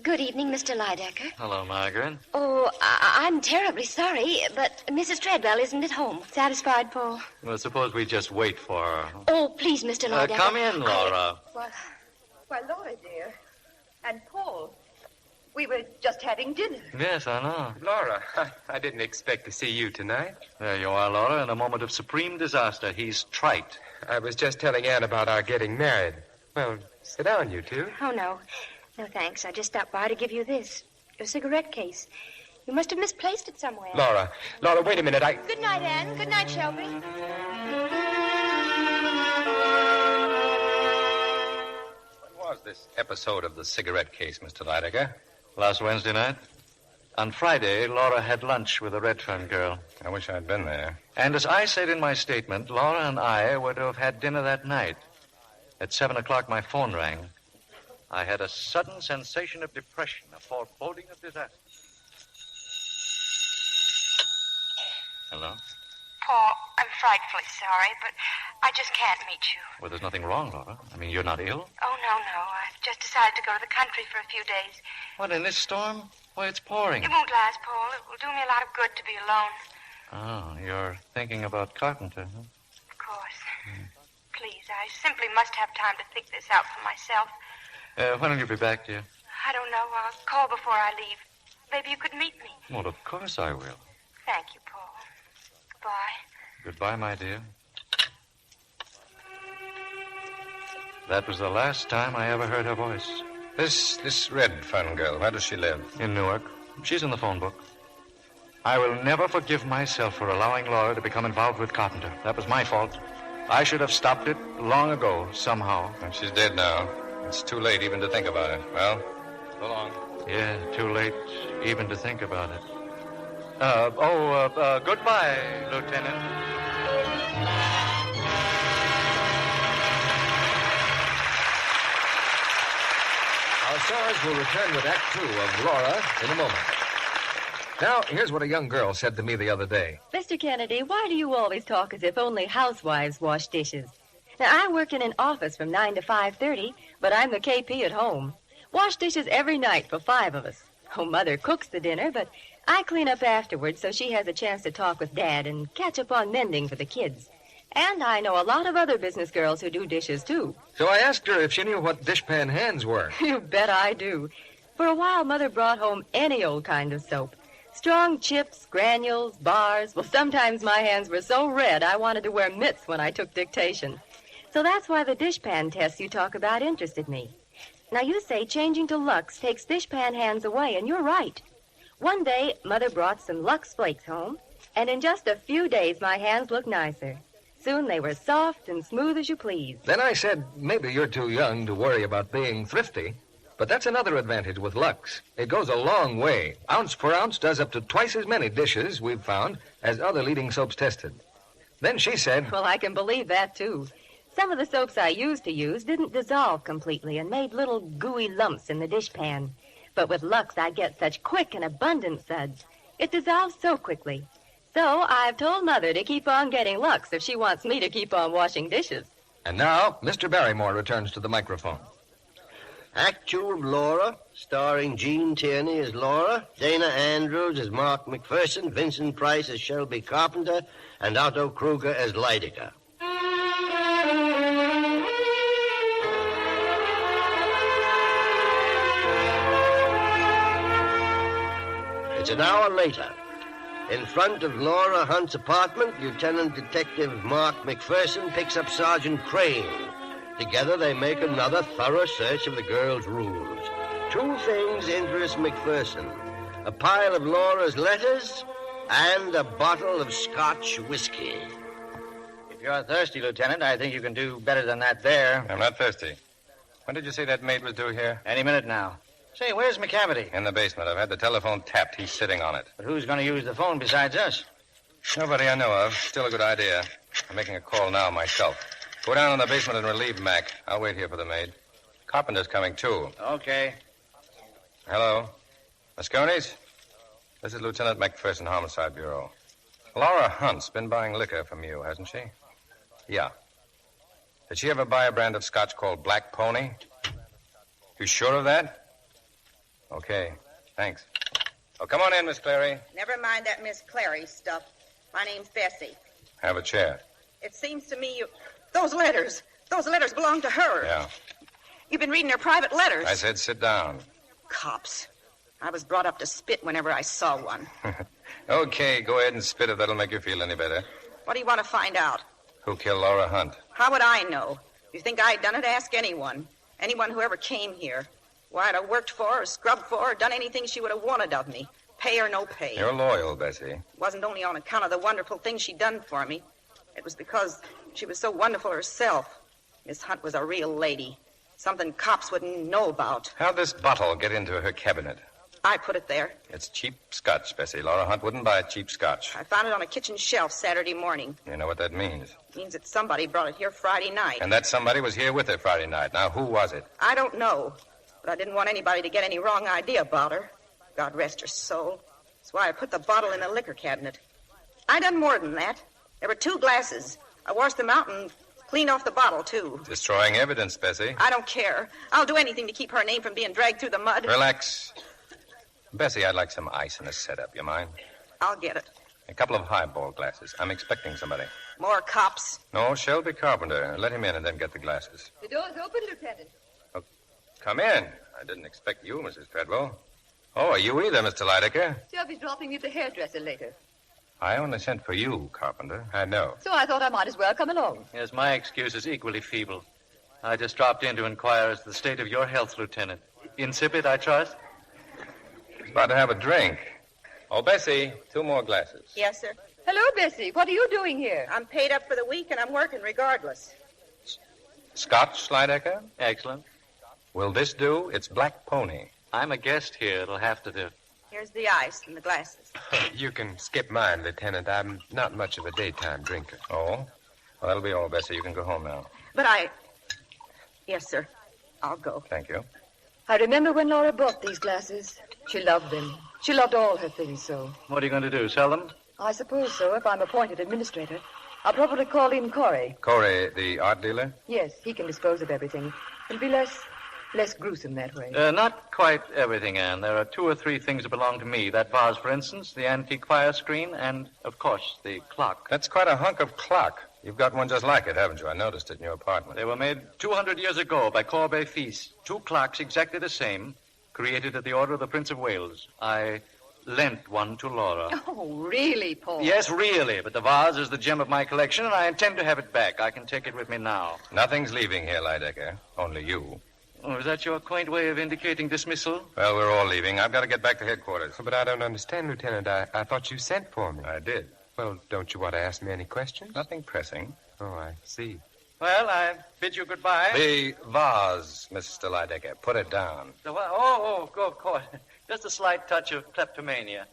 Good evening, Mr. Lydecker. Hello, Margaret. Oh, I'm terribly sorry, but Mrs. Treadwell isn't at home. Satisfied, Paul? Well, suppose we just wait for her. Oh, please, Mr. Lydecker. Come in, Laura. Why, Laura, dear. And Paul. We were just having dinner. Yes, I know. Laura, I didn't expect to see you tonight. There you are, Laura, in a moment of supreme disaster. He's trite. I was just telling Anne about our getting married. Well, sit down, you two. Oh, no. No, thanks. I just stopped by to give you this. Your cigarette case. You must have misplaced it somewhere. Laura, wait a minute. Good night, Anne. Good night, Shelby. What was this episode of the cigarette case, Mr. Lydecker? Last Wednesday night. On Friday, Laura had lunch with the Redfern girl. I wish I'd been there. And as I said in my statement, Laura and I were to have had dinner that night. At 7 o'clock, my phone rang. I had a sudden sensation of depression, a foreboding of disaster. Hello? Paul, I'm frightfully sorry, but I just can't meet you. Well, there's nothing wrong, Laura. I mean, you're not ill? Oh, no. I've just decided to go to the country for a few days. What, in this storm? Why, it's pouring. It won't last, Paul. It will do me a lot of good to be alone. Oh, you're thinking about Carpenter, huh? Of course. Please, I simply must have time to think this out for myself. When will you be back, dear? I don't know. I'll call before I leave. Maybe you could meet me. Well, of course I will. Thank you, Paul. Goodbye. Goodbye, my dear. That was the last time I ever heard her voice. This Redfern girl, where does she live? In Newark. She's in the phone book. I will never forgive myself for allowing Laura to become involved with Carpenter. That was my fault. I should have stopped it long ago, somehow. And she's dead now. It's too late even to think about it. Well, so long. Yeah, too late even to think about it. Goodbye, Lieutenant. Our stars will return with Act 2 of Laura in a moment. Now, here's what a young girl said to me the other day. Mr. Kennedy, why do you always talk as if only housewives wash dishes? Now, I work in an office from 9 to 5:30, but I'm the KP at home. Wash dishes every night for 5 of us. Oh, Mother cooks the dinner, but I clean up afterwards so she has a chance to talk with Dad and catch up on mending for the kids. And I know a lot of other business girls who do dishes, too. So I asked her if she knew what dishpan hands were. You bet I do. For a while, Mother brought home any old kind of soap. Strong chips, granules, bars. Well, sometimes my hands were so red I wanted to wear mitts when I took dictation. So that's why the dishpan tests you talk about interested me. Now, you say changing to Lux takes dishpan hands away, and you're right. One day, Mother brought some Lux flakes home, and in just a few days, my hands looked nicer. Soon they were soft and smooth as you please. Then I said, maybe you're too young to worry about being thrifty. But that's another advantage with Lux. It goes a long way. Ounce per ounce does up to twice as many dishes, we've found, as other leading soaps tested. Then she said... Well, I can believe that, too. Some of the soaps I used to use didn't dissolve completely and made little gooey lumps in the dishpan. But with Lux, I get such quick and abundant suds. It dissolves so quickly. So I've told Mother to keep on getting Lux if she wants me to keep on washing dishes. And now, Mr. Barrymore returns to the microphone. Act 2 of Laura, starring Jean Tierney as Laura, Dana Andrews as Mark McPherson, Vincent Price as Shelby Carpenter, and Otto Kruger as Lydecker. It's an hour later. In front of Laura Hunt's apartment, Lieutenant Detective Mark McPherson picks up Sergeant Crane. Together, they make another thorough search of the girl's rooms. 2 things interest McPherson: a pile of Laura's letters and a bottle of Scotch whiskey. If you're thirsty, Lieutenant, I think you can do better than that there. I'm not thirsty. When did you say that maid was due here? Any minute now. Say, where's McCavity? In the basement. I've had the telephone tapped. He's sitting on it. But who's going to use the phone besides us? Nobody I know of. Still a good idea. I'm making a call now myself. Go down in the basement and relieve Mac. I'll wait here for the maid. Carpenter's coming, too. Okay. Hello. Moscone's? This is Lieutenant McPherson, Homicide Bureau. Laura Hunt's been buying liquor from you, hasn't she? Yeah. Did she ever buy a brand of scotch called Black Pony? You sure of that? Okay, thanks. Oh, come on in, Miss Clary. Never mind that Miss Clary stuff. My name's Bessie. Have a chair. It seems to me those letters belong to her. Yeah. You've been reading her private letters. I said sit down. Cops. I was brought up to spit whenever I saw one. Okay, go ahead and spit if that'll make you feel any better. What do you want to find out? Who killed Laura Hunt? How would I know? You think I'd done it? Ask anyone. Anyone who ever came here. Why, I'd have worked for her, scrubbed for her, done anything she would have wanted of me. Pay or no pay. You're loyal, Bessie. It wasn't only on account of the wonderful things she'd done for me. It was because she was so wonderful herself. Miss Hunt was a real lady. Something cops wouldn't know about. How'd this bottle get into her cabinet? I put it there. It's cheap scotch, Bessie. Laura Hunt wouldn't buy cheap scotch. I found it on a kitchen shelf Saturday morning. You know what that means? It means that somebody brought it here Friday night. And that somebody was here with her Friday night. Now, who was it? I don't know. But I didn't want anybody to get any wrong idea about her. God rest her soul. That's why I put the bottle in the liquor cabinet. I done more than that. There were 2 glasses. I washed them out and cleaned off the bottle, too. Destroying evidence, Bessie. I don't care. I'll do anything to keep her name from being dragged through the mud. Relax. Bessie, I'd like some ice in the setup. You mind? I'll get it. A couple of highball glasses. I'm expecting somebody. More cops. No, Shelby Carpenter. Let him in and then get the glasses. The door's open, Lieutenant. Oh, come in. I didn't expect you, Mrs. Treadwell. Oh, are you either, Mr. Lydecker? Shelby's dropping me at the hairdresser later. I only sent for you, Carpenter. I know. So I thought I might as well come along. Yes, my excuse is equally feeble. I just dropped in to inquire as to the state of your health, Lieutenant. Insipid, I trust? He's about to have a drink. Oh, Bessie, 2 more glasses. Yes, sir. Hello, Bessie. What are you doing here? I'm paid up for the week, and I'm working regardless. Scotch, Lydecker? Excellent. Will this do? It's Black Pony. I'm a guest here. It'll have to do. Here's the ice and the glasses. You can skip mine, Lieutenant. I'm not much of a daytime drinker. Oh? Well, that'll be all, Bessie. You can go home now. But Yes, sir. I'll go. Thank you. I remember when Laura bought these glasses. She loved them. She loved all her things so. What are you going to do, sell them? I suppose so, if I'm appointed administrator. I'll probably call in Corey. Corey, the art dealer? Yes, he can dispose of everything. It'll be less gruesome that way. Not quite everything, Anne. There are 2 or 3 things that belong to me. That vase, for instance, the antique fire screen, and, of course, the clock. That's quite a hunk of clock. You've got one just like it, haven't you? I noticed it in your apartment. They were made 200 years ago by Corbet Fils. 2 clocks exactly the same, created at the order of the Prince of Wales. I lent one to Laura. Oh, really, Paul? Yes, really. But the vase is the gem of my collection, and I intend to have it back. I can take it with me now. Nothing's leaving here, Lydecker. Only you. Oh, is that your quaint way of indicating dismissal? Well, we're all leaving. I've got to get back to headquarters. But I don't understand, Lieutenant. I thought you sent for me. I did. Well, don't you want to ask me any questions? Nothing pressing. Oh, I see. Well, I bid you goodbye. The vase, Mr. Lydecker. Put it down. The what? Oh, of course. Just a slight touch of kleptomania.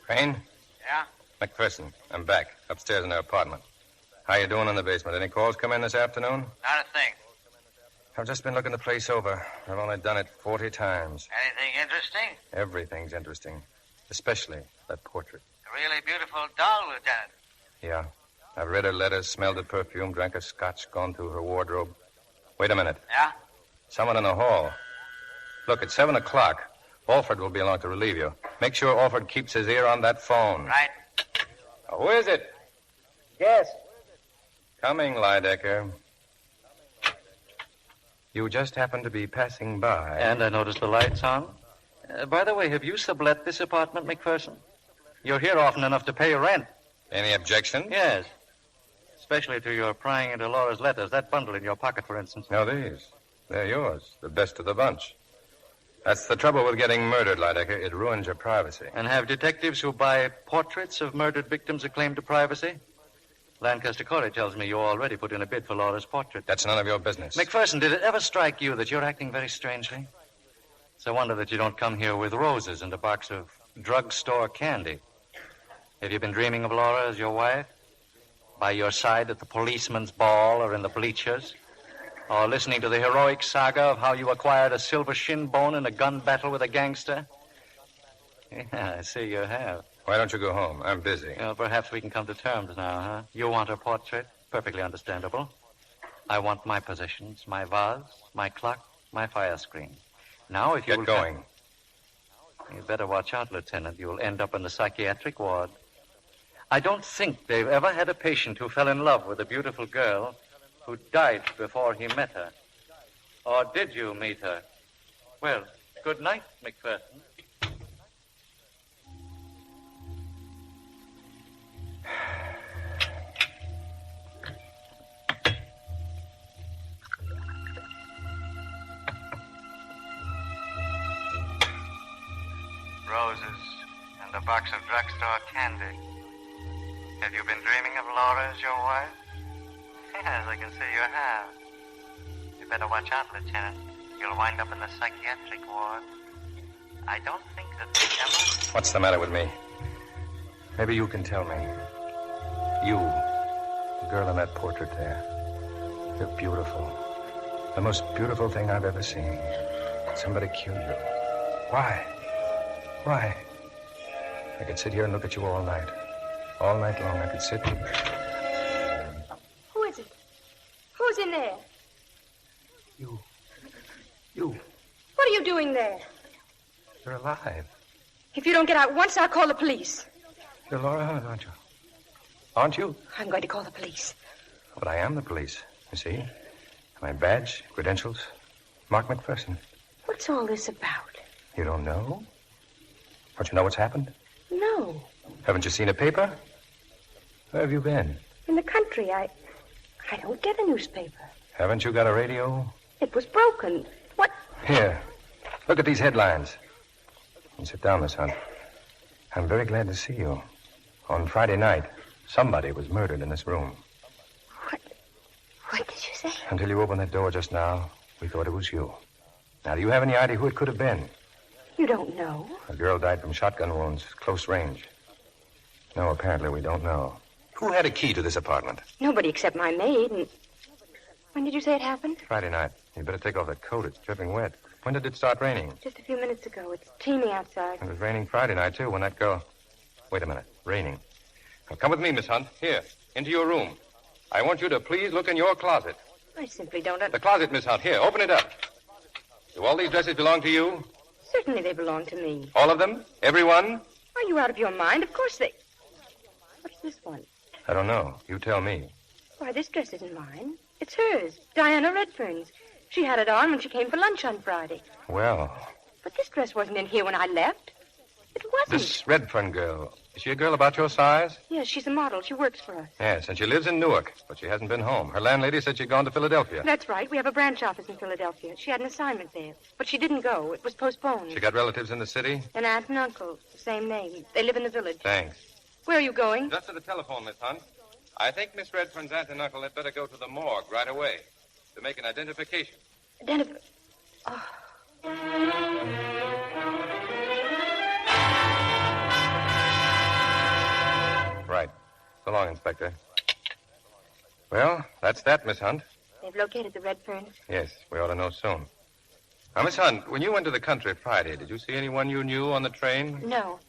Crane? Yeah? McPherson, I'm back. Upstairs in their apartment. How you doing in the basement? Any calls come in this afternoon? Not a thing. I've just been looking the place over. I've only done it 40 times. Anything interesting? Everything's interesting. Especially that portrait. A really beautiful doll, Lieutenant. Yeah. I've read her letters, smelled her perfume, drank her scotch, gone through her wardrobe. Wait a minute. Yeah? Someone in the hall. Look, it's 7 o'clock. Alford will be along to relieve you. Make sure Alford keeps his ear on that phone. Right. Who is it? Yes. Coming, Lydecker. You just happened to be passing by. And I noticed the lights on. By the way, have you sublet this apartment, McPherson? You're here often enough to pay rent. Any objection? Yes. Especially to your prying into Laura's letters. That bundle in your pocket, for instance. No, these. They're yours. The best of the bunch. That's the trouble with getting murdered, Lydecker. It ruins your privacy. And have detectives who buy portraits of murdered victims a claim to privacy? Lancaster Corey tells me you already put in a bid for Laura's portrait. That's none of your business. McPherson, did it ever strike you that you're acting very strangely? It's a wonder that you don't come here with roses and a box of drugstore candy. Have you been dreaming of Laura as your wife? By your side at the policeman's ball or in the bleachers? Or listening to the heroic saga of how you acquired a silver shin bone in a gun battle with a gangster? Yeah, I see you have. Why don't you go home? I'm busy. Well, perhaps we can come to terms now, huh? You want her portrait? Perfectly understandable. I want my possessions, my vase, my clock, my fire screen. Now, if you Get going. You'd better watch out, Lieutenant. You'll end up in the psychiatric ward. I don't think they've ever had a patient who fell in love with a beautiful girl who died before he met her. Or did you meet her? Well, good night, McPherson. Roses and a box of drugstore candy. Have you been dreaming of Laura as your wife? Yes, I can see you have. You better watch out, Lieutenant. You'll wind up in the psychiatric ward. I don't think that they ever... What's the matter with me? Maybe you can tell me. You, the girl in that portrait there. You're beautiful. The most beautiful thing I've ever seen. Somebody killed you. Why? Why? I could sit here and look at you all night. All night long, I could sit here. Who is it? Who's in there? You. What are you doing there? You're alive. If you don't get out once, I'll call the police. You're Laura Hunt, aren't you? Aren't you? I'm going to call the police. But I am the police, you see. My badge, credentials, Mark McPherson. What's all this about? You don't know? Don't you know what's happened? No. Haven't you seen a paper? Where have you been? In the country, I don't get a newspaper. Haven't you got a radio? It was broken. What? Here. Look at these headlines. You sit down, Miss Hunt. I'm very glad to see you. On Friday night, somebody was murdered in this room. What did you say? Until you opened that door just now, we thought it was you. Now, do you have any idea who it could have been? You don't know? A girl died from shotgun wounds, close range. No, apparently we don't know. Who had a key to this apartment? Nobody except my maid. And when did you say it happened? Friday night. You'd better take off that coat. It's dripping wet. When did it start raining? Just a few minutes ago. It's teeming outside. It was raining Friday night, too, when that girl... Wait a minute. Raining. Now, come with me, Miss Hunt. Here, into your room. I want you to please look in your closet. I simply don't The closet, Miss Hunt. Here, open it up. Do all these dresses belong to you? Certainly they belong to me. All of them? Every one? Are you out of your mind? Of course they... What's this one? I don't know. You tell me. Why, this dress isn't mine. It's hers. Diana Redfern's. She had it on when she came for lunch on Friday. Well, But this dress wasn't in here when I left. It wasn't. this Redfern girl, is she a girl about your size? Yes, she's a model. She works for us. Yes, and she lives in Newark, but she hasn't been home. Her landlady said she'd gone to Philadelphia. That's right. We have a branch office in Philadelphia. She had an assignment there. But she didn't go. It was postponed. She got relatives in the city? An aunt and uncle. The same name. They live in the village. Thanks. Where are you going? Just to the telephone, Miss Hunt. I think Miss Redfern's aunt and uncle had better go to the morgue right away to make an identification. Oh. Right. So long, Inspector. Well, that's that, Miss Hunt. They've located the Redferns. Yes, we ought to know soon. Now, Miss Hunt, when you went to the country Friday, did you see anyone you knew on the train? No.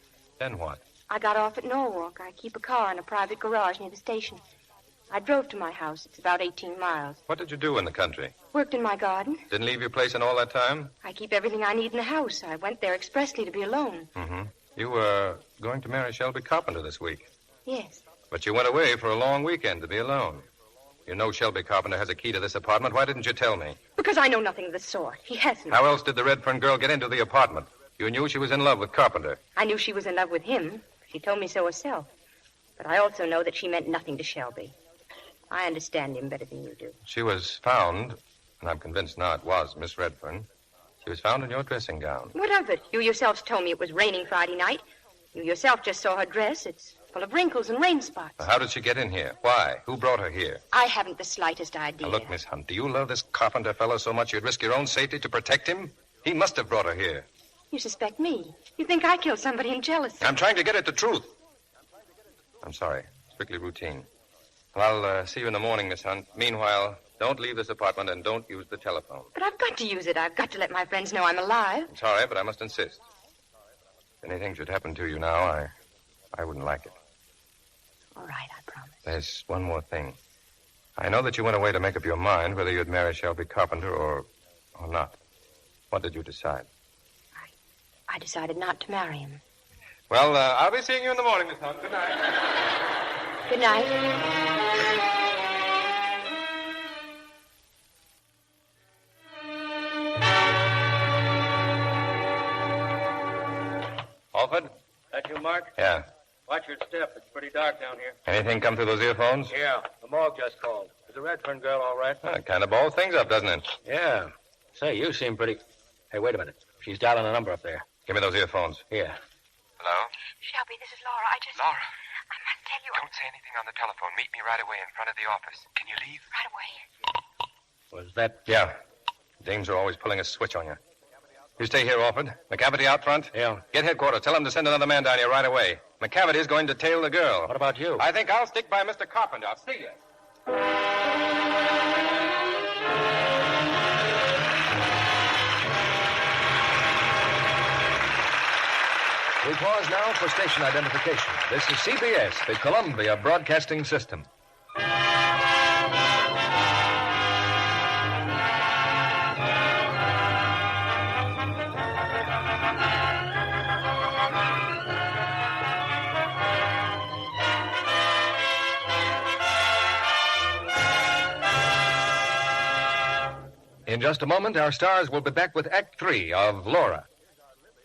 Then what? I got off at Norwalk. I keep a car in a private garage near the station. I drove to my house. It's about 18 miles. What did you do in the country? Worked in my garden. Didn't leave your place in all that time? I keep everything I need in the house. I went there expressly to be alone. Mm-hmm. You were going to marry Shelby Carpenter this week. Yes. But you went away for a long weekend to be alone. You know Shelby Carpenter has a key to this apartment. Why didn't you tell me? Because I know nothing of the sort. He hasn't. How else did the Redfern girl get into the apartment? You knew she was in love with Carpenter. I knew she was in love with him. She told me so herself. But I also know that she meant nothing to Shelby. I understand him better than you do. She was found, and I'm convinced now it was Miss Redfern. She was found in your dressing gown. What of it? You yourselves told me it was raining Friday night. You yourself just saw her dress. It's full of wrinkles and rain spots. How did she get in here? Why? Who brought her here? I haven't the slightest idea. Now, look, Miss Hunt, do you love this Carpenter fellow so much you'd risk your own safety to protect him? He must have brought her here. You suspect me. You think I killed somebody in jealousy. I'm trying to get at the truth. I'm sorry. Strictly routine. Well, I'll see you in the morning, Miss Hunt. Meanwhile, don't leave this apartment and don't use the telephone. But I've got to use it. I've got to let my friends know I'm alive. I'm sorry, but I must insist. If anything should happen to you now, I wouldn't like it. All right, I promise. There's one more thing. I know that you went away to make up your mind whether you'd marry Shelby Carpenter or not. What did you decide? I decided not to marry him. Well, I'll be seeing you in the morning, Miss Hunt. Good night. Good night. Alford? That you, Mark? Yeah. Watch your step. It's pretty dark down here. Anything come through those earphones? Yeah, the morgue just called. Is the Redfern girl all right? It kind of balls things up, doesn't it? Yeah. Say, you seem pretty... Hey, wait a minute. She's dialing a number up there. Give me those earphones. Here. Hello? Shelby, this is Laura. I must tell you... Don't say anything on the telephone. Meet me right away in front of the office. Can you leave? Right away. Was that... Yeah. Dames are always pulling a switch on you. You stay here, Alford. McCavity out front? Yeah. Get headquarters. Tell them to send another man down here right away. McCavity's going to tail the girl. What about you? I think I'll stick by Mr. Carpenter. I'll see you. We pause now for station identification. This is CBS, the Columbia Broadcasting System. In just a moment, our stars will be back with Act 3 of Laura.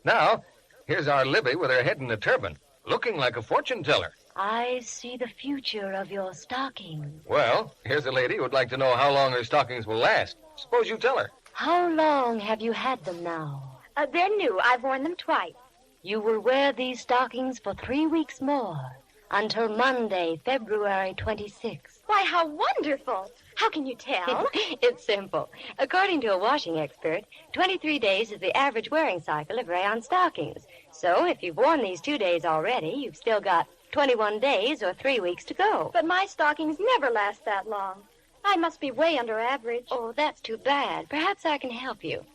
Now, here's our Libby with her head in a turban, looking like a fortune teller. I see the future of your stockings. Well, here's a lady who'd like to know how long her stockings will last. Suppose you tell her. How long have you had them now? They're new. I've worn them twice. You will wear these stockings for 3 weeks more, until Monday, February 26th. Why, how wonderful. How can you tell? It's simple. According to a washing expert, 23 days is the average wearing cycle of rayon stockings. So if you've worn these 2 days already, you've still got 21 days or 3 weeks to go. But my stockings never last that long. I must be way under average. Oh, that's too bad. Perhaps I can help you.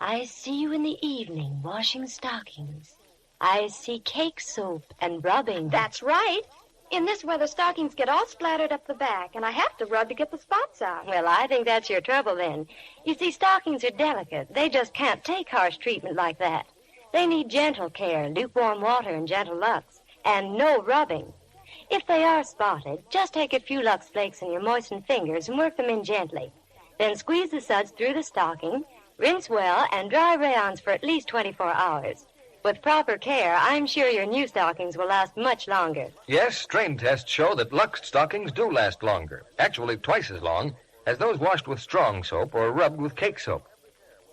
I see you in the evening washing stockings. I see cake soap and rubbing. That's right. In this weather, stockings get all splattered up the back, and I have to rub to get the spots out. Well, I think that's your trouble then. You see, stockings are delicate. They just can't take harsh treatment like that. They need gentle care, lukewarm water and gentle Lux, and no rubbing. If they are spotted, just take a few Lux flakes in your moistened fingers and work them in gently. Then squeeze the suds through the stocking, rinse well, and dry rayons for at least 24 hours. With proper care, I'm sure your new stockings will last much longer. Yes, strain tests show that Lux stockings do last longer, actually twice as long as those washed with strong soap or rubbed with cake soap.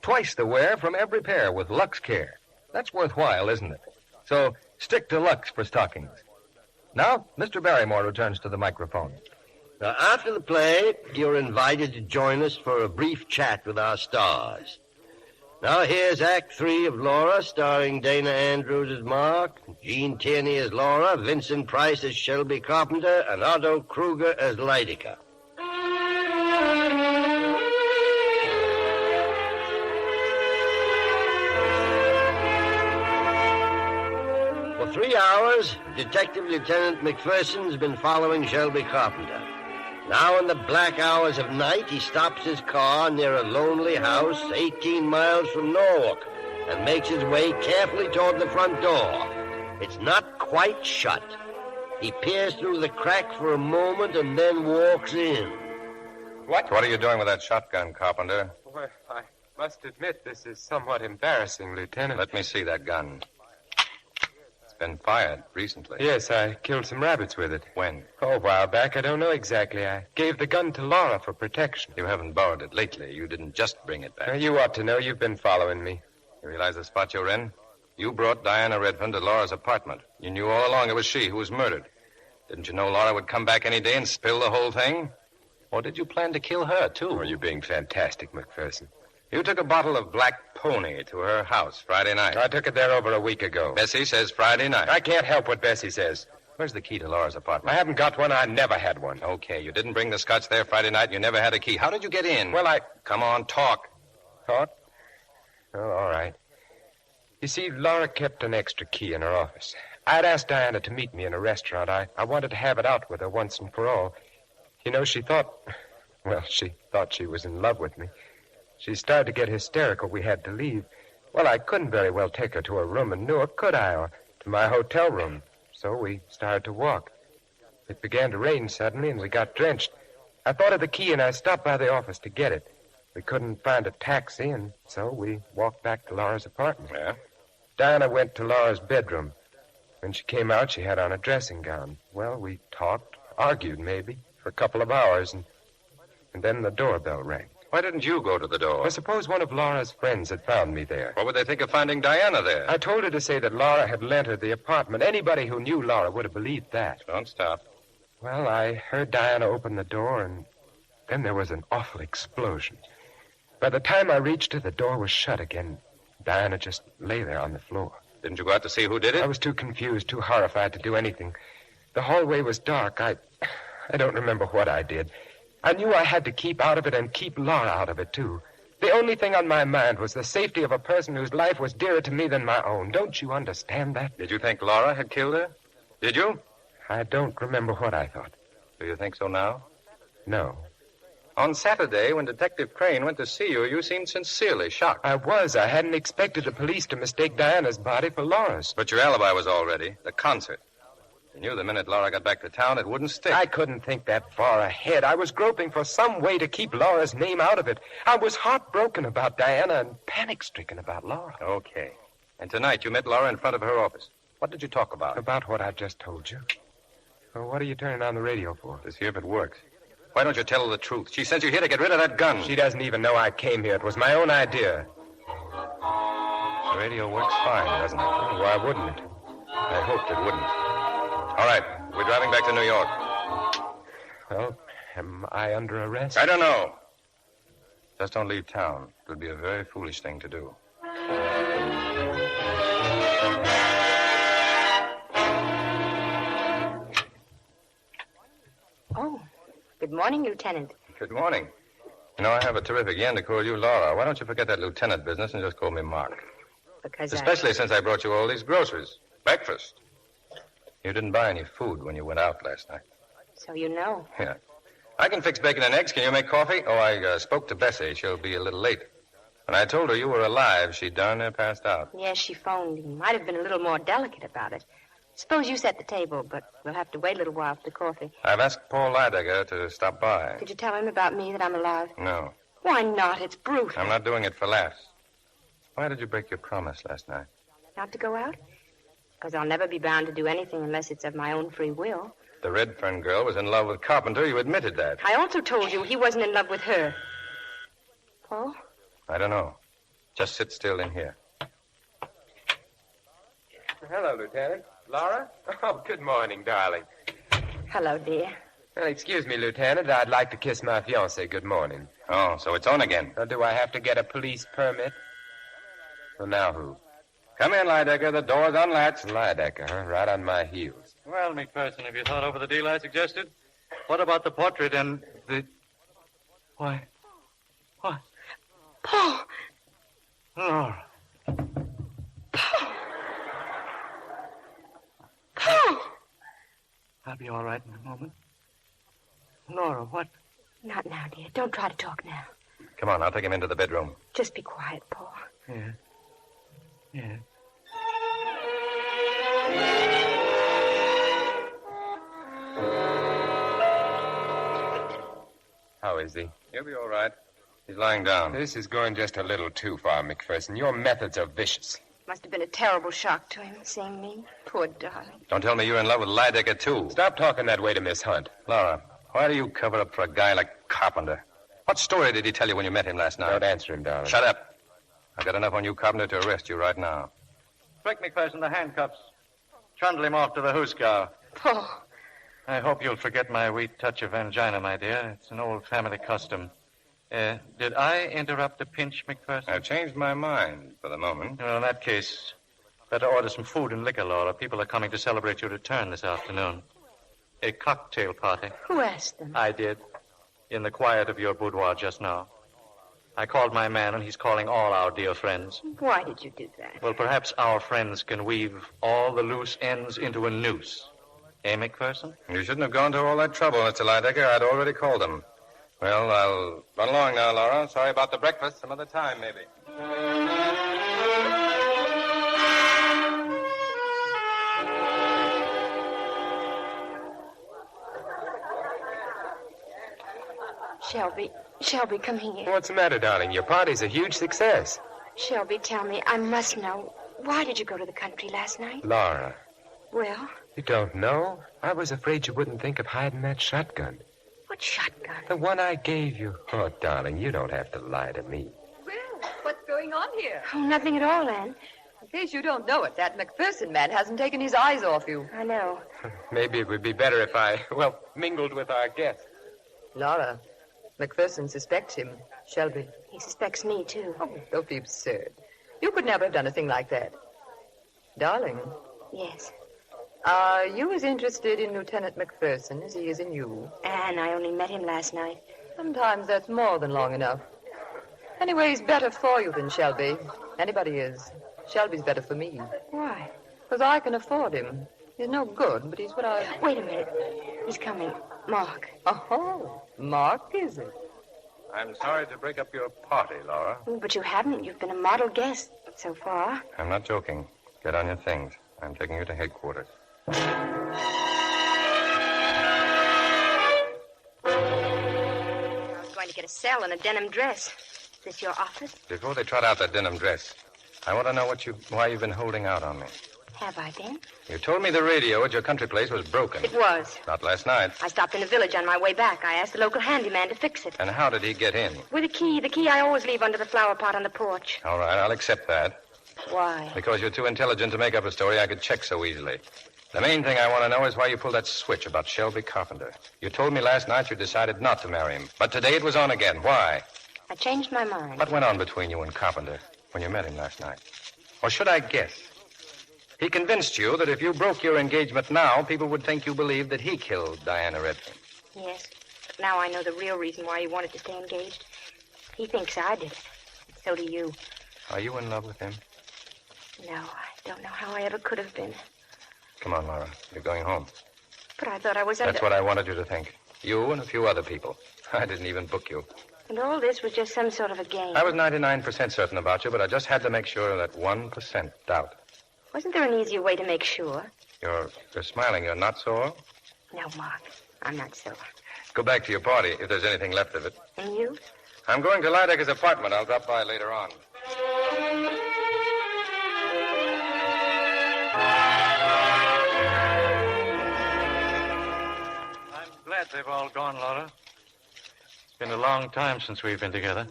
Twice the wear from every pair with Lux Care. That's worthwhile, isn't it? So stick to Lux for stockings. Now, Mr. Barrymore returns to the microphone. Now, after the play, you're invited to join us for a brief chat with our stars. Now, here's Act 3 of Laura, starring Dana Andrews as Mark, Jean Tierney as Laura, Vincent Price as Shelby Carpenter, and Otto Kruger as Lydica. For 3 hours, Detective Lieutenant McPherson's been following Shelby Carpenter. Now in the black hours of night, he stops his car near a lonely house 18 miles from Norwalk and makes his way carefully toward the front door. It's not quite shut. He peers through the crack for a moment and then walks in. What are you doing with that shotgun, Carpenter? Well, I must admit this is somewhat embarrassing, Lieutenant. Let me see that gun. Been fired recently. Yes, I killed some rabbits with it. When? Oh, a while back. I don't know exactly. I gave the gun to Laura for protection. You haven't borrowed it lately. You didn't just bring it back. Now, you ought to know. You've been following me. You realize the spot you're in? You brought Diana Redfern to Laura's apartment. You knew all along it was she who was murdered. Didn't you know Laura would come back any day and spill the whole thing? Or did you plan to kill her, too? Oh, you're being fantastic, McPherson. You took a bottle of Black Pony to her house Friday night. I took it there over a week ago. Bessie says Friday night. I can't help what Bessie says. Where's the key to Laura's apartment? I haven't got one. I never had one. Okay, you didn't bring the scotch there Friday night and you never had a key. How did you get in? Well, Come on, talk. Talk? Oh, all right. You see, Laura kept an extra key in her office. I'd asked Diana to meet me in a restaurant. I wanted to have it out with her once and for all. You know, she thought she was in love with me. She started to get hysterical. We had to leave. Well, I couldn't very well take her to her room in Newark, could I? Or to my hotel room. So we started to walk. It began to rain suddenly, and we got drenched. I thought of the key, and I stopped by the office to get it. We couldn't find a taxi, and so we walked back to Laura's apartment. Yeah? Diana went to Laura's bedroom. When she came out, she had on a dressing gown. Well, we talked, argued maybe, for a couple of hours, and then the doorbell rang. Why didn't you go to the door? I suppose one of Laura's friends had found me there. What would they think of finding Diana there? I told her to say that Laura had lent her the apartment. Anybody who knew Laura would have believed that. Don't stop. Well, I heard Diana open the door, and then there was an awful explosion. By the time I reached her, the door was shut again. Diana just lay there on the floor. Didn't you go out to see who did it? I was too confused, too horrified to do anything. The hallway was dark. I don't remember what I did. I knew I had to keep out of it and keep Laura out of it, too. The only thing on my mind was the safety of a person whose life was dearer to me than my own. Don't you understand that? Did you think Laura had killed her? Did you? I don't remember what I thought. Do you think so now? No. On Saturday, when Detective Crane went to see you, you seemed sincerely shocked. I was. I hadn't expected the police to mistake Diana's body for Laura's. But your alibi was all ready. The concert. You knew the minute Laura got back to town, it wouldn't stick. I couldn't think that far ahead. I was groping for some way to keep Laura's name out of it. I was heartbroken about Diana and panic-stricken about Laura. Okay. And tonight you met Laura in front of her office. What did you talk about? About what I've just told you. Well, what are you turning on the radio for? To see if it works. Why don't you tell her the truth? She sent you here to get rid of that gun. She doesn't even know I came here. It was my own idea. The radio works fine, doesn't it? Well, why wouldn't it? I hoped it wouldn't. All right, we're driving back to New York. Well, am I under arrest? I don't know. Just don't leave town. It would be a very foolish thing to do. Oh, good morning, Lieutenant. Good morning. You know, I have a terrific yen to call you Laura. Why don't you forget that lieutenant business and just call me Mark? Because Especially since I brought you all these groceries. Breakfast. You didn't buy any food when you went out last night. So you know. Yeah. I can fix bacon and eggs. Can you make coffee? Oh, I spoke to Bessie. She'll be a little late. When I told her you were alive, she darn near passed out. Yes, she phoned. You might have been a little more delicate about it. Suppose you set the table, but we'll have to wait a little while for the coffee. I've asked Paul Lydecker to stop by. Did you tell him about me, that I'm alive? No. Why not? It's brutal. I'm not doing it for laughs. Why did you break your promise last night? Not to go out? Because I'll never be bound to do anything unless it's of my own free will. The Redfern girl was in love with Carpenter. You admitted that. I also told you he wasn't in love with her. Paul? I don't know. Just sit still in here. Hello, Lieutenant. Laura? Oh, good morning, darling. Hello, dear. Well, excuse me, Lieutenant. I'd like to kiss my fiancée good morning. Oh, so it's on again. Now, do I have to get a police permit? Well, now who? Come in, Lydecker. The door's unlatched. Lydecker, huh? Right on my heels. Well, McPherson, have you thought over the deal I suggested? What about the portrait and the... Why? What? Paul! Laura. Paul! Paul! I'll be all right in a moment. Laura, what? Not now, dear. Don't try to talk now. Come on, I'll take him into the bedroom. Just be quiet, Paul. Yeah. Yeah. How is he? He'll be all right. He's lying down. This is going just a little too far, McPherson. Your methods are vicious. Must have been a terrible shock to him, seeing me. Poor darling. Don't tell me you're in love with Lydecker, too. Stop talking that way to Miss Hunt. Laura, why do you cover up for a guy like Carpenter? What story did he tell you when you met him last night? Don't answer him, darling. Shut up. I've got enough on you, Carpenter, to arrest you right now. Break McPherson the handcuffs. Trundle him off to the hoosegow. Paul. I hope you'll forget my wee touch of angina, my dear. It's an old family custom. Did I interrupt a pinch, McPherson? I've changed my mind for the moment. Well, in that case, better order some food and liquor, Laura. People are coming to celebrate your return this afternoon. A cocktail party. Who asked them? I did. In the quiet of your boudoir just now. I called my man, and he's calling all our dear friends. Why did you do that? Well, perhaps our friends can weave all the loose ends into a noose. Eh, McPherson? You shouldn't have gone to all that trouble, Mr. Lydecker. I'd already called them. Well, I'll run along now, Laura. Sorry about the breakfast. Some other time, maybe. Shelby, come here. What's the matter, darling? Your party's a huge success. Shelby, tell me, I must know. Why did you go to the country last night? Laura, Well, you don't know? I was afraid you wouldn't think of hiding that shotgun. what shotgun? The one I gave you. Oh, darling, you don't have to lie to me. Well, what's going on here? Oh, nothing at all, Anne. In case you don't know it, that McPherson man hasn't taken his eyes off you. I know. Maybe it would be better if I, mingled with our guests. Laura, McPherson suspects him. Shelby. He suspects me, too. Oh, don't be absurd. You could never have done a thing like that. Darling. Yes. Are you as interested in Lieutenant McPherson as he is in you? Anne, I only met him last night. Sometimes that's more than long enough. Anyway, he's better for you than Shelby. Anybody is. Shelby's better for me. Why? Because I can afford him. He's no good, but he's what I... Wait a minute. He's coming. Mark. Oh, Mark, is it? I'm sorry to break up your party, Laura. Oh, but you haven't. You've been a model guest so far. I'm not joking. Get on your things. I'm taking you to headquarters. I was going to get a cell and a denim dress. Is this your office? Before they trot out that denim dress, I want to know why you've been holding out on me. Have I been? You told me the radio at your country place was broken. It was. Not last night. I stopped in the village on my way back. I asked the local handyman to fix it. And how did he get in? With a key. The key I always leave under the flower pot on the porch. All right, I'll accept that. Why? Because you're too intelligent to make up a story I could check so easily. The main thing I want to know is why you pulled that switch about Shelby Carpenter. You told me last night you decided not to marry him. But today it was on again. Why? I changed my mind. What went on between you and Carpenter when you met him last night? Or should I guess? He convinced you that if you broke your engagement now, people would think you believed that he killed Diana Redfern. Yes. But now I know the real reason why he wanted to stay engaged. He thinks I did it. And so do you. Are you in love with him? No, I don't know how I ever could have been. Come on, Laura. You're going home. But I thought I was That's what I wanted you to think. You and a few other people. I didn't even book you. And all this was just some sort of a game. I was 99% certain about you, but I just had to make sure of that 1% doubt. Wasn't there an easier way to make sure? You're smiling. You're not sore? No, Mark. I'm not sore. Go back to your party, if there's anything left of it. And you? I'm going to Lydecker's apartment. I'll drop by later on. I'm glad they've all gone, Laura. It's been a long time since we've been together.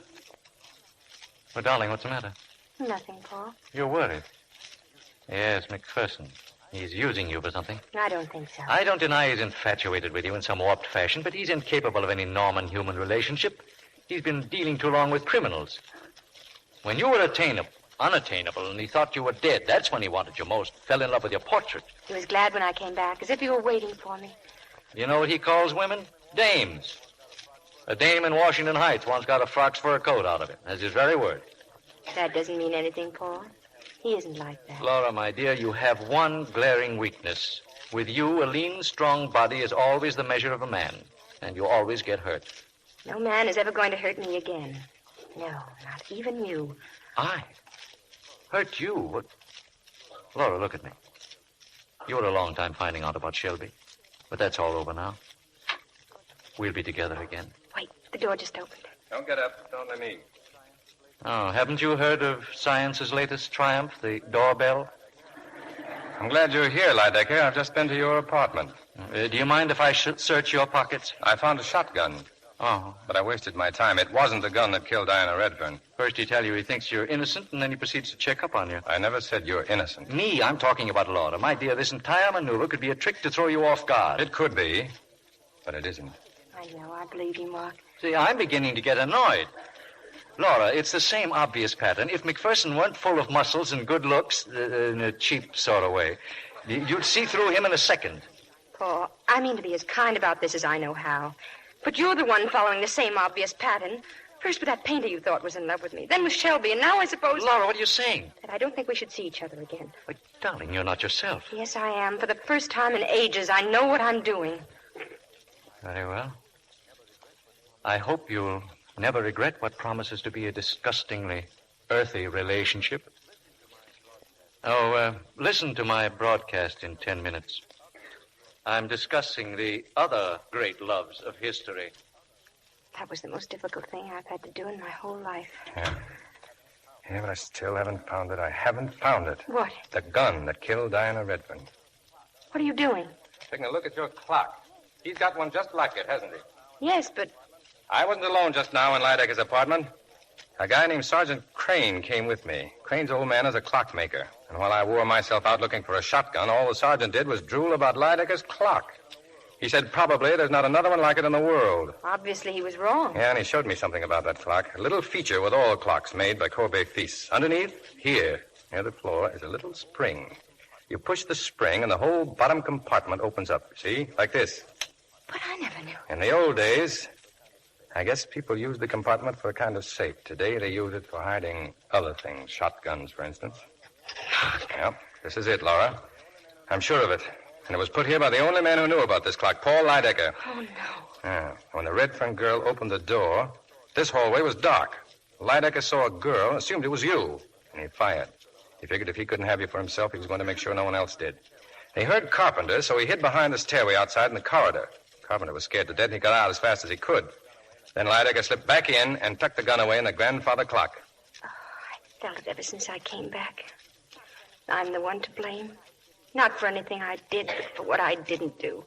Well, darling, what's the matter? Nothing, Paul. You're worried. Yes, McPherson. He's using you for something. I don't think so. I don't deny he's infatuated with you in some warped fashion, but he's incapable of any normal human relationship. He's been dealing too long with criminals. When you were unattainable, and he thought you were dead, that's when he wanted you most. Fell in love with your portrait. He was glad when I came back, as if he were waiting for me. You know what he calls women? Dames. A dame in Washington Heights once got a fox fur coat out of it. That's his very word. That doesn't mean anything, Paul. He isn't like that. Laura, my dear, you have one glaring weakness. With you, a lean, strong body is always the measure of a man, and you always get hurt. No man is ever going to hurt me again. No, not even you. I? Hurt you? What? Laura, look at me. You were a long time finding out about Shelby, but that's all over now. We'll be together again. Wait, the door just opened. Don't get up. Don't let me. Oh, haven't you heard of science's latest triumph, the doorbell? I'm glad you're here, Lydecker. I've just been to your apartment. Do you mind if I search your pockets? I found a shotgun. Oh. But I wasted my time. It wasn't the gun that killed Diana Redfern. First he tells you he thinks you're innocent, and then he proceeds to check up on you. I never said you're innocent. Me? I'm talking about Laura. My dear, this entire maneuver could be a trick to throw you off guard. It could be, but it isn't. I know. I believe you, Mark. See, I'm beginning to get annoyed. Laura, it's the same obvious pattern. If McPherson weren't full of muscles and good looks, in a cheap sort of way, you'd see through him in a second. Paul, I mean to be as kind about this as I know how. But you're the one following the same obvious pattern. First with that painter you thought was in love with me. Then with Shelby. And now I suppose... Laura, what are you saying? That I don't think we should see each other again. But, darling, you're not yourself. Yes, I am. For the first time in ages, I know what I'm doing. Very well. I hope you'll never regret what promises to be a disgustingly earthy relationship. Oh, listen to my broadcast in 10 minutes. I'm discussing the other great loves of history. That was the most difficult thing I've had to do in my whole life. Yeah. Yeah, but I still haven't found it. I haven't found it. What? The gun that killed Diana Redfern. What are you doing? Taking a look at your clock. He's got one just like it, hasn't he? Yes, but... I wasn't alone just now in Lydecker's apartment. A guy named Sergeant Crane came with me. Crane's old man is a clockmaker. And while I wore myself out looking for a shotgun, all the sergeant did was drool about Lydecker's clock. He said probably there's not another one like it in the world. Obviously he was wrong. Yeah, and he showed me something about that clock. A little feature with all clocks made by Courbet Fils. Underneath, here, near the floor, is a little spring. You push the spring and the whole bottom compartment opens up. See? Like this. But I never knew. In the old days, I guess people used the compartment for a kind of safe. Today, they use it for hiding other things. Shotguns, for instance. Well, this is it, Laura. I'm sure of it. And it was put here by the only man who knew about this clock, Paul Lydecker. Oh, no. Yeah. When the Redfern girl opened the door, this hallway was dark. Lydecker saw a girl, assumed it was you, and he fired. He figured if he couldn't have you for himself, he was going to make sure no one else did. He heard Carpenter, so he hid behind the stairway outside in the corridor. Carpenter was scared to death, and he got out as fast as he could. Then Lydecker slipped back in and tucked the gun away in the grandfather clock. Oh, I felt it ever since I came back. I'm the one to blame. Not for anything I did, but for what I didn't do.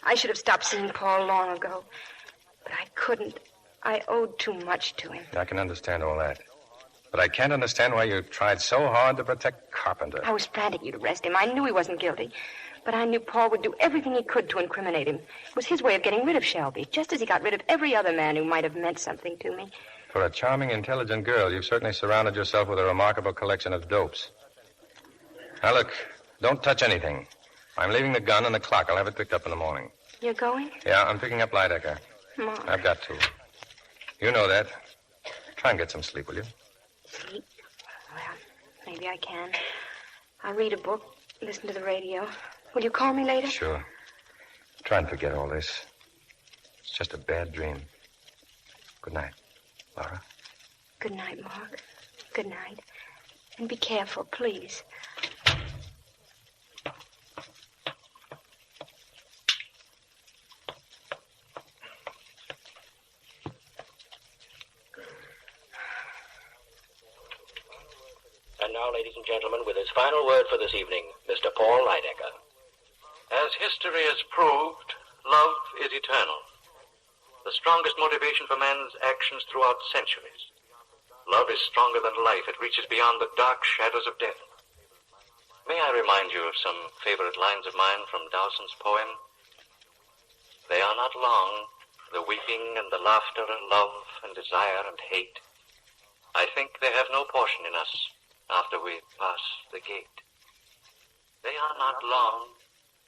I should have stopped seeing Paul long ago. But I couldn't. I owed too much to him. I can understand all that. But I can't understand why you tried so hard to protect Carpenter. I was frantic you'd arrest him. I knew he wasn't guilty. But I knew Paul would do everything he could to incriminate him. It was his way of getting rid of Shelby, just as he got rid of every other man who might have meant something to me. For a charming, intelligent girl, you've certainly surrounded yourself with a remarkable collection of dopes. Now, look, don't touch anything. I'm leaving the gun and the clock. I'll have it picked up in the morning. You're going? Yeah, I'm picking up Lydecker. Mark. I've got to. You know that. Try and get some sleep, will you? Sleep? Well, maybe I can. I'll read a book, listen to the radio. Will you call me later? Sure. Try and forget all this. It's just a bad dream. Good night, Laura. Good night, Mark. Good night. And be careful, please. And now, ladies and gentlemen, with his final word for this evening, Mr. Paul Lydecker. As history has proved, love is eternal. The strongest motivation for man's actions throughout centuries. Love is stronger than life. It reaches beyond the dark shadows of death. May I remind you of some favorite lines of mine from Dowson's poem? They are not long, the weeping and the laughter, love and desire and hate. I think they have no portion in us after we pass the gate. They are not long,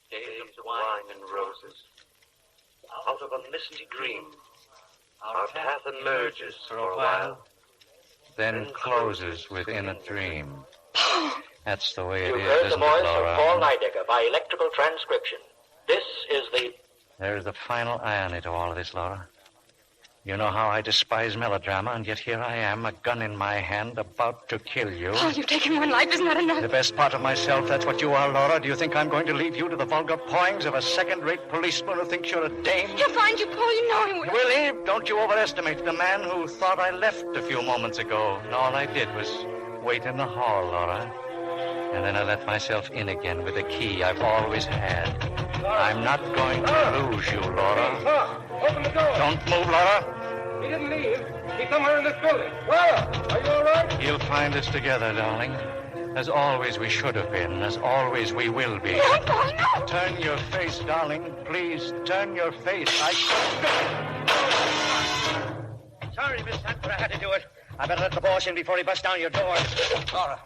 days of wine and roses. Out of a misty dream, our path emerges for a while, then closes within a dream. That's the way it You've is, heard the isn't voice it, Laura? of Paul Lydecker by electrical transcription. This is the... There's the final irony to all of this, Laura. You know how I despise melodrama, and yet here I am, a gun in my hand, about to kill you. Oh, you've taken one life. Isn't that enough? The best part of myself, that's what you are, Laura. Do you think I'm going to leave you to the vulgar pawings of a second-rate policeman who thinks you're a dame? He'll find you, Paul. You know he will. Will he? Don't you overestimate the man who thought I left a few moments ago. And all I did was wait in the hall, Laura. And then I let myself in again with the key I've always had. I'm not going to lose you, Laura. Open the door. Don't move, Laura. He didn't leave. He's somewhere in this building. Laura, are you all right? He'll find us together, darling. As always we should have been. As always we will be. No, Paul, no. Turn your face, darling. Please, turn your face. Sorry, Vincent, but I had to do it. I better let the boss in before he busts down your door. Laura.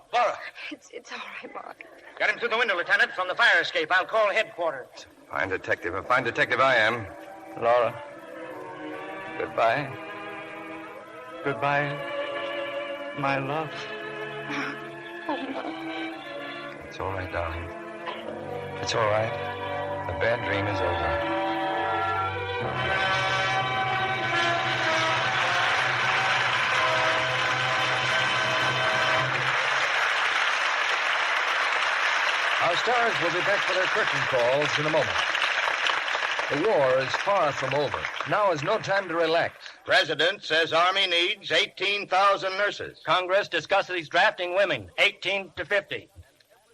It's all right, Mark. Get him through the window, Lieutenant, from the fire escape. I'll call headquarters. Fine detective. A fine detective I am. Laura. Goodbye. Goodbye, my love. Oh, no. It's all right, darling. It's all right. The bad dream is over. Our stars will be back for their curtain calls in a moment. The war is far from over. Now is no time to relax. President says Army needs 18,000 nurses. Congress discusses drafting women, 18 to 50.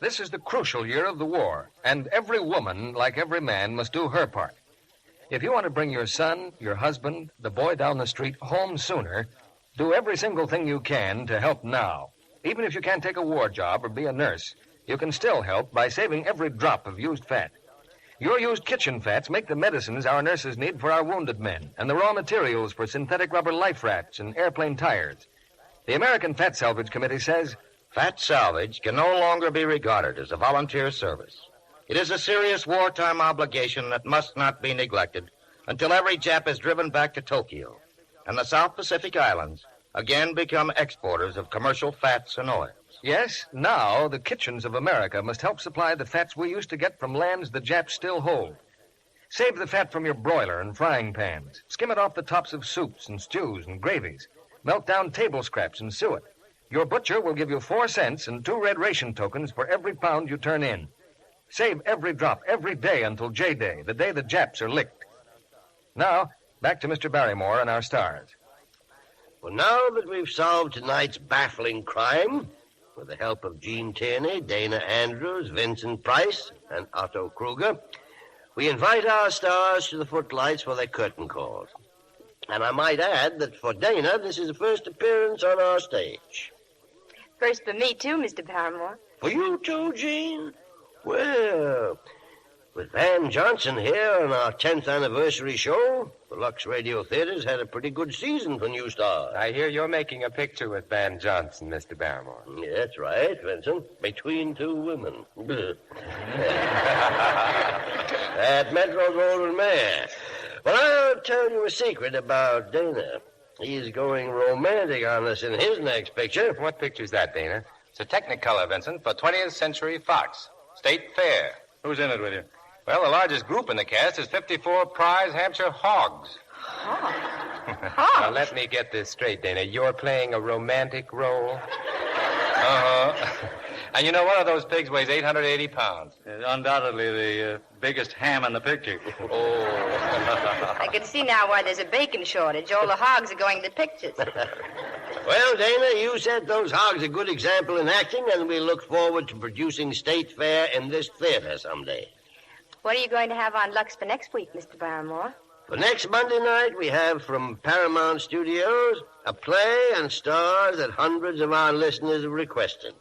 This is the crucial year of the war, and every woman, like every man, must do her part. If you want to bring your son, your husband, the boy down the street home sooner, do every single thing you can to help now. Even if you can't take a war job or be a nurse, you can still help by saving every drop of used fat. Your used kitchen fats make the medicines our nurses need for our wounded men and the raw materials for synthetic rubber life rafts and airplane tires. The American Fat Salvage Committee says, Fat salvage can no longer be regarded as a volunteer service. It is a serious wartime obligation that must not be neglected until every Jap is driven back to Tokyo and the South Pacific Islands again become exporters of commercial fats and oils. Yes, now the kitchens of America must help supply the fats we used to get from lands the Japs still hold. Save the fat from your broiler and frying pans. Skim it off the tops of soups and stews and gravies. Melt down table scraps and suet. Your butcher will give you 4 cents and 2 red ration tokens for every pound you turn in. Save every drop every day until J-Day, the day the Japs are licked. Now, back to Mr. Barrymore and our stars. Well, now that we've solved tonight's baffling crime, with the help of Jean Tierney, Dana Andrews, Vincent Price, and Otto Kruger, we invite our stars to the footlights for their curtain calls. And I might add that for Dana, this is the first appearance on our stage. First for me, too, Mr. Barrymore. For you, too, Jean? Well, with Van Johnson here on our 10th anniversary show, the Lux Radio Theater's had a pretty good season for new stars. I hear you're making a picture with Van Johnson, Mr. Barrymore. Yeah, that's right, Vincent. Between 2 women. That Metro Golden Mare. Well, I'll tell you a secret about Dana. He's going romantic on us in his next picture. What picture's that, Dana? It's a Technicolor, Vincent, for 20th Century Fox. State Fair. Who's in it with you? Well, the largest group in the cast is 54 prize Hampshire hogs. Now, let me get this straight, Dana. You're playing a romantic role? Uh-huh. And you know, one of those pigs weighs 880 pounds. Undoubtedly the biggest ham in the picture. I can see now why there's a bacon shortage. All the hogs are going to pictures. Well, Dana, you said those hogs a good example in acting, and we look forward to producing State Fair in this theater someday. What are you going to have on Lux for next week, Mr. Barrymore? For next Monday night, we have from Paramount Studios a play and stars that hundreds of our listeners have requested.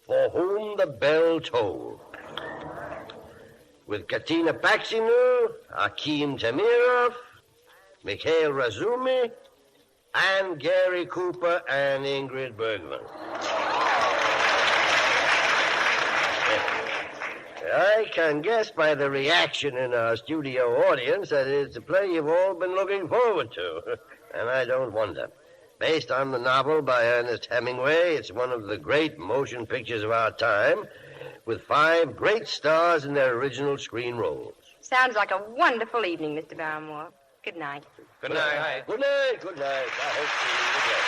For Whom the Bell Tolled. With Katina Paxinu, Akim Tamirov, Mikhail Razumi, and Gary Cooper and Ingrid Bergman. I can guess by the reaction in our studio audience that it's a play you've all been looking forward to. And I don't wonder. Based on the novel by Ernest Hemingway, it's one of the great motion pictures of our time, with 5 great stars in their original screen roles. Sounds like a wonderful evening, Mr. Barrymore. Good night. Good night. Good night. Good night. I hope to see you again.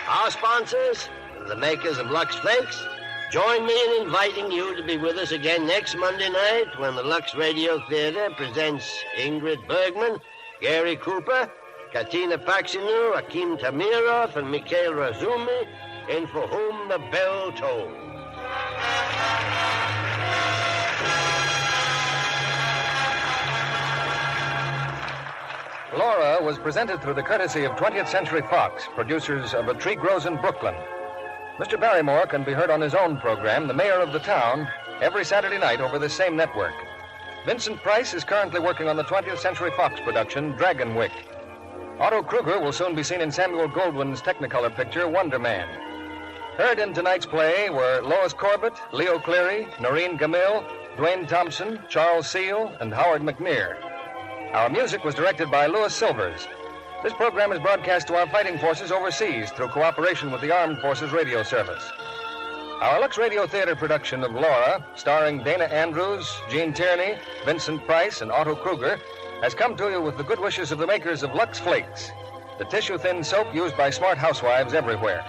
Our sponsors, the makers of Lux Flakes, join me in inviting you to be with us again next Monday night when the Lux Radio Theater presents Ingrid Bergman, Gary Cooper, Katina Paxinu, Akim Tamirov, and Mikhail Razumi in For Whom the Bell Tolled. Laura was presented through the courtesy of 20th Century Fox, producers of A Tree Grows in Brooklyn. Mr. Barrymore can be heard on his own program, The Mayor of the Town, every Saturday night over the same network. Vincent Price is currently working on the 20th Century Fox production, Dragonwick. Otto Kruger will soon be seen in Samuel Goldwyn's Technicolor picture, Wonder Man. Heard in tonight's play were Lois Corbett, Leo Cleary, Noreen Gamil, Dwayne Thompson, Charles Seal, and Howard McNear. Our music was directed by Louis Silvers. This program is broadcast to our fighting forces overseas through cooperation with the Armed Forces Radio Service. Our Lux Radio Theater production of Laura, starring Dana Andrews, Gene Tierney, Vincent Price, and Otto Kruger, has come to you with the good wishes of the makers of Lux Flakes, the tissue-thin soap used by smart housewives everywhere.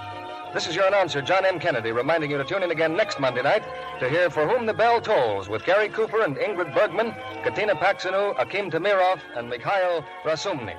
This is your announcer, John M. Kennedy, reminding you to tune in again next Monday night to hear For Whom the Bell Tolls with Gary Cooper and Ingrid Bergman, Katina Paxinu, Akim Tamirov, and Mikhail Rasumny.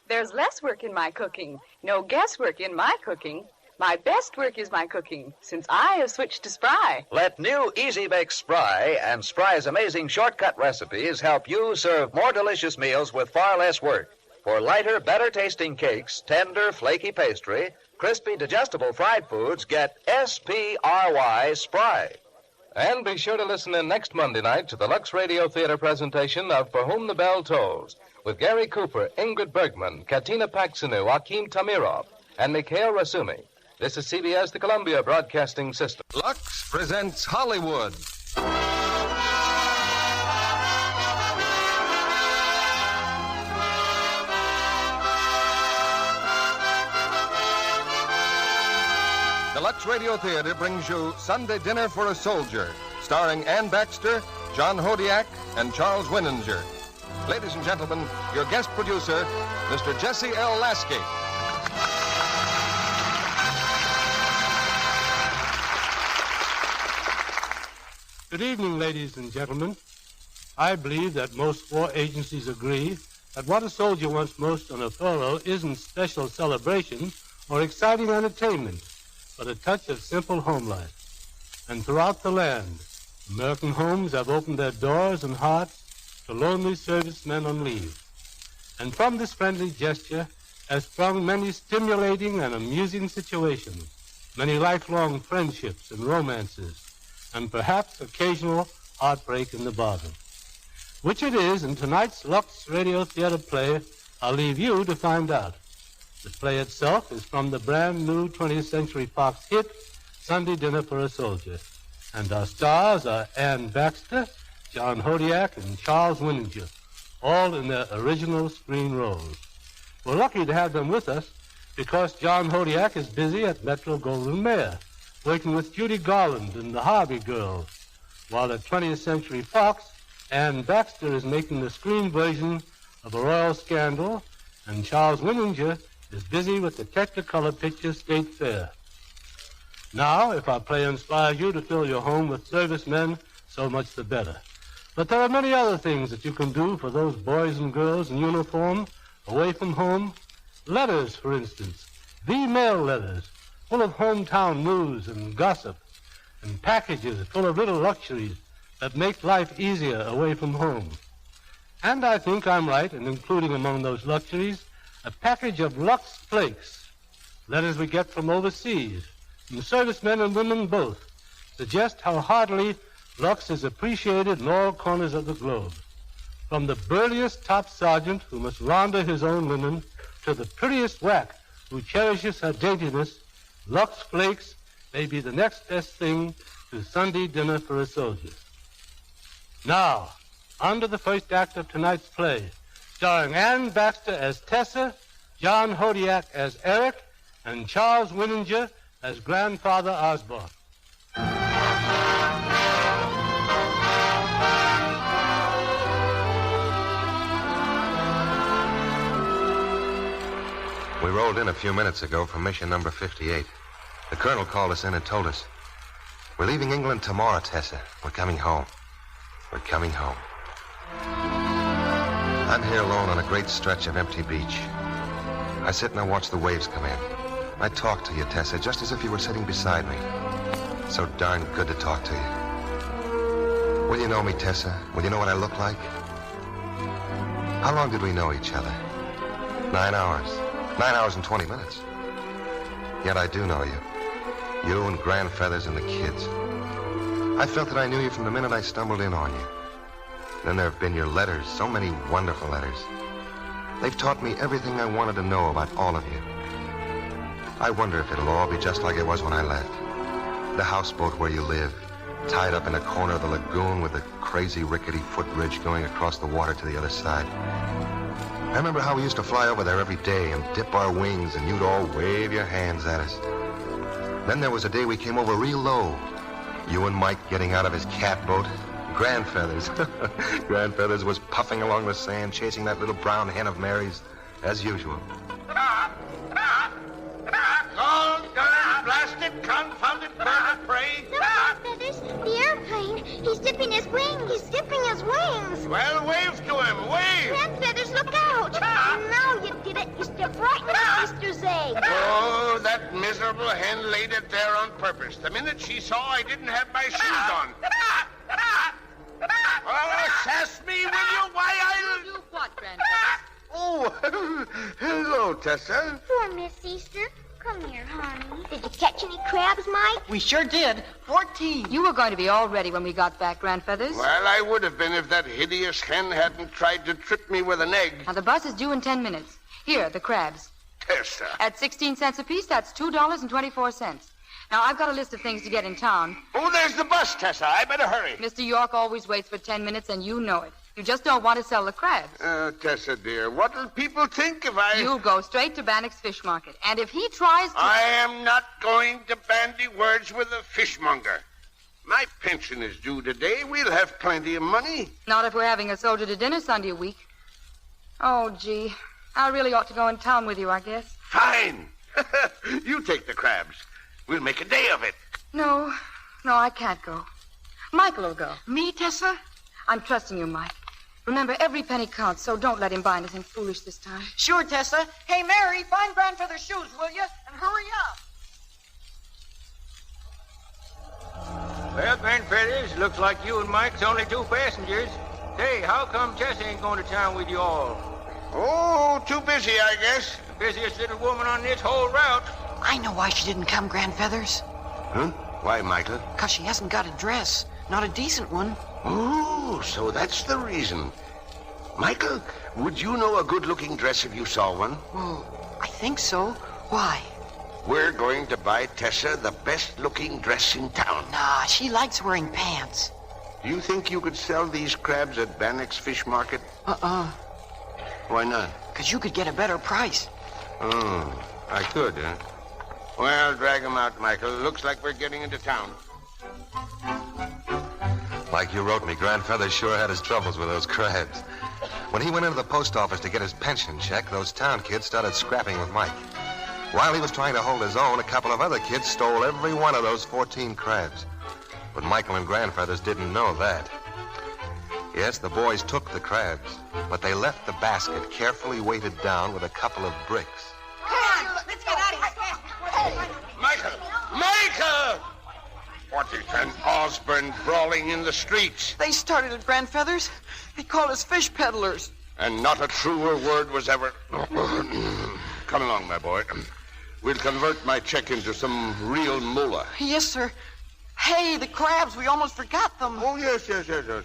There's less work in my cooking. No guesswork in my cooking. My best work is my cooking, since I have switched to Spry. Let new Easy Bake Spry and Spry's amazing shortcut recipes help you serve more delicious meals with far less work. For lighter, better-tasting cakes, tender, flaky pastry, crispy, digestible fried foods, get S-P-R-Y Spry. And be sure to listen in next Monday night to the Lux Radio Theater presentation of For Whom the Bell Tolls, with Gary Cooper, Ingrid Bergman, Katina Paxinu, Akim Tamirov, and Mikhail Rasumi. This is CBS, the Columbia Broadcasting System. Lux presents Hollywood. The Lux Radio Theater brings you Sunday Dinner for a Soldier, starring Ann Baxter, John Hodiak, and Charles Winninger. Ladies and gentlemen, your guest producer, Mr. Jesse L. Lasky. Good evening, ladies and gentlemen. I believe that most war agencies agree that what a soldier wants most on a furlough isn't special celebration or exciting entertainment, but a touch of simple home life. And throughout the land, American homes have opened their doors and hearts to lonely servicemen on leave. And from this friendly gesture has sprung many stimulating and amusing situations, many lifelong friendships and romances, and perhaps occasional heartbreak in the bargain. Which it is in tonight's Lux Radio Theater play, I'll leave you to find out. The play itself is from the brand new 20th Century Fox hit, Sunday Dinner for a Soldier. And our stars are Ann Baxter, John Hodiak, and Charles Winninger, all in their original screen roles. We're lucky to have them with us because John Hodiak is busy at Metro-Goldwyn-Mayer, working with Judy Garland and the Harvey Girls, while at 20th Century Fox, Ann Baxter is making the screen version of A Royal Scandal, and Charles Winninger is busy with the Technicolor Picture State Fair. Now, if our play inspires you to fill your home with servicemen, so much the better. But there are many other things that you can do for those boys and girls in uniform, away from home. Letters, for instance, V-mail letters, full of hometown news and gossip, and packages full of little luxuries that make life easier away from home. And I think I'm right in including among those luxuries a package of Lux Flakes, letters we get from overseas, from servicemen and women both, suggest how heartily Lux is appreciated in all corners of the globe. From the burliest top sergeant who must launder his own linen to the prettiest whack who cherishes her daintiness, Lux Flakes may be the next best thing to Sunday Dinner for a Soldier. Now, on to the first act of tonight's play, starring Ann Baxter as Tessa, John Hodiak as Eric, and Charles Winninger as Grandfather Osborne. We rolled in a few minutes ago from mission number 58. The colonel called us in and told us, "We're leaving England tomorrow, Tessa. We're coming home. We're coming home." I'm here alone on a great stretch of empty beach. I sit and I watch the waves come in. I talk to you, Tessa, just as if you were sitting beside me. So darn good to talk to you. Will you know me, Tessa? Will you know what I look like? How long did we know each other? 9 hours. 9 hours and 20 minutes. Yet I do know you. You and Grand Feathers and the kids. I felt that I knew you from the minute I stumbled in on you. Then there have been your letters, so many wonderful letters. They've taught me everything I wanted to know about all of you. I wonder if it'll all be just like it was when I left. The houseboat where you live, tied up in a corner of the lagoon with a crazy rickety footbridge going across the water to the other side. I remember how we used to fly over there every day and dip our wings, and you'd all wave your hands at us. Then there was a day we came over real low. You and Mike getting out of his catboat. Grandfeathers. Grandfeathers was puffing along the sand, chasing that little brown hen of Mary's, as usual. Oh, darn blasted, confounded bird of prey. Look, Grandfeathers, the airplane. He's dipping his wings. He's dipping his wings. Well, wave to him. Wave. Grandfeathers, look out. Now you did it. You stepped right in Sister's egg. Oh, that miserable hen laid it there on purpose. The minute she saw I didn't have my shoes on. Oh, sass me, will you? Why, I'll... You what, Grandfeathers? Oh, hello, Tessa. Poor Miss Easter. Come here, honey. Did you catch any crabs, Mike? We sure did. 14. You were going to be all ready when we got back, Grandfeathers. Well, I would have been if that hideous hen hadn't tried to trip me with an egg. Now, the bus is due in 10 minutes. Here, the crabs. Tessa. At 16 cents apiece, that's $2.24. Now, I've got a list of things to get in town. Oh, there's the bus, Tessa. I better hurry. Mr. York always waits for 10 minutes, and you know it. You just don't want to sell the crabs. Tessa, dear, what'll people think if I... You'll go straight to Bannock's Fish Market. And if he tries to... I am not going to bandy words with a fishmonger. My pension is due today. We'll have plenty of money. Not if we're having a soldier to dinner Sunday a week. Oh, gee. I really ought to go in town with you, I guess. Fine. You take the crabs. We'll make a day of it. No, I can't go. Michael will go. Me, Tessa? I'm trusting you, Mike. Remember, every penny counts, so don't let him buy anything foolish this time. Sure, Tessa. Hey, Mary, find Grandfeather's shoes, will you? And hurry up. Well, Grandfeathers, looks like you and Mike's only two passengers. Say, how come Tessa ain't going to town with you all? Oh, too busy, I guess. The busiest little woman on this whole route. I know why she didn't come, Grandfeathers. Huh? Why, Michael? 'Cause she hasn't got a dress. Not a decent one. Oh, so that's the reason. Michael, would you know a good-looking dress if you saw one? Well, I think so. Why? We're going to buy Tessa the best-looking dress in town. Nah, she likes wearing pants. Do you think you could sell these crabs at Bannock's Fish Market? Why not? 'Cause you could get a better price. Oh, I could, huh? Well, drag 'em out, Michael. Looks like we're getting into town. Like you wrote me, Grandfeathers sure had his troubles with those crabs. When he went into the post office to get his pension check, those town kids started scrapping with Mike. While he was trying to hold his own, a couple of other kids stole every one of those 14 crabs. But Michael and Grandfeathers didn't know that. Yes, the boys took the crabs, but they left the basket carefully weighted down with a couple of bricks. Come on, let's get out of here. Michael! Michael! What is an Osborne brawling in the streets? They started at Grandfeathers. They called us fish peddlers. And not a truer word was ever... Come along, my boy. We'll convert my check into some real moolah. Yes, sir. Hey, the crabs, we almost forgot them. Oh, yes.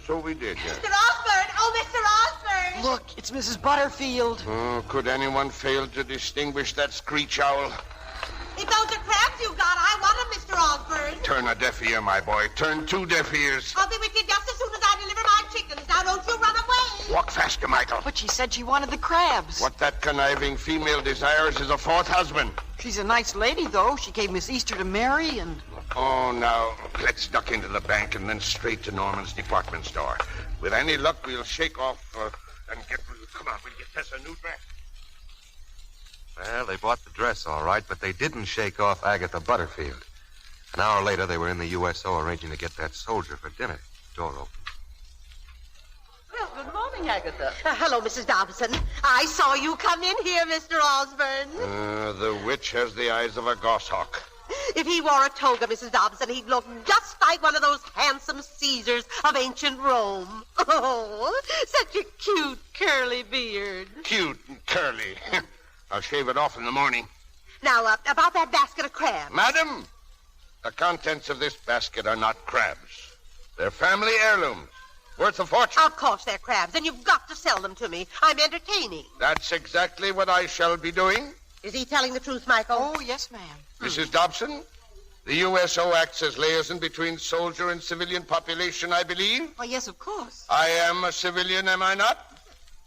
So we did, yes. Mr. Osborne! Oh, Mr. Osborne! Look, it's Mrs. Butterfield. Oh, could anyone fail to distinguish that screech owl? If those are crabs you got, I want them, Mr. Osborne. Turn a deaf ear, my boy. Turn 2 deaf ears. I'll be with you just as soon as I deliver my chickens. Now, don't you run away. Walk faster, Michael. But she said she wanted the crabs. What that conniving female desires is a 4th husband. She's a nice lady, though. She gave Miss Easter to marry, and... Oh, now, let's duck into the bank and then straight to Norman's department store. With any luck, we'll shake off and get... Come on, we'll get Tessa a new dress. Well, they bought the dress all right, but they didn't shake off Agatha Butterfield. An hour later, they were in the USO arranging to get that soldier for dinner. Door open. Well, good morning, Agatha. Hello, Mrs. Dobson. I saw you come in here, Mr. Osborne. The witch has the eyes of a goshawk. If he wore a toga, Mrs. Dobson, he'd look just like one of those handsome Caesars of ancient Rome. Oh, such a cute, curly beard. Cute and curly. I'll shave it off in the morning. Now, about that basket of crabs. Madam, the contents of this basket are not crabs. They're family heirlooms, worth a fortune. Of course they're crabs, and you've got to sell them to me. I'm entertaining. That's exactly what I shall be doing. Is he telling the truth, Michael? Oh, yes, ma'am. Mrs. Dobson, The USO acts as liaison between soldier and civilian population, I believe. Oh, yes, of course. I am a civilian, am I not?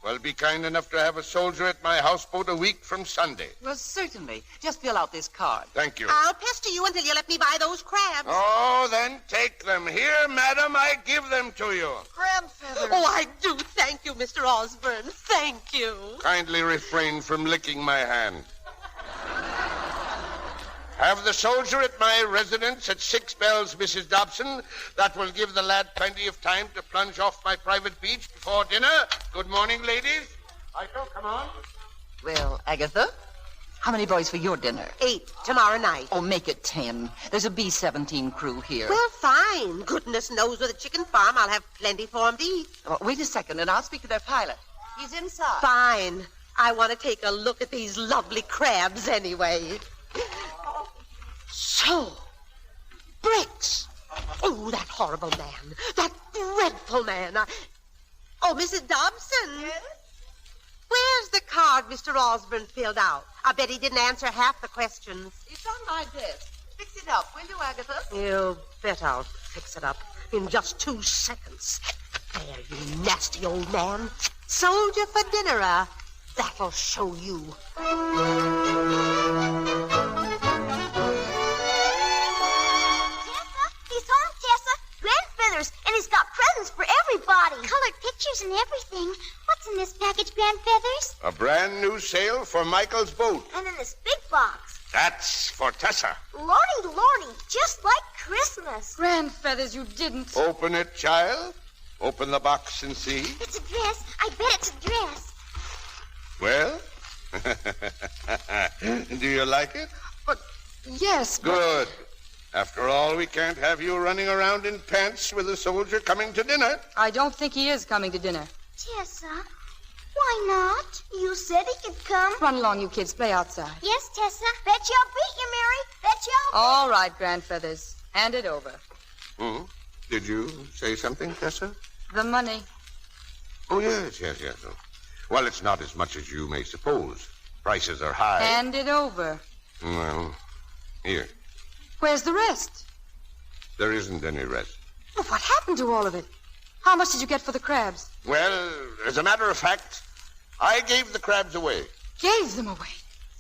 Well, be kind enough to have a soldier at my houseboat a week from Sunday. Well, certainly. Just fill out this card. Thank you. I'll pester you until you let me buy those crabs. Oh, then take them. Here, madam, I give them to you. Grandfeathers. Oh, I do thank you, Mr. Osborne. Thank you. Kindly refrain from licking my hand. Have the soldier at my residence at 6 bells, Mrs. Dobson. That will give the lad plenty of time to plunge off my private beach before dinner. Good morning, ladies. Michael, come on. Well, Agatha, how many boys for your dinner? 8 tomorrow night. Oh, make it 10. There's a B-17 crew here. Well, fine. Goodness knows with a chicken farm, I'll have plenty for 'em to eat. Well, wait a second, and I'll speak to their pilot. He's inside. Fine. I want to take a look at these lovely crabs anyway. So, bricks. Oh, that horrible man. That dreadful man. Oh, Mrs. Dobson. Yes? Where's the card Mr. Osborne filled out? I bet he didn't answer half the questions. It's on my desk. Fix it up, will you, Agatha? You bet I'll fix it up in just 2 seconds. There, you nasty old man. Soldier for dinner, that'll show you. And he's got presents for everybody. Colored pictures and everything. What's in this package, Grandfeathers? A brand new sail for Michael's boat. And in this big box. That's for Tessa. Lordy, just like Christmas. Grandfeathers, you didn't. Open it, child. Open the box and see. It's a dress. I bet it's a dress. Well? Do you like it? But, yes, but... Good. After all, we can't have you running around in pants with a soldier coming to dinner. I don't think he is coming to dinner. Tessa, why not? You said he could come. Run along, you kids. Play outside. Yes, Tessa. Bet you I'll beat you, Mary. Bet you I'll... All right, Grandfeathers. Hand it over. Hmm? Did you say something, Tessa? The money. Oh, yes. Well, it's not as much as you may suppose. Prices are high. Hand it over. Well, here. Where's the rest? There isn't any rest. Well, what happened to all of it? How much did you get for the crabs? Well, as a matter of fact, I gave the crabs away. Gave them away?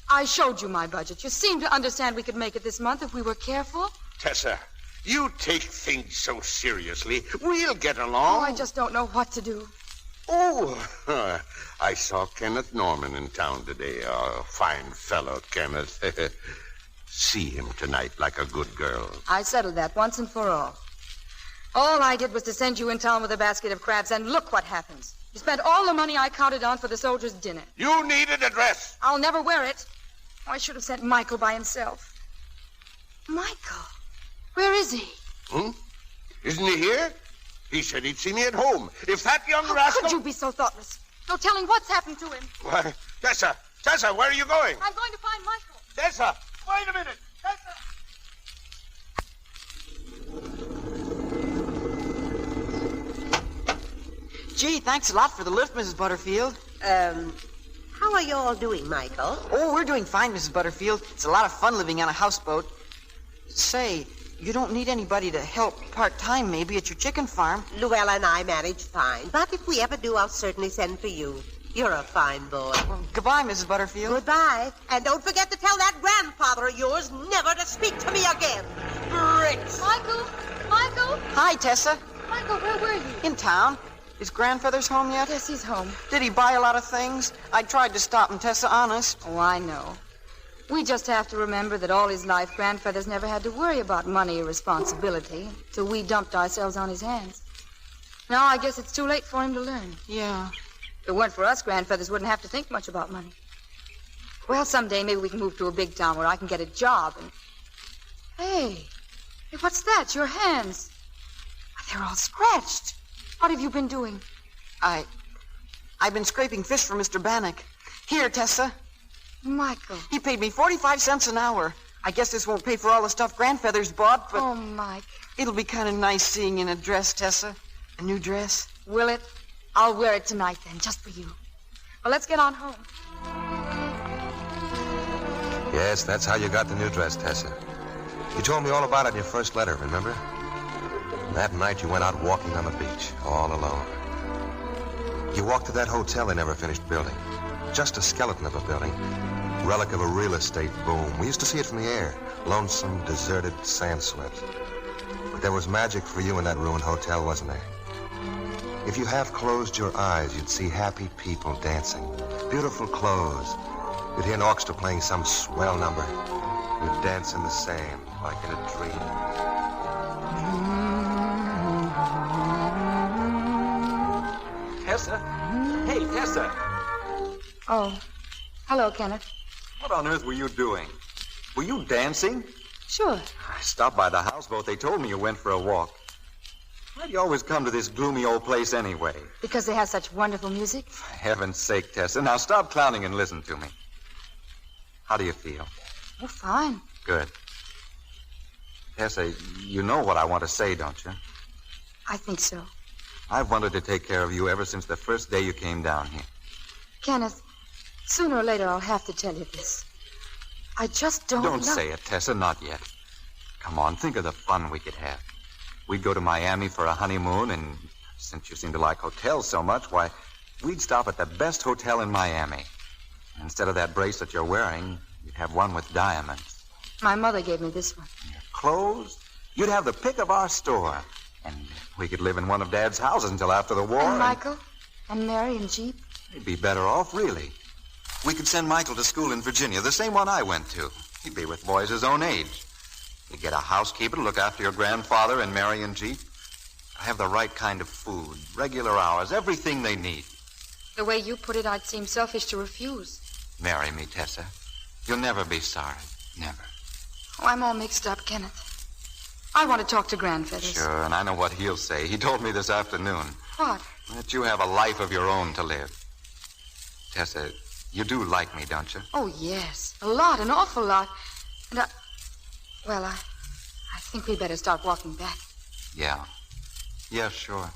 I showed you my budget. You seem to understand we could make it this month if we were careful. Tessa, you take things so seriously. We'll get along. Oh, I just don't know what to do. Oh, I saw Kenneth Norman in town today. A fine fellow, Kenneth. See him tonight like a good girl. I settled that once and for all. All I did was to send you in town with a basket of crabs, and look what happens. You spent all the money I counted on for the soldiers' dinner. You needed a dress. I'll never wear it. Oh, I should have sent Michael by himself. Michael? Where is he? Isn't he here? He said he'd see me at home. If that young rascal... How could you be so thoughtless? No telling what's happened to him. Why, Tessa, where are you going? I'm going to find Michael. Tessa! Wait a minute! Gee, thanks a lot for the lift, Mrs. Butterfield. How are you all doing, Michael? Oh, we're doing fine, Mrs. Butterfield. It's a lot of fun living on a houseboat. Say, you don't need anybody to help part-time, maybe, at your chicken farm. Luella and I manage fine. But if we ever do, I'll certainly send for you. You're a fine boy. Well, goodbye, Mrs. Butterfield. Goodbye. And don't forget to tell that grandfather of yours never to speak to me again. Bricks. Michael? Hi, Tessa. Michael, where were you? In town. Is Grandfeathers home yet? Yes, he's home. Did he buy a lot of things? I tried to stop him, Tessa, honest. Oh, I know. We just have to remember that all his life, Grandfeathers never had to worry about money or responsibility till we dumped ourselves on his hands. Now I guess it's too late for him to learn. Yeah. If it weren't for us, Grandfeathers wouldn't have to think much about money. Well, someday maybe we can move to a big town where I can get a job and... Hey, what's that? Your hands. They're all scratched. What have you been doing? I've been scraping fish for Mr. Bannock. Here, Tessa. Michael. He paid me 45 cents an hour. I guess this won't pay for all the stuff Grandfeathers bought, but... Oh, Mike. It'll be kind of nice seeing you in a dress, Tessa. A new dress. Will it? I'll wear it tonight, then, just for you. Well, let's get on home. Yes, that's how you got the new dress, Tessa. You told me all about it in your first letter, remember? That night you went out walking on the beach, all alone. You walked to that hotel they never finished building. Just a skeleton of a building. Relic of a real estate boom. We used to see it from the air. Lonesome, deserted, sand swept. But there was magic for you in that ruined hotel, wasn't there? If you half closed your eyes, you'd see happy people dancing. Beautiful clothes. You'd hear an orchestra playing some swell number. You'd dance in the sand, like in a dream. Tessa? Hey, Tessa! Oh, hello, Kenneth. What on earth were you doing? Were you dancing? Sure. I stopped by the houseboat. They told me you went for a walk. Why do you always come to this gloomy old place anyway? Because they have such wonderful music. For heaven's sake, Tessa. Now stop clowning and listen to me. How do you feel? Oh, fine. Good. Tessa, you know what I want to say, don't you? I think so. I've wanted to take care of you ever since the first day you came down here. Kenneth, sooner or later I'll have to tell you this. I just don't know. Don't say it, Tessa, not yet. Come on, think of the fun we could have. We'd go to Miami for a honeymoon, and since you seem to like hotels so much, why, we'd stop at the best hotel in Miami. Instead of that bracelet you're wearing, you'd have one with diamonds. My mother gave me this one. Clothes? You'd have the pick of our store. And we could live in one of Dad's houses until after the war. And Michael? And Mary and Jeep? He'd be better off, really. We could send Michael to school in Virginia, the same one I went to. He'd be with boys his own age. You'd get a housekeeper to look after your grandfather and Mary and Jeep. Have the right kind of food, regular hours, everything they need. The way you put it, I'd seem selfish to refuse. Marry me, Tessa. You'll never be sorry. Never. Oh, I'm all mixed up, Kenneth. I want to talk to Grandfeathers. Sure, and I know what he'll say. He told me this afternoon. What? That you have a life of your own to live. Tessa, you do like me, don't you? Oh, yes. A lot, an awful lot. And I think we'd better start walking back. Yeah. Yeah, sure.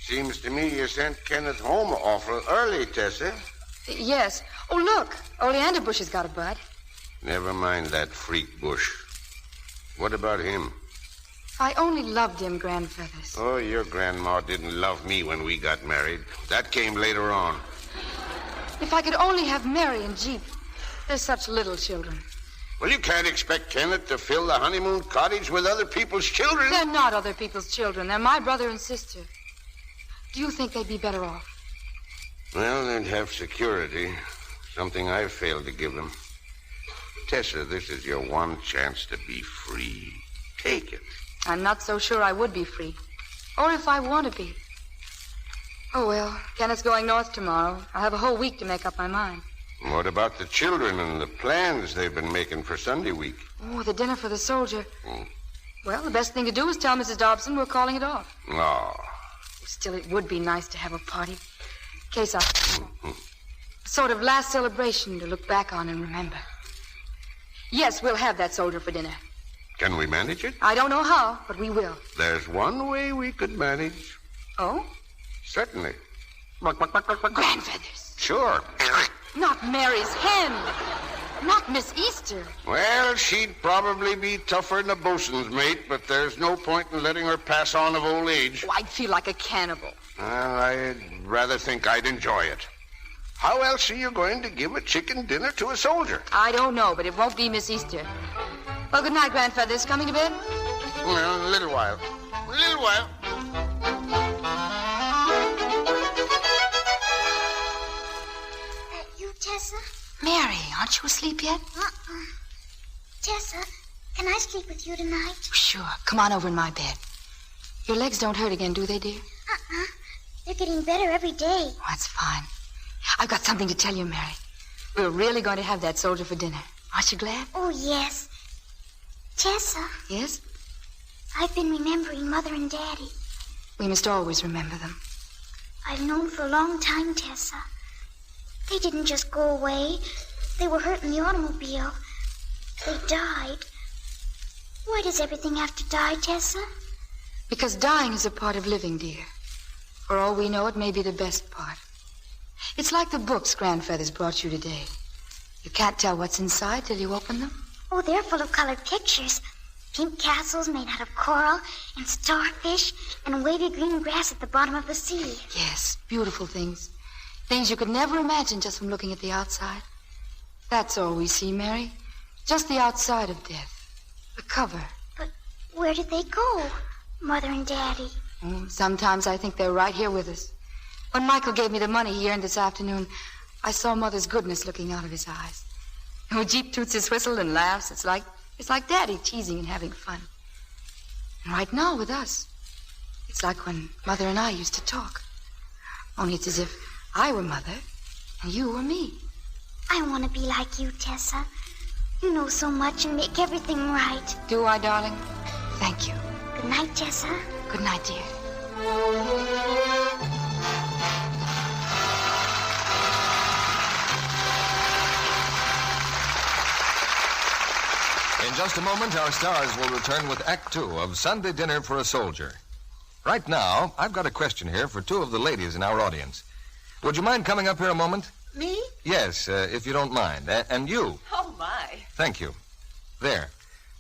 Seems to me you sent Kenneth home awful early, Tessa. Yes. Oh, look. Oleander Bush has got a bud. Never mind that freak Bush. What about him? I only loved him, Grandfeathers. Oh, your grandma didn't love me when we got married. That came later on. If I could only have Mary and Jeep. They're such little children. Well, you can't expect Kenneth to fill the honeymoon cottage with other people's children. They're not other people's children. They're my brother and sister. Do you think they'd be better off? Well, they'd have security. Something I've failed to give them. Tessa, this is your one chance to be free. Take it. I'm not so sure I would be free. Or if I want to be. Oh, well, Kenneth's going north tomorrow. I'll have a whole week to make up my mind. What about the children and the plans they've been making for Sunday week? Oh, the dinner for the soldier. Well, the best thing to do is tell Mrs. Dobson we're calling it off. Oh. Still, it would be nice to have a party. In case a sort of last celebration to look back on and remember. Yes, we'll have that soldier for dinner. Can we manage it? I don't know how, but we will. There's one way we could manage. Oh? Certainly. Grandfeathers. Sure. Not Mary's hen. Not Miss Easter. Well, she'd probably be tougher than a bosun's mate, but there's no point in letting her pass on of old age. Oh, I'd feel like a cannibal. Well, I'd rather think I'd enjoy it. How else are you going to give a chicken dinner to a soldier? I don't know, but it won't be Miss Easter. Well, good night, Grandfeathers. Coming to bed? Well, a little while. A little while. You, Tessa? Mary, aren't you asleep yet? Tessa, can I sleep with you tonight? Sure. Come on over in my bed. Your legs don't hurt again, do they, dear? They're getting better every day. Oh, that's fine. I've got something to tell you, Mary. We're really going to have that soldier for dinner. Aren't you glad? Oh, yes. Tessa. Yes? I've been remembering Mother and Daddy. We must always remember them. I've known for a long time, Tessa. They didn't just go away. They were hurt in the automobile. They died. Why does everything have to die, Tessa? Because dying is a part of living, dear. For all we know, it may be the best part. It's like the books Grandfeathers brought you today. You can't tell what's inside till you open them. Oh, they're full of colored pictures. Pink castles made out of coral, and starfish, and wavy green grass at the bottom of the sea. Yes, beautiful things. Things you could never imagine just from looking at the outside. That's all we see, Mary. Just the outside of death. The cover. But where did they go, Mother and Daddy? Sometimes I think they're right here with us. When Michael gave me the money he earned this afternoon, I saw Mother's goodness looking out of his eyes. And when Jeep toots his whistle and laughs, it's like Daddy teasing and having fun. And right now with us, it's like when Mother and I used to talk. Only it's as if I were Mother and you were me. I want to be like you, Tessa. You know so much and make everything right. Do I, darling? Thank you. Good night, Tessa. Good night, dear. In just a moment, our stars will return with Act 2 of Sunday Dinner for a Soldier. Right now, I've got a question here for two of the ladies in our audience. Would you mind coming up here a moment? Me? Yes, if you don't mind. And you. Oh, my. Thank you. There.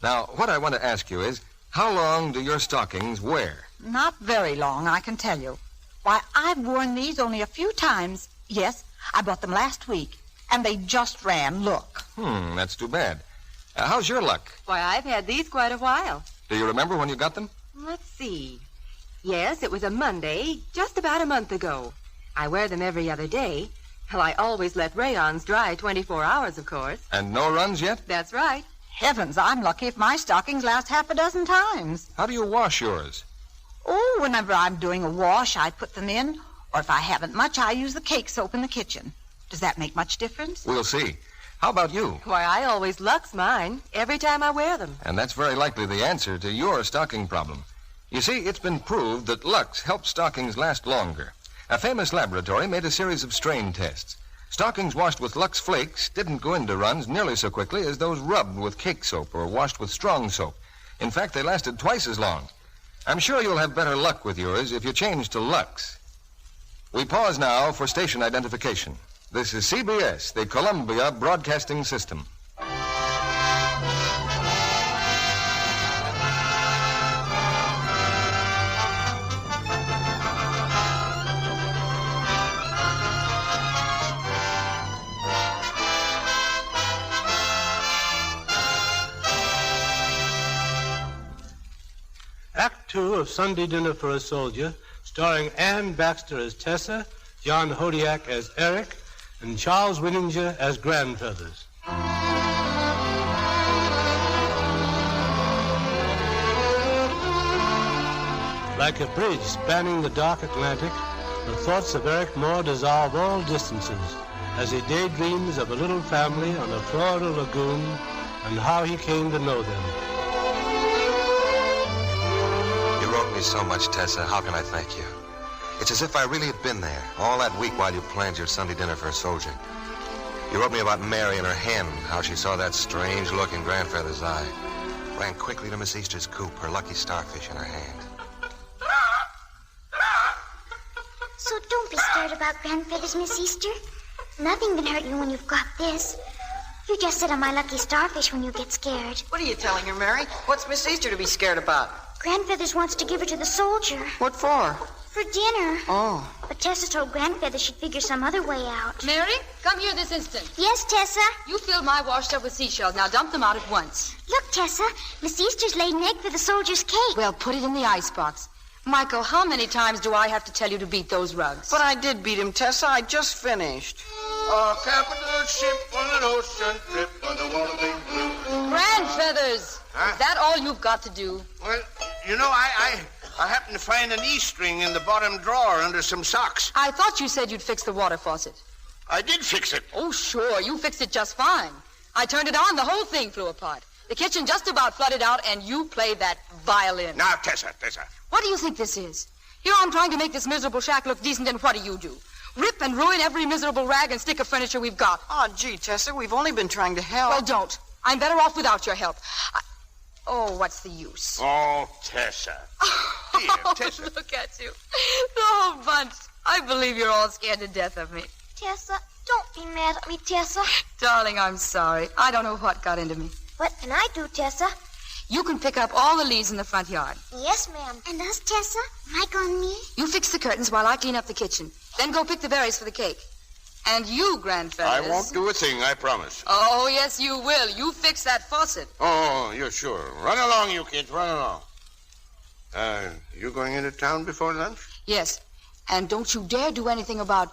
Now, what I want to ask you is, how long do your stockings wear? Not very long, I can tell you. Why, I've worn these only a few times. Yes, I bought them last week, and they just ran. Look. That's too bad. How's your luck? Why, I've had these quite a while. Do you remember when you got them? Let's see. Yes, it was a Monday, just about a month ago. I wear them every other day. Well, I always let rayons dry 24 hours, of course. And no runs yet? That's right. Heavens, I'm lucky if my stockings last half a dozen times. How do you wash yours? Oh, whenever I'm doing a wash, I put them in. Or if I haven't much, I use the cake soap in the kitchen. Does that make much difference? We'll see. How about you? Why, I always Lux mine every time I wear them. And that's very likely the answer to your stocking problem. You see, it's been proved that Lux helps stockings last longer. A famous laboratory made a series of strain tests. Stockings washed with Lux Flakes didn't go into runs nearly so quickly as those rubbed with cake soap or washed with strong soap. In fact, they lasted twice as long. I'm sure you'll have better luck with yours if you change to Lux. We pause now for station identification. This is CBS, the Columbia Broadcasting System. Act 2 of Sunday Dinner for a Soldier, starring Ann Baxter as Tessa, John Hodiak as Eric, and Charles Winninger as Grandfeathers. Like a bridge spanning the dark Atlantic, the thoughts of Eric Moore dissolve all distances as he daydreams of a little family on a Florida lagoon and how he came to know them. You wrote me so much, Tessa. How can I thank you? It's as if I really had been there all that week while you planned your Sunday dinner for a soldier. You wrote me about Mary and her hen, how she saw that strange look in Grandfeather's eye. Ran quickly to Miss Easter's coop, her lucky starfish in her hand. So don't be scared about Grandfeathers, Miss Easter. Nothing can hurt you when you've got this. You just sit on my lucky starfish when you get scared. What are you telling her, Mary? What's Miss Easter to be scared about? Grandfeathers wants to give her to the soldier. What for? For dinner. Oh. But Tessa told Grandfeathers she'd figure some other way out. Mary, come here this instant. Yes, Tessa? You filled my washtub with seashells. Now dump them out at once. Look, Tessa. Miss Easter's laid an egg for the soldier's cake. Well, put it in the icebox. Michael, how many times do I have to tell you to beat those rugs? But I did beat him, Tessa. I just finished. A capital ship on an ocean trip on the water being blue. Grandfeathers! Huh? Is that all you've got to do? Well, you know, I happened to find an E-string in the bottom drawer under some socks. I thought you said you'd fix the water faucet. I did fix it. Oh, sure. You fixed it just fine. I turned it on. The whole thing flew apart. The kitchen just about flooded out, and you played that violin. Now, Tessa. What do you think this is? Here I'm trying to make this miserable shack look decent, and what do? Rip and ruin every miserable rag and stick of furniture we've got. Oh, gee, Tessa, we've only been trying to help. Well, don't. I'm better off without your help. Oh, what's the use? Oh, Tessa. Here, Tessa. Look at you. The whole bunch. I believe you're all scared to death of me. Tessa, don't be mad at me, Tessa. Darling, I'm sorry. I don't know what got into me. What can I do, Tessa? You can pick up all the leaves in the front yard. Yes, ma'am. And us, Tessa? Mike on me? You fix the curtains while I clean up the kitchen. Then go pick the berries for the cake. And you, Grandfellas. I won't do a thing, I promise. Oh, yes, you will. You fix that faucet. Oh, you're sure. Run along, you kids. Run along. You going into town before lunch? Yes. And don't you dare do anything about,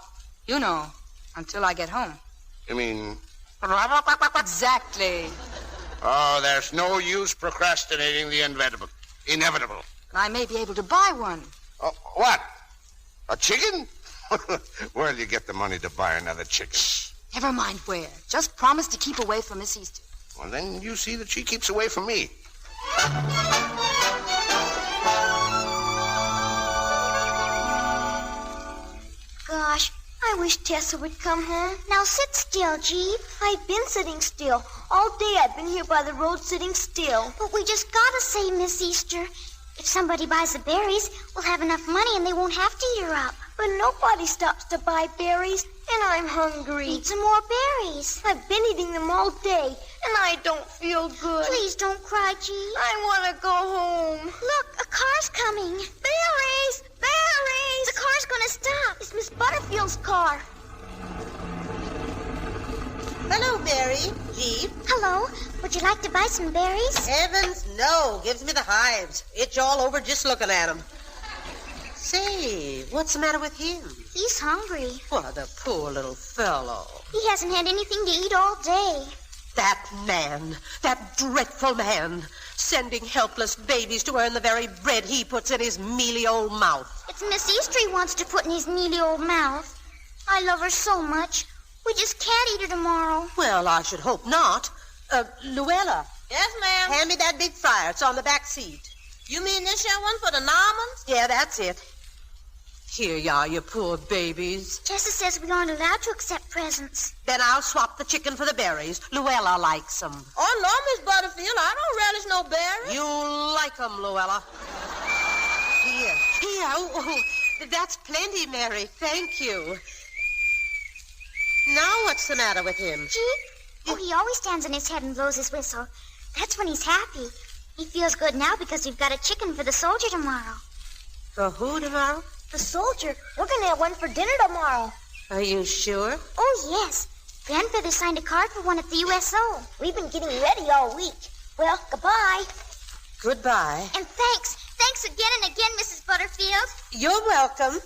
until I get home. You mean... Exactly. Oh, there's no use procrastinating the inevitable. I may be able to buy one. Oh, what? A chicken? Where'll you get the money to buy another chicken? Never mind where. Just promise to keep away from Miss Easter. Well, then you see that she keeps away from me. Gosh, I wish Tessa would come home. Now sit still, Jeep. I've been sitting still. All day I've been here by the road sitting still. But we just gotta say, Miss Easter, if somebody buys the berries, we'll have enough money and they won't have to eat her up. But nobody stops to buy berries, and I'm hungry. Eat some more berries. I've been eating them all day, and I don't feel good. Please don't cry, Jeep. I want to go home. Look, a car's coming. Berries! Berries! The car's going to stop. It's Miss Butterfield's car. Hello, Mary. Jeep. Hello. Would you like to buy some berries? Heavens, no. Gives me the hives. Itch all over just looking at them. Say, what's the matter with him? He's hungry. What, the poor little fellow. He hasn't had anything to eat all day. That man, that dreadful man, sending helpless babies to earn the very bread he puts in his mealy old mouth. It's Miss Easter he wants to put in his mealy old mouth. I love her so much. We just can't eat her tomorrow. Well, I should hope not. Luella. Yes, ma'am? Hand me that big fryer. It's on the back seat. You mean this here one for the Normans? Yeah, that's it. Here you are, you poor babies. Tessa says we aren't allowed to accept presents. Then I'll swap the chicken for the berries. Luella likes them. Oh, no, Miss Butterfield. I don't relish no berries. You like them, Luella. Here. Oh, that's plenty, Mary. Thank you. Now what's the matter with him? Jeep? Oh, he always stands on his head and blows his whistle. That's when he's happy. He feels good now because we've got a chicken for the soldier tomorrow. For who tomorrow? The soldier. We're going to have one for dinner tomorrow. Are you sure? Oh, yes. Grandfather signed a card for one at the USO. We've been getting ready all week. Well, goodbye. Goodbye. And thanks. Thanks again and again, Mrs. Butterfield. You're welcome.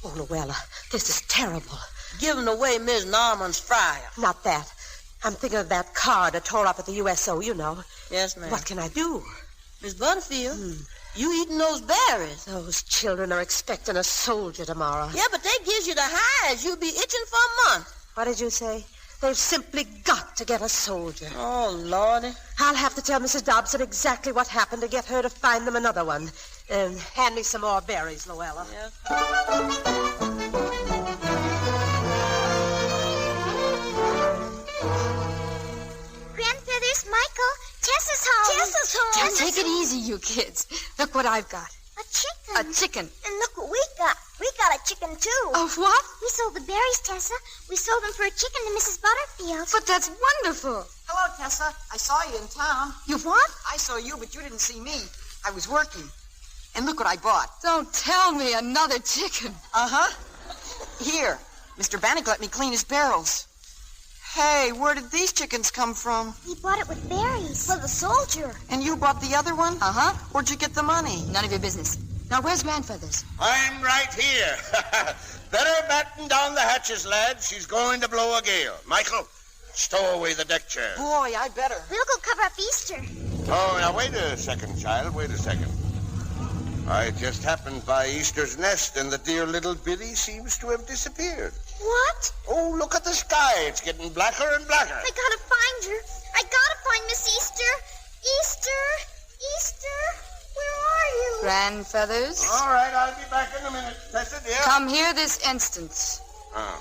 Oh, Luella, this is terrible. Giving away Miss Norman's fryer. Not that. I'm thinking of that card I tore up at the USO, you know. Yes, ma'am. What can I do? Miss Butterfield, you eating those berries. Those children are expecting a soldier tomorrow. Yeah, but they gives you the highs. You'll be itching for a month. What did you say? They've simply got to get a soldier. Oh, Lordy. I'll have to tell Mrs. Dobson exactly what happened to get her to find them another one. Hand me some more berries, Luella. Yes. Michael, Tessa's home. Tessa's home. Just take it easy, you kids. Look what I've got. A chicken. A chicken. And look what we got. We got a chicken, too. Of what? We sold the berries, Tessa. We sold them for a chicken to Mrs. Butterfield. But that's wonderful. Hello, Tessa. I saw you in town. You what? I saw you, but you didn't see me. I was working. And look what I bought. Don't tell me another chicken. Uh-huh. Here, Mr. Bannock let me clean his barrels. Hey, where did these chickens come from? He bought it with berries. For the soldier. And you bought the other one? Uh-huh. Where'd you get the money? None of your business. Now, where's Grandfather's? I'm right here. Better batten down the hatches, lads. She's going to blow a gale. Michael, stow away the deck chair. Boy, I better. We'll go cover up Easter. Oh, now, wait a second, child. Wait a second. I just happened by Easter's nest, and the dear little biddy seems to have disappeared. What? Oh, look at the sky. It's getting blacker and blacker. I gotta find her. I gotta find Miss Easter. Easter, where are you? Grandfeathers? All right, I'll be back in a minute. Tessa, dear. Come here this instant. Oh.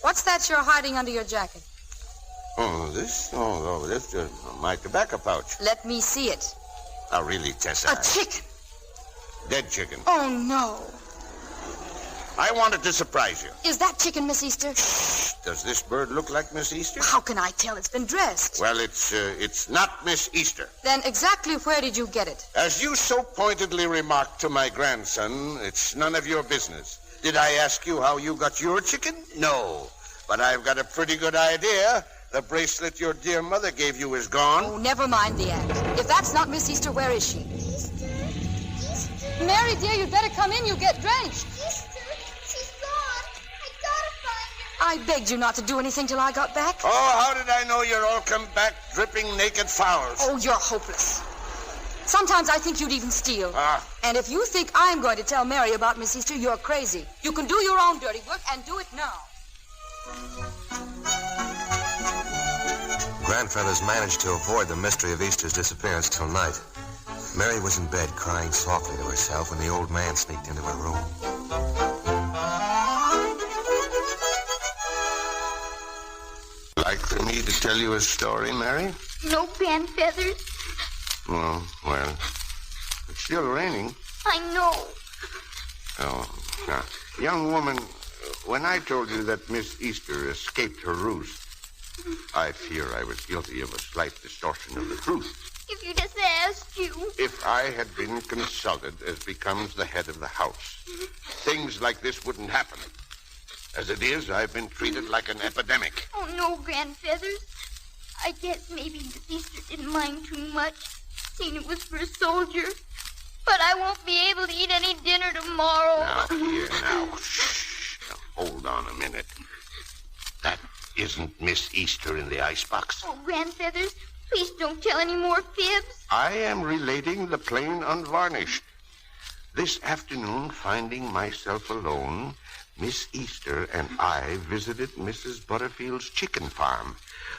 What's that you're hiding under your jacket? Oh, this? Oh, this is my tobacco pouch. Let me see it. Oh, really, Tessa? A chicken. Dead chicken. Oh, no. I wanted to surprise you. Is that chicken Miss Easter? Shh. Does this bird look like Miss Easter? How can I tell? It's been dressed. Well, it's not Miss Easter. Then exactly where did you get it? As you so pointedly remarked to my grandson, it's none of your business. Did I ask you how you got your chicken? No. But I've got a pretty good idea. The bracelet your dear mother gave you is gone. Oh, never mind the act. If that's not Miss Easter, where is she? Easter. Mary, dear, you'd better come in. You'll get drenched. Easter, she's gone. I gotta find her. I begged you not to do anything till I got back. Oh, how did I know you'd all come back dripping naked fowls? Oh, you're hopeless. Sometimes I think you'd even steal. Ah. And if you think I'm going to tell Mary about Miss Easter, you're crazy. You can do your own dirty work and do it now. Grandfeathers managed to avoid the mystery of Easter's disappearance till night. Mary was in bed crying softly to herself when the old man sneaked into her room. Like for me to tell you a story, Mary? No, Grandfeathers. Oh, well, it's still raining. I know. Oh, now, young woman, when I told you that Miss Easter escaped her roost, I fear I was guilty of a slight distortion of the truth. If you just asked you. If I had been consulted as becomes the head of the house, things like this wouldn't happen. As it is, I've been treated like an epidemic. Oh, no, Grandfeathers. I guess maybe Miss Easter didn't mind too much, seeing it was for a soldier. But I won't be able to eat any dinner tomorrow. Now, here, now, shh. Now, hold on a minute. That isn't Miss Easter in the icebox. Oh, Grandfeathers, please don't tell any more fibs. I am relating the plain unvarnished. This afternoon, finding myself alone, Miss Easter and I visited Mrs. Butterfield's chicken farm.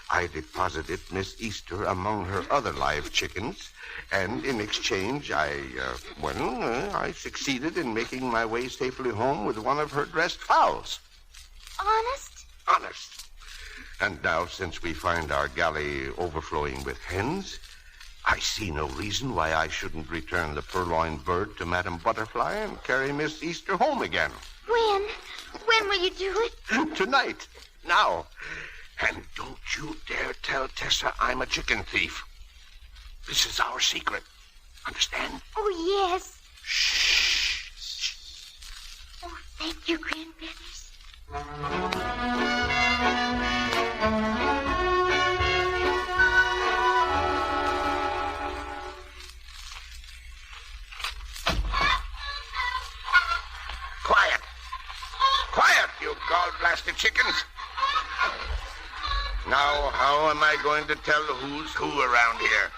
I deposited Miss Easter among her other live chickens, and in exchange, I succeeded in making my way safely home with one of her dressed fowls. Honest? Honest. And now, since we find our galley overflowing with hens, I see no reason why I shouldn't return the purloined bird to Madame Butterfly and carry Miss Easter home again. When? When will you do it? Tonight. Now. And don't you dare tell Tessa I'm a chicken thief. This is our secret. Understand? Oh, yes. Shh. Oh, thank you, Grandfeathers. Quiet. Quiet, you gall-blasted chickens. Now, how am I going to tell who's who around here?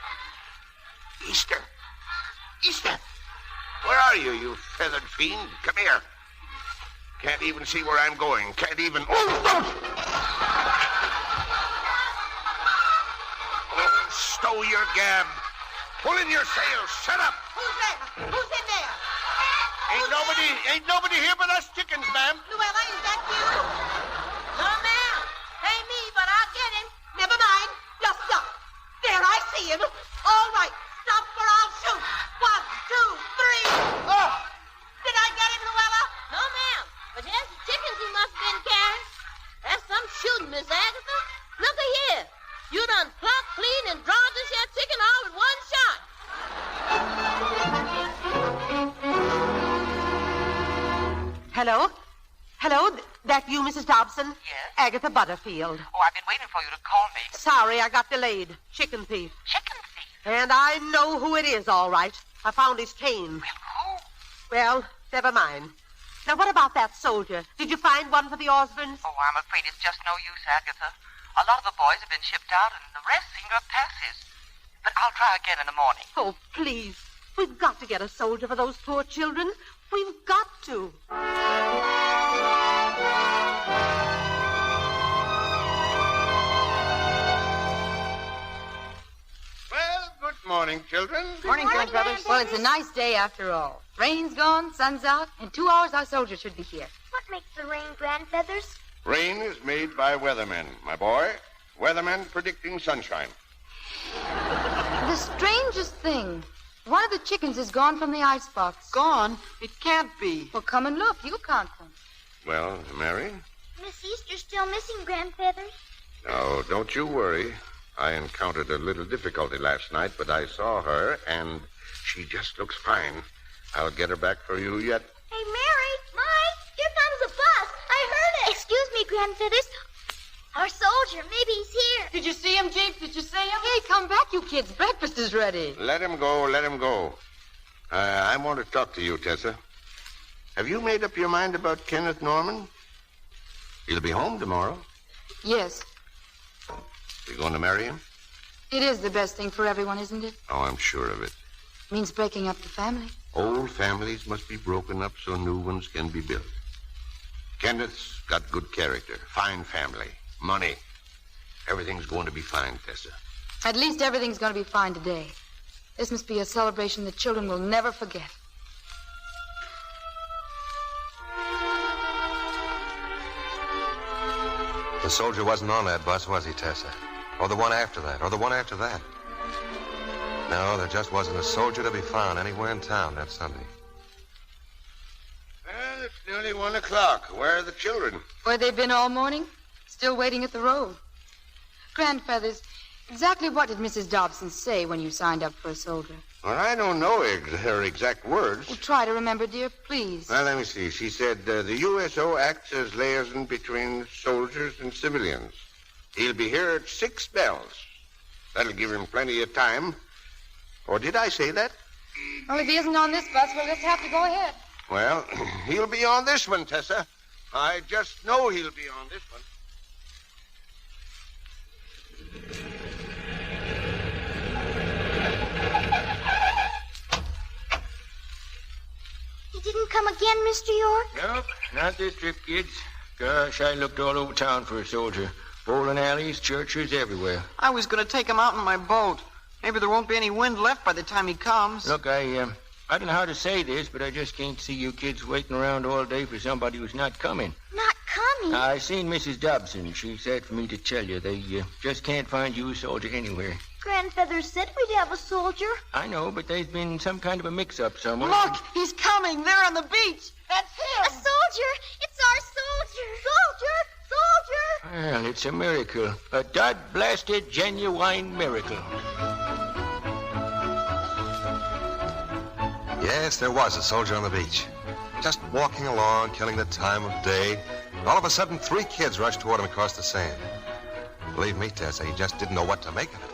Easter. Easter. Where are you, you feathered fiend? Come here. Can't even see where I'm going. Can't even... Oh, stow your gab. Pull in your sails. Shut up. Who's there? Who's in there? Ain't nobody here but us chickens, ma'am. Luella, is that you? No, ma'am. Ain't me, but I'll get him. Never mind. Just stop. There, I see him. All right. Stop or I'll shoot. 1, 2, 3. Oh! Did I get him, Luella? No, ma'am. But there's the chickens he must have been carrying. That's some shooting, Miss Agatha. Look here. You done plucked, clean, and drawed this here chicken all with one shot. Hello? Hello? That you, Mrs. Dobson? Yes? Agatha Butterfield. Oh, I've been waiting for you to call me. Sorry, I got delayed. Chicken thief. Chicken thief? And I know who it is, all right. I found his cane. Well, who? Well, never mind. Now, what about that soldier? Did you find one for the Osborns? Oh, I'm afraid it's just no use, Agatha. A lot of the boys have been shipped out, and the rest seem to have passes. But I'll try again in the morning. Oh, please. We've got to get a soldier for those poor children. We've got to. Well, good morning, children. Morning, Grandfeathers. Well, it's a nice day after all. Rain's gone, sun's out. In 2 hours, our soldiers should be here. What makes the rain, Grandfeathers? Rain is made by weathermen, my boy. Weatherman predicting sunshine. The strangest thing. One of the chickens is gone from the icebox. Gone? It can't be. Well, come and look. You count them. Well, Mary? Miss Easter's still missing, Grandfeathers. No, don't you worry. I encountered a little difficulty last night, but I saw her, and she just looks fine. I'll get her back for you yet. Hey, Mary! Mike! Here comes a bus! I heard it! Excuse me, Grandfeathers. Our soldier, maybe he's here. Did you see him, Jeep? Did you see him? Hey, come back, you kids. Breakfast is ready. Let him go, let him go. I want to talk to you, Tessa. Have you made up your mind about Kenneth Norman? He'll be home tomorrow. Yes. You going to marry him? It is the best thing for everyone, isn't it? Oh, I'm sure of it. Means breaking up the family. Old families must be broken up so new ones can be built. Kenneth's got good character, fine family, money. Everything's going to be fine, Tessa. At least everything's going to be fine today. This must be a celebration the children will never forget. The soldier wasn't on that bus, was he, Tessa? Or the one after that, or the one after that? No, there just wasn't a soldier to be found anywhere in town that Sunday. Well, it's nearly 1 o'clock. Where are the children? Where they've been all morning? Still waiting at the road. Grandfeathers, exactly what did Mrs. Dobson say when you signed up for a soldier? Well, I don't know her exact words. Well, try to remember, dear, please. Well, let me see. She said the USO acts as liaison between soldiers and civilians. He'll be here at 6 bells. That'll give him plenty of time. Or did I say that? Well, if he isn't on this bus, we'll just have to go ahead. Well, he'll be on this one, Tessa. I just know he'll be on this one. He didn't come again, Mr. York? Nope, not this trip, kids. Gosh, I looked all over town for a soldier. Bowling alleys, churches, everywhere. I was going to take him out in my boat. Maybe there won't be any wind left by the time he comes. Look, I don't know how to say this, but I just can't see you kids waiting around all day for somebody who's not coming. Not coming? I seen Mrs. Dobson. She said for me to tell you they just can't find you a soldier anywhere. Grandfeathers said we'd have a soldier. I know, but there's been some kind of a mix-up somewhere. Look, he's coming. There on the beach. That's him. A soldier. It's our soldier. Soldier. Soldier. Well, it's a miracle. A dud-blasted, genuine miracle. Yes, there was a soldier on the beach. Just walking along, killing the time of day. And all of a sudden, 3 kids rushed toward him across the sand. Believe me, Tessa, he just didn't know what to make of it.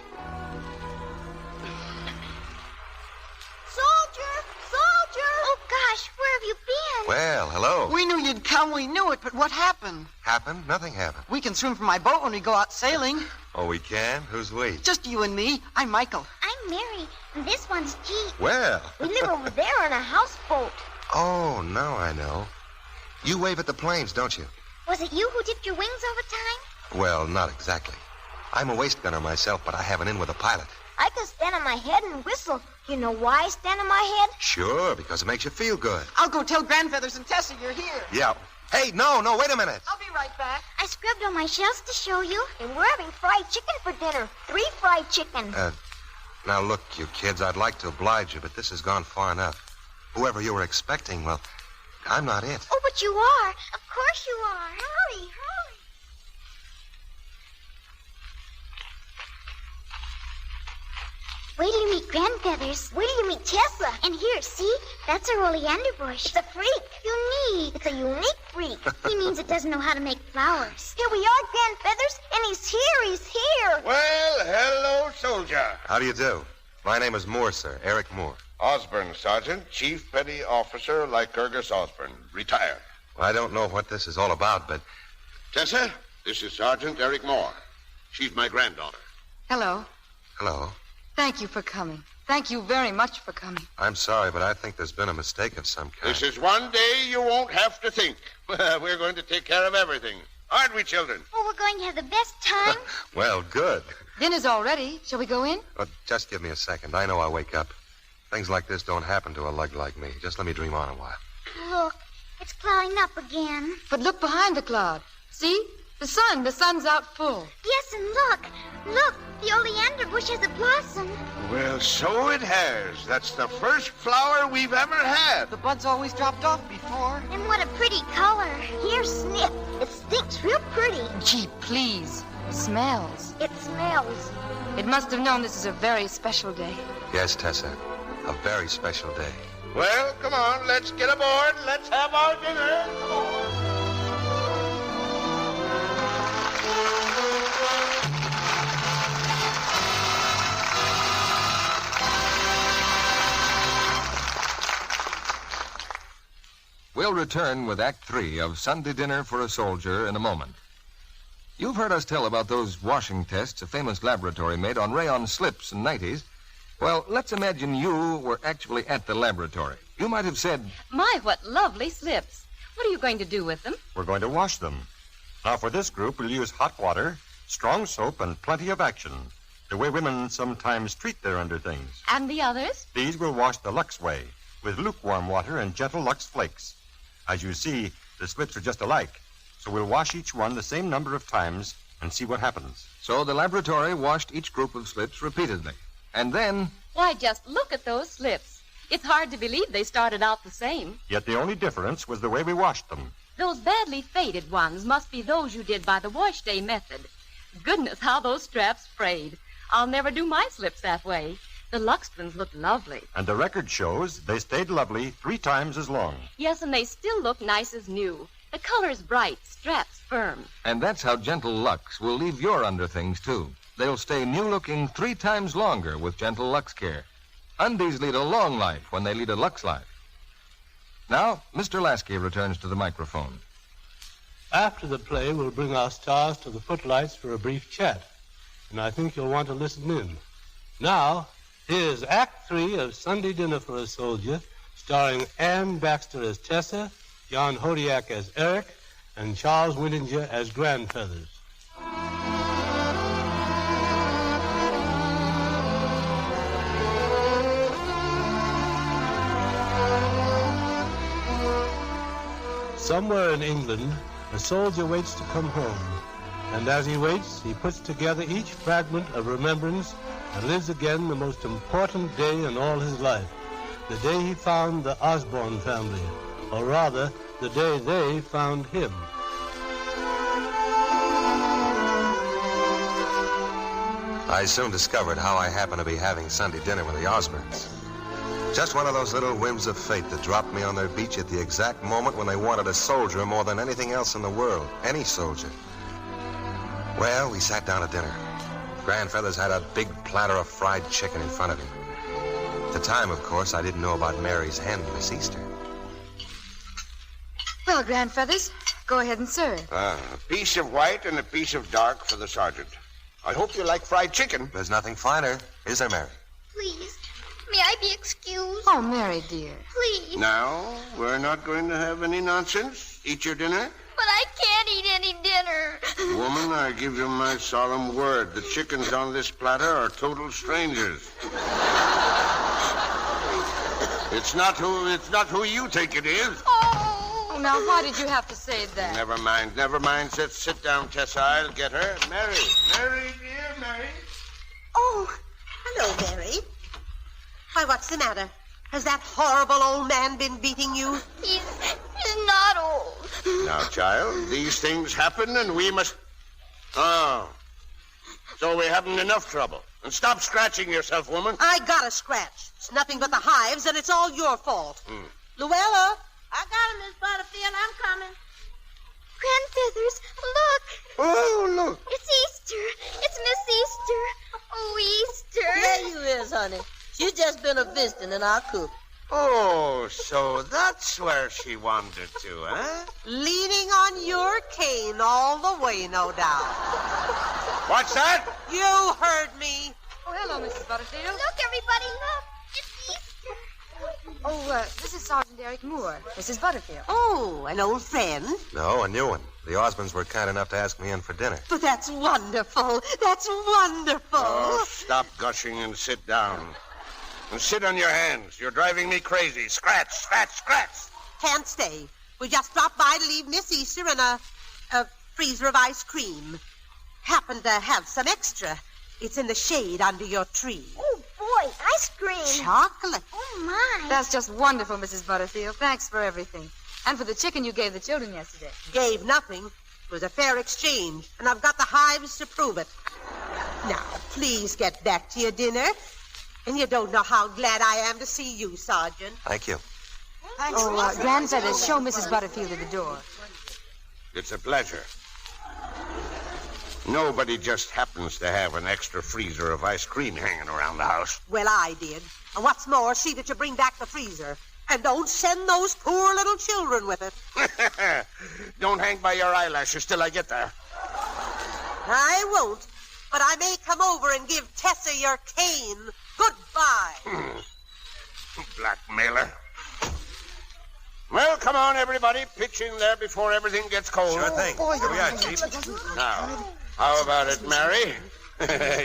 Soldier! Soldier! Oh, gosh, where have you been? Well, hello. We knew you'd come. We knew it, but what happened? Happened? Nothing happened. We can swim from my boat when we go out sailing. Oh, we can? Who's we? Just you and me. I'm Michael. I'm Mary, and this one's Jeep. Well. We live over there on a houseboat. Oh, now I know. You wave at the planes, don't you? Was it you who dipped your wings over time? Well, not exactly. I'm a waist gunner myself, but I have an in with a pilot. I can stand on my head and whistle. You know why I stand on my head? Sure, because it makes you feel good. I'll go tell Grandfeathers and Tessa you're here. Yeah. Hey, no, wait a minute. I'll be right back. I scrubbed all my shells to show you, and we're having fried chicken for dinner. 3 fried chicken. Now look, you kids, I'd like to oblige you, but this has gone far enough. Whoever you were expecting, well, I'm not it. Oh, but you are. Of course you are. Hurry, hurry. Wait till you meet Grandfeathers. Wait till you meet Tessa. And here, see? That's a oleander bush. It's a freak. Unique. It's a unique freak. He means it doesn't know how to make flowers. Here we are, Grandfeathers, and he's here. Well, hello, soldier. How do you do? My name is Moore, sir. Eric Moore. Osborne, Sergeant, Chief Petty Officer Lycurgus Osborne, retired. Well, I don't know what this is all about, but... Tessa, this is Sergeant Eric Moore. She's my granddaughter. Hello. Hello. Thank you for coming. Thank you very much for coming. I'm sorry, but I think there's been a mistake of some kind. This is one day you won't have to think. We're going to take care of everything. Aren't we, children? Oh, we're going to have the best time. Well, good. Dinner's all ready. Shall we go in? Just give me a second. I know I'll wake up. Things like this don't happen to a lug like me. Just let me dream on a while. Look, it's clouding up again. But look behind the cloud. See? The sun's out full. Yes, and look, the oleander bush has a blossom. Well, so it has. That's the first flower we've ever had. The buds always dropped off before. And what a pretty color. Here, sniff. It stinks real pretty. Gee, please. It smells. It smells. It must have known this is a very special day. Yes, Tessa. A very special day. Well, come on, let's get aboard. Let's have our dinner. Come on. We'll return with Act 3 of Sunday Dinner for a Soldier in a moment. You've heard us tell about those washing tests a famous laboratory made on rayon slips and nighties. Well, let's imagine you were actually at the laboratory. You might have said, My, what lovely slips. What are you going to do with them? We're going to wash them. Now, for this group, we'll use hot water, strong soap, and plenty of action. The way women sometimes treat their underthings. And the others? These we'll wash the Lux way, with lukewarm water and gentle Lux flakes. As you see, the slips are just alike, so we'll wash each one the same number of times and see what happens. So the laboratory washed each group of slips repeatedly. And then... Why, just look at those slips. It's hard to believe they started out the same. Yet the only difference was the way we washed them. Those badly faded ones must be those you did by the wash day method. Goodness, how those straps frayed. I'll never do my slips that way. The Lux ones look lovely. And the record shows they stayed lovely 3 times as long. Yes, and they still look nice as new. The color's bright, straps firm. And that's how Gentle Lux will leave your underthings, too. They'll stay new-looking 3 times longer with Gentle Lux care. Undies lead a long life when they lead a Lux life. Now, Mr. Lasky returns to the microphone. After the play, we'll bring our stars to the footlights for a brief chat. And I think you'll want to listen in. Now, here's Act 3 of Sunday Dinner for a Soldier, starring Anne Baxter as Tessa, Jan Hodiak as Eric, and Charles Winninger as Grandfeathers. Somewhere in England, a soldier waits to come home. And as he waits, he puts together each fragment of remembrance and lives again the most important day in all his life. The day he found the Osborne family, or rather, the day they found him. I soon discovered how I happened to be having Sunday dinner with the Osbornes. Just one of those little whims of fate that dropped me on their beach at the exact moment when they wanted a soldier more than anything else in the world. Any soldier. Well, we sat down to dinner. Grandfeathers had a big platter of fried chicken in front of him. At the time, of course, I didn't know about Mary's hen, Miss Easter. Well, Grandfeathers, go ahead and serve. A piece of white and a piece of dark for the sergeant. I hope you like fried chicken. There's nothing finer, is there, Mary? Please, may I be excused? Oh, Mary, dear. Please. Now, we're not going to have any nonsense. Eat your dinner. But I can't eat any dinner. Woman, I give you my solemn word. The chickens on this platter are total strangers. It's not who you think it is. Oh, now why did you have to say that? Never mind. Sit down, Tessa. I'll get her. Mary, dear, Mary. Oh, hello, Mary. Why, what's the matter? Has that horrible old man been beating you? He's not old. Now, child, these things happen and we must... Oh. So we haven't enough trouble. And stop scratching yourself, woman. I got a scratch. It's nothing but the hives, and it's all your fault. Luella? I got him, Miss Butterfield. I'm coming. Grandfeathers, look. Oh, look. It's Easter. It's Miss Easter. Oh, Easter. There you is, honey. She's just been a visiting in our coop. Oh, so that's where she wandered to, huh? Leaning on your cane all the way, no doubt. What's that? You heard me. Oh, hello, Mrs. Butterfield. Look, everybody, look. It's Easter. Oh, this is Sergeant Eric Moore, Mrs. Butterfield. Oh, an old friend? No, a new one. The Osbornes were kind enough to ask me in for dinner. But that's wonderful. That's wonderful. Oh, stop gushing and sit down. And sit on your hands. You're driving me crazy. Scratch, scratch, scratch. Can't stay. We just dropped by to leave Miss Easter and a freezer of ice cream. Happen to have some extra. It's in the shade under your tree. Oh, boy, ice cream. Chocolate. Oh, my. That's just wonderful, Mrs. Butterfield. Thanks for everything. And for the chicken you gave the children yesterday. Gave nothing. It was a fair exchange, and I've got the hives to prove it. Now, please get back to your dinner. And you don't know how glad I am to see you, Sergeant. Thank you. Grandfeathers, show Mrs. Butterfield at the door. It's a pleasure. Nobody just happens to have an extra freezer of ice cream hanging around the house. Well, I did. And what's more, see that you bring back the freezer. And don't send those poor little children with it. Don't hang by your eyelashes till I get there. I won't. But I may come over and give Tessa your cane. Goodbye. Blackmailer. Well, come on, everybody. Pitch in there before everything gets cold. Sure thing. Here we are, Chief. Now, how about it, Mary?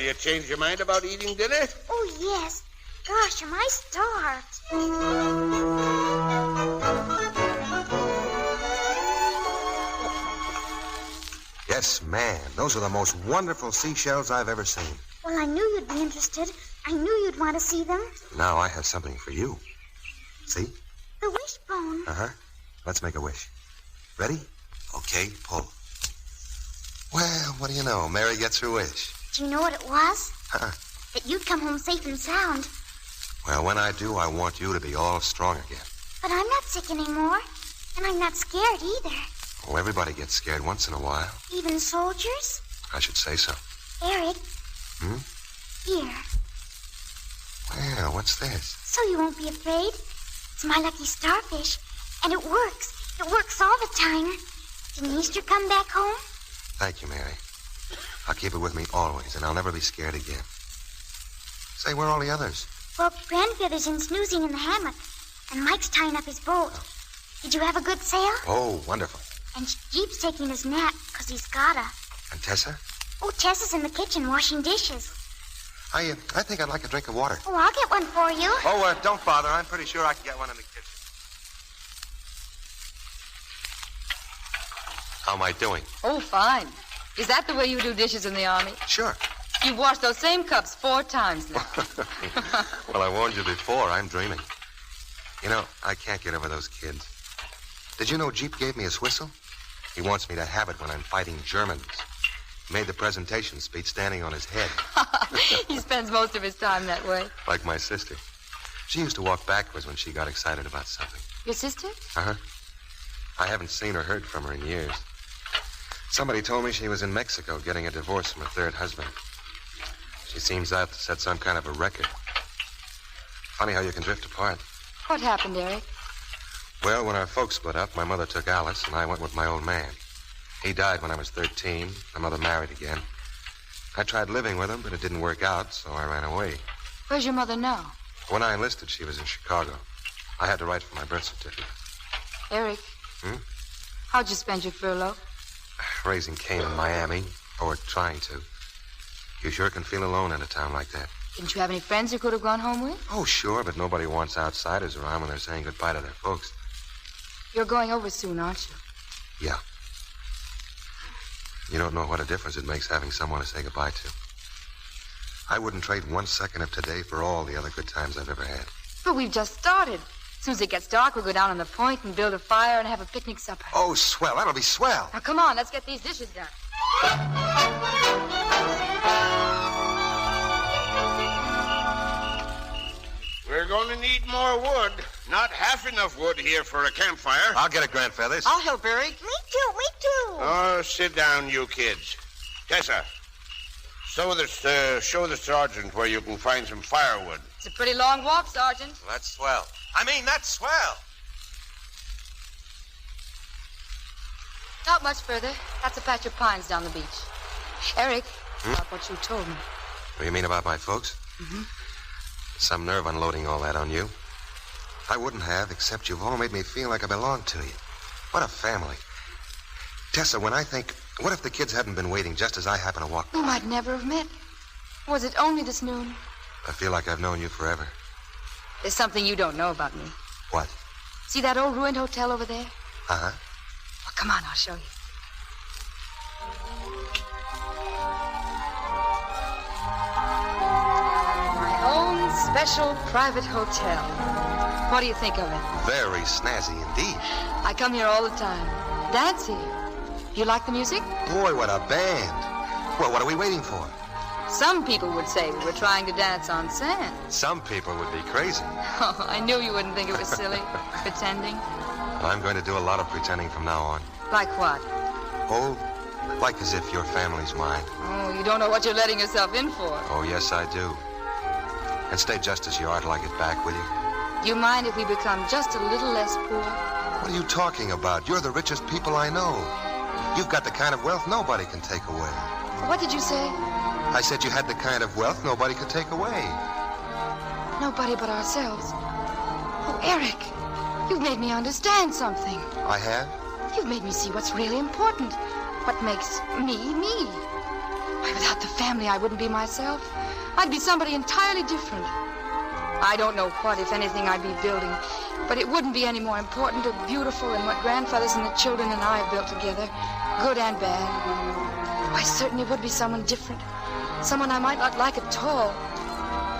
You changed your mind about eating dinner? Oh, yes. Gosh, am I starved. Yes, man. Those are the most wonderful seashells I've ever seen. Well, I knew you'd be interested. I knew you'd want to see them. Now I have something for you. See? The wishbone. Uh-huh. Let's make a wish. Ready? Okay, pull. Well, what do you know? Mary gets her wish. Do you know what it was? Huh? That you'd come home safe and sound. Well, when I do, I want you to be all strong again. But I'm not sick anymore. And I'm not scared either. Oh, everybody gets scared once in a while. Even soldiers? I should say so. Eric. Hmm? Here. Well, what's this? So you won't be afraid. It's my lucky starfish. And it works. It works all the time. Didn't Easter come back home? Thank you, Mary. I'll keep it with me always, and I'll never be scared again. Say, where are all the others? Well, Grandfather's in snoozing in the hammock. And Mike's tying up his boat. Did you have a good sail? Oh, wonderful. And Jeep's taking his nap, because he's gotta. And Tessa? Oh, Tessa's in the kitchen washing dishes. I think I'd like a drink of water. Oh, I'll get one for you. Oh, don't bother. I'm pretty sure I can get one in the kitchen. How am I doing? Oh, fine. Is that the way you do dishes in the Army? Sure. You've washed those same cups 4 times now. Well, I warned you before. I'm dreaming. You know, I can't get over those kids. Did you know Jeep gave me his whistle? He wants me to have it when I'm fighting Germans. He made the presentation speech standing on his head. He spends most of his time that way. Like my sister. She used to walk backwards when she got excited about something. Your sister? Uh-huh. I haven't seen or heard from her in years. Somebody told me she was in Mexico getting a divorce from her third husband. She seems out to set some kind of a record. Funny how you can drift apart. What happened, Eric? Well, when our folks split up, my mother took Alice, and I went with my old man. He died when I was 13. My mother married again. I tried living with him, but it didn't work out, so I ran away. Where's your mother now? When I enlisted, she was in Chicago. I had to write for my birth certificate. Eric. Hmm? How'd you spend your furlough? Raising Cain in Miami, or trying to. You sure can feel alone in a town like that. Didn't you have any friends you could have gone home with? Oh, sure, but nobody wants outsiders around when they're saying goodbye to their folks. You're going over soon, aren't you? Yeah. You don't know what a difference it makes having someone to say goodbye to. I wouldn't trade 1 second of today for all the other good times I've ever had. But we've just started. As soon as it gets dark, we'll go down on the point and build a fire and have a picnic supper. Oh, swell. That'll be swell. Now, come on, let's get these dishes done. We're going to need more wood. Not half enough wood here for a campfire. I'll get it, Grandfeathers. I'll help, Eric. Me too, me too. Oh, sit down, you kids. Tessa, show the sergeant where you can find some firewood. It's a pretty long walk, Sergeant. Well, that's swell. That's swell. Not much further. That's a patch of pines down the beach. Eric, about what you told me. What do you mean about my folks? Mm-hmm. Some nerve unloading all that on you. I wouldn't have, except you've all made me feel like I belonged to you. What a family. Tessa, when I think, what if the kids hadn't been waiting just as I happened to walk by? We might never have met. Was it only this noon? I feel like I've known you forever. There's something you don't know about me. What? See that old ruined hotel over there? Uh-huh. Well, come on, I'll show you. special private hotel. What do you think of it? Very snazzy indeed. I come here all the time. Dance here. You like the music? Boy, what a band. Well, what are we waiting for? Some people would say we were trying to dance on sand. Some people would be crazy. Oh, I knew you wouldn't think it was silly, pretending. I'm going to do a lot of pretending from now on. Like what? Oh, like as if your family's mine. Oh, you don't know what you're letting yourself in for. Oh, yes, I do. And stay just as you are till I get back, will you? You mind if we become just a little less poor? What are you talking about? You're the richest people I know. You've got the kind of wealth nobody can take away. What did you say? I said you had the kind of wealth nobody could take away. Nobody but ourselves. Oh, Eric, you've made me understand something. I have? You've made me see what's really important. What makes me, me. Why, without the family, I wouldn't be myself. I'd be somebody entirely different. I don't know what, if anything, I'd be building, but it wouldn't be any more important or beautiful than what grandfathers and the children and I have built together, good and bad. I certainly would be someone different, someone I might not like at all.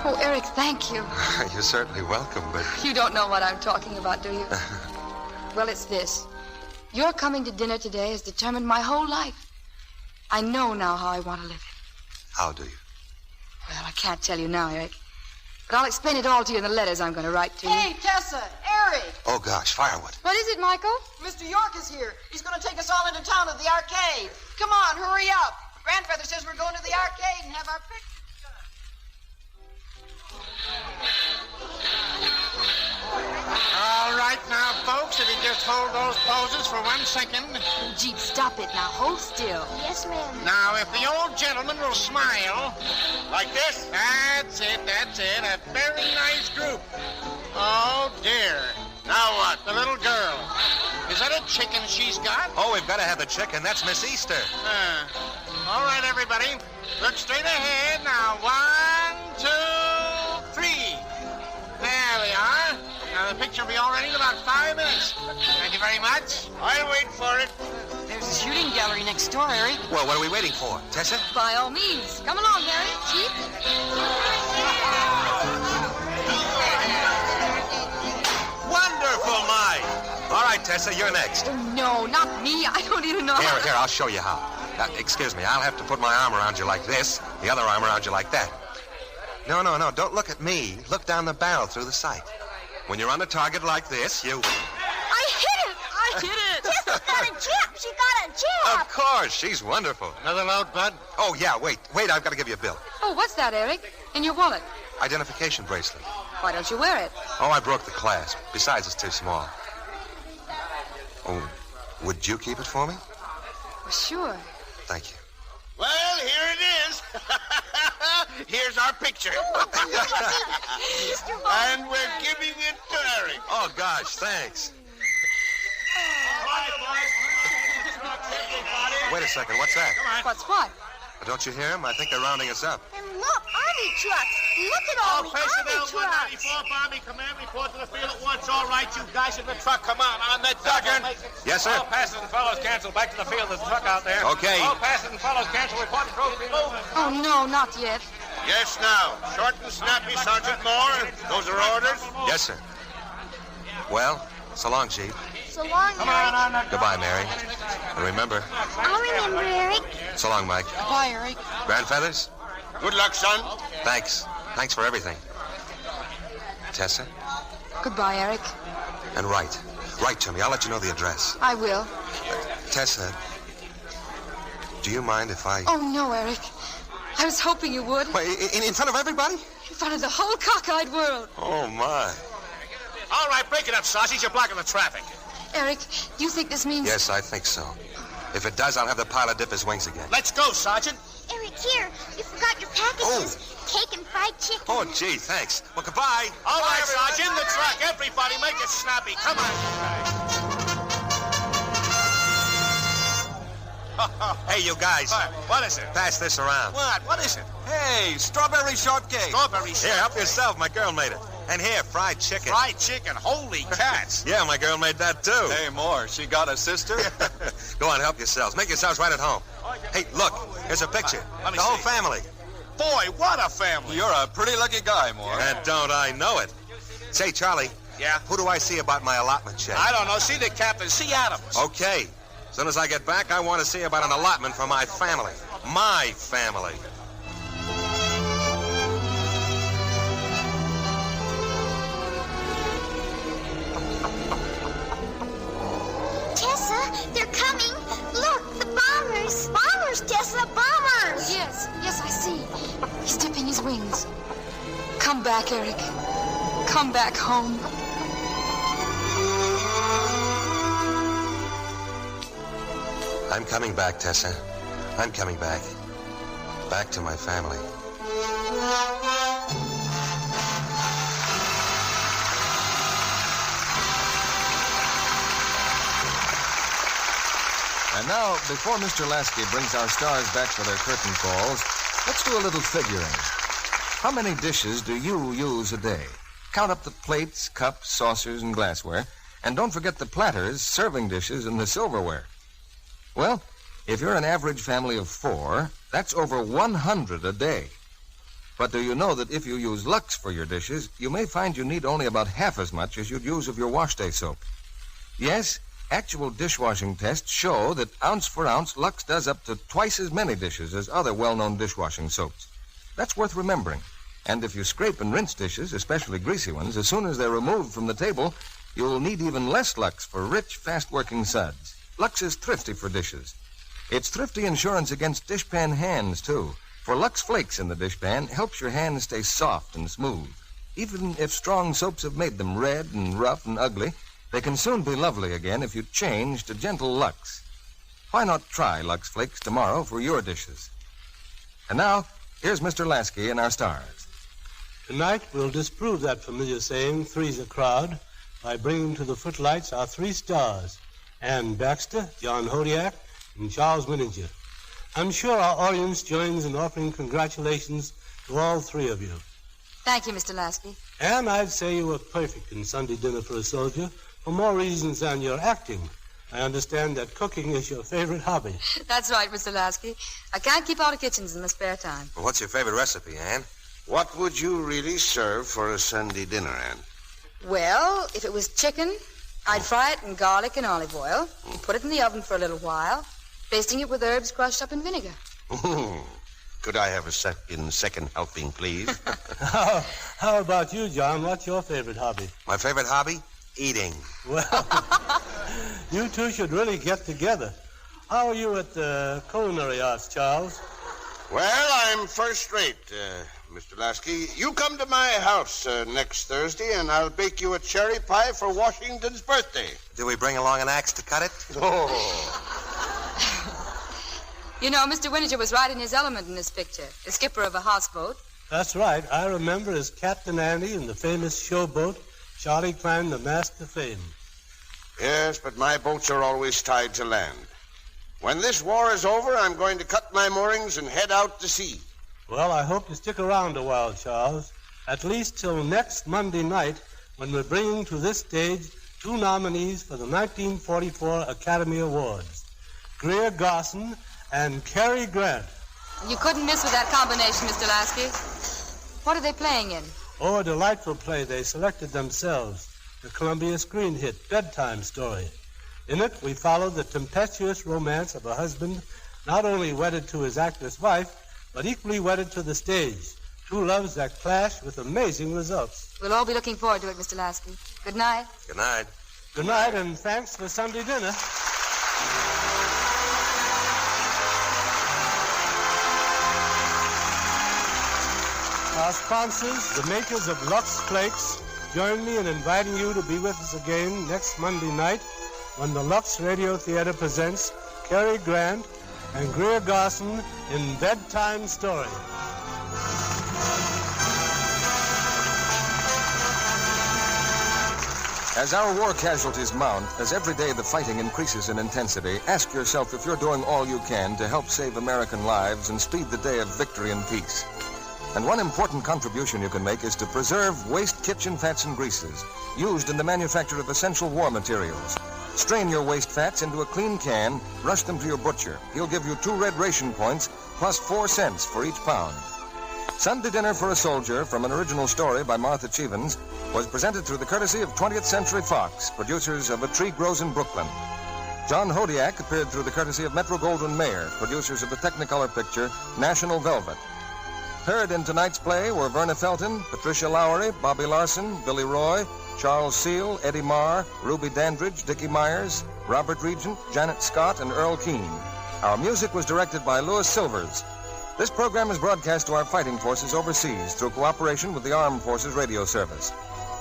Oh, Eric, thank you. You're certainly welcome, but... You don't know what I'm talking about, do you? Well, it's this. Your coming to dinner today has determined my whole life. I know now how I want to live it. How do you? Well, I can't tell you now, Eric. But I'll explain it all to you in the letters I'm going to write to you. Hey, Tessa, Eric. Oh, gosh, firewood. What is it, Michael? Mr. York is here. He's going to take us all into town to the arcade. Come on, hurry up. Grandfather says we're going to the arcade and have our picnic. All right now, folks, if you just hold those poses for 1 second. Jeep, stop it now. Hold still. Yes, ma'am. Now, if the old gentleman will smile. Like this? That's it, that's it. A very nice group. Oh, dear. Now what? The little girl. Is that a chicken she's got? Oh, we've got to have the chicken. That's Miss Easter. All right, everybody. Look straight ahead. Now, 1, 2, 3. There we are. Now, the picture will be all ready in about 5 minutes. Thank you very much. I'll wait for it. There's a shooting gallery next door, Eric. Well, what are we waiting for? Tessa? By all means. Come along, Harry. Jeep. Wonderful, Mike. All right, Tessa, you're next. No, not me. I don't even know how. Here, I'll show you how. Excuse me, I'll have to put my arm around you like this, the other arm around you like that. No, don't look at me. Look down the barrel through the sight. When you're on the target like this, you... I hit it! Tessa's got a jab. She got a jab. Of course, she's wonderful. Another load, Bud? Oh, yeah, wait, I've got to give you a bill. Oh, what's that, Eric? In your wallet? Identification bracelet. Why don't you wear it? Oh, I broke the clasp. Besides, it's too small. Oh, would you keep it for me? Well, sure. Thank you. Well, here it is. Here's our picture. And we're giving it to Eric. Oh, gosh, thanks. Wait a second, what's that? What's what? Don't you hear him? I think they're rounding us up. And look, army trucks. Look at all the army trucks. 194th Army Command, report to the field at once. All right, you guys in the truck, come on the Sergeant. Yes, sir. All passengers and fellows cancel. Back to the field. There's a truck out there. Okay. All passengers and fellows cancel. Report to Crosby. Oh, no, not yet. Yes, now. Short and snappy, Sergeant Moore. Those are orders? Yes, sir. Well, so long, Chief. So long, Eric. Goodbye, Mary. And remember... I'll remember, Eric. So long, Mike. Goodbye, Eric. Grandfeathers? Good luck, son. Thanks. Thanks for everything. Tessa? Goodbye, Eric. And write. Write to me. I'll let you know the address. I will. Tessa, do you mind if I... Oh, no, Eric. I was hoping you would. Wait, in front of everybody? In front of the whole cockeyed world. Oh, my. All right, break it up, Sausage. You're blocking the traffic. Eric, you think this means... Yes, I think so. If it does, I'll have the pilot dip his wings again. Let's go, Sergeant. Eric, here. You forgot your packages. Cake and fried chicken. Oh, gee, thanks. Well, goodbye. All right, Sergeant. In the truck. Everybody, make it snappy. Come on. Hey, you guys. What is it? Pass this around. What is it? Hey, strawberry shortcake. Strawberry shortcake. Here, help yourself. My girl made it. And here, fried chicken. Fried chicken. Holy cats. Yeah, my girl made that, too. Hey, more. She got a sister? Go on, help yourselves. Make yourselves right at home. Hey, look. Here's a picture. The whole family. Boy, what a family. You're a pretty lucky guy, Moore. And don't I know it. Say, Charlie. Yeah? Who do I see about my allotment check? I don't know. See the captain. See Adams. Okay. As soon as I get back, I want to see about an allotment for my family. My family. Tessa, they're coming. Look, the bombers. Bombers, Tessa, bombers. Yes, I see. He's dipping his wings. Come back, Eric. Come back home. I'm coming back, Tessa. I'm coming back. Back to my family. And now, before Mr. Lasky brings our stars back for their curtain calls, let's do a little figuring. How many dishes do you use a day? Count up the plates, cups, saucers, and glassware. And don't forget the platters, serving dishes, and the silverware. Well, if you're an average family of 4, that's over 100 a day. But do you know that if you use Lux for your dishes, you may find you need only about half as much as you'd use of your wash day soap? Yes, actual dishwashing tests show that ounce for ounce, Lux does up to twice as many dishes as other well-known dishwashing soaps. That's worth remembering. And if you scrape and rinse dishes, especially greasy ones, as soon as they're removed from the table, you'll need even less Lux for rich, fast-working suds. Lux is thrifty for dishes. It's thrifty insurance against dishpan hands, too. For Lux Flakes in the dishpan helps your hands stay soft and smooth. Even if strong soaps have made them red and rough and ugly, they can soon be lovely again if you change to gentle Lux. Why not try Lux Flakes tomorrow for your dishes? And now, here's Mr. Lasky and our stars. Tonight, we'll disprove that familiar saying, three's a crowd, by bringing to the footlights our 3 stars, Ann Baxter, John Hodiak, and Charles Winninger. I'm sure our audience joins in offering congratulations to all 3 of you. Thank you, Mr. Lasky. And I'd say you were perfect in Sunday dinner for a soldier for more reasons than your acting. I understand that cooking is your favorite hobby. That's right, Mr. Lasky. I can't keep out of kitchens in my spare time. Well, what's your favorite recipe, Ann? What would you really serve for a Sunday dinner, Ann? Well, if it was chicken, I'd fry it in garlic and olive oil, and put it in the oven for a little while, basting it with herbs crushed up in vinegar. Could I have a second helping, please? How about you, John? What's your favorite hobby? My favorite hobby? Eating. Well, you two should really get together. How are you at the culinary arts, Charles? Well, I'm first rate, Mr. Lasky. You come to my house next Thursday, and I'll bake you a cherry pie for Washington's birthday. Do we bring along an axe to cut it? Oh. You know, Mr. Winninger was right in his element in this picture, a skipper of a houseboat. That's right. I remember as Captain Andy in the famous showboat, Charlie climbed the mast to fame. Yes, but my boats are always tied to land. When this war is over, I'm going to cut my moorings and head out to sea. Well, I hope you stick around a while, Charles. At least till next Monday night, when we're bringing to this stage 2 nominees for the 1944 Academy Awards, Greer Garson and Cary Grant. You couldn't miss with that combination, Mr. Lasky. What are they playing in? Oh, a delightful play they selected themselves, the Columbia screen hit Bedtime Story. In it, we follow the tempestuous romance of a husband not only wedded to his actress wife, but equally wedded to the stage. 2 loves that clash with amazing results. We'll all be looking forward to it, Mr. Lasky. Good night. Good night. Good night, and thanks for Sunday dinner. Our sponsors, the makers of Lux Flakes, join me in inviting you to be with us again next Monday night when the Lux Radio Theater presents Cary Grant and Greer Garson in Bedtime Story. As our war casualties mount, as every day the fighting increases in intensity, ask yourself if you're doing all you can to help save American lives and speed the day of victory and peace. And one important contribution you can make is to preserve waste kitchen fats and greases used in the manufacture of essential war materials. Strain your waste fats into a clean can, rush them to your butcher. He'll give you 2 red ration points plus 4 cents for each pound. Sunday Dinner for a Soldier, from an original story by Martha Chevens, was presented through the courtesy of 20th Century Fox, producers of A Tree Grows in Brooklyn. John Hodiak appeared through the courtesy of Metro-Goldwyn-Mayer, producers of the Technicolor picture National Velvet. Heard in tonight's play were Verna Felton, Patricia Lowry, Bobby Larson, Billy Roy, Charles Seal, Eddie Marr, Ruby Dandridge, Dickie Myers, Robert Regent, Janet Scott, and Earl Keane. Our music was directed by Louis Silvers. This program is broadcast to our fighting forces overseas through cooperation with the Armed Forces Radio Service.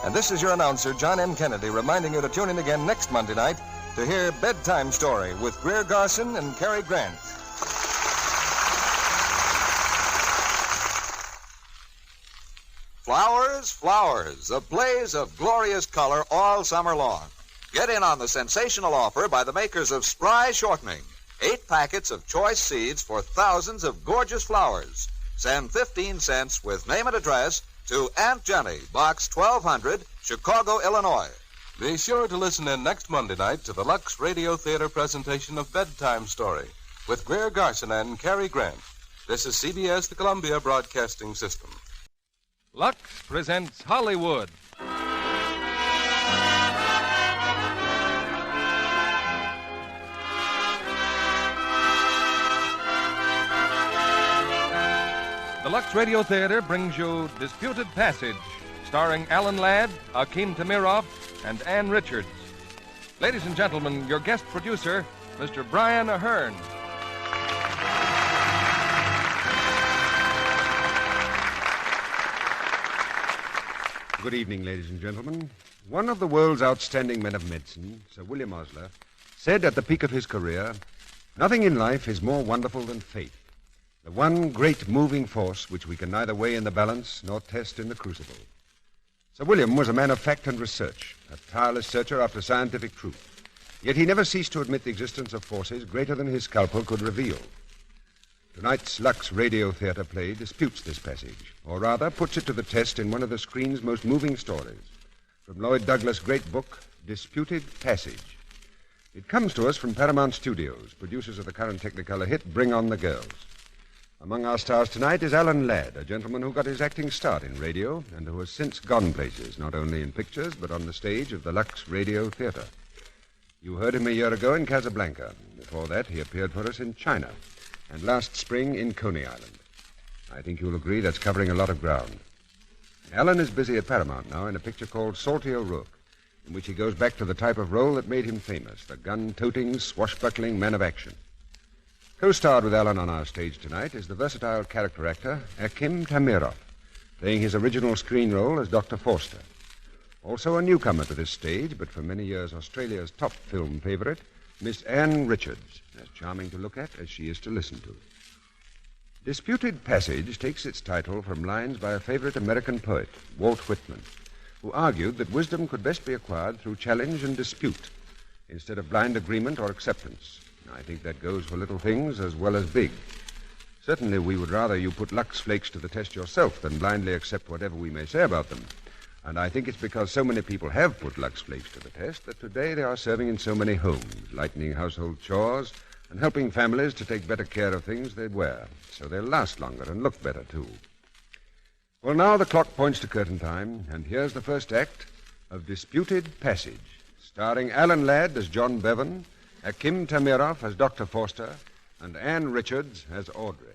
And this is your announcer, John M. Kennedy, reminding you to tune in again next Monday night to hear Bedtime Story with Greer Garson and Cary Grant. Flowers, flowers, a blaze of glorious color all summer long. Get in on the sensational offer by the makers of Spry Shortening. 8 packets of choice seeds for thousands of gorgeous flowers. Send 15 cents with name and address to Aunt Jenny, Box 1200, Chicago, Illinois. Be sure to listen in next Monday night to the Lux Radio Theater presentation of Bedtime Story with Greer Garson and Cary Grant. This is CBS, the Columbia Broadcasting System. Lux presents Hollywood. The Lux Radio Theater brings you Disputed Passage, starring Alan Ladd, Akim Tamirov, and Ann Richards. Ladies and gentlemen, your guest producer, Mr. Brian Ahern. Good evening, ladies and gentlemen. One of the world's outstanding men of medicine, Sir William Osler, said at the peak of his career, "Nothing in life is more wonderful than faith, the one great moving force which we can neither weigh in the balance nor test in the crucible." Sir William was a man of fact and research, a tireless searcher after scientific truth. Yet he never ceased to admit the existence of forces greater than his scalpel could reveal. Tonight's Lux Radio Theater play disputes this passage, or rather puts it to the test in one of the screen's most moving stories. From Lloyd Douglas' great book, Disputed Passage. It comes to us from Paramount Studios, producers of the current Technicolor hit Bring on the Girls. Among our stars tonight is Alan Ladd, a gentleman who got his acting start in radio and who has since gone places, not only in pictures, but on the stage of the Lux Radio Theater. You heard him a year ago in Casablanca. Before that, he appeared for us in China, and last spring in Coney Island. I think you'll agree that's covering a lot of ground. Alan is busy at Paramount now in a picture called Salty O'Rourke, in which he goes back to the type of role that made him famous, the gun-toting, swashbuckling man of action. Co-starred with Alan on our stage tonight is the versatile character actor Akim Tamirov, playing his original screen role as Dr. Forster. Also a newcomer to this stage, but for many years Australia's top film favorite, Miss Ann Richards, as charming to look at as she is to listen to. Disputed Passage takes its title from lines by a favorite American poet, Walt Whitman, who argued that wisdom could best be acquired through challenge and dispute, instead of blind agreement or acceptance. I think that goes for little things as well as big. Certainly we would rather you put Lux Flakes to the test yourself than blindly accept whatever we may say about them. And I think it's because so many people have put Lux Flakes to the test that today they are serving in so many homes, lightening household chores and helping families to take better care of things they wear, so they'll last longer and look better, too. Well, now the clock points to curtain time, and here's the first act of Disputed Passage, starring Alan Ladd as John Bevan, Akim Tamirov as Dr. Forster, and Ann Richards as Audrey.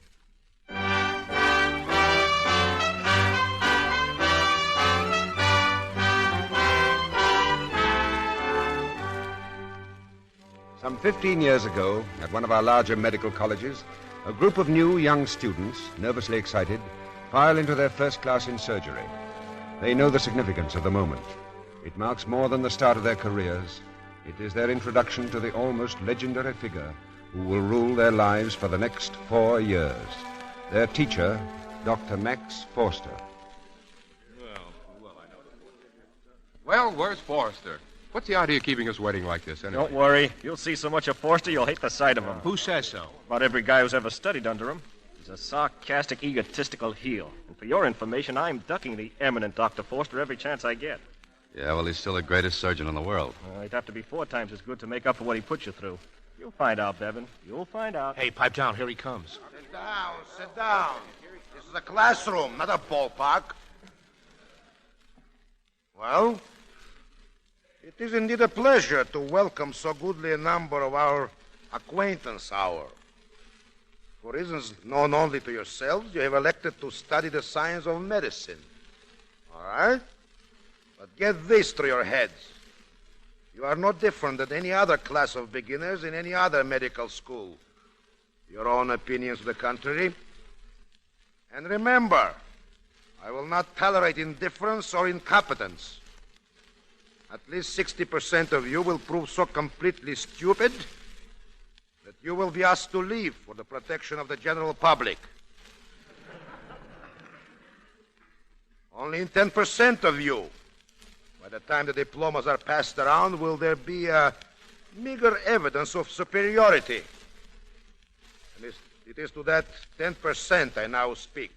Some 15 years ago, at one of our larger medical colleges, a group of new young students, nervously excited, file into their first class in surgery. They know the significance of the moment. It marks more than the start of their careers. It is their introduction to the almost legendary figure who will rule their lives for the next 4 years. Their teacher, Dr. Max Forster. Well, where's Forster? What's the idea of keeping us waiting like this, anyway? Don't worry. You'll see so much of Forster, you'll hate the sight of him. Who says so? About every guy who's ever studied under him. He's a sarcastic, egotistical heel. And for your information, I'm ducking the eminent Dr. Forster every chance I get. Yeah, well, he's still the greatest surgeon in the world. He'd have to be 4 times as good to make up for what he put you through. You'll find out, Bevan. You'll find out. Hey, pipe down. Here he comes. Sit down, sit down. This is a classroom, not a ballpark. Well, it is indeed a pleasure to welcome so goodly a number of our acquaintance hour. For reasons known only to yourselves, you have elected to study the science of medicine. All right? But get this through your heads. You are no different than any other class of beginners in any other medical school. Your own opinions to the contrary. And remember, I will not tolerate indifference or incompetence. At least 60% of you will prove so completely stupid that you will be asked to leave for the protection of the general public. Only 10% of you, by the time the diplomas are passed around, will there be a meager evidence of superiority. And it is to that 10% I now speak.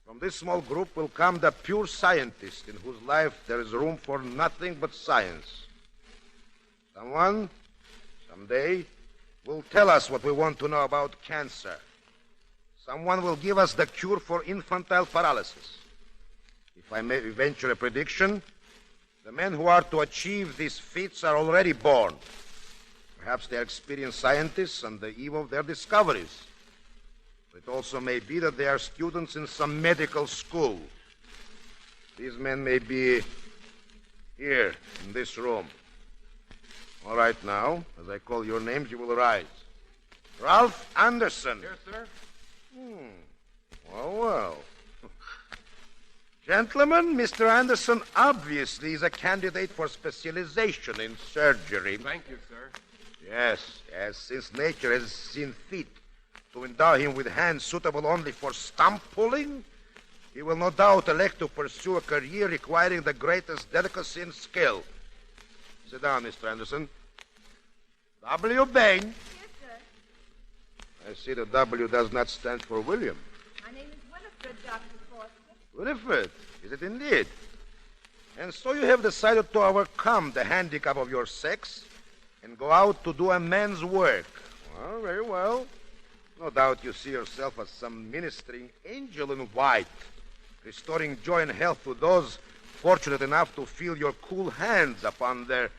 From this small group will come the pure scientist in whose life there is room for nothing but science. Someone, someday, will tell us what we want to know about cancer. Someone will give us the cure for infantile paralysis. If I may venture a prediction, the men who are to achieve these feats are already born. Perhaps they are experienced scientists on the eve of their discoveries. It also may be that they are students in some medical school. These men may be here in this room. All right, now, as I call your names, you will rise. Ralph Anderson. Here, sir. Well. Gentlemen, Mr. Anderson obviously is a candidate for specialization in surgery. Thank you, sir. Yes, since nature has seen fit to endow him with hands suitable only for stump pulling, he will no doubt elect to pursue a career requiring the greatest delicacy and skill. Sit down, Mr. Anderson. W. Bain. Yes, sir. I see the W does not stand for William. My name is Winifred, Dr. Forster. Winifred, is it indeed? And so you have decided to overcome the handicap of your sex and go out to do a man's work. Well, very well. No doubt you see yourself as some ministering angel in white, restoring joy and health to those fortunate enough to feel your cool hands upon their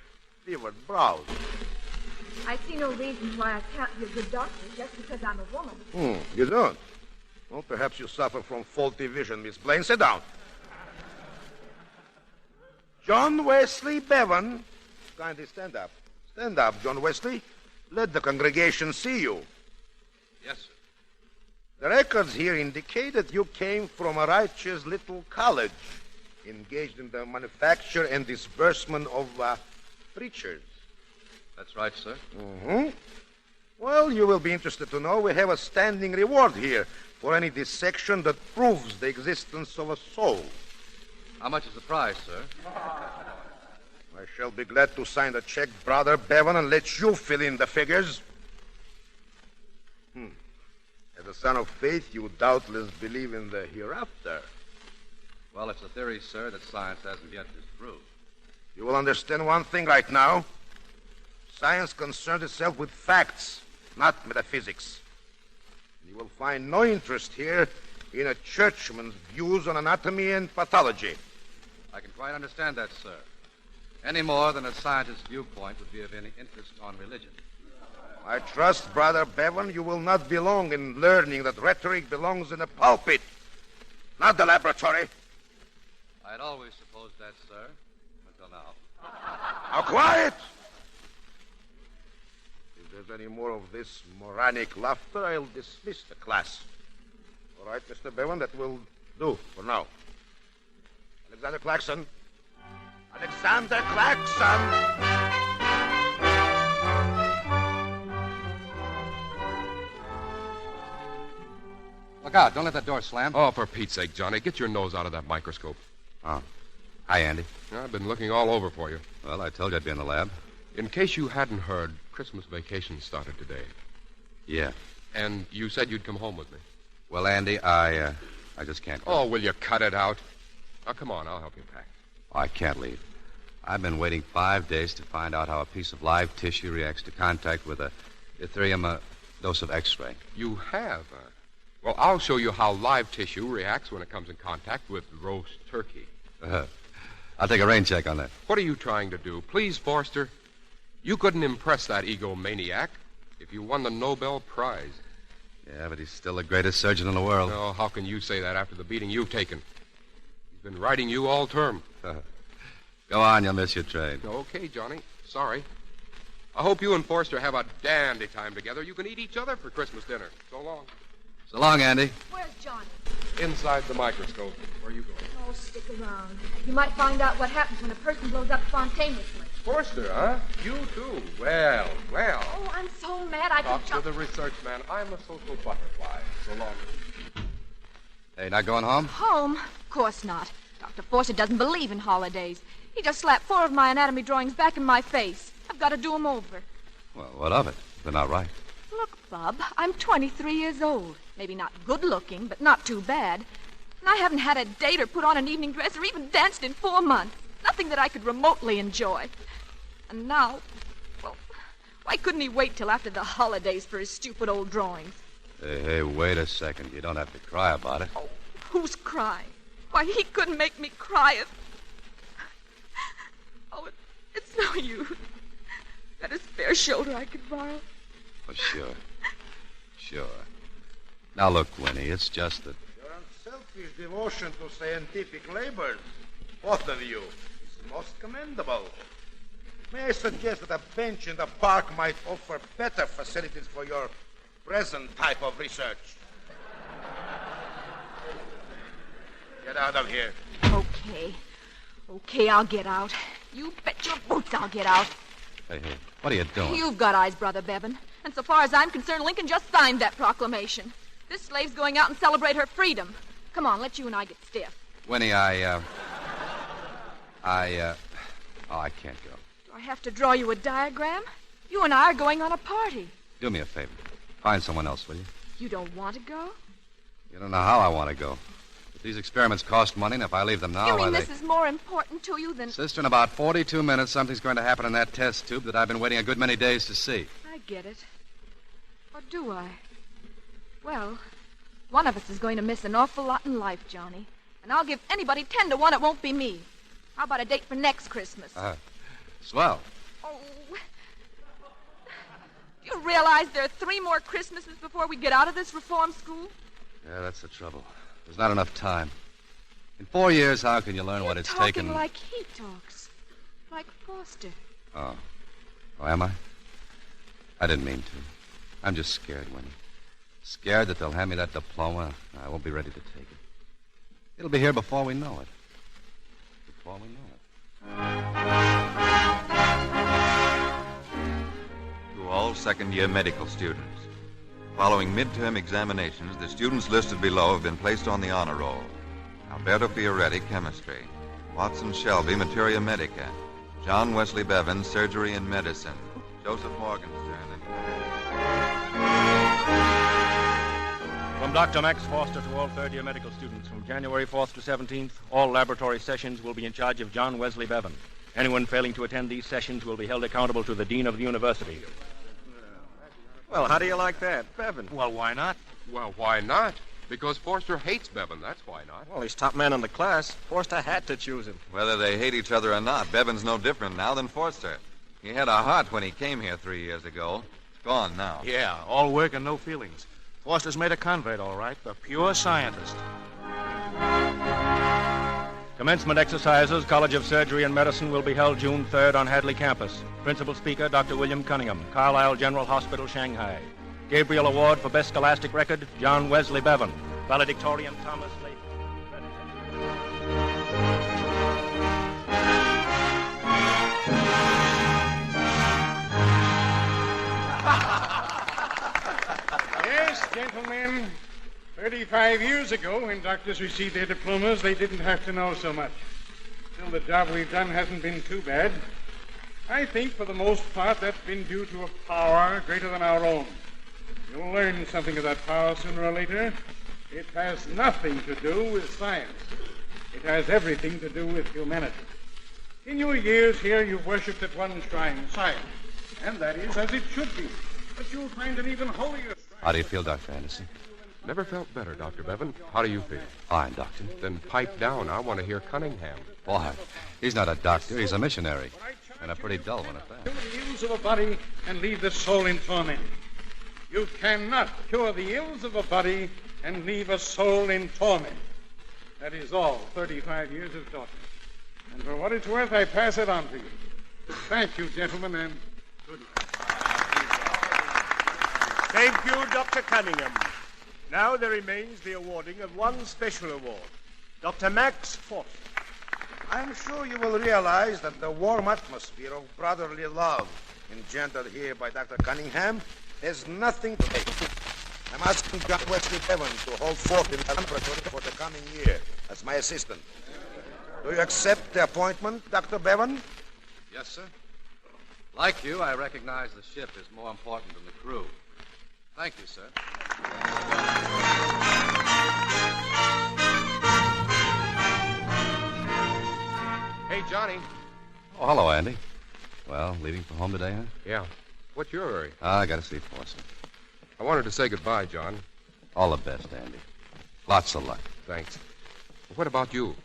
fevered brows. I see no reason why I can't be a good doctor just because I'm a woman. You don't? Well, perhaps you suffer from faulty vision, Miss Blaine. Sit down. John Wesley Bevan. Kindly stand up. Stand up, John Wesley. Let the congregation see you. Yes, sir. The records here indicate that you came from a righteous little college engaged in the manufacture and disbursement of preachers. That's right, sir. Mm-hmm. Well, you will be interested to know we have a standing reward here for any dissection that proves the existence of a soul. How much is the prize, sir? I shall be glad to sign the check, Brother Bevan, and let you fill in the figures. As a son of faith, you doubtless believe in the hereafter. Well, it's a theory, sir, that science hasn't yet disproved. You will understand one thing right now. Science concerns itself with facts, not metaphysics. You will find no interest here in a churchman's views on anatomy and pathology. I can quite understand that, sir. Any more than a scientist's viewpoint would be of any interest on religion. I trust, Brother Bevan, you will not be long in learning that rhetoric belongs in the pulpit, not the laboratory. I had always supposed that, sir, until now. Now, quiet! If there's any more of this moronic laughter, I'll dismiss the class. All right, Mr. Bevan, that will do for now. Alexander Claxon. Alexander Claxon! Look out. Don't let that door slam. Oh, for Pete's sake, Johnny, get your nose out of that microscope. Oh. Hi, Andy. I've been looking all over for you. Well, I told you I'd be in the lab. In case you hadn't heard, Christmas vacation started today. Yeah. And you said you'd come home with me. Well, Andy, I just can't go. Oh, will you cut it out? Now, come on, I'll help you pack. Oh, I can't leave. I've been waiting 5 days to find out how a piece of live tissue reacts to contact with a Yttrium, a dose of X-ray. You have? Well, I'll show you how live tissue reacts when it comes in contact with roast turkey. I'll take a rain check on that. What are you trying to do? Please, Forster. You couldn't impress that egomaniac if you won the Nobel Prize. Yeah, but he's still the greatest surgeon in the world. No, how can you say that after the beating you've taken? He's been riding you all term. Go on, you'll miss your train. Okay, Johnny. Sorry. I hope you and Forster have a dandy time together. You can eat each other for Christmas dinner. So long. So long, Andy. Where's Johnny? Inside the microscope. Where are you going? Oh, stick around. You might find out what happens when a person blows up spontaneously. Forster, huh? You too. Well. Oh, I'm so mad I Talk can to the research man. I'm a social butterfly. So long. Hey, not going home? Home? Of course not. Dr. Forster doesn't believe in holidays. He just slapped 4 of my anatomy drawings back in my face. I've got to do them over. Well, what of it? They're not right. Look, Bub, I'm 23 years old. Maybe not good-looking, but not too bad. And I haven't had a date or put on an evening dress or even danced in 4 months. Nothing that I could remotely enjoy. And now, well, why couldn't he wait till after the holidays for his stupid old drawings? Hey, wait a second. You don't have to cry about it. Oh, who's crying? Why, he couldn't make me cry if... Oh, it's no use. Got a spare shoulder I could borrow. Oh, sure. Now, look, Winnie, it's just that... Your unselfish devotion to scientific labors, both of you, is most commendable. May I suggest that a bench in the park might offer better facilities for your present type of research? Get out of here. Okay, I'll get out. You bet your boots I'll get out. Hey, what are you doing? You've got eyes, Brother Bevan. And so far as I'm concerned, Lincoln just signed that proclamation. This slave's going out and celebrate her freedom. Come on, let you and I get stiff. Winnie, I can't go. Do I have to draw you a diagram? You and I are going on a party. Do me a favor. Find someone else, will you? You don't want to go? You don't know how I want to go. But these experiments cost money, and if I leave them now, You mean this is more important to you than... Sister, in about 42 minutes, something's going to happen in that test tube that I've been waiting a good many days to see. I get it. Or do I? Well, one of us is going to miss an awful lot in life, Johnny. And I'll give anybody 10 to 1 it won't be me. How about a date for next Christmas? Swell. Oh. Do you realize there are 3 more Christmases before we get out of this reform school? Yeah, that's the trouble. There's not enough time. In 4 years, how can you learn what it's taken? Talking like he talks. Like Foster. Oh, am I? I didn't mean to. I'm just scared, Winnie. Scared that they'll hand me that diploma. I won't be ready to take it. It'll be here before we know it. To all second-year medical students. Following midterm examinations, the students listed below have been placed on the honor roll. Alberto Fioretti, chemistry. Watson Shelby, materia medica. John Wesley Bevan, surgery and medicine. Joseph Morgenstern. From Dr. Max Foster to all third-year medical students, from January 4th to 17th, all laboratory sessions will be in charge of John Wesley Bevan. Anyone failing to attend these sessions will be held accountable to the dean of the university. Well, how do you like that, Bevan? Well, why not? Well, why not? Because Forster hates Bevan, that's why not. Well, he's top man in the class. Forster had to choose him. Whether they hate each other or not, Bevan's no different now than Forster. He had a heart when he came here 3 years ago. It's gone now. Yeah, all work and no feelings. Forster's made a convert, all right. A pure scientist. Commencement exercises, College of Surgery and Medicine, will be held June 3rd on Hadley campus. Principal speaker, Dr. William Cunningham, Carlisle General Hospital, Shanghai. Gabriel Award for Best Scholastic Record, John Wesley Bevan. Valedictorian, Thomas Layton. Yes, gentlemen. 35 years ago, when doctors received their diplomas, they didn't have to know so much. Still, the job we've done hasn't been too bad. I think, for the most part, that's been due to a power greater than our own. You'll learn something of that power sooner or later. It has nothing to do with science. It has everything to do with humanity. In your years here, you've worshipped at one shrine, science. And that is as it should be. But you'll find an even holier shrine. How do you feel, Dr. Anderson? Never felt better, Dr. Bevan. How do you feel? Fine, Doctor. Then pipe down. I want to hear Cunningham. Why? He's not a doctor. He's a missionary. And a pretty dull one at that. Cure the ills of a body and leave the soul in torment. You cannot cure the ills of a body and leave a soul in torment. That is all 35 years have taught me. And for what it's worth, I pass it on to you. Thank you, gentlemen, and good night. Thank you, Dr. Cunningham. Now there remains the awarding of one special award. Dr. Max Forster. I'm sure you will realize that the warm atmosphere of brotherly love engendered here by Dr. Cunningham has nothing to take. I'm asking John Wesley Bevan to hold forth in the laboratory for the coming year as my assistant. Do you accept the appointment, Dr. Bevan? Yes, sir. Like you, I recognize the ship is more important than the crew. Thank you, sir. Hey, Johnny. Oh, hello, Andy. Well, leaving for home today, huh? Yeah. What's your hurry? I got to see Orson. I wanted to say goodbye, John. All the best, Andy. Lots of luck. Thanks. What about you?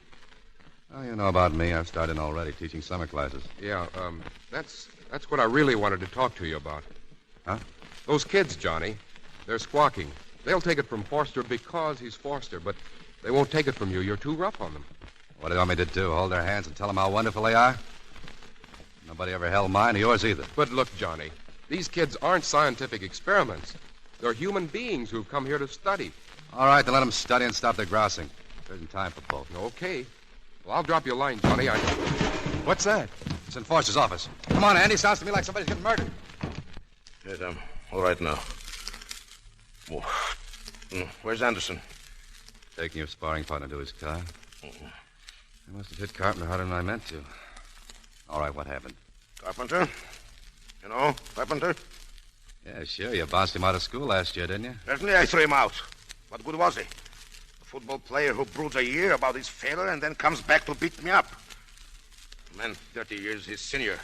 Oh, you know about me. I've started already teaching summer classes. Yeah, that's what I really wanted to talk to you about. Huh? Those kids, Johnny, they're squawking. They'll take it from Forster because he's Forster, but they won't take it from you. You're too rough on them. What do you want me to do? Hold their hands and tell them how wonderful they are? Nobody ever held mine or yours either. But look, Johnny, these kids aren't scientific experiments. They're human beings who've come here to study. All right, then let them study and stop their grousing. There isn't time for both. Okay. Well, I'll drop you a line, Johnny. What's that? It's in Forster's office. Come on, Andy. Sounds to me like somebody's getting murdered. Yes, I'm all right now. Where's Anderson? Taking your sparring partner to his car. I must have hit Carpenter harder than I meant to. All right, what happened? Carpenter? You know, Carpenter? Yeah, sure. You bounced him out of school last year, didn't you? Certainly I threw him out. What good was he? A football player who broods a year about his failure and then comes back to beat me up. A man 30 years his senior.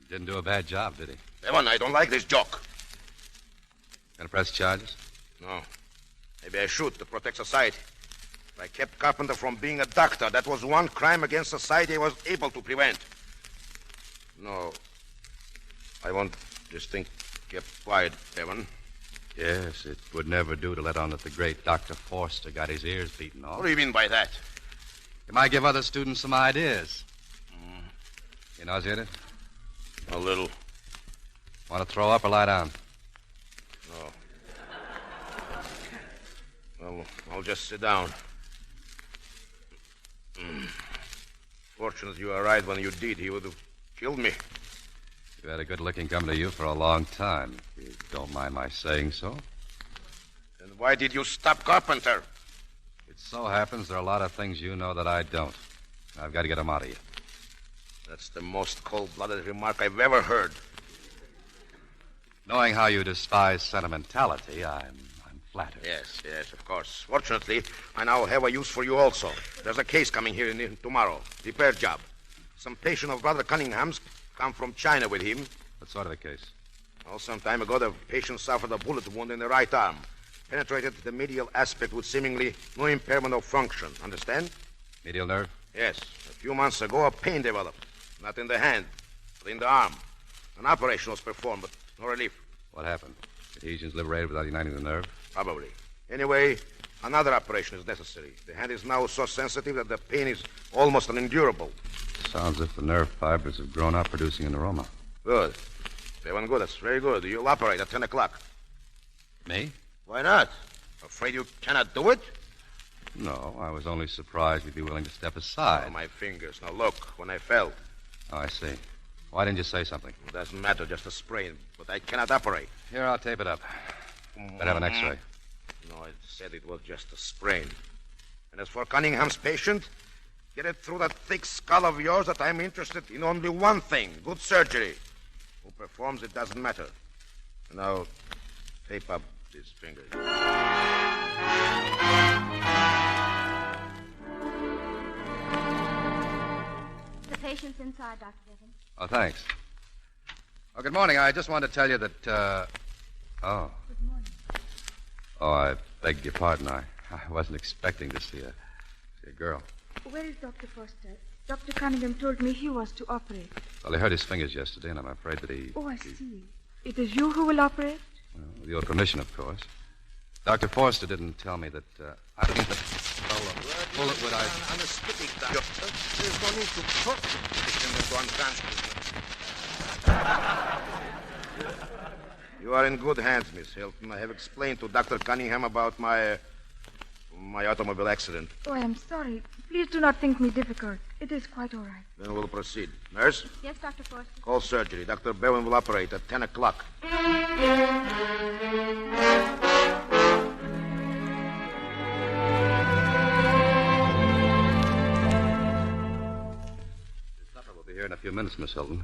Didn't do a bad job, did he? Evan, I don't like this joke. Gonna press charges? No. Maybe I should to protect society. If I kept Carpenter from being a doctor, that was one crime against society I was able to prevent. No. I want this thing kept quiet, Evan. Yes, it would never do to let on that the great Dr. Forster got his ears beaten off. What do you mean by that? You might give other students some ideas. You nauseated? A little. Want to throw up or lie down? No. Well, I'll just sit down. Fortunate you arrived when you did. He would have killed me. You had a good licking coming to you for a long time, if you don't mind my saying so. Then why did you stop Carpenter? It so happens there are a lot of things you know that I don't. I've got to get them out of you. That's the most cold-blooded remark I've ever heard. Knowing how you despise sentimentality, I'm flattered. Yes, of course. Fortunately, I now have a use for you also. There's a case coming here tomorrow. Repair job. Some patient of Brother Cunningham's come from China with him. What sort of a case? Well, some time ago, the patient suffered a bullet wound in the right arm. Penetrated the medial aspect with seemingly no impairment of function. Understand? Medial nerve? Yes. A few months ago, a pain developed. Not in the hand, but in the arm. An operation was performed, but no relief. What happened? Adhesions liberated without uniting the nerve? Probably. Anyway, another operation is necessary. The hand is now so sensitive that the pain is almost unendurable. Sounds as if the nerve fibers have grown up, producing an aroma. Good. Very good. That's very good. You'll operate at 10 o'clock. Me? Why not? Afraid you cannot do it? No, I was only surprised you'd be willing to step aside. Oh, my fingers. Now, look, when I fell. Oh, I see. Why didn't you say something? It doesn't matter, just a sprain. But I cannot operate. Here, I'll tape it up. Better have an x-ray. No, it said it was just a sprain. And as for Cunningham's patient, get it through that thick skull of yours that I'm interested in only one thing, good surgery. Who performs it doesn't matter. Now, tape up his fingers. The patient's inside, Dr. Bevan. Oh, thanks. Oh, good morning. I just wanted to tell you that, Good morning. Oh, Beg your pardon. I wasn't expecting to see a girl. Where is Dr. Foster? Dr. Cunningham told me he was to operate. Well, he hurt his fingers yesterday, and I'm afraid that he... Oh, I see. It is you who will operate? Well, with your permission, of course. Dr. Forster didn't tell me that, I think that... bullet would I... Anesthetic, doctor. There's no need to talk to the patient and go on business. You are in good hands, Miss Hilton. I have explained to Dr. Cunningham about my automobile accident. Oh, I am sorry. Please do not think me difficult. It is quite all right. Then we'll proceed. Nurse? Yes, Dr. Foster. Call surgery. Dr. Bevan will operate at 10 o'clock. The supper will be here in a few minutes, Miss Hilton.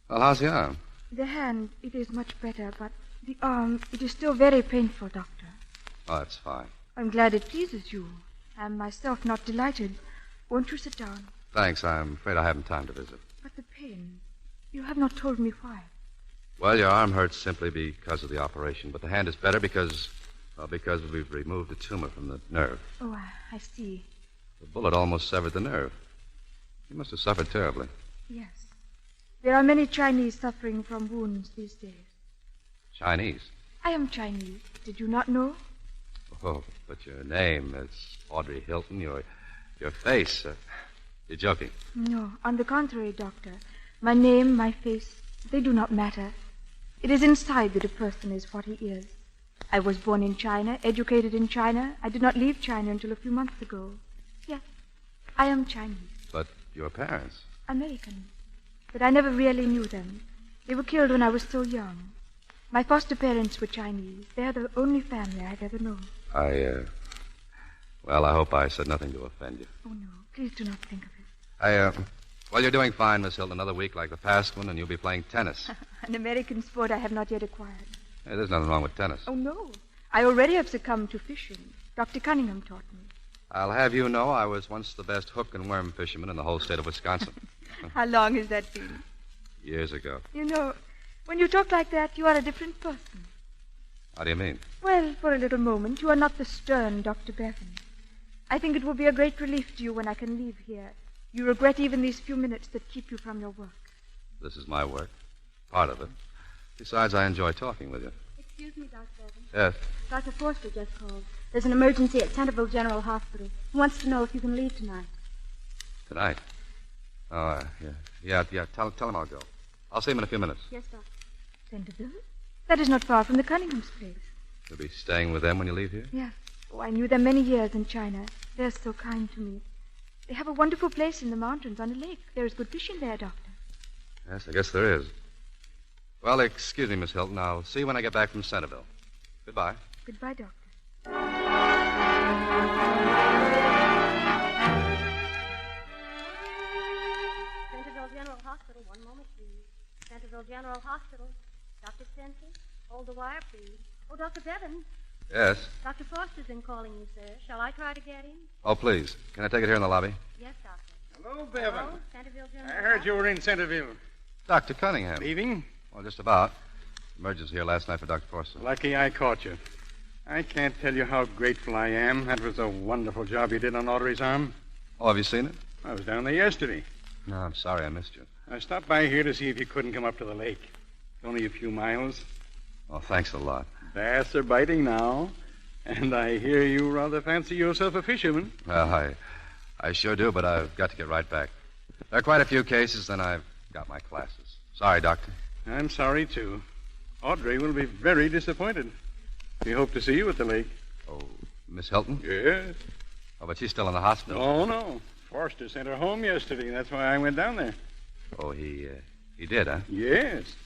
Well, how's the arm? The hand, it is much better, but the arm, it is still very painful, Doctor. Oh, that's fine. I'm glad it pleases you. I am myself not delighted. Won't you sit down? Thanks. I'm afraid I haven't time to visit. But the pain, you have not told me why. Well, your arm hurts simply because of the operation, but the hand is better because we've removed the tumor from the nerve. Oh, I see. The bullet almost severed the nerve. You must have suffered terribly. Yes. There are many Chinese suffering from wounds these days. Chinese? I am Chinese. Did you not know? Oh, but your name is Audrey Hilton. Your face. You're joking. No, on the contrary, Doctor. My name, my face, they do not matter. It is inside that a person is what he is. I was born in China, educated in China. I did not leave China until a few months ago. Yes, I am Chinese. But your parents? American. But I never really knew them. They were killed when I was so young. My foster parents were Chinese. They are the only family I've ever known. Well, I hope I said nothing to offend you. Oh, no. Please do not think of it. Well, you're doing fine, Miss Hilton. Another week like the past one, and you'll be playing tennis. An American sport I have not yet acquired. Hey, there's nothing wrong with tennis. Oh, no. I already have succumbed to fishing. Dr. Cunningham taught me. I'll have you know I was once the best hook and worm fisherman in the whole state of Wisconsin. How long has that been? Years ago. You know, when you talk like that, you are a different person. How do you mean? Well, for a little moment, you are not the stern Dr. Bevan. I think it will be a great relief to you when I can leave here. You regret even these few minutes that keep you from your work. This is my work. Part of it. Besides, I enjoy talking with you. Excuse me, Dr. Bevan. Yes. Dr. Forster just called. There's an emergency at Centerville General Hospital. He wants to know if you can leave tonight. Tonight? Oh, yeah. Tell him I'll go. I'll see him in a few minutes. Yes, Doctor. Centerville? That is not far from the Cunningham's place. You'll be staying with them when you leave here? Yes. Oh, I knew them many years in China. They're so kind to me. They have a wonderful place in the mountains on a lake. There is good fishing there, Doctor. Yes, I guess there is. Well, excuse me, Miss Hilton. I'll see you when I get back from Centerville. Goodbye. Goodbye, Doctor. Centerville General Hospital. One moment, please. Centerville General Hospital. Dr. Spencer, hold the wire, please. Oh, Dr. Bevan. Yes? Dr. Foster's been calling you, sir. Shall I try to get him? Oh, please. Can I take it here in the lobby? Yes, Doctor. Hello, Bevan. Hello, Centerville General. I heard you were in Centerville. Dr. Cunningham. Leaving? Well, just about. Emergency here last night for Dr. Forster. Lucky I caught you. I can't tell you how grateful I am. That was a wonderful job you did on Audrey's arm. Oh, have you seen it? I was down there yesterday. No, I'm sorry I missed you. I stopped by here to see if you couldn't come up to the lake. It's only a few miles. Oh, thanks a lot. Bass are biting now. And I hear you rather fancy yourself a fisherman. Well, I sure do, but I've got to get right back. There are quite a few cases, then I've got my classes. Sorry, Doctor. I'm sorry, too. Audrey will be very disappointed. We hope to see you at the lake. Oh, Miss Hilton? Yes. Oh, but she's still in the hospital. Oh, no. Forster sent her home yesterday. That's why I went down there. Oh, he did, huh? Yes.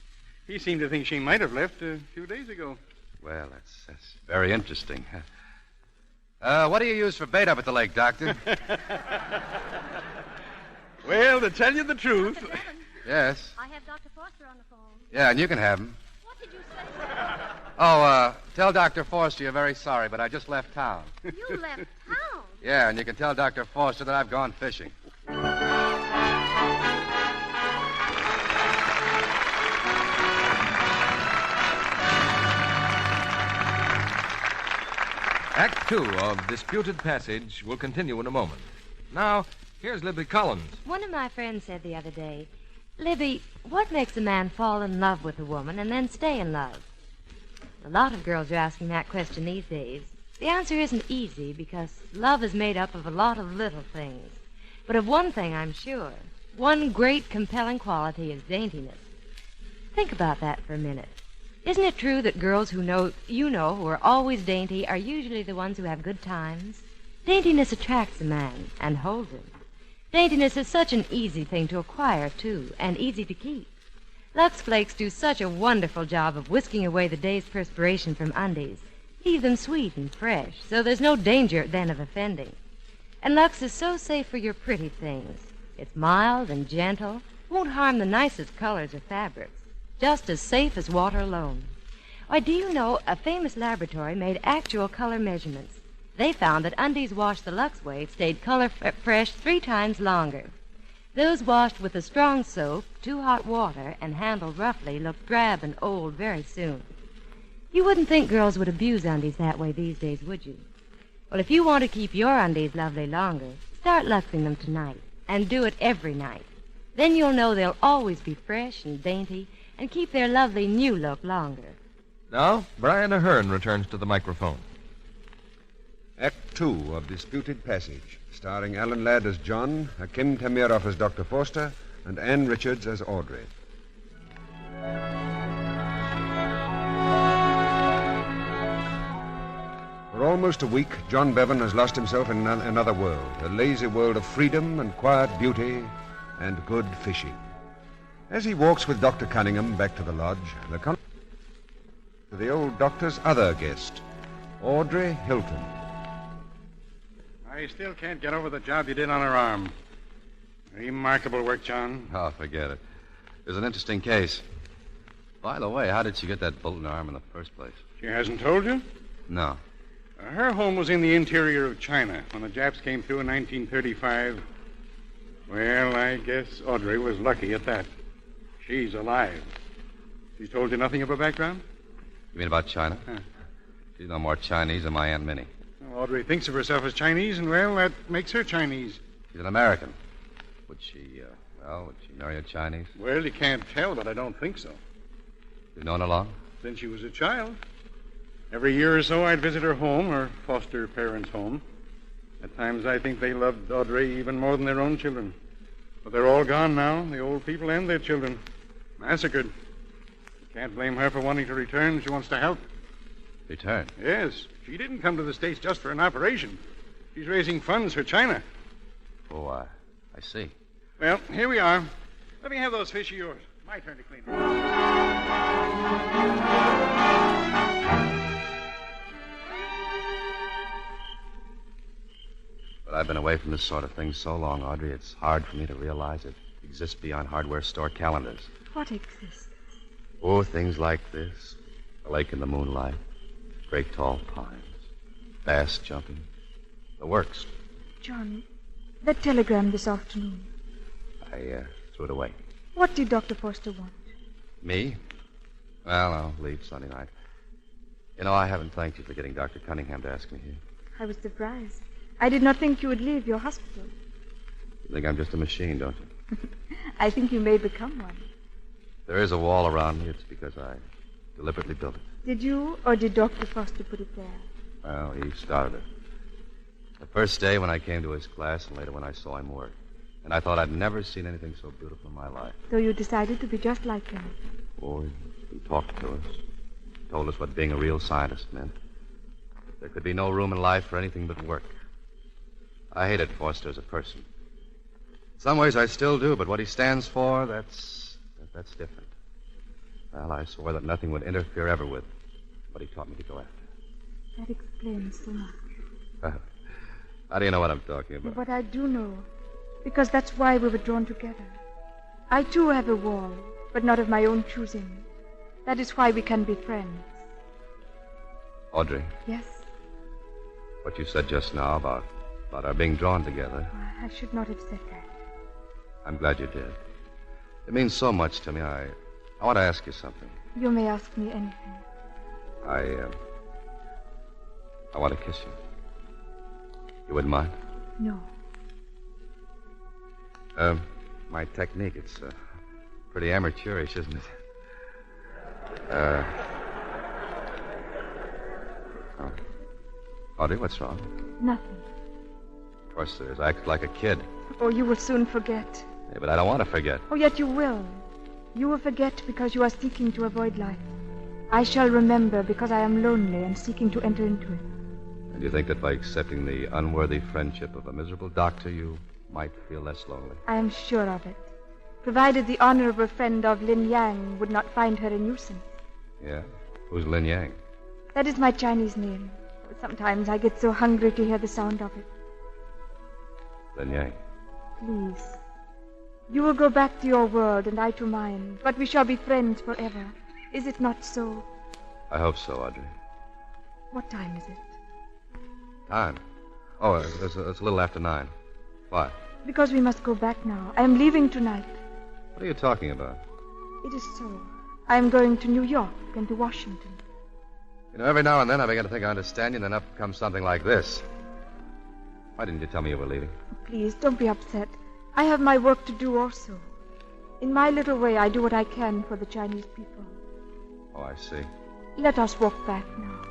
He seemed to think she might have left a few days ago. Well, that's very interesting. What do you use for bait up at the lake, Doctor? Well, to tell you the truth... Dr. Bevan, Yes? I have Dr. Foster on the phone. Yeah, and you can have him. What did you say? Oh, tell Dr. Forster you're very sorry, but I just left town. You left town? Yeah, and you can tell Dr. Forster that I've gone fishing. Act 2 of Disputed Passage will continue in a moment. Now, here's Libby Collins. One of my friends said the other day, Libby, what makes a man fall in love with a woman and then stay in love? A lot of girls are asking that question these days. The answer isn't easy because love is made up of a lot of little things. But of one thing I'm sure. One great compelling quality is daintiness. Think about that for a minute. Isn't it true that girls who who are always dainty are usually the ones who have good times? Daintiness attracts a man and holds him. Daintiness is such an easy thing to acquire, too, and easy to keep. Lux Flakes do such a wonderful job of whisking away the day's perspiration from undies. Leave them sweet and fresh, so there's no danger then of offending. And Lux is so safe for your pretty things. It's mild and gentle, won't harm the nicest colors or fabrics. Just as safe as water alone. Why, do you know a famous laboratory made actual color measurements? They found that undies washed the Lux way stayed color fresh 3 times longer. Those washed with a strong soap, too hot water, and handled roughly looked drab and old very soon. You wouldn't think girls would abuse undies that way these days, would you? Well, if you want to keep your undies lovely longer, start luxing them tonight, and do it every night. Then you'll know they'll always be fresh and dainty, and keep their lovely new look longer. Now, Brian Ahern returns to the microphone. Act 2 of Disputed Passage, starring Alan Ladd as John, Hakim Tamirov as Dr. Forster, and Ann Richards as Audrey. For almost a week, John Bevan has lost himself in another world, a lazy world of freedom and quiet beauty and good fishing. As he walks with Dr. Cunningham back to the lodge, to the old doctor's other guest, Audrey Hilton. I still can't get over the job you did on her arm. Remarkable work, John. Oh, forget it. It was an interesting case. By the way, how did she get that bullet in her arm in the first place? She hasn't told you? No. Her home was in the interior of China when the Japs came through in 1935. Well, I guess Audrey was lucky at that. She's alive. She's told you nothing of her background? You mean about China? Huh. She's no more Chinese than my Aunt Minnie. Well, Audrey thinks of herself as Chinese, and, well, that makes her Chinese. She's an American. Would she marry a Chinese? Well, you can't tell, but I don't think so. You've known her long? Since she was a child. Every year or so, I'd visit her home, her foster parents' home. At times, I think they loved Audrey even more than their own children. But they're all gone now, the old people and their children. Massacred. You can't blame her for wanting to return. She wants to help. Return? Yes. She didn't come to the States just for an operation. She's raising funds for China. Oh, I see. Well, here we are. Let me have those fish of yours. My turn to clean them. But I've been away from this sort of thing so long, Audrey, it's hard for me to realize it exists beyond hardware store calendars. What exists? Oh, things like this. A lake in the moonlight, great tall pines, bass jumping. The works. John, that telegram this afternoon. I threw it away. What did Dr. Forster want? Me? Well, I'll leave Sunday night. You know, I haven't thanked you for getting Dr. Cunningham to ask me here. I was surprised. I did not think you would leave your hospital. You think I'm just a machine, don't you? I think you may become one. There is a wall around me. It's because I deliberately built it. Did you, or did Dr. Forster put it there? Well, he started it. The first day when I came to his class, and later when I saw him work. And I thought I'd never seen anything so beautiful in my life. So you decided to be just like him? Oh, he talked to us. Told us what being a real scientist meant. There could be no room in life for anything but work. I hated Forster as a person. In some ways I still do, but what he stands for, that's different. Well, I swore that nothing would interfere ever with what he taught me to go after. That explains so much. How do you know what I'm talking about? But I do know, because that's why we were drawn together. I, too, have a wall, but not of my own choosing. That is why we can be friends. Audrey. Yes? What you said just now about our being drawn together. I should not have said that. I'm glad you did. It means so much to me. I want to ask you something. You may ask me anything. I want to kiss you. You wouldn't mind? No. My technique, it's pretty amateurish, isn't it? Audrey, what's wrong? Nothing. Of course there is. I act like a kid. Oh, you will soon forget. Yeah, but I don't want to forget. Oh, yet you will. You will forget because you are seeking to avoid life. I shall remember because I am lonely and seeking to enter into it. And you think that by accepting the unworthy friendship of a miserable doctor, you might feel less lonely? I am sure of it. Provided the honorable friend of Lin Yang would not find her a nuisance. Yeah? Who's Lin Yang? That is my Chinese name. Sometimes I get so hungry to hear the sound of it. Lin Yang. Please. You will go back to your world and I to mine, but we shall be friends forever. Is it not so? I hope so, Audrey. What time is it? Time? Oh, it's a little after 9. Why? Because we must go back now. I am leaving tonight. What are you talking about? It is so. I am going to New York and to Washington. You know, every now and then I begin to think I understand you, and then up comes something like this. Why didn't you tell me you were leaving? Please, don't be upset. I have my work to do also. In my little way, I do what I can for the Chinese people. Oh, I see. Let us walk back now.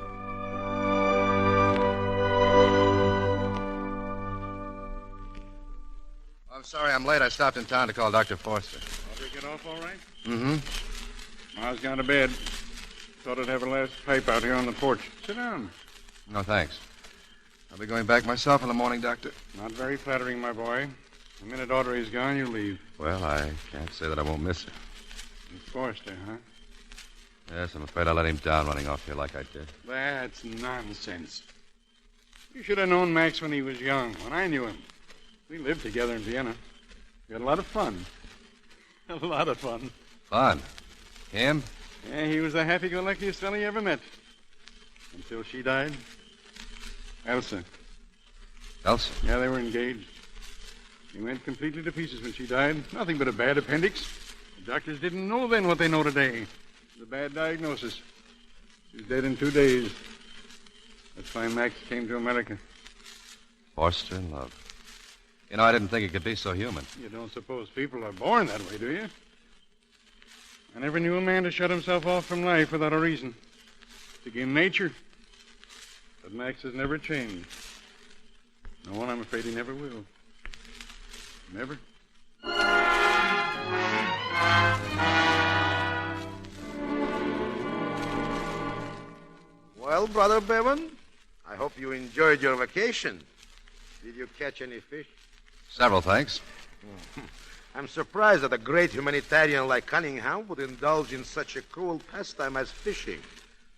I'm sorry I'm late. I stopped in town to call Dr. Forster. Did you get off all right? Mm-hmm. I was gone to bed. Thought I'd have a last pipe out here on the porch. Sit down. No, thanks. I'll be going back myself in the morning, Doctor. Not very flattering, my boy. The minute Audrey's gone, you leave. Well, I can't say that I won't miss her. And Forster, huh? Yes, I'm afraid I let him down running off here like I did. That's nonsense. You should have known Max when he was young, when I knew him. We lived together in Vienna. We had a lot of fun. A lot of fun. Fun? Him? Yeah, he was the happy-go-luckiest fellow you ever met. Until she died. Elsa. Elsa? Yeah, they were engaged. He went completely to pieces when she died. Nothing but a bad appendix. The doctors didn't know then what they know today. It was a bad diagnosis. She was dead in 2 days. That's why Max came to America. Forster in love. You know, I didn't think he could be so human. You don't suppose people are born that way, do you? I never knew a man to shut himself off from life without a reason. It's against nature. But Max has never changed. No, and I'm afraid he never will. Never. Well, Brother Bevan, I hope you enjoyed your vacation. Did you catch any fish? Several, thanks. I'm surprised that a great humanitarian like Cunningham would indulge in such a cruel pastime as fishing.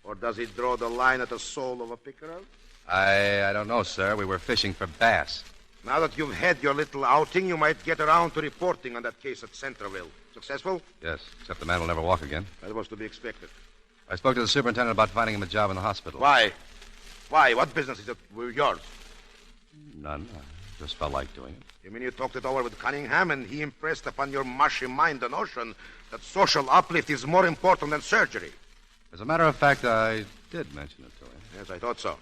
Or does he draw the line at the soul of a pickerel? I don't know, sir. We were fishing for bass. Now that you've had your little outing, you might get around to reporting on that case at Centreville. Successful? Yes, except the man will never walk again. That was to be expected. I spoke to the superintendent about finding him a job in the hospital. Why? Why? What business is it yours? None. I just felt like doing it. You mean you talked it over with Cunningham and he impressed upon your mushy mind the notion that social uplift is more important than surgery? As a matter of fact, I did mention it to him. Yes, I thought so.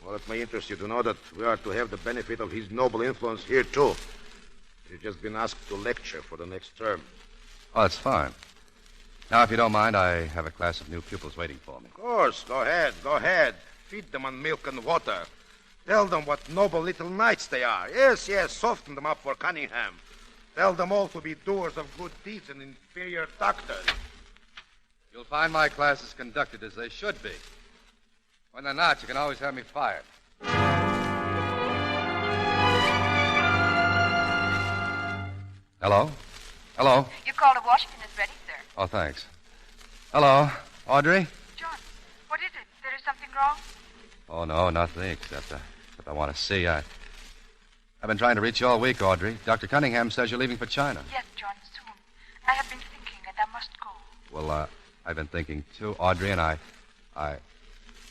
Well, it may interest you to know that we are to have the benefit of his noble influence here, too. He's just been asked to lecture for the next term. Oh, that's fine. Now, if you don't mind, I have a class of new pupils waiting for me. Of course. Go ahead. Feed them on milk and water. Tell them what noble little knights they are. Yes, soften them up for Cunningham. Tell them all to be doers of good deeds and inferior doctors. You'll find my classes conducted as they should be. When they're not, you can always have me fired. Hello? Hello? Your call to Washington is ready, sir. Oh, thanks. Hello? Audrey? John, what is it? There is something wrong? Oh, no, nothing, except I want to see. I've been trying to reach you all week, Audrey. Dr. Cunningham says you're leaving for China. Yes, John, soon. I have been thinking that I must go. Well, I've been thinking, too, Audrey, and I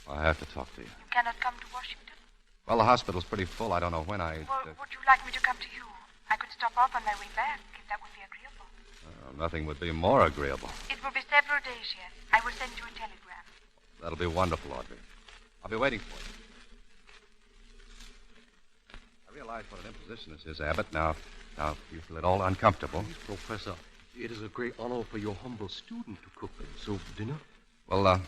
have to talk to you. You cannot come to Washington? Well, the hospital's pretty full. I don't know when Well, would you like me to come to you? I could stop off on my way back, if that would be agreeable. Nothing would be more agreeable. It will be several days yet. I will send you a telegram. That'll be wonderful, Audrey. I'll be waiting for you. realize what an imposition this is, Abbott. Now, if you feel at all uncomfortable. Professor, it is a great honor for your humble student to cook. So, dinner? Well,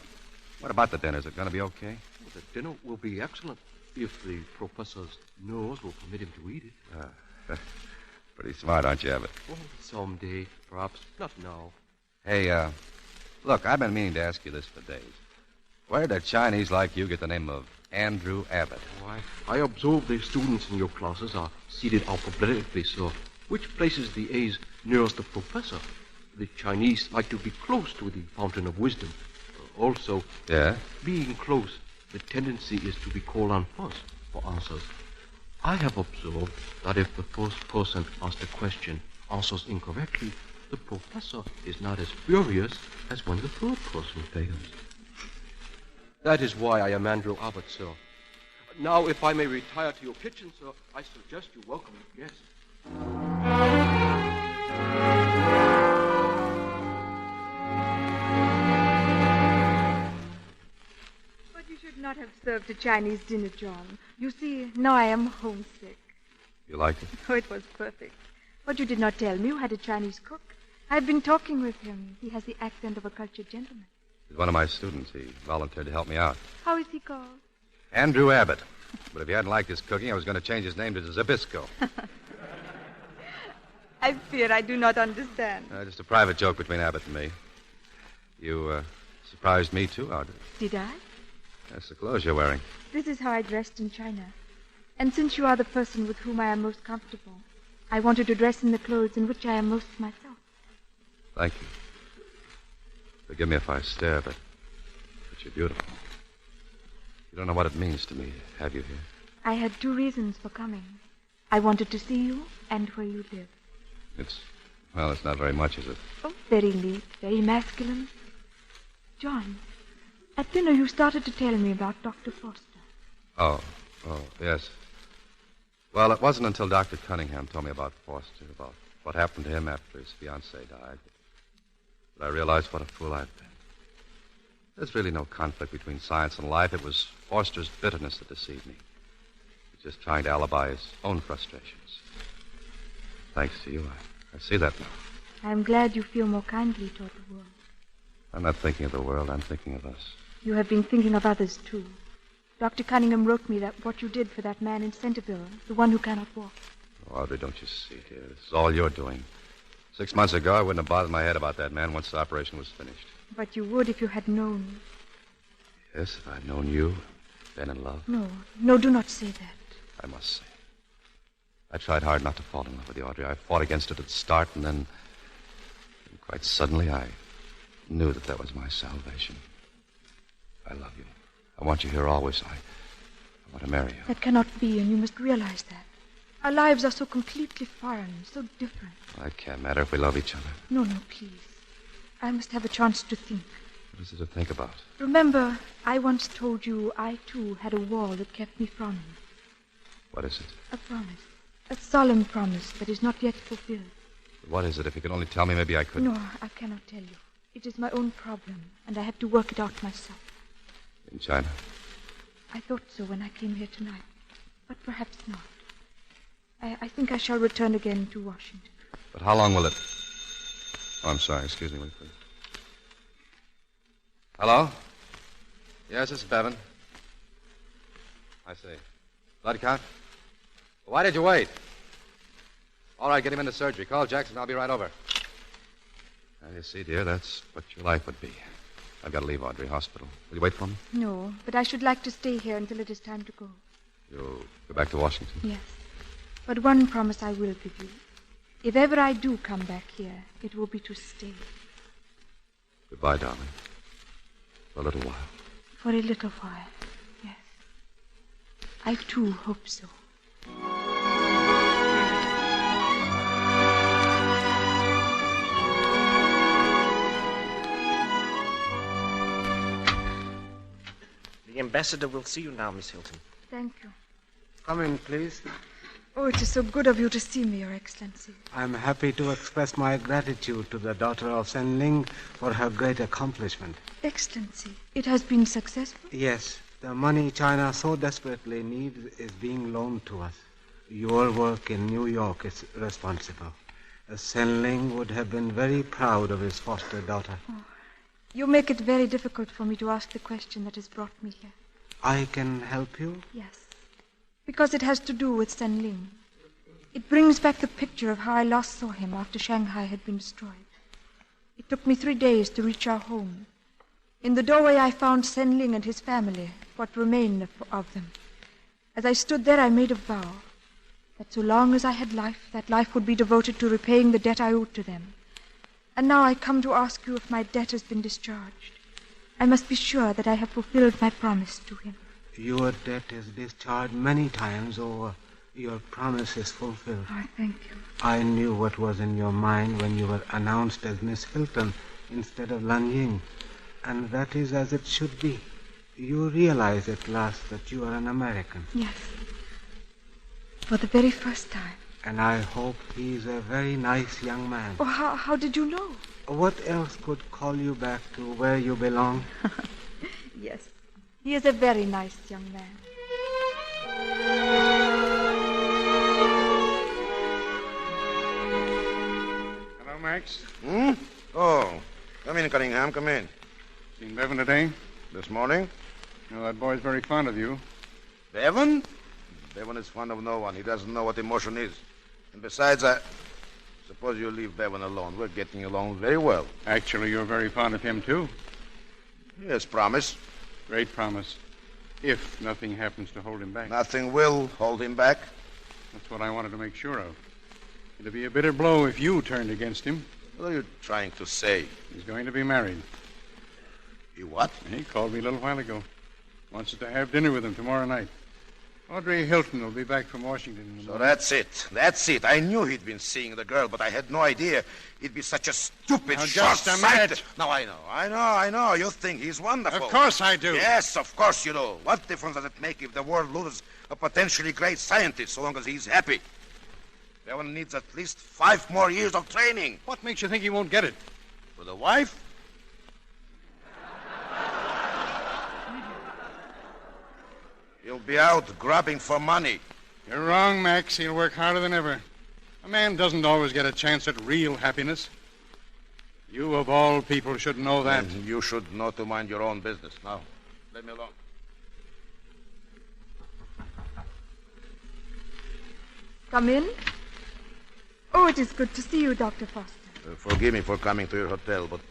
what about the dinner? Is it going to be okay? Well, the dinner will be excellent if the professor's nose will permit him to eat it. Pretty smart, aren't you, Abbott? Oh, someday, perhaps. Not now. Hey, look, I've been meaning to ask you this for days. Where did Chinese like you get the name of Andrew Abbott? Oh, I observe the students in your classes are seated alphabetically, so which places the A's nearest the professor? The Chinese like to be close to the fountain of wisdom. Also, yeah? Being close, the tendency is to be called on first for answers. I have observed that if the first person asked a question answers incorrectly, the professor is not as furious as when the third person fails. That is why I am Andrew Abbott, sir. Now, if I may retire to your kitchen, sir, I suggest you welcome your guests. But you should not have served a Chinese dinner, John. You see, now I am homesick. You liked it? Oh, it was perfect. But you did not tell me you had a Chinese cook. I've been talking with him. He has the accent of a cultured gentleman. He's one of my students. He volunteered to help me out. How is he called? Andrew Abbott. But if you hadn't liked his cooking, I was going to change his name to Zabisco. I fear I do not understand. Just a private joke between Abbott and me. You surprised me, too, Audrey. Did I? That's the clothes you're wearing. This is how I dressed in China. And since you are the person with whom I am most comfortable, I wanted to dress in the clothes in which I am most myself. Thank you. Forgive me if I stare, but you're beautiful. You don't know what it means to me to have you here. I had 2 reasons for coming. I wanted to see you and where you live. It's not very much, is it? Oh, very neat, very masculine. John, at dinner you started to tell me about Dr. Foster. Oh, yes. Well, it wasn't until Dr. Cunningham told me about Foster, about what happened to him after his fiancée died, that I realized what a fool I'd been. There's really no conflict between science and life. It was Foster's bitterness that deceived me. He was just trying to alibi his own frustrations. Thanks to you, I see that now. I'm glad you feel more kindly toward the world. I'm not thinking of the world. I'm thinking of us. You have been thinking of others, too. Dr. Cunningham wrote me that what you did for that man in Centerville, the one who cannot walk. Oh, Audrey, don't you see, dear? This is all you're doing. 6 months ago, I wouldn't have bothered my head about that man once the operation was finished. But you would if you had known. Yes, if I'd known you, been in love. No, do not say that. I must say. I tried hard not to fall in love with you, Audrey. I fought against it at the start, and then quite suddenly, I knew that was my salvation. I love you. I want you here always. I want to marry you. That cannot be, and you must realize that. Our lives are so completely foreign, so different. It can't matter if we love each other. No, please. I must have a chance to think. What is there to think about? Remember, I once told you I, too, had a wall that kept me from you. What is it? A promise. A solemn promise that is not yet fulfilled. What is it? If you could only tell me, maybe I could... No, I cannot tell you. It is my own problem, and I have to work it out myself. In China? I thought so when I came here tonight, but perhaps not. I think I shall return again to Washington. But how long will it... Oh, I'm sorry. Excuse me, wait, please. Hello? Yes, this is Bevan. I see. Blood count? Why did you wait? All right, get him into surgery. Call Jackson. I'll be right over. Well, you see, dear, that's what your life would be. I've got to leave Audrey Hospital. Will you wait for me? No, but I should like to stay here until it is time to go. You'll go back to Washington? Yes. But one promise I will give you. If ever I do come back here, it will be to stay. Goodbye, darling. For a little while. For a little while, yes. I, too, hope so. The ambassador will see you now, Miss Hilton. Thank you. Come in, please. Oh, it is so good of you to see me, Your Excellency. I'm happy to express my gratitude to the daughter of Sen Ling for her great accomplishment. Excellency, it has been successful? Yes. The money China so desperately needs is being loaned to us. Your work in New York is responsible. Senling would have been very proud of his foster daughter. Oh, you make it very difficult for me to ask the question that has brought me here. I can help you? Yes, because it has to do with Senling. It brings back the picture of how I last saw him after Shanghai had been destroyed. It took me 3 days to reach our home. In the doorway I found Senling and his family, what remained of them. As I stood there, I made a vow that so long as I had life, that life would be devoted to repaying the debt I owed to them. And now I come to ask you if my debt has been discharged. I must be sure that I have fulfilled my promise to him. Your debt is discharged many times over. Your promise is fulfilled. I thank you. I knew what was in your mind when you were announced as Miss Hilton instead of Lan Ying. And that is as it should be. You realize at last that you are an American. Yes. For the very first time. And I hope he's a very nice young man. Oh, how did you know? What else could call you back to where you belong? Yes. He is a very nice young man. Hello, Max. Oh, come in, Cunningham, come in. Seen Bevan today? This morning? No, that boy's very fond of you. Bevan? Bevan is fond of no one. He doesn't know what emotion is. And besides, I suppose you leave Bevan alone. We're getting along very well. Actually, you're very fond of him, too. Yes, promise. Great promise. If nothing happens to hold him back. Nothing will hold him back. That's what I wanted to make sure of. It'd be a bitter blow if you turned against him. What are you trying to say? He's going to be married. He what? He called me a little while ago. Wants us to have dinner with him tomorrow night. Audrey Hilton will be back from Washington. So that's it. That's it. I knew he'd been seeing the girl, but I had no idea he'd be such a stupid, now, just a minute. No, I know. You think he's wonderful. Of course I do. Yes, of course you do. What difference does it make if the world loses a potentially great scientist so long as he's happy? Bevan needs at least 5 more years of training. What makes you think he won't get it? With a wife? He'll be out grabbing for money. You're wrong, Max. He'll work harder than ever. A man doesn't always get a chance at real happiness. You, of all people, should know that. And you should know to mind your own business. Now, let me alone. Come in. Oh, it is good to see you, Dr. Foster. Forgive me for coming to your hotel, but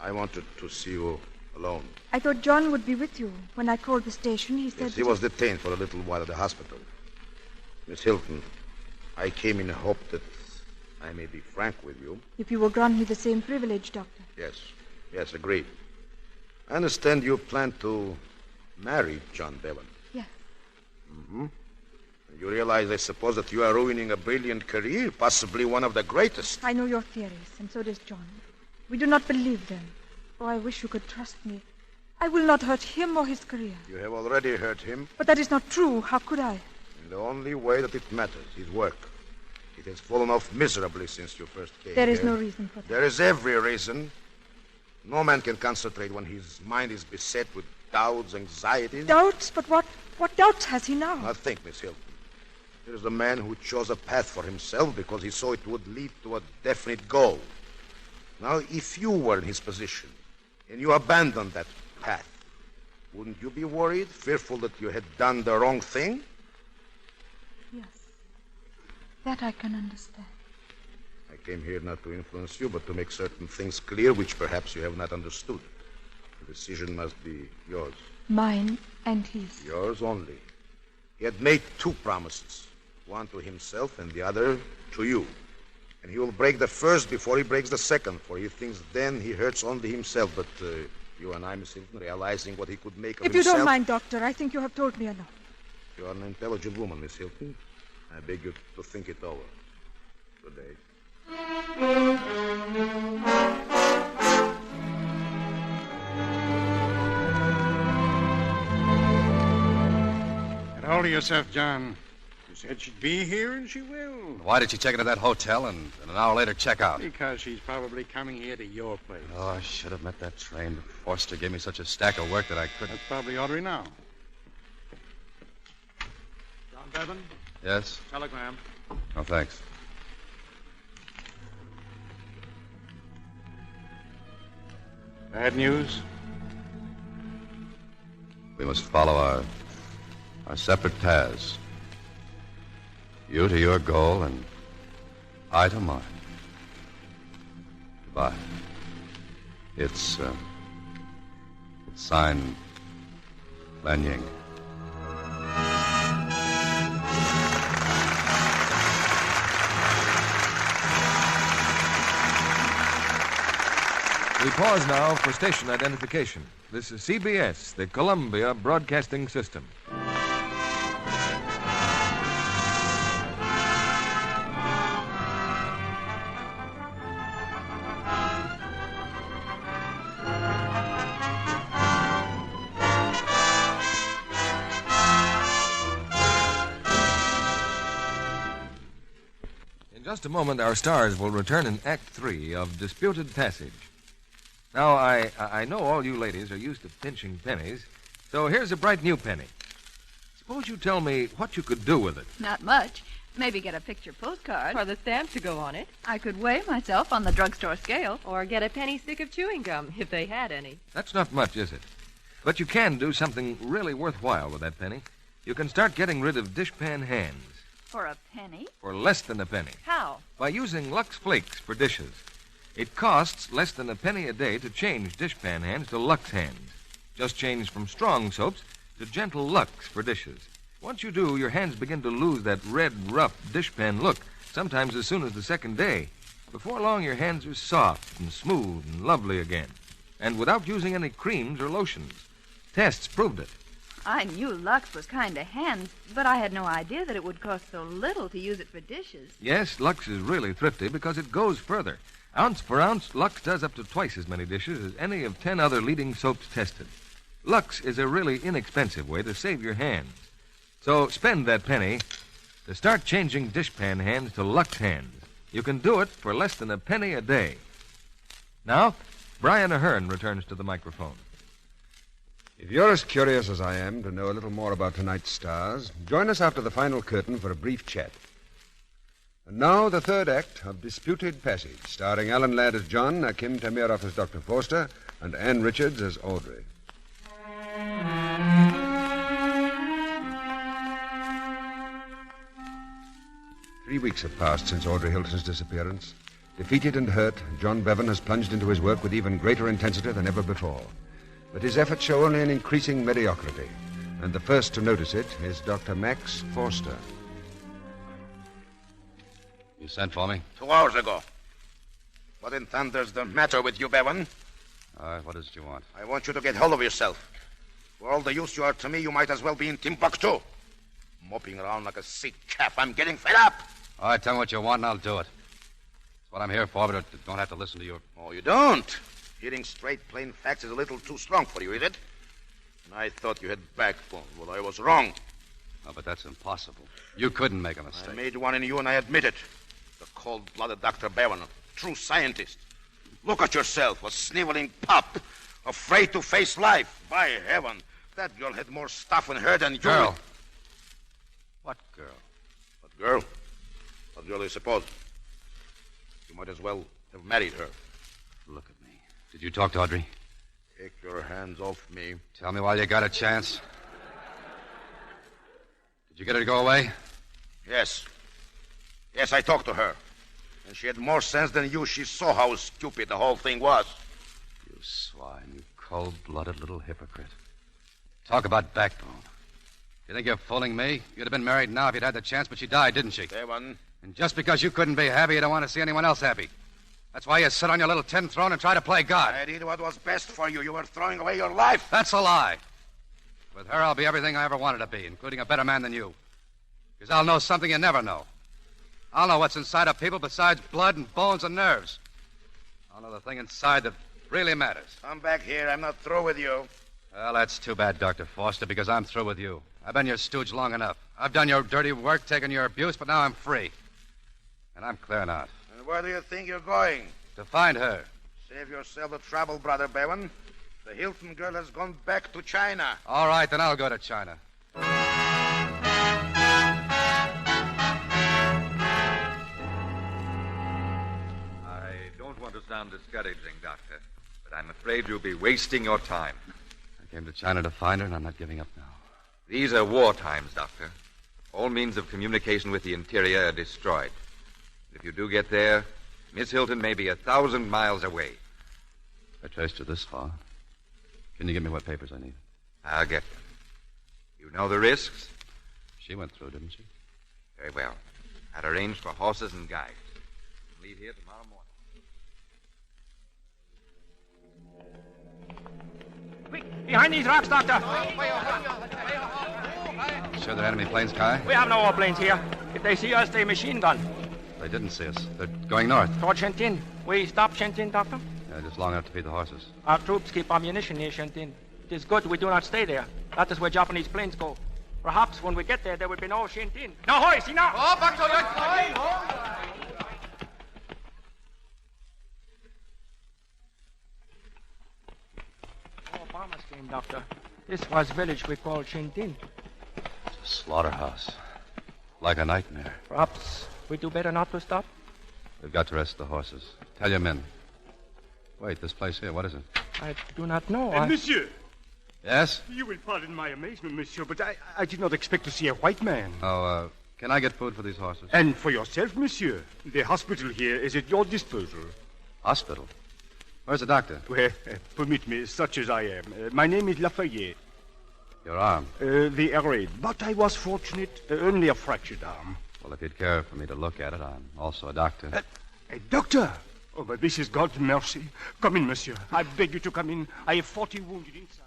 I wanted to see you alone. I thought John would be with you. When I called the station, he said... Yes, he was detained for a little while at the hospital. Miss Hilton, I came in hope that I may be frank with you. If you will grant me the same privilege, Doctor. Yes, agreed. I understand you plan to marry John Bevan. Yes. Mm-hmm. You realize, I suppose, that you are ruining a brilliant career, possibly one of the greatest. I know your theories, and so does John. We do not believe them. Oh, I wish you could trust me. I will not hurt him or his career. You have already hurt him. But that is not true. How could I? In the only way that it matters, his work. It has fallen off miserably since you first came There is here. no reason for that. There is every reason. No man can concentrate when his mind is beset with doubts, anxieties. Doubts? But what doubts has he now? Now think, Miss Hilton. Here is a man who chose a path for himself because he saw it would lead to a definite goal. Now, if you were in his position and you abandoned that path, wouldn't you be worried, fearful that you had done the wrong thing? Yes. That I can understand. I came here not to influence you, but to make certain things clear which perhaps you have not understood. The decision must be yours. Mine and his. Yours only. He had made 2 promises. One to himself and the other to you. And he will break the first before he breaks the second, for he thinks then he hurts only himself. But you and I, Miss Hilton, realizing what he could make of himself... If you don't mind, Doctor, I think you have told me enough. You are an intelligent woman, Miss Hilton. I beg you to think it over. Good day. Get hold of yourself, John. You said she'd be here, and she will. Why did she check into that hotel and an hour later check out? Because she's probably coming here to your place. Oh, I should have met that train. But Forster gave me such a stack of work that I couldn't. That's probably Audrey now. John Bevan? Yes? Telegram. Oh, thanks. Bad news? We must follow our separate paths. You to your goal and I to mine. Goodbye. It's signed Lanying. We pause now for station identification. This is CBS, the Columbia Broadcasting System. In just a moment, our stars will return in Act 3 of Disputed Passage. Now, I know all you ladies are used to pinching pennies, so here's a bright new penny. Suppose you tell me what you could do with it. Not much. Maybe get a picture postcard. For the stamp to go on it. I could weigh myself on the drugstore scale. Or get a penny stick of chewing gum, if they had any. That's not much, is it? But you can do something really worthwhile with that penny. You can start getting rid of dishpan hands. For a penny? For less than a penny. How? By using Lux Flakes for dishes. It costs less than a penny a day to change dishpan hands to Lux hands. Just change from strong soaps to gentle Lux for dishes. Once you do, your hands begin to lose that red, rough dishpan look, sometimes as soon as the second day. Before long, your hands are soft and smooth and lovely again, and without using any creams or lotions. Tests proved it. I knew Lux was kind of hands, but I had no idea that it would cost so little to use it for dishes. Yes, Lux is really thrifty because it goes further. Ounce for ounce, Lux does up to twice as many dishes as any of 10 other leading soaps tested. Lux is a really inexpensive way to save your hands. So spend that penny to start changing dishpan hands to Lux hands. You can do it for less than a penny a day. Now, Brian Ahern returns to the microphone. If you're as curious as I am to know a little more about tonight's stars, join us after the final curtain for a brief chat. And now, the third act of Disputed Passage, starring Alan Ladd as John, Akim Tamirov as Dr. Forster, and Ann Richards as Audrey. Three weeks have passed since Audrey Hilton's disappearance. Defeated and hurt, John Bevan has plunged into his work with even greater intensity than ever before. But his efforts show only an increasing mediocrity, and the first to notice it is Dr. Max Forster. You sent for me? 2 hours ago. What in thunder's the matter with you, Bevan? All right, what is it you want? I want you to get hold of yourself. For all the use you are to me, you might as well be in Timbuktu. Moping around like a sick calf. I'm getting fed up. All right, tell me what you want and I'll do it. That's what I'm here for, but I don't have to listen to you. Oh, you don't? Hearing straight, plain facts is a little too strong for you, is it? And I thought you had backbone. Well, I was wrong. Oh, but that's impossible. You couldn't make a mistake. I made one in you, and I admit it. The cold-blooded Dr. Bevan, a true scientist. Look at yourself, a sniveling pup, afraid to face life. By heaven, that girl had more stuff in her than you. Girl? What girl? What girl? What girl do you suppose? You might as well have married her. Look at me. Did you talk to Audrey? Take your hands off me. Tell me while you got a chance. Did you get her to go away? Yes. Yes, I talked to her. And she had more sense than you. She saw how stupid the whole thing was. You swine, you cold-blooded little hypocrite. Talk about backbone. You think you're fooling me? You'd have been married now if you'd had the chance, but she died, didn't she? Bevan. And just because you couldn't be happy, you don't want to see anyone else happy. That's why you sit on your little tin throne and try to play God. I did what was best for you. You were throwing away your life. That's a lie. With her, I'll be everything I ever wanted to be, including a better man than you. Because I'll know something you never know. I'll know what's inside of people besides blood and bones and nerves. I'll know the thing inside that really matters. Come back here. I'm not through with you. Well, that's too bad, Dr. Forster, because I'm through with you. I've been your stooge long enough. I've done your dirty work, taken your abuse, but now I'm free. And I'm clearing out. And where do you think you're going? To find her. Save yourself the trouble, Brother Bevan. The Hilton girl has gone back to China. All right, then I'll go to China. want to sound discouraging, Doctor, but I'm afraid you'll be wasting your time. I came to China to find her, and I'm not giving up now. These are war times, Doctor. All means of communication with the interior are destroyed. If you do get there, Miss Hilton may be 1,000 miles away. I traced her this far. Can you give me what papers I need? I'll get them. You know the risks? She went through, didn't she? Very well. I'll arrange for horses and guides. We'll leave here tomorrow morning. Quick, behind these rocks, Doctor. Sure there are enemy planes, Kai? We have no warplanes here. If they see us, they machine gun. They didn't see us. They're going north. Toward Shentin. We stop Shentin, Doctor? Yeah, just long enough to feed the horses. Our troops keep ammunition near Shentin. It is good we do not stay there. That is where Japanese planes go. Perhaps when we get there will be no Shentin. No horse, enough! Oh, Baxter, Obama's came, Doctor. This was village we call Shentin. It's a slaughterhouse. Like a nightmare. Perhaps we do better not to stop? We've got to rest the horses. Tell your men. Wait, this place here, what is it? I do not know. Monsieur. Yes? You will pardon my amazement, monsieur, but I did not expect to see a white man. Oh, can I get food for these horses? And for yourself, monsieur. The hospital here is at your disposal. Hospital? Where's the doctor? Well, permit me, such as I am. My name is Lafayette. Your arm? The air raid. But I was fortunate. Only a fractured arm. Well, if you'd care for me to look at it, I'm also a doctor. A doctor? Oh, but this is God's mercy. Come in, monsieur. I beg you to come in. I have 40 wounded inside.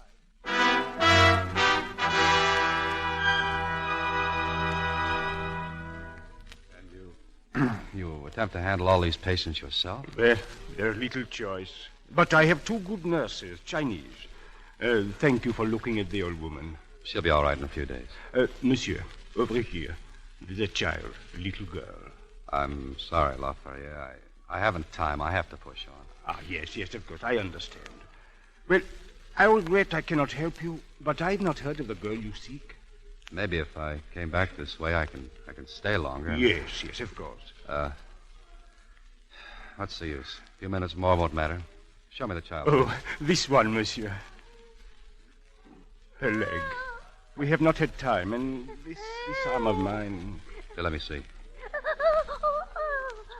And you attempt to handle all these patients yourself? Well, there's little choice. But I have 2 good nurses, Chinese. Thank you for looking at the old woman. She'll be all right in a few days. Monsieur, over here. There's a child, a little girl. I'm sorry, Lafayette. I haven't time. I have to push on. Ah, yes, of course. I understand. Well, I regret I cannot help you, but I've not heard of the girl you seek. Maybe if I came back this way, I can stay longer. Yes, of course. What's the use? A few minutes more won't matter. Show me the child. Oh, this one, monsieur. Her leg. We have not had time, and this arm of mine... Here, let me see. It's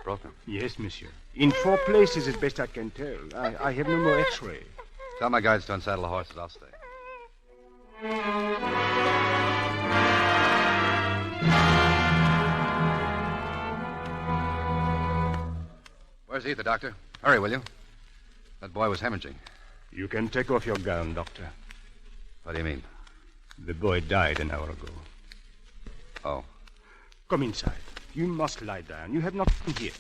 broken. Yes, monsieur. In 4 places, as best I can tell. I have no more x-ray. Tell my guides to unsaddle the horses. I'll stay. Where's Ether, Doctor? Hurry, will you? That boy was hemorrhaging. You can take off your gown, Doctor. What do you mean? The boy died an hour ago. Oh. Come inside. You must lie down. You have not been here.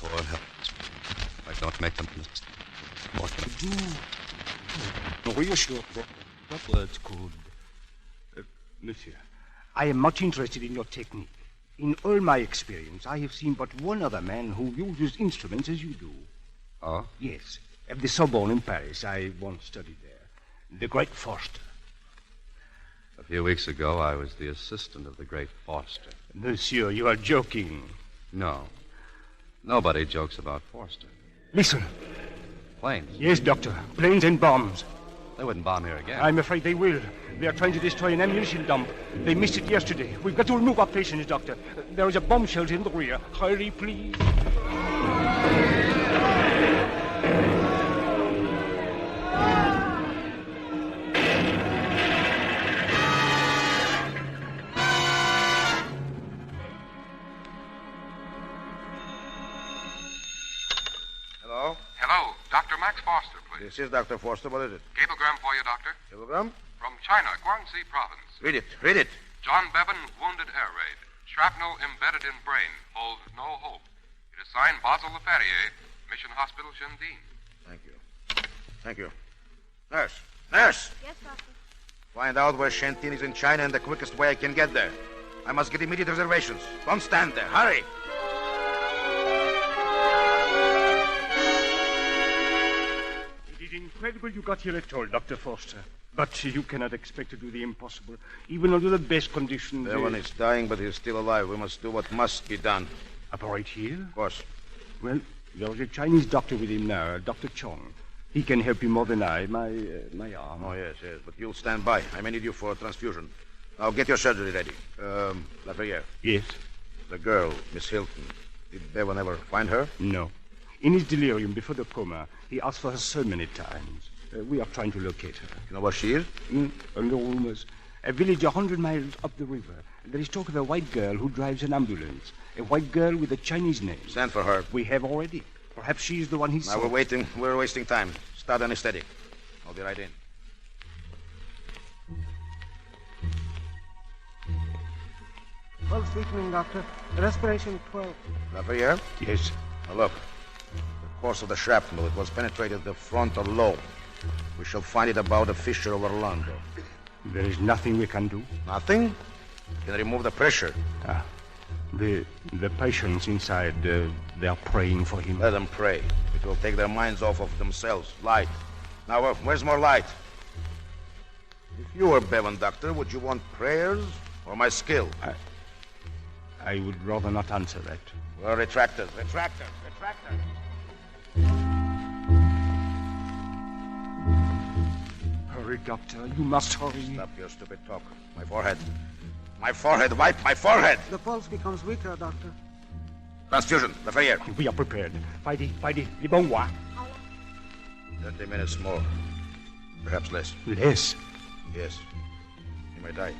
Poor heavens. I don't make them... What to do? Reassure them. What words could... monsieur, I am much interested in your technique. In all my experience, I have seen but one other man who uses instruments as you do. Oh? Yes. At the Sorbonne in Paris. I once studied there. The great Forster. A few weeks ago, I was the assistant of the great Forster. Monsieur, you are joking. No. Nobody jokes about Forster. Listen. Planes? Yes, Doctor. Planes and bombs. They wouldn't bomb here again. I'm afraid they will. They are trying to destroy an ammunition dump. They missed it yesterday. We've got to remove our patients, Doctor. There is a bomb shelter in the rear. Hurry, please. Hello, Dr. Max Foster, please. This is Dr. Foster. What is it? Cablegram for you, Doctor. Cablegram? From China, Guangxi Province. Read it. John Bevan, wounded air raid. Shrapnel embedded in brain. Holds no hope. It is signed Basil Leferrier, Mission Hospital, Shentin. Thank you. Nurse. Nurse! Yes, Doctor. Find out where Shentin is in China and the quickest way I can get there. I must get immediate reservations. Don't stand there. Hurry! It is incredible you got here at all, Dr. Foster. But you cannot expect to do the impossible, even under the best conditions. The one is dying, but he's still alive. We must do what must be done. Operate here? Of course. Well, There's a Chinese doctor with him now, Dr. Chong. He can help you more than I. My arm. Oh, yes. But you'll stand by. I may need you for a transfusion. Now, get your surgery ready. Lafayette. Yes? The girl, Miss Hilton. Did Bevan ever find her? No. In his delirium before the coma, he asked for her so many times. We are trying to locate her. You know where she is? On the rumors. A village 100 miles up the river. There is talk of a white girl who drives an ambulance. A white girl with a Chinese name. Send for her. We have already. Perhaps she is the one he saw. Now, we're waiting. We're wasting time. Start anesthetic. I'll be right in. Pulse weakening, Doctor. Respiration 12. Lafayette? Yes. Now, look. The course of the shrapnel, it was penetrated the frontal lobe. We shall find it about a fissure of her lung. There is nothing we can do. Nothing? You can remove the pressure. The patients inside, they are praying for him. Let them pray. It will take their minds off of themselves. Light. Now, where's more light? If you were Bevan, Doctor, would you want prayers or my skill? I would rather not answer that. Well, retractors. Hurry, Doctor. You must hurry. Stop your stupid talk. My forehead. My forehead. Wipe my forehead. The pulse becomes weaker, Doctor. Transfusion. Lafayette. We are prepared. Fighty. Les bons mois. 30 minutes more. Perhaps less. Less? Yes. He may die.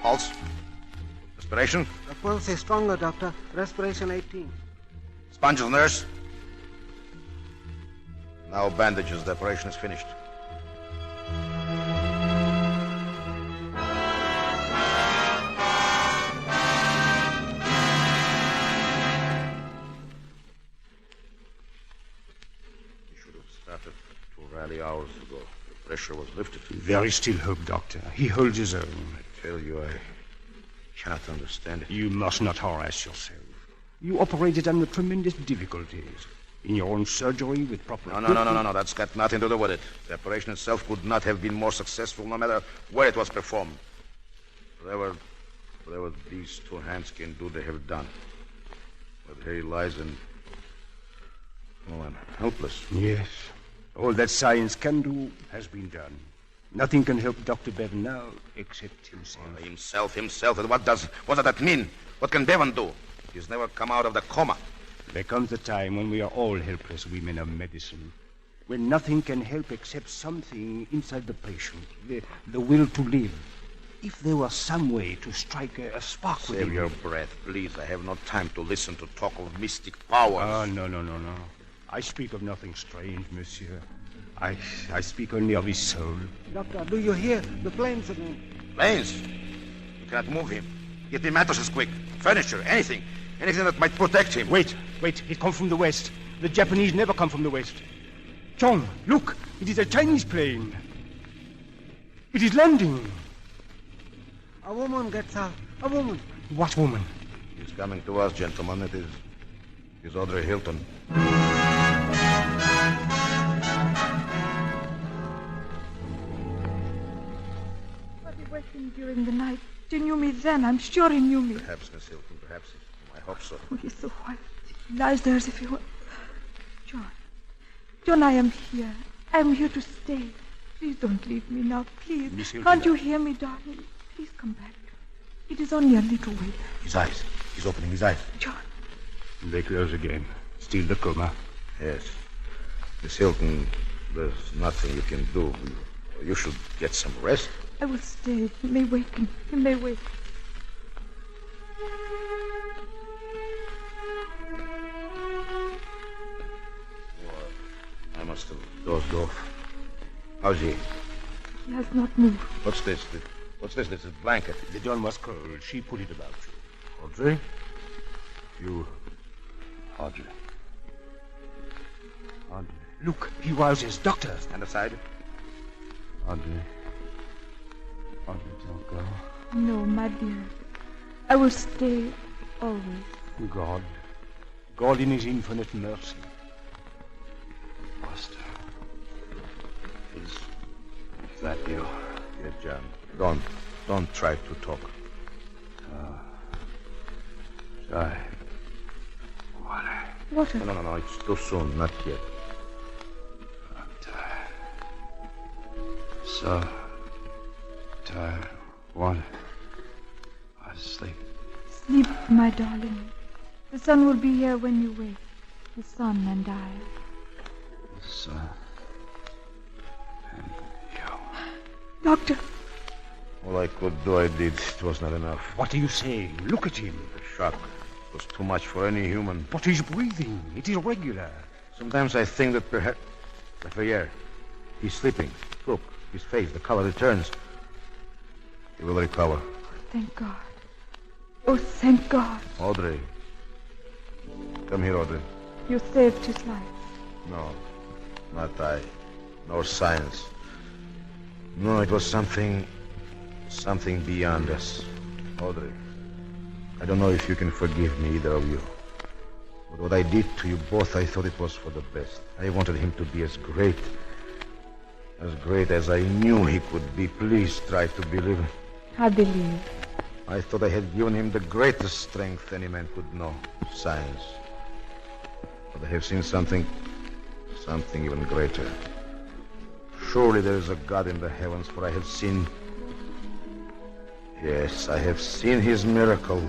Pulse. Respiration. The pulse is stronger, Doctor. Respiration 18. Sponges, nurse. Now bandages. The operation is finished. He should have started to rally hours ago. The pressure was lifted. There is still hope, Doctor. He holds his own. I tell you, I cannot understand it. You must not harass yourself. You operated under tremendous difficulties. In your own surgery with proper... No. That's got nothing to do with it. The operation itself could not have been more successful no matter where it was performed. Whatever these two hands can do, they have done. But here he lies and... Oh, I'm helpless. Yes. All that science can do has been done. Nothing can help Dr. Bevan now except himself. Himself. And what does that mean? What can Bevan do? He's never come out of the coma. There comes a time when we are all helpless women of medicine. When nothing can help except something inside the patient. The will to live. If there were some way to strike a spark with him... Save your breath, please. I have no time to listen to talk of mystic powers. Oh, no. I speak of nothing strange, monsieur. I speak only of his soul. Doctor, do you hear? The planes again. Planes? You cannot move him. Get me mattresses quick. Furniture, anything. Anything that might protect him. Wait. It comes from the west. The Japanese never come from the west. John, look. It is a Chinese plane. It is landing. A woman gets out. A woman. What woman? He's coming to us, gentlemen. It is Audrey Hilton. But he waked him during the night. He knew me then. I'm sure he knew me. Perhaps, Miss Hilton, perhaps. I hope so. Oh, he's so white. He lies there as if he were... John, I am here. I am here to stay. Please don't leave me now, please. Miss Hilton, can't you hear me, darling? Please come back. It is only a little way. His eyes. He's opening his eyes. John. They close again. Still the coma. Yes. Miss Hilton, there's nothing you can do. You should get some rest. I will stay. He may waken. He may wake. I must have dozed off. How's he? He has not moved. What's this? This is a blanket. The dawn was cold. She put it about you. Audrey? Audrey. Look, he rouses. Doctor. Stand aside. Audrey, don't go. No, my dear. I will stay always. God in his infinite mercy. Master. Is that you? Yes, John. Don't try to talk. Die. Water. No. It's too soon. Not yet. I'm tired. So tired. Water. I sleep. Sleep, my darling. The sun will be here when you wake. The sun and I. The sun. And you. Doctor. All I could do, I did. It was not enough. What are you saying? Look at him. The shock was too much for any human. But he's breathing. It is regular. Sometimes I think that perhaps... Here. He's sleeping. Look, his face, the color returns. He will recover. Thank God. Oh, thank God. Audrey. Come here, Audrey. You saved his life. No, not I. Nor science. No, it was something beyond us. Audrey, I don't know if you can forgive me, either of you. But what I did to you both, I thought it was for the best. I wanted him to be as great as I knew he could be. Please try to believe it. I believe. I thought I had given him the greatest strength any man could know, science. But I have seen something even greater. Surely there is a God in the heavens, for I have seen... Yes, I have seen his miracle.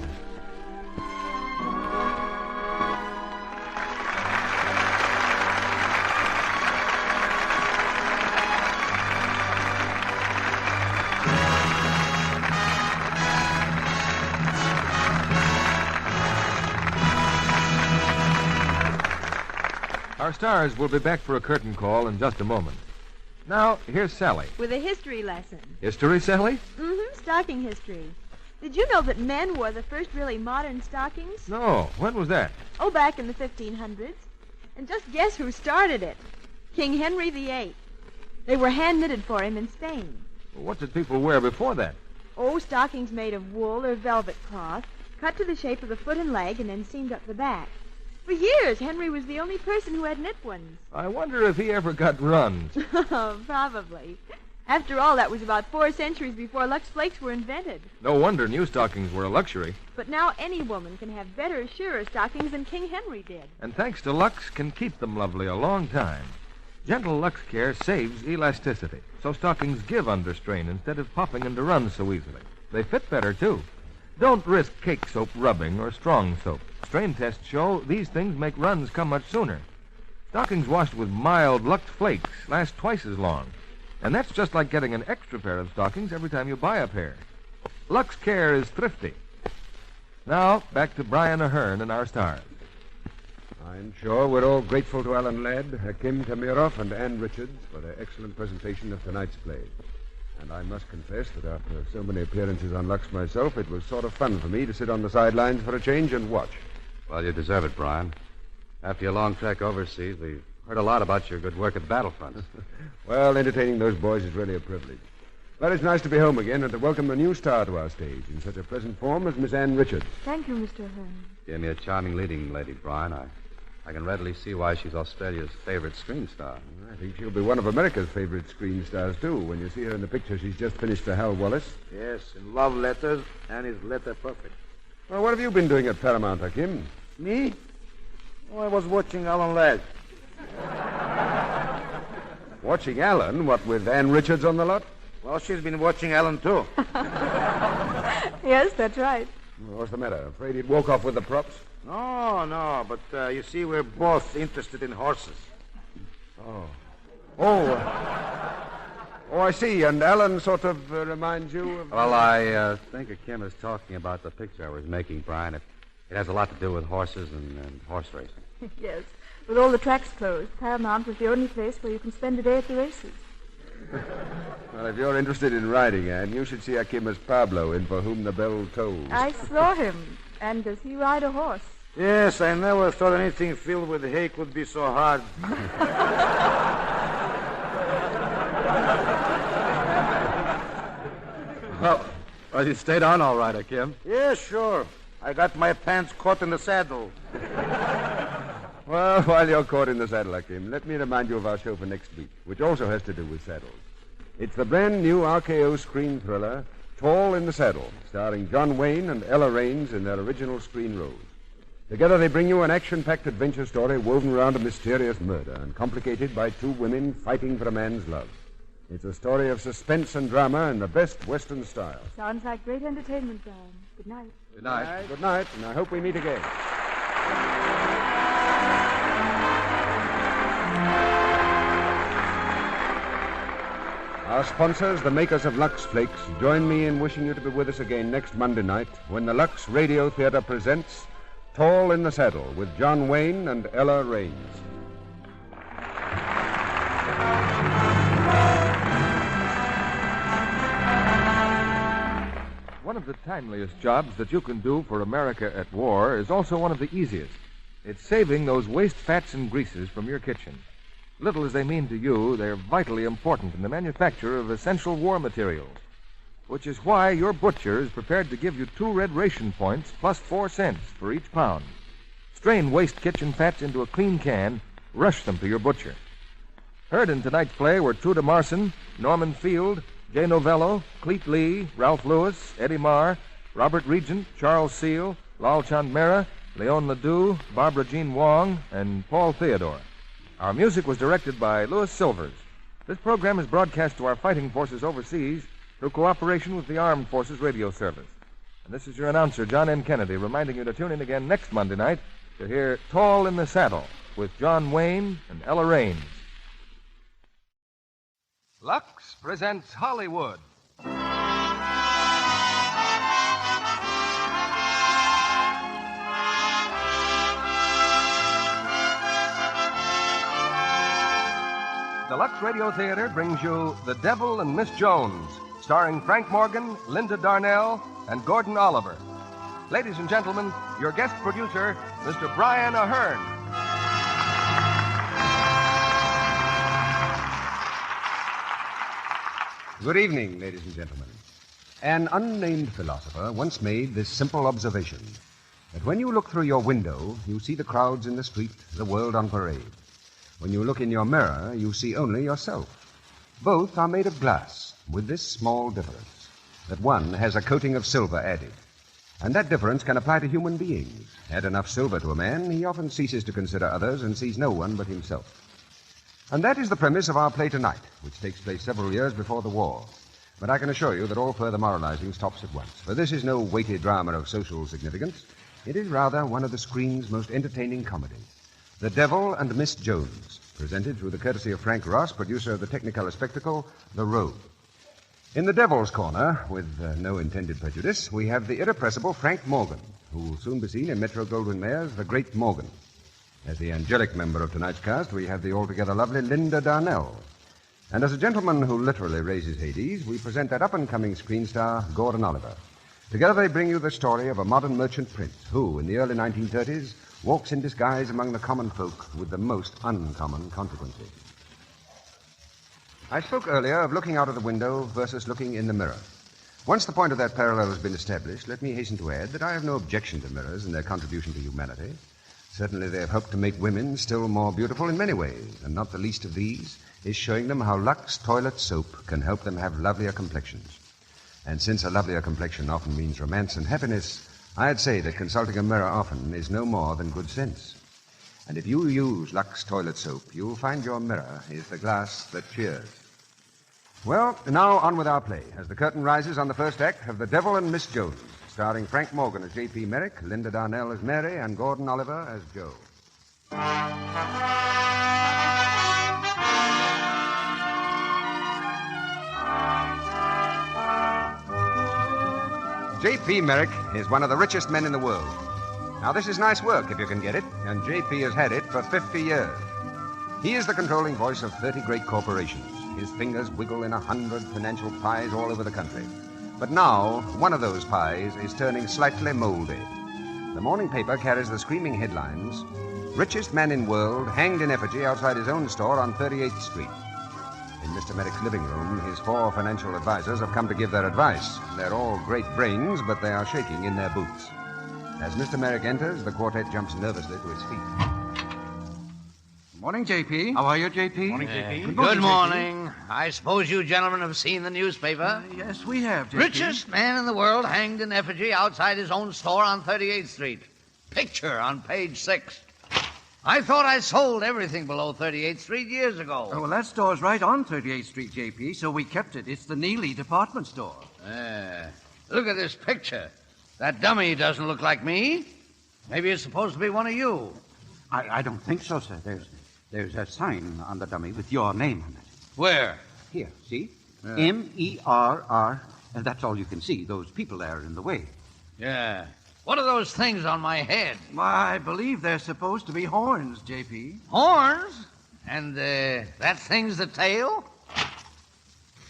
Our stars will be back for a curtain call in just a moment. Now, here's Sally. With a history lesson. History, Sally? Mm-hmm, stocking history. Did you know that men wore the first really modern stockings? No. When was that? Oh, back in the 1500s. And just guess who started it? King Henry VIII. They were hand-knitted for him in Spain. Well, what did people wear before that? Oh, stockings made of wool or velvet cloth, cut to the shape of the foot and leg, and then seamed up the back. For years, Henry was the only person who had knit ones. I wonder if he ever got runs. Probably. After all, that was about 4 centuries before Lux Flakes were invented. No wonder new stockings were a luxury. But now any woman can have better, surer stockings than King Henry did. And thanks to Lux, can keep them lovely a long time. Gentle Lux Care saves elasticity, so stockings give under strain instead of popping into runs so easily. They fit better, too. Don't risk cake soap rubbing or strong soap. Strain tests show these things make runs come much sooner. Stockings washed with mild Lux Flakes last twice as long. And that's just like getting an extra pair of stockings every time you buy a pair. Lux Care is thrifty. Now, back to Brian Ahern and our stars. I'm sure we're all grateful to Alan Ladd, Hakim Tamirov, and Ann Richards for their excellent presentation of tonight's play. And I must confess that after so many appearances on Lux myself, it was sort of fun for me to sit on the sidelines for a change and watch. Well, you deserve it, Brian. After your long trek overseas, we've heard a lot about your good work at the battlefront. Well, entertaining those boys is really a privilege. But it's nice to be home again and to welcome a new star to our stage in such a pleasant form as Miss Ann Richards. Thank you, Mr. Ahern. Gave me a charming leading lady, Brian. I can readily see why she's Australia's favorite screen star. I think she'll be one of America's favorite screen stars, too. When you see her in the picture she's just finished for Hal Wallace. Yes, in love letters, and his letter perfect. Well, what have you been doing at Paramount, Hakim? Me? Oh, I was watching Alan Ladd. Watching Alan? What, with Ann Richards on the lot? Well, she's been watching Alan, too. Yes, that's right. What's the matter? Afraid he'd walk off with the props? No, but you see, we're both interested in horses. Oh, I see. And Alan sort of reminds you of... Well, I think Kim is talking about the picture I was making, Brian. It has a lot to do with horses and horse racing. Yes. With all the tracks closed, Paramount was the only place where you can spend a day at the races. Well, if you're interested in riding, Anne, you should see Hakim as Pablo in For Whom the Bell Tolls. I saw him. And does he ride a horse? Yes, I never thought anything filled with hay could be so hard. Well, you stayed on all right, Hakim. Yeah, sure. I got my pants caught in the saddle. Well, while you're caught in the saddle, Hakim, let me remind you of our show for next week, which also has to do with saddles. It's the brand new RKO screen thriller, Tall in the Saddle, starring John Wayne and Ella Raines in their original screen roles. Together they bring you an action-packed adventure story woven around a mysterious murder and complicated by two women fighting for a man's love. It's a story of suspense and drama in the best Western style. Sounds like great entertainment, John. Good night. Good night. Good night, and I hope we meet again. Our sponsors, the makers of Lux Flakes, join me in wishing you to be with us again next Monday night when the Lux Radio Theater presents Tall in the Saddle with John Wayne and Ella Raines. One of the timeliest jobs that you can do for America at war is also one of the easiest. It's saving those waste fats and greases from your kitchen. Little as they mean to you, they're vitally important in the manufacture of essential war materials, which is why your butcher is prepared to give you 2 red ration points plus 4 cents for each pound. Strain waste kitchen fats into a clean can, rush them to your butcher. Heard in tonight's play were Truda Marson, Norman Field, Jay Novello, Cleet Lee, Ralph Lewis, Eddie Marr, Robert Regent, Charles Seal, Lal Chand Mehra, Leon Ledoux, Barbara Jean Wong, and Paul Theodore. Our music was directed by Louis Silvers. This program is broadcast to our fighting forces overseas through cooperation with the Armed Forces Radio Service. And this is your announcer, John N. Kennedy, reminding you to tune in again next Monday night to hear Tall in the Saddle with John Wayne and Ella Raines. Lux presents Hollywood. The Lux Radio Theater brings you The Devil and Miss Jones, starring Frank Morgan, Linda Darnel, and Gordon Oliver. Ladies and gentlemen, your guest producer, Mr. Brian Ahern. Good evening, ladies and gentlemen. An unnamed philosopher once made this simple observation, that when you look through your window, you see the crowds in the street, the world on parade. When you look in your mirror, you see only yourself. Both are made of glass, with this small difference, that one has a coating of silver added. And that difference can apply to human beings. Add enough silver to a man, he often ceases to consider others and sees no one but himself. And that is the premise of our play tonight, which takes place several years before the war. But I can assure you that all further moralizing stops at once, for this is no weighty drama of social significance. It is rather one of the screen's most entertaining comedies. The Devil and Miss Jones, presented through the courtesy of Frank Ross, producer of the Technicolor spectacle, The Road. In the Devil's Corner, with no intended prejudice, we have the irrepressible Frank Morgan, who will soon be seen in Metro-Goldwyn-Mayer's The Great Morgan. As the angelic member of tonight's cast, we have the altogether lovely Linda Darnel. And as a gentleman who literally raises Hades, we present that up-and-coming screen star, Gordon Oliver. Together they bring you the story of a modern merchant prince who, in the early 1930s, walks in disguise among the common folk with the most uncommon consequences. I spoke earlier of looking out of the window versus looking in the mirror. Once the point of that parallel has been established, let me hasten to add that I have no objection to mirrors and their contribution to humanity. Certainly they have helped to make women still more beautiful in many ways, and not the least of these is showing them how Lux toilet soap can help them have lovelier complexions. And since a lovelier complexion often means romance and happiness, I'd say that consulting a mirror often is no more than good sense. And if you use Lux toilet soap, you'll find your mirror is the glass that cheers. Well, now on with our play, as the curtain rises on the first act of The Devil and Miss Jones, starring Frank Morgan as J.P. Merrick, Linda Darnel as Mary, and Gordon Oliver as Joe. J.P. Merrick is one of the richest men in the world. Now, this is nice work if you can get it, and J.P. has had it for 50 years. He is the controlling voice of 30 great corporations. His fingers wiggle in 100 financial pies all over the country. But now, one of those pies is turning slightly moldy. The morning paper carries the screaming headlines, "Richest man in world hanged in effigy outside his own store on 38th Street." In Mr. Merrick's living room, his 4 financial advisors have come to give their advice. They're all great brains, but they are shaking in their boots. As Mr. Merrick enters, the quartet jumps nervously to its feet. Morning, J.P. How are you, J.P.? Morning, J.P. Good morning. I suppose you gentlemen have seen the newspaper? Yes, we have, J.P. Richest man in the world hanged in effigy outside his own store on 38th Street. Picture on page 6. I thought I sold everything below 38th Street years ago. Oh, well, that store's right on 38th Street, J.P., so we kept it. It's the Neely department store. Look at this picture. That dummy doesn't look like me. Maybe it's supposed to be one of you. I don't think so, sir. There's a sign on the dummy with your name on it. Where? Here, see? M-E-R-R. And that's all you can see. Those people there are in the way. Yeah. What are those things on my head? Why, I believe they're supposed to be horns, J.P. Horns? And that thing's the tail?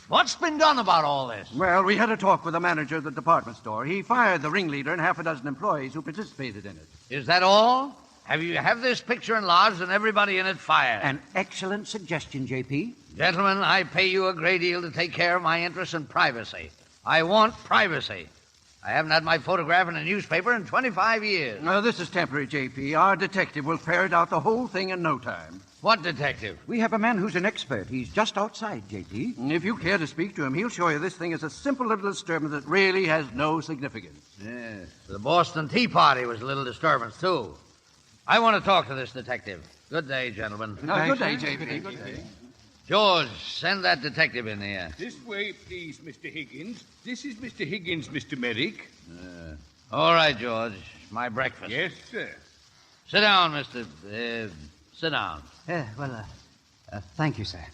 What's been done about all this? Well, we had a talk with the manager of the department store. He fired the ringleader and half a dozen employees who participated in it. Is that all? Have this picture enlarged and everybody in it fired? An excellent suggestion, J.P. Gentlemen, I pay you a great deal to take care of my interests and privacy. I want privacy. I haven't had my photograph in a newspaper in 25 years. No, this is temporary, J.P. Our detective will ferret out the whole thing in no time. What detective? We have a man who's an expert. He's just outside, J.P. If you care to speak to him, he'll show you this thing is a simple little disturbance that really has no significance. Yes. The Boston Tea Party was a little disturbance, too. I want to talk to this detective. Good day, gentlemen. Good day, J.P. Good day. George, send that detective in here. This way, please, Mr. Higgins. This is Mr. Higgins, Mr. Merrick. All right, George. My breakfast. Yes, sir. Sit down, Mr. Sit down. Thank you, sir.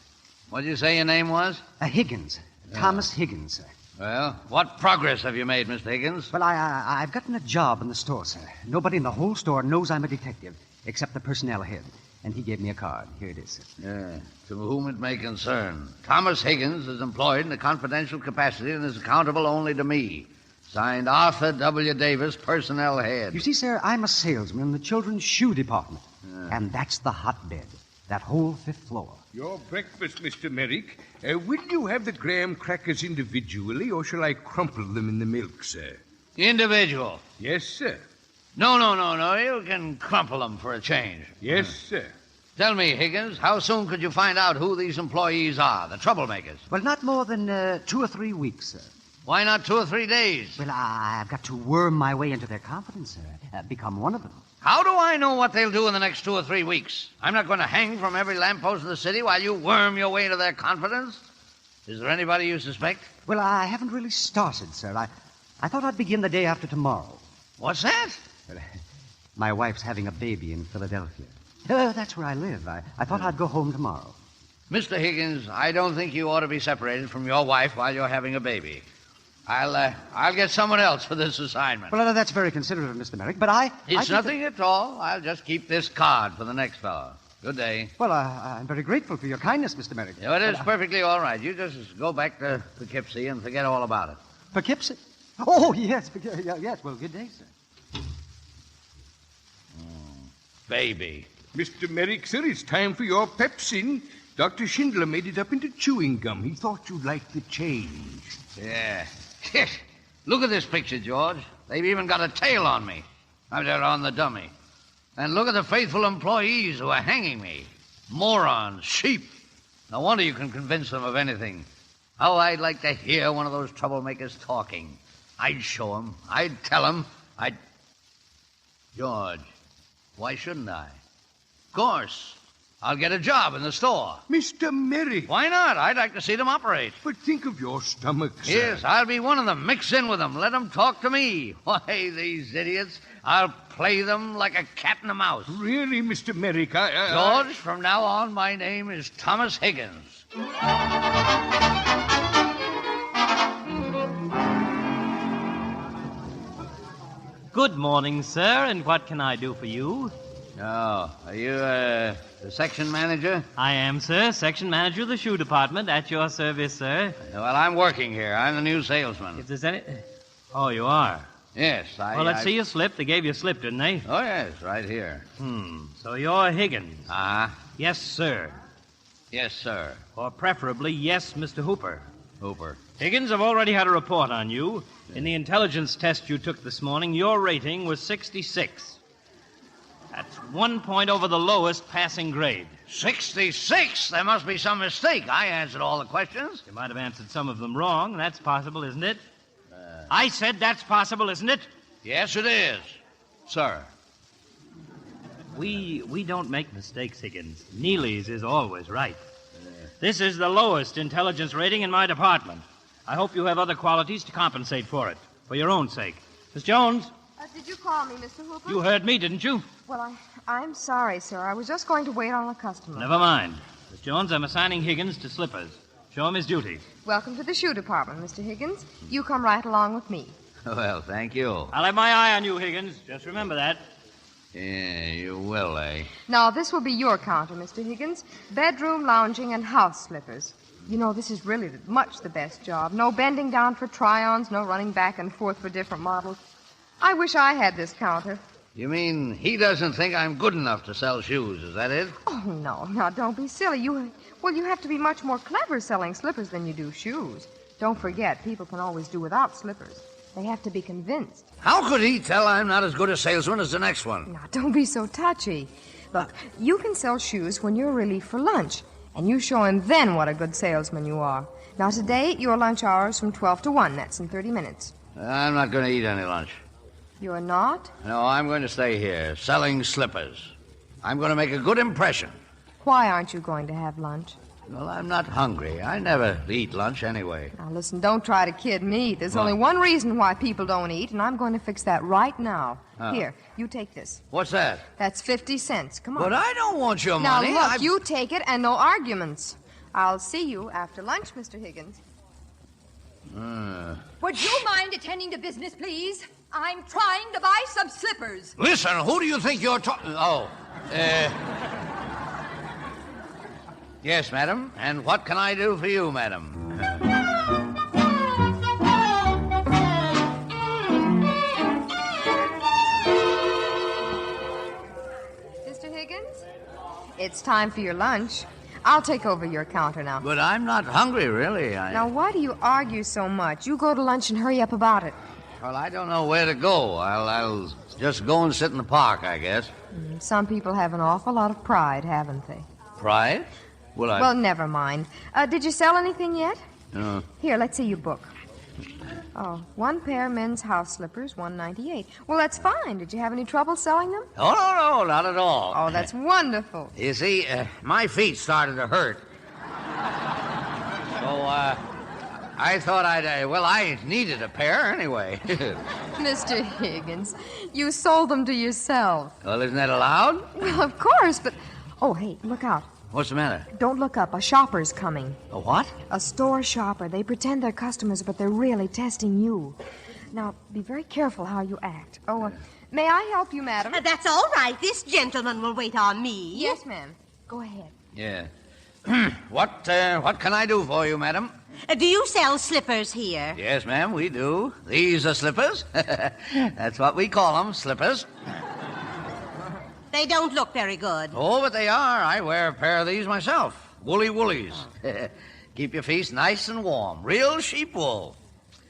What did you say your name was? Higgins. Thomas Higgins, sir. Well, what progress have you made, Mr. Higgins? Well, I've gotten a job in the store, sir. Nobody in the whole store knows I'm a detective, except the personnel head. And he gave me a card. Here it is, sir. Yeah. To whom it may concern. Thomas Higgins is employed in a confidential capacity and is accountable only to me. Signed Arthur W. Davis, personnel head. You see, sir, I'm a salesman in the children's shoe department. And that's the hotbed. That whole 5th floor. Your breakfast, Mr. Merrick. Will you have the graham crackers individually, or shall I crumple them in the milk, sir? Individual? Yes, sir. No. You can crumple them for a change. Yes, sir. Tell me, Higgins, how soon could you find out who these employees are, the troublemakers? Well, not more than 2 or 3 weeks, sir. Why not 2 or 3 days? Well, I've got to worm my way into their confidence, sir. Become one of them. How do I know what they'll do in the next 2 or 3 weeks? I'm not going to hang from every lamppost in the city while you worm your way into their confidence. Is there anybody you suspect? Well, I haven't really started, sir. I thought I'd begin the day after tomorrow. What's that? Well, my wife's having a baby in Philadelphia. That's where I live. I thought I'd go home tomorrow. Mr. Higgins, I don't think you ought to be separated from your wife while you're having a baby. I'll get someone else for this assignment. Well, that's very considerate of Mr. Merrick, but It's nothing at all. I'll just keep this card for the next fellow. Good day. Well, I'm very grateful for your kindness, Mr. Merrick. Yeah, it is perfectly all right. You just go back to Poughkeepsie and forget all about it. Poughkeepsie? Oh, yes. Yes. Well, good day, sir. Baby. Mr. Merrick, sir, it's time for your pepsin. Dr. Schindler made it up into chewing gum. He thought you'd like the change. Yeah. Look at this picture, George. They've even got a tail on me. They're on the dummy. And look at the faithful employees who are hanging me. Morons, sheep. No wonder you can convince them of anything. Oh, I'd like to hear one of those troublemakers talking. I'd show them. I'd tell them. George, why shouldn't I? Of course. I'll get a job in the store. Mr. Merrick. Why not? I'd like to see them operate. But think of your stomach, sir. Yes, I'll be one of them. Mix in with them. Let them talk to me. Why, these idiots. I'll play them like a cat and a mouse. Really, Mr. Merrick, George, from now on, my name is Thomas Higgins. Good morning, sir, and what can I do for you? Oh, are you, the section manager? I am, sir, section manager of the shoe department. At your service, sir. Well, I'm working here. I'm the new salesman. If there's any... Oh, you are? Yes, Well, let's see your slip. They gave you a slip, didn't they? Oh, yes, right here. So you're Higgins? Uh-huh. Yes, sir. Yes, sir. Or preferably, yes, Mr. Hooper. Hooper. Higgins, I've already had a report on you. In the intelligence test you took this morning, your rating was 66. That's 1 point over the lowest passing grade. 66? There must be some mistake. I answered all the questions. You might have answered some of them wrong. That's possible, isn't it? I said that's possible, isn't it? Yes, it is, sir. We don't make mistakes, Higgins. Neely's is always right. This is the lowest intelligence rating in my department. I hope you have other qualities to compensate for it, for your own sake. Miss Jones, Did you call me, Mr. Hooper? you heard me, didn't you? Well, I'm sorry, sir. I was just going to wait on a customer. Never mind. Miss Jones, I'm assigning Higgins to slippers. Show him his duties. Welcome to the shoe department, Mr. Higgins. You come right along with me. Well, thank you. I'll have my eye on you, Higgins. Just remember that. Yeah, you will, eh? Now, this will be your counter, Mr. Higgins. Bedroom, lounging, and house slippers. You know, this is really much the best job. No bending down for try-ons, no running back and forth for different models. I wish I had this counter. You mean he doesn't think I'm good enough to sell shoes, is that it? Oh, no. Now, don't be silly. You have to be much more clever selling slippers than you do shoes. Don't forget, people can always do without slippers. They have to be convinced. How could he tell I'm not as good a salesman as the next one? Now, don't be so touchy. Look, you can sell shoes when you're relieved for lunch, and you show him then what a good salesman you are. Now, today, your lunch hour's from 12 to 1. That's in 30 minutes. I'm not going to eat any lunch. You're not? No, I'm going to stay here, selling slippers. I'm going to make a good impression. Why aren't you going to have lunch? Well, I'm not hungry. I never eat lunch anyway. Now, listen, don't try to kid me. There's only one reason why people don't eat, and I'm going to fix that right now. Oh. Here, you take this. What's that? That's 50 cents. Come on. But I don't want your money. Now, look, you take it and no arguments. I'll see you after lunch, Mr. Higgins. Would you mind attending to business, please? I'm trying to buy some slippers. Listen, who do you think you're talking... Oh, Yes, madam. And what can I do for you, madam? Mr. Higgins, it's time for your lunch. I'll take over your counter now. But I'm not hungry, really. Now, why do you argue so much? You go to lunch and hurry up about it. Well, I don't know where to go. I'll just go and sit in the park, I guess. Some people have an awful lot of pride, haven't they? Pride? Well, never mind. Did you sell anything yet? No. Here, let's see your book. Oh, 1 pair men's house slippers, $1.98. Well, that's fine. Did you have any trouble selling them? Oh, no, not at all. Oh, that's wonderful. You see, my feet started to hurt. So, I thought I needed a pair anyway. Mr. Higgins, you sold them to yourself. Well, isn't that allowed? Well, of course, but... Oh, hey, look out. What's the matter? Don't look up. A shopper's coming. A what? A store shopper. They pretend they're customers, but they're really testing you. Now, be very careful how you act. Oh, may I help you, madam? That's all right. This gentleman will wait on me. Yes, ma'am. Go ahead. Yeah. What can I do for you, madam? Do you sell slippers here? Yes, ma'am, we do. These are slippers. That's what we call them, slippers. They don't look very good. Oh, but they are. I wear a pair of these myself. Woolies. Keep your feet nice and warm. Real sheep wool.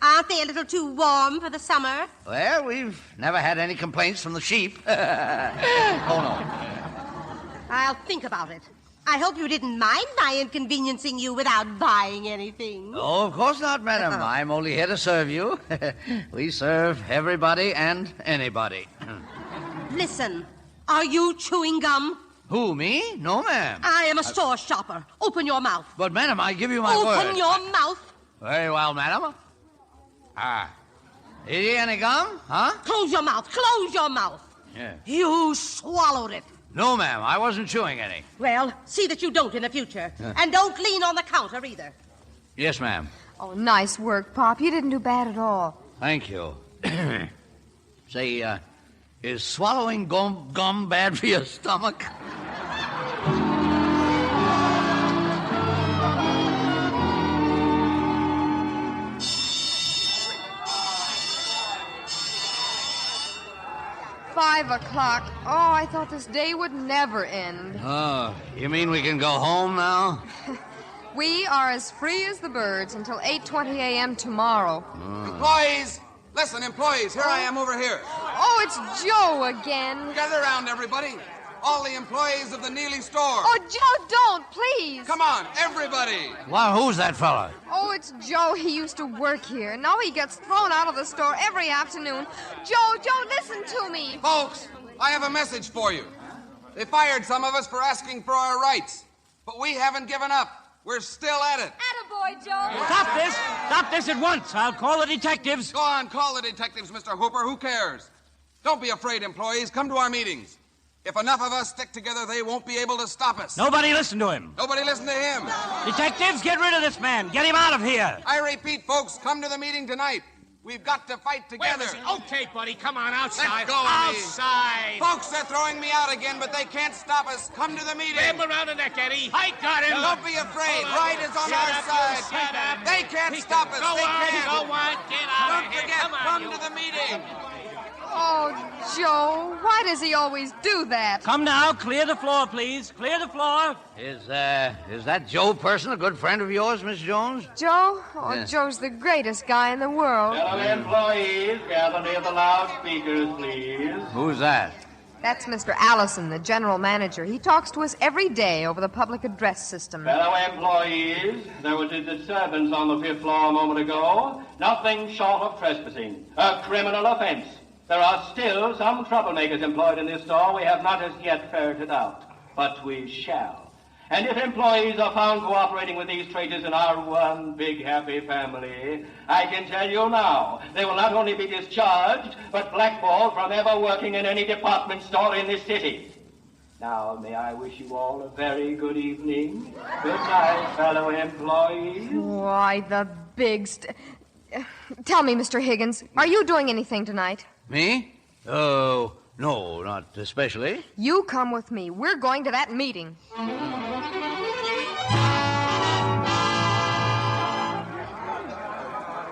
Aren't they a little too warm for the summer? Well, we've never had any complaints from the sheep. Oh, no. I'll think about it. I hope you didn't mind my inconveniencing you without buying anything. Oh, of course not, madam. I'm only here to serve you. We serve everybody and anybody. Listen, are you chewing gum? Who, me? No, ma'am. I am a store shopper. Open your mouth. But, madam, I give you my word. Open your mouth. Very well, madam. Is he any gum, huh? Close your mouth. Close your mouth. Yeah. You swallowed it. No, ma'am. I wasn't chewing any. Well, see that you don't in the future. And don't lean on the counter either. Yes, ma'am. Oh, nice work, Pop. You didn't do bad at all. Thank you. Say, is swallowing gum bad for your stomach? $5:00. Oh, I thought this day would never end. Oh, you mean we can go home now? We are as free as the birds until 8:20 a.m. tomorrow. Employees! Listen, employees, here I am over here. Oh, it's Joe again. Gather around, everybody. All the employees of the Neely store. Oh, Joe, don't, please. Come on, everybody. Well, who's that fella? Oh, it's Joe. He used to work here. Now he gets thrown out of the store every afternoon. Joe, listen to me. Folks, I have a message for you. They fired some of us for asking for our rights, but we haven't given up. We're still at it. Attaboy, Joe. Stop this! Stop this at once! I'll call the detectives. Go on, call the detectives, Mr. Hooper. Who cares? Don't be afraid, employees. Come to our meetings. If enough of us stick together, they won't be able to stop us. Nobody listen to him. Nobody listen to him. Detectives, get rid of this man. Get him out of here. I repeat, folks, come to the meeting tonight. We've got to fight together. Okay, buddy, come on outside. Let go of me. Outside. Folks, they're throwing me out again, but they can't stop us. Come to the meeting. Grab him around the neck, Eddie. I got him. Don't be afraid. Right is on our side. Shut up. They can't stop us. Go They can't. on, get out Don't of here. forget, Come to the meeting. Oh, Joe, why does he always do that? Come now, clear the floor, please. Clear the floor. Is that Joe person a good friend of yours, Miss Jones? Joe? Oh, Yes. Joe's the greatest guy in the world. Fellow employees, gather near the loudspeakers, please. Who's that? That's Mr. Allison, the general manager. He talks to us every day over the public address system. Fellow employees, there was a disturbance on the 5th floor a moment ago. Nothing short of trespassing. A criminal offense. There are still some troublemakers employed in this store we have not as yet ferreted out. But we shall. And if employees are found cooperating with these traitors in our one big happy family, I can tell you now, they will not only be discharged, but blackballed from ever working in any department store in this city. Now, may I wish you all a very good evening. Good night, fellow employees. Why, the big Tell me, Mr. Higgins, are you doing anything tonight? Me? Oh, no, not especially. You come with me. We're going to that meeting.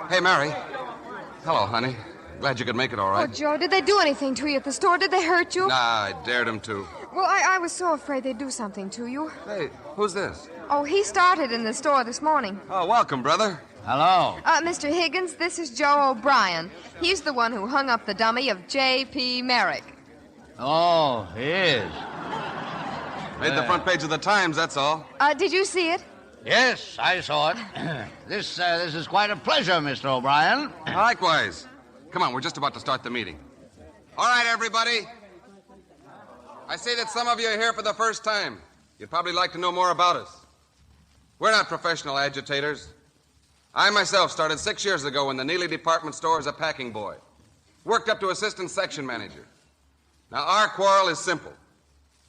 Hey, Mary. Hello, honey. Glad you could make it all right. Oh, Joe, did they do anything to you at the store? Did they hurt you? Nah, I dared him to. Well, I was so afraid they'd do something to you. Hey, who's this? Oh, he started in the store this morning. Oh, welcome, brother. Hello. Mr. Higgins, this is Joe O'Brien. He's the one who hung up the dummy of J.P. Merrick. Oh, he is. Made the front page of the Times, that's all. Did you see it? Yes, I saw it. This is quite a pleasure, Mr. O'Brien. Likewise. Come on, we're just about to start the meeting. All right, everybody. I see that some of you are here for the first time. You'd probably like to know more about us. We're not professional agitators. I myself started 6 years ago in the Neely department store as a packing boy. Worked up to assistant section manager. Now, our quarrel is simple.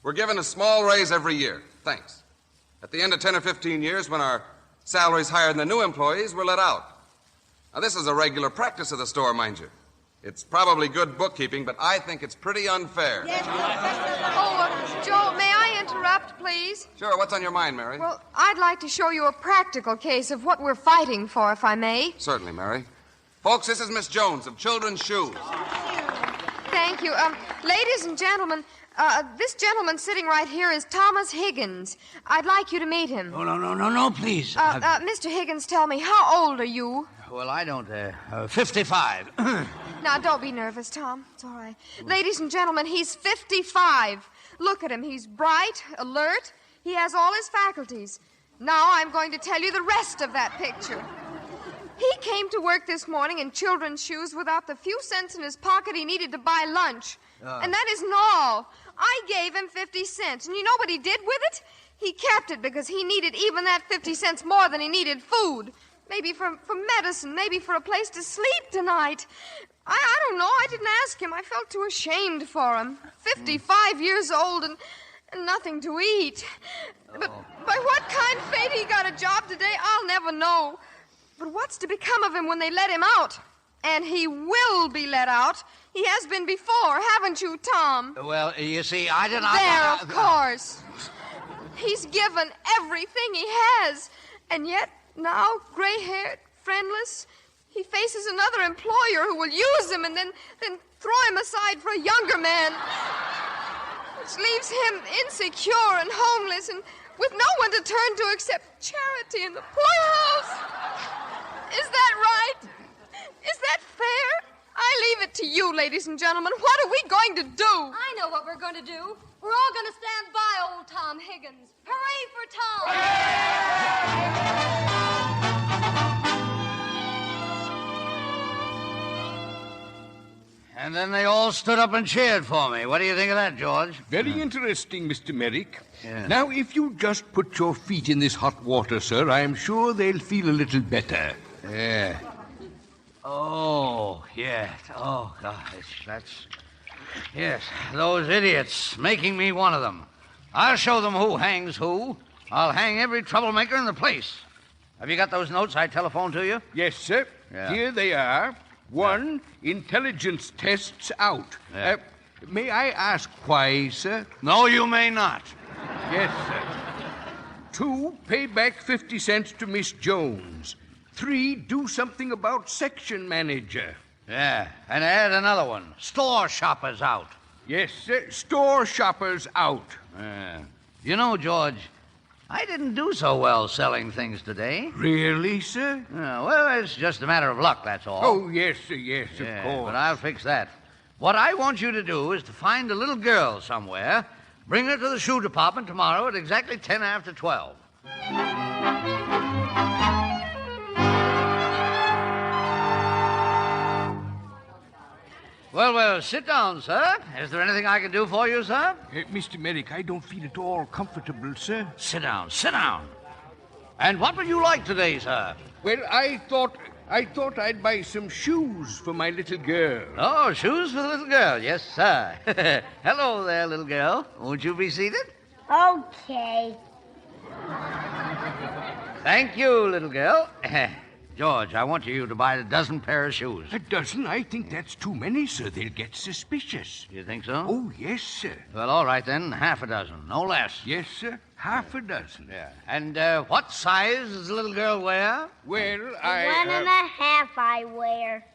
We're given a small raise every year. Thanks. At the end of 10 or 15 years, when our salary's higher than the new employees, we're let out. Now, this is a regular practice of the store, mind you. It's probably good bookkeeping, but I think it's pretty unfair. Oh, Joe, may I interrupt, please? Sure, what's on your mind, Mary? Well, I'd like to show you a practical case of what we're fighting for, if I may. Certainly, Mary. Folks, this is Miss Jones of Children's Shoes. Thank you. Ladies and gentlemen, this gentleman sitting right here is Thomas Higgins. I'd like you to meet him. Oh, no, please. Mr. Higgins, tell me, how old are you? Well, I don't, 55. Now, don't be nervous, Tom. It's all right. Ladies and gentlemen, he's 55. Look at him. He's bright, alert. He has all his faculties. Now I'm going to tell you the rest of that picture. He came to work this morning in children's shoes without the few cents in his pocket he needed to buy lunch. And that isn't all. I gave him 50 cents. And you know what he did with it? He kept it because he needed even that 50 cents more than he needed food. Maybe for medicine, maybe for a place to sleep tonight. I don't know. I didn't ask him. I felt too ashamed for him. 55 years old and nothing to eat. But by what kind fate he got a job today, I'll never know. But what's to become of him when they let him out? And he will be let out. He has been before, haven't you, Tom? Well, you see, I didn't... There, of course. He's given everything he has. And yet, now, gray-haired, friendless, he faces another employer who will use him and then throw him aside for a younger man. Which leaves him insecure and homeless and with no one to turn to except charity in the poorhouse. Is that right? Is that fair? I leave it to to you, ladies and gentlemen. What are we going to do? I know what we're going to do. We're all going to stand by old Tom Higgins. Hooray for Tom! And then they all stood up and cheered for me. What do you think of that, George? Very interesting, Mr. Merrick. Yeah. Now, if you just put your feet in this hot water, sir, I am sure they'll feel a little better. Yeah. Oh, yeah. Oh, gosh, that's... Yes, those idiots making me one of them. I'll show them who hangs who. I'll hang every troublemaker in the place. Have you got those notes I telephoned to you? Yes, sir. Yeah. Here they are. 1, intelligence tests out. Yeah. May I ask why, sir? No, you may not. Yes, sir. 2, pay back 50 cents to Miss Jones. 3, do something about section manager. Yeah, and add another one. Store shoppers out. Yes, sir. Store shoppers out. You know, George, I didn't do so well selling things today. Really, sir? Well, it's just a matter of luck, that's all. Oh, yes, sir, yes, of course. But I'll fix that. What I want you to do is to find a little girl somewhere, bring her to the shoe department tomorrow at exactly 10 after 12. Well, sit down, sir. Is there anything I can do for you, sir? Mr. Merrick, I don't feel at all comfortable, sir. Sit down, sit down. And what would you like today, sir? Well, I thought I'd buy some shoes for my little girl. Oh, shoes for the little girl. Yes, sir. Hello there, little girl. Won't you be seated? Okay. Thank you, little girl. George, I want you to buy a dozen pair of shoes. A dozen? I think that's too many, sir. They'll get suspicious. You think so? Oh, yes, sir. Well, all right then. Half a dozen, no less. Yes, sir. Half a dozen. Yeah. And what size does the little girl wear? Well, 1.5 I wear.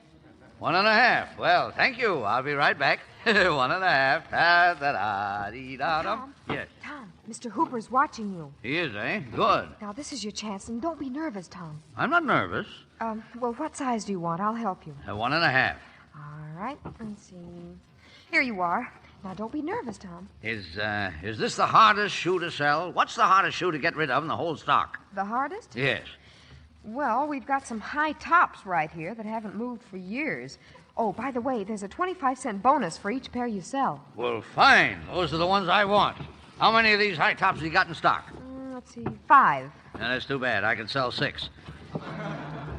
1.5. Well, thank you. I'll be right back. 1.5. Da-da-da-dee-da-dum. Yes. Tom, Mr. Hooper's watching you. He is, eh? Good. Now, this is your chance, and don't be nervous, Tom. I'm not nervous. Well, what size do you want? I'll help you. 1.5. All right. Let's see. Here you are. Now, don't be nervous, Tom. Is this the hardest shoe to sell? What's the hardest shoe to get rid of in the whole stock? The hardest? Yes. Well, we've got some high tops right here that haven't moved for years. Oh, by the way, there's a 25-cent bonus for each pair you sell. Well, fine. Those are the ones I want. How many of these high tops have you got in stock? Let's see, 5. Now, that's too bad. I can sell 6.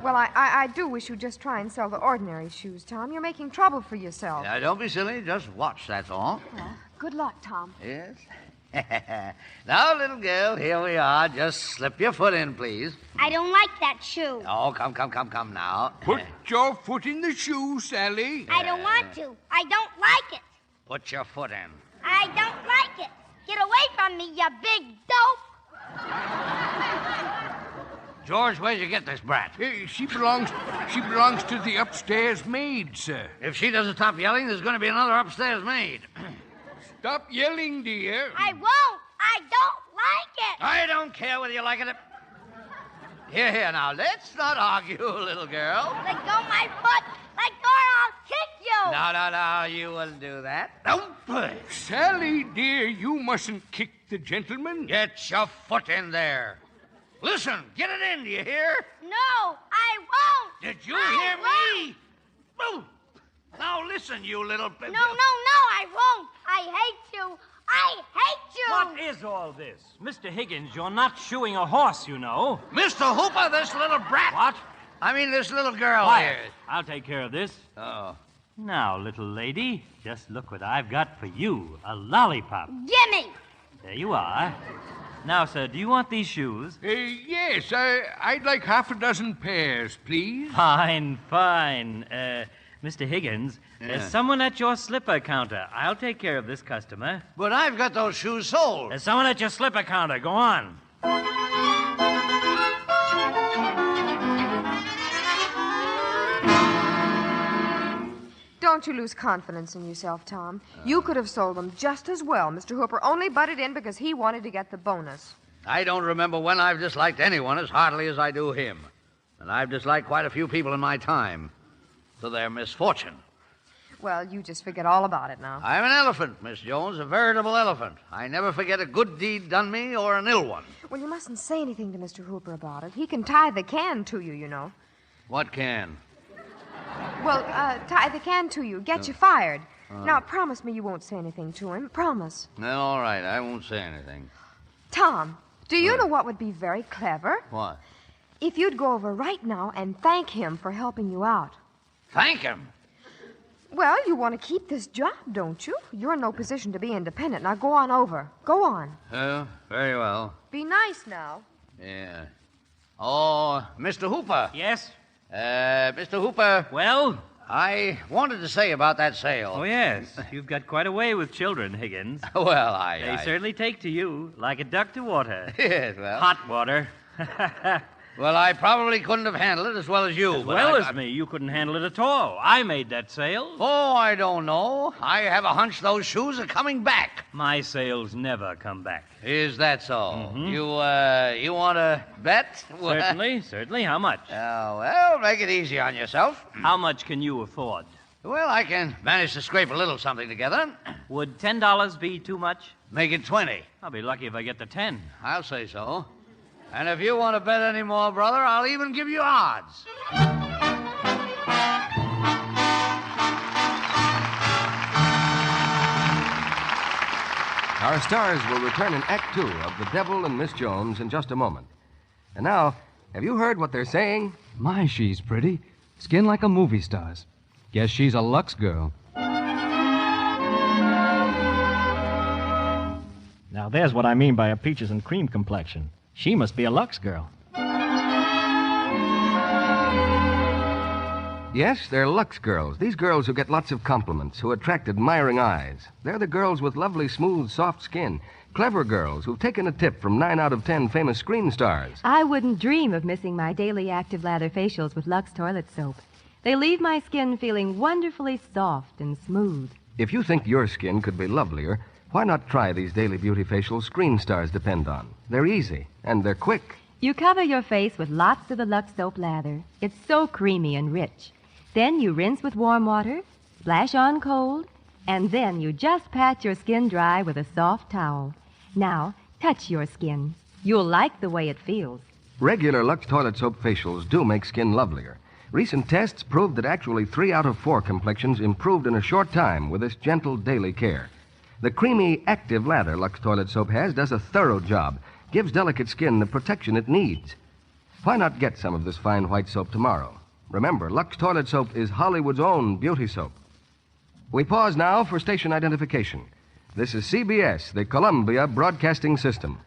Well, I do wish you'd just try and sell the ordinary shoes, Tom. You're making trouble for yourself. Now, don't be silly. Just watch, that's all. Well, good luck, Tom. Yes? Now, little girl, here we are. Just slip your foot in, please. I don't like that shoe. Oh, come now. Put your foot in the shoe, Sally. I don't want to. I don't like it. Put your foot in. I don't like it. Get away from me, you big dope. George, where'd you get this brat? She belongs to the upstairs maid, sir. If she doesn't stop yelling, there's going to be another upstairs maid. Stop yelling, dear. I won't. I don't like it. I don't care whether you like it. Here, now, let's not argue, little girl. Let go my foot. Let go or I'll kick you. No, you wouldn't do that. Don't play. Sally, dear, you mustn't kick the gentleman. Get your foot in there. Listen, get it in, do you hear? No, I won't. Did you hear me? Boom. Now listen, you little... No, I won't. I hate you. I hate you. What is all this? Mr. Higgins, you're not shoeing a horse, you know. Mr. Hooper, this little brat. What? I mean, this little girl Quiet. here. I'll take care of this. Oh. Now, little lady, just look what I've got for you. A lollipop. Gimme. There you are. Now, sir, do you want these shoes? Yes, I'd like half a dozen pairs, please. Fine. Mr. Higgins, there's someone at your slipper counter. I'll take care of this customer. But I've got those shoes sold. There's someone at your slipper counter. Go on. Don't you lose confidence in yourself, Tom. You could have sold them just as well. Mr. Hooper only butted in because he wanted to get the bonus. I don't remember when I've disliked anyone as heartily as I do him. And I've disliked quite a few people in my time. To their misfortune. Well, you just forget all about it now. I'm an elephant, Miss Jones, a veritable elephant. I never forget a good deed done me or an ill one. Well, you mustn't say anything to Mr. Hooper about it. He can tie the can to you, you know. What can? Well, tie the can to you. Get you fired. Now, promise me you won't say anything to him. Promise. No, all right. I won't say anything. Tom, do you know what would be very clever? What? If you'd go over right now and thank him for helping you out. Thank him? Well, you want to keep this job, don't you? You're in no position to be independent. Now, go on over. Go on. Oh, very well. Be nice now. Yeah. Oh, Mr. Hooper. Yes? Mr. Hooper. Well? I wanted to say about that sale. Oh, yes. You've got quite a way with children, Higgins. Well, They certainly take to you like a duck to water. Yes, well. Hot water. Well, I probably couldn't have handled it as well as you. As well as me. You couldn't handle it at all. I made that sale. Oh, I don't know. I have a hunch those shoes are coming back. My sales never come back. Is that so? Mm-hmm. You want to bet? Certainly. How much? Well, make it easy on yourself. How much can you afford? Well, I can manage to scrape a little something together. Would $10 be too much? Make it 20. I'll be lucky if I get the 10. I'll say so. And if you want to bet any more, brother, I'll even give you odds. Our stars will return in Act 2 of The Devil and Miss Jones in just a moment. And now, have you heard what they're saying? My, she's pretty. Skin like a movie star's. Guess she's a Lux girl. Now, there's what I mean by a peaches and cream complexion. She must be a Lux girl. Yes, they're Lux girls. These girls who get lots of compliments, who attract admiring eyes. They're the girls with lovely, smooth, soft skin. Clever girls who've taken a tip from 9 out of 10 famous screen stars. I wouldn't dream of missing my daily active lather facials with Lux toilet soap. They leave my skin feeling wonderfully soft and smooth. If you think your skin could be lovelier, why not try these daily beauty facials screen stars depend on? They're easy, and they're quick. You cover your face with lots of the Lux soap lather. It's so creamy and rich. Then you rinse with warm water, splash on cold, and then you just pat your skin dry with a soft towel. Now, touch your skin. You'll like the way it feels. Regular Lux toilet soap facials do make skin lovelier. Recent tests proved that actually 3 out of 4 complexions improved in a short time with this gentle daily care. The creamy, active lather Lux toilet soap has does a thorough job, gives delicate skin the protection it needs. Why not get some of this fine white soap tomorrow? Remember, Lux toilet soap is Hollywood's own beauty soap. We pause now for station identification. This is CBS, the Columbia Broadcasting System.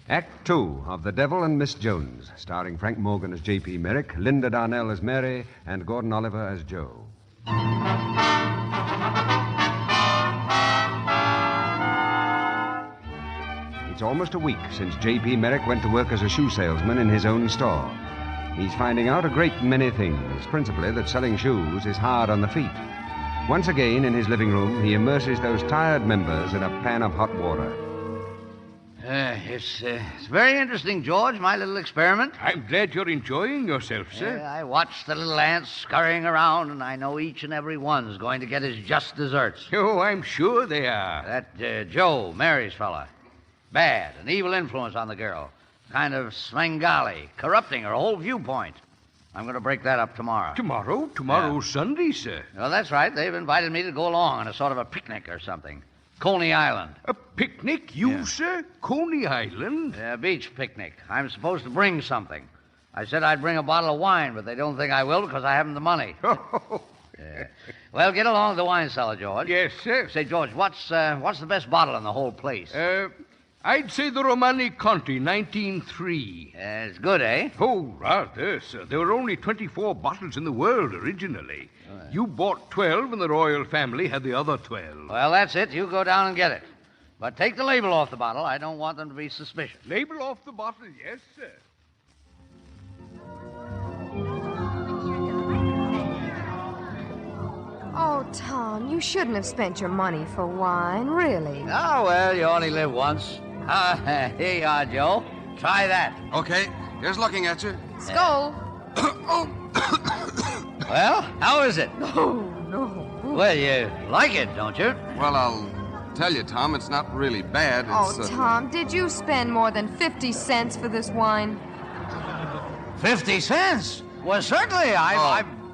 Act 2 of The Devil and Miss Jones, starring Frank Morgan as J.P. Merrick, Linda Darnel as Mary, and Gordon Oliver as Joe. It's almost a week since J.P. Merrick went to work as a shoe salesman in his own store. He's finding out a great many things, principally that selling shoes is hard on the feet. Once again, in his living room, he immerses those tired members in a pan of hot water. It's very interesting, George, my little experiment. I'm glad you're enjoying yourself, sir. I watch the little ants scurrying around, and I know each and every one's going to get his just desserts. Oh, I'm sure they are. That Joe, Mary's fella. Bad, an evil influence on the girl. Kind of Svengali, corrupting her whole viewpoint. I'm going to break that up tomorrow. Tomorrow? Tomorrow's Sunday, sir. Well, that's right. They've invited me to go along on a sort of a picnic or something. Coney Island. A picnic? You, sir? Coney Island? A beach picnic. I'm supposed to bring something. I said I'd bring a bottle of wine, but they don't think I will because I haven't the money. Well, get along to the wine cellar, George. Yes, sir. Say, George, what's the best bottle in the whole place? I'd say the Romani Conti, 1903. It's good, eh? Oh, rather, sir. There were only 24 bottles in the world originally. You bought 12, and the royal family had the other 12. Well, that's it. You go down and get it. But take the label off the bottle. I don't want them to be suspicious. Label off the bottle? Yes, sir. Tom, you shouldn't have spent your money for wine, really. Oh, well, you only live once. Here you are, Joe. Try that. Okay, here's looking at you. Skull. Well, how is it? No. Well, you like it, don't you? Well, I'll tell you, Tom, it's not really bad. It's, Tom, did you spend more than 50 cents for this wine? 50 cents? Well, certainly,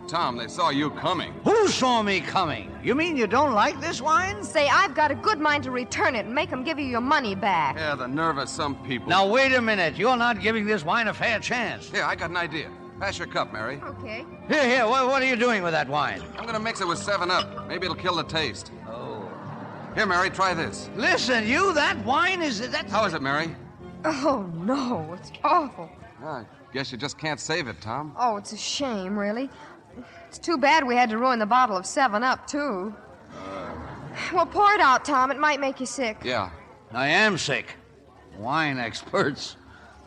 Tom, they saw you coming. Who saw me coming? You mean you don't like this wine? Say, I've got a good mind to return it and make them give you your money back. Yeah, the nerve of some people. Now, wait a minute. You're not giving this wine a fair chance. Here, I got an idea. Pass your cup, Mary. Okay. Here, what are you doing with that wine? I'm going to mix it with 7-Up. Maybe it'll kill the taste. Oh. Here, Mary, try this. Listen, that wine is... How is it, Mary? Oh, no, it's awful. I guess you just can't save it, Tom. Oh, it's a shame, really. It's too bad we had to ruin the bottle of 7-Up, too. Well, pour it out, Tom. It might make you sick. Yeah. I am sick. Wine experts.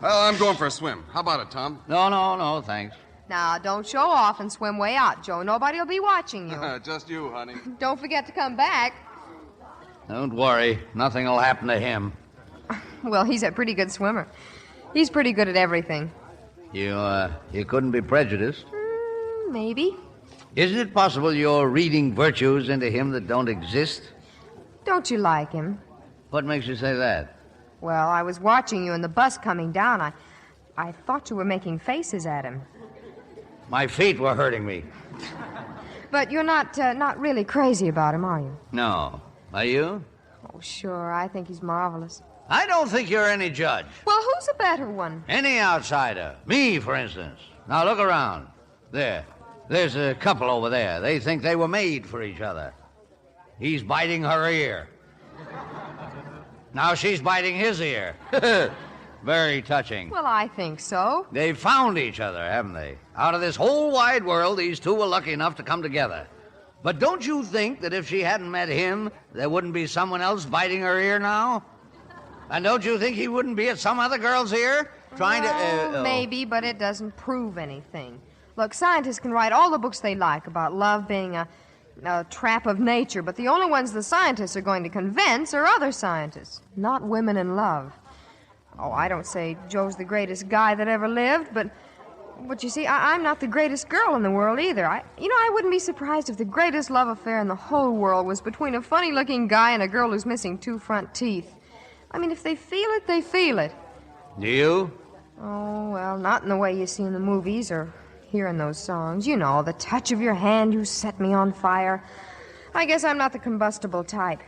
Well, I'm going for a swim. How about it, Tom? No, thanks. Now, don't show off and swim way out, Joe. Nobody will be watching you. Just you, honey. Don't forget to come back. Don't worry. Nothing will happen to him. Well, he's a pretty good swimmer. He's pretty good at everything. You couldn't be prejudiced. Maybe. Isn't it possible you're reading virtues into him that don't exist? Don't you like him? What makes you say that? Well, I was watching you in the bus coming down. I thought you were making faces at him. My feet were hurting me. But you're not really crazy about him, are you? No. Are you? Oh, sure. I think he's marvelous. I don't think you're any judge. Well, who's a better one? Any outsider. Me, for instance. Now, look around. There's a couple over there. They think they were made for each other. He's biting her ear. Now she's biting his ear. Very touching. Well, I think so. They've found each other, haven't they? Out of this whole wide world, these two were lucky enough to come together. But don't you think that if she hadn't met him, there wouldn't be someone else biting her ear now? And don't you think he wouldn't be at some other girl's ear trying to... Maybe, but it doesn't prove anything. Look, scientists can write all the books they like about love being a trap of nature, but the only ones the scientists are going to convince are other scientists, not women in love. Oh, I don't say Joe's the greatest guy that ever lived, but you see, I'm not the greatest girl in the world either. I wouldn't be surprised if the greatest love affair in the whole world was between a funny-looking guy and a girl who's missing 2 front teeth. I mean, if they feel it, they feel it. Do you? Oh, well, not in the way you see in the movies or hear in those songs. You know, the touch of your hand, you set me on fire. I guess I'm not the combustible type.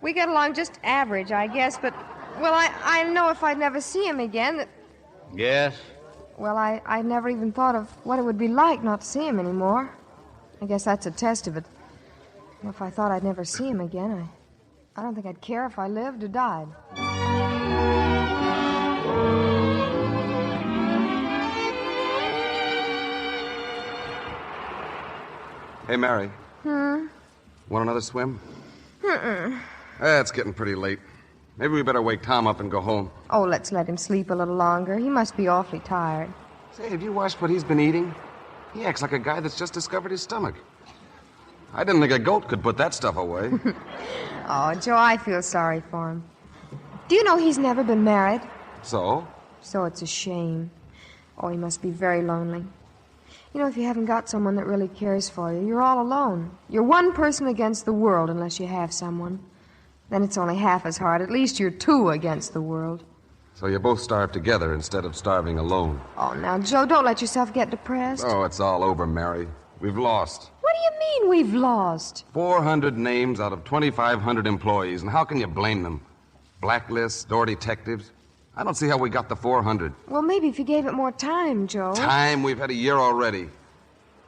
We get along just average, I guess, but, well, I know if I'd never see him again that... Yes? Well, I never even thought of what it would be like not to see him anymore. I guess that's a test of it. If I thought I'd never see him again, I don't think I'd care if I lived or died. Hey, Mary. Hmm? Want another swim? Mm-mm. It's getting pretty late. Maybe we better wake Tom up and go home. Oh, let's let him sleep a little longer. He must be awfully tired. Say, have you watched what he's been eating? He acts like a guy that's just discovered his stomach. I didn't think a goat could put that stuff away. Oh, Joe, I feel sorry for him. Do you know he's never been married? So? So it's a shame. Oh, he must be very lonely. You know, if you haven't got someone that really cares for you, you're all alone. You're one person against the world unless you have someone. Then it's only half as hard. At least you're 2 against the world. So you both starve together instead of starving alone. Oh, now, Joe, don't let yourself get depressed. Oh, it's all over, Mary. We've lost. What do you mean we've lost? 400 names out of 2,500 employees, and how can you blame them? Blacklists, door detectives. I don't see how we got the 400. Well, maybe if you gave it more time, Joe. Time? We've had a year already.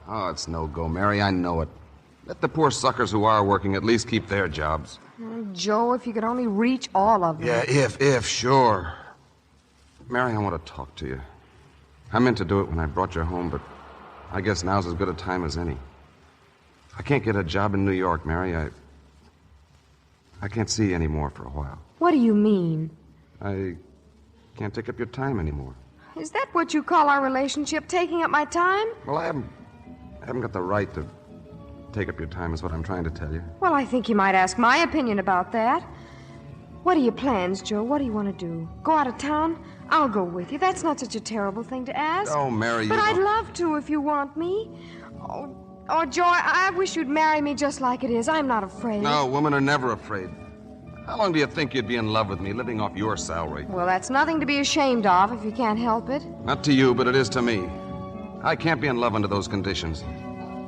Oh, it's no go, Mary. I know it. Let the poor suckers who are working at least keep their jobs. Oh, Joe, if you could only reach all of them. Yeah, if, sure. Mary, I want to talk to you. I meant to do it when I brought you home, but I guess now's as good a time as any. I can't get a job in New York, Mary. I can't see you anymore for a while. What do you mean? I can't take up your time anymore. Is that what you call our relationship, taking up my time? Well, I haven't got the right to take up your time, is what I'm trying to tell you. Well, I think you might ask my opinion about that. What are your plans, Joe? What do you want to do? Go out of town? I'll go with you. That's not such a terrible thing to ask. Oh, Mary, But I'd love to if you want me. Oh, Joe, I wish you'd marry me just like it is. I'm not afraid. No, women are never afraid. How long do you think you'd be in love with me, living off your salary? Well, that's nothing to be ashamed of if you can't help it. Not to you, but it is to me. I can't be in love under those conditions.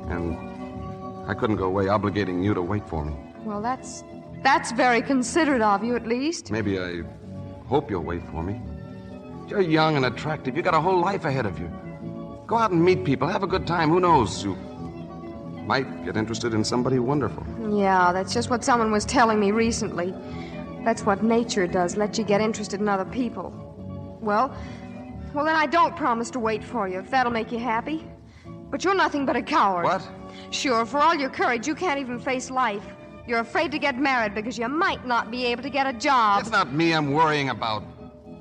And I couldn't go away obligating you to wait for me. Well, that's very considerate of you, at least. Maybe I hope you'll wait for me. You're young and attractive. You got a whole life ahead of you. Go out and meet people. Have a good time. Who knows? You might get interested in somebody wonderful. Yeah, that's just what someone was telling me recently. That's what nature does, let you get interested in other people. Well, then I don't promise to wait for you, if that'll make you happy. But you're nothing but a coward. What? Sure, for all your courage, you can't even face life. You're afraid to get married because you might not be able to get a job. It's not me I'm worrying about.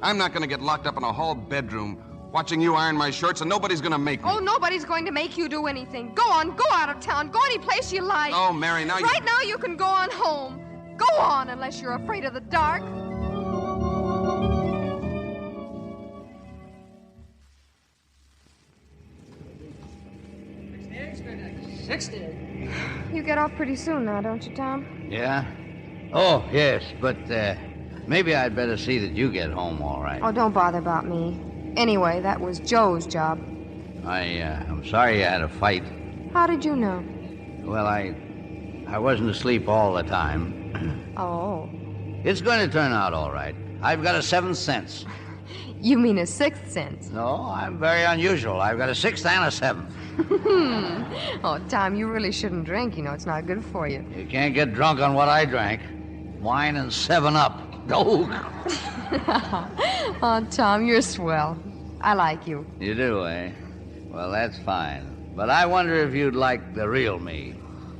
I'm not going to get locked up in a hall bedroom watching you iron my shirts, and nobody's going to make me. Oh, nobody's going to make you do anything. Go on, go out of town. Go any place you like. Oh, Mary, now Right now you can go on home. Go on, unless you're afraid of the dark. You get off pretty soon now, don't you, Tom? Yeah? Oh, yes, but maybe I'd better see that you get home all right. Oh, don't bother about me. Anyway, that was Joe's job. I'm sorry you had a fight. How did you know? Well, I wasn't asleep all the time. Oh. It's going to turn out all right. I've got a 7th sense. You mean a 6th sense? No, I'm very unusual. I've got a 6th and a 7th. Oh, Tom, you really shouldn't drink. You know, it's not good for you. You can't get drunk on what I drank. Wine and 7-Up. Oh. Oh, Tom, you're swell. I like you. You do, eh? Well, that's fine. But I wonder if you'd like the real me.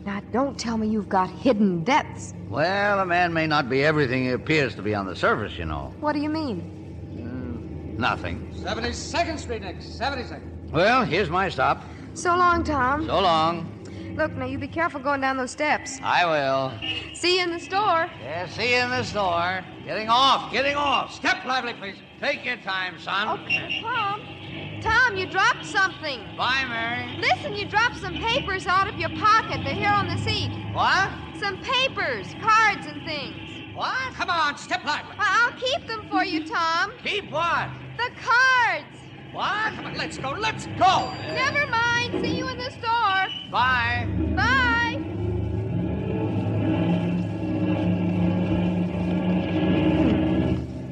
Now, don't tell me you've got hidden depths. Well, a man may not be everything he appears to be on the surface, you know. What do you mean? Nothing. 72nd Street next. 72nd. Well, here's my stop. So long, Tom. So long. Look, now, you be careful going down those steps. I will. See you in the store. Yeah, see you in the store. Getting off. Step lively, please. Take your time, son. Okay, Tom, you dropped something. Bye, Mary. Listen, you dropped some papers out of your pocket. They're here on the seat. What? Some papers, cards and things. What? Come on, step lively. I'll keep them for you, Tom. Keep what? The cards. What? Come on, let's go. Let's go. Never mind. See you in the store. Bye. Bye.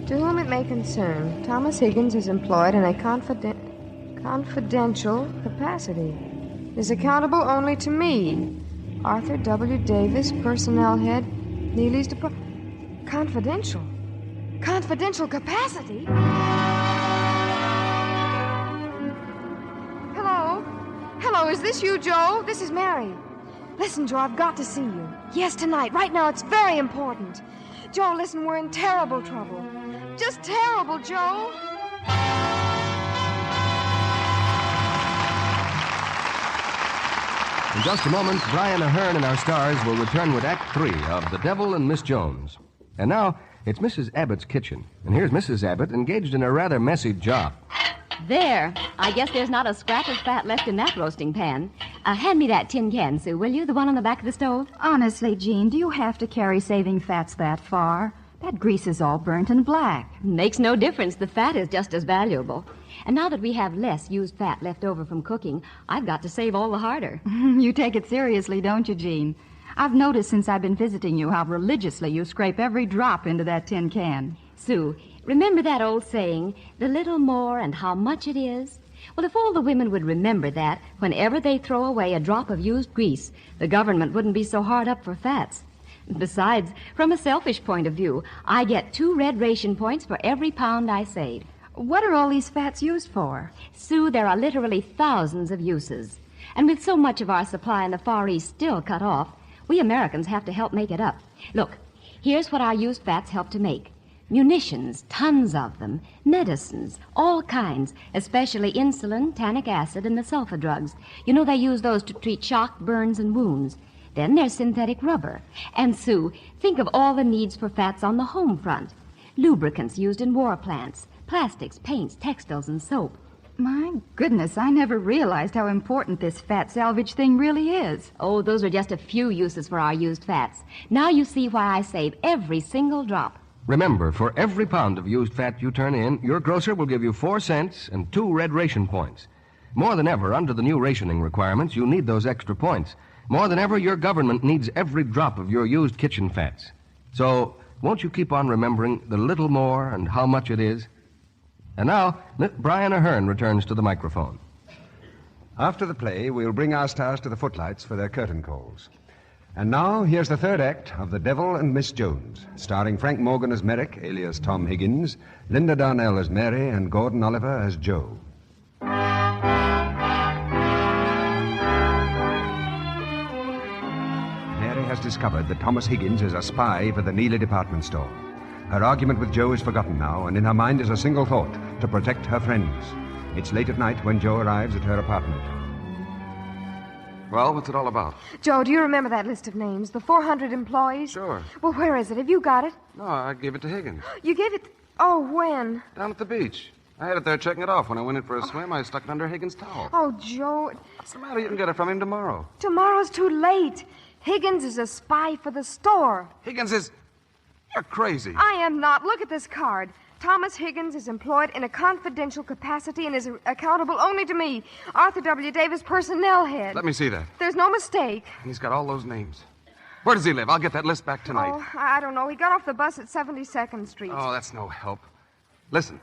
To whom it may concern, Thomas Higgins is employed in a confidential capacity. Is accountable only to me, Arthur W. Davis, personnel head, Neely's department. Confidential? Confidential capacity? Hello, is this you, Joe? This is Mary. Listen, Joe, I've got to see you. Yes, tonight. Right now, it's very important. Joe, listen, we're in terrible trouble. Just terrible, Joe. In just a moment, Brian Ahern and our stars will return with Act 3 of The Devil and Miss Jones. And now, it's Mrs. Abbott's kitchen. And here's Mrs. Abbott engaged in a rather messy job. There. I guess there's not a scrap of fat left in that roasting pan. Hand me that tin can, Sue, will you? The one on the back of the stove? Honestly, Jean, do you have to carry saving fats that far? That grease is all burnt and black. Makes no difference. The fat is just as valuable. And now that we have less used fat left over from cooking, I've got to save all the harder. You take it seriously, don't you, Jean? I've noticed since I've been visiting you how religiously you scrape every drop into that tin can. Sue, remember that old saying, the little more and how much it is? Well, if all the women would remember that, whenever they throw away a drop of used grease, the government wouldn't be so hard up for fats. Besides, from a selfish point of view, I get 2 red ration points for every pound I save. What are all these fats used for? Sue, there are literally thousands of uses. And with so much of our supply in the Far East still cut off, we Americans have to help make it up. Look, here's what our used fats help to make. Munitions, tons of them. Medicines, all kinds, especially insulin, tannic acid, and the sulfa drugs. You know, they use those to treat shock, burns, and wounds. Then there's synthetic rubber. And, Sue, think of all the needs for fats on the home front. Lubricants used in war plants, plastics, paints, textiles, and soap. My goodness, I never realized how important this fat salvage thing really is. Oh, those are just a few uses for our used fats. Now you see why I save every single drop. Remember, for every pound of used fat you turn in, your grocer will give you 4 cents and 2 red ration points. More than ever, under the new rationing requirements, you need those extra points. More than ever, your government needs every drop of your used kitchen fats. So, won't you keep on remembering the little more and how much it is? And now, Brian Ahern returns to the microphone. After the play, we'll bring our stars to the footlights for their curtain calls. And now, here's the third act of The Devil and Miss Jones, starring Frank Morgan as Merrick, alias Tom Higgins, Linda Darnel as Mary, and Gordon Oliver as Joe. Mary has discovered that Thomas Higgins is a spy for the Neely department store. Her argument with Joe is forgotten now, and in her mind is a single thought, to protect her friends. It's late at night when Joe arrives at her apartment. Well, what's it all about? Joe, do you remember that list of names? The 400 employees? Sure. Well, where is it? Have you got it? No, I gave it to Higgins. You gave it... Oh, when? Down at the beach. I had it there checking it off. When I went in for a swim, I stuck it under Higgins' towel. Oh, Joe... What's the matter? You can get it from him tomorrow. Tomorrow's too late. Higgins is a spy for the store. Higgins is... You're crazy. I am not. Look at this card. Thomas Higgins is employed in a confidential capacity and is accountable only to me, Arthur W. Davis, personnel head. Let me see that. There's no mistake. And he's got all those names. Where does he live? I'll get that list back tonight. Oh, I don't know. He got off the bus at 72nd Street. Oh, that's no help. Listen,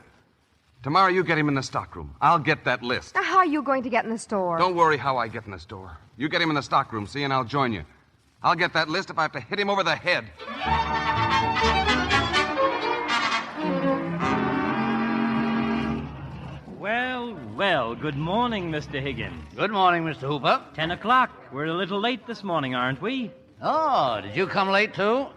tomorrow you get him in the stockroom. I'll get that list. Now, how are you going to get in the store? Don't worry how I get in the store. You get him in the stockroom, see, and I'll join you. I'll get that list if I have to hit him over the head. Well, good morning, Mr. Higgins. Good morning, Mr. Hooper. 10 o'clock. We're a little late this morning, aren't we? Oh, did you come late, too?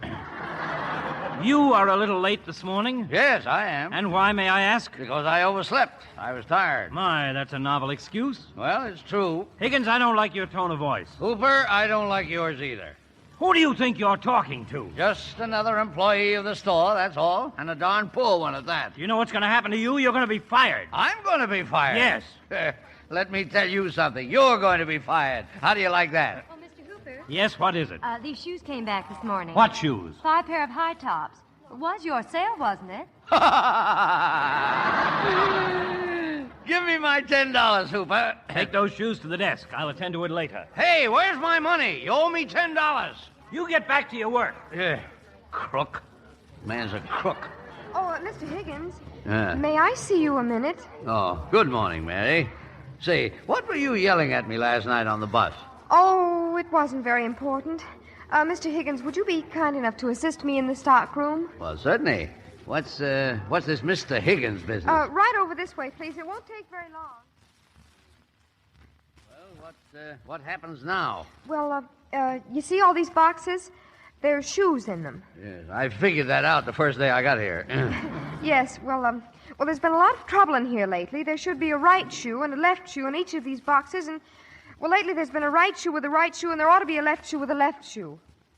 You are a little late this morning? Yes, I am. And why, may I ask? Because I overslept. I was tired. My, that's a novel excuse. Well, it's true. Higgins, I don't like your tone of voice. Hooper, I don't like yours either. Who do you think you're talking to? Just another employee of the store, that's all. And a darn poor one at that. You know what's going to happen to you? You're going to be fired. I'm going to be fired? Yes. Let me tell you something. You're going to be fired. How do you like that? Oh, Mr. Hooper. Yes, what is it? These shoes came back this morning. What shoes? 5 pair of high tops. It was your sale, wasn't it? Give me my $10, Hooper. Take those shoes to the desk. I'll attend to it later. Hey, where's my money? You owe me $10. You get back to your work. Yeah. Crook. Man's a crook. Oh, Mr. Higgins. Yeah. May I see you a minute? Oh, good morning, Mary. Say, what were you yelling at me last night on the bus? Oh, it wasn't very important. Mr. Higgins, would you be kind enough to assist me in the stockroom? Well, certainly. What's this Mr. Higgins business? Right over this way, please. It won't take very long. Well, what happens now? Well, you see all these boxes? There's shoes in them. Yes, I figured that out the first day I got here. Yes, well, there's been a lot of trouble in here lately. There should be a right shoe and a left shoe in each of these boxes, and, well, lately there's been a right shoe with a right shoe, and there ought to be a left shoe with a left shoe.